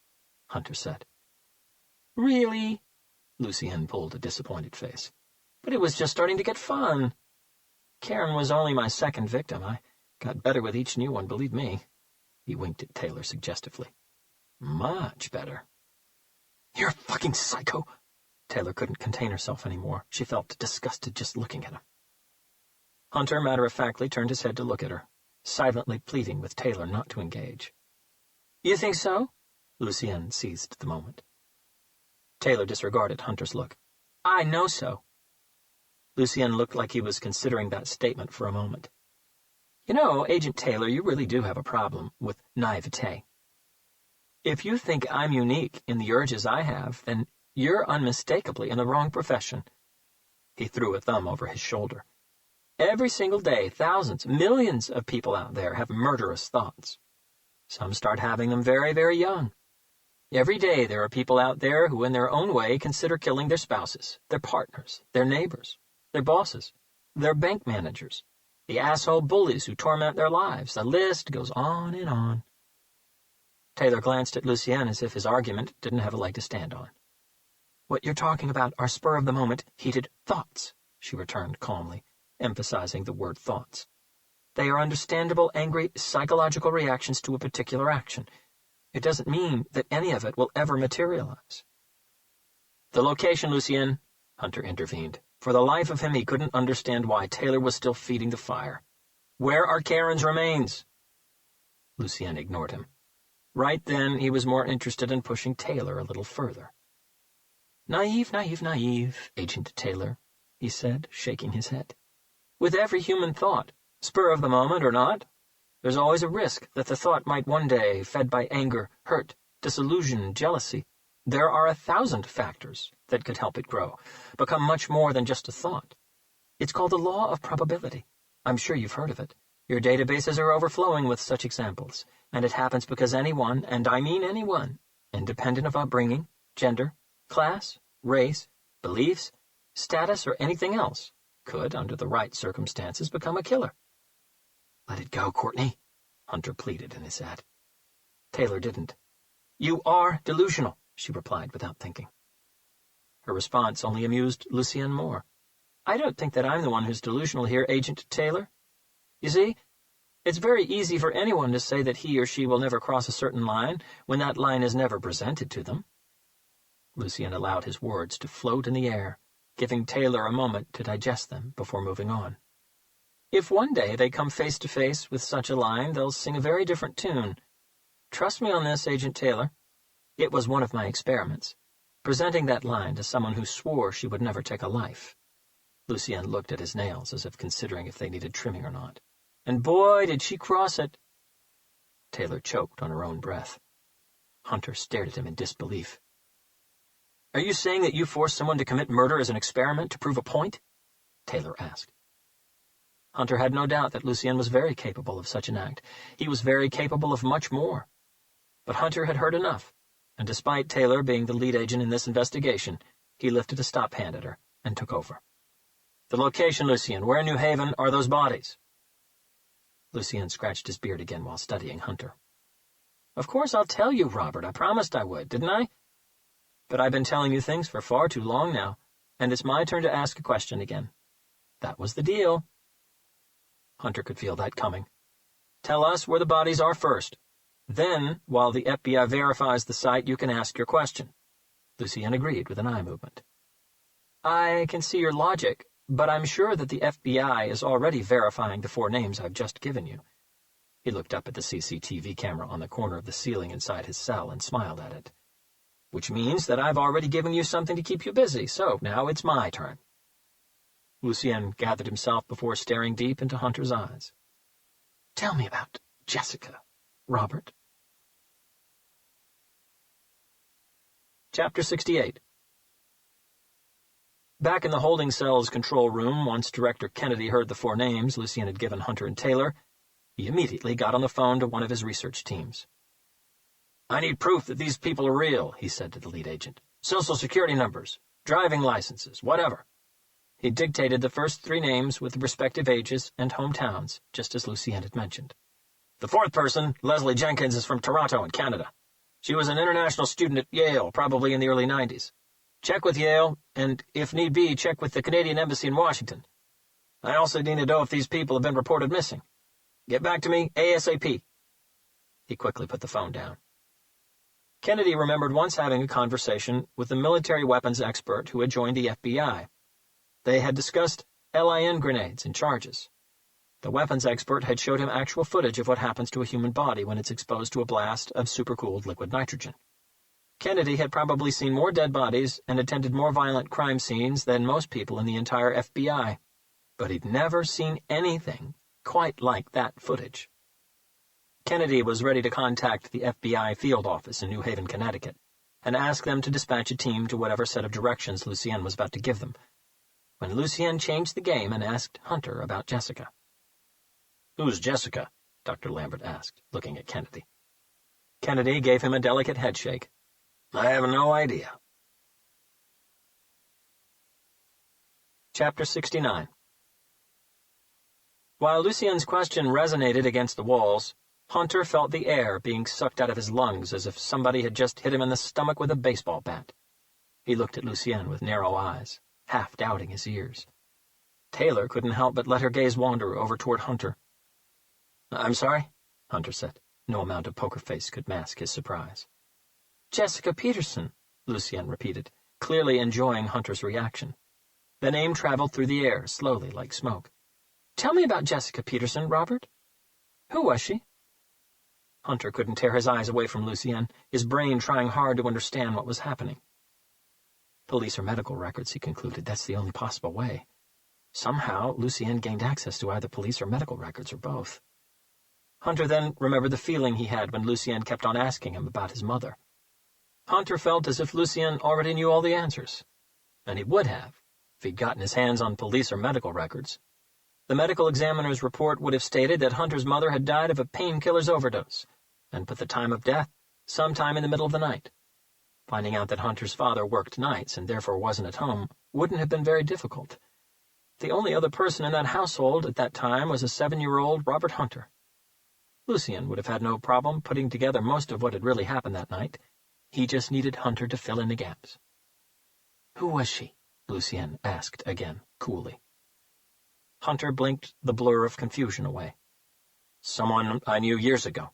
Hunter said. "Really?" Lucien pulled a disappointed face. "But it was just starting to get fun. Karen was only my second victim. I got better with each new one, believe me." He winked at Taylor suggestively. "Much better." "You're a fucking psycho." Taylor couldn't contain herself anymore. She felt disgusted just looking at him. Hunter matter-of-factly turned his head to look at her, silently pleading with Taylor not to engage. "You think so?" Lucien seized the moment. Taylor disregarded Hunter's look. "I know so." Lucien looked like he was considering that statement for a moment. "You know, Agent Taylor, you really do have a problem with naivete. If you think I'm unique in the urges I have, then you're unmistakably in the wrong profession." He threw a thumb over his shoulder. "Every single day, thousands, millions of people out there have murderous thoughts. Some start having them very, very young. Every day there are people out there who in their own way consider killing their spouses, their partners, their neighbors, their bosses, their bank managers, the asshole bullies who torment their lives. The list goes on and on." Taylor glanced at Lucien as if his argument didn't have a leg to stand on. "What you're talking about are spur-of-the-moment, heated thoughts," she returned calmly, emphasizing the word thoughts. "They are understandable, angry, psychological reactions to a particular action. It doesn't mean that any of it will ever materialize." "The location, Lucien," Hunter intervened. For the life of him, he couldn't understand why Taylor was still feeding the fire. "Where are Karen's remains?" Lucien ignored him. Right then, he was more interested in pushing Taylor a little further. "Naive, naive, naive, Agent Taylor," he said, shaking his head. "With every human thought, spur of the moment or not, there's always a risk that the thought might one day, fed by anger, hurt, disillusion, jealousy. There are 1,000 factors that could help it grow, become much more than just a thought. It's called the law of probability. I'm sure you've heard of it. Your databases are overflowing with such examples, and it happens because anyone, and I mean anyone, independent of upbringing, gender, class, race, beliefs, status, or anything else, could, under the right circumstances, become a killer." "Let it go, Courtney," Hunter pleaded in his head. Taylor didn't. "You are delusional," she replied without thinking. Her response only amused Lucien more. "I don't think that I'm the one who's delusional here, Agent Taylor. You see, it's very easy for anyone to say that he or she will never cross a certain line when that line is never presented to them." Lucien allowed his words to float in the air, giving Taylor a moment to digest them before moving on. "If one day they come face to face with such a line, they'll sing a very different tune. Trust me on this, Agent Taylor. It was one of my experiments, presenting that line to someone who swore she would never take a life." Lucien looked at his nails as if considering if they needed trimming or not. "And boy, did she cross it." Taylor choked on her own breath. Hunter stared at him in disbelief. "Are you saying that you forced someone to commit murder as an experiment to prove a point?" Taylor asked. Hunter had no doubt that Lucien was very capable of such an act. He was very capable of much more. But Hunter had heard enough, and despite Taylor being the lead agent in this investigation, he lifted a stop hand at her and took over. "The location, Lucien. Where in New Haven are those bodies?" Lucien scratched his beard again while studying Hunter. "Of course I'll tell you, Robert. I promised I would, didn't I? But I've been telling you things for far too long now, and it's my turn to ask a question again. That was the deal." Hunter could feel that coming. "Tell us where the bodies are first. Then, while the FBI verifies the site, you can ask your question." Lucien agreed with an eye movement. "I can see your logic, but I'm sure that the FBI is already verifying the 4 names I've just given you." He looked up at the CCTV camera on the corner of the ceiling inside his cell and smiled at it. "Which means that I've already given you something to keep you busy, so now it's my turn." Lucien gathered himself before staring deep into Hunter's eyes. "Tell me about Jessica, Robert." Chapter 68. Back in the holding cell's control room, once Director Kennedy heard the 4 names Lucien had given Hunter and Taylor, he immediately got on the phone to one of his research teams. "I need proof that these people are real," he said to the lead agent. "Social security numbers, driving licenses, whatever." He dictated the first 3 names with the respective ages and hometowns, just as Lucien had mentioned. The 4th person, Leslie Jenkins, is from Toronto in Canada. She was an international student at Yale, probably in the early 90s. Check with Yale, and if need be, check with the Canadian Embassy in Washington. I also need to know if these people have been reported missing. Get back to me ASAP. He quickly put the phone down. Kennedy remembered once having a conversation with a military weapons expert who had joined the FBI. They had discussed LIN grenades and charges. The weapons expert had showed him actual footage of what happens to a human body when it's exposed to a blast of supercooled liquid nitrogen. Kennedy had probably seen more dead bodies and attended more violent crime scenes than most people in the entire FBI, but he'd never seen anything quite like that footage. Kennedy was ready to contact the FBI field office in New Haven, Connecticut, and ask them to dispatch a team to whatever set of directions Lucien was about to give them, when Lucien changed the game and asked Hunter about Jessica. "Who's Jessica?" Dr. Lambert asked, looking at Kennedy. Kennedy gave him a delicate headshake. "I have no idea." Chapter 69. While Lucien's question resonated against the walls, Hunter felt the air being sucked out of his lungs as if somebody had just hit him in the stomach with a baseball bat. He looked at Lucien with narrow eyes, half doubting his ears. Taylor couldn't help but let her gaze wander over toward Hunter. "I'm sorry," Hunter said. No amount of poker face could mask his surprise. "Jessica Peterson," Lucien repeated, clearly enjoying Hunter's reaction. The name traveled through the air, slowly, like smoke. "Tell me about Jessica Peterson, Robert. Who was she?" Hunter couldn't tear his eyes away from Lucien, his brain trying hard to understand what was happening. Police or medical records, he concluded. That's the only possible way. Somehow, Lucien gained access to either police or medical records, or both. Hunter then remembered the feeling he had when Lucien kept on asking him about his mother. Hunter felt as if Lucien already knew all the answers, and he would have, if he'd gotten his hands on police or medical records. The medical examiner's report would have stated that Hunter's mother had died of a painkiller's overdose, and put the time of death sometime in the middle of the night. Finding out that Hunter's father worked nights and therefore wasn't at home wouldn't have been very difficult. The only other person in that household at that time was a 7-year-old Robert Hunter. Lucien would have had no problem putting together most of what had really happened that night. He just needed Hunter to fill in the gaps. "Who was she?" Lucien asked again, coolly. Hunter blinked the blur of confusion away. "Someone I knew years ago,"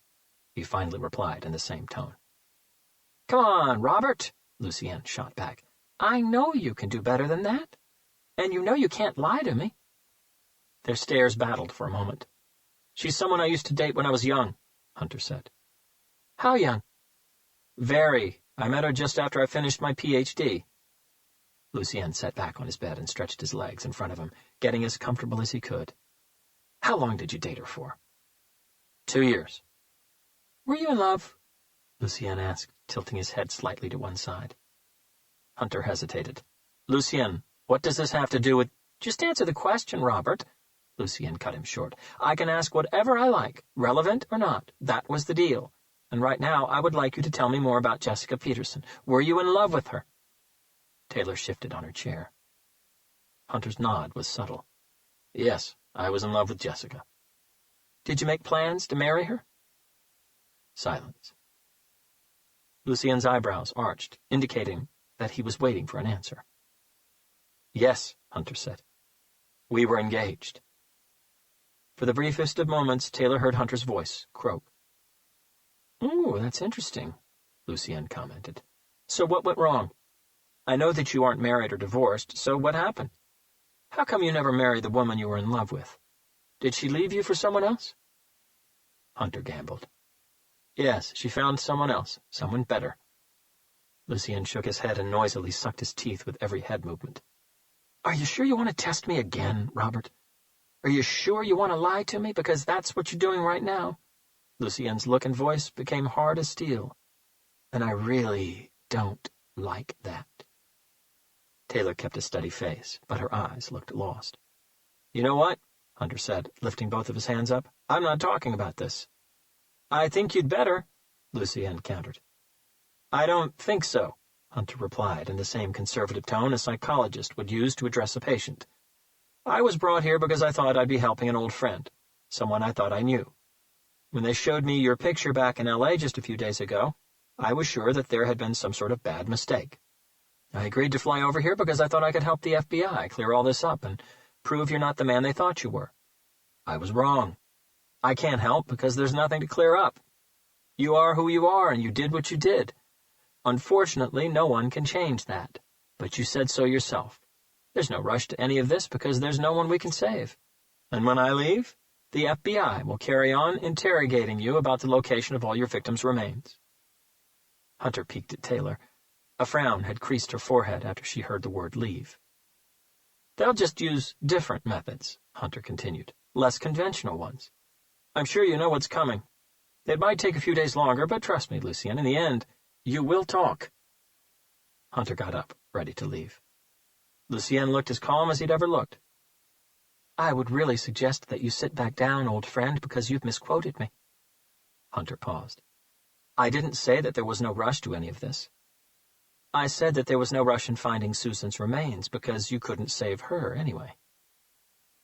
he finally replied in the same tone. "Come on, Robert," Lucien shot back. "I know you can do better than that. And you know you can't lie to me." Their stares battled for a moment. "She's someone I used to date when I was young," Hunter said. "How young?" "Very. I met her just after I finished my Ph.D. Lucien sat back on his bed and stretched his legs in front of him, getting as comfortable as he could. "How long did you date her for?" 2 years. "Were you in love?" Lucien asked, tilting his head slightly to one side. Hunter hesitated. "Lucien, what does this have to do with—" "Just answer the question, Robert." Lucien cut him short. "I can ask whatever I like, relevant or not. That was the deal. And right now I would like you to tell me more about Jessica Peterson. Were you in love with her?" Taylor shifted on her chair. Hunter's nod was subtle. "Yes, I was in love with Jessica." "Did you make plans to marry her?" Silence. Lucien's eyebrows arched, indicating that he was waiting for an answer. "Yes," Hunter said. "We were engaged." For the briefest of moments, Taylor heard Hunter's voice croak. "Ooh, that's interesting," Lucien commented. "So what went wrong? I know that you aren't married or divorced, so what happened? How come you never married the woman you were in love with? Did she leave you for someone else?" Hunter gambled. "Yes, she found someone else, someone better." Lucien shook his head and noisily sucked his teeth with every head movement. "Are you sure you want to test me again, Robert? Are you sure you want to lie to me? Because that's what you're doing right now." Lucien's look and voice became hard as steel. "And I really don't like that." Taylor kept a steady face, but her eyes looked lost. "You know what?" Hunter said, lifting both of his hands up. "I'm not talking about this." "I think you'd better," Lucien countered. "I don't think so," Hunter replied in the same conservative tone a psychologist would use to address a patient. I was brought here because I thought I'd be helping an old friend, someone I thought I knew. When they showed me your picture back in L.A. just a few days ago, I was sure that there had been some sort of bad mistake. I agreed to fly over here because I thought I could help the FBI clear all this up and prove you're not the man they thought you were. I was wrong. I can't help because there's nothing to clear up. You are who you are, and you did what you did. Unfortunately, no one can change that. But you said so yourself. There's no rush to any of this because there's no one we can save. And when I leave, the FBI will carry on interrogating you about the location of all your victims' remains. Hunter peeked at Taylor. A frown had creased her forehead after she heard the word leave. They'll just use different methods, Hunter continued, less conventional ones. I'm sure you know what's coming. It might take a few days longer, but trust me, Lucien, in the end, you will talk. Hunter got up, ready to leave. Lucien looked as calm as he'd ever looked. I would really suggest that you sit back down, old friend, because you've misquoted me. Hunter paused. I didn't say that there was no rush to any of this. I said that there was no rush in finding Susan's remains because you couldn't save her anyway.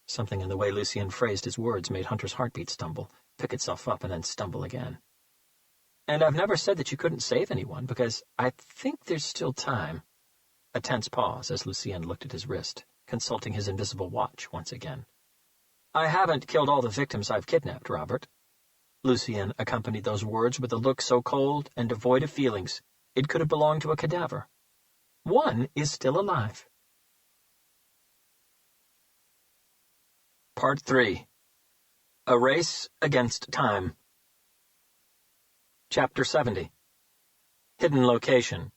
Something in the way Lucien phrased his words made Hunter's heartbeat stumble, pick itself up, and then stumble again. And I've never said that you couldn't save anyone because I think there's still time. A tense pause as Lucien looked at his wrist, consulting his invisible watch once again. I haven't killed all the victims I've kidnapped, Robert. Lucien accompanied those words with a look so cold and devoid of feelings it could have belonged to a cadaver. One is still alive. Part 3. A Race Against Time. Chapter 70. Hidden Location.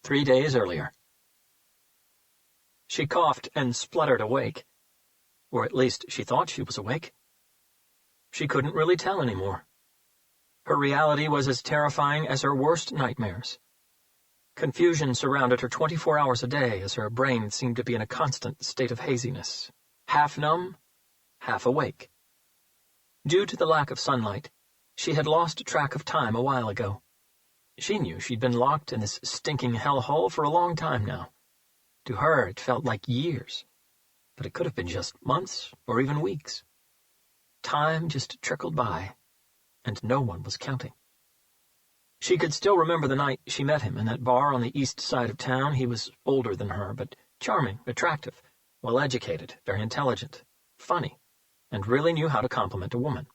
3 days earlier. She coughed and spluttered awake. Or at least she thought she was awake. She couldn't really tell anymore. Her reality was as terrifying as her worst nightmares. Confusion surrounded her 24 hours a day as her brain seemed to be in a constant state of haziness, half numb, half awake. Due to the lack of sunlight, she had lost track of time a while ago. She knew she'd been locked in this stinking hellhole for a long time now. To her, it felt like years, but it could have been just months or even weeks. Time just trickled by, and no one was counting. She could still remember the night she met him in that bar on the east side of town. He was older than her, but charming, attractive, well-educated, very intelligent, funny, and really knew how to compliment a woman.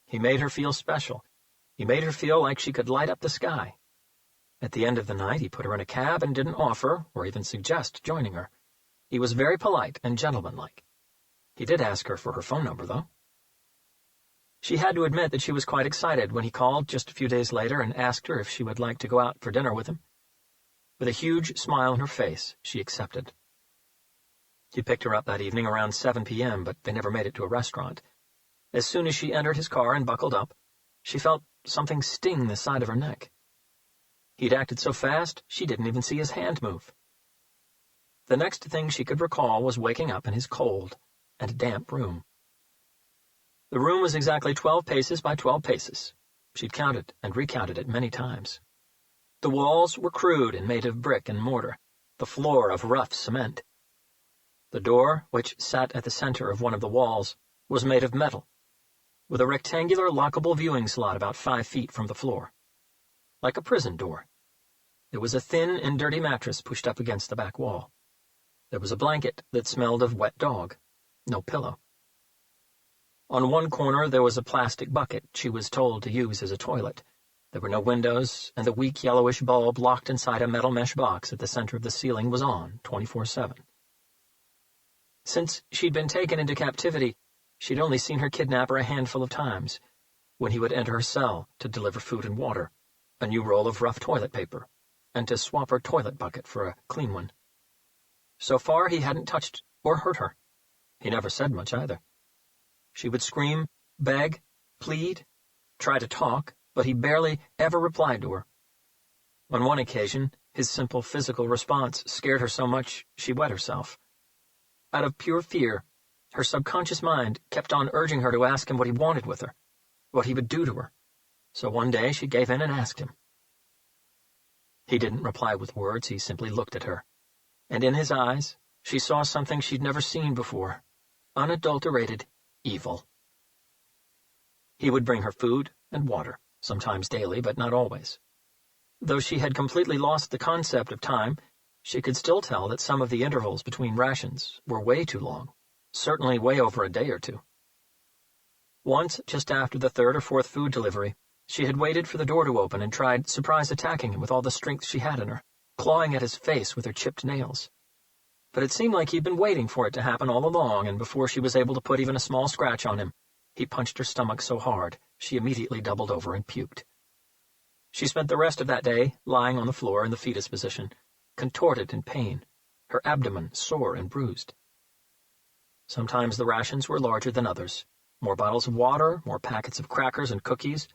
He made her feel special. He made her feel like she could light up the sky. At the end of the night, he put her in a cab and didn't offer, or even suggest, joining her. He was very polite and gentlemanlike. He did ask her for her phone number, though. She had to admit that she was quite excited when he called just a few days later and asked her if she would like to go out for dinner with him. With a huge smile on her face, she accepted. He picked her up that evening around 7 p.m., but they never made it to a restaurant. As soon as she entered his car and buckled up, she felt something sting the side of her neck. He'd acted so fast, she didn't even see his hand move. The next thing she could recall was waking up in his cold and damp room. The room was exactly 12 paces by 12 paces. She'd counted and recounted it many times. The walls were crude and made of brick and mortar, the floor of rough cement. The door, which sat at the center of one of the walls, was made of metal, with a rectangular lockable viewing slot about 5 feet from the floor. Like a prison door. There was a thin and dirty mattress pushed up against the back wall. There was a blanket that smelled of wet dog. No pillow. On one corner there was a plastic bucket she was told to use as a toilet. There were no windows, and the weak yellowish bulb locked inside a metal mesh box at the center of the ceiling was on 24/7. Since she'd been taken into captivity, she'd only seen her kidnapper a handful of times, when he would enter her cell to deliver food and water, a new roll of rough toilet paper, and to swap her toilet bucket for a clean one. So far he hadn't touched or hurt her. He never said much either. She would scream, beg, plead, try to talk, but he barely ever replied to her. On one occasion, his simple physical response scared her so much she wet herself. Out of pure fear, her subconscious mind kept on urging her to ask him what he wanted with her, what he would do to her. So one day she gave in and asked him. He didn't reply with words, he simply looked at her. And in his eyes, she saw something she'd never seen before, unadulterated evil. He would bring her food and water, sometimes daily, but not always. Though she had completely lost the concept of time, she could still tell that some of the intervals between rations were way too long, certainly way over a day or two. Once, just after the third or fourth food delivery, she had waited for the door to open and tried surprise attacking him with all the strength she had in her, clawing at his face with her chipped nails. But it seemed like he'd been waiting for it to happen all along, and before she was able to put even a small scratch on him, he punched her stomach so hard she immediately doubled over and puked. She spent the rest of that day lying on the floor in the fetus position, contorted in pain, her abdomen sore and bruised. Sometimes the rations were larger than others. More bottles of water, more packets of crackers and cookies,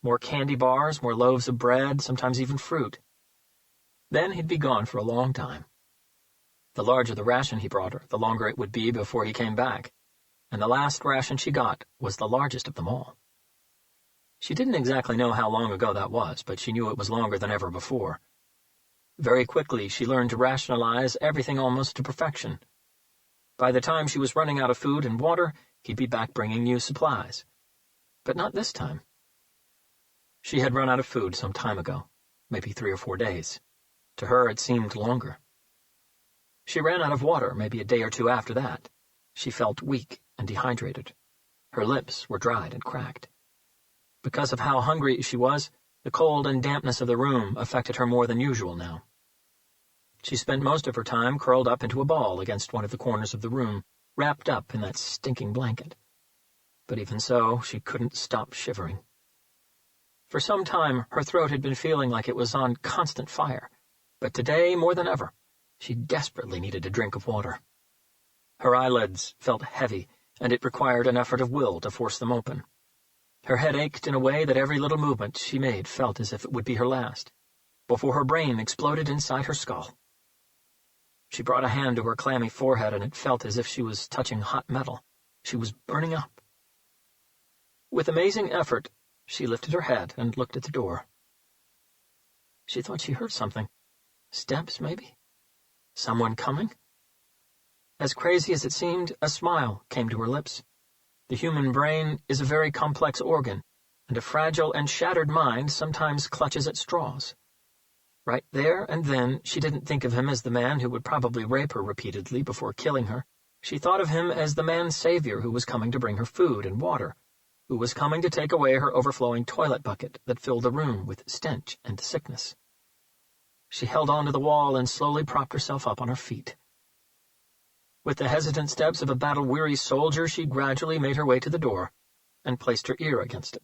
more candy bars, more loaves of bread, sometimes even fruit. Then he'd be gone for a long time. The larger the ration he brought her, the longer it would be before he came back, and the last ration she got was the largest of them all. She didn't exactly know how long ago that was, but she knew it was longer than ever before. Very quickly she learned to rationalize everything almost to perfection. By the time she was running out of food and water, he'd be back bringing new supplies. But not this time. She had run out of food some time ago, maybe 3 or 4 days. To her it seemed longer. She ran out of water maybe a day or two after that. She felt weak and dehydrated. Her lips were dried and cracked. Because of how hungry she was, the cold and dampness of the room affected her more than usual now. She spent most of her time curled up into a ball against one of the corners of the room, wrapped up in that stinking blanket. But even so, she couldn't stop shivering. For some time, her throat had been feeling like it was on constant fire, but today, more than ever, she desperately needed a drink of water. Her eyelids felt heavy, and it required an effort of will to force them open. Her head ached in a way that every little movement she made felt as if it would be her last, before her brain exploded inside her skull. She brought a hand to her clammy forehead, and it felt as if she was touching hot metal. She was burning up. With amazing effort, she lifted her head and looked at the door. She thought she heard something. Steps, maybe? Someone coming? As crazy as it seemed, a smile came to her lips. The human brain is a very complex organ, and a fragile and shattered mind sometimes clutches at straws. Right there and then, she didn't think of him as the man who would probably rape her repeatedly before killing her. She thought of him as the man's savior who was coming to bring her food and water, who was coming to take away her overflowing toilet bucket that filled the room with stench and sickness. She held on to the wall and slowly propped herself up on her feet. With the hesitant steps of a battle-weary soldier, she gradually made her way to the door and placed her ear against it.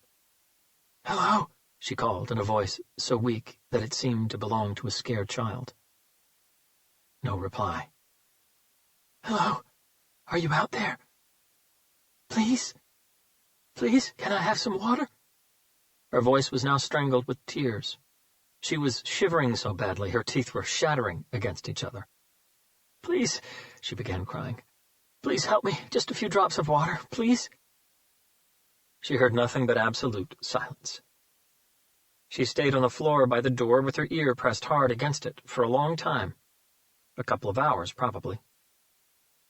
"Hello," she called in a voice so weak that it seemed to belong to a scared child. No reply. "Hello, are you out there? Please? Please, can I have some water?" Her voice was now strangled with tears. She was shivering so badly her teeth were shattering against each other. "Please," she began crying. "Please help me, just a few drops of water, please." She heard nothing but absolute silence. She stayed on the floor by the door with her ear pressed hard against it for a long time. A couple of hours, probably.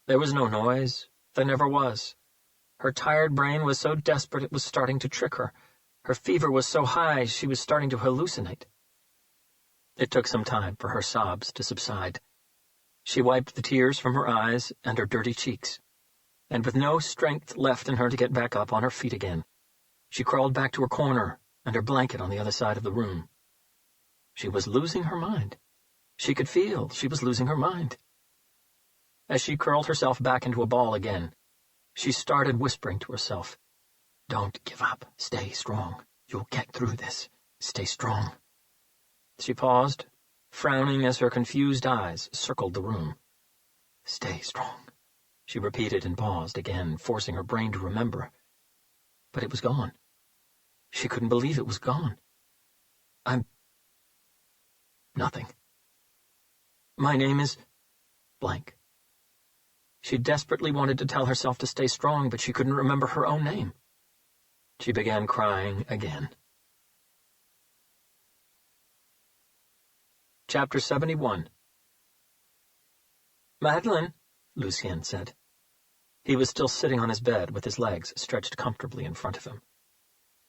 There was no noise. There never was. Her tired brain was so desperate it was starting to trick her. Her fever was so high she was starting to hallucinate. It took some time for her sobs to subside. She wiped the tears from her eyes and her dirty cheeks, and with no strength left in her to get back up on her feet again, she crawled back to her corner and her blanket on the other side of the room. She was losing her mind. She could feel she was losing her mind. As she curled herself back into a ball again, she started whispering to herself, "Don't give up. Stay strong. You'll get through this. Stay strong." She paused, frowning as her confused eyes circled the room. "Stay strong," she repeated and paused again, forcing her brain to remember. But it was gone. She couldn't believe it was gone. "I'm nothing. My name is blank." She desperately wanted to tell herself to stay strong, but she couldn't remember her own name. She began crying again. Chapter 71. "Madeline," Lucien said. He was still sitting on his bed with his legs stretched comfortably in front of him.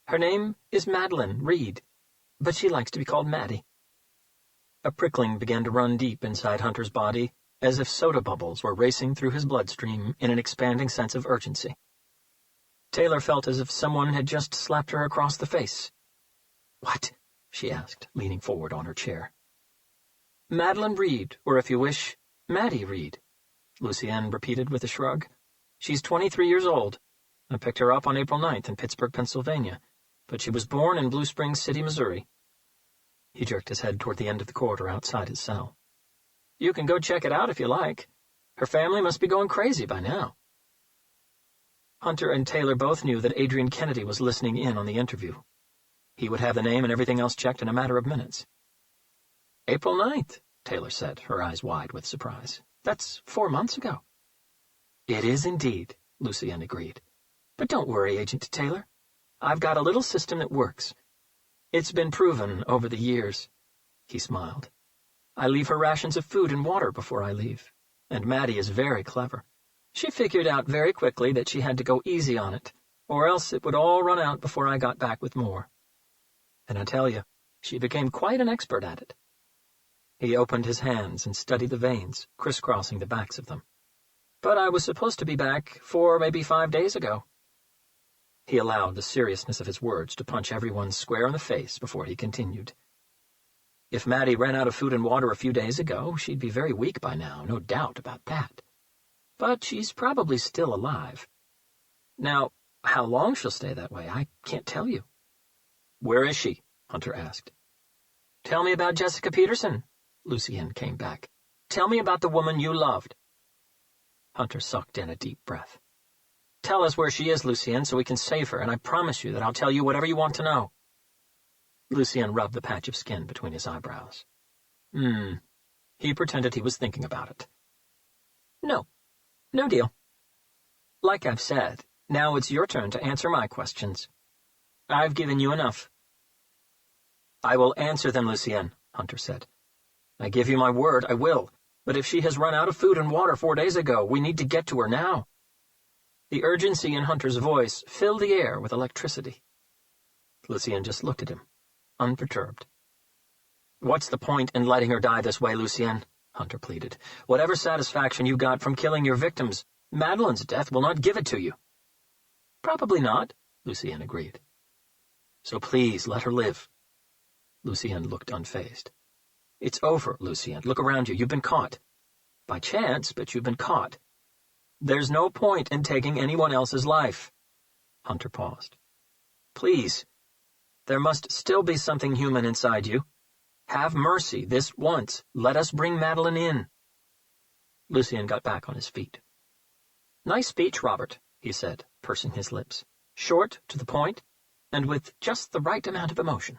"Her name is Madeline Reed, but she likes to be called Maddie." A prickling began to run deep inside Hunter's body, as if soda bubbles were racing through his bloodstream in an expanding sense of urgency. Taylor felt as if someone had just slapped her across the face. "What?" she asked, leaning forward on her chair. "Madeline Reed, or if you wish, Maddie Reed," Lucienne repeated with a shrug. "She's 23 years old. I picked her up on April 9th in Pittsburgh, Pennsylvania, but she was born in Blue Springs City, Missouri." He jerked his head toward the end of the corridor outside his cell. "You can go check it out if you like. Her family must be going crazy by now." Hunter and Taylor both knew that Adrian Kennedy was listening in on the interview. He would have the name and everything else checked in a matter of minutes. "April 9th, Taylor said, her eyes wide with surprise. "That's 4 months ago." "It is indeed," Lucienne agreed. "But don't worry, Agent Taylor. I've got a little system that works. It's been proven over the years." He smiled. "I leave her rations of food and water before I leave, and Maddie is very clever. She figured out very quickly that she had to go easy on it, or else it would all run out before I got back with more. And I tell you, she became quite an expert at it." He opened his hands and studied the veins, crisscrossing the backs of them. "But I was supposed to be back 4, maybe 5 days ago." He allowed the seriousness of his words to punch everyone square in the face before he continued. "If Maddie ran out of food and water a few days ago, she'd be very weak by now, no doubt about that. But she's probably still alive. Now, how long she'll stay that way, I can't tell you." "Where is she?" Hunter asked. "Tell me about Jessica Peterson," Lucienne came back. "Tell me about the woman you loved." Hunter sucked in a deep breath. "Tell us where she is, Lucienne, so we can save her, and I promise you that I'll tell you whatever you want to know." Lucienne rubbed the patch of skin between his eyebrows. He pretended he was thinking about it. No deal. Like I've said, now it's your turn to answer my questions. I've given you enough." "I will answer them, Lucienne," Hunter said. "I give you my word, I will. But if she has run out of food and water 4 days ago, we need to get to her now." The urgency in Hunter's voice filled the air with electricity. Lucienne just looked at him, unperturbed. "What's the point in letting her die this way, Lucienne?" Hunter pleaded. "Whatever satisfaction you got from killing your victims, Madeline's death will not give it to you." "Probably not," Lucienne agreed. "So please, let her live." Lucienne looked unfazed. "It's over, Lucienne. Look around you. You've been caught. By chance, but you've been caught. There's no point in taking anyone else's life." Hunter paused. "Please, there must still be something human inside you. Have mercy this once. Let us bring Madeline in." Lucienne got back on his feet. "Nice speech, Robert," he said, pursing his lips. "Short, to the point, and with just the right amount of emotion.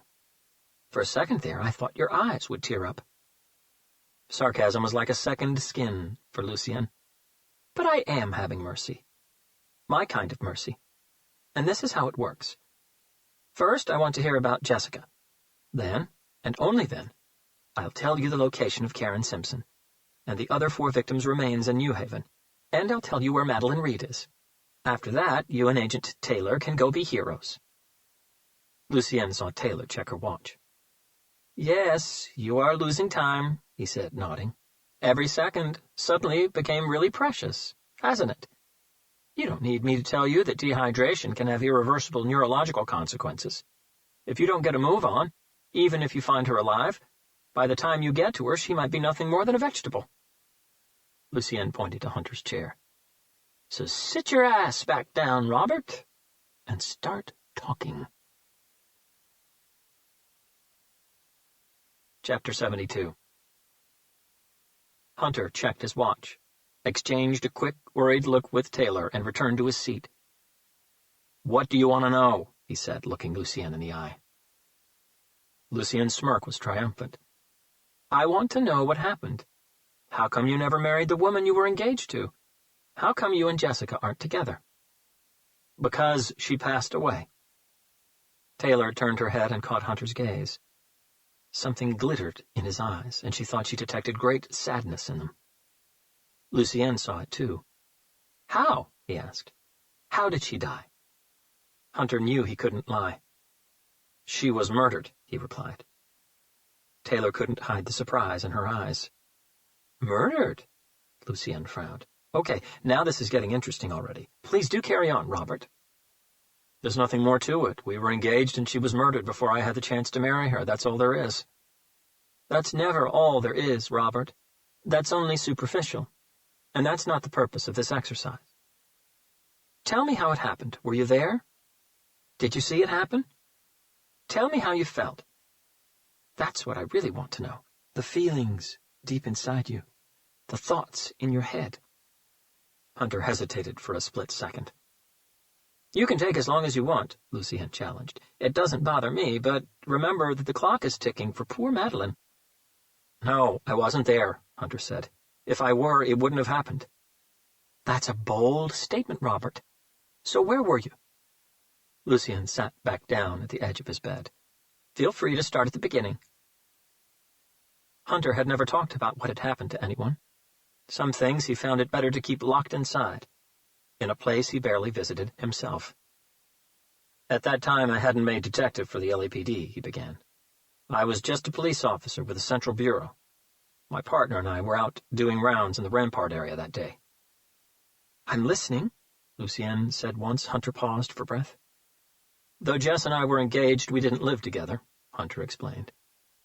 For a second there, I thought your eyes would tear up." Sarcasm was like a second skin for Lucienne. "But I am having mercy. My kind of mercy. And this is how it works. First, I want to hear about Jessica. Then, and only then, I'll tell you the location of Karen Simpson, and the other 4 victims' remains in New Haven, and I'll tell you where Madeline Reed is. After that, you and Agent Taylor can go be heroes." Lucienne saw Taylor check her watch. "Yes, you are losing time," he said, nodding. "Every second suddenly became really precious, hasn't it? You don't need me to tell you that dehydration can have irreversible neurological consequences. If you don't get a move on, even if you find her alive, by the time you get to her, she might be nothing more than a vegetable." Lucienne pointed to Hunter's chair. "So sit your ass back down, Robert, and start talking." Chapter 72. Hunter checked his watch, exchanged a quick, worried look with Taylor, and returned to his seat. "What do you want to know?" he said, looking Lucienne in the eye. Lucienne's smirk was triumphant. "I want to know what happened. How come you never married the woman you were engaged to? How come you and Jessica aren't together?" "Because she passed away." Taylor turned her head and caught Hunter's gaze. Something glittered in his eyes, and she thought she detected great sadness in them. Lucienne saw it too. "How?" he asked. "How did she die?" Hunter knew he couldn't lie. "She was murdered," he replied. Taylor couldn't hide the surprise in her eyes. "Murdered?" Lucien frowned. "Okay, now this is getting interesting already. Please do carry on, Robert." "There's nothing more to it. We were engaged and she was murdered before I had the chance to marry her. That's all there is." "That's never all there is, Robert. That's only superficial. And that's not the purpose of this exercise. Tell me how it happened. Were you there? Did you see it happen? Tell me how you felt. That's what I really want to know. The feelings deep inside you. The thoughts in your head." Hunter hesitated for a split second. "You can take as long as you want," Lucien challenged. "It doesn't bother me, but remember that the clock is ticking for poor Madeline." "No, I wasn't there," Hunter said. "If I were, it wouldn't have happened." "That's a bold statement, Robert. So where were you?" Lucien sat back down at the edge of his bed. "Feel free to start at the beginning." Hunter had never talked about what had happened to anyone. Some things he found it better to keep locked inside, in a place he barely visited himself. "At that time, I hadn't made detective for the LAPD," he began. "I was just a police officer with the Central Bureau. My partner and I were out doing rounds in the Rampart area that day." "I'm listening," Lucien said once Hunter paused for breath. "Though Jess and I were engaged, we didn't live together," Hunter explained.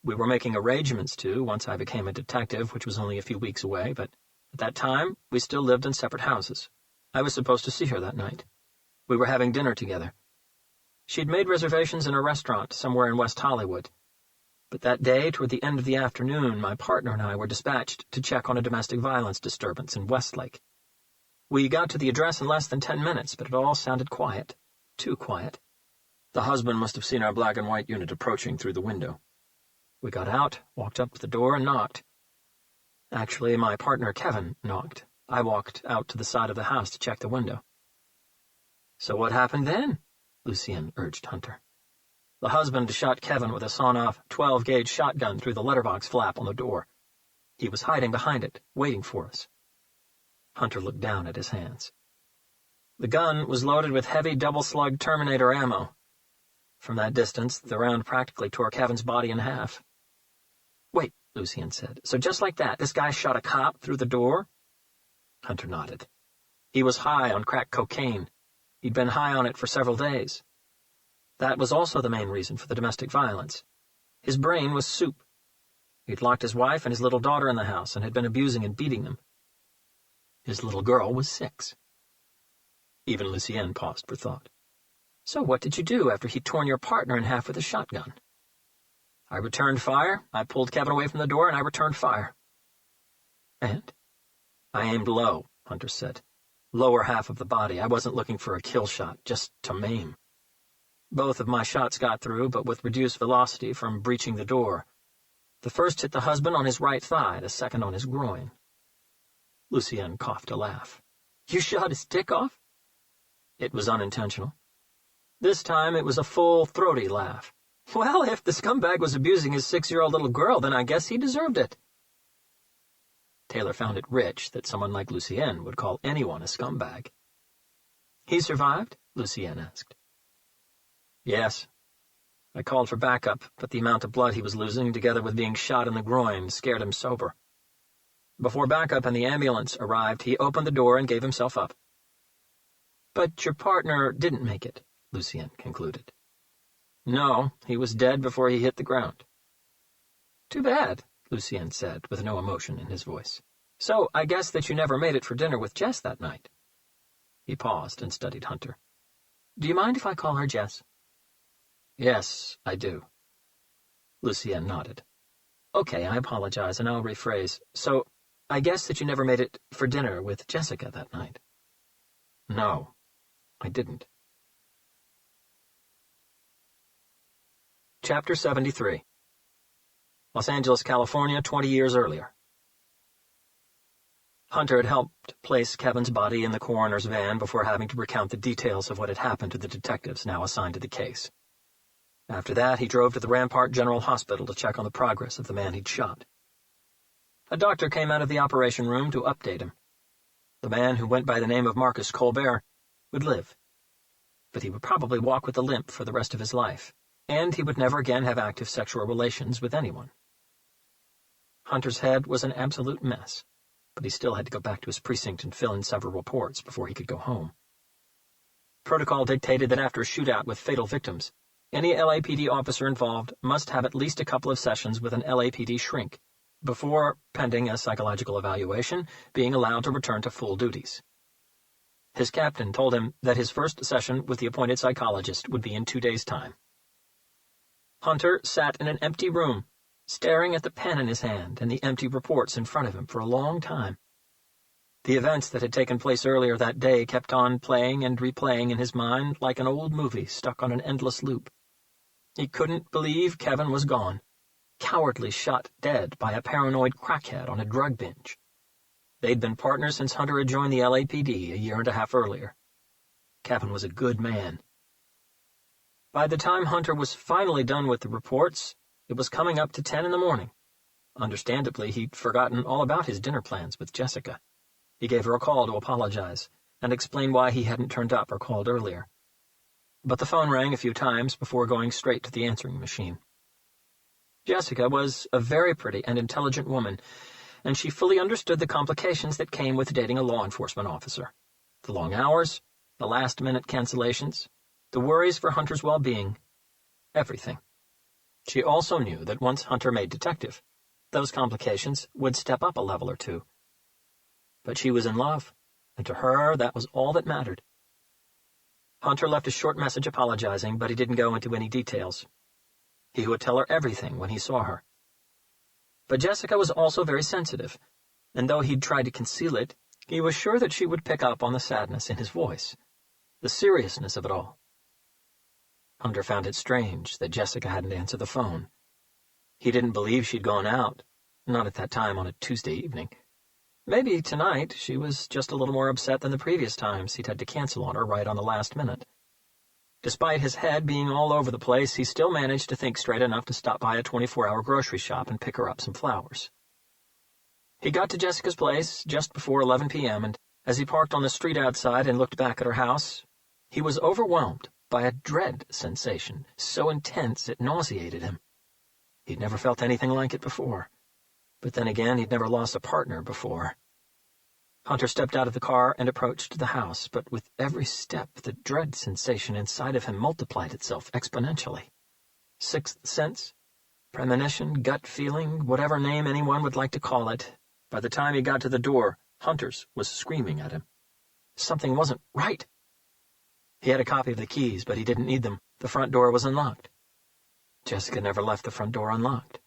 "We were making arrangements to once I became a detective, which was only a few weeks away, but at that time, we still lived in separate houses. I was supposed to see her that night. We were having dinner together. She'd made reservations in a restaurant somewhere in West Hollywood. But that day, toward the end of the afternoon, my partner and I were dispatched to check on a domestic violence disturbance in Westlake. We got to the address in less than 10 minutes, but it all sounded quiet. Too quiet. The husband must have seen our black and white unit approaching through the window. We got out, walked up to the door, and knocked. Actually, my partner, Kevin, knocked. I walked out to the side of the house to check the window." "So what happened then?" Lucien urged Hunter. "The husband shot Kevin with a sawn-off 12-gauge shotgun through the letterbox flap on the door. He was hiding behind it, waiting for us." Hunter looked down at his hands. "The gun was loaded with heavy double-slug Terminator ammo. From that distance, the round practically tore Kevin's body in half." "Wait," Lucien said. "So just like that, this guy shot a cop through the door?" Hunter nodded. "He was high on crack cocaine. He'd been high on it for several days. That was also the main reason for the domestic violence. His brain was soup. He'd locked his wife and his little daughter in the house and had been abusing and beating them. His little girl was 6. Even Lucien paused for thought. "So what did you do after he'd torn your partner in half with a shotgun?" "I returned fire. I pulled Kevin away from the door, and I returned fire." "And?" "I aimed low," Hunter said. "Lower half of the body. I wasn't looking for a kill shot, just to maim. Both of my shots got through, but with reduced velocity from breaching the door. The first hit the husband on his right thigh, the second on his groin." Lucien coughed a laugh. "You shot his dick off?" "It was unintentional. This time it was a full, throaty laugh. Well, if the scumbag was abusing his 6-year-old little girl, then I guess he deserved it." Taylor found it rich that someone like Lucien would call anyone a scumbag. "He survived?" Lucien asked. "Yes. I called for backup, but the amount of blood he was losing, together with being shot in the groin, scared him sober. Before backup and the ambulance arrived, he opened the door and gave himself up." "But your partner didn't make it," Lucien concluded. "No, he was dead before he hit the ground." "Too bad," Lucien said, with no emotion in his voice. "So I guess that you never made it for dinner with Jess that night." He paused and studied Hunter. "Do you mind if I call her Jess?" "Yes, I do." Lucien nodded. "Okay, I apologize, and I'll rephrase. So I guess that you never made it for dinner with Jessica that night." "No, I didn't." Chapter 73. Los Angeles, California, 20 years earlier. Hunter had helped place Kevin's body in the coroner's van before having to recount the details of what had happened to the detectives now assigned to the case. After that, he drove to the Rampart General Hospital to check on the progress of the man he'd shot. A doctor came out of the operation room to update him. the man who went by the name of Marcus Colbert, would live. But he would probably walk with a limp for the rest of his life, and he would never again have active sexual relations with anyone. Hunter's head was an absolute mess, but he still had to go back to his precinct and fill in several reports before he could go home. Protocol dictated that after a shootout with fatal victims, any LAPD officer involved must have at least a couple of sessions with an LAPD shrink before, pending a psychological evaluation, being allowed to return to full duties. His captain told him that his first session with the appointed psychologist would be in 2 days' time. Hunter sat in an empty room, staring at the pen in his hand and the empty reports in front of him for a long time. The events that had taken place earlier that day kept on playing and replaying in his mind like an old movie stuck on an endless loop. He couldn't believe Kevin was gone, cowardly shot dead by a paranoid crackhead on a drug binge. They'd been partners since Hunter had joined the LAPD a year and a half earlier. Kevin was a good man. By the time Hunter was finally done with the reports, it was coming up to 10 in the morning. Understandably, he'd forgotten all about his dinner plans with Jessica. He gave her a call to apologize and explain why he hadn't turned up or called earlier. But the phone rang a few times before going straight to the answering machine. Jessica was a very pretty and intelligent woman, and she fully understood the complications that came with dating a law enforcement officer. The long hours, the last-minute cancellations, the worries for Hunter's well-being, everything. She also knew that once Hunter made detective, those complications would step up a level or two. But she was in love, and to her that was all that mattered. Hunter left a short message apologizing, but he didn't go into any details. He would tell her everything when he saw her. But Jessica was also very sensitive, and though he'd tried to conceal it, he was sure that she would pick up on the sadness in his voice, the seriousness of it all. Hunter found it strange that Jessica hadn't answered the phone. He didn't believe she'd gone out, not at that time on a Tuesday evening. Maybe tonight she was just a little more upset than the previous times he'd had to cancel on her right on the last minute. Despite his head being all over the place, he still managed to think straight enough to stop by a 24-hour grocery shop and pick her up some flowers. He got to Jessica's place just before 11 p.m., and as he parked on the street outside and looked back at her house, he was overwhelmed by a dread sensation so intense it nauseated him. He'd never felt anything like it before. But then again, he'd never lost a partner before. Hunter stepped out of the car and approached the house, but with every step, the dread sensation inside of him multiplied itself exponentially. Sixth sense, premonition, gut feeling, whatever name anyone would like to call it. By the time he got to the door, Hunter's was screaming at him. Something wasn't right. He had a copy of the keys, but he didn't need them. The front door was unlocked. Jessica never left the front door unlocked.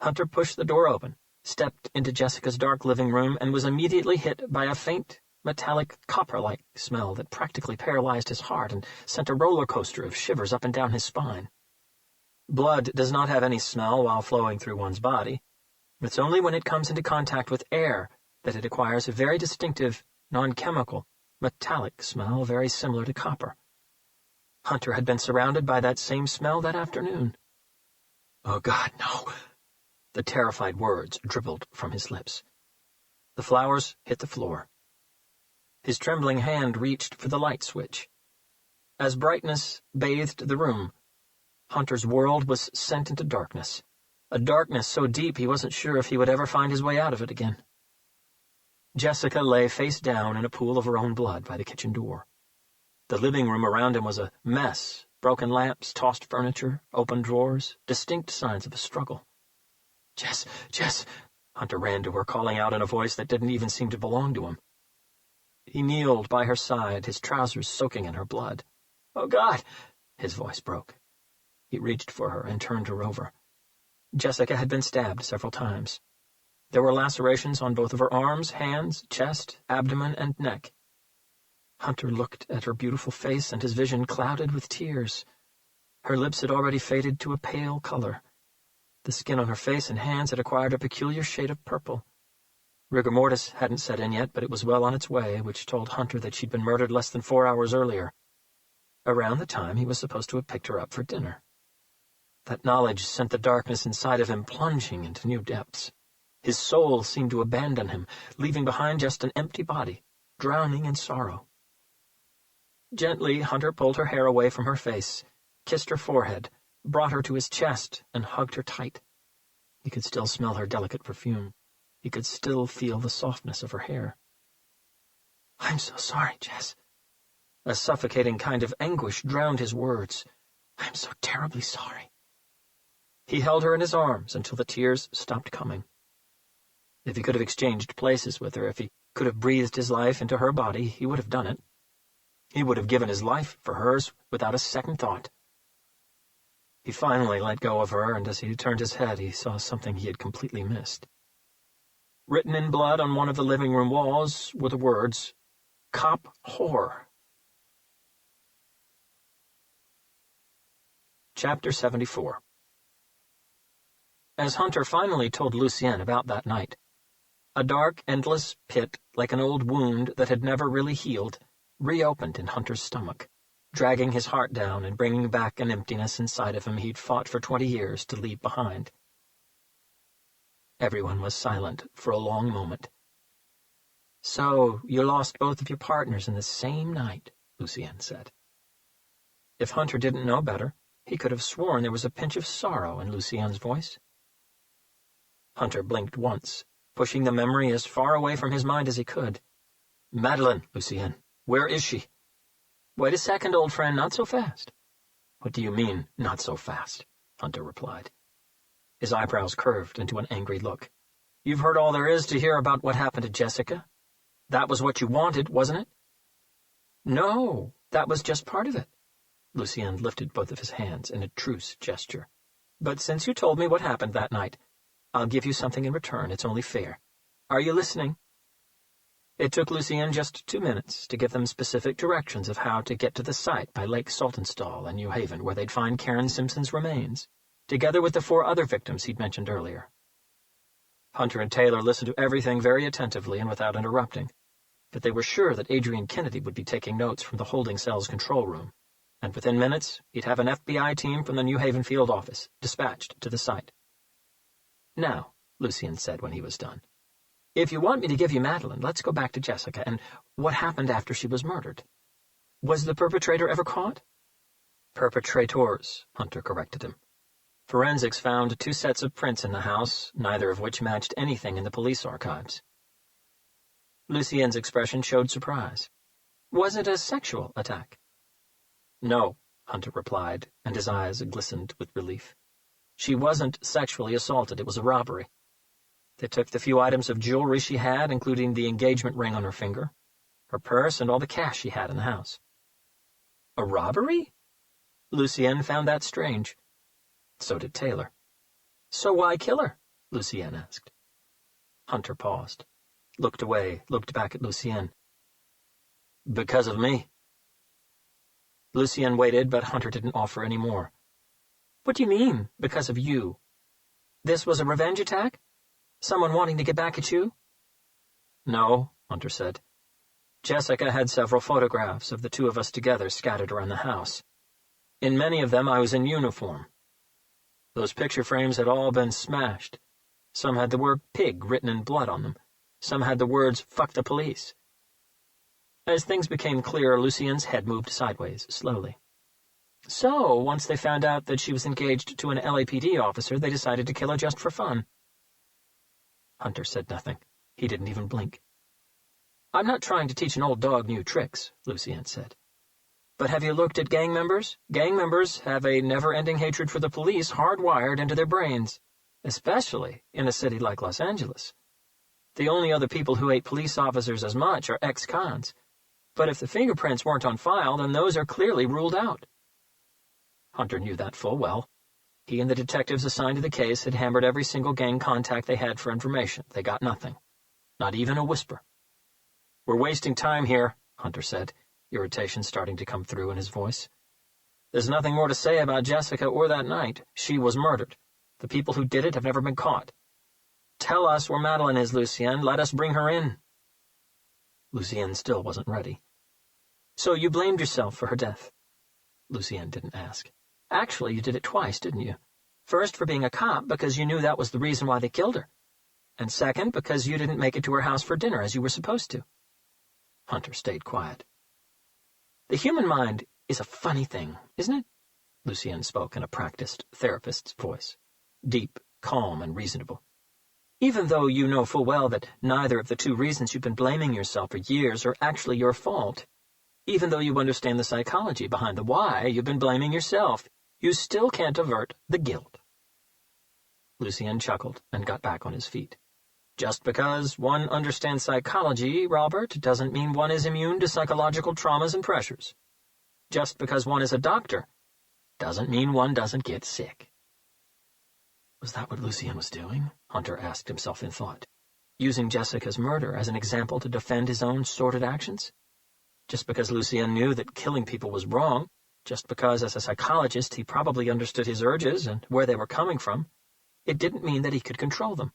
Hunter pushed the door open, stepped into Jessica's dark living room, and was immediately hit by a faint, metallic, copper-like smell that practically paralyzed his heart and sent a roller coaster of shivers up and down his spine. Blood does not have any smell while flowing through one's body. It's only when it comes into contact with air that it acquires a very distinctive, non-chemical, metallic smell very similar to copper. Hunter had been surrounded by that same smell that afternoon. "Oh, God, no!" The terrified words dribbled from his lips. The flowers hit the floor. His trembling hand reached for the light switch. As brightness bathed the room, Hunter's world was sent into darkness, a darkness so deep he wasn't sure if he would ever find his way out of it again. Jessica lay face down in a pool of her own blood by the kitchen door. The living room around him was a mess, broken lamps, tossed furniture, open drawers, distinct signs of a struggle. "Jess, Jess!" Hunter ran to her, calling out in a voice that didn't even seem to belong to him. He kneeled by her side, his trousers soaking in her blood. "Oh, God!" His voice broke. He reached for her and turned her over. Jessica had been stabbed several times. There were lacerations on both of her arms, hands, chest, abdomen, and neck. Hunter looked at her beautiful face, and his vision clouded with tears. Her lips had already faded to a pale color. The skin on her face and hands had acquired a peculiar shade of purple. Rigor mortis hadn't set in yet, but it was well on its way, which told Hunter that she'd been murdered less than 4 hours earlier, around the time he was supposed to have picked her up for dinner. That knowledge sent the darkness inside of him plunging into new depths. His soul seemed to abandon him, leaving behind just an empty body, drowning in sorrow. Gently, Hunter pulled her hair away from her face, kissed her forehead, brought her to his chest, and hugged her tight. He could still smell her delicate perfume. He could still feel the softness of her hair. "I'm so sorry, Jess." A suffocating kind of anguish drowned his words. "I'm so terribly sorry." He held her in his arms until the tears stopped coming. If he could have exchanged places with her, if he could have breathed his life into her body, he would have done it. He would have given his life for hers without a second thought. He finally let go of her, and as he turned his head, he saw something he had completely missed. Written in blood on one of the living room walls were the words, "Cop Whore." Chapter 74. As Hunter finally told Lucienne about that night, a dark, endless pit, like an old wound that had never really healed, reopened in Hunter's stomach, dragging his heart down and bringing back an emptiness inside of him he'd fought for 20 years to leave behind. Everyone was silent for a long moment. "So, you lost both of your partners in the same night," Lucienne said. If Hunter didn't know better, he could have sworn there was a pinch of sorrow in Lucienne's voice. Hunter blinked once, pushing the memory as far away from his mind as he could. "Madeline, Lucienne, where is she?" "Wait a second, old friend, not so fast." "What do you mean, not so fast?" Hunter replied. His eyebrows curved into an angry look. "You've heard all there is to hear about what happened to Jessica? That was what you wanted, wasn't it?" "No, that was just part of it." Lucienne lifted both of his hands in a truce gesture. "But since you told me what happened that night, I'll give you something in return. It's only fair. Are you listening?" It took Lucienne just 2 minutes to give them specific directions of how to get to the site by Lake Saltonstall in New Haven where they'd find Karen Simpson's remains, together with the 4 other victims he'd mentioned earlier. Hunter and Taylor listened to everything very attentively and without interrupting, but they were sure that Adrian Kennedy would be taking notes from the holding cell's control room, and within minutes he'd have an FBI team from the New Haven field office dispatched to the site. "Now," Lucienne said when he was done, "if you want me to give you Madeline, let's go back to Jessica and what happened after she was murdered. Was the perpetrator ever caught?" "Perpetrators," Hunter corrected him. "Forensics found 2 sets of prints in the house, neither of which matched anything in the police archives." Lucienne's expression showed surprise. "Was it a sexual attack?" "No," Hunter replied, and his eyes glistened with relief. "She wasn't sexually assaulted. It was a robbery. They took the few items of jewelry she had, including the engagement ring on her finger, her purse, and all the cash she had in the house." "A robbery?" Lucienne found that strange. So did Taylor. "So why kill her?" Lucienne asked. Hunter paused, looked away, looked back at Lucienne. "Because of me." Lucienne waited, but Hunter didn't offer any more. "What do you mean, because of you? This was a revenge attack? Someone wanting to get back at you?" "No," Hunter said. "Jessica had several photographs of the 2 of us together scattered around the house. In many of them I was in uniform. Those picture frames had all been smashed. Some had the word pig written in blood on them. Some had the words, 'Fuck the police.'" As things became clearer, Lucienne's head moved sideways, slowly. "So, once they found out that she was engaged to an LAPD officer, they decided to kill her just for fun." Hunter said nothing. He didn't even blink. "I'm not trying to teach an old dog new tricks," Lucienne said. "But have you looked at gang members? Gang members have a never-ending hatred for the police hardwired into their brains, especially in a city like Los Angeles. The only other people who hate police officers as much are ex-cons. But if the fingerprints weren't on file, then those are clearly ruled out." Hunter knew that full well. He and the detectives assigned to the case had hammered every single gang contact they had for information. They got nothing. Not even a whisper. "We're wasting time here," Hunter said, irritation starting to come through in his voice. "There's nothing more to say about Jessica or that night. She was murdered. The people who did it have never been caught. Tell us where Madeline is, Lucienne. Let us bring her in." Lucienne still wasn't ready. "So you blamed yourself for her death?" Lucienne didn't ask. "Actually, you did it twice, didn't you? First for being a cop, because you knew that was the reason why they killed her. And second, because you didn't make it to her house for dinner as you were supposed to. Hunter stayed quiet. The human mind is a funny thing, isn't it? Lucien spoke in a practiced therapist's voice, deep, calm, and reasonable. Even though you know full well that neither of the two reasons you've been blaming yourself for years are actually your fault, even though you understand the psychology behind the why you've been blaming yourself, you still can't avert the guilt. Lucien chuckled and got back on his feet. Just because one understands psychology, Robert, doesn't mean one is immune to psychological traumas and pressures. Just because one is a doctor doesn't mean one doesn't get sick. Was that what Lucien was doing? Hunter asked himself in thought. Using Jessica's murder as an example to defend his own sordid actions? Just because Lucien knew that killing people was wrong, just because as a psychologist he probably understood his urges and where they were coming from, it didn't mean that he could control them.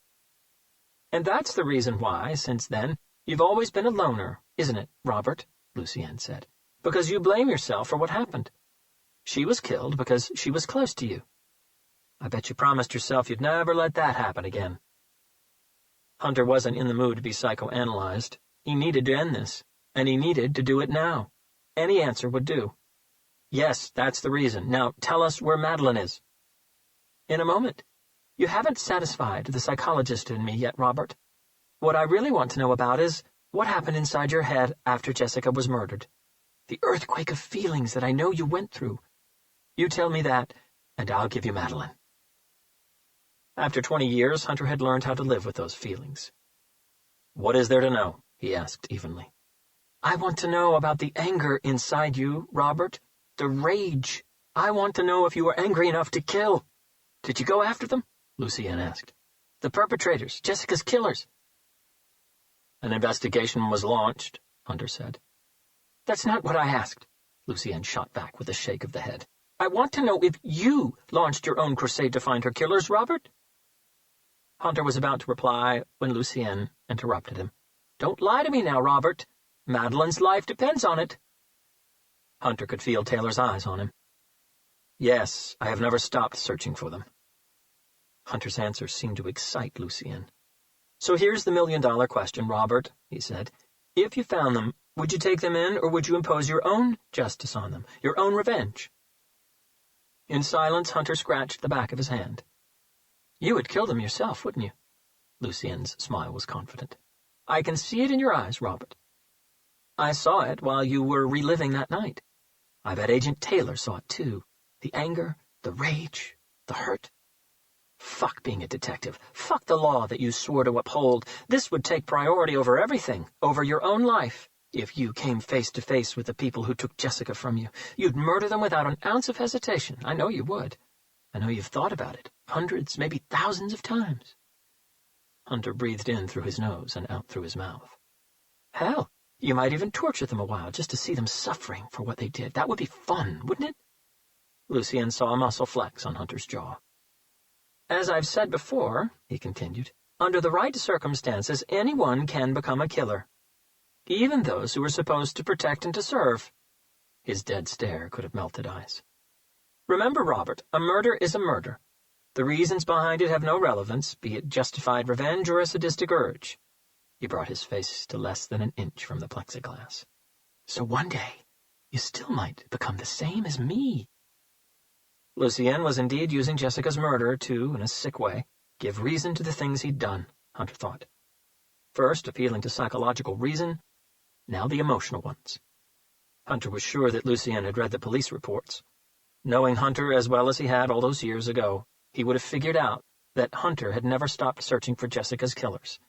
And that's the reason why, since then, you've always been a loner, isn't it, Robert? Lucien said. Because you blame yourself for what happened. She was killed because she was close to you. I bet you promised yourself you'd never let that happen again. Hunter wasn't in the mood to be psychoanalyzed. He needed to end this, and he needed to do it now. Any answer would do. Yes, that's the reason. Now tell us where Madeline is. In a moment. You haven't satisfied the psychologist in me yet, Robert. What I really want to know about is what happened inside your head after Jessica was murdered. The earthquake of feelings that I know you went through. You tell me that, and I'll give you Madeline. After 20 years, Hunter had learned how to live with those feelings. What is there to know? He asked evenly. I want to know about the anger inside you, Robert. The rage. I want to know if you were angry enough to kill. Did you go after them? Lucien asked. The perpetrators, Jessica's killers. An investigation was launched, Hunter said. That's not what I asked, Lucien shot back with a shake of the head. I want to know if you launched your own crusade to find her killers, Robert. Hunter was about to reply when Lucien interrupted him. Don't lie to me now, Robert. Madeline's life depends on it. Hunter could feel Taylor's eyes on him. Yes, I have never stopped searching for them. Hunter's answer seemed to excite Lucien. So here's the million-dollar question, Robert, he said. If you found them, would you take them in, or would you impose your own justice on them, your own revenge? In silence, Hunter scratched the back of his hand. You would kill them yourself, wouldn't you? Lucien's smile was confident. I can see it in your eyes, Robert. I saw it while you were reliving that night. I bet Agent Taylor saw it, too. The anger, the rage, the hurt. Fuck being a detective. Fuck the law that you swore to uphold. This would take priority over everything, over your own life. If you came face to face with the people who took Jessica from you, you'd murder them without an ounce of hesitation. I know you would. I know you've thought about it, hundreds, maybe thousands of times. Hunter breathed in through his nose and out through his mouth. Hell, you might even torture them a while just to see them suffering for what they did. That would be fun, wouldn't it? Lucien saw a muscle flex on Hunter's jaw. As I've said before, he continued, under the right circumstances, anyone can become a killer. Even those who are supposed to protect and to serve. His dead stare could have melted ice. Remember, Robert, a murder is a murder. The reasons behind it have no relevance, be it justified revenge or a sadistic urge. He brought his face to less than an inch from the plexiglass. So one day, you still might become the same as me. Lucien was indeed using Jessica's murder to, in a sick way, give reason to the things he'd done, Hunter thought. First, appealing to psychological reason, now the emotional ones. Hunter was sure that Lucien had read the police reports. Knowing Hunter as well as he had all those years ago, he would have figured out that Hunter had never stopped searching for Jessica's killers.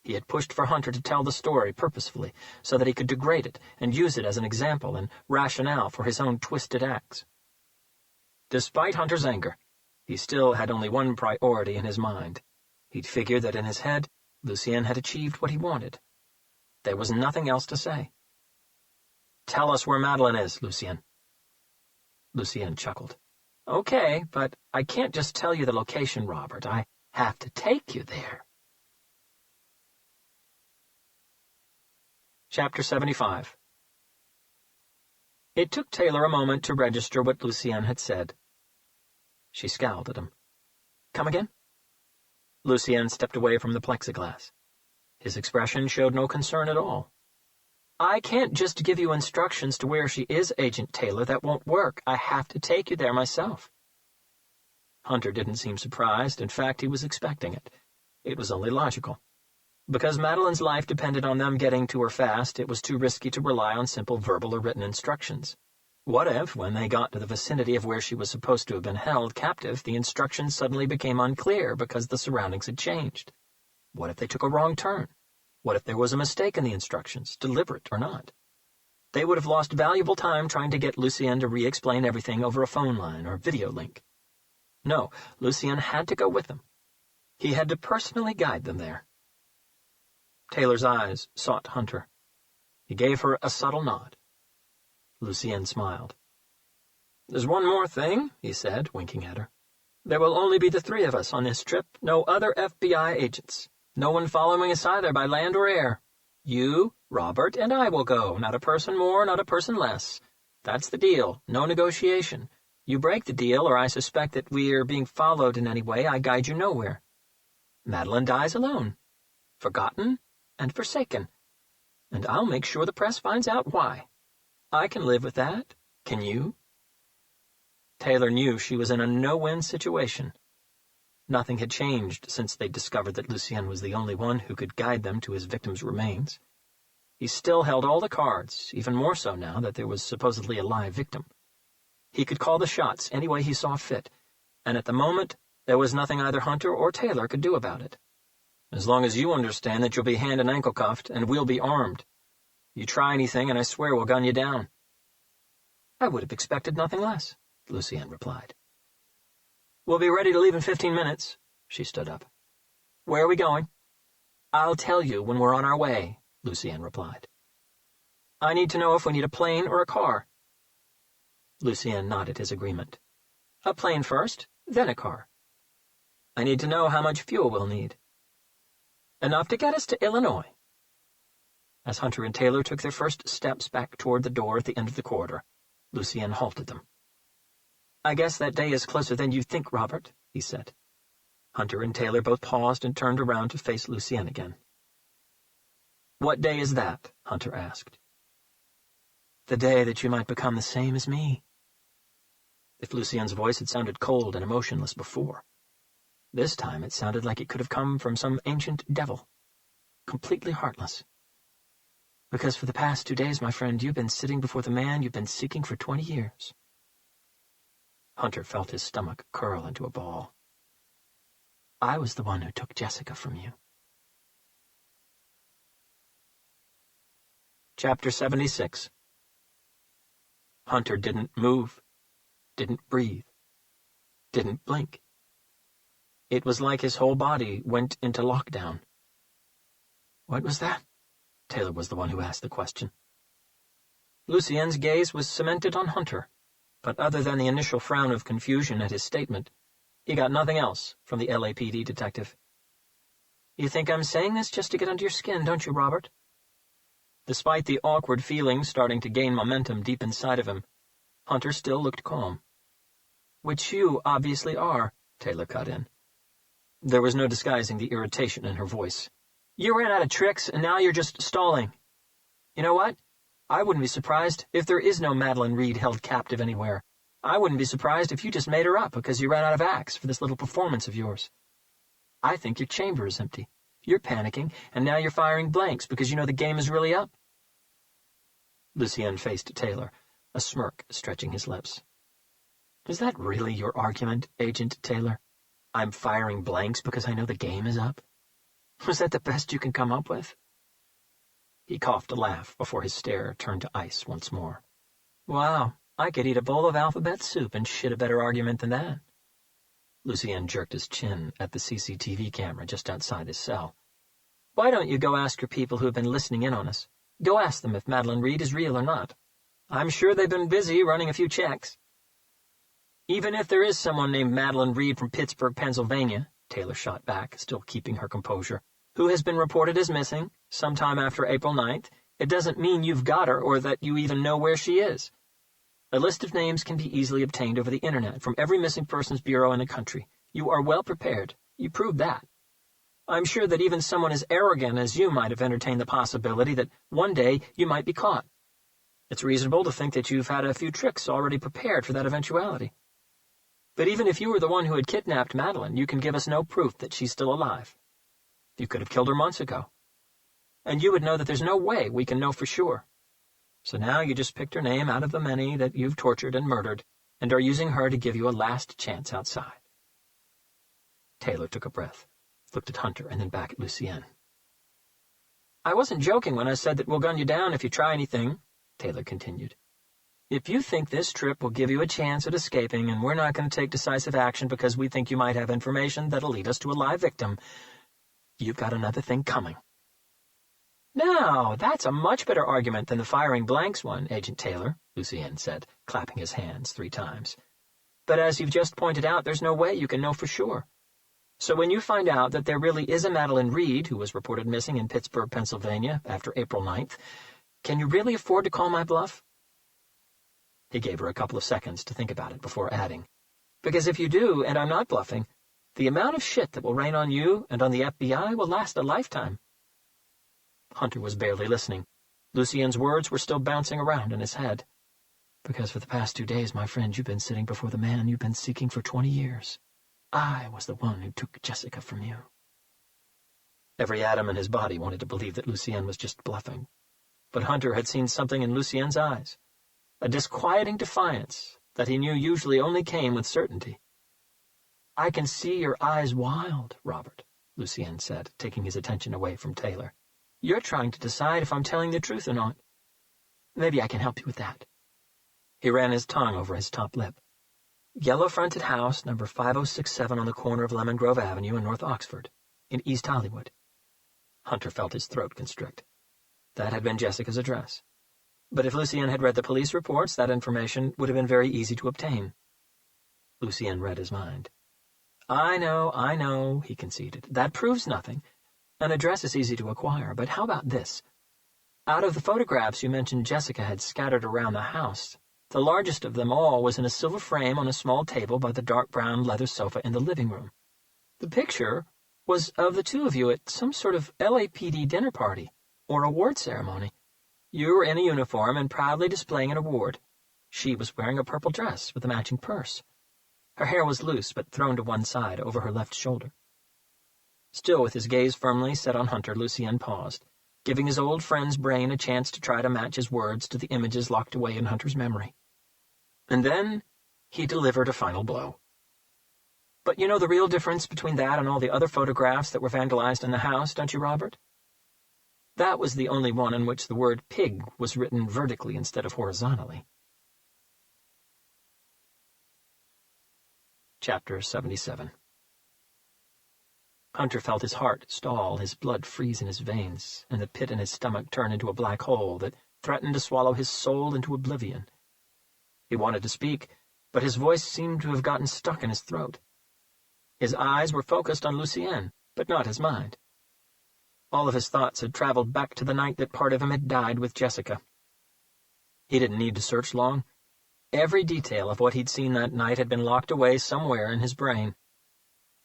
He had pushed for Hunter to tell the story purposefully, so that he could degrade it and use it as an example and rationale for his own twisted acts. Despite Hunter's anger, he still had only one priority in his mind. He'd figured that in his head, Lucien had achieved what he wanted. There was nothing else to say. Tell us where Madeline is, Lucien. Lucien chuckled. Okay, but I can't just tell you the location, Robert. I have to take you there. Chapter 75. It took Taylor a moment to register what Lucien had said. She scowled at him. Come again? Lucien stepped away from the plexiglass. His expression showed no concern at all. "I can't just give you instructions to where she is, Agent Taylor. That won't work. I have to take you there myself." Hunter didn't seem surprised. In fact, he was expecting it. It was only logical. Because Madeline's life depended on them getting to her fast, it was too risky to rely on simple verbal or written instructions. What if, when they got to the vicinity of where she was supposed to have been held captive, the instructions suddenly became unclear because the surroundings had changed? What if they took a wrong turn? What if there was a mistake in the instructions, deliberate or not? They would have lost valuable time trying to get Lucien to re-explain everything over a phone line or video link. No, Lucien had to go with them. He had to personally guide them there. Taylor's eyes sought Hunter. He gave her a subtle nod. Lucien smiled. "There's one more thing," he said, winking at her. "There will only be the three of us on this trip, no other FBI agents. No one following us either by land or air. You, Robert, and I will go, not a person more, not a person less. That's the deal, no negotiation. You break the deal, or I suspect that we're being followed in any way, I guide you nowhere. Madeline dies alone, forgotten and forsaken. And I'll make sure the press finds out why. I can live with that. Can you?" Taylor knew she was in a no-win situation. Nothing had changed since they'd discovered that Lucien was the only one who could guide them to his victim's remains. He still held all the cards, even more so now that there was supposedly a live victim. He could call the shots any way he saw fit, and at the moment there was nothing either Hunter or Taylor could do about it. "As long as you understand that you'll be hand and ankle cuffed, and we'll be armed. You try anything, and I swear we'll gun you down." "I would have expected nothing less," Lucien replied. "We'll be ready to leave in 15 minutes. She stood up. "Where are we going?" "I'll tell you when we're on our way," Lucien replied. "I need to know if we need a plane or a car." Lucien nodded his agreement. "A plane first, then a car." "I need to know how much fuel we'll need." "Enough to get us to Illinois." As Hunter and Taylor took their first steps back toward the door at the end of the corridor, Lucien halted them. "I guess that day is closer than you think, Robert," he said. Hunter and Taylor both paused and turned around to face Lucien again. "What day is that?" Hunter asked. "The day that you might become the same as me." If Lucien's voice had sounded cold and emotionless before, this time it sounded like it could have come from some ancient devil, completely heartless. "Because for the past 2 days, my friend, you've been sitting before the man you've been seeking for 20 years. Hunter felt his stomach curl into a ball. "I was the one who took Jessica from you." Chapter 76. Hunter didn't move, didn't breathe, didn't blink. It was like his whole body went into lockdown. "What was that?" Taylor was the one who asked the question. Lucien's gaze was cemented on Hunter, but other than the initial frown of confusion at his statement, he got nothing else from the LAPD detective. "You think I'm saying this just to get under your skin, don't you, Robert?" Despite the awkward feeling starting to gain momentum deep inside of him, Hunter still looked calm. "Which you obviously are," Taylor cut in. There was no disguising the irritation in her voice. "You ran out of tricks, and now you're just stalling. You know what? I wouldn't be surprised if there is no Madeline Reed held captive anywhere. I wouldn't be surprised if you just made her up because you ran out of acts for this little performance of yours. I think your chamber is empty. You're panicking, and now you're firing blanks because you know the game is really up." Lucien faced Taylor, a smirk stretching his lips. "Is that really your argument, Agent Taylor? I'm firing blanks because I know the game is up? Was that the best you can come up with?" He coughed a laugh before his stare turned to ice once more. "Wow, I could eat a bowl of alphabet soup and shit a better argument than that." Lucien jerked his chin at the CCTV camera just outside his cell. "Why don't you go ask your people who have been listening in on us? Go ask them if Madeline Reed is real or not. I'm sure they've been busy running a few checks." "Even if there is someone named Madeline Reed from Pittsburgh, Pennsylvania," Taylor shot back, still keeping her composure, "who has been reported as missing sometime after April 9th, it doesn't mean you've got her or that you even know where she is. A list of names can be easily obtained over the internet from every missing persons bureau in the country. You are well prepared. You proved that. I'm sure that even someone as arrogant as you might have entertained the possibility that one day you might be caught. It's reasonable to think that you've had a few tricks already prepared for that eventuality. But even if you were the one who had kidnapped Madeline, you can give us no proof that she's still alive. You could have killed her months ago. And you would know that there's no way we can know for sure. So now you just picked her name out of the many that you've tortured and murdered, and are using her to give you a last chance outside. Taylor took a breath, looked at Hunter, and then back at Lucienne. I wasn't joking when I said that we'll gun you down if you try anything, Taylor continued. If you think this trip will give you a chance at escaping and we're not going to take decisive action because we think you might have information that'll lead us to a live victim, you've got another thing coming. Now, that's a much better argument than the firing blanks one, Agent Taylor, Lucienne said, clapping his hands 3 times. But as you've just pointed out, there's no way you can know for sure. So when you find out that there really is a Madeline Reed who was reported missing in Pittsburgh, Pennsylvania after April 9th, can you really afford to call my bluff? He gave her a couple of seconds to think about it before adding, because if you do, and I'm not bluffing, the amount of shit that will rain on you and on the FBI will last a lifetime. Hunter was barely listening. Lucienne's words were still bouncing around in his head. Because for the past 2 days, my friend, you've been sitting before the man you've been seeking for 20 years. I was the one who took Jessica from you. Every atom in his body wanted to believe that Lucienne was just bluffing. But Hunter had seen something in Lucienne's eyes, a disquieting defiance that he knew usually only came with certainty. I can see your eyes wild, Robert, Lucienne said, taking his attention away from Taylor. You're trying to decide if I'm telling the truth or not. Maybe I can help you with that. He ran his tongue over his top lip. Yellow-fronted house, number 5067 on the corner of Lemon Grove Avenue in North Oxford, in East Hollywood. Hunter felt his throat constrict. That had been Jessica's address. But if Lucienne had read the police reports, that information would have been very easy to obtain. Lucienne read his mind. I know, he conceded. That proves nothing. An address is easy to acquire, but how about this? Out of the photographs you mentioned Jessica had scattered around the house, the largest of them all was in a silver frame on a small table by the dark brown leather sofa in the living room. The picture was of the 2 of you at some sort of LAPD dinner party or award ceremony. You were in a uniform and proudly displaying an award. She was wearing a purple dress with a matching purse. Her hair was loose but thrown to one side over her left shoulder. Still with his gaze firmly set on Hunter, Lucienne paused, giving his old friend's brain a chance to try to match his words to the images locked away in Hunter's memory. And then he delivered a final blow. But you know the real difference between that and all the other photographs that were vandalized in the house, don't you, Robert? That was the only one in which the word pig was written vertically instead of horizontally. Chapter 77. Hunter felt his heart stall, his blood freeze in his veins, and the pit in his stomach turn into a black hole that threatened to swallow his soul into oblivion. He wanted to speak, but his voice seemed to have gotten stuck in his throat. His eyes were focused on Lucienne, but not his mind. All of his thoughts had traveled back to the night that part of him had died with Jessica. He didn't need to search long. Every detail of what he'd seen that night had been locked away somewhere in his brain.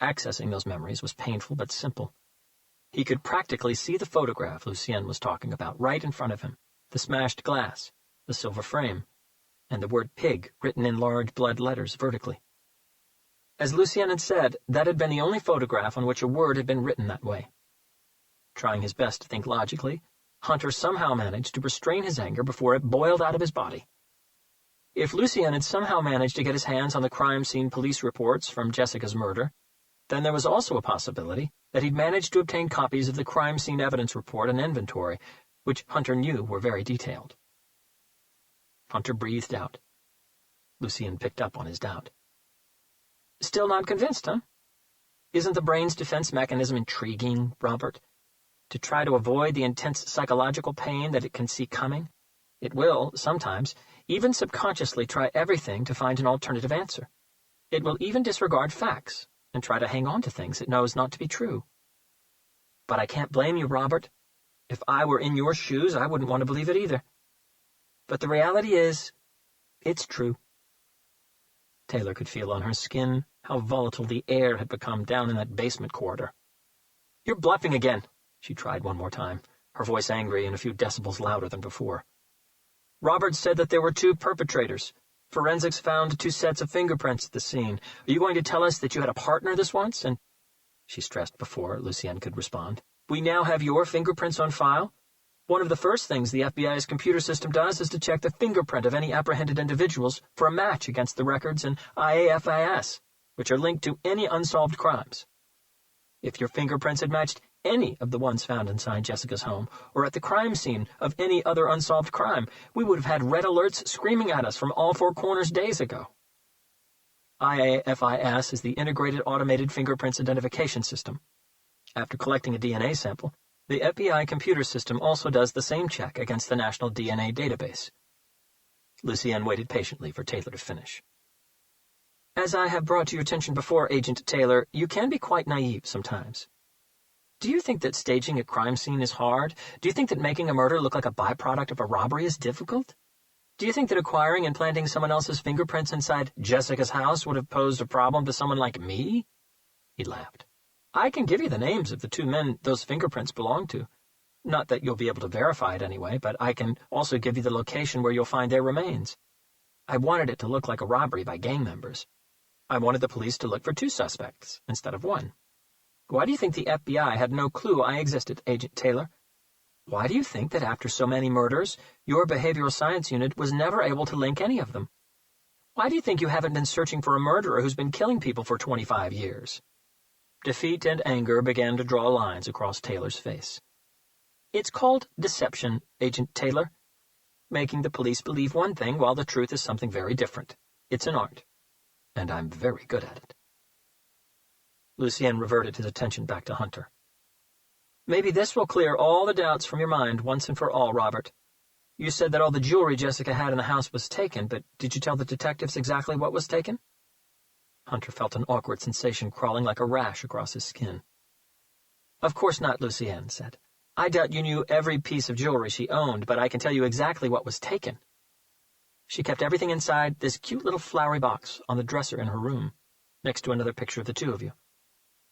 Accessing those memories was painful but simple. He could practically see the photograph Lucienne was talking about right in front of him, the smashed glass, the silver frame, and the word pig written in large blood letters vertically. As Lucienne had said, that had been the only photograph on which a word had been written that way. Trying his best to think logically, Hunter somehow managed to restrain his anger before it boiled out of his body. If Lucienne had somehow managed to get his hands on the crime scene police reports from Jessica's murder, then there was also a possibility that he'd managed to obtain copies of the crime scene evidence report and inventory, which Hunter knew were very detailed. Hunter breathed out. Lucienne picked up on his doubt. Still not convinced, huh? Isn't the brain's defense mechanism intriguing, Robert? To try to avoid the intense psychological pain that it can see coming, it will, sometimes, even subconsciously try everything to find an alternative answer. It will even disregard facts and try to hang on to things it knows not to be true. But I can't blame you, Robert. If I were in your shoes, I wouldn't want to believe it either. But the reality is, it's true. Taylor could feel on her skin how volatile the air had become down in that basement corridor. "You're bluffing again," she tried one more time, her voice angry and a few decibels louder than before. "Robert said that there were 2 perpetrators. Forensics found 2 sets of fingerprints at the scene. Are you going to tell us that you had a partner this once, and—" She stressed before Lucienne could respond. "We now have your fingerprints on file? One of the first things the FBI's computer system does is to check the fingerprint of any apprehended individuals for a match against the records in IAFIS, which are linked to any unsolved crimes. If your fingerprints had matched any of the ones found inside Jessica's home, or at the crime scene of any other unsolved crime, we would have had red alerts screaming at us from all 4 corners days ago. IAFIS is the Integrated Automated Fingerprints Identification System. After collecting a DNA sample, the FBI computer system also does the same check against the National DNA Database." Lucienne waited patiently for Taylor to finish. "As I have brought to your attention before, Agent Taylor, you can be quite naive sometimes. Do you think that staging a crime scene is hard? Do you think that making a murder look like a byproduct of a robbery is difficult? Do you think that acquiring and planting someone else's fingerprints inside Jessica's house would have posed a problem to someone like me?" He laughed. "I can give you the names of the 2 men those fingerprints belong to. Not that you'll be able to verify it anyway, but I can also give you the location where you'll find their remains. I wanted it to look like a robbery by gang members. I wanted the police to look for 2 suspects instead of 1. Why do you think the FBI had no clue I existed, Agent Taylor? Why do you think that after so many murders, your behavioral science unit was never able to link any of them? Why do you think you haven't been searching for a murderer who's been killing people for 25 years? Defeat and anger began to draw lines across Taylor's face. "It's called deception, Agent Taylor. Making the police believe one thing while the truth is something very different. It's an art, and I'm very good at it." Lucienne reverted his attention back to Hunter. "Maybe this will clear all the doubts from your mind once and for all, Robert. You said that all the jewelry Jessica had in the house was taken, but did you tell the detectives exactly what was taken?" Hunter felt an awkward sensation crawling like a rash across his skin. "Of course not," Lucienne said. "I doubt you knew every piece of jewelry she owned, but I can tell you exactly what was taken. She kept everything inside this cute little flowery box on the dresser in her room, next to another picture of the 2 of you.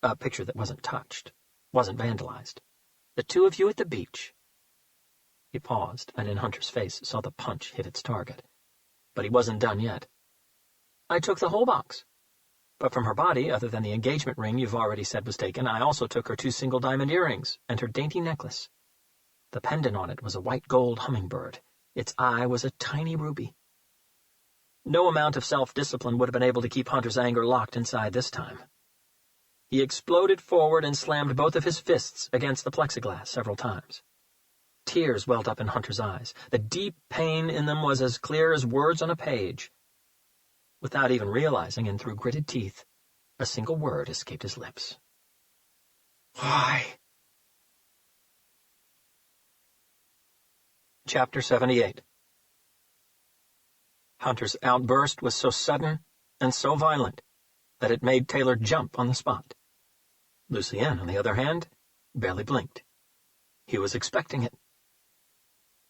A picture that wasn't touched, wasn't vandalized. The 2 of you at the beach." He paused, and in Hunter's face saw the punch hit its target. But he wasn't done yet. "I took the whole box. But from her body, other than the engagement ring you've already said was taken, I also took her 2 single diamond earrings and her dainty necklace. The pendant on it was a white gold hummingbird. Its eye was a tiny ruby." No amount of self-discipline would have been able to keep Hunter's anger locked inside this time. He exploded forward and slammed both of his fists against the plexiglass several times. Tears welled up in Hunter's eyes. The deep pain in them was as clear as words on a page. Without even realizing, and through gritted teeth, a single word escaped his lips. "Why?" Chapter 78. Hunter's outburst was so sudden and so violent that it made Taylor jump on the spot. Lucienne, on the other hand, barely blinked. He was expecting it.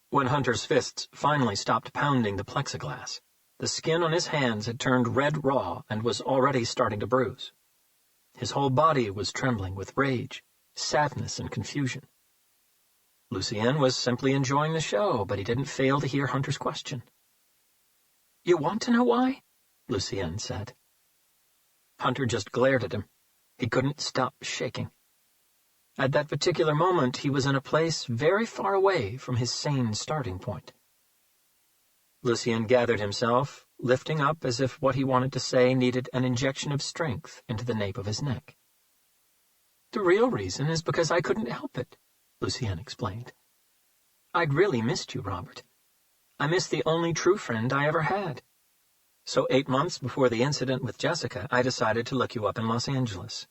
When Hunter's fists finally stopped pounding the plexiglass, the skin on his hands had turned red raw and was already starting to bruise. His whole body was trembling with rage, sadness, and confusion. Lucienne was simply enjoying the show, but he didn't fail to hear Hunter's question. "You want to know why?" Lucienne said. Hunter just glared at him. He couldn't stop shaking. At that particular moment, he was in a place very far away from his sane starting point. Lucienne gathered himself, lifting up as if what he wanted to say needed an injection of strength into the nape of his neck. "The real reason is because I couldn't help it," Lucienne explained. "I'd really missed you, Robert. I missed the only true friend I ever had. So 8 months before the incident with Jessica, I decided to look you up in Los Angeles.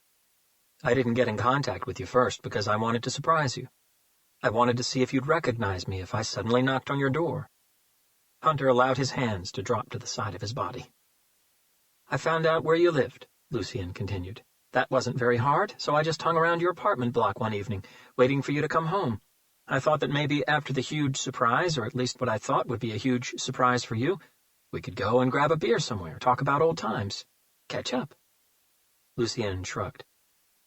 I didn't get in contact with you first because I wanted to surprise you. I wanted to see if you'd recognize me if I suddenly knocked on your door." Hunter allowed his hands to drop to the side of his body. "I found out where you lived," Lucienne continued. "That wasn't very hard, so I just hung around your apartment block one evening, waiting for you to come home. I thought that maybe after the huge surprise, or at least what I thought would be a huge surprise for you, we could go and grab a beer somewhere, talk about old times, catch up." Lucienne shrugged.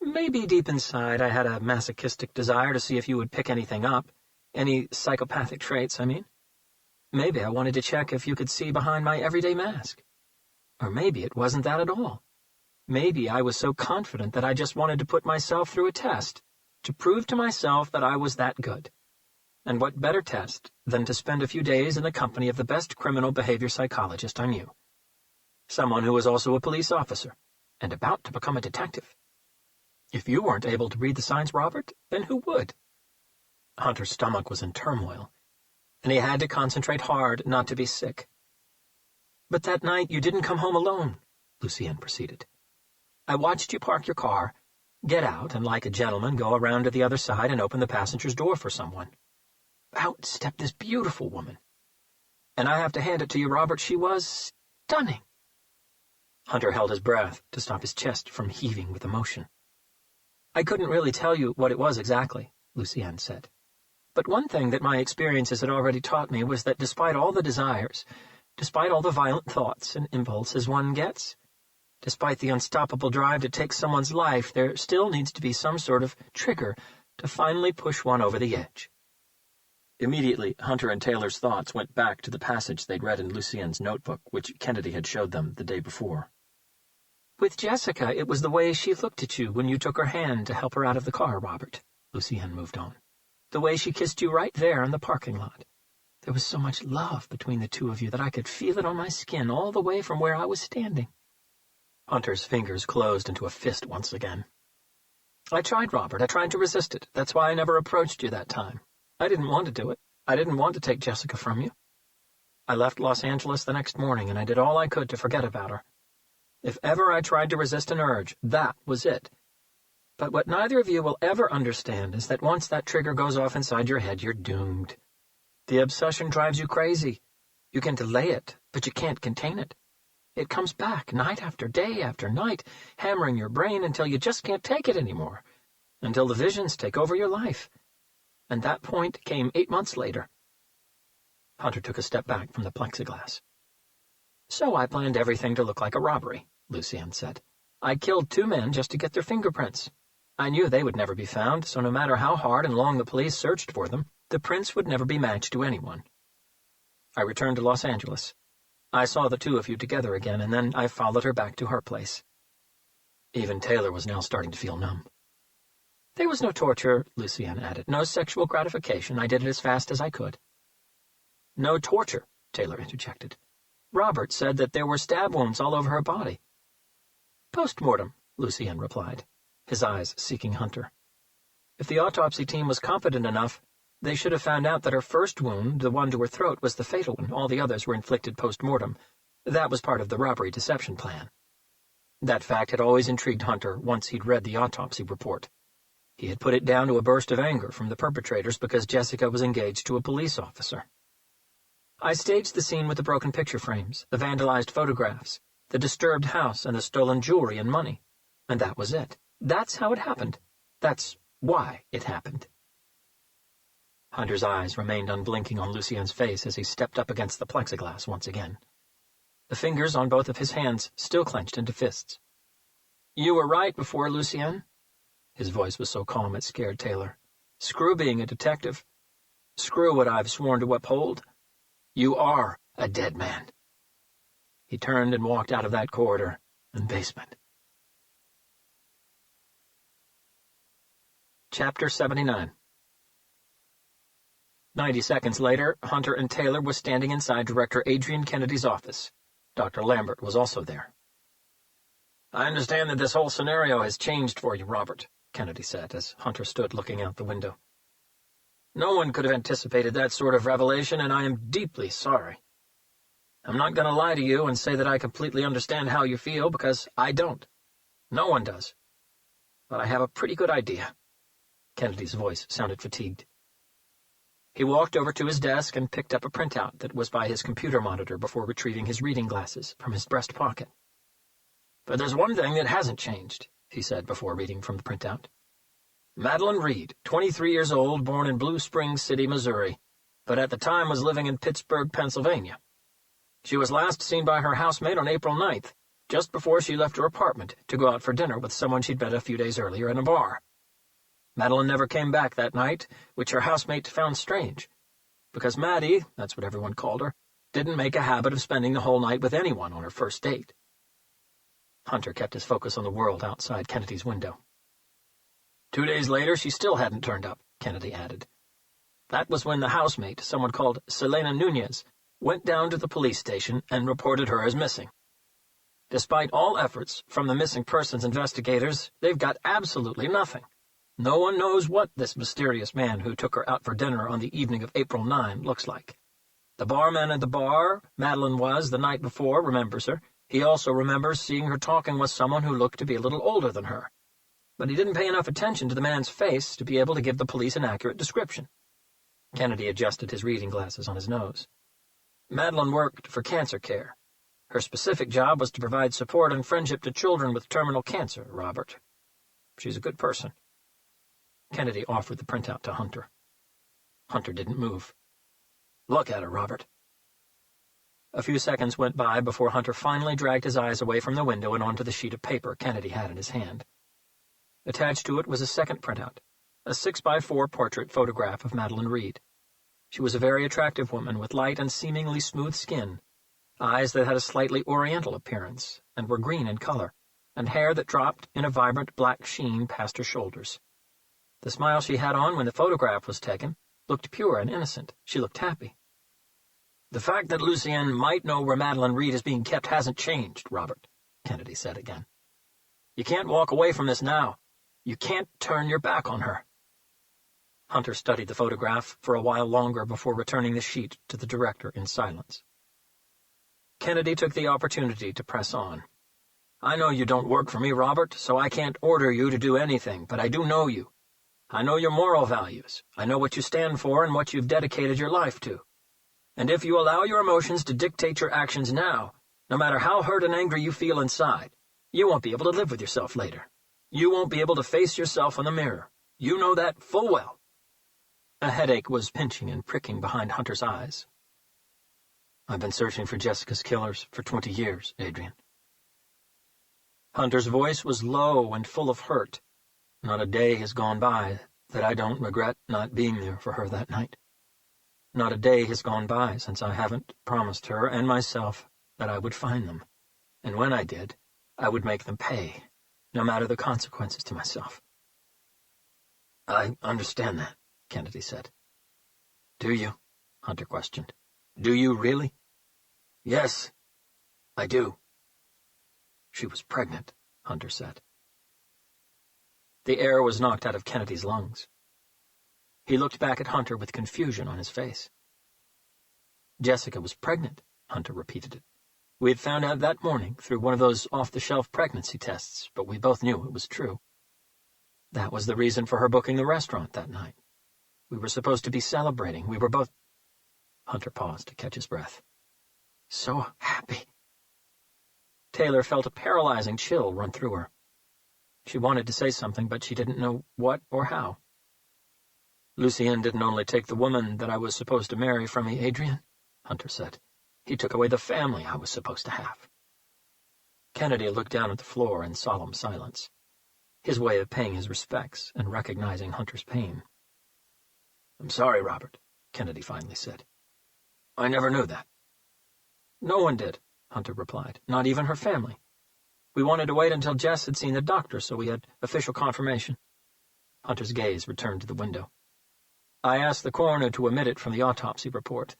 Maybe deep inside I had a masochistic desire to see if you would pick anything up. Any psychopathic traits, I mean. Maybe I wanted to check if you could see behind my everyday mask. Or maybe it wasn't that at all. Maybe I was so confident that I just wanted to put myself through a test, to prove to myself that I was that good. And what better test than to spend a few days in the company of the best criminal behavior psychologist I knew. Someone who was also a police officer, and about to become a detective. If you weren't able to read the signs, Robert, then who would? Hunter's stomach was in turmoil, and he had to concentrate hard not to be sick. But that night you didn't come home alone, Lucienne proceeded. I watched you park your car, get out, and like a gentleman go around to the other side and open the passenger's door for someone. Out stepped this beautiful woman. And I have to hand it to you, Robert, she was stunning. Hunter held his breath to stop his chest from heaving with emotion. I couldn't really tell you what it was exactly, Lucienne said. But one thing that my experiences had already taught me was that despite all the desires, despite all the violent thoughts and impulses one gets, despite the unstoppable drive to take someone's life, there still needs to be some sort of trigger to finally push one over the edge. Immediately, Hunter and Taylor's thoughts went back to the passage they'd read in Lucienne's notebook, which Kennedy had showed them the day before. With Jessica, it was the way she looked at you when you took her hand to help her out of the car, Robert, Lucienne moved on. The way she kissed you right there in the parking lot. There was so much love between the two of you that I could feel it on my skin all the way from where I was standing. Hunter's fingers closed into a fist once again. I tried, Robert. I tried to resist it. That's why I never approached you that time. I didn't want to do it. I didn't want to take Jessica from you. I left Los Angeles the next morning, and I did all I could to forget about her. If ever I tried to resist an urge, that was it. But what neither of you will ever understand is that once that trigger goes off inside your head, you're doomed. The obsession drives you crazy. You can delay it, but you can't contain it. It comes back night after day after night, hammering your brain until you just can't take it anymore, until the visions take over your life. And that point came 8 months later. Hunter took a step back from the plexiglass. So I planned everything to look like a robbery, Lucienne said. I killed 2 men just to get their fingerprints. I knew they would never be found, so no matter how hard and long the police searched for them, the prints would never be matched to anyone. I returned to Los Angeles. I saw the 2 of you together again, and then I followed her back to her place. Even Taylor was now starting to feel numb. There was no torture, Lucienne added. No sexual gratification. I did it as fast as I could. No torture, Taylor interjected. Robert said that there were stab wounds all over her body. Post-mortem, Lucienne replied, his eyes seeking Hunter. If the autopsy team was competent enough, they should have found out that her first wound, the one to her throat, was the fatal one. All the others were inflicted post-mortem. That was part of the robbery deception plan. That fact had always intrigued Hunter once he'd read the autopsy report. He had put it down to a burst of anger from the perpetrators because Jessica was engaged to a police officer. I staged the scene with the broken picture frames, the vandalized photographs, the disturbed house, and the stolen jewelry and money. And that was it. That's how it happened. That's why it happened. Hunter's eyes remained unblinking on Lucienne's face as he stepped up against the plexiglass once again. The fingers on both of his hands still clenched into fists. You were right before, Lucienne. His voice was so calm it scared Taylor. Screw being a detective. Screw what I've sworn to uphold. You are a dead man. He turned and walked out of that corridor and basement. Chapter 79. 90 seconds later, Hunter and Taylor were standing inside Director Adrian Kennedy's office. Dr. Lambert was also there. I understand that this whole scenario has changed for you, Robert, Kennedy said as Hunter stood looking out the window. No one could have anticipated that sort of revelation, and I am deeply sorry. I'm not going to lie to you and say that I completely understand how you feel, because I don't. No one does. But I have a pretty good idea. Kennedy's voice sounded fatigued. He walked over to his desk and picked up a printout that was by his computer monitor before retrieving his reading glasses from his breast pocket. But there's one thing that hasn't changed, he said before reading from the printout. Madeline Reed, 23 years old, born in Blue Springs City, Missouri, but at the time was living in Pittsburgh, Pennsylvania. She was last seen by her housemate on April 9th, just before she left her apartment to go out for dinner with someone she'd met a few days earlier in a bar. Madeline never came back that night, which her housemate found strange, because Maddie, that's what everyone called her, didn't make a habit of spending the whole night with anyone on her first date. Hunter kept his focus on the world outside Kennedy's window. 2 days later, she still hadn't turned up, Kennedy added. That was when the housemate, someone called Selena Nunez, went down to the police station and reported her as missing. Despite all efforts from the missing persons investigators, they've got absolutely nothing. No one knows what this mysterious man who took her out for dinner on the evening of April 9 looks like. The barman at the bar Madeline was the night before remembers her. He also remembers seeing her talking with someone who looked to be a little older than her. But he didn't pay enough attention to the man's face to be able to give the police an accurate description. Kennedy adjusted his reading glasses on his nose. Madeline worked for cancer care. Her specific job was to provide support and friendship to children with terminal cancer, Robert. She's a good person. Kennedy offered the printout to Hunter. Hunter didn't move. Look at her, Robert. A few seconds went by before Hunter finally dragged his eyes away from the window and onto the sheet of paper Kennedy had in his hand. Attached to it was a second printout, a 6x4 portrait photograph of Madeline Reed. She was a very attractive woman with light and seemingly smooth skin, eyes that had a slightly oriental appearance and were green in color, and hair that dropped in a vibrant black sheen past her shoulders. The smile she had on when the photograph was taken looked pure and innocent. She looked happy. The fact that Lucien might know where Madeline Reed is being kept hasn't changed, Robert, Kennedy said again. You can't walk away from this now. You can't turn your back on her. Hunter studied the photograph for a while longer before returning the sheet to the director in silence. Kennedy took the opportunity to press on. I know you don't work for me, Robert, so I can't order you to do anything, but I do know you. I know your moral values. I know what you stand for and what you've dedicated your life to. And if you allow your emotions to dictate your actions now, no matter how hurt and angry you feel inside, you won't be able to live with yourself later. You won't be able to face yourself in the mirror. You know that full well. A headache was pinching and pricking behind Hunter's eyes. I've been searching for Jessica's killers for 20 years, Adrian. Hunter's voice was low and full of hurt. Not a day has gone by that I don't regret not being there for her that night. Not a day has gone by since I haven't promised her and myself that I would find them, and when I did, I would make them pay, no matter the consequences to myself. I understand that, Kennedy said. Do you? Hunter questioned. Do you really? Yes, I do. She was pregnant, Hunter said. The air was knocked out of Kennedy's lungs. He looked back at Hunter with confusion on his face. Jessica was pregnant, Hunter repeated it. We had found out that morning through one of those off-the-shelf pregnancy tests, but we both knew it was true. That was the reason for her booking the restaurant that night. We were supposed to be celebrating. We were both... Hunter paused to catch his breath. So happy. Taylor felt a paralyzing chill run through her. She wanted to say something, but she didn't know what or how. Lucien didn't only take the woman that I was supposed to marry from me, Adrian, Hunter said. He took away the family I was supposed to have. Kennedy looked down at the floor in solemn silence, his way of paying his respects and recognizing Hunter's pain. I'm sorry, Robert, Kennedy finally said. I never knew that. No one did, Hunter replied, not even her family. We wanted to wait until Jess had seen the doctor so we had official confirmation. Hunter's gaze returned to the window. I asked the coroner to omit it from the autopsy report.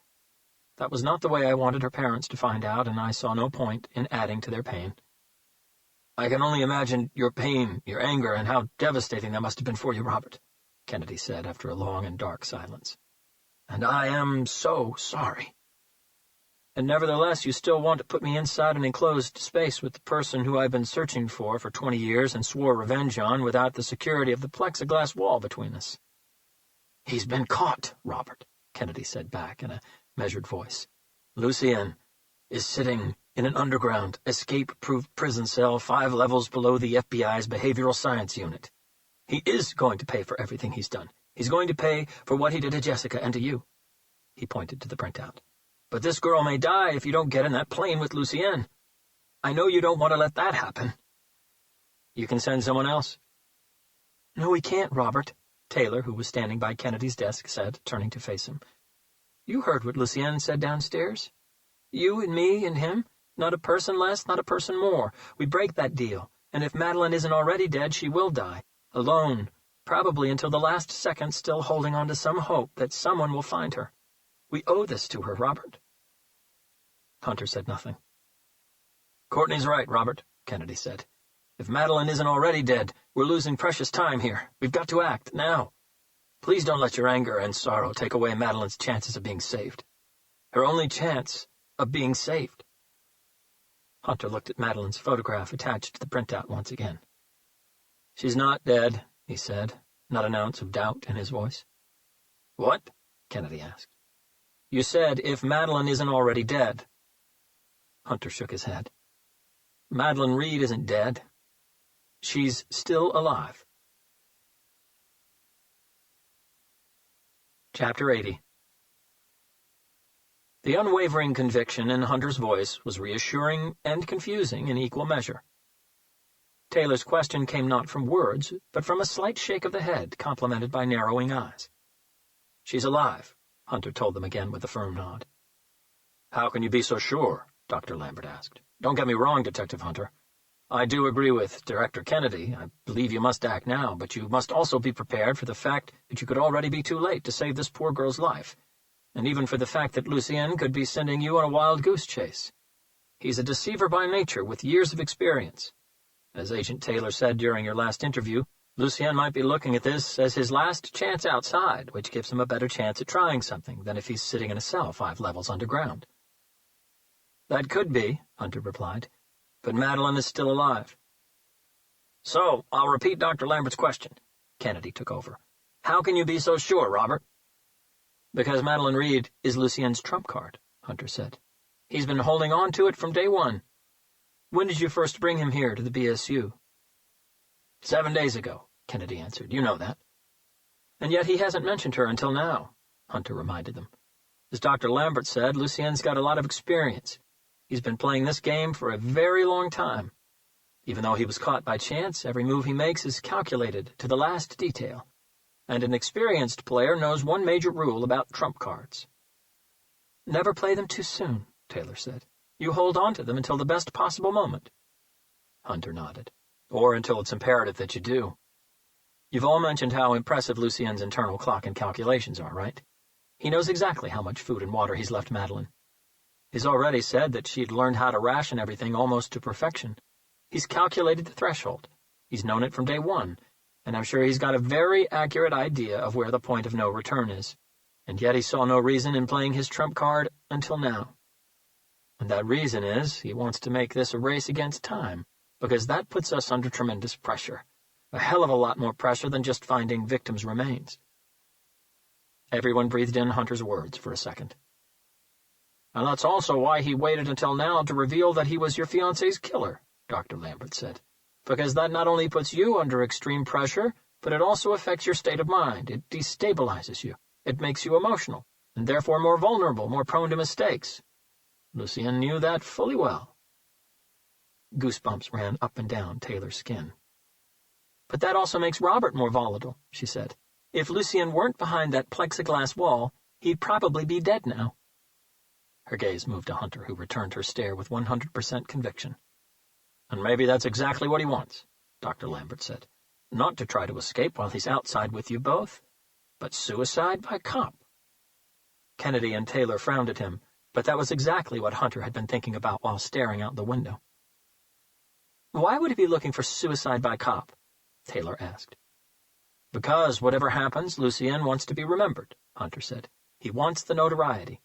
That was not the way I wanted her parents to find out, and I saw no point in adding to their pain. I can only imagine your pain, your anger, and how devastating that must have been for you, Robert, Kennedy said after a long and dark silence. And I am so sorry. And nevertheless, you still want to put me inside an enclosed space with the person who I've been searching for 20 years and swore revenge on without the security of the plexiglass wall between us. He's been caught, Robert, Kennedy said back in a measured voice. Lucien is sitting in an underground, escape-proof prison cell 5 levels below the FBI's behavioral science unit. He is going to pay for everything he's done. He's going to pay for what he did to Jessica and to you. He pointed to the printout. But this girl may die if you don't get in that plane with Lucien. I know you don't want to let that happen. You can send someone else. No, we can't, Robert, Taylor, who was standing by Kennedy's desk, said, turning to face him. You heard what Lucienne said downstairs. You and me and him, not a person less, not a person more. We break that deal, and if Madeline isn't already dead, she will die, alone, probably until the last second, still holding on to some hope that someone will find her. We owe this to her, Robert. Hunter said nothing. Courtney's right, Robert, Kennedy said. If Madeline isn't already dead, we're losing precious time here. We've got to act, now. Please don't let your anger and sorrow take away Madeline's chances of being saved. Her only chance of being saved. Hunter looked at Madeline's photograph attached to the printout once again. She's not dead, he said, not an ounce of doubt in his voice. What? Kennedy asked. You said if Madeline isn't already dead. Hunter shook his head. Madeline Reed isn't dead. She's still alive. Chapter 80. The unwavering conviction in Hunter's voice was reassuring and confusing in equal measure. Taylor's question came not from words, but from a slight shake of the head, complemented by narrowing eyes. She's alive, Hunter told them again with a firm nod. How can you be so sure? Dr. Lambert asked. Don't get me wrong, Detective Hunter. I do agree with Director Kennedy. I believe you must act now, but you must also be prepared for the fact that you could already be too late to save this poor girl's life, and even for the fact that Lucien could be sending you on a wild goose chase. He's a deceiver by nature with years of experience. As Agent Taylor said during your last interview, Lucien might be looking at this as his last chance outside, which gives him a better chance at trying something than if he's sitting in a cell 5 levels underground. That could be, Hunter replied, but Madeline is still alive. So, I'll repeat Dr. Lambert's question. Kennedy took over. How can you be so sure, Robert? Because Madeline Reed is Lucien's trump card, Hunter said. He's been holding on to it from day one. When did you first bring him here to the BSU? 7 days ago, Kennedy answered. You know that. And yet he hasn't mentioned her until now, Hunter reminded them. As Dr. Lambert said, Lucien's got a lot of experience. He's been playing this game for a very long time. Even though he was caught by chance, every move he makes is calculated to the last detail. And an experienced player knows one major rule about trump cards. Never play them too soon, Taylor said. You hold on to them until the best possible moment. Hunter nodded. Or until it's imperative that you do. You've all mentioned how impressive Lucien's internal clock and calculations are, right? He knows exactly how much food and water he's left Madeline. He's already said that she'd learned how to ration everything almost to perfection. He's calculated the threshold. He's known it from day one, and I'm sure he's got a very accurate idea of where the point of no return is. And yet he saw no reason in playing his trump card until now. And that reason is he wants to make this a race against time, because that puts us under tremendous pressure. A hell of a lot more pressure than just finding victims' remains. Everyone breathed in Hunter's words for a second. And that's also why he waited until now to reveal that he was your fiancé's killer, Dr. Lambert said. Because that not only puts you under extreme pressure, but it also affects your state of mind. It destabilizes you. It makes you emotional, and therefore more vulnerable, more prone to mistakes. Lucien knew that fully well. Goosebumps ran up and down Taylor's skin. But that also makes Robert more volatile, she said. If Lucien weren't behind that plexiglass wall, he'd probably be dead now. Her gaze moved to Hunter, who returned her stare with 100% conviction. And maybe that's exactly what he wants, Dr. Lambert said. Not to try to escape while he's outside with you both, but suicide by cop. Kennedy and Taylor frowned at him, but that was exactly what Hunter had been thinking about while staring out the window. Why would he be looking for suicide by cop? Taylor asked. Because whatever happens, Lucien wants to be remembered, Hunter said. He wants the notoriety.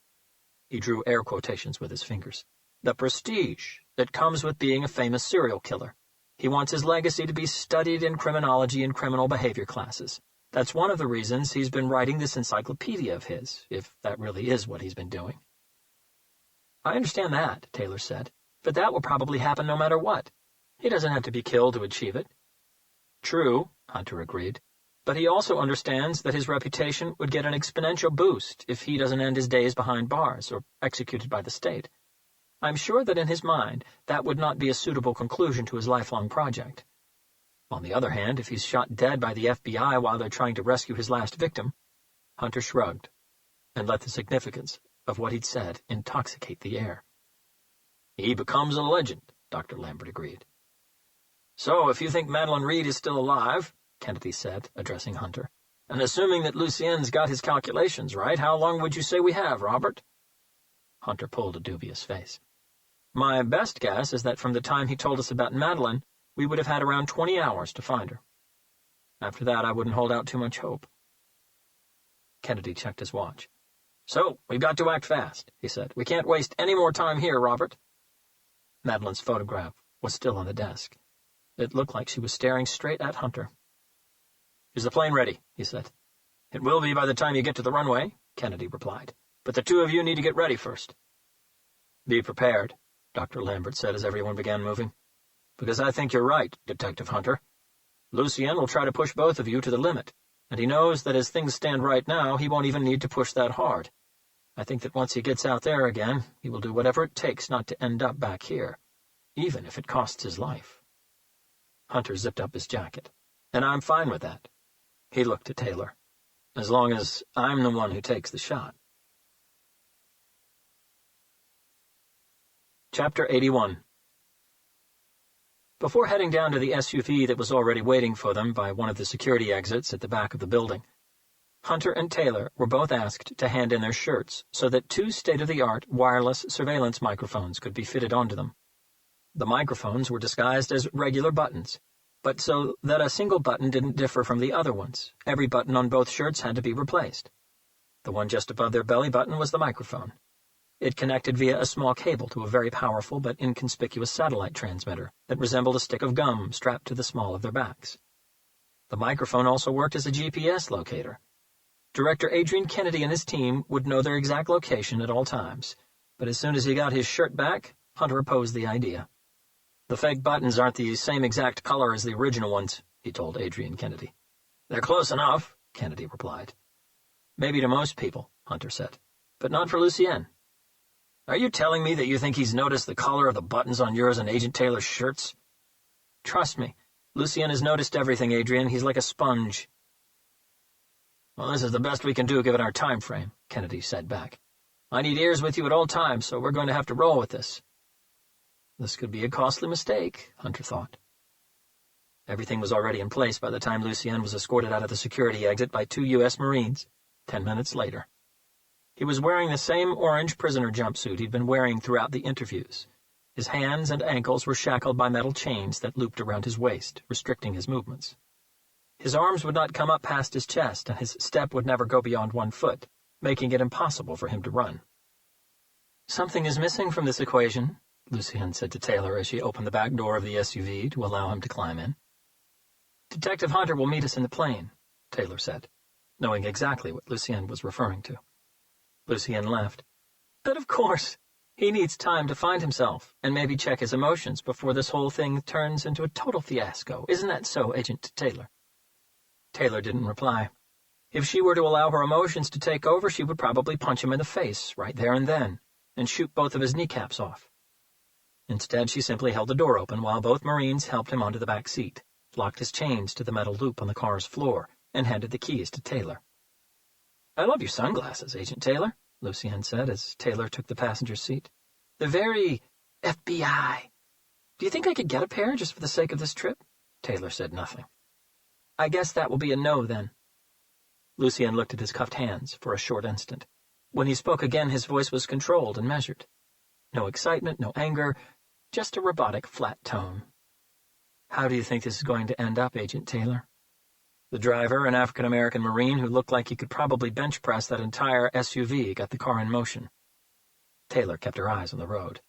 He drew air quotations with his fingers. The prestige that comes with being a famous serial killer. He wants his legacy to be studied in criminology and criminal behavior classes. That's one of the reasons he's been writing this encyclopedia of his, if that really is what he's been doing. I understand that, Taylor said, but that will probably happen no matter what. He doesn't have to be killed to achieve it. True, Hunter agreed, but he also understands that his reputation would get an exponential boost if he doesn't end his days behind bars or executed by the state. I'm sure that in his mind that would not be a suitable conclusion to his lifelong project. On the other hand, if he's shot dead by the FBI while they're trying to rescue his last victim— Hunter shrugged and let the significance of what he'd said intoxicate the air. He becomes a legend, Dr. Lambert agreed. So, if you think Madeline Reed is still alive, Kennedy said, addressing Hunter, and assuming that Lucien's got his calculations right, how long would you say we have, Robert? Hunter pulled a dubious face. My best guess is that from the time he told us about Madeline, we would have had around 20 hours to find her. After that, I wouldn't hold out too much hope. Kennedy checked his watch. So, we've got to act fast, he said. We can't waste any more time here, Robert. Madeline's photograph was still on the desk. It looked like she was staring straight at Hunter. Is the plane ready? He said. It will be by the time you get to the runway, Kennedy replied. But the two of you need to get ready first. Be prepared, Dr. Lambert said as everyone began moving. Because I think you're right, Detective Hunter. Lucien will try to push both of you to the limit, and he knows that as things stand right now, he won't even need to push that hard. I think that once he gets out there again, he will do whatever it takes not to end up back here, even if it costs his life. Hunter zipped up his jacket. And I'm fine with that. He looked at Taylor. As long as I'm the one who takes the shot. Chapter 81. Before heading down to the SUV that was already waiting for them by one of the security exits at the back of the building, Hunter and Taylor were both asked to hand in their shirts so that 2 state-of-the-art wireless surveillance microphones could be fitted onto them. The microphones were disguised as regular buttons, but so that a single button didn't differ from the other ones, every button on both shirts had to be replaced. The one just above their belly button was the microphone. It connected via a small cable to a very powerful but inconspicuous satellite transmitter that resembled a stick of gum strapped to the small of their backs. The microphone also worked as a GPS locator. Director Adrian Kennedy and his team would know their exact location at all times, but as soon as he got his shirt back, Hunter opposed the idea. The fake buttons aren't the same exact color as the original ones, he told Adrian Kennedy. They're close enough, Kennedy replied. Maybe to most people, Hunter said, but not for Lucien. Are you telling me that you think he's noticed the color of the buttons on yours and Agent Taylor's shirts? Trust me, Lucien has noticed everything, Adrian. He's like a sponge. Well, this is the best we can do given our time frame, Kennedy said back. I need ears with you at all times, so we're going to have to roll with this. This could be a costly mistake, Hunter thought. Everything was already in place by the time Lucien was escorted out of the security exit by 2 U.S. Marines, 10 minutes later. He was wearing the same orange prisoner jumpsuit he'd been wearing throughout the interviews. His hands and ankles were shackled by metal chains that looped around his waist, restricting his movements. His arms would not come up past his chest, and his step would never go beyond 1 foot, making it impossible for him to run. Something is missing from this equation, Lucien said to Taylor as she opened the back door of the SUV to allow him to climb in. Detective Hunter will meet us in the plane, Taylor said, knowing exactly what Lucien was referring to. Lucien laughed. But of course, he needs time to find himself and maybe check his emotions before this whole thing turns into a total fiasco. Isn't that so, Agent Taylor? Taylor didn't reply. If she were to allow her emotions to take over, she would probably punch him in the face right there and then, and shoot both of his kneecaps off. Instead, she simply held the door open while both Marines helped him onto the back seat, locked his chains to the metal loop on the car's floor, and handed the keys to Taylor. I love your sunglasses, Agent Taylor, Lucien said as Taylor took the passenger seat. They're very FBI. Do you think I could get a pair just for the sake of this trip? Taylor said nothing. I guess that will be a no, then. Lucien looked at his cuffed hands for a short instant. When he spoke again, his voice was controlled and measured. No excitement, no anger, just a robotic, flat tone. How do you think this is going to end up, Agent Taylor? The driver, an African-American Marine who looked like he could probably bench press that entire SUV, got the car in motion. Taylor kept her eyes on the road.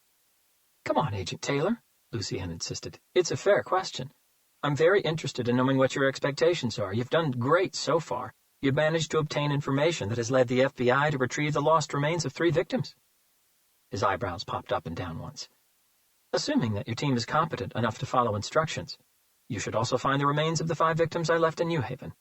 Come on, Agent Taylor, Lucien insisted. It's a fair question. I'm very interested in knowing what your expectations are. You've done great so far. You've managed to obtain information that has led the FBI to retrieve the lost remains of 3 victims. His eyebrows popped up and down once. Assuming that your team is competent enough to follow instructions, you should also find the remains of the 5 victims I left in New Haven.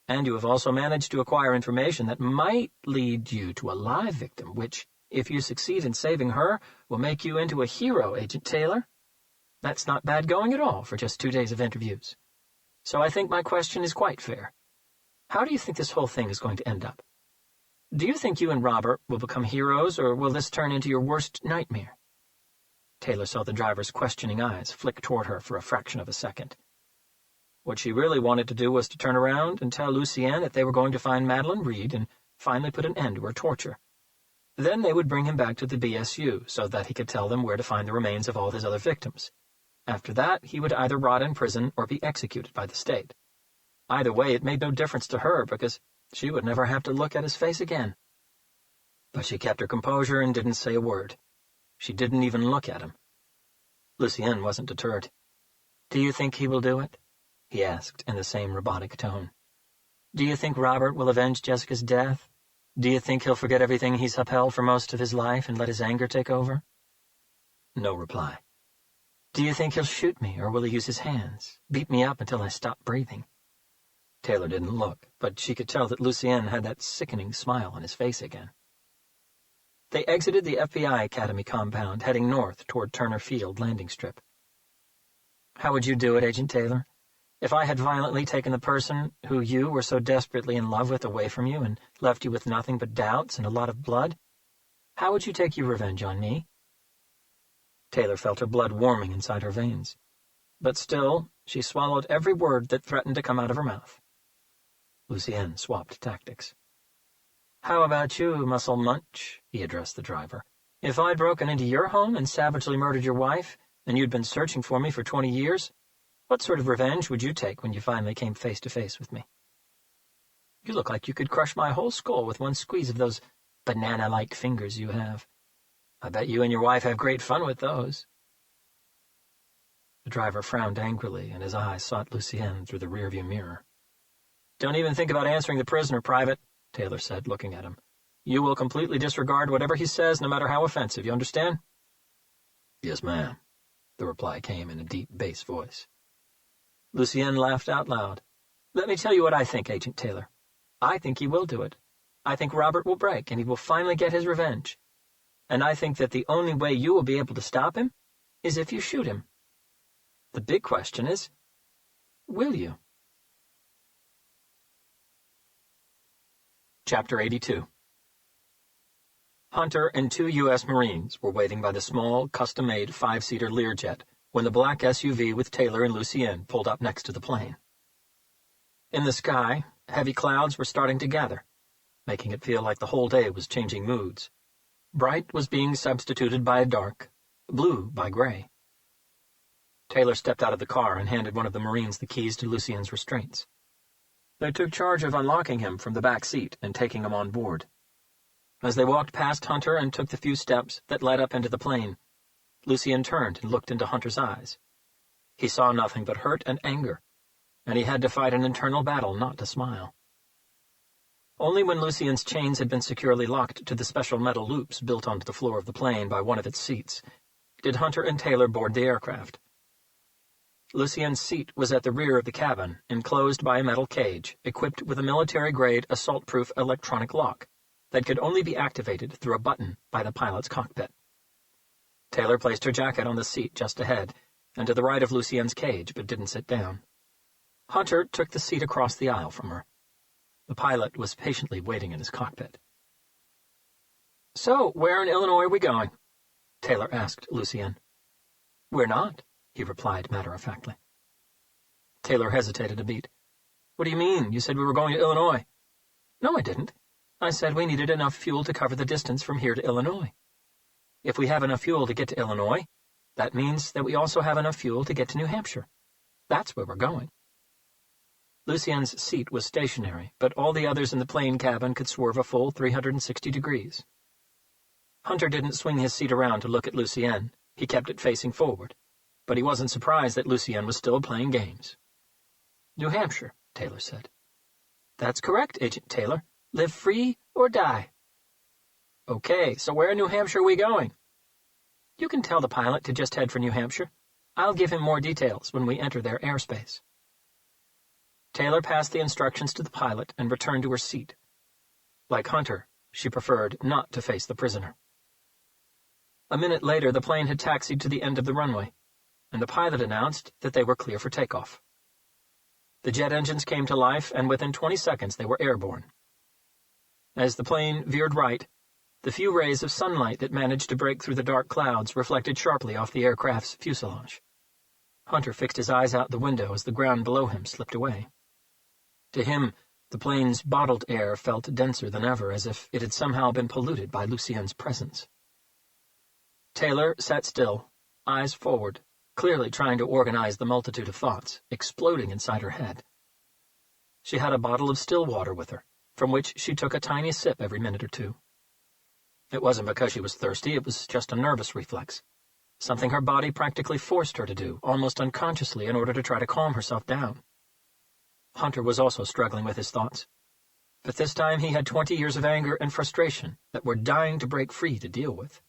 And you have also managed to acquire information that might lead you to a live victim, which, if you succeed in saving her, will make you into a hero, Agent Taylor. That's not bad going at all for just 2 days of interviews. So I think my question is quite fair. How do you think this whole thing is going to end up? Do you think you and Robert will become heroes, or will this turn into your worst nightmare?" Taylor saw the driver's questioning eyes flick toward her for a fraction of a second. What she really wanted to do was to turn around and tell Lucien that they were going to find Madeline Reed and finally put an end to her torture. Then they would bring him back to the BSU so that he could tell them where to find the remains of all his other victims. After that, he would either rot in prison or be executed by the state. Either way, it made no difference to her because she would never have to look at his face again. But she kept her composure and didn't say a word. She didn't even look at him. Lucien wasn't deterred. "Do you think he will do it?" he asked in the same robotic tone. "Do you think Robert will avenge Jessica's death? Do you think he'll forget everything he's upheld for most of his life and let his anger take over?" No reply. "Do you think he'll shoot me, or will he use his hands, beat me up until I stop breathing?" Taylor didn't look, but she could tell that Lucien had that sickening smile on his face again. They exited the FBI Academy compound, heading north toward Turner Field landing strip. "How would you do it, Agent Taylor? If I had violently taken the person who you were so desperately in love with away from you and left you with nothing but doubts and a lot of blood, how would you take your revenge on me?" Taylor felt her blood warming inside her veins. But still, she swallowed every word that threatened to come out of her mouth. Lucien swapped tactics. "How about you, Muscle Munch?" he addressed the driver. "If I'd broken into your home and savagely murdered your wife, and you'd been searching for me for 20 years, what sort of revenge would you take when you finally came face to face with me? You look like you could crush my whole skull with one squeeze of those banana-like fingers you have. I bet you and your wife have great fun with those." The driver frowned angrily, and his eyes sought Lucien through the rearview mirror. "Don't even think about answering the prisoner, Private," Taylor said, looking at him. "You will completely disregard whatever he says, no matter how offensive, you understand?" "Yes, ma'am," the reply came in a deep bass voice. Lucien laughed out loud. "Let me tell you what I think, Agent Taylor. I think he will do it. I think Robert will break, and he will finally get his revenge. And I think that the only way you will be able to stop him is if you shoot him. The big question is, will you?" Chapter 82. Hunter and 2 U.S. Marines were waiting by the small, custom-made 5-seater Learjet when the black SUV with Taylor and Lucien pulled up next to the plane. In the sky, heavy clouds were starting to gather, making it feel like the whole day was changing moods. Bright was being substituted by dark, blue by gray. Taylor stepped out of the car and handed one of the Marines the keys to Lucien's restraints. They took charge of unlocking him from the back seat and taking him on board. As they walked past Hunter and took the few steps that led up into the plane, Lucien turned and looked into Hunter's eyes. He saw nothing but hurt and anger, and he had to fight an internal battle not to smile. Only when Lucien's chains had been securely locked to the special metal loops built onto the floor of the plane by one of its seats did Hunter and Taylor board the aircraft. Lucien's seat was at the rear of the cabin, enclosed by a metal cage, equipped with a military-grade, assault-proof electronic lock that could only be activated through a button by the pilot's cockpit. Taylor placed her jacket on the seat just ahead, and to the right of Lucien's cage, but didn't sit down. Hunter took the seat across the aisle from her. The pilot was patiently waiting in his cockpit. "So, where in Illinois are we going?" Taylor asked Lucien. "We're not," he replied matter-of-factly. Taylor hesitated a beat. "What do you mean? You said we were going to Illinois." "No, I didn't. I said we needed enough fuel to cover the distance from here to Illinois. If we have enough fuel to get to Illinois, that means that we also have enough fuel to get to New Hampshire. That's where we're going." Lucien's seat was stationary, but all the others in the plane cabin could swerve a full 360 degrees. Hunter didn't swing his seat around to look at Lucien. He kept it facing forward. But he wasn't surprised that Lucien was still playing games. "New Hampshire," Taylor said. "That's correct, Agent Taylor. Live free or die." "Okay, so where in New Hampshire are we going?" "You can tell the pilot to just head for New Hampshire. I'll give him more details when we enter their airspace." Taylor passed the instructions to the pilot and returned to her seat. Like Hunter, she preferred not to face the prisoner. A minute later, the plane had taxied to the end of the runway, and the pilot announced that they were clear for takeoff. The jet engines came to life, and within 20 seconds they were airborne. As the plane veered right, the few rays of sunlight that managed to break through the dark clouds reflected sharply off the aircraft's fuselage. Hunter fixed his eyes out the window as the ground below him slipped away. To him, the plane's bottled air felt denser than ever, as if it had somehow been polluted by Lucienne's presence. Taylor sat still, eyes forward, clearly trying to organize the multitude of thoughts exploding inside her head. She had a bottle of still water with her, from which she took a tiny sip every minute or two. It wasn't because she was thirsty, it was just a nervous reflex, something her body practically forced her to do, almost unconsciously, in order to try to calm herself down. Hunter was also struggling with his thoughts, but this time he had 20 years of anger and frustration that were dying to break free to deal with.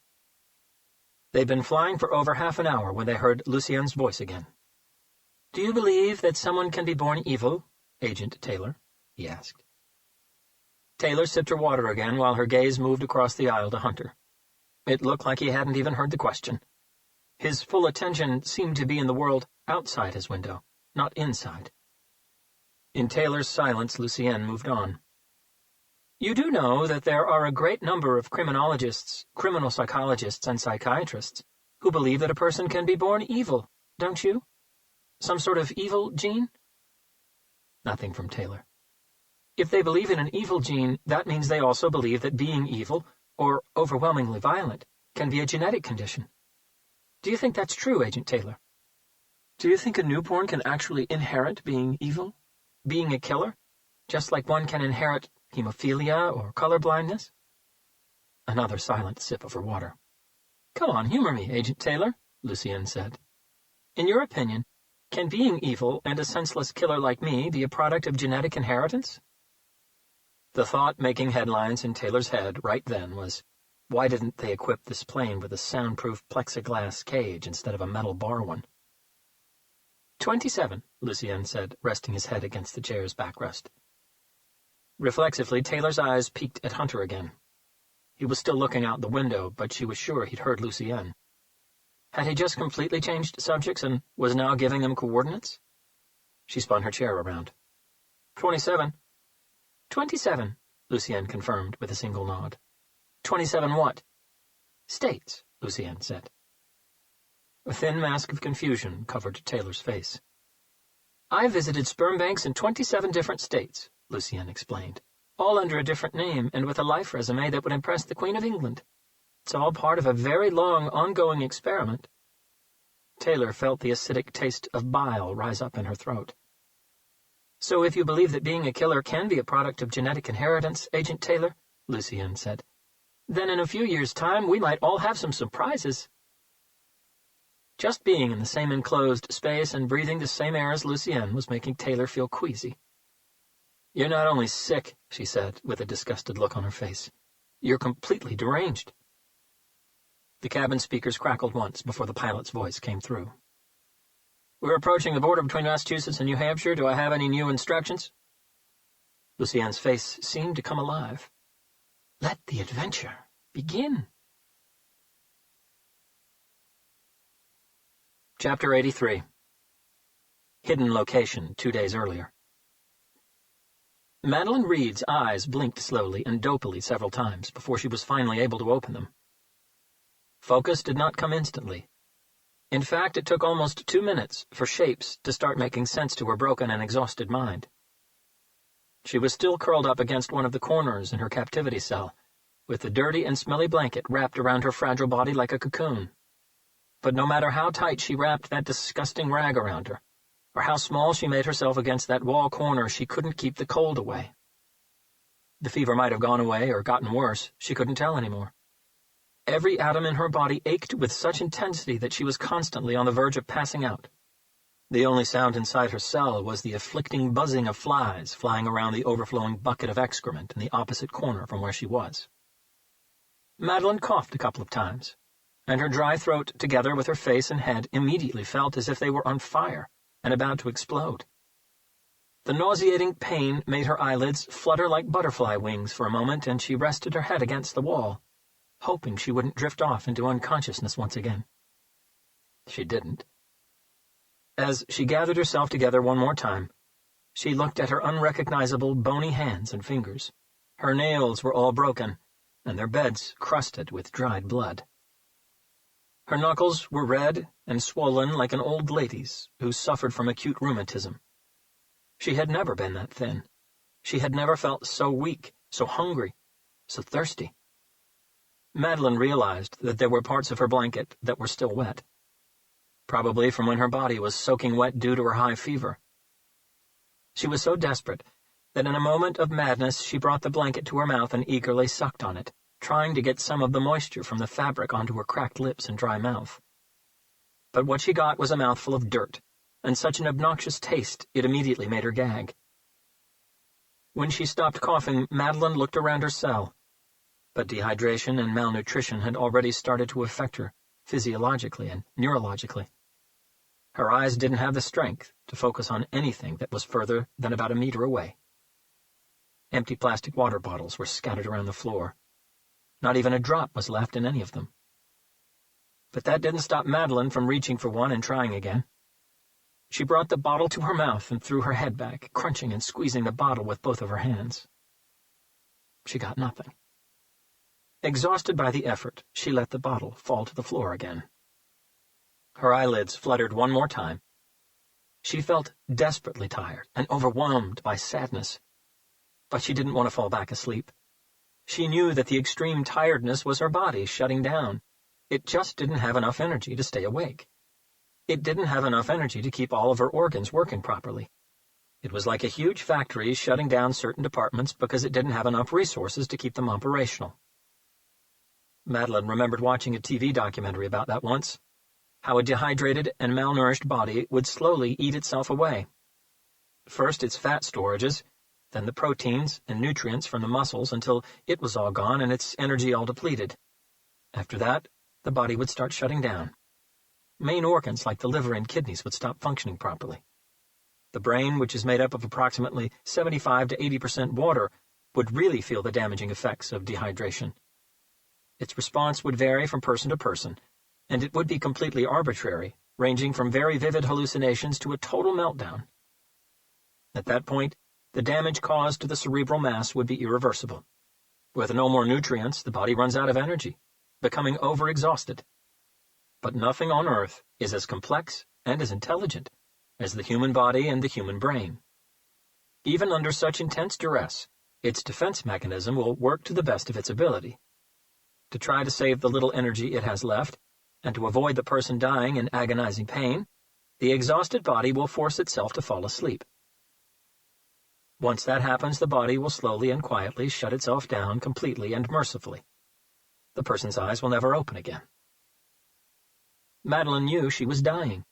They'd been flying for over half an hour when they heard Lucienne's voice again. "Do you believe that someone can be born evil, Agent Taylor?" he asked. Taylor sipped her water again while her gaze moved across the aisle to Hunter. It looked like he hadn't even heard the question. His full attention seemed to be in the world outside his window, not inside. In Taylor's silence, Lucienne moved on. "You do know that there are a great number of criminologists, criminal psychologists, and psychiatrists who believe that a person can be born evil, don't you? Some sort of evil gene?" Nothing from Taylor. "If they believe in an evil gene, that means they also believe that being evil, or overwhelmingly violent, can be a genetic condition. Do you think that's true, Agent Taylor? Do you think a newborn can actually inherit being evil, being a killer, just like one can inherit hemophilia or colorblindness?" Another silent sip of her water. "Come on, humor me, Agent Taylor," Lucienne said. "In your opinion, can being evil and a senseless killer like me be a product of genetic inheritance?" The thought making headlines in Taylor's head right then was, why didn't they equip this plane with a soundproof plexiglass cage instead of a metal bar one? 27, Lucienne said, resting his head against the chair's backrest. Reflexively, Taylor's eyes peeked at Hunter again. He was still looking out the window, but she was sure he'd heard Lucienne. Had he just completely changed subjects and was now giving them coordinates? She spun her chair around. 27. 27, Lucienne confirmed with a single nod. 27 what? States, Lucienne said. A thin mask of confusion covered Taylor's face. I visited sperm banks in 27 different states, Lucienne explained, all under a different name and with a life resume that would impress the Queen of England. It's all part of a very long, ongoing experiment. Taylor felt the acidic taste of bile rise up in her throat. So if you believe that being a killer can be a product of genetic inheritance, Agent Taylor, Lucienne said, then in a few years' time we might all have some surprises. Just being in the same enclosed space and breathing the same air as Lucienne was making Taylor feel queasy. You're not only sick, she said, with a disgusted look on her face. You're completely deranged. The cabin speakers crackled once before the pilot's voice came through. We're approaching the border between Massachusetts and New Hampshire. Do I have any new instructions? Lucienne's face seemed to come alive. Let the adventure begin. Chapter 83. Hidden location 2 days earlier. Madeline Reed's eyes blinked slowly and dopily several times before she was finally able to open them. Focus did not come instantly. In fact, it took almost 2 minutes for shapes to start making sense to her broken and exhausted mind. She was still curled up against one of the corners in her captivity cell, with the dirty and smelly blanket wrapped around her fragile body like a cocoon. But no matter how tight she wrapped that disgusting rag around her, or how small she made herself against that wall corner, she couldn't keep the cold away. The fever might have gone away or gotten worse, she couldn't tell anymore. Every atom in her body ached with such intensity that she was constantly on the verge of passing out. The only sound inside her cell was the afflicting buzzing of flies flying around the overflowing bucket of excrement in the opposite corner from where she was. Madeline coughed a couple of times, and her dry throat, together with her face and head, immediately felt as if they were on fire and about to explode. The nauseating pain made her eyelids flutter like butterfly wings for a moment, and she rested her head against the wall, hoping she wouldn't drift off into unconsciousness once again. She didn't. As she gathered herself together one more time, she looked at her unrecognizable bony hands and fingers. Her nails were all broken, and their beds crusted with dried blood. Her knuckles were red and swollen like an old lady's who suffered from acute rheumatism. She had never been that thin. She had never felt so weak, so hungry, so thirsty. Madeline realized that there were parts of her blanket that were still wet, probably from when her body was soaking wet due to her high fever. She was so desperate that in a moment of madness she brought the blanket to her mouth and eagerly sucked on it, trying to get some of the moisture from the fabric onto her cracked lips and dry mouth. But what she got was a mouthful of dirt, and such an obnoxious taste it immediately made her gag. When she stopped coughing, Madeline looked around her cell, but dehydration and malnutrition had already started to affect her physiologically and neurologically. Her eyes didn't have the strength to focus on anything that was further than about a meter away. Empty plastic water bottles were scattered around the floor. Not even a drop was left in any of them. But that didn't stop Madeline from reaching for one and trying again. She brought the bottle to her mouth and threw her head back, crunching and squeezing the bottle with both of her hands. She got nothing. Exhausted by the effort, she let the bottle fall to the floor again. Her eyelids fluttered one more time. She felt desperately tired and overwhelmed by sadness, but she didn't want to fall back asleep. She knew that the extreme tiredness was her body shutting down. It just didn't have enough energy to stay awake. It didn't have enough energy to keep all of her organs working properly. It was like a huge factory shutting down certain departments because it didn't have enough resources to keep them operational. Madeline remembered watching a TV documentary about that once, how a dehydrated and malnourished body would slowly eat itself away. First its fat storages, then the proteins and nutrients from the muscles until it was all gone and its energy all depleted. After that, the body would start shutting down. Main organs like the liver and kidneys would stop functioning properly. The brain, which is made up of approximately 75 to 80% water, would really feel the damaging effects of dehydration. Its response would vary from person to person, and it would be completely arbitrary, ranging from very vivid hallucinations to a total meltdown. At that point, the damage caused to the cerebral mass would be irreversible. With no more nutrients, the body runs out of energy, becoming overexhausted. But nothing on Earth is as complex and as intelligent as the human body and the human brain. Even under such intense duress, its defense mechanism will work to the best of its ability. To try to save the little energy it has left, and to avoid the person dying in agonizing pain, the exhausted body will force itself to fall asleep. Once that happens, the body will slowly and quietly shut itself down completely and mercifully. The person's eyes will never open again. Madeline knew she was dying.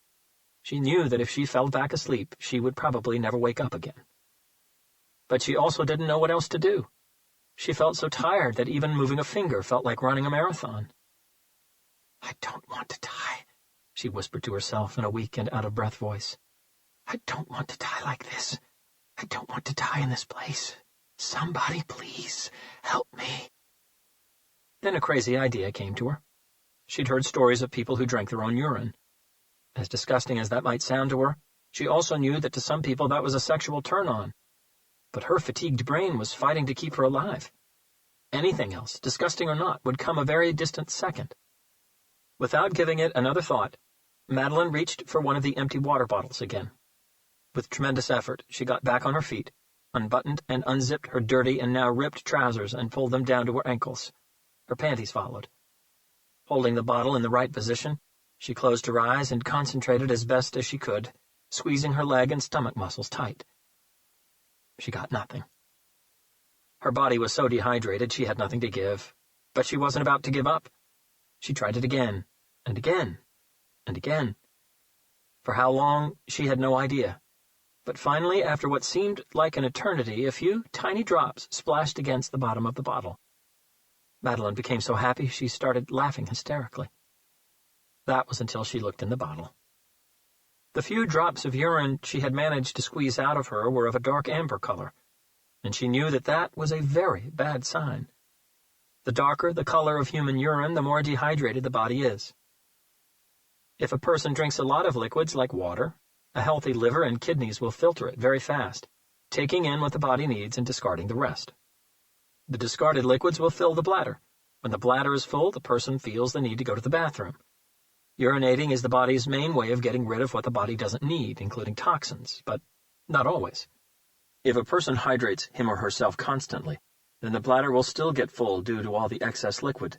She knew that if she fell back asleep, she would probably never wake up again. But she also didn't know what else to do. She felt so tired that even moving a finger felt like running a marathon. "I don't want to die," she whispered to herself in a weak and out-of-breath voice. "I don't want to die like this. I don't want to die in this place. Somebody, please, help me." Then a crazy idea came to her. She'd heard stories of people who drank their own urine. As disgusting as that might sound to her, she also knew that to some people that was a sexual turn-on. But her fatigued brain was fighting to keep her alive. Anything else, disgusting or not, would come a very distant second. Without giving it another thought, Madeline reached for one of the empty water bottles again. With tremendous effort, she got back on her feet, unbuttoned and unzipped her dirty and now ripped trousers and pulled them down to her ankles. Her panties followed. Holding the bottle in the right position, she closed her eyes and concentrated as best as she could, squeezing her leg and stomach muscles tight. She got nothing. Her body was so dehydrated she had nothing to give, but she wasn't about to give up. She tried it again, and again, and again. For how long, she had no idea. But finally, after what seemed like an eternity, a few tiny drops splashed against the bottom of the bottle. Madeline became so happy she started laughing hysterically. That was until she looked in the bottle. The few drops of urine she had managed to squeeze out of her were of a dark amber color, and she knew that that was a very bad sign. The darker the color of human urine, the more dehydrated the body is. If a person drinks a lot of liquids like water, a healthy liver and kidneys will filter it very fast, taking in what the body needs and discarding the rest. The discarded liquids will fill the bladder. When the bladder is full, the person feels the need to go to the bathroom. Urinating is the body's main way of getting rid of what the body doesn't need, including toxins, but not always. If a person hydrates him or herself constantly, then the bladder will still get full due to all the excess liquid.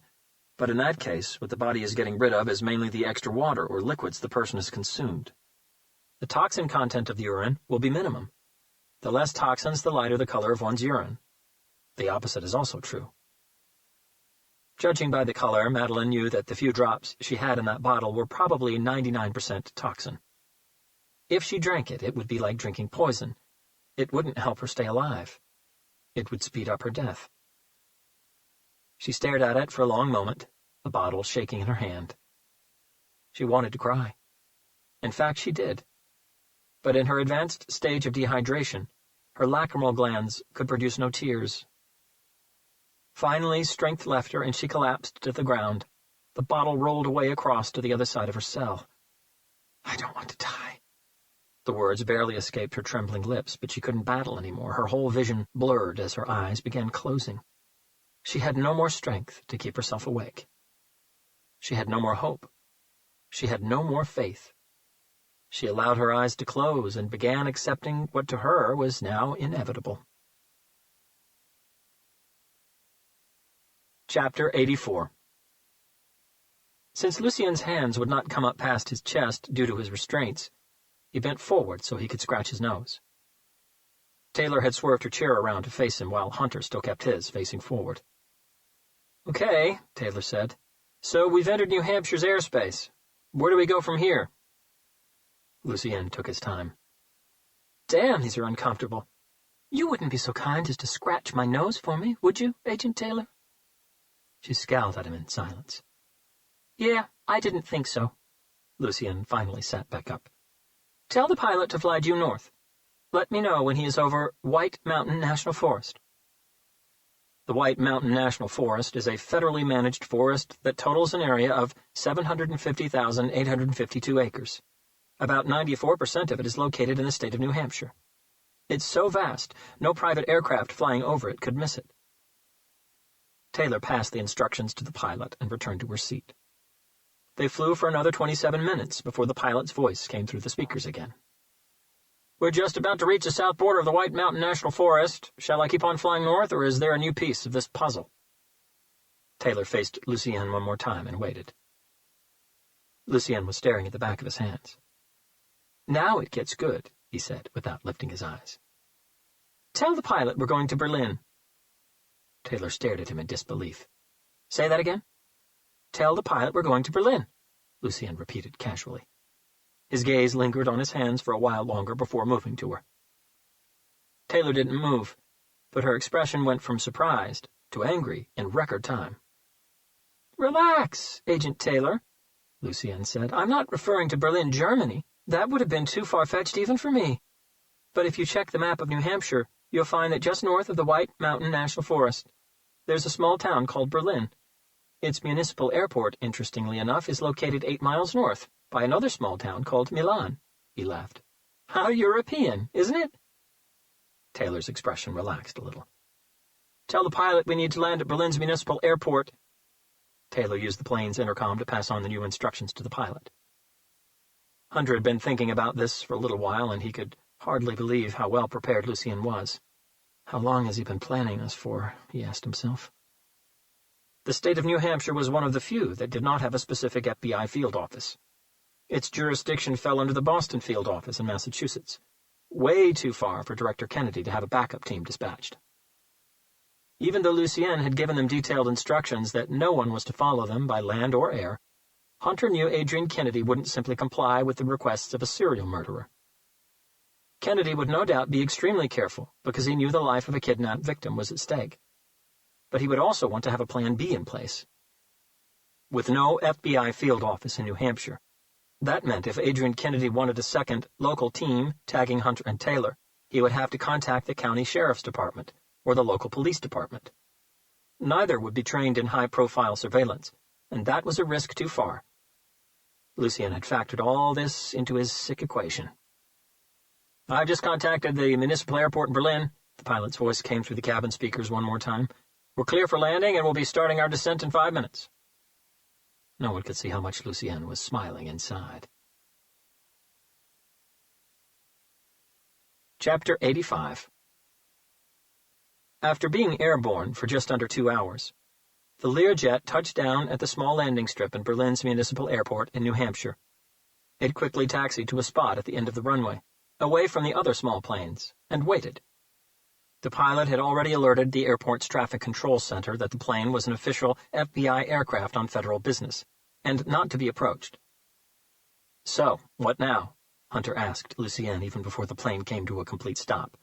But in that case, what the body is getting rid of is mainly the extra water or liquids the person has consumed. The toxin content of the urine will be minimum. The less toxins, the lighter the color of one's urine. The opposite is also true. Judging by the color, Madeline knew that the few drops she had in that bottle were probably 99% toxin. If she drank it, it would be like drinking poison. It wouldn't help her stay alive. It would speed up her death. She stared at it for a long moment, the bottle shaking in her hand. She wanted to cry. In fact, she did. But in her advanced stage of dehydration, her lacrimal glands could produce no tears. Finally, strength left her and she collapsed to the ground. The bottle rolled away across to the other side of her cell. "I don't want to die." The words barely escaped her trembling lips, but she couldn't battle anymore. Her whole vision blurred as her eyes began closing. She had no more strength to keep herself awake. She had no more hope. She had no more faith. She allowed her eyes to close and began accepting what to her was now inevitable. Chapter 84. Since Lucien's hands would not come up past his chest due to his restraints, he bent forward so he could scratch his nose. Taylor had swerved her chair around to face him while Hunter still kept his facing forward. "Okay," Taylor said. "So we've entered New Hampshire's airspace. Where do we go from here?" Lucien took his time. "Damn, these are uncomfortable. You wouldn't be so kind as to scratch my nose for me, would you, Agent Taylor?" She scowled at him in silence. "Yeah, I didn't think so." Lucien finally sat back up. "Tell the pilot to fly due north. Let me know when he is over White Mountain National Forest." The White Mountain National Forest is a federally managed forest that totals an area of 750,852 acres. About 94% of it is located in the state of New Hampshire. It's so vast, no private aircraft flying over it could miss it. Taylor passed the instructions to the pilot and returned to her seat. They flew for another 27 minutes before the pilot's voice came through the speakers again. "We're just about to reach the south border of the White Mountain National Forest. Shall I keep on flying north, or is there a new piece of this puzzle?" Taylor faced Lucien one more time and waited. Lucien was staring at the back of his hands. "Now it gets good," he said, without lifting his eyes. "Tell the pilot we're going to Berlin." Taylor stared at him in disbelief. "Say that again?" "Tell the pilot we're going to Berlin," Lucien repeated casually. His gaze lingered on his hands for a while longer before moving to her. Taylor didn't move, but her expression went from surprised to angry in record time. "Relax, Agent Taylor," Lucien said. "I'm not referring to Berlin, Germany. That would have been too far-fetched even for me. But if you check the map of New Hampshire, you'll find that just north of the White Mountain National Forest, there's a small town called Berlin. Its municipal airport, interestingly enough, is located 8 miles north, by another small town called Milan." He laughed. "How European, isn't it?" Taylor's expression relaxed a little. "Tell the pilot we need to land at Berlin's municipal airport." Taylor used the plane's intercom to pass on the new instructions to the pilot. Hunter had been thinking about this for a little while, and he could hardly believe how well prepared Lucien was. How long has he been planning this for, he asked himself. The state of New Hampshire was one of the few that did not have a specific FBI field office. Its jurisdiction fell under the Boston field office in Massachusetts, way too far for Director Kennedy to have a backup team dispatched. Even though Lucien had given them detailed instructions that no one was to follow them by land or air, Hunter knew Adrian Kennedy wouldn't simply comply with the requests of a serial murderer. Kennedy would no doubt be extremely careful because he knew the life of a kidnapped victim was at stake. But he would also want to have a plan B in place. With no FBI field office in New Hampshire, that meant if Adrian Kennedy wanted a second, local team tagging Hunter and Taylor, he would have to contact the county sheriff's department or the local police department. Neither would be trained in high-profile surveillance, and that was a risk too far. Lucien had factored all this into his sick equation. "I've just contacted the municipal airport in Berlin." The pilot's voice came through the cabin speakers one more time. "We're clear for landing, and we'll be starting our descent in 5 minutes." No one could see how much Lucien was smiling inside. Chapter 85. After being airborne for just under 2 hours, the Learjet touched down at the small landing strip in Berlin's municipal airport in New Hampshire. It quickly taxied to a spot at the end of the runway, away from the other small planes, and waited. The pilot had already alerted the airport's traffic control center that the plane was an official FBI aircraft on federal business, and not to be approached. "So, what now?" Hunter asked Lucien even before the plane came to a complete stop.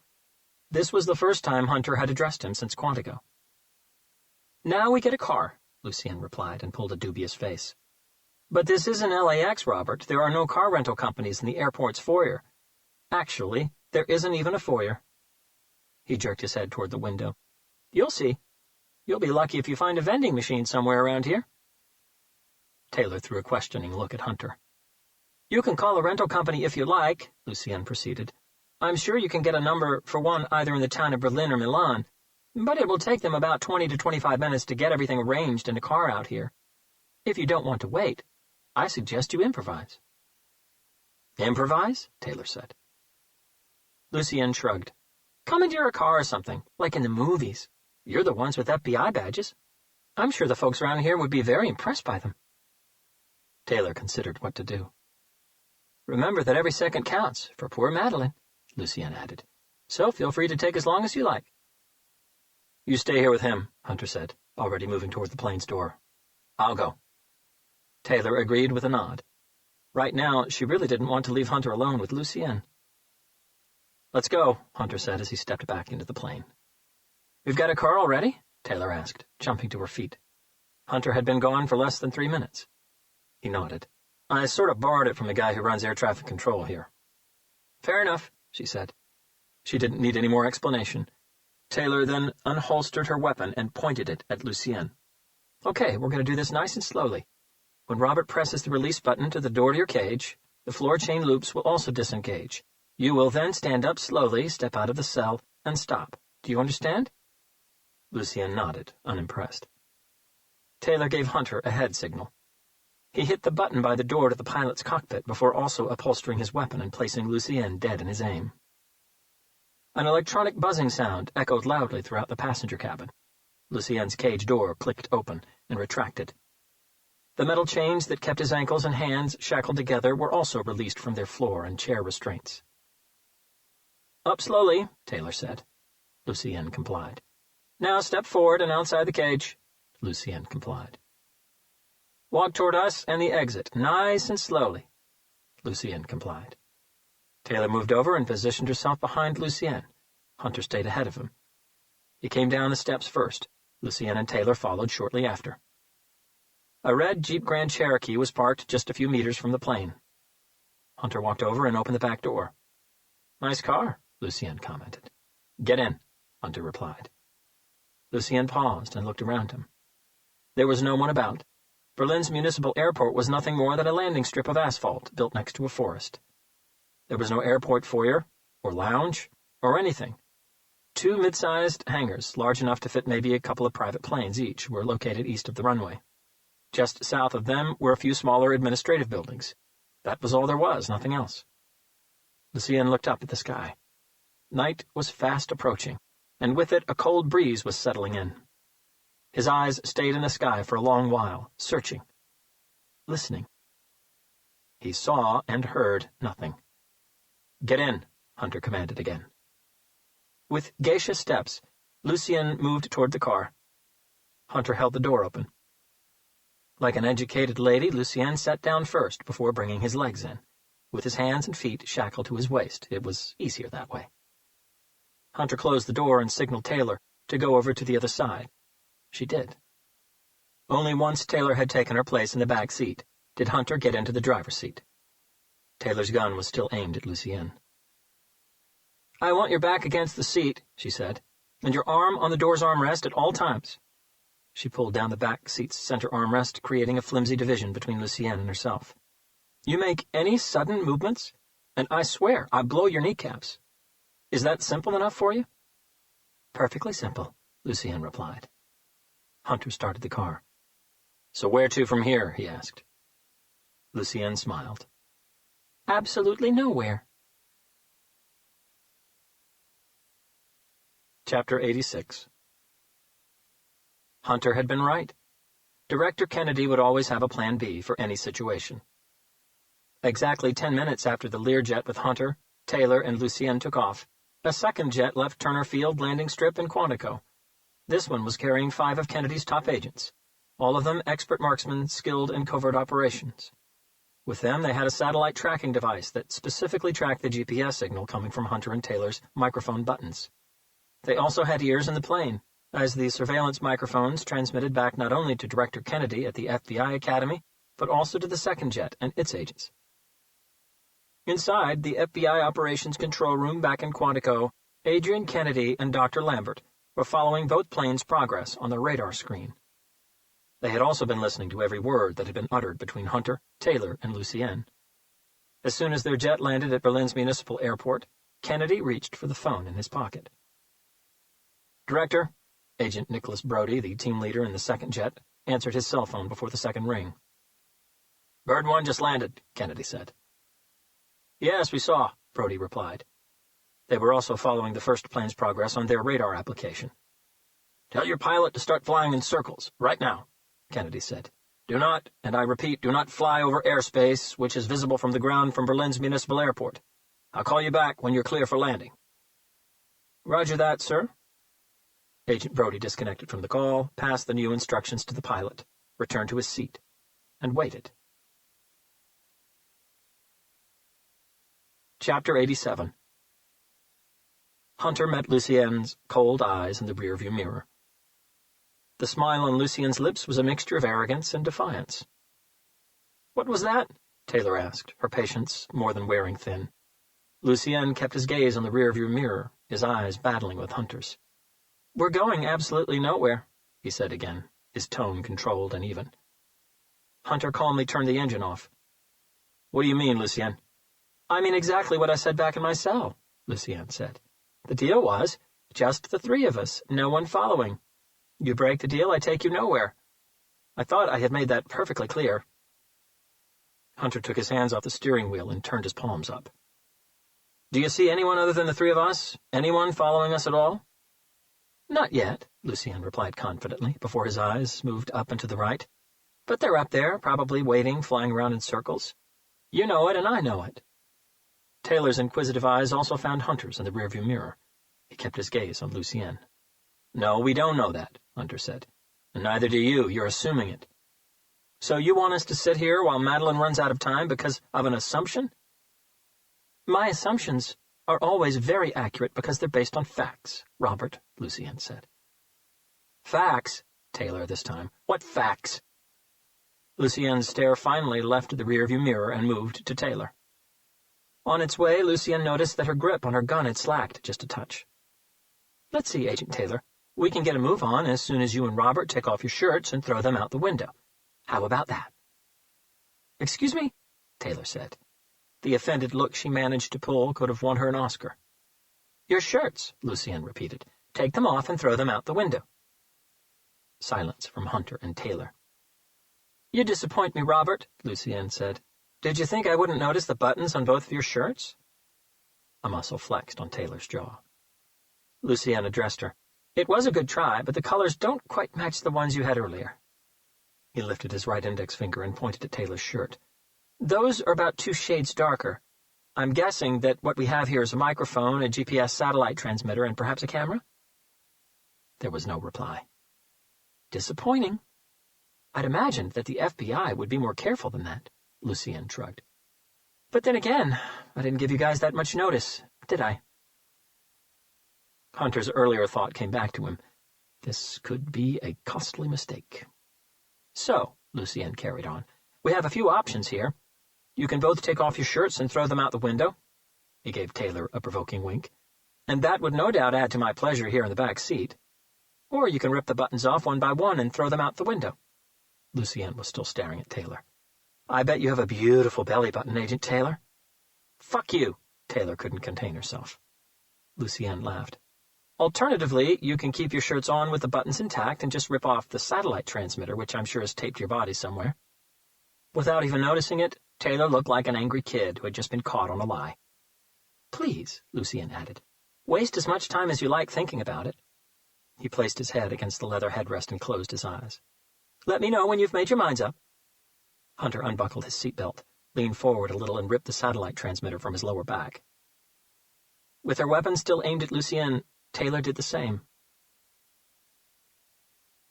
This was the first time Hunter had addressed him since Quantico. "Now we get a car," Lucien replied and pulled a dubious face. "But this isn't LAX, Robert. There are no car rental companies in the airport's foyer. Actually, there isn't even a foyer." He jerked his head toward the window. "You'll see. You'll be lucky if you find a vending machine somewhere around here." Taylor threw a questioning look at Hunter. "You can call a rental company if you like," Lucien proceeded. "I'm sure you can get a number for one either in the town of Berlin or Milan, but it will take them about 20 to 25 minutes to get everything arranged in a car out here. If you don't want to wait, I suggest you improvise." "Improvise?" Taylor said. Lucien shrugged. "Commandeer a car or something, like in the movies. You're the ones with FBI badges. I'm sure the folks around here would be very impressed by them." Taylor considered what to do. "Remember that every second counts, for poor Madeline," Lucien added. "So feel free to take as long as you like." "You stay here with him," Hunter said, already moving toward the plane's door. "I'll go." Taylor agreed with a nod. Right now, she really didn't want to leave Hunter alone with Lucien. "Let's go," Hunter said as he stepped back into the plane. "We've got a car already?" Taylor asked, jumping to her feet. Hunter had been gone for less than 3 minutes. He nodded. "I sort of borrowed it from the guy who runs air traffic control here." "Fair enough," she said. She didn't need any more explanation. Taylor then unholstered her weapon and pointed it at Lucien. "Okay, we're going to do this nice and slowly. When Robert presses the release button to the door to your cage, the floor chain loops will also disengage. You will then stand up slowly, step out of the cell, and stop. Do you understand?" Lucien nodded, unimpressed. Taylor gave Hunter a head signal. He hit the button by the door to the pilot's cockpit before also upholstering his weapon and placing Lucien dead in his aim. An electronic buzzing sound echoed loudly throughout the passenger cabin. Lucien's cage door clicked open and retracted. The metal chains that kept his ankles and hands shackled together were also released from their floor and chair restraints. "Up slowly," Taylor said. Lucien complied. "Now step forward and outside the cage." Lucien complied. "Walk toward us and the exit, nice and slowly." Lucien complied. Taylor moved over and positioned herself behind Lucien. Hunter stayed ahead of him. He came down the steps first. Lucien and Taylor followed shortly after. A red Jeep Grand Cherokee was parked just a few meters from the plane. Hunter walked over and opened the back door. "Nice car," Lucien commented. "Get in," Hunter replied. Lucien paused and looked around him. There was no one about. Berlin's municipal airport was nothing more than a landing strip of asphalt built next to a forest. There was no airport foyer, or lounge, or anything. 2 mid-sized hangars, large enough to fit maybe a couple of private planes each, were located east of the runway. Just south of them were a few smaller administrative buildings. That was all there was, nothing else. Lucien looked up at the sky. Night was fast approaching, and with it a cold breeze was settling in. His eyes stayed in the sky for a long while, searching, listening. He saw and heard nothing. "Get in," Hunter commanded again. With geisha steps, Lucien moved toward the car. Hunter held the door open. Like an educated lady, Lucien sat down first before bringing his legs in. With his hands and feet shackled to his waist, it was easier that way. Hunter closed the door and signaled Taylor to go over to the other side. She did. Only once Taylor had taken her place in the back seat did Hunter get into the driver's seat. Taylor's gun was still aimed at Lucien. "I want your back against the seat," she said, "and your arm on the door's armrest at all times." She pulled down the back seat's center armrest, creating a flimsy division between Lucienne and herself. "You make any sudden movements, and I swear I blow your kneecaps. Is that simple enough for you?" "Perfectly simple," Lucienne replied. Hunter started the car. "So where to from here?" he asked. Lucienne smiled. "Absolutely nowhere." Chapter 86. Hunter had been right. Director Kennedy would always have a plan B for any situation. Exactly 10 minutes after the Learjet with Hunter, Taylor, and Lucienne took off, a second jet left Turner Field landing strip in Quantico. This one was carrying 5 of Kennedy's top agents, all of them expert marksmen skilled in covert operations. With them, they had a satellite tracking device that specifically tracked the GPS signal coming from Hunter and Taylor's microphone buttons. They also had ears in the plane, as the surveillance microphones transmitted back not only to Director Kennedy at the FBI Academy, but also to the second jet and its agents. Inside the FBI Operations Control Room back in Quantico, Adrian Kennedy and Dr. Lambert were following both planes' progress on the radar screen. They had also been listening to every word that had been uttered between Hunter, Taylor, and Lucienne. As soon as their jet landed at Berlin's Municipal Airport, Kennedy reached for the phone in his pocket. "Director," Agent Nicholas Brody, the team leader in the second jet, answered his cell phone before the second ring. "Bird 1 just landed," Kennedy said. "Yes, we saw," Brody replied. They were also following the first plane's progress on their radar application. "Tell your pilot to start flying in circles, right now," Kennedy said. "Do not, and I repeat, do not fly over airspace, which is visible from the ground from Berlin's Municipal Airport. I'll call you back when you're clear for landing." "Roger that, sir." Agent Brody disconnected from the call, passed the new instructions to the pilot, returned to his seat, and waited. Chapter 87. Hunter met Lucienne's cold eyes in the rearview mirror. The smile on Lucienne's lips was a mixture of arrogance and defiance. "What was that?" Taylor asked, her patience more than wearing thin. Lucienne kept his gaze on the rearview mirror, his eyes battling with Hunter's. "We're going absolutely nowhere," he said again, his tone controlled and even. Hunter calmly turned the engine off. "What do you mean, Lucienne?" "I mean exactly what I said back in my cell," Lucienne said. "The deal was, just the 3 of us, no one following. You break the deal, I take you nowhere. I thought I had made that perfectly clear." Hunter took his hands off the steering wheel and turned his palms up. "Do you see anyone other than the 3 of us? Anyone following us at all?" "Not yet," Lucienne replied confidently, before his eyes moved up and to the right. "But they're up there, probably waiting, flying around in circles. You know it, and I know it." Taylor's inquisitive eyes also found Hunter's in the rearview mirror. He kept his gaze on Lucienne. "No, we don't know that," Hunter said. "And neither do you. You're assuming it. So you want us to sit here while Madeline runs out of time because of an assumption?" "My assumptions are always very accurate because they're based on facts, Robert," Lucienne said. "Facts?" Taylor this time. "What facts?" Lucienne's stare finally left the rearview mirror and moved to Taylor. On its way, Lucienne noticed that her grip on her gun had slacked just a touch. "Let's see, Agent Taylor. We can get a move on as soon as you and Robert take off your shirts and throw them out the window. How about that?" "Excuse me?" Taylor said. The offended look she managed to pull could have won her an Oscar. "Your shirts," Lucienne repeated. "Take them off and throw them out the window." Silence from Hunter and Taylor. "You disappoint me, Robert," Lucienne said. "Did you think I wouldn't notice the buttons on both of your shirts?" A muscle flexed on Taylor's jaw. Lucienne addressed her. "It was a good try, but the colors don't quite match the ones you had earlier." He lifted his right index finger and pointed at Taylor's shirt. "Those are about 2 shades darker. I'm guessing that what we have here is a microphone, a GPS satellite transmitter, and perhaps a camera?" There was no reply. "Disappointing. I'd imagined that the FBI would be more careful than that," Lucienne shrugged. "But then again, I didn't give you guys that much notice, did I?" Hunter's earlier thought came back to him. This could be a costly mistake. "So," Lucienne carried on, "we have a few options here. You can both take off your shirts and throw them out the window." He gave Taylor a provoking wink. "And that would no doubt add to my pleasure here in the back seat. Or you can rip the buttons off one by one and throw them out the window." Lucien was still staring at Taylor. "I bet you have a beautiful belly button, Agent Taylor." "Fuck you." Taylor couldn't contain herself. Lucien laughed. "Alternatively, you can keep your shirts on with the buttons intact and just rip off the satellite transmitter, which I'm sure is taped to your body somewhere." Without even noticing it, Taylor looked like an angry kid who had just been caught on a lie. "Please," Lucien added, "waste as much time as you like thinking about it." He placed his head against the leather headrest and closed his eyes. "Let me know when you've made your minds up." Hunter unbuckled his seatbelt, leaned forward a little, and ripped the satellite transmitter from his lower back. With her weapon still aimed at Lucien, Taylor did the same.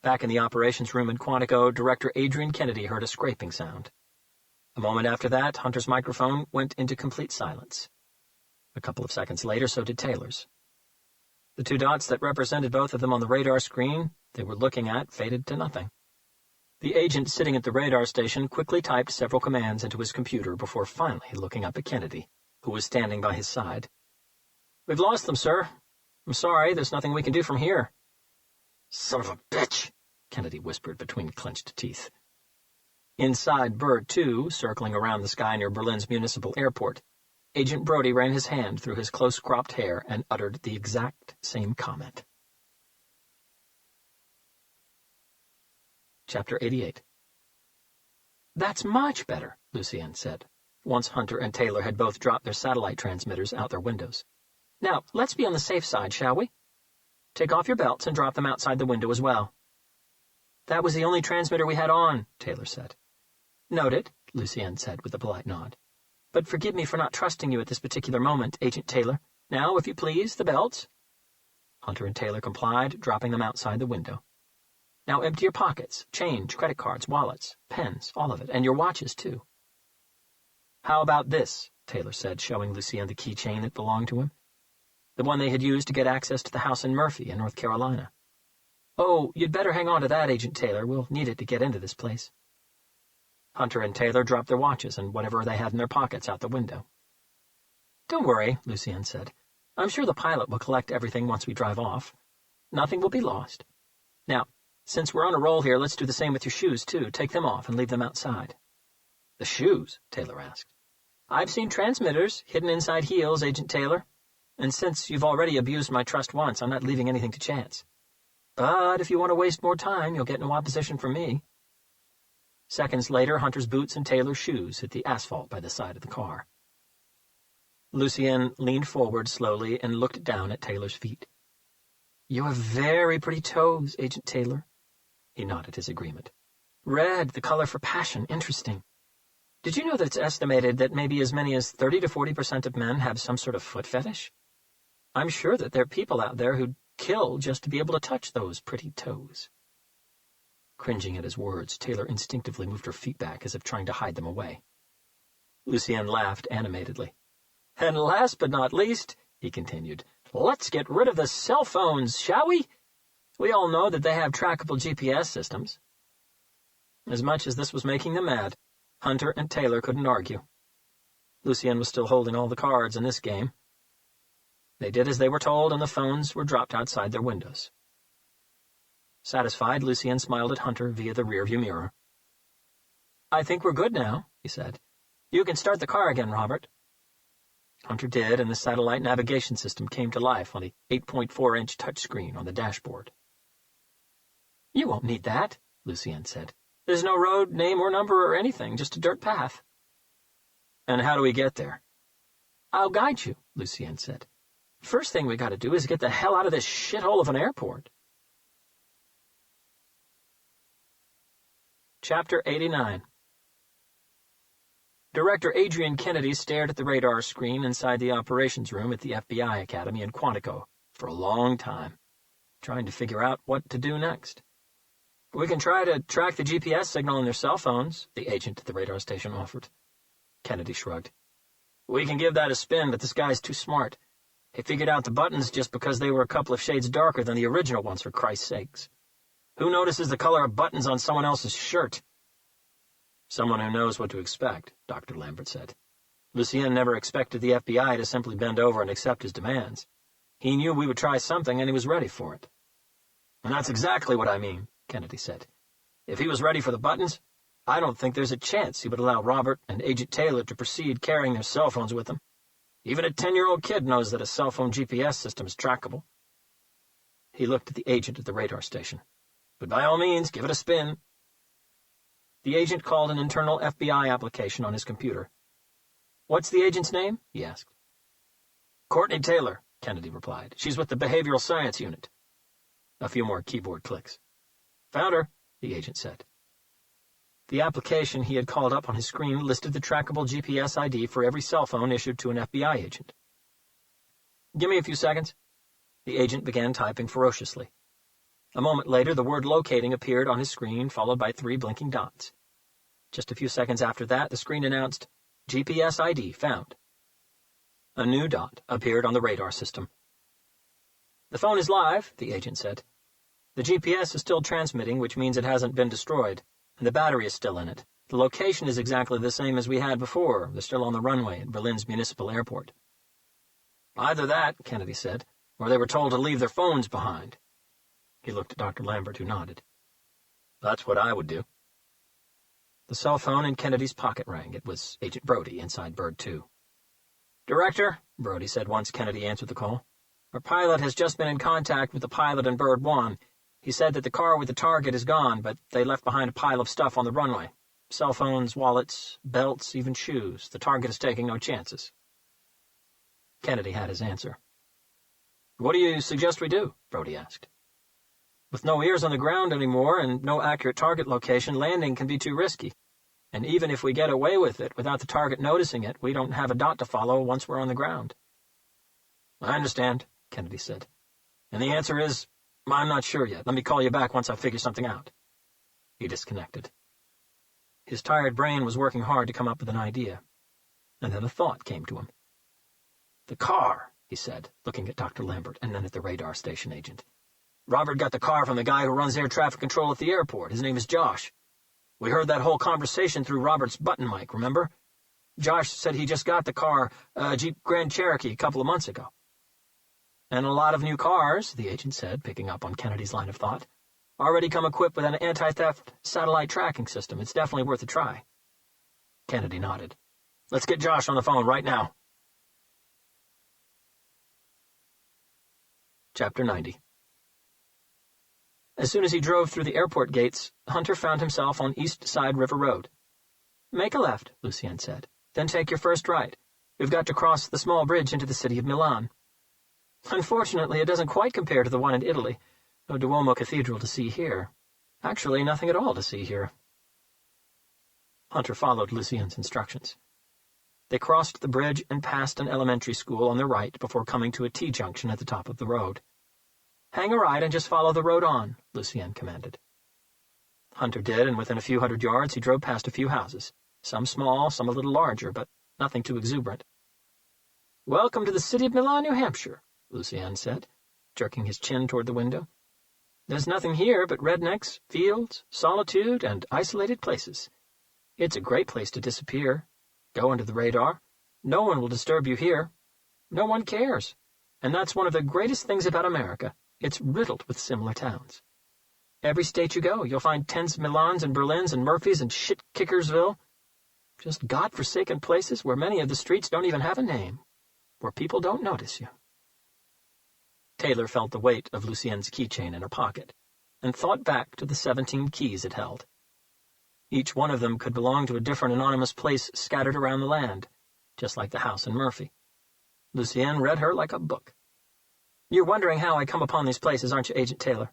Back in the operations room in Quantico, Director Adrian Kennedy heard a scraping sound. A moment after that, Hunter's microphone went into complete silence. A couple of seconds later, so did Taylor's. The two dots that represented both of them on the radar screen they were looking at faded to nothing. The agent sitting at the radar station quickly typed several commands into his computer before finally looking up at Kennedy, who was standing by his side. "We've lost them, sir. I'm sorry, there's nothing we can do from here." "Son of a bitch," Kennedy whispered between clenched teeth. Inside Bird 2, circling around the sky near Berlin's municipal airport, Agent Brody ran his hand through his close-cropped hair and uttered the exact same comment. Chapter 88. "That's much better," Lucien said, once Hunter and Taylor had both dropped their satellite transmitters out their windows. "Now, let's be on the safe side, shall we? Take off your belts and drop them outside the window as well." "That was the only transmitter we had on," Taylor said. "Noted," Lucien said with a polite nod. "But forgive me for not trusting you at this particular moment, Agent Taylor. Now, if you please, the belts." Hunter and Taylor complied, dropping them outside the window. "Now empty your pockets, change, credit cards, wallets, pens, all of it, and your watches, too." "How about this?" Taylor said, showing Lucien the keychain that belonged to him. The one they had used to get access to the house in Murphy in North Carolina. "Oh, you'd better hang on to that, Agent Taylor. We'll need it to get into this place." Hunter and Taylor dropped their watches and whatever they had in their pockets out the window. "Don't worry," Lucien said. "I'm sure the pilot will collect everything once we drive off. Nothing will be lost. Now, since we're on a roll here, let's do the same with your shoes, too. Take them off and leave them outside." "The shoes?" Taylor asked. "I've seen transmitters hidden inside heels, Agent Taylor. And since you've already abused my trust once, I'm not leaving anything to chance. But if you want to waste more time, you'll get no opposition from me." Seconds later, Hunter's boots and Taylor's shoes hit the asphalt by the side of the car. Lucien leaned forward slowly and looked down at Taylor's feet. "You have very pretty toes, Agent Taylor." He nodded his agreement. "Red, the color for passion, interesting. Did you know that it's estimated that maybe as many as 30 to 40% of men have some sort of foot fetish? I'm sure that there are people out there who'd kill just to be able to touch those pretty toes." Cringing at his words, Taylor instinctively moved her feet back as if trying to hide them away. Lucien laughed animatedly. "And last but not least," he continued, "let's get rid of the cell phones, shall we? We all know that they have trackable GPS systems." As much as this was making them mad, Hunter and Taylor couldn't argue. Lucien was still holding all the cards in this game. They did as they were told, and the phones were dropped outside their windows. Satisfied, Lucien smiled at Hunter via the rearview mirror. "I think we're good now," he said. "You can start the car again, Robert." Hunter did, and the satellite navigation system came to life on the 8.4-inch touchscreen on the dashboard. "You won't need that," Lucien said. "There's no road, name or number or anything, just a dirt path." "And how do we get there?" "I'll guide you," Lucien said. "First thing we gotta do is get the hell out of this shithole of an airport." Chapter 89. Director Adrian Kennedy stared at the radar screen inside the operations room at the FBI Academy in Quantico for a long time, trying to figure out what to do next. "We can try to track the GPS signal on their cell phones," the agent at the radar station offered. Kennedy shrugged. "We can give that a spin, but this guy's too smart. He figured out the buttons just because they were a couple of shades darker than the original ones, for Christ's sakes. Who notices the color of buttons on someone else's shirt?" "Someone who knows what to expect," Dr. Lambert said. Lucien never expected the FBI to simply bend over and accept his demands. He knew we would try something, and he was ready for it. And that's exactly what I mean, Kennedy said. If he was ready for the buttons, I don't think there's a chance he would allow Robert and Agent Taylor to proceed carrying their cell phones with them. Even a 10-year-old kid knows that a cell phone GPS system is trackable. He looked at the agent at the radar station. But by all means, give it a spin. The agent called an internal FBI application on his computer. What's the agent's name? He asked. Courtney Taylor, Kennedy replied. She's with the Behavioral Science Unit. A few more keyboard clicks. Found her, the agent said. The application he had called up on his screen listed the trackable GPS ID for every cell phone issued to an FBI agent. Give me a few seconds. The agent began typing ferociously. A moment later, the word locating appeared on his screen, followed by 3 blinking dots. Just a few seconds after that, the screen announced, GPS ID found. A new dot appeared on the radar system. The phone is live, the agent said. The GPS is still transmitting, which means it hasn't been destroyed, and the battery is still in it. The location is exactly the same as we had before. They're still on the runway at Berlin's municipal airport. Either that, Kennedy said, or they were told to leave their phones behind. He looked at Dr. Lambert, who nodded. That's what I would do. The cell phone in Kennedy's pocket rang. It was Agent Brody inside Bird 2. Director, Brody said once Kennedy answered the call. Our pilot has just been in contact with the pilot in Bird 1. He said that the car with the target is gone, but they left behind a pile of stuff on the runway. Cell phones, wallets, belts, even shoes. The target is taking no chances. Kennedy had his answer. What do you suggest we do? Brody asked. With no ears on the ground anymore and no accurate target location, landing can be too risky. And even if we get away with it without the target noticing it, we don't have a dot to follow once we're on the ground. I understand, Kennedy said. And the answer is, I'm not sure yet. Let me call you back once I figure something out. He disconnected. His tired brain was working hard to come up with an idea. And then a thought came to him. The car, he said, looking at Dr. Lambert and then at the radar station agent. Robert got the car from the guy who runs air traffic control at the airport. His name is Josh. We heard that whole conversation through Robert's button mic, remember? Josh said he just got the car, a Jeep Grand Cherokee, a couple of months ago. And a lot of new cars, the agent said, picking up on Kennedy's line of thought, already come equipped with an anti-theft satellite tracking system. It's definitely worth a try. Kennedy nodded. Let's get Josh on the phone right now. Chapter 90. As soon as he drove through the airport gates, Hunter found himself on East Side River Road. Make a left, Lucien said. Then take your first right. We've got to cross the small bridge into the city of Milan. Unfortunately, it doesn't quite compare to the one in Italy. No Duomo Cathedral to see here. Actually, nothing at all to see here. Hunter followed Lucien's instructions. They crossed the bridge and passed an elementary school on their right before coming to a T-junction at the top of the road. Hang a right and just follow the road on, Lucien commanded. Hunter did, and within a few hundred yards he drove past a few houses, some small, some a little larger, but nothing too exuberant. Welcome to the city of Milan, New Hampshire, Lucien said, jerking his chin toward the window. There's nothing here but rednecks, fields, solitude, and isolated places. It's a great place to disappear. Go under the radar. No one will disturb you here. No one cares. And that's one of the greatest things about America. It's riddled with similar towns. Every state you go, you'll find tens of Milans and Berlins and Murphys and shit-Kickersville. Just godforsaken places where many of the streets don't even have a name, where people don't notice you. Taylor felt the weight of Lucien's keychain in her pocket, and thought back to the 17 keys it held. Each one of them could belong to a different anonymous place scattered around the land, just like the house in Murphy. Lucien read her like a book. You're wondering how I come upon these places, aren't you, Agent Taylor?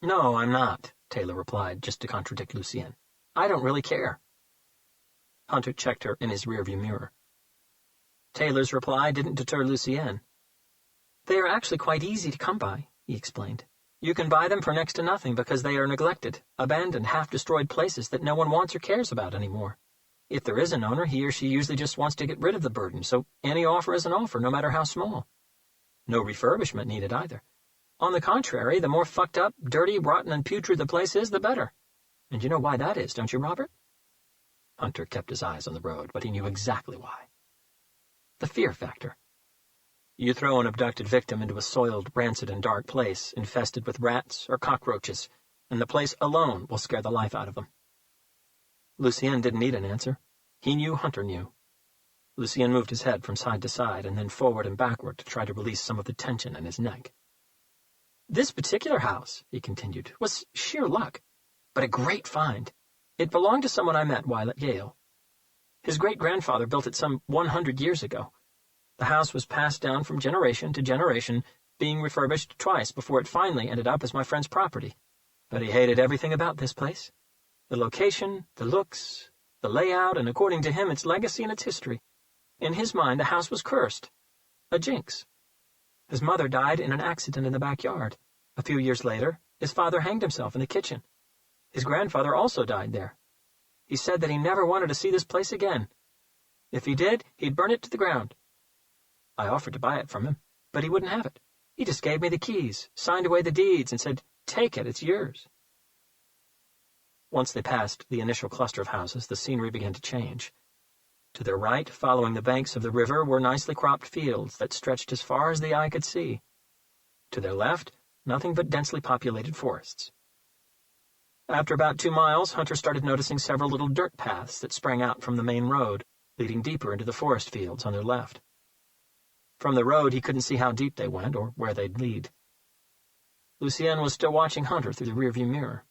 No, I'm not, Taylor replied, just to contradict Lucien. I don't really care. Hunter checked her in his rearview mirror. Taylor's reply didn't deter Lucien. They are actually quite easy to come by, he explained. You can buy them for next to nothing because they are neglected, abandoned, half-destroyed places that no one wants or cares about anymore. If there is an owner, he or she usually just wants to get rid of the burden, so any offer is an offer, no matter how small. No refurbishment needed either. On the contrary, the more fucked up, dirty, rotten, and putrid the place is, the better. And you know why that is, don't you, Robert? Hunter kept his eyes on the road, but he knew exactly why. The fear factor. You throw an abducted victim into a soiled, rancid, and dark place, infested with rats or cockroaches, and the place alone will scare the life out of them. Lucien didn't need an answer. He knew Hunter knew. Lucien moved his head from side to side and then forward and backward to try to release some of the tension in his neck. "This particular house," he continued, "was sheer luck, but a great find. It belonged to someone I met while at Yale. His great-grandfather built it some 100 years ago. The house was passed down from generation to generation, being refurbished twice before it finally ended up as my friend's property. But he hated everything about this place. The location, the looks, the layout, and according to him, its legacy and its history. In his mind, the house was cursed. A jinx. His mother died in an accident in the backyard. A few years later, his father hanged himself in the kitchen. His grandfather also died there. He said that he never wanted to see this place again. If he did, he'd burn it to the ground. I offered to buy it from him, but he wouldn't have it. He just gave me the keys, signed away the deeds, and said, 'Take it, it's yours.'" Once they passed the initial cluster of houses, the scenery began to change. To their right, following the banks of the river, were nicely cropped fields that stretched as far as the eye could see. To their left, nothing but densely populated forests. After about 2 miles, Hunter started noticing several little dirt paths that sprang out from the main road, leading deeper into the forest fields on their left. From the road, he couldn't see how deep they went or where they'd lead. Lucien was still watching Hunter through the rearview mirror.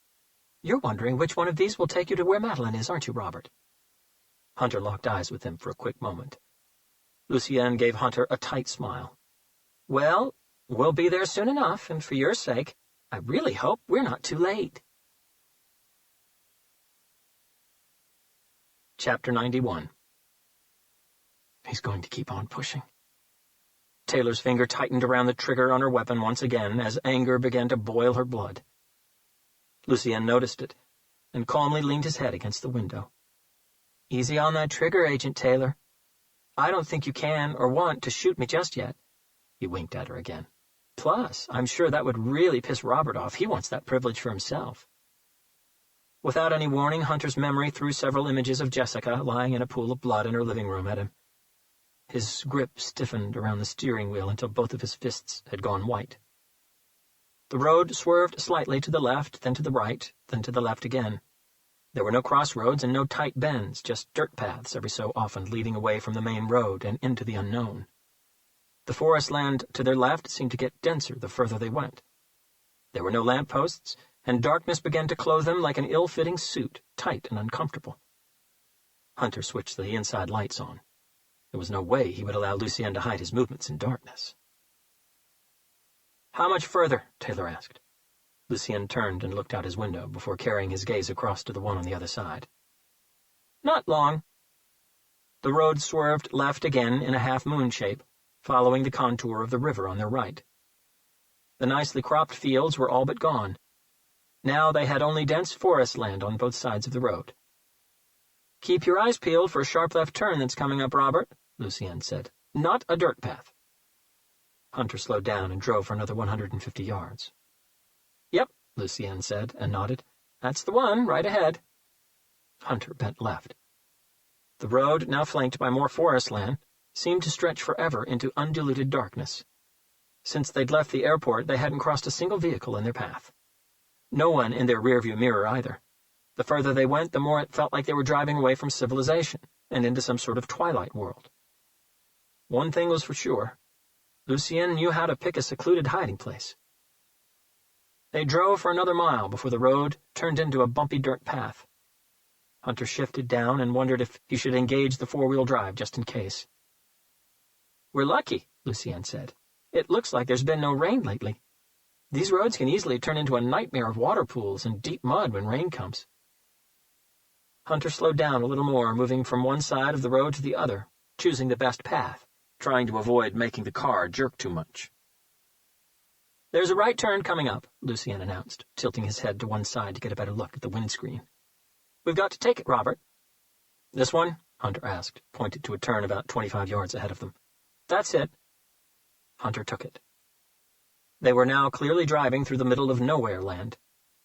"You're wondering which one of these will take you to where Madeline is, aren't you, Robert?" Hunter locked eyes with him for a quick moment. Lucien gave Hunter a tight smile. "Well, we'll be there soon enough, and for your sake, I really hope we're not too late." Chapter 91. He's going to keep on pushing. Taylor's finger tightened around the trigger on her weapon once again as anger began to boil her blood. Lucien noticed it, and calmly leaned his head against the window. "Easy on that trigger, Agent Taylor. I don't think you can or want to shoot me just yet." He winked at her again. "Plus, I'm sure that would really piss Robert off. He wants that privilege for himself." Without any warning, Hunter's memory threw several images of Jessica lying in a pool of blood in her living room at him. His grip stiffened around the steering wheel until both of his fists had gone white. The road swerved slightly to the left, then to the right, then to the left again. There were no crossroads and no tight bends, just dirt paths every so often leading away from the main road and into the unknown. The forest land to their left seemed to get denser the further they went. There were no lampposts, and darkness began to clothe them like an ill-fitting suit, tight and uncomfortable. Hunter switched the inside lights on. There was no way he would allow Lucien to hide his movements in darkness. "How much further?" Taylor asked. Lucien turned and looked out his window before carrying his gaze across to the one on the other side. "Not long." The road swerved left again in a half-moon shape, following the contour of the river on their right. The nicely cropped fields were all but gone. Now they had only dense forest land on both sides of the road. "Keep your eyes peeled for a sharp left turn that's coming up, Robert," Lucien said. "Not a dirt path." Hunter slowed down and drove for another 150 yards. "Yep," Lucien said, and nodded. "That's the one, right ahead." Hunter bent left. The road, now flanked by more forest land, seemed to stretch forever into undiluted darkness. Since they'd left the airport, they hadn't crossed a single vehicle in their path. No one in their rearview mirror either. The further they went, the more it felt like they were driving away from civilization and into some sort of twilight world. One thing was for sure. Lucien knew how to pick a secluded hiding place. They drove for another mile before the road turned into a bumpy dirt path. Hunter shifted down and wondered if he should engage the four-wheel drive just in case. "We're lucky," Lucien said. "It looks like there's been no rain lately. These roads can easily turn into a nightmare of water pools and deep mud when rain comes." Hunter slowed down a little more, moving from one side of the road to the other, choosing the best path, trying to avoid making the car jerk too much. "There's a right turn coming up," Lucien announced, tilting his head to one side to get a better look at the windscreen. "We've got to take it, Robert." "This one?" Hunter asked, pointed to a turn about 25 yards ahead of them. "That's it." Hunter took it. They were now clearly driving through the middle of nowhere land.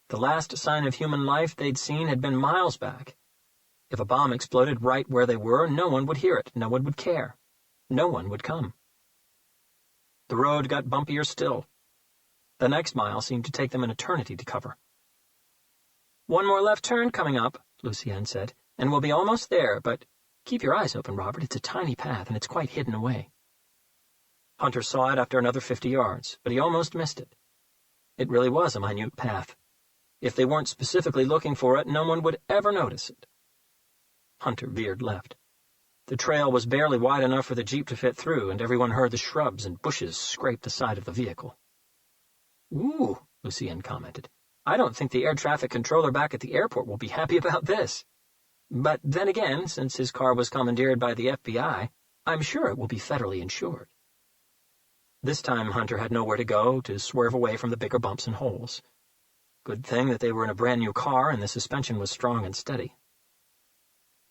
The last sign of human life they'd seen had been miles back. If a bomb exploded right where they were, no one would hear it, no one would care. No one would come. The road got bumpier still. The next mile seemed to take them an eternity to cover. "One more left turn coming up," Lucienne said, "and we'll be almost there, but keep your eyes open, Robert. It's a tiny path, and it's quite hidden away." Hunter saw it after another 50 yards, but he almost missed it. It really was a minute path. If they weren't specifically looking for it, no one would ever notice it. Hunter veered left. The trail was barely wide enough for the Jeep to fit through, and everyone heard the shrubs and bushes scrape the side of the vehicle. "Ooh," Lucienne commented. "I don't think the air traffic controller back at the airport will be happy about this. But then again, since his car was commandeered by the FBI, I'm sure it will be federally insured." This time Hunter had nowhere to go to swerve away from the bigger bumps and holes. Good thing that they were in a brand-new car and the suspension was strong and steady.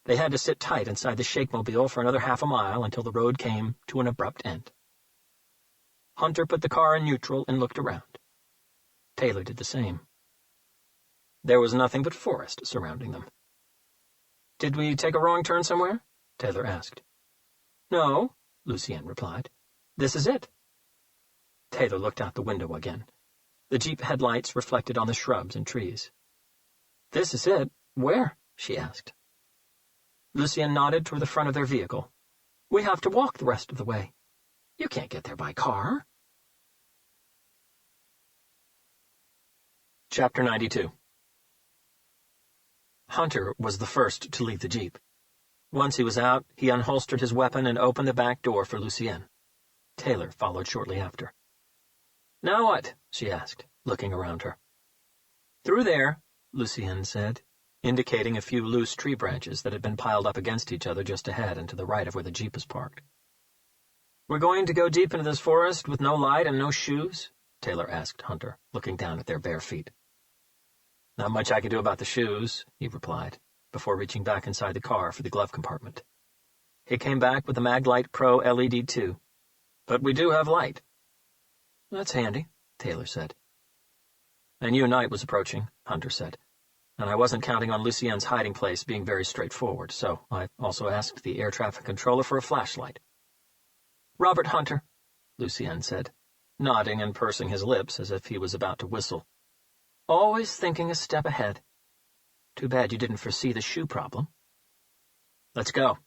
They had to sit tight inside the shake-mobile for another half a mile until the road came to an abrupt end. Hunter put the car in neutral and looked around. Taylor did the same. There was nothing but forest surrounding them. "Did we take a wrong turn somewhere?" Taylor asked. "No," Lucienne replied. "This is it." Taylor looked out the window again. The Jeep headlights reflected on the shrubs and trees. "This is it? Where?" she asked. Lucienne nodded toward the front of their vehicle. "We have to walk the rest of the way. You can't get there by car." Chapter 92. Hunter was the first to leave the Jeep. Once he was out, he unholstered his weapon and opened the back door for Lucienne. Taylor followed shortly after. "Now what?" she asked, looking around her. "Through there," Lucienne said, indicating a few loose tree branches that had been piled up against each other just ahead and to the right of where the Jeep was parked. "We're going to go deep into this forest with no light and no shoes?" Taylor asked Hunter, looking down at their bare feet. "Not much I can do about the shoes," he replied, before reaching back inside the car for the glove compartment. He came back with the Maglite Pro LED 2. "But we do have light." "That's handy," Taylor said. "I knew night was approaching," Hunter said, "and I wasn't counting on Lucienne's hiding place being very straightforward, so I also asked the air traffic controller for a flashlight." "Robert Hunter," Lucienne said, nodding and pursing his lips as if he was about to whistle. "Always thinking a step ahead. Too bad you didn't foresee the shoe problem." "Let's go,"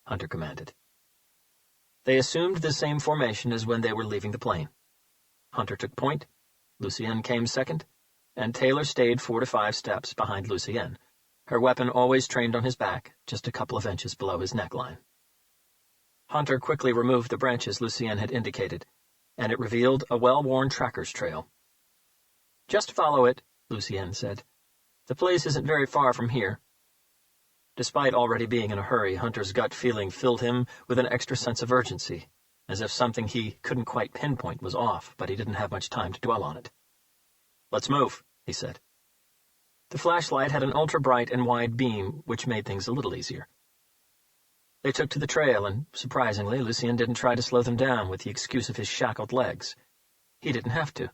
Hunter commanded. They assumed the same formation as when they were leaving the plane. Hunter took point, Lucienne came second, and Taylor stayed 4 to 5 steps behind Lucienne, her weapon always trained on his back, just a couple of inches below his neckline. Hunter quickly removed the branches Lucienne had indicated, and it revealed a well-worn tracker's trail. "Just follow it," Lucienne said. "The place isn't very far from here." Despite already being in a hurry, Hunter's gut feeling filled him with an extra sense of urgency, as if something he couldn't quite pinpoint was off, but he didn't have much time to dwell on it. "Let's move," he said. The flashlight had an ultra-bright and wide beam, which made things a little easier. They took to the trail, and, surprisingly, Lucienne didn't try to slow them down with the excuse of his shackled legs. He didn't have to.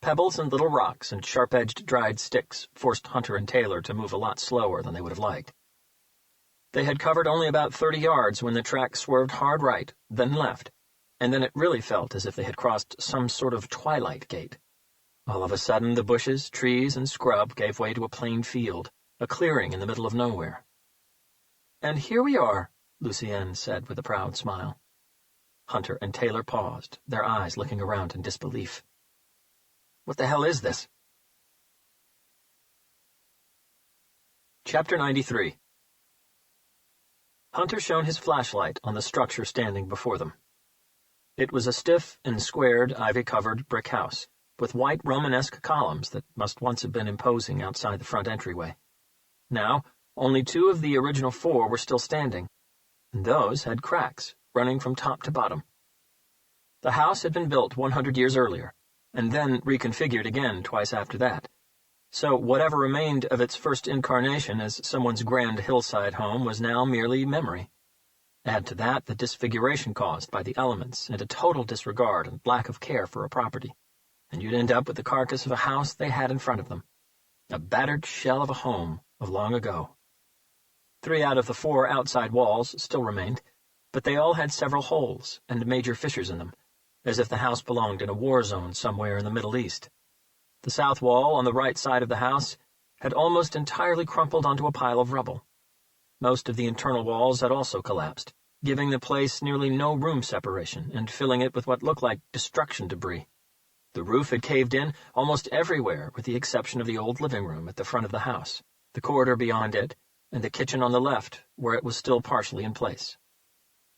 Pebbles and little rocks and sharp-edged dried sticks forced Hunter and Taylor to move a lot slower than they would have liked. They had covered only about 30 yards when the track swerved hard right, then left, and then it really felt as if they had crossed some sort of twilight gate. All of a sudden, the bushes, trees, and scrub gave way to a plain field, a clearing in the middle of nowhere. "And here we are," Lucienne said with a proud smile. Hunter and Taylor paused, their eyes looking around in disbelief. "What the hell is this?" Chapter 93. Hunter shone his flashlight on the structure standing before them. It was a stiff and squared, ivy-covered brick house, with white Romanesque columns that must once have been imposing outside the front entryway. Now, only 2 of the original 4 were still standing, and those had cracks running from top to bottom. The house had been built 100 years earlier, and then reconfigured again twice after that, so whatever remained of its first incarnation as someone's grand hillside home was now merely memory. Add to that the disfiguration caused by the elements and a total disregard and lack of care for a property, and you'd end up with the carcass of a house they had in front of them, a battered shell of a home of long ago. 3 out of the 4 outside walls still remained, but they all had several holes and major fissures in them, as if the house belonged in a war zone somewhere in the Middle East. The south wall on the right side of the house had almost entirely crumpled onto a pile of rubble. Most of the internal walls had also collapsed, giving the place nearly no room separation and filling it with what looked like destruction debris. The roof had caved in almost everywhere with the exception of the old living room at the front of the house, the corridor beyond it, and the kitchen on the left, where it was still partially in place.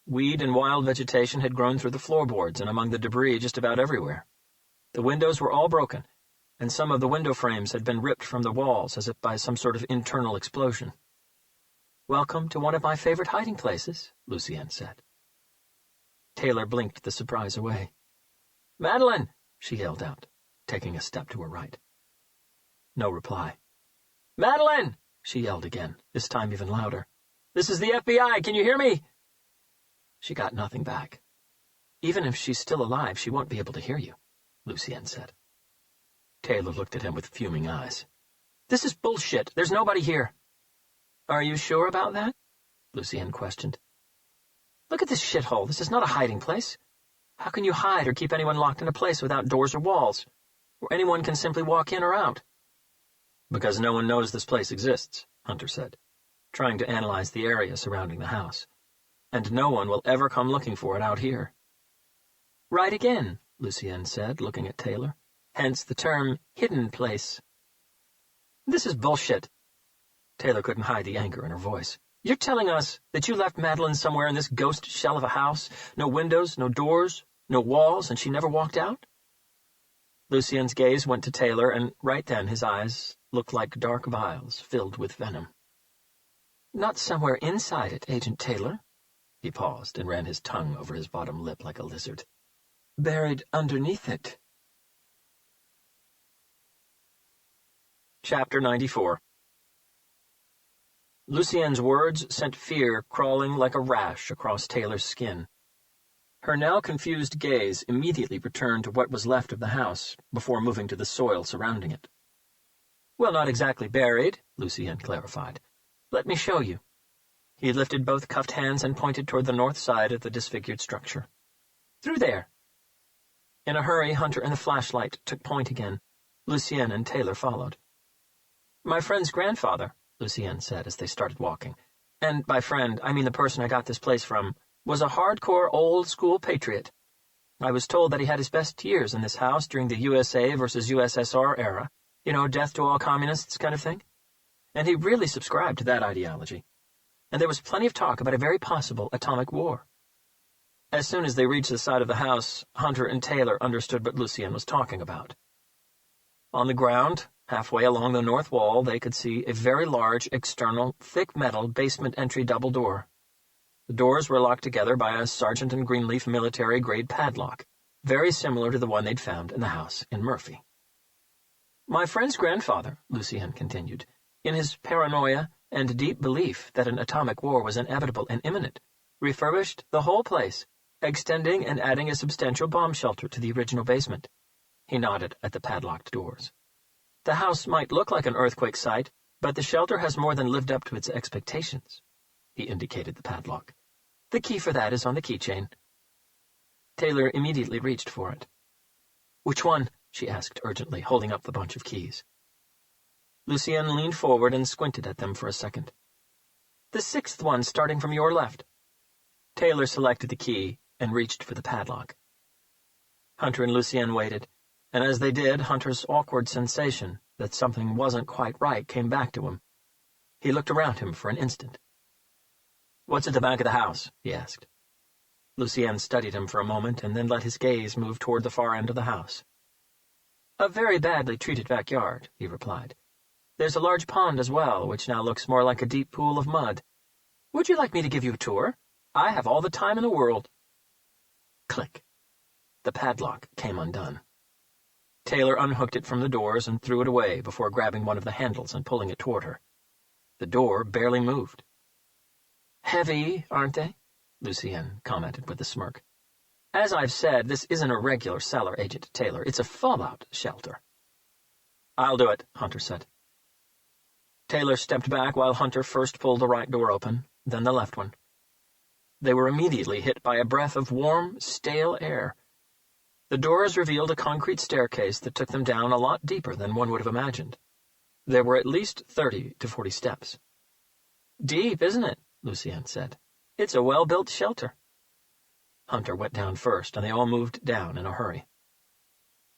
Weed and wild vegetation had grown through the floorboards and among the debris just about everywhere. The windows were all broken, and some of the window frames had been ripped from the walls as if by some sort of internal explosion. "Welcome to one of my favorite hiding places," Lucienne said. Taylor blinked the surprise away. "Madeline!" she yelled out, taking a step to her right. No reply. "Madeline!" she yelled again, this time even louder. "This is the FBI, can you hear me?" She got nothing back. "Even if she's still alive, she won't be able to hear you," Lucienne said. Taylor looked at him with fuming eyes. "This is bullshit. There's nobody here." "Are you sure about that?" Lucienne questioned. "Look at this shithole. This is not a hiding place. How can you hide or keep anyone locked in a place without doors or walls, where anyone can simply walk in or out?" "Because no one knows this place exists," Hunter said, trying to analyze the area surrounding the house. "And no one will ever come looking for it out here." "Right again," Lucienne said, looking at Taylor. "Hence the term hidden place." "This is bullshit." Taylor couldn't hide the anger in her voice. "You're telling us that you left Madeline somewhere in this ghost shell of a house? No windows, no doors, no walls, and she never walked out?" Lucienne's gaze went to Taylor, and right then his eyes looked like dark vials filled with venom. "Not somewhere inside it, Agent Taylor." He paused and ran his tongue over his bottom lip like a lizard. "Buried underneath it." Chapter 94. Lucienne's words sent fear crawling like a rash across Taylor's skin. Her now confused gaze immediately returned to what was left of the house before moving to the soil surrounding it. "Well, not exactly buried," Lucienne clarified. "Let me show you." He lifted both cuffed hands and pointed toward the north side of the disfigured structure. "Through there." In a hurry, Hunter and the flashlight took point again. Lucienne and Taylor followed. "My friend's grandfather," Lucienne said as they started walking, "and by friend, I mean the person I got this place from, was a hardcore old-school patriot. I was told that he had his best years in this house during the USA versus USSR era, death to all communists kind of thing. And he really subscribed to that ideology. And there was plenty of talk about a very possible atomic war." As soon as they reached the side of the house, Hunter and Taylor understood what Lucienne was talking about. On the ground, halfway along the north wall, they could see a very large, external, thick metal basement entry double door. The doors were locked together by a Sergeant and Greenleaf military-grade padlock, very similar to the one they'd found in the house in Murphy. "My friend's grandfather," Lucienne continued, "in his paranoia and deep belief that an atomic war was inevitable and imminent, refurbished the whole place, extending and adding a substantial bomb shelter to the original basement." He nodded at the padlocked doors. "The house might look like an earthquake site, but the shelter has more than lived up to its expectations." He indicated the padlock. "The key for that is on the keychain." Taylor immediately reached for it. "Which one?" she asked urgently, holding up the bunch of keys. Lucienne leaned forward and squinted at them for a second. "The sixth one, starting from your left." Taylor selected the key and reached for the padlock. Hunter and Lucienne waited, and as they did, Hunter's awkward sensation that something wasn't quite right came back to him. He looked around him for an instant. "What's at the back of the house?" he asked. Lucienne studied him for a moment and then let his gaze move toward the far end of the house. "A very badly treated backyard," he replied. "There's a large pond as well, which now looks more like a deep pool of mud. Would you like me to give you a tour? I have all the time in the world." Click. The padlock came undone. Taylor unhooked it from the doors and threw it away before grabbing one of the handles and pulling it toward her. The door barely moved. "Heavy, aren't they?" Lucienne commented with a smirk. "As I've said, this isn't a regular cellar, Agent Taylor. It's a fallout shelter." "I'll do it," Hunter said. Taylor stepped back while Hunter first pulled the right door open, then the left one. They were immediately hit by a breath of warm, stale air. The doors revealed a concrete staircase that took them down a lot deeper than one would have imagined. There were at least 30 to 40 steps. "Deep, isn't it?" Lucien said. "It's a well-built shelter." Hunter went down first, and they all moved down in a hurry.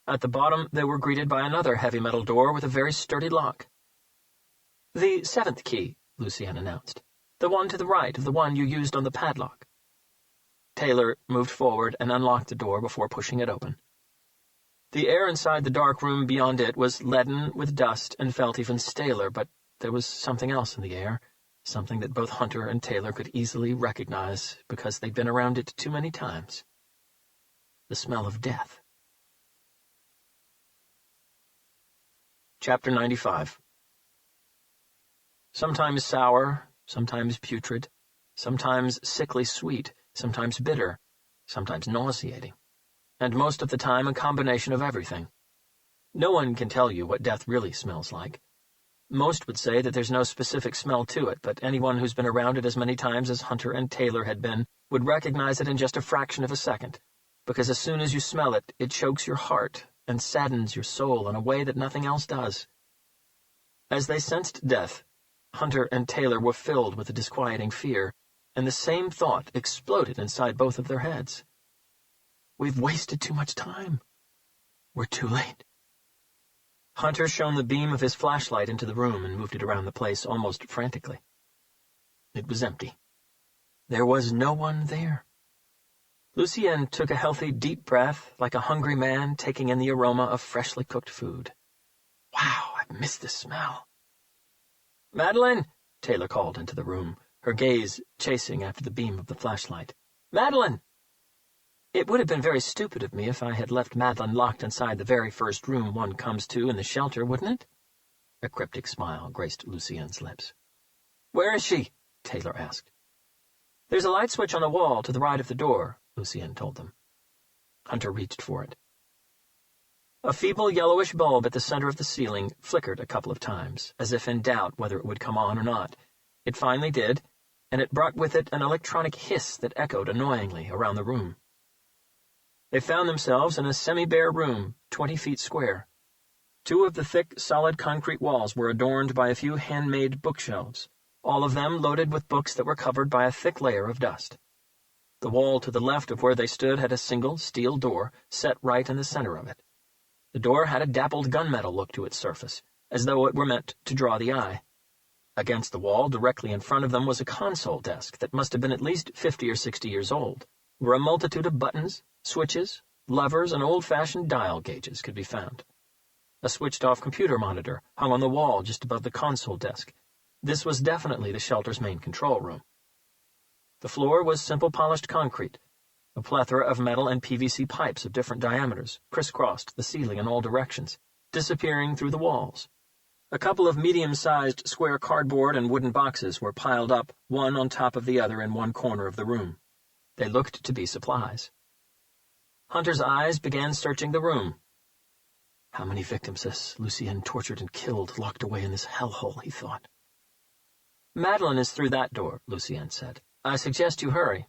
At the bottom, they were greeted by another heavy metal door with a very sturdy lock. "The 7th key," Lucien announced. "The one to the right of the one you used on the padlock." Taylor moved forward and unlocked the door before pushing it open. The air inside the dark room beyond it was leaden with dust and felt even staler, but there was something else in the air, something that both Hunter and Taylor could easily recognize because they'd been around it too many times. The smell of death. Chapter 95. Sometimes sour, sometimes putrid, sometimes sickly sweet, sometimes bitter, sometimes nauseating, and most of the time a combination of everything. No one can tell you what death really smells like. Most would say that there's no specific smell to it, but anyone who's been around it as many times as Hunter and Taylor had been would recognize it in just a fraction of a second, because as soon as you smell it, it chokes your heart and saddens your soul in a way that nothing else does. As they sensed death, Hunter and Taylor were filled with a disquieting fear, and the same thought exploded inside both of their heads. "We've wasted too much time. We're too late." Hunter shone the beam of his flashlight into the room and moved it around the place almost frantically. It was empty. There was no one there. Lucien took a healthy, deep breath, like a hungry man taking in the aroma of freshly cooked food. "Wow, I miss this smell." "Madeline!" Taylor called into the room, her gaze chasing after the beam of the flashlight. "Madeline!" "It would have been very stupid of me if I had left Madeline locked inside the very first room one comes to in the shelter, wouldn't it?" A cryptic smile graced Lucien's lips. "Where is she?" Taylor asked. "There's a light switch on the wall to the right of the door," Lucien told them. Hunter reached for it. A feeble yellowish bulb at the center of the ceiling flickered a couple of times, as if in doubt whether it would come on or not. It finally did, and it brought with it an electronic hiss that echoed annoyingly around the room. They found themselves in a semi-bare room, 20 feet square. 2 of the thick, solid concrete walls were adorned by a few handmade bookshelves, all of them loaded with books that were covered by a thick layer of dust. The wall to the left of where they stood had a single steel door set right in the center of it. The door had a dappled gunmetal look to its surface, as though it were meant to draw the eye. Against the wall, directly in front of them, was a console desk that must have been at least 50 or 60 years old, where a multitude of buttons, switches, levers, and old-fashioned dial gauges could be found. A switched-off computer monitor hung on the wall just above the console desk. This was definitely the shelter's main control room. The floor was simple polished concrete. A plethora of metal and PVC pipes of different diameters crisscrossed the ceiling in all directions, disappearing through the walls. A couple of medium-sized square cardboard and wooden boxes were piled up, one on top of the other in one corner of the room. They looked to be supplies. Hunter's eyes began searching the room. How many victims has Lucien tortured and killed, locked away in this hellhole, he thought. "Madeline is through that door," Lucien said. "I suggest you hurry."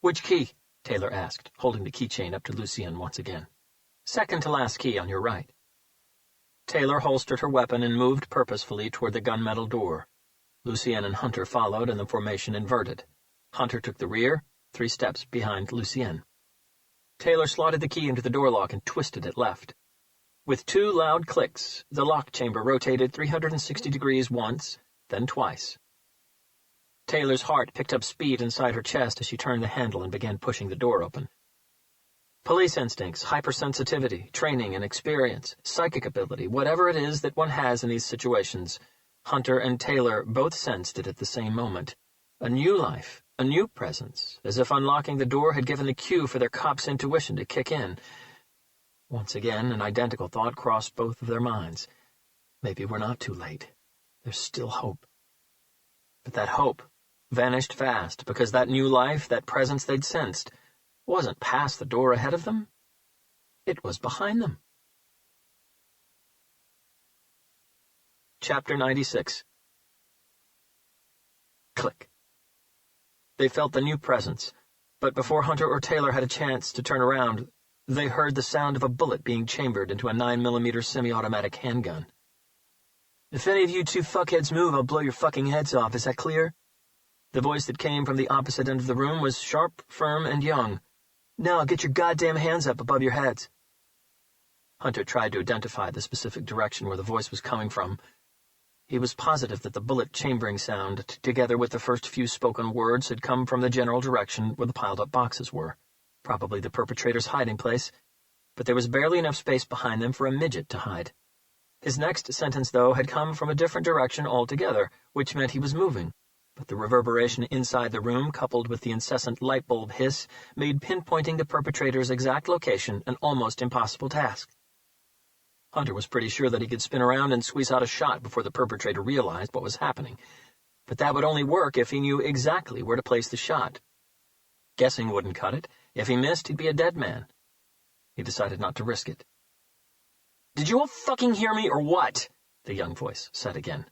"Which key?" Taylor asked, holding the keychain up to Lucien once again. "Second to last key on your right." Taylor holstered her weapon and moved purposefully toward the gunmetal door. Lucien and Hunter followed, and the formation inverted. Hunter took the rear, 3 steps behind Lucien. Taylor slotted the key into the door lock and twisted it left. With 2 loud clicks, the lock chamber rotated 360 degrees once, then twice. Taylor's heart picked up speed inside her chest as she turned the handle and began pushing the door open. Police instincts, hypersensitivity, training and experience, psychic ability, whatever it is that one has in these situations, Hunter and Taylor both sensed it at the same moment. A new life, a new presence, as if unlocking the door had given the cue for their cop's intuition to kick in. Once again, an identical thought crossed both of their minds. Maybe we're not too late. There's still hope. But that hope vanished fast, because that new life, that presence they'd sensed, wasn't past the door ahead of them. It was behind them. Chapter 96. Click. They felt the new presence, but before Hunter or Taylor had a chance to turn around, They heard the sound of a bullet being chambered into a 9mm semi-automatic handgun. "If any of you two fuckheads move, I'll blow your fucking heads off. Is that clear?" The voice that came from the opposite end of the room was sharp, firm, and young. "Now get your goddamn hands up above your heads." Hunter tried to identify the specific direction where the voice was coming from. He was positive that the bullet chambering sound, together with the first few spoken words, had come from the general direction where the piled-up boxes were, probably the perpetrator's hiding place, but there was barely enough space behind them for a midget to hide. His next sentence, though, had come from a different direction altogether, which meant he was moving, but the reverberation inside the room, coupled with the incessant light bulb hiss, made pinpointing the perpetrator's exact location an almost impossible task. Hunter was pretty sure that he could spin around and squeeze out a shot before the perpetrator realized what was happening, but that would only work if he knew exactly where to place the shot. Guessing wouldn't cut it. If he missed, he'd be a dead man. He decided not to risk it. "Did you all fucking hear me, or what?" the young voice said again,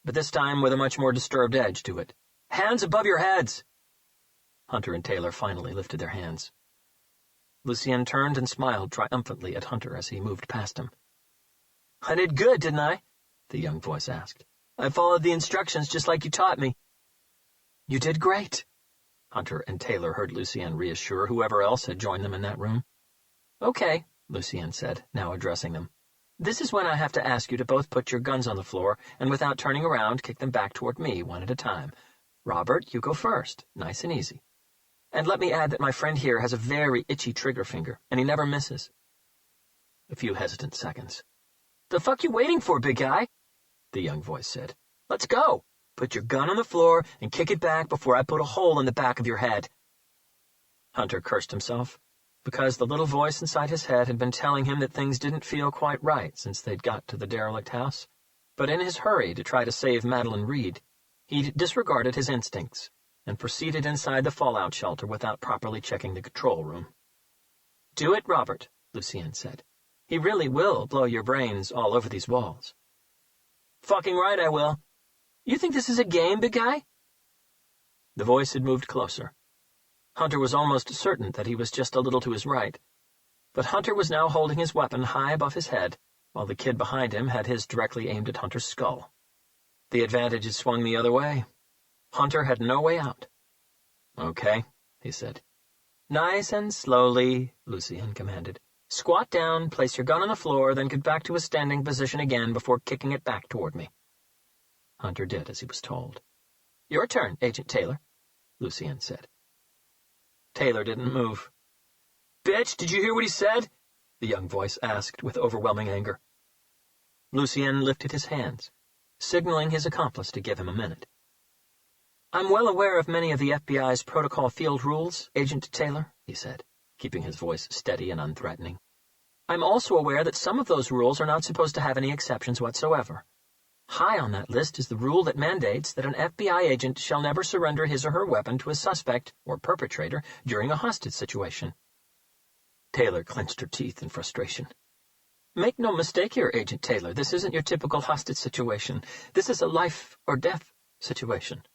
but this time with a much more disturbed edge to it. "Hands above your heads!" Hunter and Taylor finally lifted their hands. Lucien turned and smiled triumphantly at Hunter as he moved past him. "I did good, didn't I?" the young voice asked. "I followed the instructions just like you taught me." "You did great," Hunter and Taylor heard Lucien reassure whoever else had joined them in that room. "Okay," Lucien said, now addressing them. "This is when I have to ask you to both put your guns on the floor and without turning around kick them back toward me one at a time. Robert, you go first, nice and easy. And let me add that my friend here has a very itchy trigger finger, and he never misses." A few hesitant seconds. "The fuck you waiting for, big guy?" the young voice said. "Let's go. Put your gun on the floor and kick it back before I put a hole in the back of your head." Hunter cursed himself, because the little voice inside his head had been telling him that things didn't feel quite right since they'd got to the derelict house. But in his hurry to try to save Madeline Reed, he'd disregarded his instincts and proceeded inside the fallout shelter without properly checking the control room. "Do it, Robert," Lucien said. "He really will blow your brains all over these walls." "Fucking right I will. You think this is a game, big guy?" The voice had moved closer. Hunter was almost certain that he was just a little to his right, but Hunter was now holding his weapon high above his head, while the kid behind him had his directly aimed at Hunter's skull. The advantage had swung the other way. Hunter had no way out. "Okay," he said. "Nice and slowly," Lucien commanded. "Squat down, place your gun on the floor, then get back to a standing position again before kicking it back toward me." Hunter did as he was told. "Your turn, Agent Taylor," Lucien said. Taylor didn't move. "Bitch, did you hear what he said?" the young voice asked with overwhelming anger. Lucien lifted his hands, signaling his accomplice to give him a minute. "I'm well aware of many of the FBI's protocol field rules, Agent Taylor," he said, keeping his voice steady and unthreatening. "I'm also aware that some of those rules are not supposed to have any exceptions whatsoever. High on that list is the rule that mandates that an FBI agent shall never surrender his or her weapon to a suspect or perpetrator during a hostage situation." Taylor clenched her teeth in frustration. "Make no mistake here, Agent Taylor, this isn't your typical hostage situation. This is a life-or-death situation.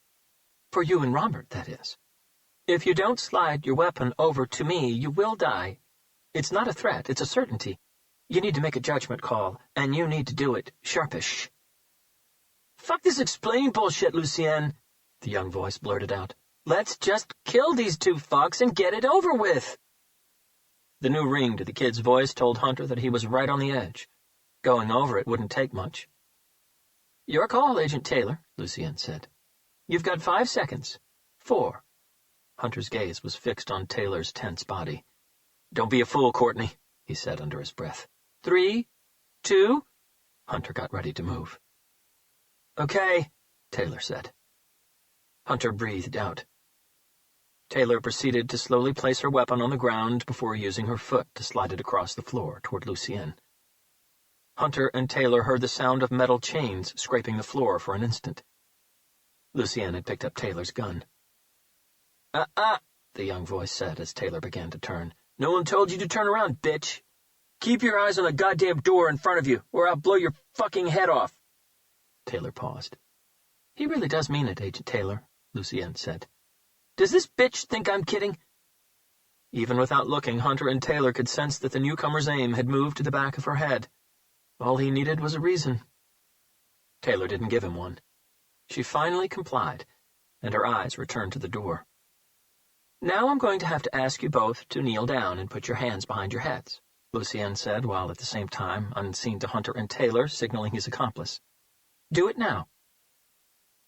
For you and Robert, that is. If you don't slide your weapon over to me, you will die. It's not a threat, it's a certainty. You need to make a judgment call, and you need to do it sharpish." "Fuck this explaining bullshit, Lucien," the young voice blurted out. "Let's just kill these two fucks and get it over with." The new ring to the kid's voice told Hunter that he was right on the edge. Going over it wouldn't take much. "Your call, Agent Taylor," Lucien said. "You've got 5 seconds. 4. Hunter's gaze was fixed on Taylor's tense body. "Don't be a fool, Courtney," he said under his breath. 3, 2... Hunter got ready to move. "Okay," Taylor said. Hunter breathed out. Taylor proceeded to slowly place her weapon on the ground before using her foot to slide it across the floor toward Lucien. Hunter and Taylor heard the sound of metal chains scraping the floor for an instant. Lucien had picked up Taylor's gun. The young voice said as Taylor began to turn. "No one told you to turn around, bitch. Keep your eyes on the goddamn door in front of you, or I'll blow your fucking head off." Taylor paused. "He really does mean it, Agent Taylor," Lucien said. "Does this bitch think I'm kidding?" Even without looking, Hunter and Taylor could sense that the newcomer's aim had moved to the back of her head. All he needed was a reason. Taylor didn't give him one. She finally complied, and her eyes returned to the door. "Now I'm going to have to ask you both to kneel down and put your hands behind your heads," Lucien said, while at the same time, unseen to Hunter and Taylor, signaling his accomplice. "Do it now."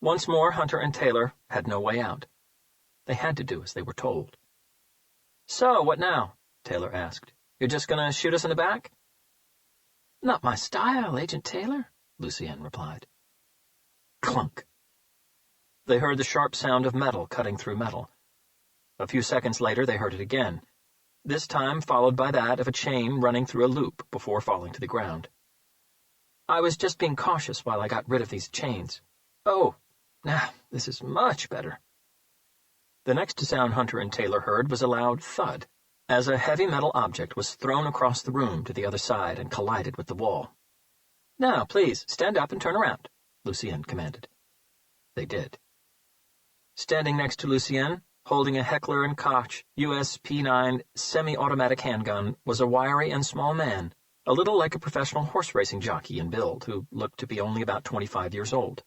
Once more, Hunter and Taylor had no way out. They had to do as they were told. "So, what now?" Taylor asked. "You're just going to shoot us in the back?" "Not my style, Agent Taylor," Lucien replied. Clunk. They heard the sharp sound of metal cutting through metal. A few seconds later they heard it again, this time followed by that of a chain running through a loop before falling to the ground. "I was just being cautious while I got rid of these chains. Oh, now this is much better." The next sound Hunter and Taylor heard was a loud thud, as a heavy metal object was thrown across the room to the other side and collided with the wall. "Now, please, stand up and turn around," Lucien commanded. They did. Standing next to Lucien, holding a Heckler & Koch US P9 semi-automatic handgun, was a wiry and small man, a little like a professional horse racing jockey in build, who looked to be only about 25 years old.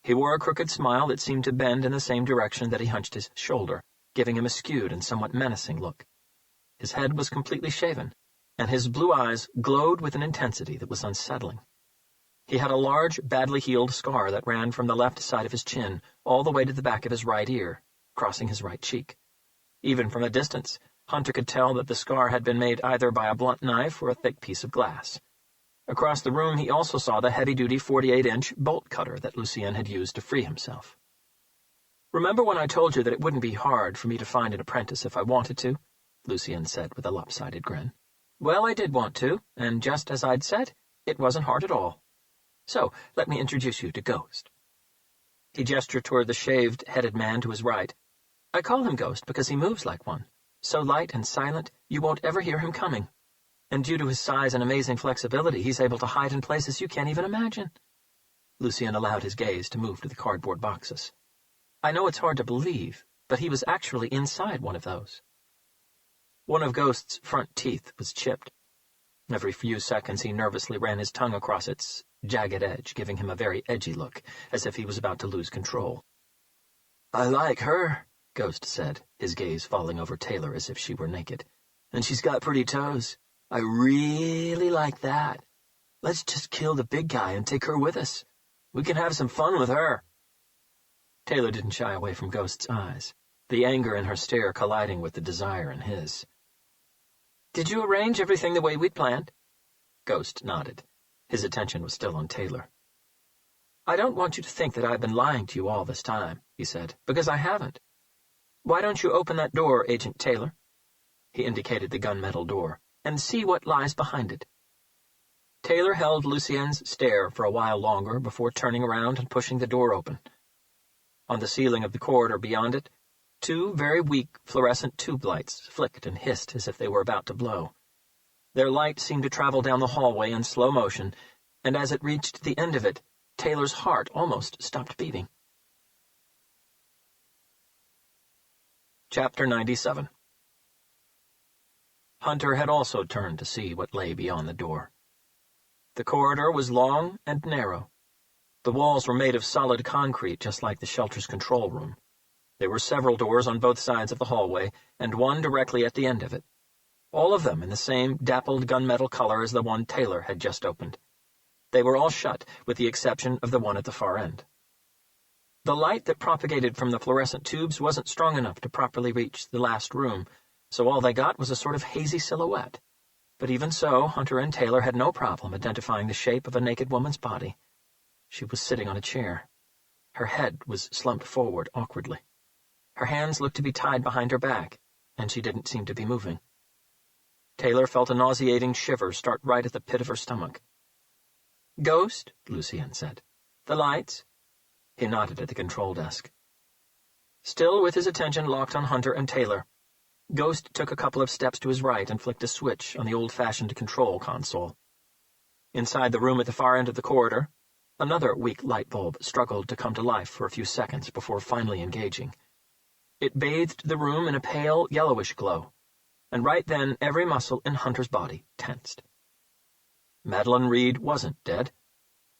He wore a crooked smile that seemed to bend in the same direction that he hunched his shoulder, giving him a skewed and somewhat menacing look. His head was completely shaven, and his blue eyes glowed with an intensity that was unsettling. He had a large, badly healed scar that ran from the left side of his chin all the way to the back of his right ear, crossing his right cheek. Even from a distance, Hunter could tell that the scar had been made either by a blunt knife or a thick piece of glass. Across the room he also saw the heavy-duty 48-inch bolt cutter that Lucien had used to free himself. "Remember when I told you that it wouldn't be hard for me to find an apprentice if I wanted to?" Lucien said with a lopsided grin. "Well, I did want to, and just as I'd said, it wasn't hard at all. So, let me introduce you to Ghost." He gestured toward the shaved-headed man to his right. "I call him Ghost because he moves like one, so light and silent you won't ever hear him coming. And due to his size and amazing flexibility, he's able to hide in places you can't even imagine." Lucien allowed his gaze to move to the cardboard boxes. "I know it's hard to believe, but he was actually inside one of those." One of Ghost's front teeth was chipped. Every few seconds he nervously ran his tongue across its jagged edge, giving him a very edgy look, as if he was about to lose control. "I like her," Ghost said, his gaze falling over Taylor as if she were naked. "And she's got pretty toes. I really like that. Let's just kill the big guy and take her with us. We can have some fun with her." Taylor didn't shy away from Ghost's eyes, the anger in her stare colliding with the desire in his. "Did you arrange everything the way we'd planned?" Ghost nodded. His attention was still on Taylor. "I don't want you to think that I've been lying to you all this time," he said, "because I haven't. Why don't you open that door, Agent Taylor?" He indicated the gunmetal door, "and see what lies behind it." Taylor held Lucien's stare for a while longer before turning around and pushing the door open. On the ceiling of the corridor beyond it, two very weak fluorescent tube lights flicked and hissed as if they were about to blow. Their light seemed to travel down the hallway in slow motion, and as it reached the end of it, Taylor's heart almost stopped beating. Chapter 97. Hunter had also turned to see what lay beyond the door. The corridor was long and narrow. The walls were made of solid concrete, just like the shelter's control room. There were several doors on both sides of the hallway, and one directly at the end of it. All of them in the same dappled gunmetal color as the one Taylor had just opened. They were all shut, with the exception of the one at the far end. The light that propagated from the fluorescent tubes wasn't strong enough to properly reach the last room, so all they got was a sort of hazy silhouette. But even so, Hunter and Taylor had no problem identifying the shape of a naked woman's body. She was sitting on a chair. Her head was slumped forward awkwardly. Her hands looked to be tied behind her back, and she didn't seem to be moving. Taylor felt a nauseating shiver start right at the pit of her stomach. "Ghost," Lucien said. "The lights?" He nodded at the control desk. Still with his attention locked on Hunter and Taylor, Ghost took a couple of steps to his right and flicked a switch on the old-fashioned control console. Inside the room at the far end of the corridor, another weak light bulb struggled to come to life for a few seconds before finally engaging. It bathed the room in a pale, yellowish glow, and right then every muscle in Hunter's body tensed. Madeline Reed wasn't dead.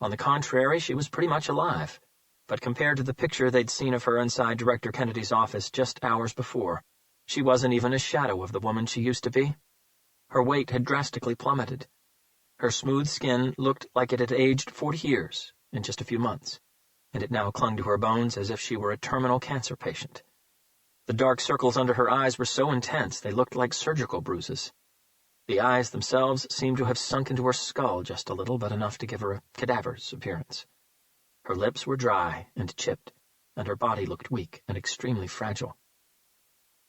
On the contrary, she was pretty much alive, but compared to the picture they'd seen of her inside Director Kennedy's office just hours before, she wasn't even a shadow of the woman she used to be. Her weight had drastically plummeted. Her smooth skin looked like it had aged 40 years in just a few months, and it now clung to her bones as if she were a terminal cancer patient. The dark circles under her eyes were so intense they looked like surgical bruises. The eyes themselves seemed to have sunk into her skull just a little, but enough to give her a cadaver's appearance. Her lips were dry and chipped, and her body looked weak and extremely fragile.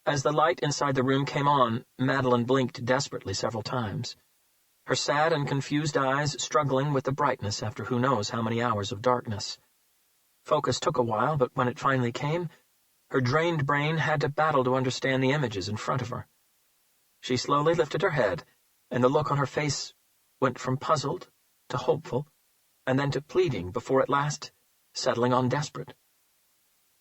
As the light inside the room came on, Madeline blinked desperately several times, her sad and confused eyes struggling with the brightness after who knows how many hours of darkness. Focus took a while, but when it finally came, her drained brain had to battle to understand the images in front of her. She slowly lifted her head, and the look on her face went from puzzled to hopeful, and then to pleading before at last settling on desperate.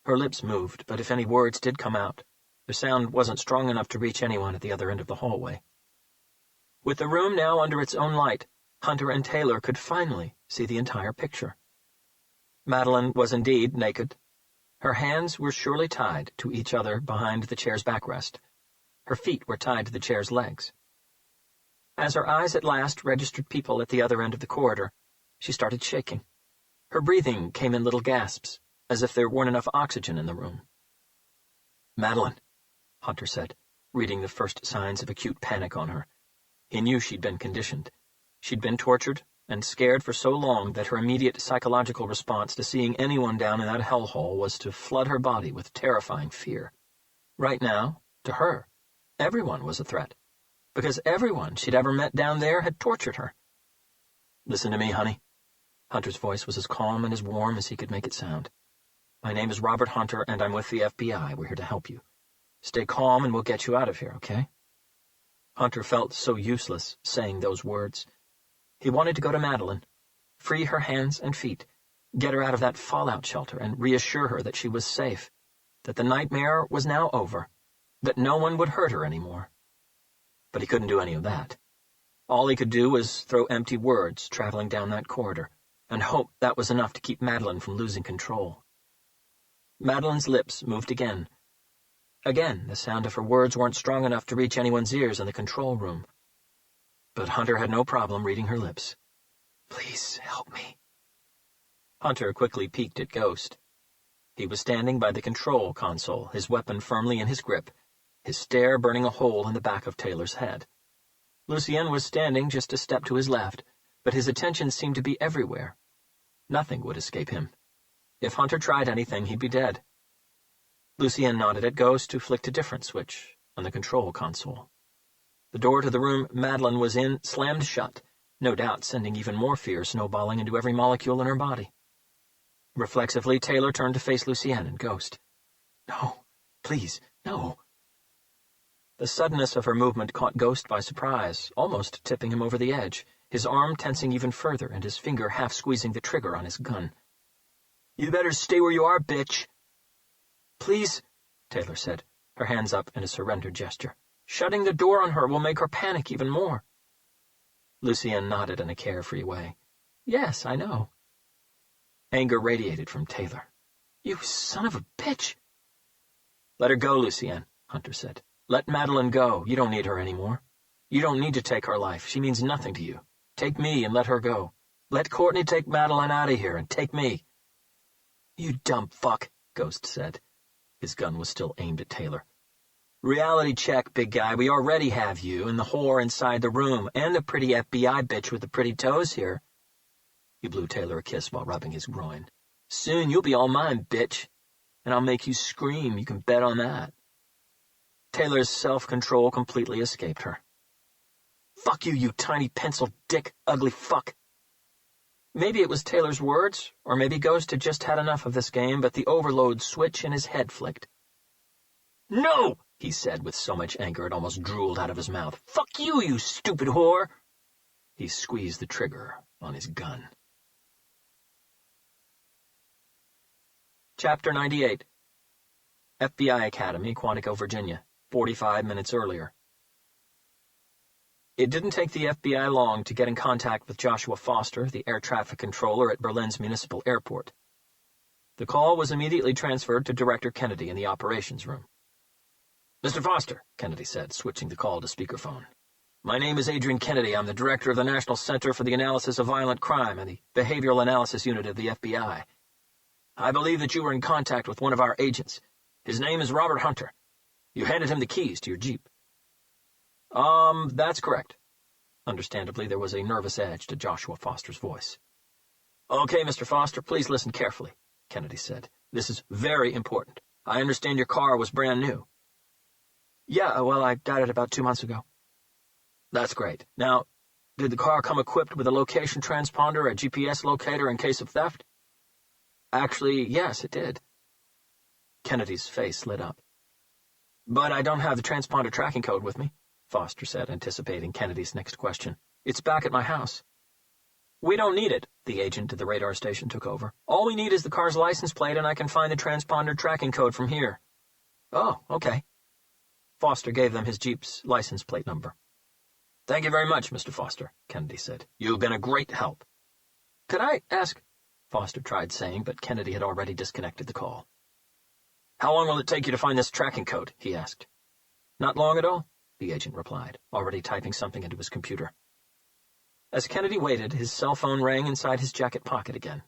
Her lips moved, but if any words did come out, the sound wasn't strong enough to reach anyone at the other end of the hallway. With the room now under its own light, Hunter and Taylor could finally see the entire picture. Madeline was indeed naked. Her hands were surely tied to each other behind the chair's backrest. Her feet were tied to the chair's legs. As her eyes at last registered people at the other end of the corridor, she started shaking. Her breathing came in little gasps, as if there weren't enough oxygen in the room. "Madeline," Hunter said, reading the first signs of acute panic on her. He knew she'd been conditioned. She'd been tortured and scared for so long that her immediate psychological response to seeing anyone down in that hellhole was to flood her body with terrifying fear. Right now, to her, everyone was a threat, because everyone she'd ever met down there had tortured her. "Listen to me, honey." Hunter's voice was as calm and as warm as he could make it sound. "My name is Robert Hunter, and I'm with the FBI. We're here to help you. Stay calm, and we'll get you out of here, okay?" Hunter felt so useless saying those words. He wanted to go to Madeline, free her hands and feet, get her out of that fallout shelter, and reassure her that she was safe, that the nightmare was now over, that no one would hurt her anymore. But he couldn't do any of that. All he could do was throw empty words traveling down that corridor, and hope that was enough to keep Madeline from losing control. Madeline's lips moved again. Again, the sound of her words weren't strong enough to reach anyone's ears in the control room. But Hunter had no problem reading her lips. "Please help me." Hunter quickly peeked at Ghost. He was standing by the control console, his weapon firmly in his grip, his stare burning a hole in the back of Taylor's head. Lucien was standing just a step to his left, but his attention seemed to be everywhere. Nothing would escape him. If Hunter tried anything, he'd be dead. Lucien nodded at Ghost, who flicked a different switch on the control console. The door to the room Madeline was in slammed shut, no doubt sending even more fear snowballing into every molecule in her body. Reflexively, Taylor turned to face Lucien and Ghost. "No, please, no." The suddenness of her movement caught Ghost by surprise, almost tipping him over the edge, his arm tensing even further and his finger half squeezing the trigger on his gun. "You better stay where you are, bitch." "Please," Taylor said, her hands up in a surrender gesture. "Shutting the door on her will make her panic even more." Lucien nodded in a carefree way. "Yes, I know." Anger radiated from Taylor. "You son of a bitch!" "Let her go, Lucien," Hunter said. "Let Madeline go. You don't need her anymore. You don't need to take her life. She means nothing to you. Take me and let her go. Let Courtney take Madeline out of here and take me." "You dumb fuck," Ghost said. His gun was still aimed at Taylor. "Reality check, big guy. We already have you and the whore inside the room, and the pretty FBI bitch with the pretty toes here." He blew Taylor a kiss while rubbing his groin. "Soon you'll be all mine, bitch. And I'll make you scream, you can bet on that." Taylor's self-control completely escaped her. "Fuck you, you tiny pencil dick, ugly fuck." Maybe it was Taylor's words, or maybe Ghost had just had enough of this game, but the overload switch in his head flicked. "No!" he said with so much anger it almost drooled out of his mouth. "Fuck you, you stupid whore!" He squeezed the trigger on his gun. Chapter 98. FBI Academy, Quantico, Virginia, 45 minutes earlier. It didn't take the FBI long to get in contact with Joshua Foster, the air traffic controller at Berlin's municipal airport. The call was immediately transferred to Director Kennedy in the operations room. "Mr. Foster," Kennedy said, switching the call to speakerphone. "My name is Adrian Kennedy. I'm the director of the National Center for the Analysis of Violent Crime and the Behavioral Analysis Unit of the FBI. I believe that you were in contact with one of our agents. His name is Robert Hunter. You handed him the keys to your Jeep." That's correct." Understandably, there was a nervous edge to Joshua Foster's voice. "Okay, Mr. Foster, please listen carefully," Kennedy said. "This is very important. I understand your car was brand new." "Yeah, well, I got it about 2 months ago." "That's great. Now, did the car come equipped with a location transponder, a GPS locator in case of theft?" "Actually, yes, it did." Kennedy's face lit up. "But I don't have the transponder tracking code with me," Foster said, anticipating Kennedy's next question. "It's back at my house." "We don't need it," the agent at the radar station took over. "All we need is the car's license plate, and I can find the transponder tracking code from here." "Oh, okay." Foster gave them his Jeep's license plate number. "Thank you very much, Mr. Foster," Kennedy said. "You've been a great help." "Could I ask—" Foster tried saying, but Kennedy had already disconnected the call. "How long will it take you to find this tracking code?" he asked. "Not long at all," the agent replied, already typing something into his computer. As Kennedy waited, his cell phone rang inside his jacket pocket again.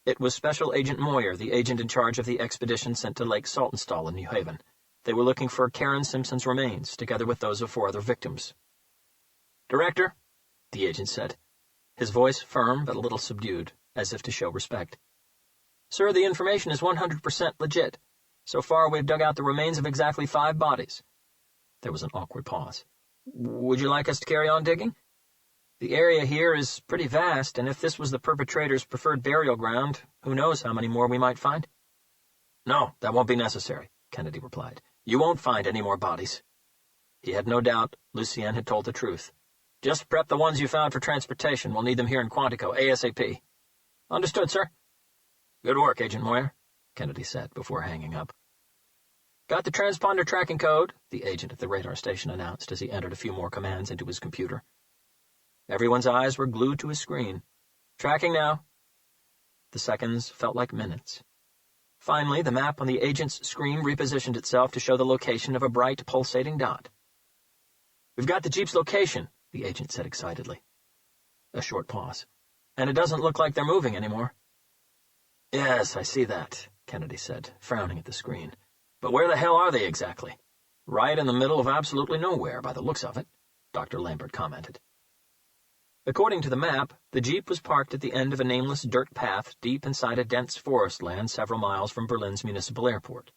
It was Special Agent Moyer, the agent in charge of the expedition sent to Lake Saltonstall in New Haven. They were looking for Karen Simpson's remains, together with those of 4 other victims. "Director," the agent said, his voice firm but a little subdued, as if to show respect. "Sir, the information is 100% legit. So far, we've dug out the remains of exactly 5 bodies. There was an awkward pause. "Would you like us to carry on digging? The area here is pretty vast, and if this was the perpetrator's preferred burial ground, who knows how many more we might find?" "No, that won't be necessary," Kennedy replied. "You won't find any more bodies." He had no doubt Lucien had told the truth. "Just prep the ones you found for transportation. We'll need them here in Quantico, ASAP." "Understood, sir." "Good work, Agent Moyer," Kennedy said before hanging up. "Got the transponder tracking code," the agent at the radar station announced as he entered a few more commands into his computer. Everyone's eyes were glued to his screen. "Tracking now." The seconds felt like minutes. Finally, the map on the agent's screen repositioned itself to show the location of a bright, pulsating dot. "We've got the Jeep's location," the agent said excitedly. A short pause. "And it doesn't look like they're moving anymore." "Yes, I see that," Kennedy said, frowning at the screen. "But where the hell are they exactly?" "Right in the middle of absolutely nowhere, by the looks of it," Dr. Lambert commented. According to the map, the Jeep was parked at the end of a nameless dirt path deep inside a dense forest land several miles from Berlin's municipal airport.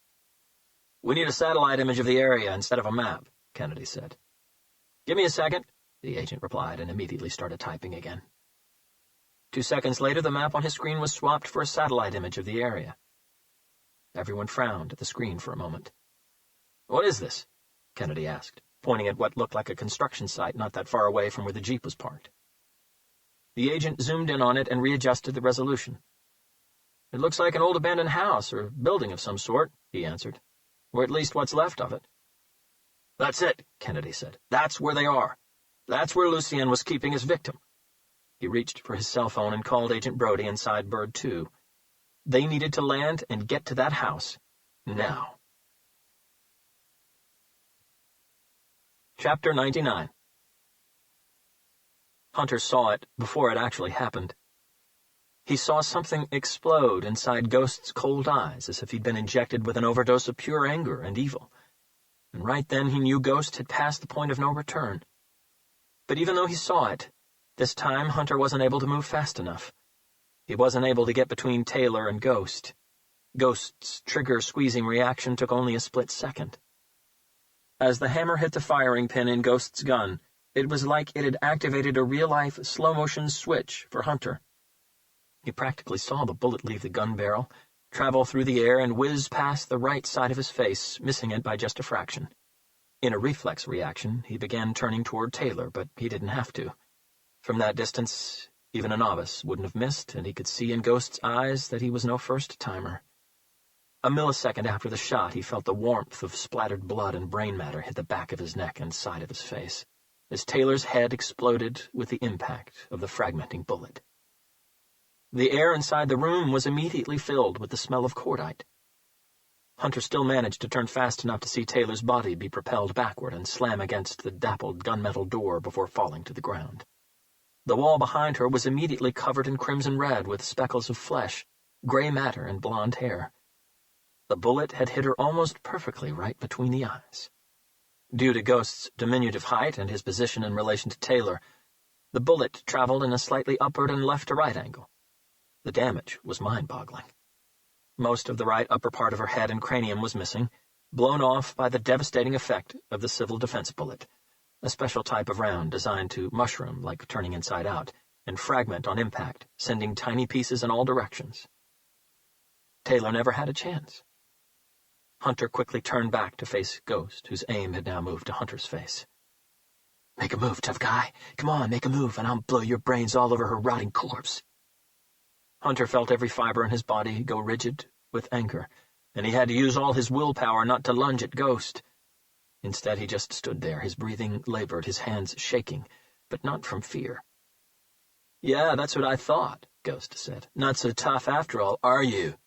"We need a satellite image of the area instead of a map," Kennedy said. "Give me a second," the agent replied and immediately started typing again. 2 seconds later, the map on his screen was swapped for a satellite image of the area. Everyone frowned at the screen for a moment. "What is this?" Kennedy asked, pointing at what looked like a construction site not that far away from where the Jeep was parked. The agent zoomed in on it and readjusted the resolution. "It looks like an old abandoned house or building of some sort," he answered, "or at least what's left of it." "That's it," Kennedy said. "That's where they are. That's where Lucien was keeping his victim." He reached for his cell phone and called Agent Brody inside Bird 2. They needed to land and get to that house now. Chapter 99. Hunter saw it before it actually happened. He saw something explode inside Ghost's cold eyes, as if he'd been injected with an overdose of pure anger and evil. And right then he knew Ghost had passed the point of no return. But even though he saw it, this time Hunter wasn't able to move fast enough. He wasn't able to get between Taylor and Ghost. Ghost's trigger-squeezing reaction took only a split second. As the hammer hit the firing pin in Ghost's gun, it was like it had activated a real-life, slow-motion switch for Hunter. He practically saw the bullet leave the gun barrel, travel through the air, and whiz past the right side of his face, missing it by just a fraction. In a reflex reaction, he began turning toward Taylor, but he didn't have to. From that distance, even a novice wouldn't have missed, and he could see in Ghost's eyes that he was no first-timer. A millisecond after the shot, he felt the warmth of splattered blood and brain matter hit the back of his neck and side of his face. as Taylor's head exploded with the impact of the fragmenting bullet. The air inside the room was immediately filled with the smell of cordite. Hunter still managed to turn fast enough to see Taylor's body be propelled backward and slam against the dappled gunmetal door before falling to the ground. The wall behind her was immediately covered in crimson red with speckles of flesh, gray matter, and blonde hair. The bullet had hit her almost perfectly right between the eyes. Due to Ghost's diminutive height and his position in relation to Taylor, the bullet traveled in a slightly upward and left-to-right angle. The damage was mind-boggling. Most of the right upper part of her head and cranium was missing, blown off by the devastating effect of the civil defense bullet, a special type of round designed to mushroom like turning inside out, and fragment on impact, sending tiny pieces in all directions. Taylor never had a chance. Hunter quickly turned back to face Ghost, whose aim had now moved to Hunter's face. "Make a move, tough guy. Come on, make a move, and I'll blow your brains all over her rotting corpse." Hunter felt every fiber in his body go rigid with anger, and he had to use all his willpower not to lunge at Ghost. Instead, he just stood there, his breathing labored, his hands shaking, but not from fear. "Yeah, that's what I thought," Ghost said. "Not so tough after all, are you?"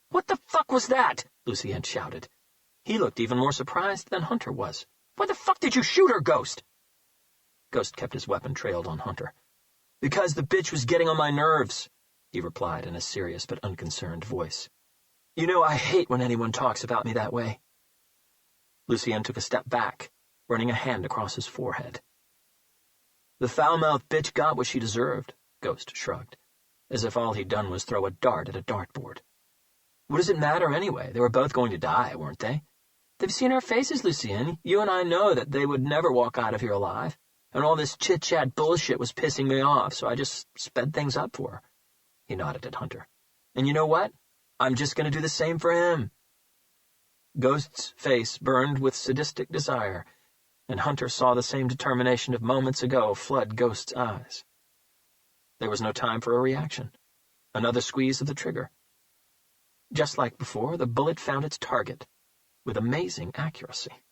"What the fuck was that?" Lucien shouted. He looked even more surprised than Hunter was. "Why the fuck did you shoot her, Ghost?" Ghost kept his weapon trailed on Hunter. "Because the bitch was getting on my nerves," he replied in a serious but unconcerned voice. "You know I hate when anyone talks about me that way." Lucien took a step back, running a hand across his forehead. "The foul-mouthed bitch got what she deserved," Ghost shrugged, as if all he'd done was throw a dart at a dartboard. "What does it matter anyway? They were both going to die, weren't they? They've seen our faces, Lucien. You and I know that they would never walk out of here alive, and all this chit-chat bullshit was pissing me off, so I just sped things up for her." He nodded at Hunter. "And you know what? I'm just going to do the same for him." Ghost's face burned with sadistic desire, and Hunter saw the same determination of moments ago flood Ghost's eyes. There was no time for a reaction. Another squeeze of the trigger. Just like before, the bullet found its target with amazing accuracy.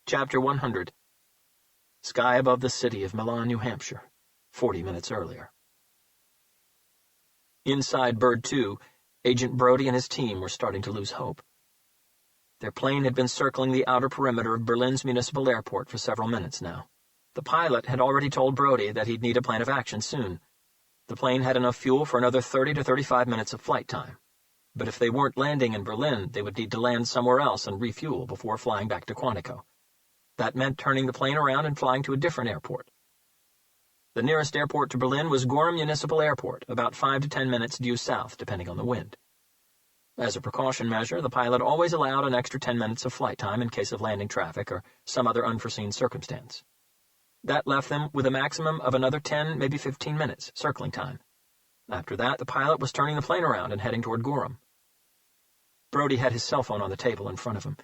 Chapter 100. Sky above the city of Milan, New Hampshire, 40 minutes earlier. Inside Bird 2, Agent Brody and his team were starting to lose hope. Their plane had been circling the outer perimeter of Berlin's municipal airport for several minutes now. The pilot had already told Brody that he'd need a plan of action soon. The plane had enough fuel for another 30 to 35 minutes of flight time. But if they weren't landing in Berlin, they would need to land somewhere else and refuel before flying back to Quantico. That meant turning the plane around and flying to a different airport. The nearest airport to Berlin was Gorham Municipal Airport, about 5 to 10 minutes due south, depending on the wind. As a precaution measure, the pilot always allowed an extra 10 minutes of flight time in case of landing traffic or some other unforeseen circumstance. That left them with a maximum of another 10, maybe 15 minutes, circling time. After that, the pilot was turning the plane around and heading toward Gorham. Brody had his cell phone on the table in front of him.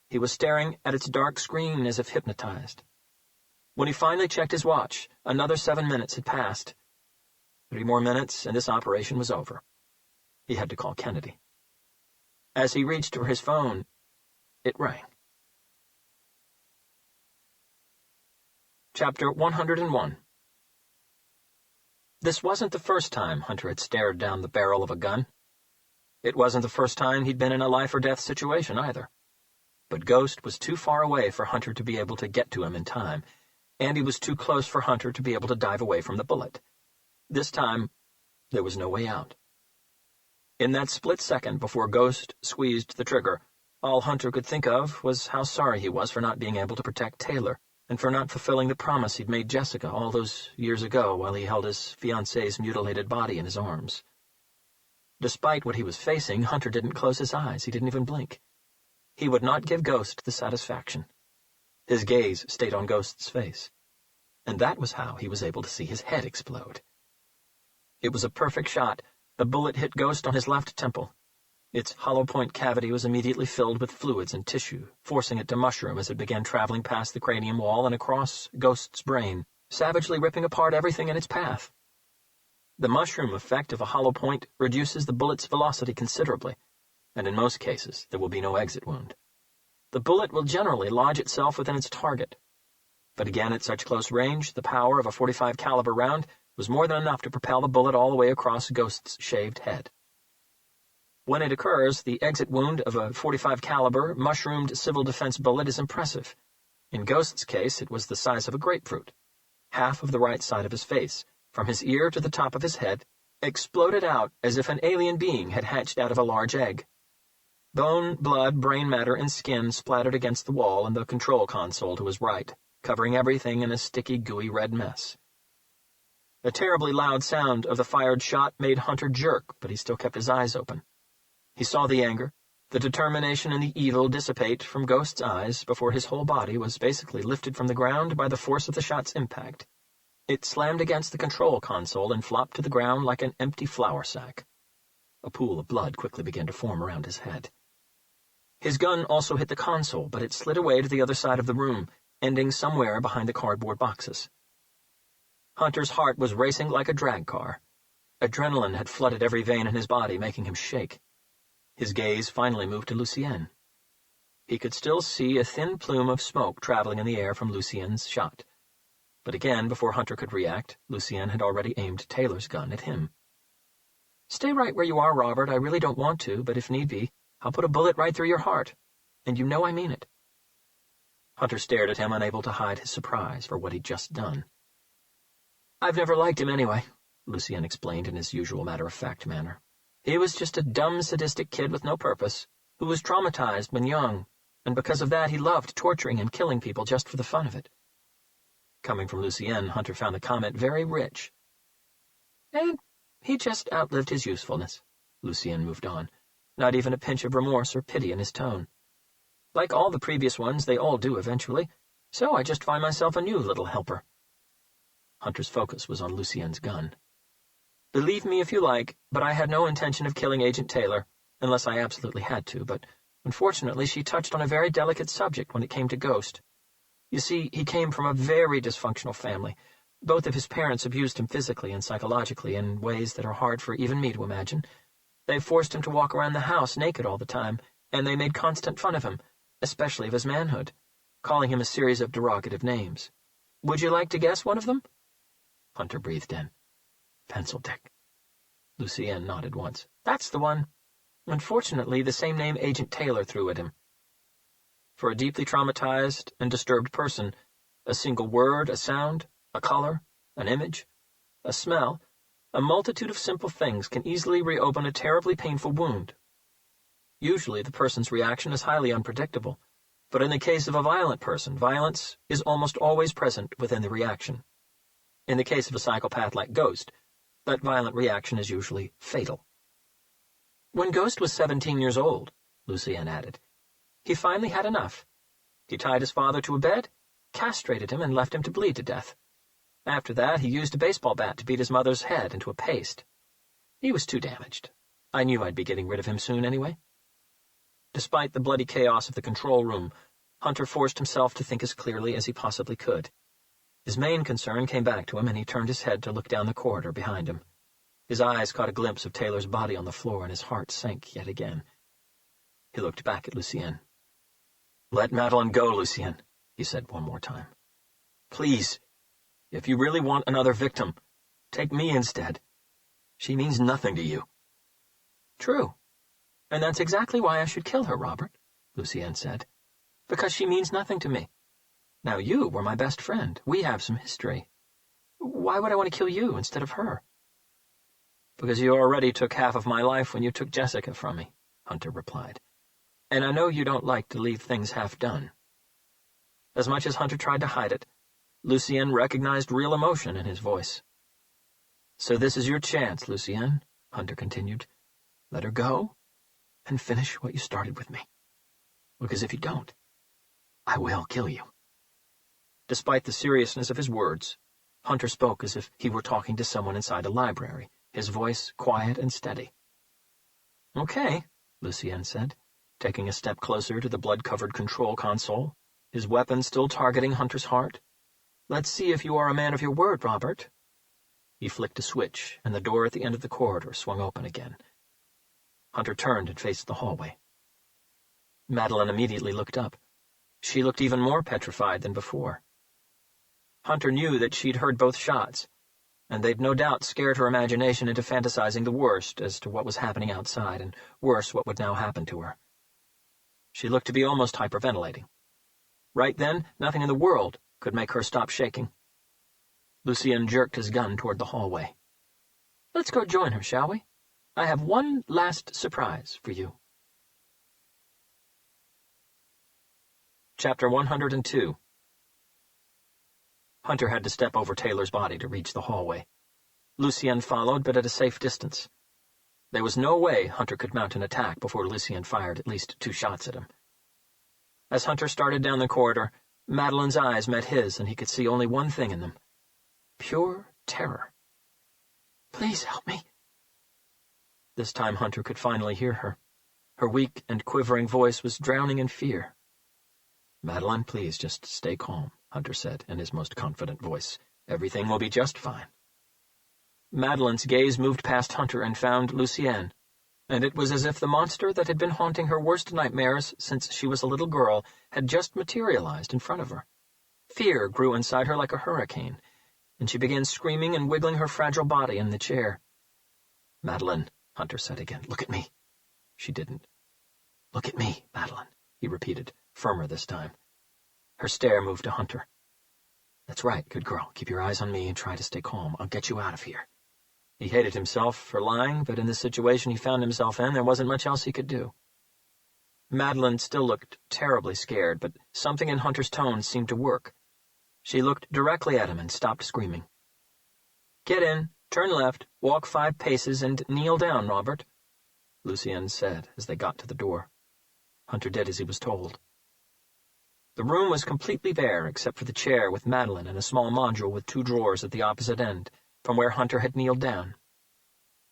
He was staring at its dark screen as if hypnotized. When he finally checked his watch, another 7 minutes had passed. 3 more minutes, and this operation was over. He had to call Kennedy. As he reached for his phone, it rang. Chapter 101. This wasn't the first time Hunter had stared down the barrel of a gun. It wasn't the first time he'd been in a life-or-death situation, either. But Ghost was too far away for Hunter to be able to get to him in time, and he was too close for Hunter to be able to dive away from the bullet. This time, there was no way out. In that split second before Ghost squeezed the trigger, all Hunter could think of was how sorry he was for not being able to protect Taylor, and for not fulfilling the promise he'd made Jessica all those years ago while he held his fiancée's mutilated body in his arms. Despite what he was facing, Hunter didn't close his eyes. He didn't even blink. He would not give Ghost the satisfaction. His gaze stayed on Ghost's face, and that was how he was able to see his head explode. It was a perfect shot. The bullet hit Ghost on his left temple. Its hollow point cavity was immediately filled with fluids and tissue, forcing it to mushroom as it began traveling past the cranium wall and across Ghost's brain, savagely ripping apart everything in its path. The mushroom effect of a hollow point reduces the bullet's velocity considerably, and in most cases there will be no exit wound. the bullet will generally lodge itself within its target. But again, at such close range, the power of a .45 caliber round was more than enough to propel the bullet all the way across Ghost's shaved head. When it occurs, the exit wound of a .45 caliber mushroomed civil defense bullet is impressive. In Ghost's case, it was the size of a grapefruit. Half of the right side of his face, from his ear to the top of his head, exploded out as if an alien being had hatched out of a large egg. Bone, blood, brain matter, and skin splattered against the wall and the control console to his right, covering everything in a sticky, gooey red mess. The terribly loud sound of the fired shot made Hunter jerk, but he still kept his eyes open. He saw the anger, the determination, and the evil dissipate from Ghost's eyes before his whole body was basically lifted from the ground by the force of the shot's impact. It slammed against the control console and flopped to the ground like an empty flour sack. A pool of blood quickly began to form around his head. His gun also hit the console, but it slid away to the other side of the room, ending somewhere behind the cardboard boxes. Hunter's heart was racing like a drag car. Adrenaline had flooded every vein in his body, making him shake. His gaze finally moved to Lucienne. He could still see a thin plume of smoke traveling in the air from Lucienne's shot. But again, before Hunter could react, Lucienne had already aimed Taylor's gun at him. "Stay right where you are, Robert. I really don't want to, but if need be, I'll put a bullet right through your heart. And you know I mean it." Hunter stared at him, unable to hide his surprise for what he'd just done. "I've never liked him anyway," Lucienne explained in his usual matter-of-fact manner. "He was just a dumb, sadistic kid with no purpose, who was traumatized when young, and because of that he loved torturing and killing people just for the fun of it." Coming from Lucienne, Hunter found the comment very rich. "And he just outlived his usefulness," Lucienne moved on, not even a pinch of remorse or pity in his tone. "Like all the previous ones, they all do eventually, so I just find myself a new little helper." Hunter's focus was on Lucienne's gun. "Believe me if you like, but I had no intention of killing Agent Taylor, unless I absolutely had to, but unfortunately she touched on a very delicate subject when it came to Ghost. You see, he came from a very dysfunctional family. Both of his parents abused him physically and psychologically in ways that are hard for even me to imagine. They forced him to walk around the house naked all the time, and they made constant fun of him, especially of his manhood, calling him a series of derogative names. Would you like to guess one of them?" Hunter breathed in. "Pencil Dick." Lucienne nodded once. "That's the one. Unfortunately, the same name Agent Taylor threw at him. For a deeply traumatized and disturbed person, a single word, a sound, a color, an image, a smell, a multitude of simple things can easily reopen a terribly painful wound. Usually the person's reaction is highly unpredictable, but in the case of a violent person, violence is almost always present within the reaction. In the case of a psychopath like Ghost, that violent reaction is usually fatal." "When Ghost was 17 years old," Lucienne added, "he finally had enough. He tied his father to a bed, castrated him, and left him to bleed to death. After that, he used a baseball bat to beat his mother's head into a paste. He was too damaged. I knew I'd be getting rid of him soon anyway." Despite the bloody chaos of the control room, Hunter forced himself to think as clearly as he possibly could. His main concern came back to him, and he turned his head to look down the corridor behind him. His eyes caught a glimpse of Taylor's body on the floor, and his heart sank yet again. He looked back at Lucienne. "Let Madeline go, Lucienne," he said one more time. "Please, if you really want another victim, take me instead. She means nothing to you." "True. And that's exactly why I should kill her, Robert," Lucienne said. "Because she means nothing to me. Now you were my best friend. We have some history. Why would I want to kill you instead of her?" "Because you already took half of my life when you took Jessica from me," Hunter replied. "And I know you don't like to leave things half done." As much as Hunter tried to hide it, Lucienne recognized real emotion in his voice. "So this is your chance, Lucienne," Hunter continued. "Let her go, and finish what you started with me. Because if you don't, I will kill you." Despite the seriousness of his words, Hunter spoke as if he were talking to someone inside a library, his voice quiet and steady. "Okay," Lucienne said, taking a step closer to the blood-covered control console, his weapon still targeting Hunter's heart. "Let's see if you are a man of your word, Robert." He flicked a switch, and the door at the end of the corridor swung open again. Hunter turned and faced the hallway. Madeline immediately looked up. She looked even more petrified than before. Hunter knew that she'd heard both shots, and they'd no doubt scared her imagination into fantasizing the worst as to what was happening outside, and worse, what would now happen to her. She looked to be almost hyperventilating. Right then, nothing in the world could make her stop shaking. Lucien jerked his gun toward the hallway. "Let's go join her, shall we? I have one last surprise for you." Chapter 102. Hunter had to step over Taylor's body to reach the hallway. Lucien followed, but at a safe distance. There was no way Hunter could mount an attack before Lucien fired at least 2 shots at him. As Hunter started down the corridor, Madeline's eyes met his, and he could see only one thing in them: pure terror. "Please help me." This time Hunter could finally hear her. Her weak and quivering voice was drowning in fear. "Madeline, please just stay calm," Hunter said in his most confident voice. "Everything will be just fine." Madeline's gaze moved past Hunter and found Lucien, and it was as if the monster that had been haunting her worst nightmares since she was a little girl had just materialized in front of her. Fear grew inside her like a hurricane, and she began screaming and wiggling her fragile body in the chair. "Madeline," Hunter said again, "look at me." She didn't. "Look at me, Madeline," he repeated, firmer this time. Her stare moved to Hunter. "That's right, good girl. Keep your eyes on me and try to stay calm. I'll get you out of here." He hated himself for lying, but in the situation he found himself in, there wasn't much else he could do. Madeline still looked terribly scared, but something in Hunter's tone seemed to work. She looked directly at him and stopped screaming. "Get in, turn left, walk 5 paces, and kneel down, Robert," Lucien said as they got to the door. Hunter did as he was told. The room was completely bare except for the chair with Madeline and a small module with 2 drawers at the opposite end, from where Hunter had kneeled down.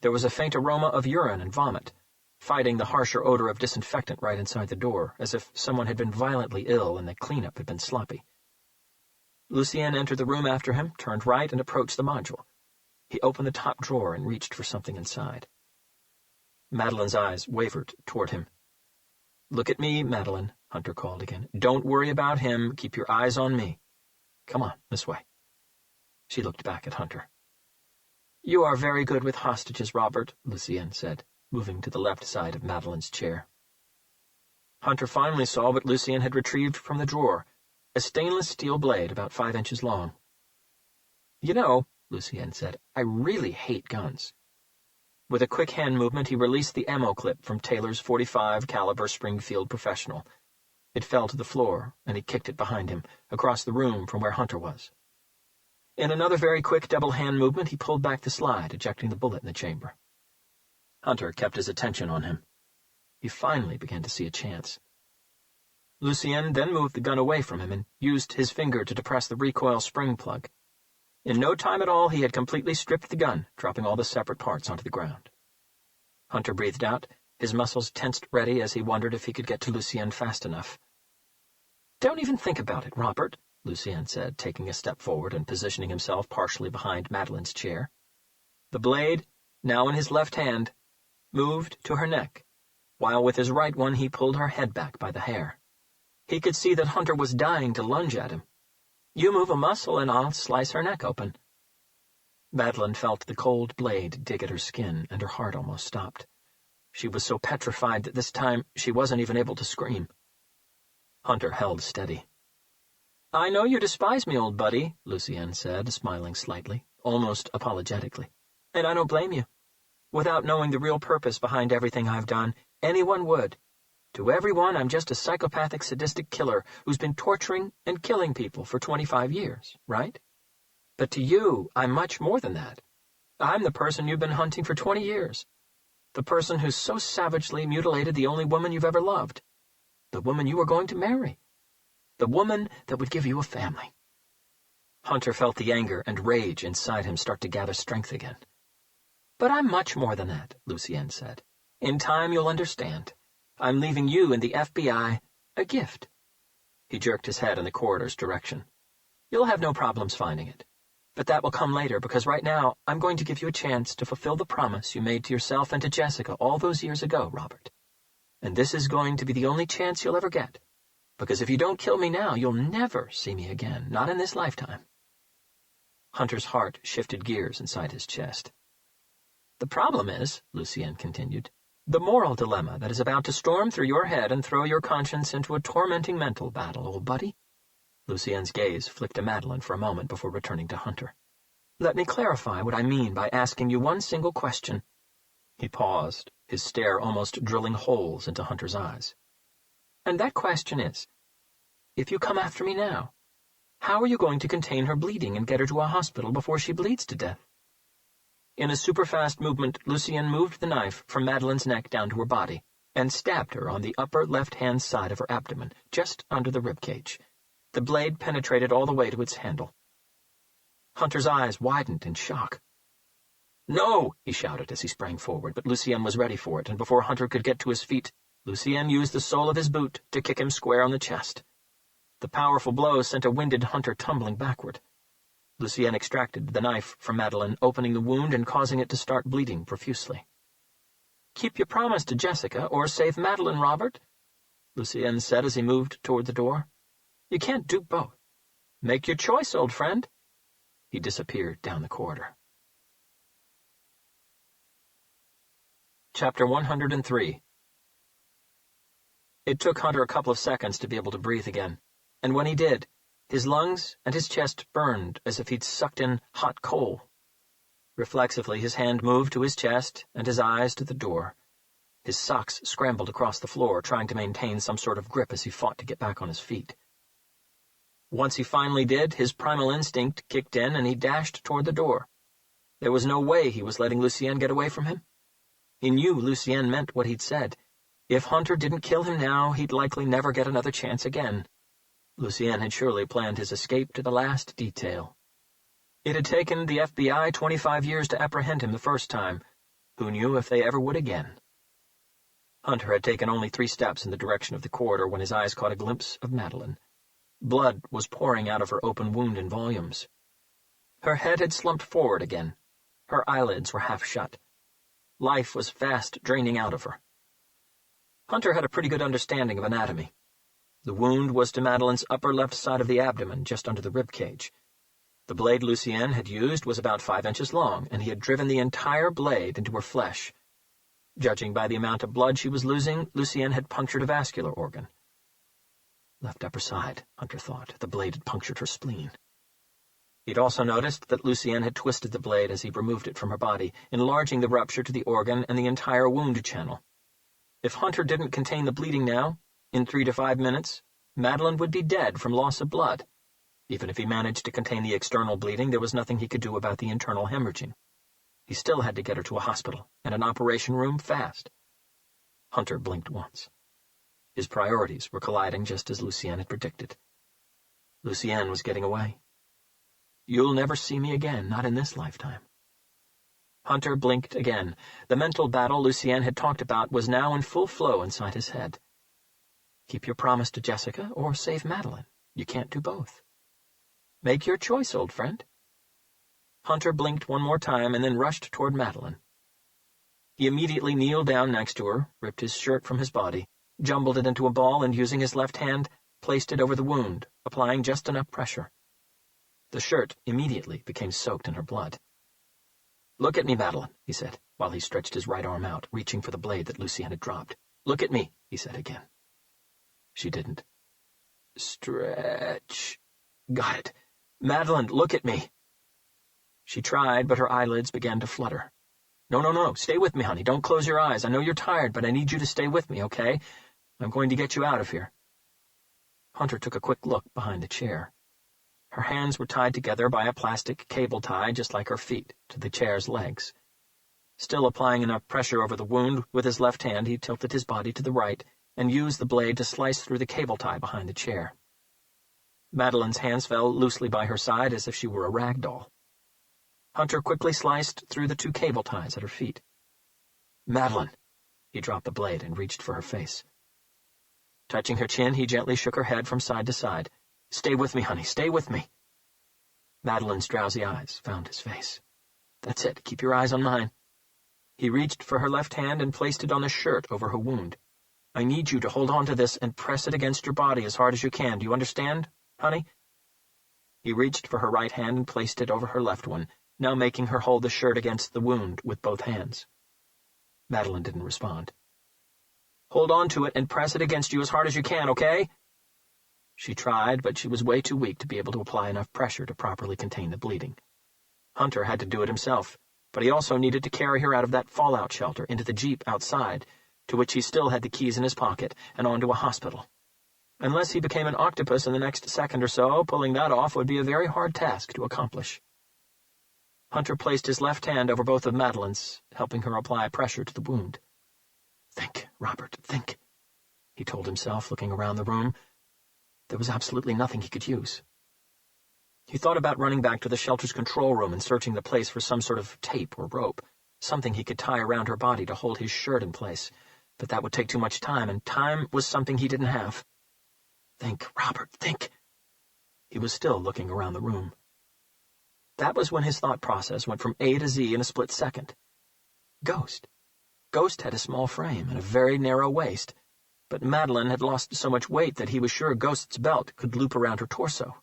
There was a faint aroma of urine and vomit, fighting the harsher odor of disinfectant right inside the door, as if someone had been violently ill and the cleanup had been sloppy. Lucien entered the room after him, turned right, and approached the module. He opened the top drawer and reached for something inside. Madeline's eyes wavered toward him. "Look at me, Madeline," Hunter called again. "Don't worry about him. Keep your eyes on me. Come on, this way." She looked back at Hunter. "You are very good with hostages, Robert," Lucien said, moving to the left side of Madeline's chair. Hunter finally saw what Lucien had retrieved from the drawer, a stainless steel blade about 5 inches long. "You know," Lucien said, "I really hate guns." With a quick hand movement, he released the ammo clip from Taylor's .45 caliber Springfield Professional. It fell to the floor, and he kicked it behind him, across the room from where Hunter was. In another very quick double-hand movement, he pulled back the slide, ejecting the bullet in the chamber. Hunter kept his attention on him. He finally began to see a chance. Lucien then moved the gun away from him and used his finger to depress the recoil spring plug. In no time at all, he had completely stripped the gun, dropping all the separate parts onto the ground. Hunter breathed out, his muscles tensed ready as he wondered if he could get to Lucien fast enough. "Don't even think about it, Robert," Lucien said, taking a step forward and positioning himself partially behind Madeline's chair. The blade, now in his left hand, moved to her neck, while with his right one he pulled her head back by the hair. He could see that Hunter was dying to lunge at him. "You move a muscle and I'll slice her neck open." Madeline felt the cold blade dig at her skin, and her heart almost stopped. She was so petrified that this time she wasn't even able to scream. Hunter held steady. "I know you despise me, old buddy," Lucien said, smiling slightly, almost apologetically. "And I don't blame you. Without knowing the real purpose behind everything I've done, anyone would. To everyone, I'm just a psychopathic, sadistic killer who's been torturing and killing people for 25 years, right? But to you, I'm much more than that. I'm the person you've been hunting for 20 years. The person who's so savagely mutilated the only woman you've ever loved. The woman you were going to marry. The woman that would give you a family." Hunter felt the anger and rage inside him start to gather strength again. "But I'm much more than that," Lucien said. "In time you'll understand. I'm leaving you and the FBI a gift." He jerked his head in the corridor's direction. "You'll have no problems finding it. But that will come later, because right now I'm going to give you a chance to fulfill the promise you made to yourself and to Jessica all those years ago, Robert. And this is going to be the only chance you'll ever get. Because if you don't kill me now, you'll never see me again, not in this lifetime. Hunter's heart shifted gears inside his chest. The problem is, Lucienne continued, the moral dilemma that is about to storm through your head and throw your conscience into a tormenting mental battle, old buddy. Lucienne's gaze flicked to Madeline for a moment before returning to Hunter. Let me clarify what I mean by asking you one single question. He paused, his stare almost drilling holes into Hunter's eyes. And that question is, if you come after me now, how are you going to contain her bleeding and get her to a hospital before she bleeds to death? In a super-fast movement, Lucienne moved the knife from Madeline's neck down to her body and stabbed her on the upper left-hand side of her abdomen, just under the ribcage. The blade penetrated all the way to its handle. Hunter's eyes widened in shock. "No!" he shouted as he sprang forward, but Lucienne was ready for it, and before Hunter could get to his feet, Lucienne used the sole of his boot to kick him square on the chest. The powerful blow sent a winded Hunter tumbling backward. Lucienne extracted the knife from Madeline, opening the wound and causing it to start bleeding profusely. "Keep your promise to Jessica, or save Madeline, Robert," Lucienne said as he moved toward the door. "You can't do both. Make your choice, old friend." He disappeared down the corridor. Chapter 103. It took Hunter a couple of seconds to be able to breathe again, and when he did, his lungs and his chest burned as if he'd sucked in hot coal. Reflexively, his hand moved to his chest and his eyes to the door. His socks scrambled across the floor, trying to maintain some sort of grip as he fought to get back on his feet. Once he finally did, his primal instinct kicked in and he dashed toward the door. There was no way he was letting Lucienne get away from him. He knew Lucienne meant what he'd said. If Hunter didn't kill him now, he'd likely never get another chance again. Lucienne had surely planned his escape to the last detail. It had taken the FBI 25 years to apprehend him the first time. Who knew if they ever would again? Hunter had taken only 3 steps in the direction of the corridor when his eyes caught a glimpse of Madeline. Blood was pouring out of her open wound in volumes. Her head had slumped forward again. Her eyelids were half shut. Life was fast draining out of her. Hunter had a pretty good understanding of anatomy. The wound was to Madeline's upper left side of the abdomen, just under the ribcage. The blade Lucienne had used was about 5 inches long, and he had driven the entire blade into her flesh. Judging by the amount of blood she was losing, Lucienne had punctured a vascular organ. Left upper side, Hunter thought. The blade had punctured her spleen. He'd also noticed that Lucienne had twisted the blade as he removed it from her body, enlarging the rupture to the organ and the entire wound channel. If Hunter didn't contain the bleeding now, in 3 to 5 minutes, Madeline would be dead from loss of blood. Even if he managed to contain the external bleeding, there was nothing he could do about the internal hemorrhaging. He still had to get her to a hospital and an operation room fast. Hunter blinked once. His priorities were colliding just as Lucienne had predicted. Lucienne was getting away. You'll never see me again, not in this lifetime. Hunter blinked again. The mental battle Lucienne had talked about was now in full flow inside his head. Keep your promise to Jessica or save Madeline. You can't do both. Make your choice, old friend. Hunter blinked one more time and then rushed toward Madeline. He immediately kneeled down next to her, ripped his shirt from his body, jumbled it into a ball, and using his left hand, placed it over the wound, applying just enough pressure. The shirt immediately became soaked in her blood. Look at me, Madeline, he said, while he stretched his right arm out, reaching for the blade that Lucienne had dropped. Look at me, he said again. She didn't. Stretch. Got it. Madeline, look at me. She tried, but her eyelids began to flutter. No. Stay with me, honey. Don't close your eyes. I know you're tired, but I need you to stay with me, okay? I'm going to get you out of here. Hunter took a quick look behind the chair. Her hands were tied together by a plastic cable tie, just like her feet, to the chair's legs. Still applying enough pressure over the wound, with his left hand he tilted his body to the right and used the blade to slice through the cable tie behind the chair. Madeline's hands fell loosely by her side as if she were a rag doll. Hunter quickly sliced through the 2 cable ties at her feet. Madeline! He dropped the blade and reached for her face. Touching her chin, he gently shook her head from side to side. Stay with me, honey, stay with me. Madeline's drowsy eyes found his face. That's it, keep your eyes on mine. He reached for her left hand and placed it on the shirt over her wound. I need you to hold on to this and press it against your body as hard as you can. Do you understand, honey?" He reached for her right hand and placed it over her left one, now making her hold the shirt against the wound with both hands. Madeline didn't respond. "Hold on to it and press it against you as hard as you can, okay?" She tried, but she was way too weak to be able to apply enough pressure to properly contain the bleeding. Hunter had to do it himself, but he also needed to carry her out of that fallout shelter into the jeep outside, to which he still had the keys in his pocket, and onto a hospital. Unless he became an octopus in the next second or so, pulling that off would be a very hard task to accomplish. Hunter placed his left hand over both of Madeline's, helping her apply pressure to the wound. "Think, Robert, think," he told himself, looking around the room. There was absolutely nothing he could use. He thought about running back to the shelter's control room and searching the place for some sort of tape or rope, something he could tie around her body to hold his shirt in place, but that would take too much time, and time was something he didn't have. "Think, Robert, think." He was still looking around the room. That was when his thought process went from A to Z in a split second. Ghost. Ghost had a small frame and a very narrow waist, but Madeline had lost so much weight that he was sure Ghost's belt could loop around her torso.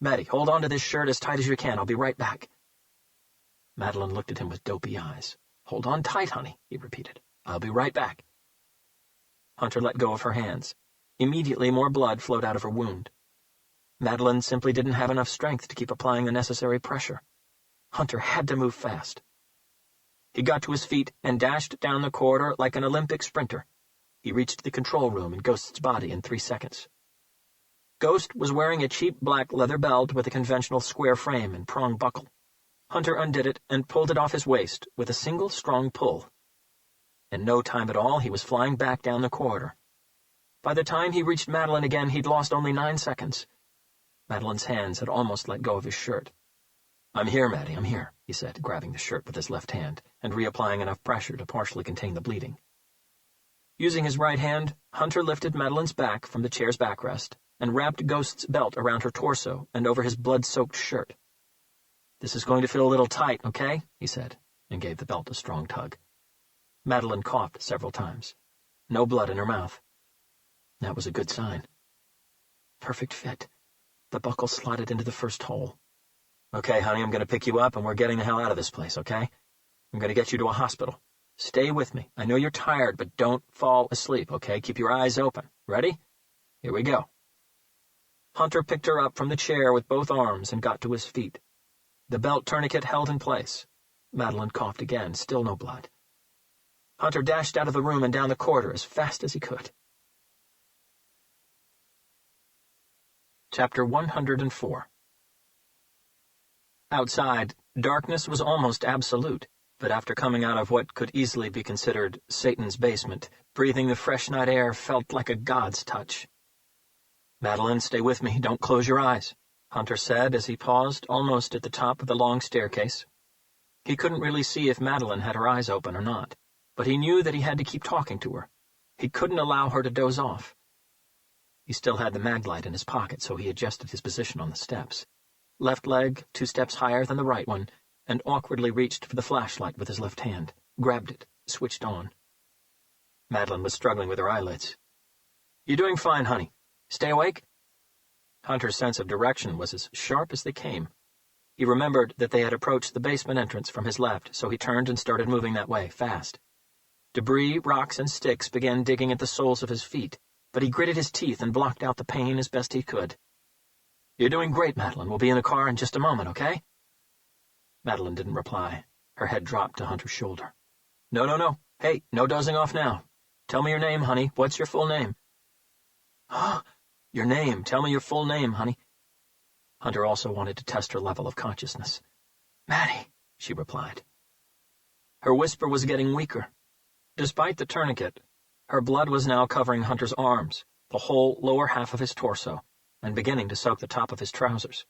"Maddie, hold on to this shirt as tight as you can. I'll be right back." Madeline looked at him with dopey eyes. "Hold on tight, honey," he repeated. "I'll be right back." Hunter let go of her hands. Immediately more blood flowed out of her wound. Madeline simply didn't have enough strength to keep applying the necessary pressure. Hunter had to move fast. He got to his feet and dashed down the corridor like an Olympic sprinter. He reached the control room and Ghost's body in 3 seconds. Ghost was wearing a cheap black leather belt with a conventional square frame and prong buckle. Hunter undid it and pulled it off his waist with a single strong pull. In no time at all, he was flying back down the corridor. By the time he reached Madeline again, he'd lost only 9 seconds. Madeline's hands had almost let go of his shirt. "I'm here, Maddie, I'm here," he said, grabbing the shirt with his left hand and reapplying enough pressure to partially contain the bleeding. Using his right hand, Hunter lifted Madeline's back from the chair's backrest and wrapped Ghost's belt around her torso and over his blood-soaked shirt. "This is going to feel a little tight, okay?" he said, and gave the belt a strong tug. Madeline coughed several times. No blood in her mouth. That was a good sign. Perfect fit. The buckle slotted into the first hole. "Okay, honey, I'm going to pick you up and we're getting the hell out of this place, okay? I'm going to get you to a hospital. Stay with me. I know you're tired, but don't fall asleep, okay? Keep your eyes open. Ready? Here we go." Hunter picked her up from the chair with both arms and got to his feet. The belt tourniquet held in place. Madeline coughed again, still no blood. Hunter dashed out of the room and down the corridor as fast as he could. Chapter 104. Outside, darkness was almost absolute, but after coming out of what could easily be considered Satan's basement, breathing the fresh night air felt like a god's touch. "Madeline, stay with me. Don't close your eyes," Hunter said as he paused almost at the top of the long staircase. He couldn't really see if Madeline had her eyes open or not, but he knew that he had to keep talking to her. He couldn't allow her to doze off. He still had the mag light in his pocket, so he adjusted his position on the steps. Left leg 2 steps higher than the right one, and awkwardly reached for the flashlight with his left hand, grabbed it, switched on. Madeline was struggling with her eyelids. "You're doing fine, honey. Stay awake?" Hunter's sense of direction was as sharp as they came. He remembered that they had approached the basement entrance from his left, so he turned and started moving that way, fast. Debris, rocks, and sticks began digging at the soles of his feet, but he gritted his teeth and blocked out the pain as best he could. "You're doing great, Madeline. We'll be in the car in just a moment, okay?" Madeline didn't reply. Her head dropped to Hunter's shoulder. No. Hey, no dozing off now. Tell me your name, honey. What's your full name?" Your name. Tell me your full name, honey." Hunter also wanted to test her level of consciousness. "Maddie," she replied. Her whisper was getting weaker. Despite the tourniquet, her blood was now covering Hunter's arms, the whole lower half of his torso, and beginning to soak the top of his trousers.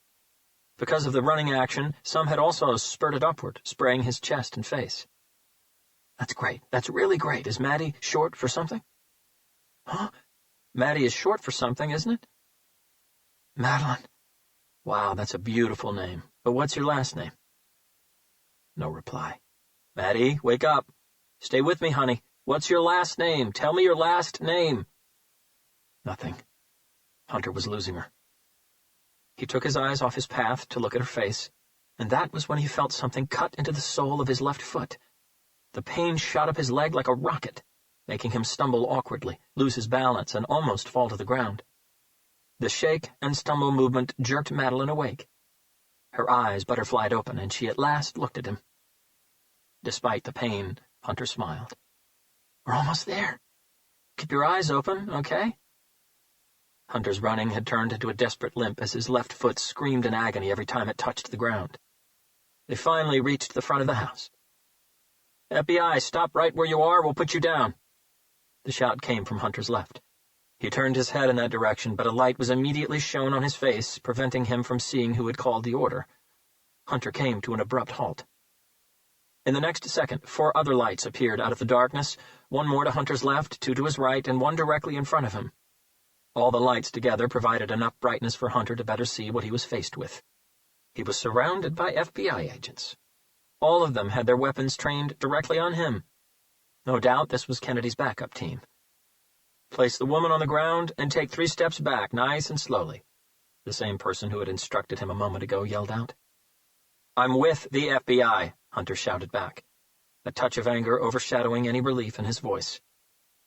Because of the running action, some had also spurted upward, spraying his chest and face. "That's great. That's really great. Is Maddie short for something?" "Maddie is short for something, isn't it?" "Madeline." "Wow, that's a beautiful name. But what's your last name?" No reply. "Maddie, wake up. Stay with me, honey. What's your last name? Tell me your last name." Nothing. Hunter was losing her. He took his eyes off his path to look at her face, and that was when he felt something cut into the sole of his left foot. The pain shot up his leg like a rocket, making him stumble awkwardly, lose his balance, and almost fall to the ground. The shake and stumble movement jerked Madeline awake. Her eyes butterflied open, and she at last looked at him. Despite the pain, Hunter smiled. "We're almost there. Keep your eyes open, okay?" Hunter's running had turned into a desperate limp as his left foot screamed in agony every time it touched the ground. They finally reached the front of the house. "FBI, stop right where you are, we'll put you down." The shout came from Hunter's left. He turned his head in that direction, but a light was immediately shown on his face, preventing him from seeing who had called the order. Hunter came to an abrupt halt. In the next second, 4 other lights appeared out of the darkness, 1 more to Hunter's left, 2 to his right, and 1 directly in front of him. All the lights together provided enough brightness for Hunter to better see what he was faced with. He was surrounded by FBI agents. All of them had their weapons trained directly on him. No doubt this was Kennedy's backup team. "Place the woman on the ground and take 3 steps back, nice and slowly," the same person who had instructed him a moment ago yelled out. "I'm with the FBI," Hunter shouted back, a touch of anger overshadowing any relief in his voice.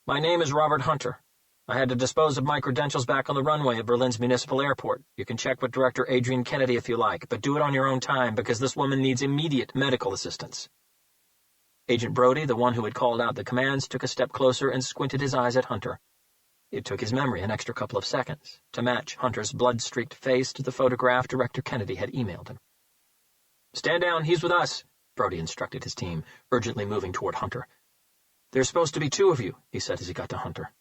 "My name is Robert Hunter. I had to dispose of my credentials back on the runway of Berlin's municipal airport. You can check with Director Adrian Kennedy if you like, but do it on your own time because this woman needs immediate medical assistance." Agent Brody, the one who had called out the commands, took a step closer and squinted his eyes at Hunter. It took his memory an extra couple of seconds to match Hunter's blood-streaked face to the photograph Director Kennedy had emailed him. "Stand down, he's with us," Brody instructed his team, urgently moving toward Hunter. "There's supposed to be 2 of you," he said as he got to Hunter.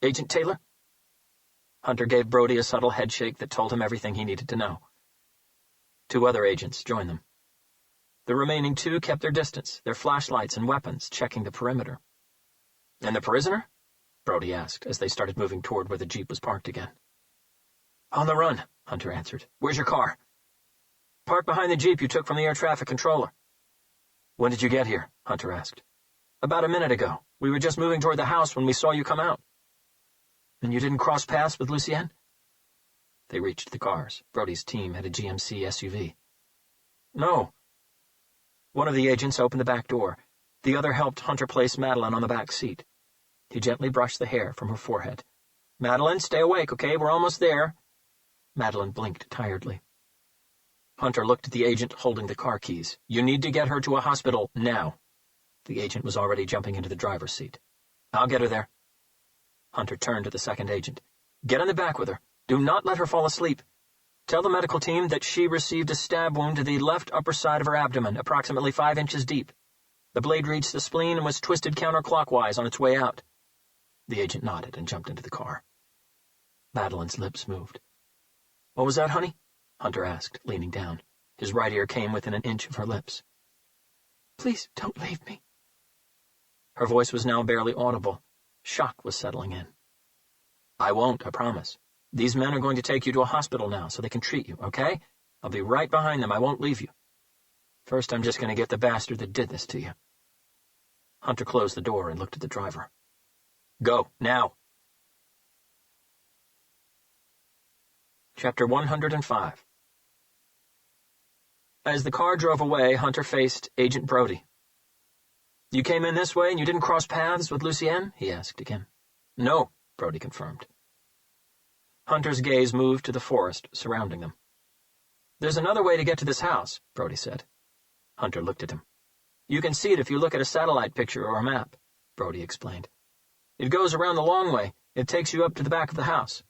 "Agent Taylor?" Hunter gave Brody a subtle headshake that told him everything he needed to know. 2 other agents joined them. The remaining 2 kept their distance, their flashlights and weapons checking the perimeter. "And the prisoner?" Brody asked as they started moving toward where the Jeep was parked again. "On the run," Hunter answered. "Where's your car?" "Parked behind the Jeep you took from the air traffic controller." "When did you get here?" Hunter asked. "About a minute ago. We were just moving toward the house when we saw you come out." "And you didn't cross paths with Lucienne?" They reached the cars. Brody's team had a GMC SUV. "No." One of the agents opened the back door. The other helped Hunter place Madeline on the back seat. He gently brushed the hair from her forehead. "Madeline, stay awake, okay? We're almost there." Madeline blinked tiredly. Hunter looked at the agent holding the car keys. "You need to get her to a hospital now." The agent was already jumping into the driver's seat. "I'll get her there." Hunter turned to the second agent. "Get in the back with her. Do not let her fall asleep. Tell the medical team that she received a stab wound to the left upper side of her abdomen, approximately 5 inches deep. The blade reached the spleen and was twisted counterclockwise on its way out." The agent nodded and jumped into the car. Madeline's lips moved. "What was that, honey?" Hunter asked, leaning down. His right ear came within an inch of her lips. "Please don't leave me." Her voice was now barely audible. Shock was settling in. "I won't, I promise. These men are going to take you to a hospital now so they can treat you, okay? I'll be right behind them. I won't leave you. First, I'm just going to get the bastard that did this to you." Hunter closed the door and looked at the driver. "Go, now." Chapter 105. As the car drove away, Hunter faced Agent Brody. "You came in this way and you didn't cross paths with Lucienne?" he asked again. "No," Brody confirmed. Hunter's gaze moved to the forest surrounding them. "There's another way to get to this house," Brody said. Hunter looked at him. "You can see it if you look at a satellite picture or a map," Brody explained. "It goes around the long way. It takes you up to the back of the house."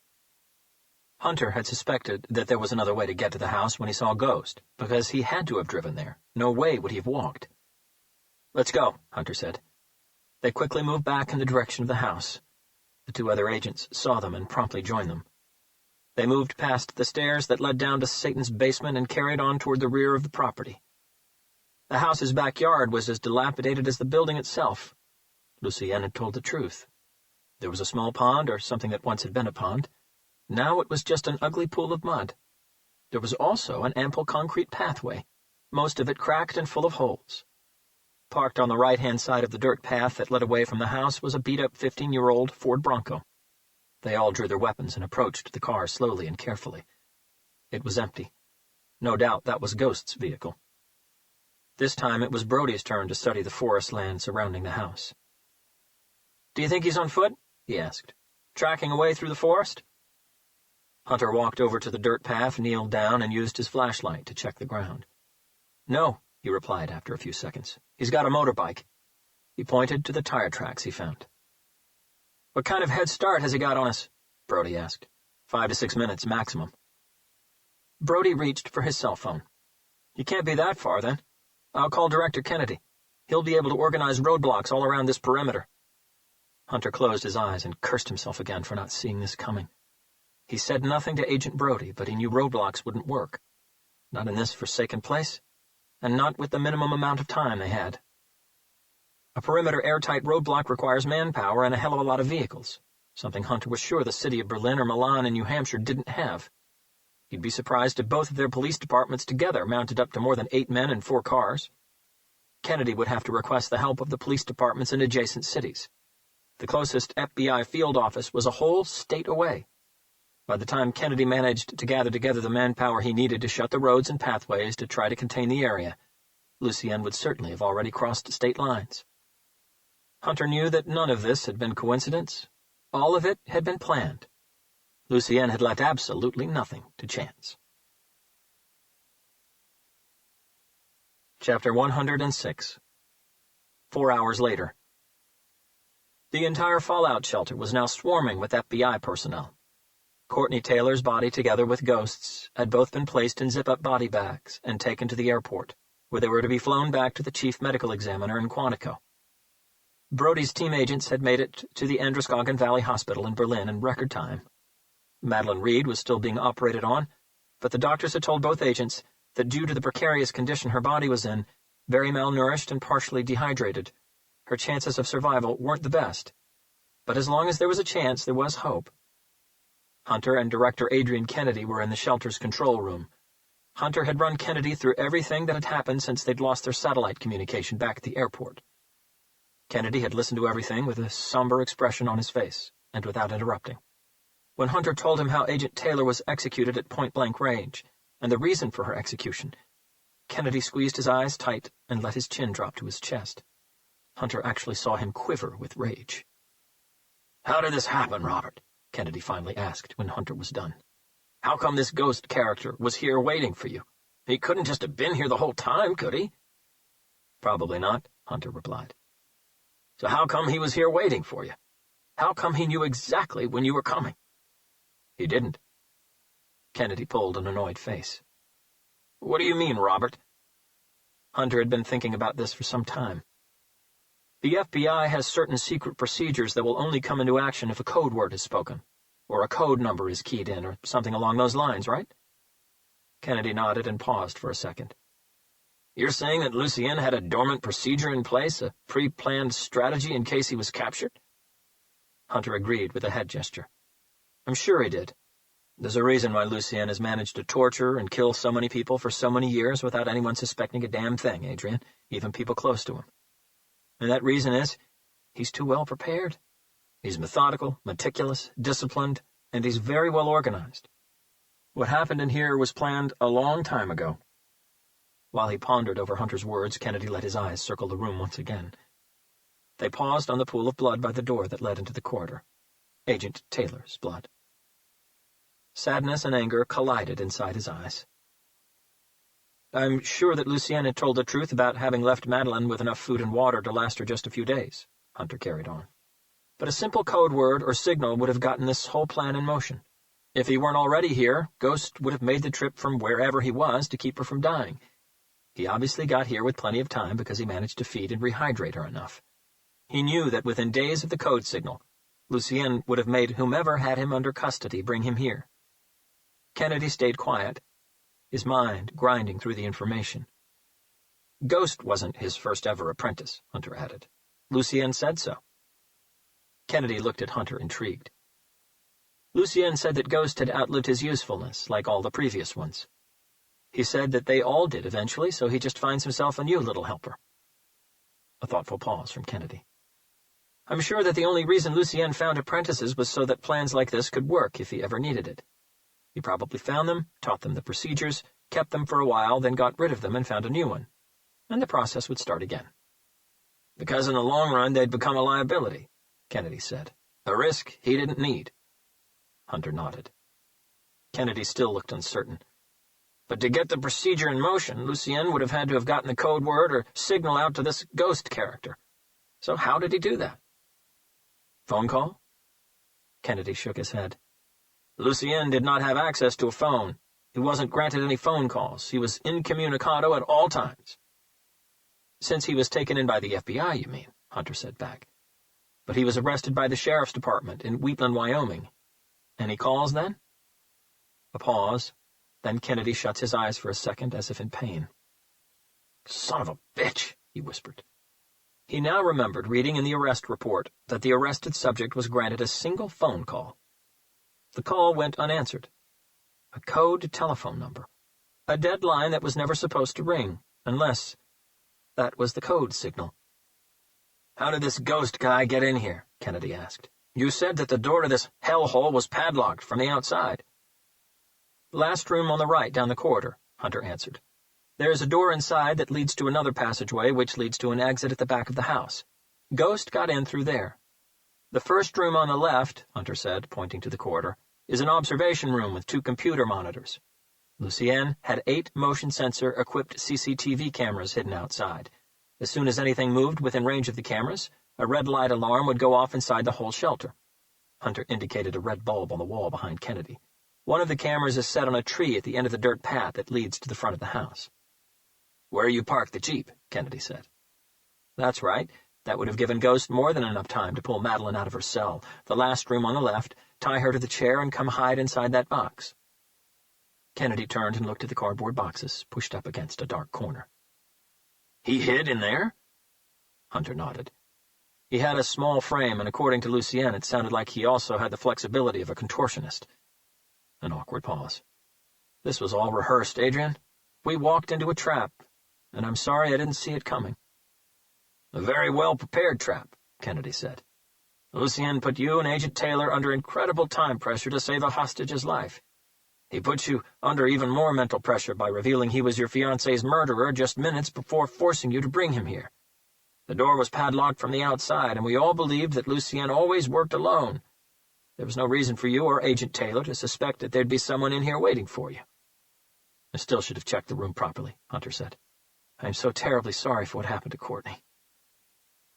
Hunter had suspected that there was another way to get to the house when he saw Ghost, because he had to have driven there. No way would he have walked. "Let's go," Hunter said. They quickly moved back in the direction of the house. The 2 other agents saw them and promptly joined them. They moved past the stairs that led down to Satan's basement and carried on toward the rear of the property. The house's backyard was as dilapidated as the building itself. Lucienne had told the truth. There was a small pond, or something that once had been a pond. Now it was just an ugly pool of mud. There was also an ample concrete pathway, most of it cracked and full of holes. Parked on the right-hand side of the dirt path that led away from the house was a beat-up 15-year-old Ford Bronco. They all drew their weapons and approached the car slowly and carefully. It was empty. No doubt that was Ghost's vehicle. This time it was Brody's turn to study the forest land surrounding the house. "Do you think he's on foot?" he asked. "Tracking away through the forest?" Hunter walked over to the dirt path, kneeled down, and used his flashlight to check the ground. "No," he replied after a few seconds. "He's got a motorbike." He pointed to the tire tracks he found. "What kind of head start has he got on us?" Brody asked. 5 to 6 minutes maximum." Brody reached for his cell phone. "You can't be that far, then. I'll call Director Kennedy. He'll be able to organize roadblocks all around this perimeter." Hunter closed his eyes and cursed himself again for not seeing this coming. He said nothing to Agent Brody, but he knew roadblocks wouldn't work. Not in this forsaken place, and not with the minimum amount of time they had. A perimeter airtight roadblock requires manpower and a hell of a lot of vehicles, something Hunter was sure the city of Berlin or Milan in New Hampshire didn't have. He'd be surprised if both of their police departments together mounted up to more than 8 men and 4 cars. Kennedy would have to request the help of the police departments in adjacent cities. The closest FBI field office was a whole state away. By the time Kennedy managed to gather together the manpower he needed to shut the roads and pathways to try to contain the area, Lucien would certainly have already crossed state lines. Hunter knew that none of this had been coincidence. All of it had been planned. Lucien had left absolutely nothing to chance. Chapter 106. 4 hours later. The entire fallout shelter was now swarming with FBI personnel. Courtney Taylor's body, together with Ghost's, had both been placed in zip-up body bags and taken to the airport, where they were to be flown back to the chief medical examiner in Quantico. Brody's team agents had made it to the Androscoggin Valley Hospital in Berlin in record time. Madeline Reed was still being operated on, but the doctors had told both agents that due to the precarious condition her body was in, very malnourished and partially dehydrated, her chances of survival weren't the best. But as long as there was a chance, there was hope. Hunter and Director Adrian Kennedy were in the shelter's control room. Hunter had run Kennedy through everything that had happened since they'd lost their satellite communication back at the airport. Kennedy had listened to everything with a somber expression on his face, and without interrupting. When Hunter told him how Agent Taylor was executed at point-blank range, and the reason for her execution, Kennedy squeezed his eyes tight and let his chin drop to his chest. Hunter actually saw him quiver with rage. "How did this happen, Robert?" Kennedy finally asked when Hunter was done. "How come this Ghost character was here waiting for you? He couldn't just have been here the whole time, could he?" "Probably not," Hunter replied. "So how come he was here waiting for you? How come he knew exactly when you were coming?" "He didn't." Kennedy pulled an annoyed face. "What do you mean, Robert?" Hunter had been thinking about this for some time. The FBI has certain secret procedures that will only come into action if a code word is spoken, or a code number is keyed in, or something along those lines, right? Kennedy nodded and paused for a second. "You're saying that Lucien had a dormant procedure in place, a pre-planned strategy in case he was captured?" Hunter agreed with a head gesture. "I'm sure he did. There's a reason why Lucien has managed to torture and kill so many people for so many years without anyone suspecting a damn thing, Adrian, even people close to him. And that reason is, he's too well prepared. He's methodical, meticulous, disciplined, and he's very well organized. What happened in here was planned a long time ago." While he pondered over Hunter's words, Kennedy let his eyes circle the room once again. They paused on the pool of blood by the door that led into the corridor. Agent Taylor's blood. Sadness and anger collided inside his eyes. "I'm sure that Lucien had told the truth about having left Madeline with enough food and water to last her just a few days," Hunter carried on. "But a simple code word or signal would have gotten this whole plan in motion. If he weren't already here, Ghost would have made the trip from wherever he was to keep her from dying. He obviously got here with plenty of time because he managed to feed and rehydrate her enough. He knew that within days of the code signal, Lucien would have made whomever had him under custody bring him here." Kennedy stayed quiet, his mind grinding through the information. "Ghost wasn't his first-ever apprentice," Hunter added. "Lucien said so." Kennedy looked at Hunter, intrigued. "Lucien said that Ghost had outlived his usefulness, like all the previous ones. He said that they all did eventually, so he just finds himself a new little helper." A thoughtful pause from Kennedy. I'm sure that the only reason Lucien found apprentices was so that plans like this could work if he ever needed it. He probably found them, taught them the procedures, kept them for a while, then got rid of them and found a new one. And the process would start again. Because in the long run they'd become a liability, Kennedy said. A risk he didn't need. Hunter nodded. Kennedy still looked uncertain. But to get the procedure in motion, Lucien would have had to have gotten the code word or signal out to this ghost character. So how did he do that? Phone call? Kennedy shook his head. Lucien did not have access to a phone. He wasn't granted any phone calls. He was incommunicado at all times. Since he was taken in by the FBI, you mean, Hunter said back. But he was arrested by the sheriff's department in Wheatland, Wyoming. Any calls then? A pause. Then Kennedy shuts his eyes for a second, as if in pain. Son of a bitch, he whispered. He now remembered reading in the arrest report that the arrested subject was granted a single phone call. The call went unanswered. A code telephone number. A dead line that was never supposed to ring, unless that was the code signal. How did this ghost guy get in here? Kennedy asked. You said that the door to this hellhole was padlocked from the outside. Last room on the right down the corridor, Hunter answered. There is a door inside that leads to another passageway which leads to an exit at the back of the house. Ghost got in through there. The first room on the left, Hunter said, pointing to the corridor, is an observation room with 2 computer monitors. Lucien had 8 motion-sensor-equipped CCTV cameras hidden outside. As soon as anything moved within range of the cameras, a red light alarm would go off inside the whole shelter. Hunter indicated a red bulb on the wall behind Kennedy. One of the cameras is set on a tree at the end of the dirt path that leads to the front of the house. Where you parked the Jeep, Kennedy said. That's right. That would have given Ghost more than enough time to pull Madeline out of her cell, the last room on the left, tie her to the chair, and come hide inside that box. Kennedy turned and looked at the cardboard boxes, pushed up against a dark corner. He hid in there? Hunter nodded. He had a small frame, and according to Lucien, it sounded like he also had the flexibility of a contortionist. An awkward pause. This was all rehearsed, Adrian. We walked into a trap, and I'm sorry I didn't see it coming. A very well-prepared trap, Kennedy said. Lucien put you and Agent Taylor under incredible time pressure to save a hostage's life. He put you under even more mental pressure by revealing he was your fiancé's murderer just minutes before forcing you to bring him here. The door was padlocked from the outside, and we all believed that Lucien always worked alone. There was no reason for you or Agent Taylor to suspect that there'd be someone in here waiting for you. I still should have checked the room properly, Hunter said. I am so terribly sorry for what happened to Courtney.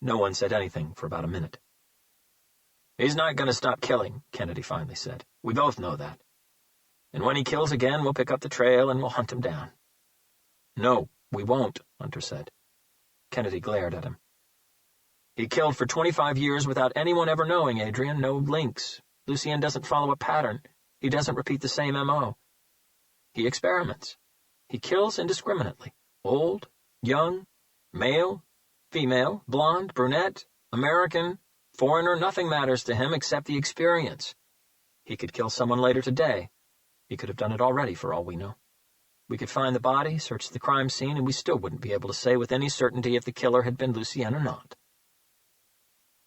No one said anything for about a minute. He's not going to stop killing, Kennedy finally said. We both know that. And when he kills again, we'll pick up the trail and we'll hunt him down. No, we won't, Hunter said. Kennedy glared at him. He killed for 25 years without anyone ever knowing, Adrian. No links. Lucien doesn't follow a pattern. He doesn't repeat the same M.O. He experiments. He kills indiscriminately. Old, young, male, female, blonde, brunette, American, foreigner, nothing matters to him except the experience. He could kill someone later today. He could have done it already for all we know. We could find the body, search the crime scene, and we still wouldn't be able to say with any certainty if the killer had been Lucien or not.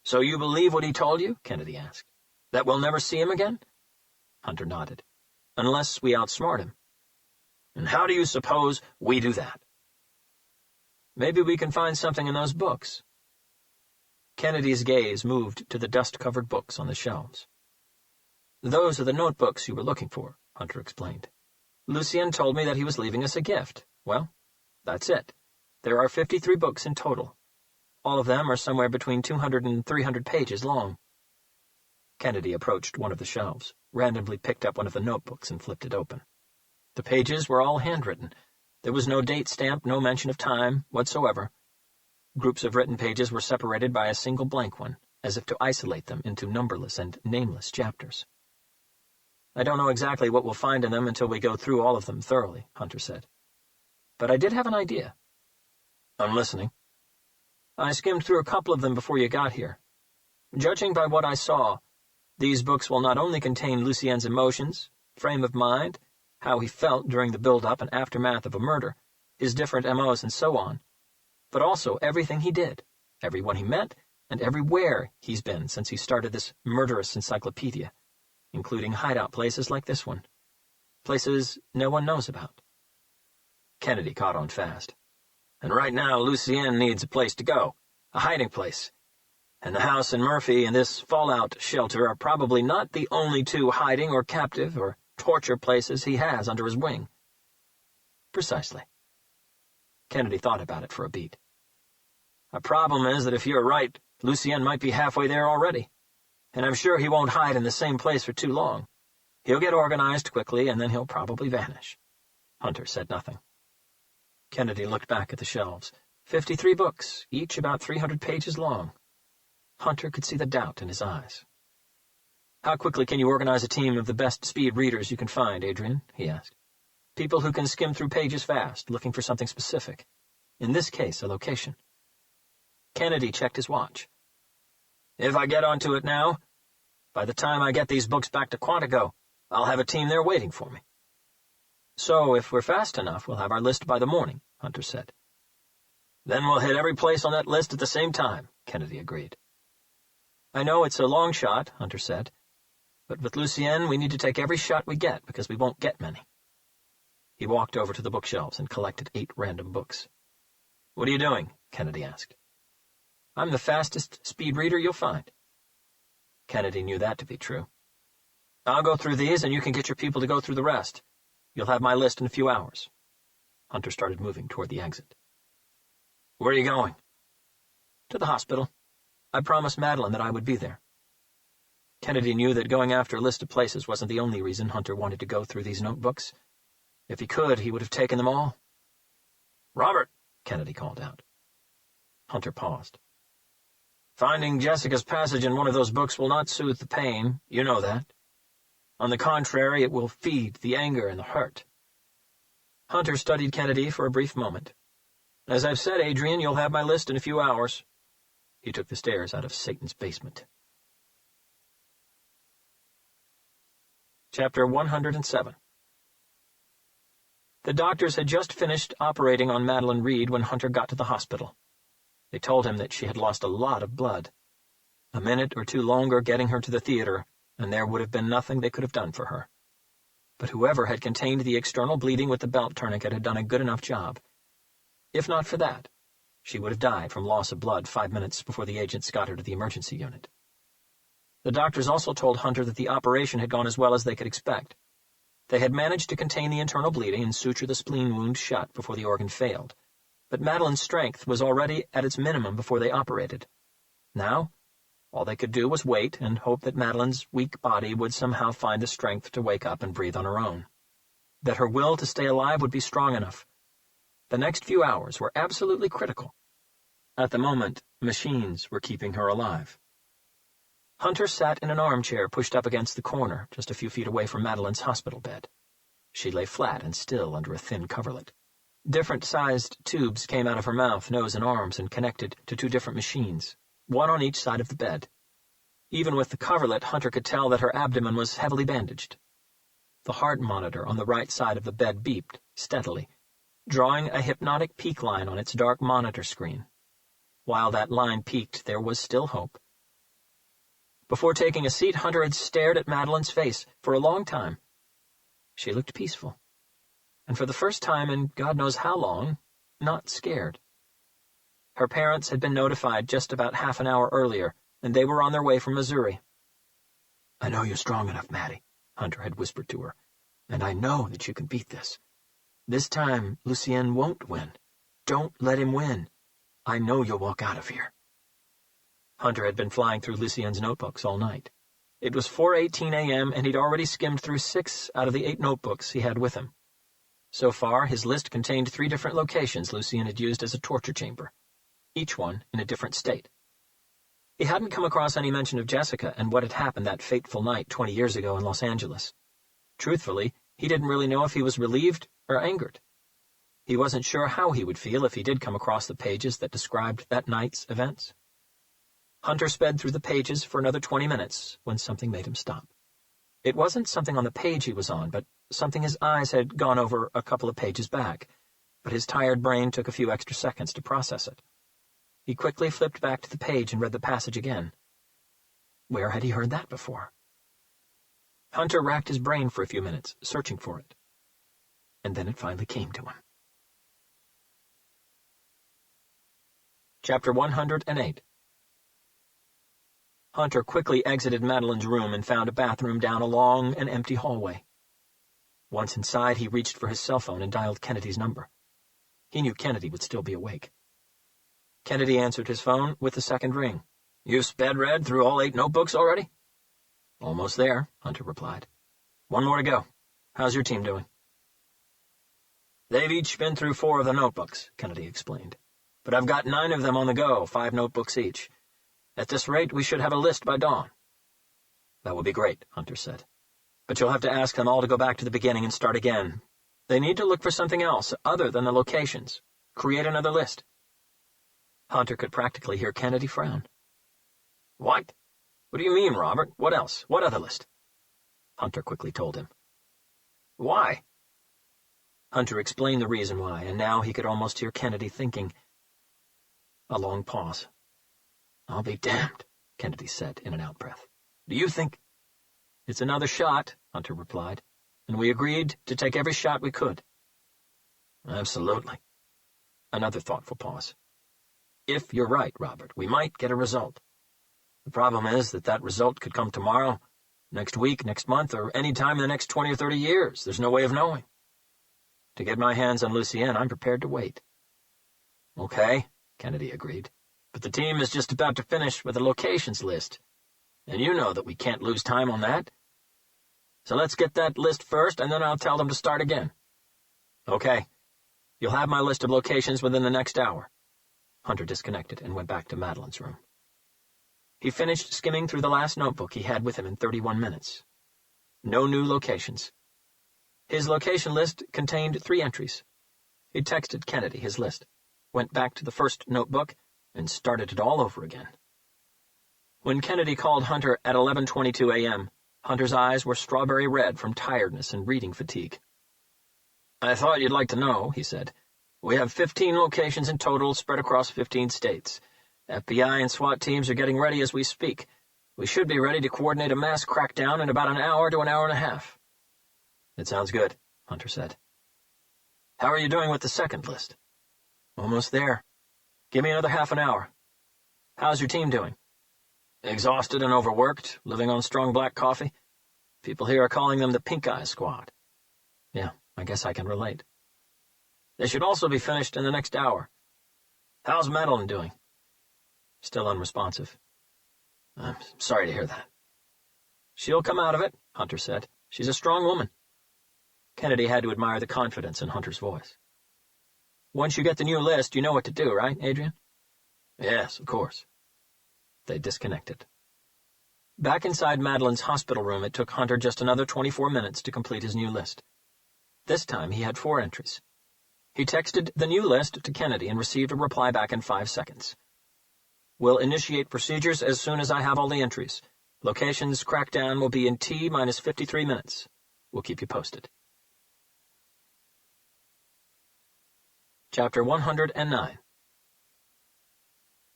So you believe what he told you? Kennedy asked. That we'll never see him again? Hunter nodded. Unless we outsmart him. And how do you suppose we do that? Maybe we can find something in those books. Kennedy's gaze moved to the dust-covered books on the shelves. Those are the notebooks you were looking for, Hunter explained. Lucien told me that he was leaving us a gift. Well, that's it. There are 53 books in total. All of them are somewhere between 200 and 300 pages long. Kennedy approached one of the shelves, randomly picked up one of the notebooks and flipped it open. The pages were all handwritten. There was no date stamp, no mention of time whatsoever. Groups of written pages were separated by a single blank one, as if to isolate them into numberless and nameless chapters. I don't know exactly what we'll find in them until we go through all of them thoroughly, Hunter said. But I did have an idea. I'm listening. I skimmed through a couple of them before you got here. Judging by what I saw, these books will not only contain Lucien's emotions, frame of mind, how he felt during the build-up and aftermath of a murder, his different MOs and so on, but also everything he did. everyone he met, and everywhere he's been since he started this murderous encyclopedia, including hideout places like this one. Places no one knows about. Kennedy caught on fast. And right now, Lucienne needs a place to go, a hiding place. And the house and Murphy and this fallout shelter are probably not the only two hiding or captive or torture places he has under his wing. Precisely. Kennedy thought about it for a beat. A problem is that if you're right, Lucienne might be halfway there already. And I'm sure he won't hide in the same place for too long. He'll get organized quickly, and then he'll probably vanish. Hunter said nothing. Kennedy looked back at the shelves. 53 books, each about 300 pages long. Hunter could see the doubt in his eyes. "How quickly can you organize a team of the best speed readers you can find, Adrian?" he asked. "People who can skim through pages fast, looking for something specific. In this case, a location." Kennedy checked his watch. "If I get onto it now, by the time I get these books back to Quantico, I'll have a team there waiting for me." "So, if we're fast enough, we'll have our list by the morning," Hunter said. "Then we'll hit every place on that list at the same time," Kennedy agreed. "I know it's a long shot," Hunter said, "but with Lucienne, we need to take every shot we get, because we won't get many." He walked over to the bookshelves and collected 8 random books. "What are you doing?" Kennedy asked. "I'm the fastest speed reader you'll find." Kennedy knew that to be true. "I'll go through these, and you can get your people to go through the rest. You'll have my list in a few hours." Hunter started moving toward the exit. "Where are you going?" "To the hospital. I promised Madeline that I would be there." Kennedy knew that going after a list of places wasn't the only reason Hunter wanted to go through these notebooks. If he could, he would have taken them all. "Robert!" Kennedy called out. Hunter paused. "Finding Jessica's passage in one of those books will not soothe the pain, you know that. On the contrary, it will feed the anger and the hurt." Hunter studied Kennedy for a brief moment. "As I've said, Adrian, you'll have my list in a few hours." He took the stairs out of Satan's basement. Chapter 107. The doctors had just finished operating on Madeline Reed when Hunter got to the hospital. They told him that she had lost a lot of blood. A minute or two longer getting her to the theater, and there would have been nothing they could have done for her. But whoever had contained the external bleeding with the belt tourniquet had done a good enough job. If not for that, she would have died from loss of blood 5 minutes before the agents got her to the emergency unit. The doctors also told Hunter that the operation had gone as well as they could expect. They had managed to contain the internal bleeding and suture the spleen wound shut before the organ failed. But Madeline's strength was already at its minimum before they operated. Now, all they could do was wait and hope that Madeline's weak body would somehow find the strength to wake up and breathe on her own. That her will to stay alive would be strong enough. The next few hours were absolutely critical. At the moment, machines were keeping her alive. Hunter sat in an armchair pushed up against the corner, just a few feet away from Madeline's hospital bed. She lay flat and still under a thin coverlet. Different-sized tubes came out of her mouth, nose, and arms and connected to 2 different machines, one on each side of the bed. Even with the coverlet, Hunter could tell that her abdomen was heavily bandaged. The heart monitor on the right side of the bed beeped steadily, drawing a hypnotic peak line on its dark monitor screen. While that line peaked, there was still hope. Before taking a seat, Hunter had stared at Madeline's face for a long time. She looked peaceful, and for the first time in God knows how long, not scared. Her parents had been notified just about half an hour earlier, and they were on their way from Missouri. "I know you're strong enough, Maddie," Hunter had whispered to her, "and I know that you can beat this. This time, Lucienne won't win. Don't let him win. I know you'll walk out of here." Hunter had been flying through Lucienne's notebooks all night. It was 4:18 a.m., and he'd already skimmed through 6 out of the 8 notebooks he had with him. So far, his list contained 3 different locations Lucienne had used as a torture chamber, each one in a different state. He hadn't come across any mention of Jessica and what had happened that fateful night 20 years ago in Los Angeles. Truthfully, he didn't really know if he was relieved or angered. He wasn't sure how he would feel if he did come across the pages that described that night's events. Hunter sped through the pages for another 20 minutes when something made him stop. It wasn't something on the page he was on, but something his eyes had gone over a couple of pages back, but his tired brain took a few extra seconds to process it. He quickly flipped back to the page and read the passage again. Where had he heard that before? Hunter racked his brain for a few minutes, searching for it. And then it finally came to him. Chapter 108. Hunter quickly exited Madeline's room and found a bathroom down a long and empty hallway. Once inside, he reached for his cell phone and dialed Kennedy's number. He knew Kennedy would still be awake. Kennedy answered his phone with the second ring. "You've sped-read through all 8 notebooks already?" "Almost there," Hunter replied. "One more to go. How's your team doing?" "They've each been through 4 of the notebooks," Kennedy explained. "But I've got 9 of them on the go, 5 notebooks each. At this rate, we should have a list by dawn." "That would be great," Hunter said. "But you'll have to ask them all to go back to the beginning and start again. They need to look for something else, other than the locations. Create another list." Hunter could practically hear Kennedy frown. "What? What do you mean, Robert? What else? What other list?" Hunter quickly told him. "Why?" Hunter explained the reason why, and now he could almost hear Kennedy thinking. A long pause. "I'll be damned," Kennedy said in an out-breath. "Do you think—" "It's another shot," Hunter replied, "and we agreed to take every shot we could." "Absolutely." Another thoughtful pause. "If you're right, Robert, we might get a result. The problem is that result could come tomorrow, next week, next month, or any time in the next 20 or 30 years. There's no way of knowing. To get my hands on Lucienne, I'm prepared to wait." "Okay," Kennedy agreed. "But the team is just about to finish with the locations list, and you know that we can't lose time on that. So let's get that list first, and then I'll tell them to start again." "Okay. You'll have my list of locations within the next hour." Hunter disconnected and went back to Madeline's room. He finished skimming through the last notebook he had with him in 31 minutes. No new locations. His location list contained 3 entries. He texted Kennedy his list, went back to the first notebook, and started it all over again. When Kennedy called Hunter at 11:22 a.m., Hunter's eyes were strawberry red from tiredness and reading fatigue. "I thought you'd like to know," he said. "We have 15 locations in total spread across 15 states. FBI and SWAT teams are getting ready as we speak. We should be ready to coordinate a mass crackdown in about an hour to an hour and a half." "It sounds good," Hunter said. "How are you doing with the second list?" "Almost there. Give me another half an hour. How's your team doing?" "Exhausted and overworked, living on strong black coffee. People here are calling them the Pink Eye Squad." "Yeah, I guess I can relate." "They should also be finished in the next hour. How's Madeline doing?" "Still unresponsive." "I'm sorry to hear that." "She'll come out of it," Hunter said. "She's a strong woman." Kennedy had to admire the confidence in Hunter's voice. "Once you get the new list, you know what to do, right, Adrian?" "Yes, of course." They disconnected. Back inside Madeline's hospital room, it took Hunter just another 24 minutes to complete his new list. This time he had 4 entries. He texted the new list to Kennedy and received a reply back in 5 seconds. "Will initiate procedures as soon as I have all the entries. Locations crackdown will be in T-minus 53 minutes. We'll keep you posted." Chapter 109.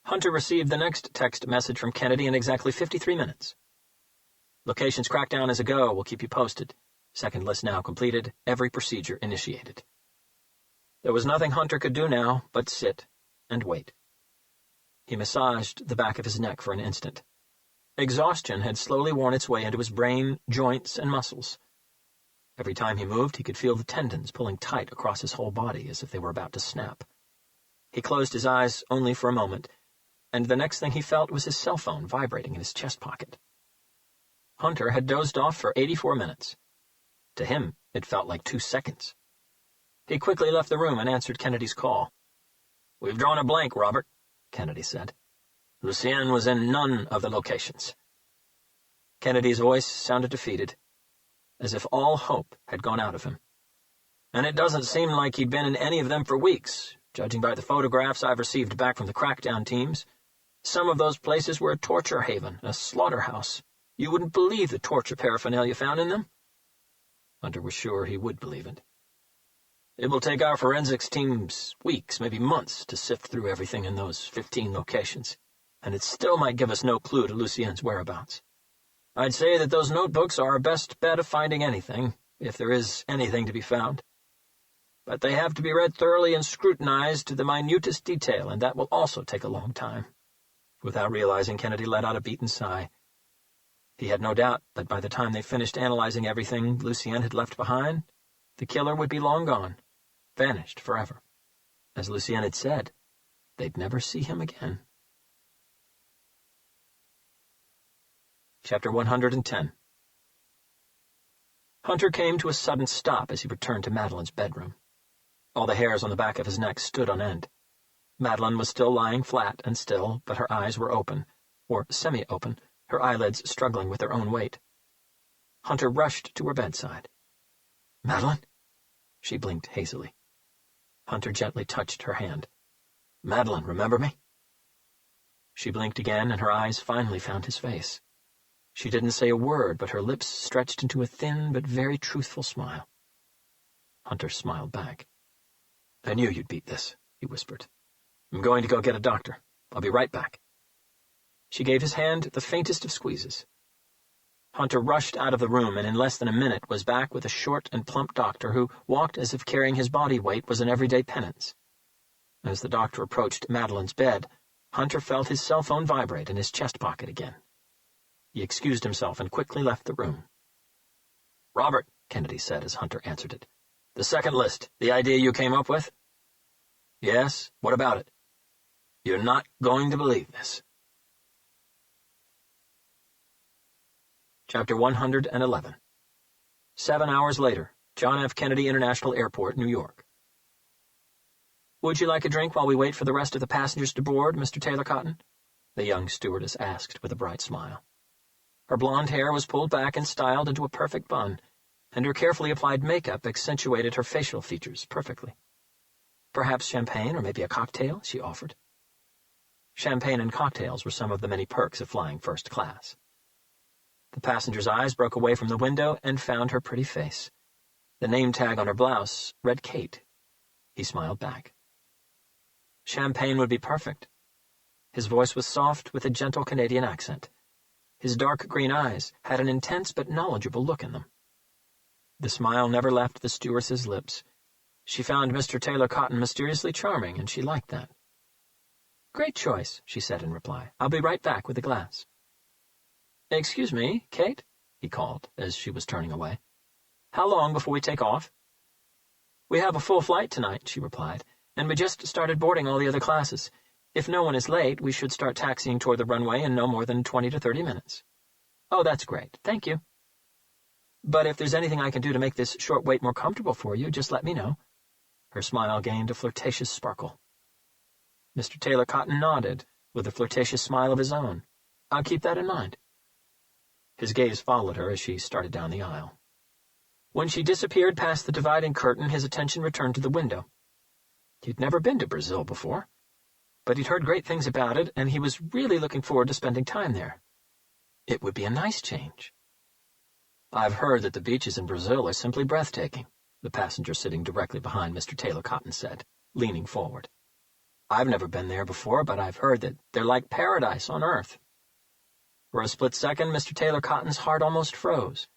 Hunter received the next text message from Kennedy in exactly 53 minutes. "Locations crackdown is a go. We'll keep you posted. Second list now completed. Every procedure initiated." There was nothing Hunter could do now but sit and wait. He massaged the back of his neck for an instant. Exhaustion had slowly worn its way into his brain, joints, and muscles. Every time he moved, he could feel the tendons pulling tight across his whole body as if they were about to snap. He closed his eyes only for a moment, and the next thing he felt was his cell phone vibrating in his chest pocket. Hunter had dozed off for 84 minutes. To him, it felt like 2 seconds. He quickly left the room and answered Kennedy's call. "We've drawn a blank, Robert," Kennedy said. "Lucienne was in none of the locations." Kennedy's voice sounded defeated, as if all hope had gone out of him. "And it doesn't seem like he'd been in any of them for weeks, judging by the photographs I've received back from the crackdown teams. Some of those places were a torture haven, a slaughterhouse. You wouldn't believe the torture paraphernalia found in them." Hunter was sure he would believe it. It will take our forensics teams weeks, maybe months, to sift through everything in those 15 locations, and it still might give us no clue to Lucien's whereabouts. I'd say that those notebooks are our best bet of finding anything, if there is anything to be found. But they have to be read thoroughly and scrutinized to the minutest detail, and that will also take a long time. Without realizing, Kennedy let out a beaten sigh. He had no doubt that by the time they finished analyzing everything Lucien had left behind, the killer would be long gone, vanished forever. As Lucien had said, they'd never see him again. Chapter 110. Hunter came to a sudden stop as he returned to Madeline's bedroom. All the hairs on the back of his neck stood on end. Madeline was still lying flat and still, but her eyes were open, or semi-open, her eyelids struggling with their own weight. Hunter rushed to her bedside. "Madeline?" She blinked hazily. Hunter gently touched her hand. "Madeline, remember me?" She blinked again, and her eyes finally found his face. She didn't say a word, but her lips stretched into a thin but very truthful smile. Hunter smiled back. "I knew you'd beat this," he whispered. "I'm going to go get a doctor. I'll be right back." She gave his hand the faintest of squeezes. Hunter rushed out of the room, and in less than a minute was back with a short and plump doctor who walked as if carrying his body weight was an everyday penance. As the doctor approached Madeline's bed, Hunter felt his cell phone vibrate in his chest pocket again. He excused himself and quickly left the room. "Robert," Kennedy said as Hunter answered it. "The second list, the idea you came up with?" "Yes, what about it?" "You're not going to believe this." Chapter 111. 7 hours later, John F. Kennedy International Airport, New York. "Would you like a drink while we wait for the rest of the passengers to board, Mr. Taylor Cotton?" the young stewardess asked with a bright smile. Her blonde hair was pulled back and styled into a perfect bun, and her carefully applied makeup accentuated her facial features perfectly. "Perhaps champagne or maybe a cocktail?" she offered. Champagne and cocktails were some of the many perks of flying first class. The passenger's eyes broke away from the window and found her pretty face. The name tag on her blouse read Kate. He smiled back. Champagne would be perfect. His voice was soft with a gentle Canadian accent. His dark green eyes had an intense but knowledgeable look in them. The smile never left the stewardess's lips. She found Mr. Taylor Cotton mysteriously charming, and she liked that. "Great choice," she said in reply. "I'll be right back with a glass." "Excuse me, Kate?" he called, as she was turning away. "How long before we take off?" "We have a full flight tonight," she replied, "and we just started boarding all the other classes. If no one is late, we should start taxiing toward the runway in no more than 20 to 30 minutes. "Oh, that's great. Thank you." "But if there's anything I can do to make this short wait more comfortable for you, just let me know." Her smile gained a flirtatious sparkle. Mr. Taylor Cotton nodded, with a flirtatious smile of his own. "I'll keep that in mind." His gaze followed her as she started down the aisle. When she disappeared past the dividing curtain, his attention returned to the window. He'd never been to Brazil before, but he'd heard great things about it, and he was really looking forward to spending time there. It would be a nice change. "I've heard that the beaches in Brazil are simply breathtaking," the passenger sitting directly behind Mr. Taylor Cotton said, leaning forward. "I've never been there before, but I've heard that they're like paradise on Earth." For a split second, Mr. Taylor Cotton's heart almost froze.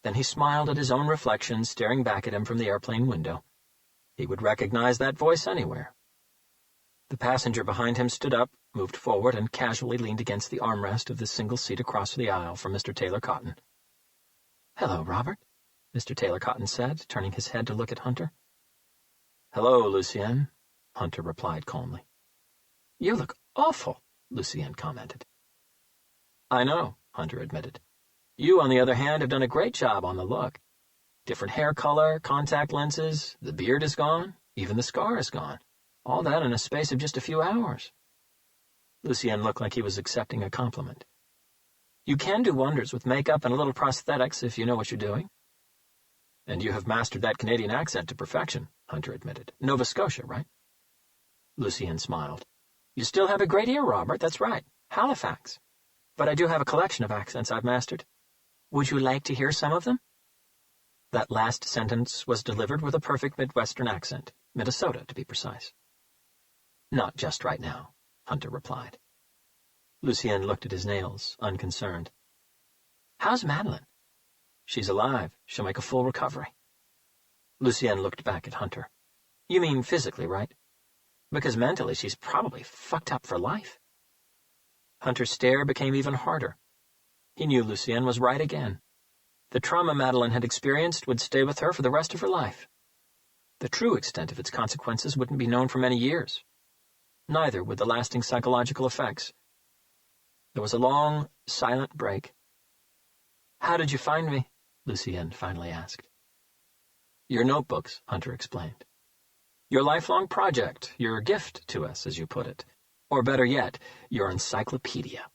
Then he smiled at his own reflection staring back at him from the airplane window. He would recognize that voice anywhere. The passenger behind him stood up, moved forward, and casually leaned against the armrest of the single seat across the aisle from Mr. Taylor Cotton. "Hello, Robert," Mr. Taylor Cotton said, turning his head to look at Hunter. "Hello, Lucien," Hunter replied calmly. "You look awful," Lucien commented. "I know," Hunter admitted. "You, on the other hand, have done a great job on the look. Different hair color, contact lenses, the beard is gone, even the scar is gone. All that in a space of just a few hours." Lucien looked like he was accepting a compliment. "You can do wonders with makeup and a little prosthetics if you know what you're doing." "And you have mastered that Canadian accent to perfection," Hunter admitted. "Nova Scotia, right?" Lucien smiled. "You still have a great ear, Robert, that's right. Halifax. But I do have a collection of accents I've mastered. Would you like to hear some of them?" That last sentence was delivered with a perfect Midwestern accent, Minnesota to be precise. Not just right now, Hunter replied. Lucien looked at his nails, unconcerned. How's Madeline? She's alive. She'll make a full recovery. Lucien looked back at Hunter. You mean physically, right? Because mentally she's probably fucked up for life. Hunter's stare became even harder. He knew Lucien was right again. The trauma Madeline had experienced would stay with her for the rest of her life. The true extent of its consequences wouldn't be known for many years. Neither would the lasting psychological effects. There was a long, silent break. How did you find me? Lucien finally asked. Your notebooks, Hunter explained. Your lifelong project, your gift to us, as you put it. Or better yet, your encyclopedia.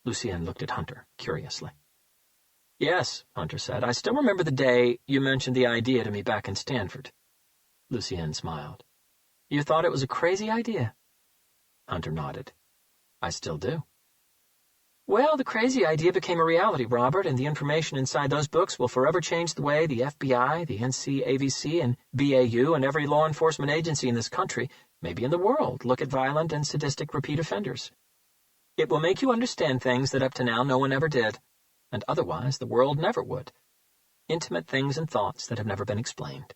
Lucien looked at Hunter, curiously. Yes, Hunter said. I still remember the day you mentioned the idea to me back in Stanford. Lucien smiled. You thought it was a crazy idea? Hunter nodded. I still do. Well, the crazy idea became a reality, Robert, and the information inside those books will forever change the way the FBI, the NCAVC, and BAU, and every law enforcement agency in this country, maybe in the world, look at violent and sadistic repeat offenders. It will make you understand things that up to now no one ever did, and otherwise the world never would. Intimate things and thoughts that have never been explained.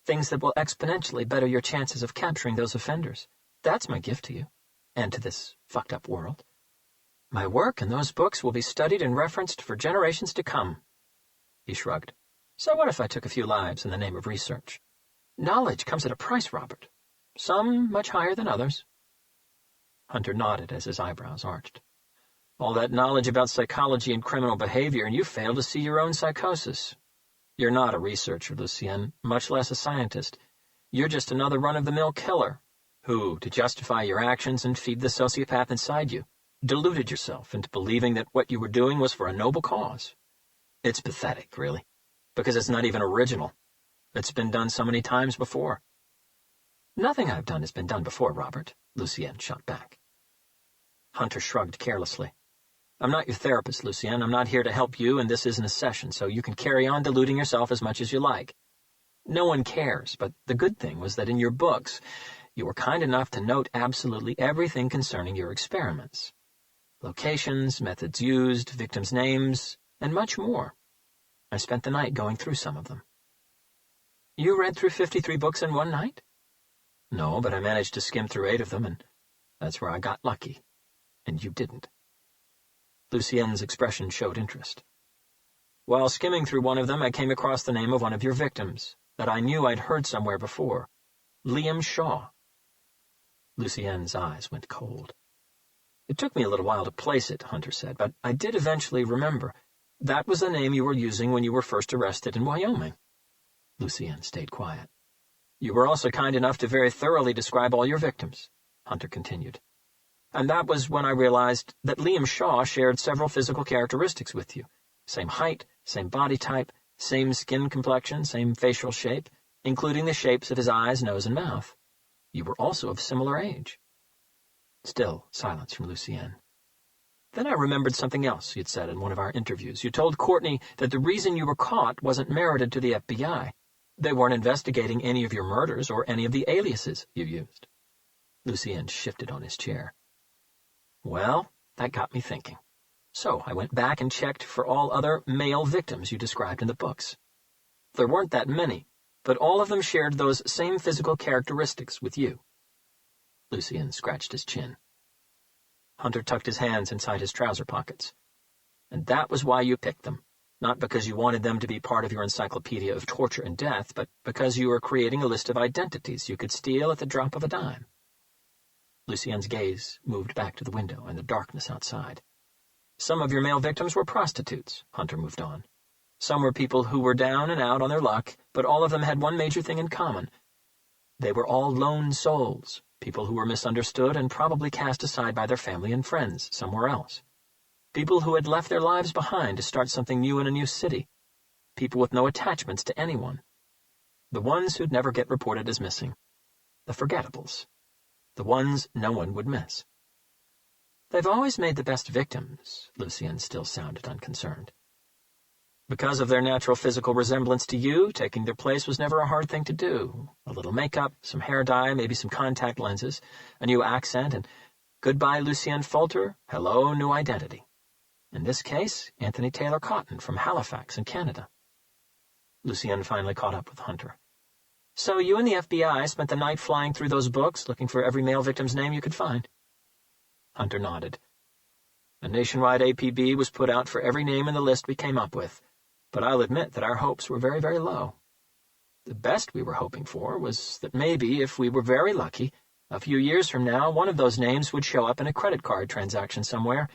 Things that will exponentially better your chances of capturing those offenders. That's my gift to you, and to this fucked-up world. My work and those books will be studied and referenced for generations to come. He shrugged. So what if I took a few lives in the name of research? Knowledge comes at a price, Robert. Some much higher than others. Hunter nodded as his eyebrows arched. All that knowledge about psychology and criminal behavior, and you fail to see your own psychosis. You're not a researcher, Lucien, much less a scientist. You're just another run-of-the-mill killer, who, to justify your actions and feed the sociopath inside you, deluded yourself into believing that what you were doing was for a noble cause. It's pathetic, really, because it's not even original. It's been done so many times before. Nothing I've done has been done before, Robert, Lucien shot back. Hunter shrugged carelessly. I'm not your therapist, Lucien. I'm not here to help you, and this isn't a session, so you can carry on deluding yourself as much as you like. No one cares, but the good thing was that in your books, you were kind enough to note absolutely everything concerning your experiments. Locations, methods used, victims' names, and much more. I spent the night going through some of them. You read through 53 books in one night? No, but I managed to skim through 8 of them, and that's where I got lucky. And you didn't. Lucien's expression showed interest. While skimming through one of them, I came across the name of one of your victims, that I knew I'd heard somewhere before. Liam Shaw. Lucien's eyes went cold. It took me a little while to place it, Hunter said, but I did eventually remember. That was the name you were using when you were first arrested in Wyoming. Lucien stayed quiet. You were also kind enough to very thoroughly describe all your victims, Hunter continued. And that was when I realized that Liam Shaw shared several physical characteristics with you. Same height, same body type, same skin complexion, same facial shape, including the shapes of his eyes, nose, and mouth. You were also of similar age. Still silence from Lucien. Then I remembered something else you'd said in one of our interviews. You told Courtney that the reason you were caught wasn't merited to the FBI. They weren't investigating any of your murders or any of the aliases you used. Lucien shifted on his chair. Well, that got me thinking. So I went back and checked for all other male victims you described in the books. There weren't that many, but all of them shared those same physical characteristics with you. Lucien scratched his chin. Hunter tucked his hands inside his trouser pockets. And that was why you picked them, not because you wanted them to be part of your encyclopedia of torture and death, but because you were creating a list of identities you could steal at the drop of a dime. Lucien's gaze moved back to the window and the darkness outside. Some of your male victims were prostitutes, Hunter moved on. Some were people who were down and out on their luck, but all of them had one major thing in common. They were all lone souls, people who were misunderstood and probably cast aside by their family and friends somewhere else. People who had left their lives behind to start something new in a new city. People with no attachments to anyone. The ones who'd never get reported as missing. The forgettables. The ones no one would miss. They've always made the best victims, Lucien still sounded unconcerned. Because of their natural physical resemblance to you, taking their place was never a hard thing to do. A little makeup, some hair dye, maybe some contact lenses, a new accent, and goodbye, Lucien Falter, hello, new identity. In this case, Anthony Taylor Cotton from Halifax in Canada. Lucien finally caught up with Hunter. So you and the FBI spent the night flying through those books, looking for every male victim's name you could find? Hunter nodded. A nationwide APB was put out for every name in the list we came up with, but I'll admit that our hopes were very, very low. The best we were hoping for was that maybe, if we were very lucky, a few years from now, one of those names would show up in a credit card transaction somewhere,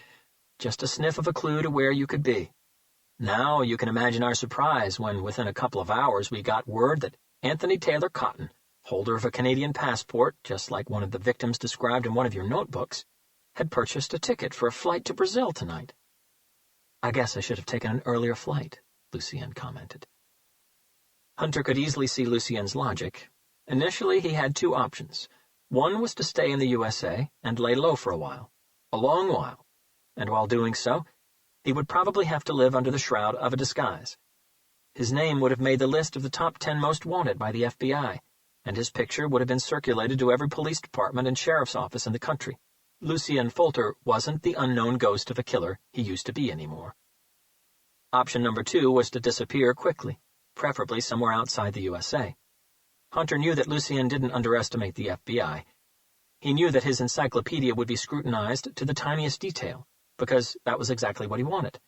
just a sniff of a clue to where you could be. Now you can imagine our surprise when, within a couple of hours, we got word that Anthony Taylor Cotton, holder of a Canadian passport, just like one of the victims described in one of your notebooks, had purchased a ticket for a flight to Brazil tonight. I guess I should have taken an earlier flight, Lucien commented. Hunter could easily see Lucien's logic. Initially, he had two options. One was to stay in the USA and lay low for a long while, and while doing so, he would probably have to live under the shroud of a disguise. His name would have made the list of the top 10 most wanted by the FBI, and his picture would have been circulated to every police department and sheriff's office in the country. Lucien Falter wasn't the unknown ghost of a killer he used to be anymore. Option number 2 was to disappear quickly, preferably somewhere outside the USA. Hunter knew that Lucien didn't underestimate the FBI. He knew that his encyclopedia would be scrutinized to the tiniest detail, because that was exactly what he wanted.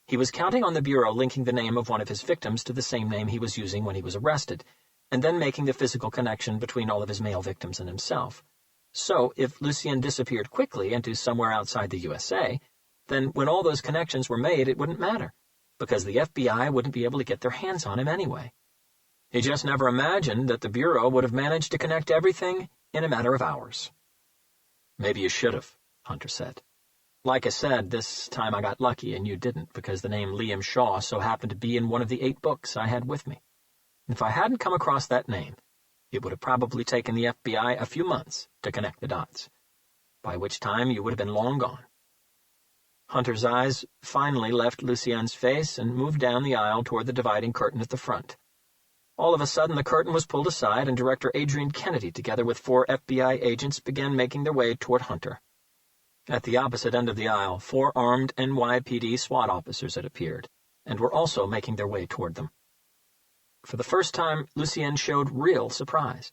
He was counting on the Bureau linking the name of one of his victims to the same name he was using when he was arrested, and then making the physical connection between all of his male victims and himself. So, if Lucien disappeared quickly into somewhere outside the USA, then when all those connections were made, it wouldn't matter, because the FBI wouldn't be able to get their hands on him anyway. He just never imagined that the Bureau would have managed to connect everything in a matter of hours. Maybe you should have, Hunter said. Like I said, this time I got lucky and you didn't, because the name Liam Shaw so happened to be in one of the 8 books I had with me. If I hadn't come across that name, it would have probably taken the FBI a few months to connect the dots, by which time you would have been long gone. Hunter's eyes finally left Lucien's face and moved down the aisle toward the dividing curtain at the front. All of a sudden, the curtain was pulled aside, and Director Adrian Kennedy, together with 4 FBI agents, began making their way toward Hunter. At the opposite end of the aisle, 4 armed NYPD SWAT officers had appeared, and were also making their way toward them. For the first time, Lucien showed real surprise.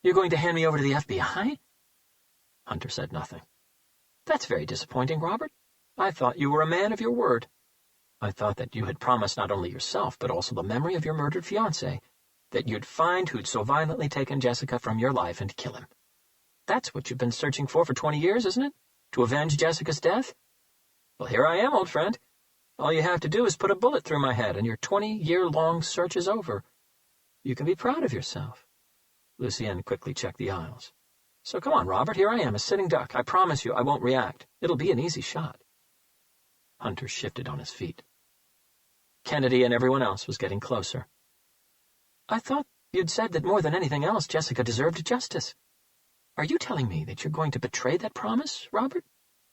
"You're going to hand me over to the FBI?" Hunter said nothing. "That's very disappointing, Robert. I thought you were a man of your word. I thought that you had promised not only yourself, but also the memory of your murdered fiancé, that you'd find who'd so violently taken Jessica from your life and kill him. That's what you've been searching for 20 years, isn't it? To avenge Jessica's death? Well, here I am, old friend. All you have to do is put a bullet through my head, and your 20-year-long search is over. You can be proud of yourself." Lucien quickly checked the aisles. "So come on, Robert, here I am, a sitting duck. I promise you I won't react. It'll be an easy shot." Hunter shifted on his feet. Kennedy and everyone else was getting closer. "I thought you'd said that more than anything else, Jessica deserved justice. Are you telling me that you're going to betray that promise, Robert?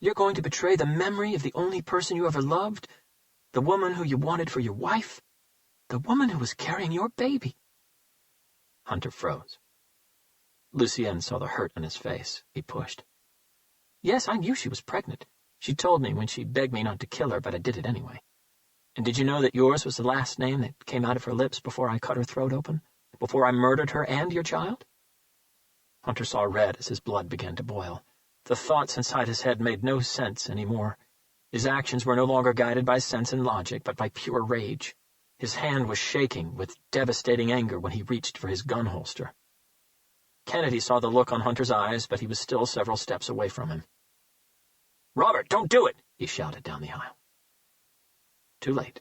You're going to betray the memory of the only person you ever loved, the woman who you wanted for your wife, the woman who was carrying your baby?" Hunter froze. Lucien saw the hurt on his face. He pushed. "Yes, I knew she was pregnant. She told me when she begged me not to kill her, but I did it anyway. And did you know that yours was the last name that came out of her lips before I cut her throat open? Before I murdered her and your child?" Hunter saw red as his blood began to boil. The thoughts inside his head made no sense anymore. His actions were no longer guided by sense and logic, but by pure rage. His hand was shaking with devastating anger when he reached for his gun holster. Kennedy saw the look on Hunter's eyes, but he was still several steps away from him. "Robert, don't do it!" he shouted down the aisle. Too late.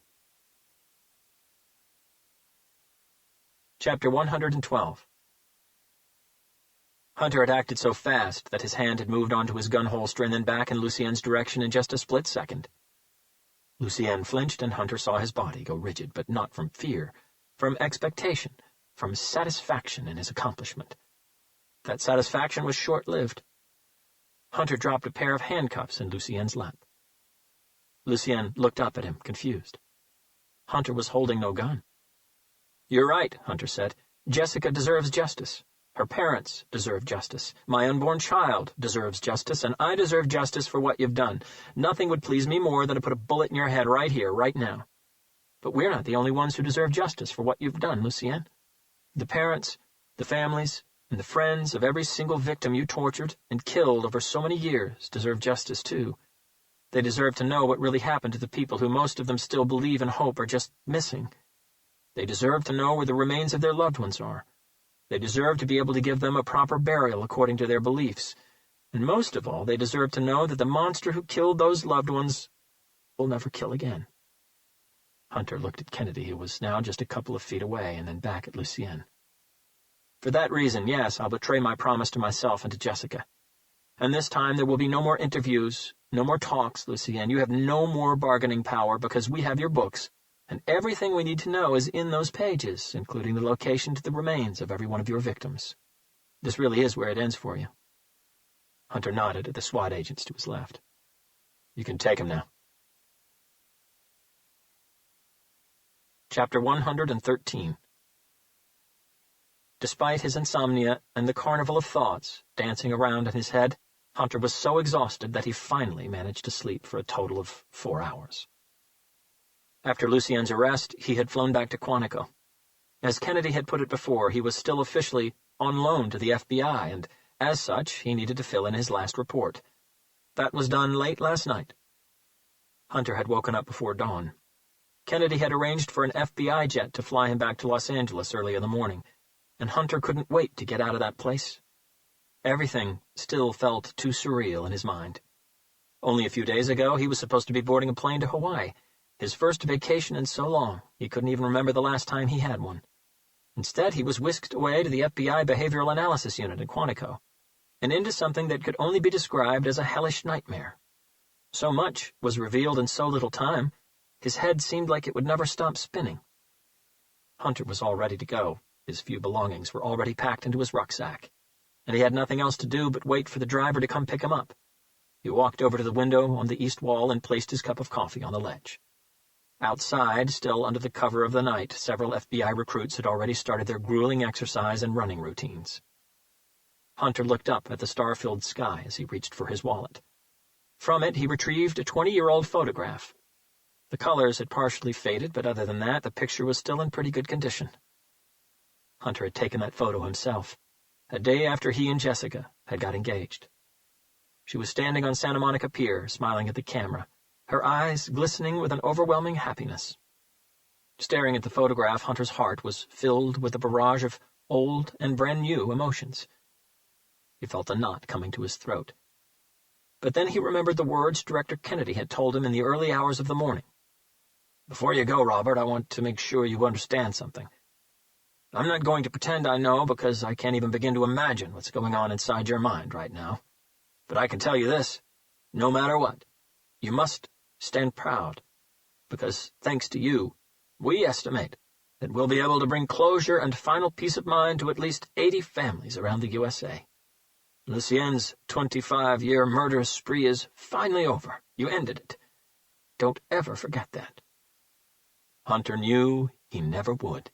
Chapter 112. Hunter had acted so fast that his hand had moved onto his gun holster and then back in Lucien's direction in just a split second. Lucien flinched, and Hunter saw his body go rigid, but not from fear, from expectation, from satisfaction in his accomplishment. That satisfaction was short-lived. Hunter dropped a pair of handcuffs in Lucien's lap. Lucien looked up at him, confused. Hunter was holding no gun. "You're right," Hunter said. "Jessica deserves justice. Her parents deserve justice. My unborn child deserves justice, and I deserve justice for what you've done. Nothing would please me more than to put a bullet in your head right here, right now. But we're not the only ones who deserve justice for what you've done, Lucienne. The parents, the families, and the friends of every single victim you tortured and killed over so many years deserve justice, too. They deserve to know what really happened to the people who most of them still believe and hope are just missing. They deserve to know where the remains of their loved ones are. They deserve to be able to give them a proper burial according to their beliefs. And most of all, they deserve to know that the monster who killed those loved ones will never kill again." Hunter looked at Kennedy, who was now just a couple of feet away, and then back at Lucienne. "For that reason, yes, I'll betray my promise to myself and to Jessica. And this time there will be no more interviews, no more talks, Lucienne. You have no more bargaining power because we have your books, and everything we need to know is in those pages, including the location to the remains of every one of your victims. This really is where it ends for you." Hunter nodded at the SWAT agents to his left. "You can take him now." Chapter 113. Despite his insomnia and the carnival of thoughts dancing around in his head, Hunter was so exhausted that he finally managed to sleep for a total of 4 hours. After Lucienne's arrest, he had flown back to Quantico. As Kennedy had put it before, he was still officially on loan to the FBI, and as such, he needed to fill in his last report. That was done late last night. Hunter had woken up before dawn. Kennedy had arranged for an FBI jet to fly him back to Los Angeles early in the morning, and Hunter couldn't wait to get out of that place. Everything still felt too surreal in his mind. Only a few days ago, he was supposed to be boarding a plane to Hawaii, his first vacation in so long he couldn't even remember the last time he had one. Instead, he was whisked away to the FBI Behavioral Analysis Unit in Quantico, and into something that could only be described as a hellish nightmare. So much was revealed in so little time, his head seemed like it would never stop spinning. Hunter was all ready to go. His few belongings were already packed into his rucksack, and he had nothing else to do but wait for the driver to come pick him up. He walked over to the window on the east wall and placed his cup of coffee on the ledge. Outside, still under the cover of the night, several FBI recruits had already started their grueling exercise and running routines. Hunter looked up at the star-filled sky as he reached for his wallet. From it, he retrieved a 20-year-old photograph. The colors had partially faded, but other than that, the picture was still in pretty good condition. Hunter had taken that photo himself, a day after he and Jessica had got engaged. She was standing on Santa Monica Pier, smiling at the camera, her eyes glistening with an overwhelming happiness. Staring at the photograph, Hunter's heart was filled with a barrage of old and brand-new emotions. He felt a knot coming to his throat. But then he remembered the words Director Kennedy had told him in the early hours of the morning. "Before you go, Robert, I want to make sure you understand something. I'm not going to pretend I know, because I can't even begin to imagine what's going on inside your mind right now. But I can tell you this, no matter what, you must stand proud, because, thanks to you, we estimate that we'll be able to bring closure and final peace of mind to at least 80 families around the USA. Lucienne's 25-year murderous spree is finally over. You ended it. Don't ever forget that." Hunter knew he never would.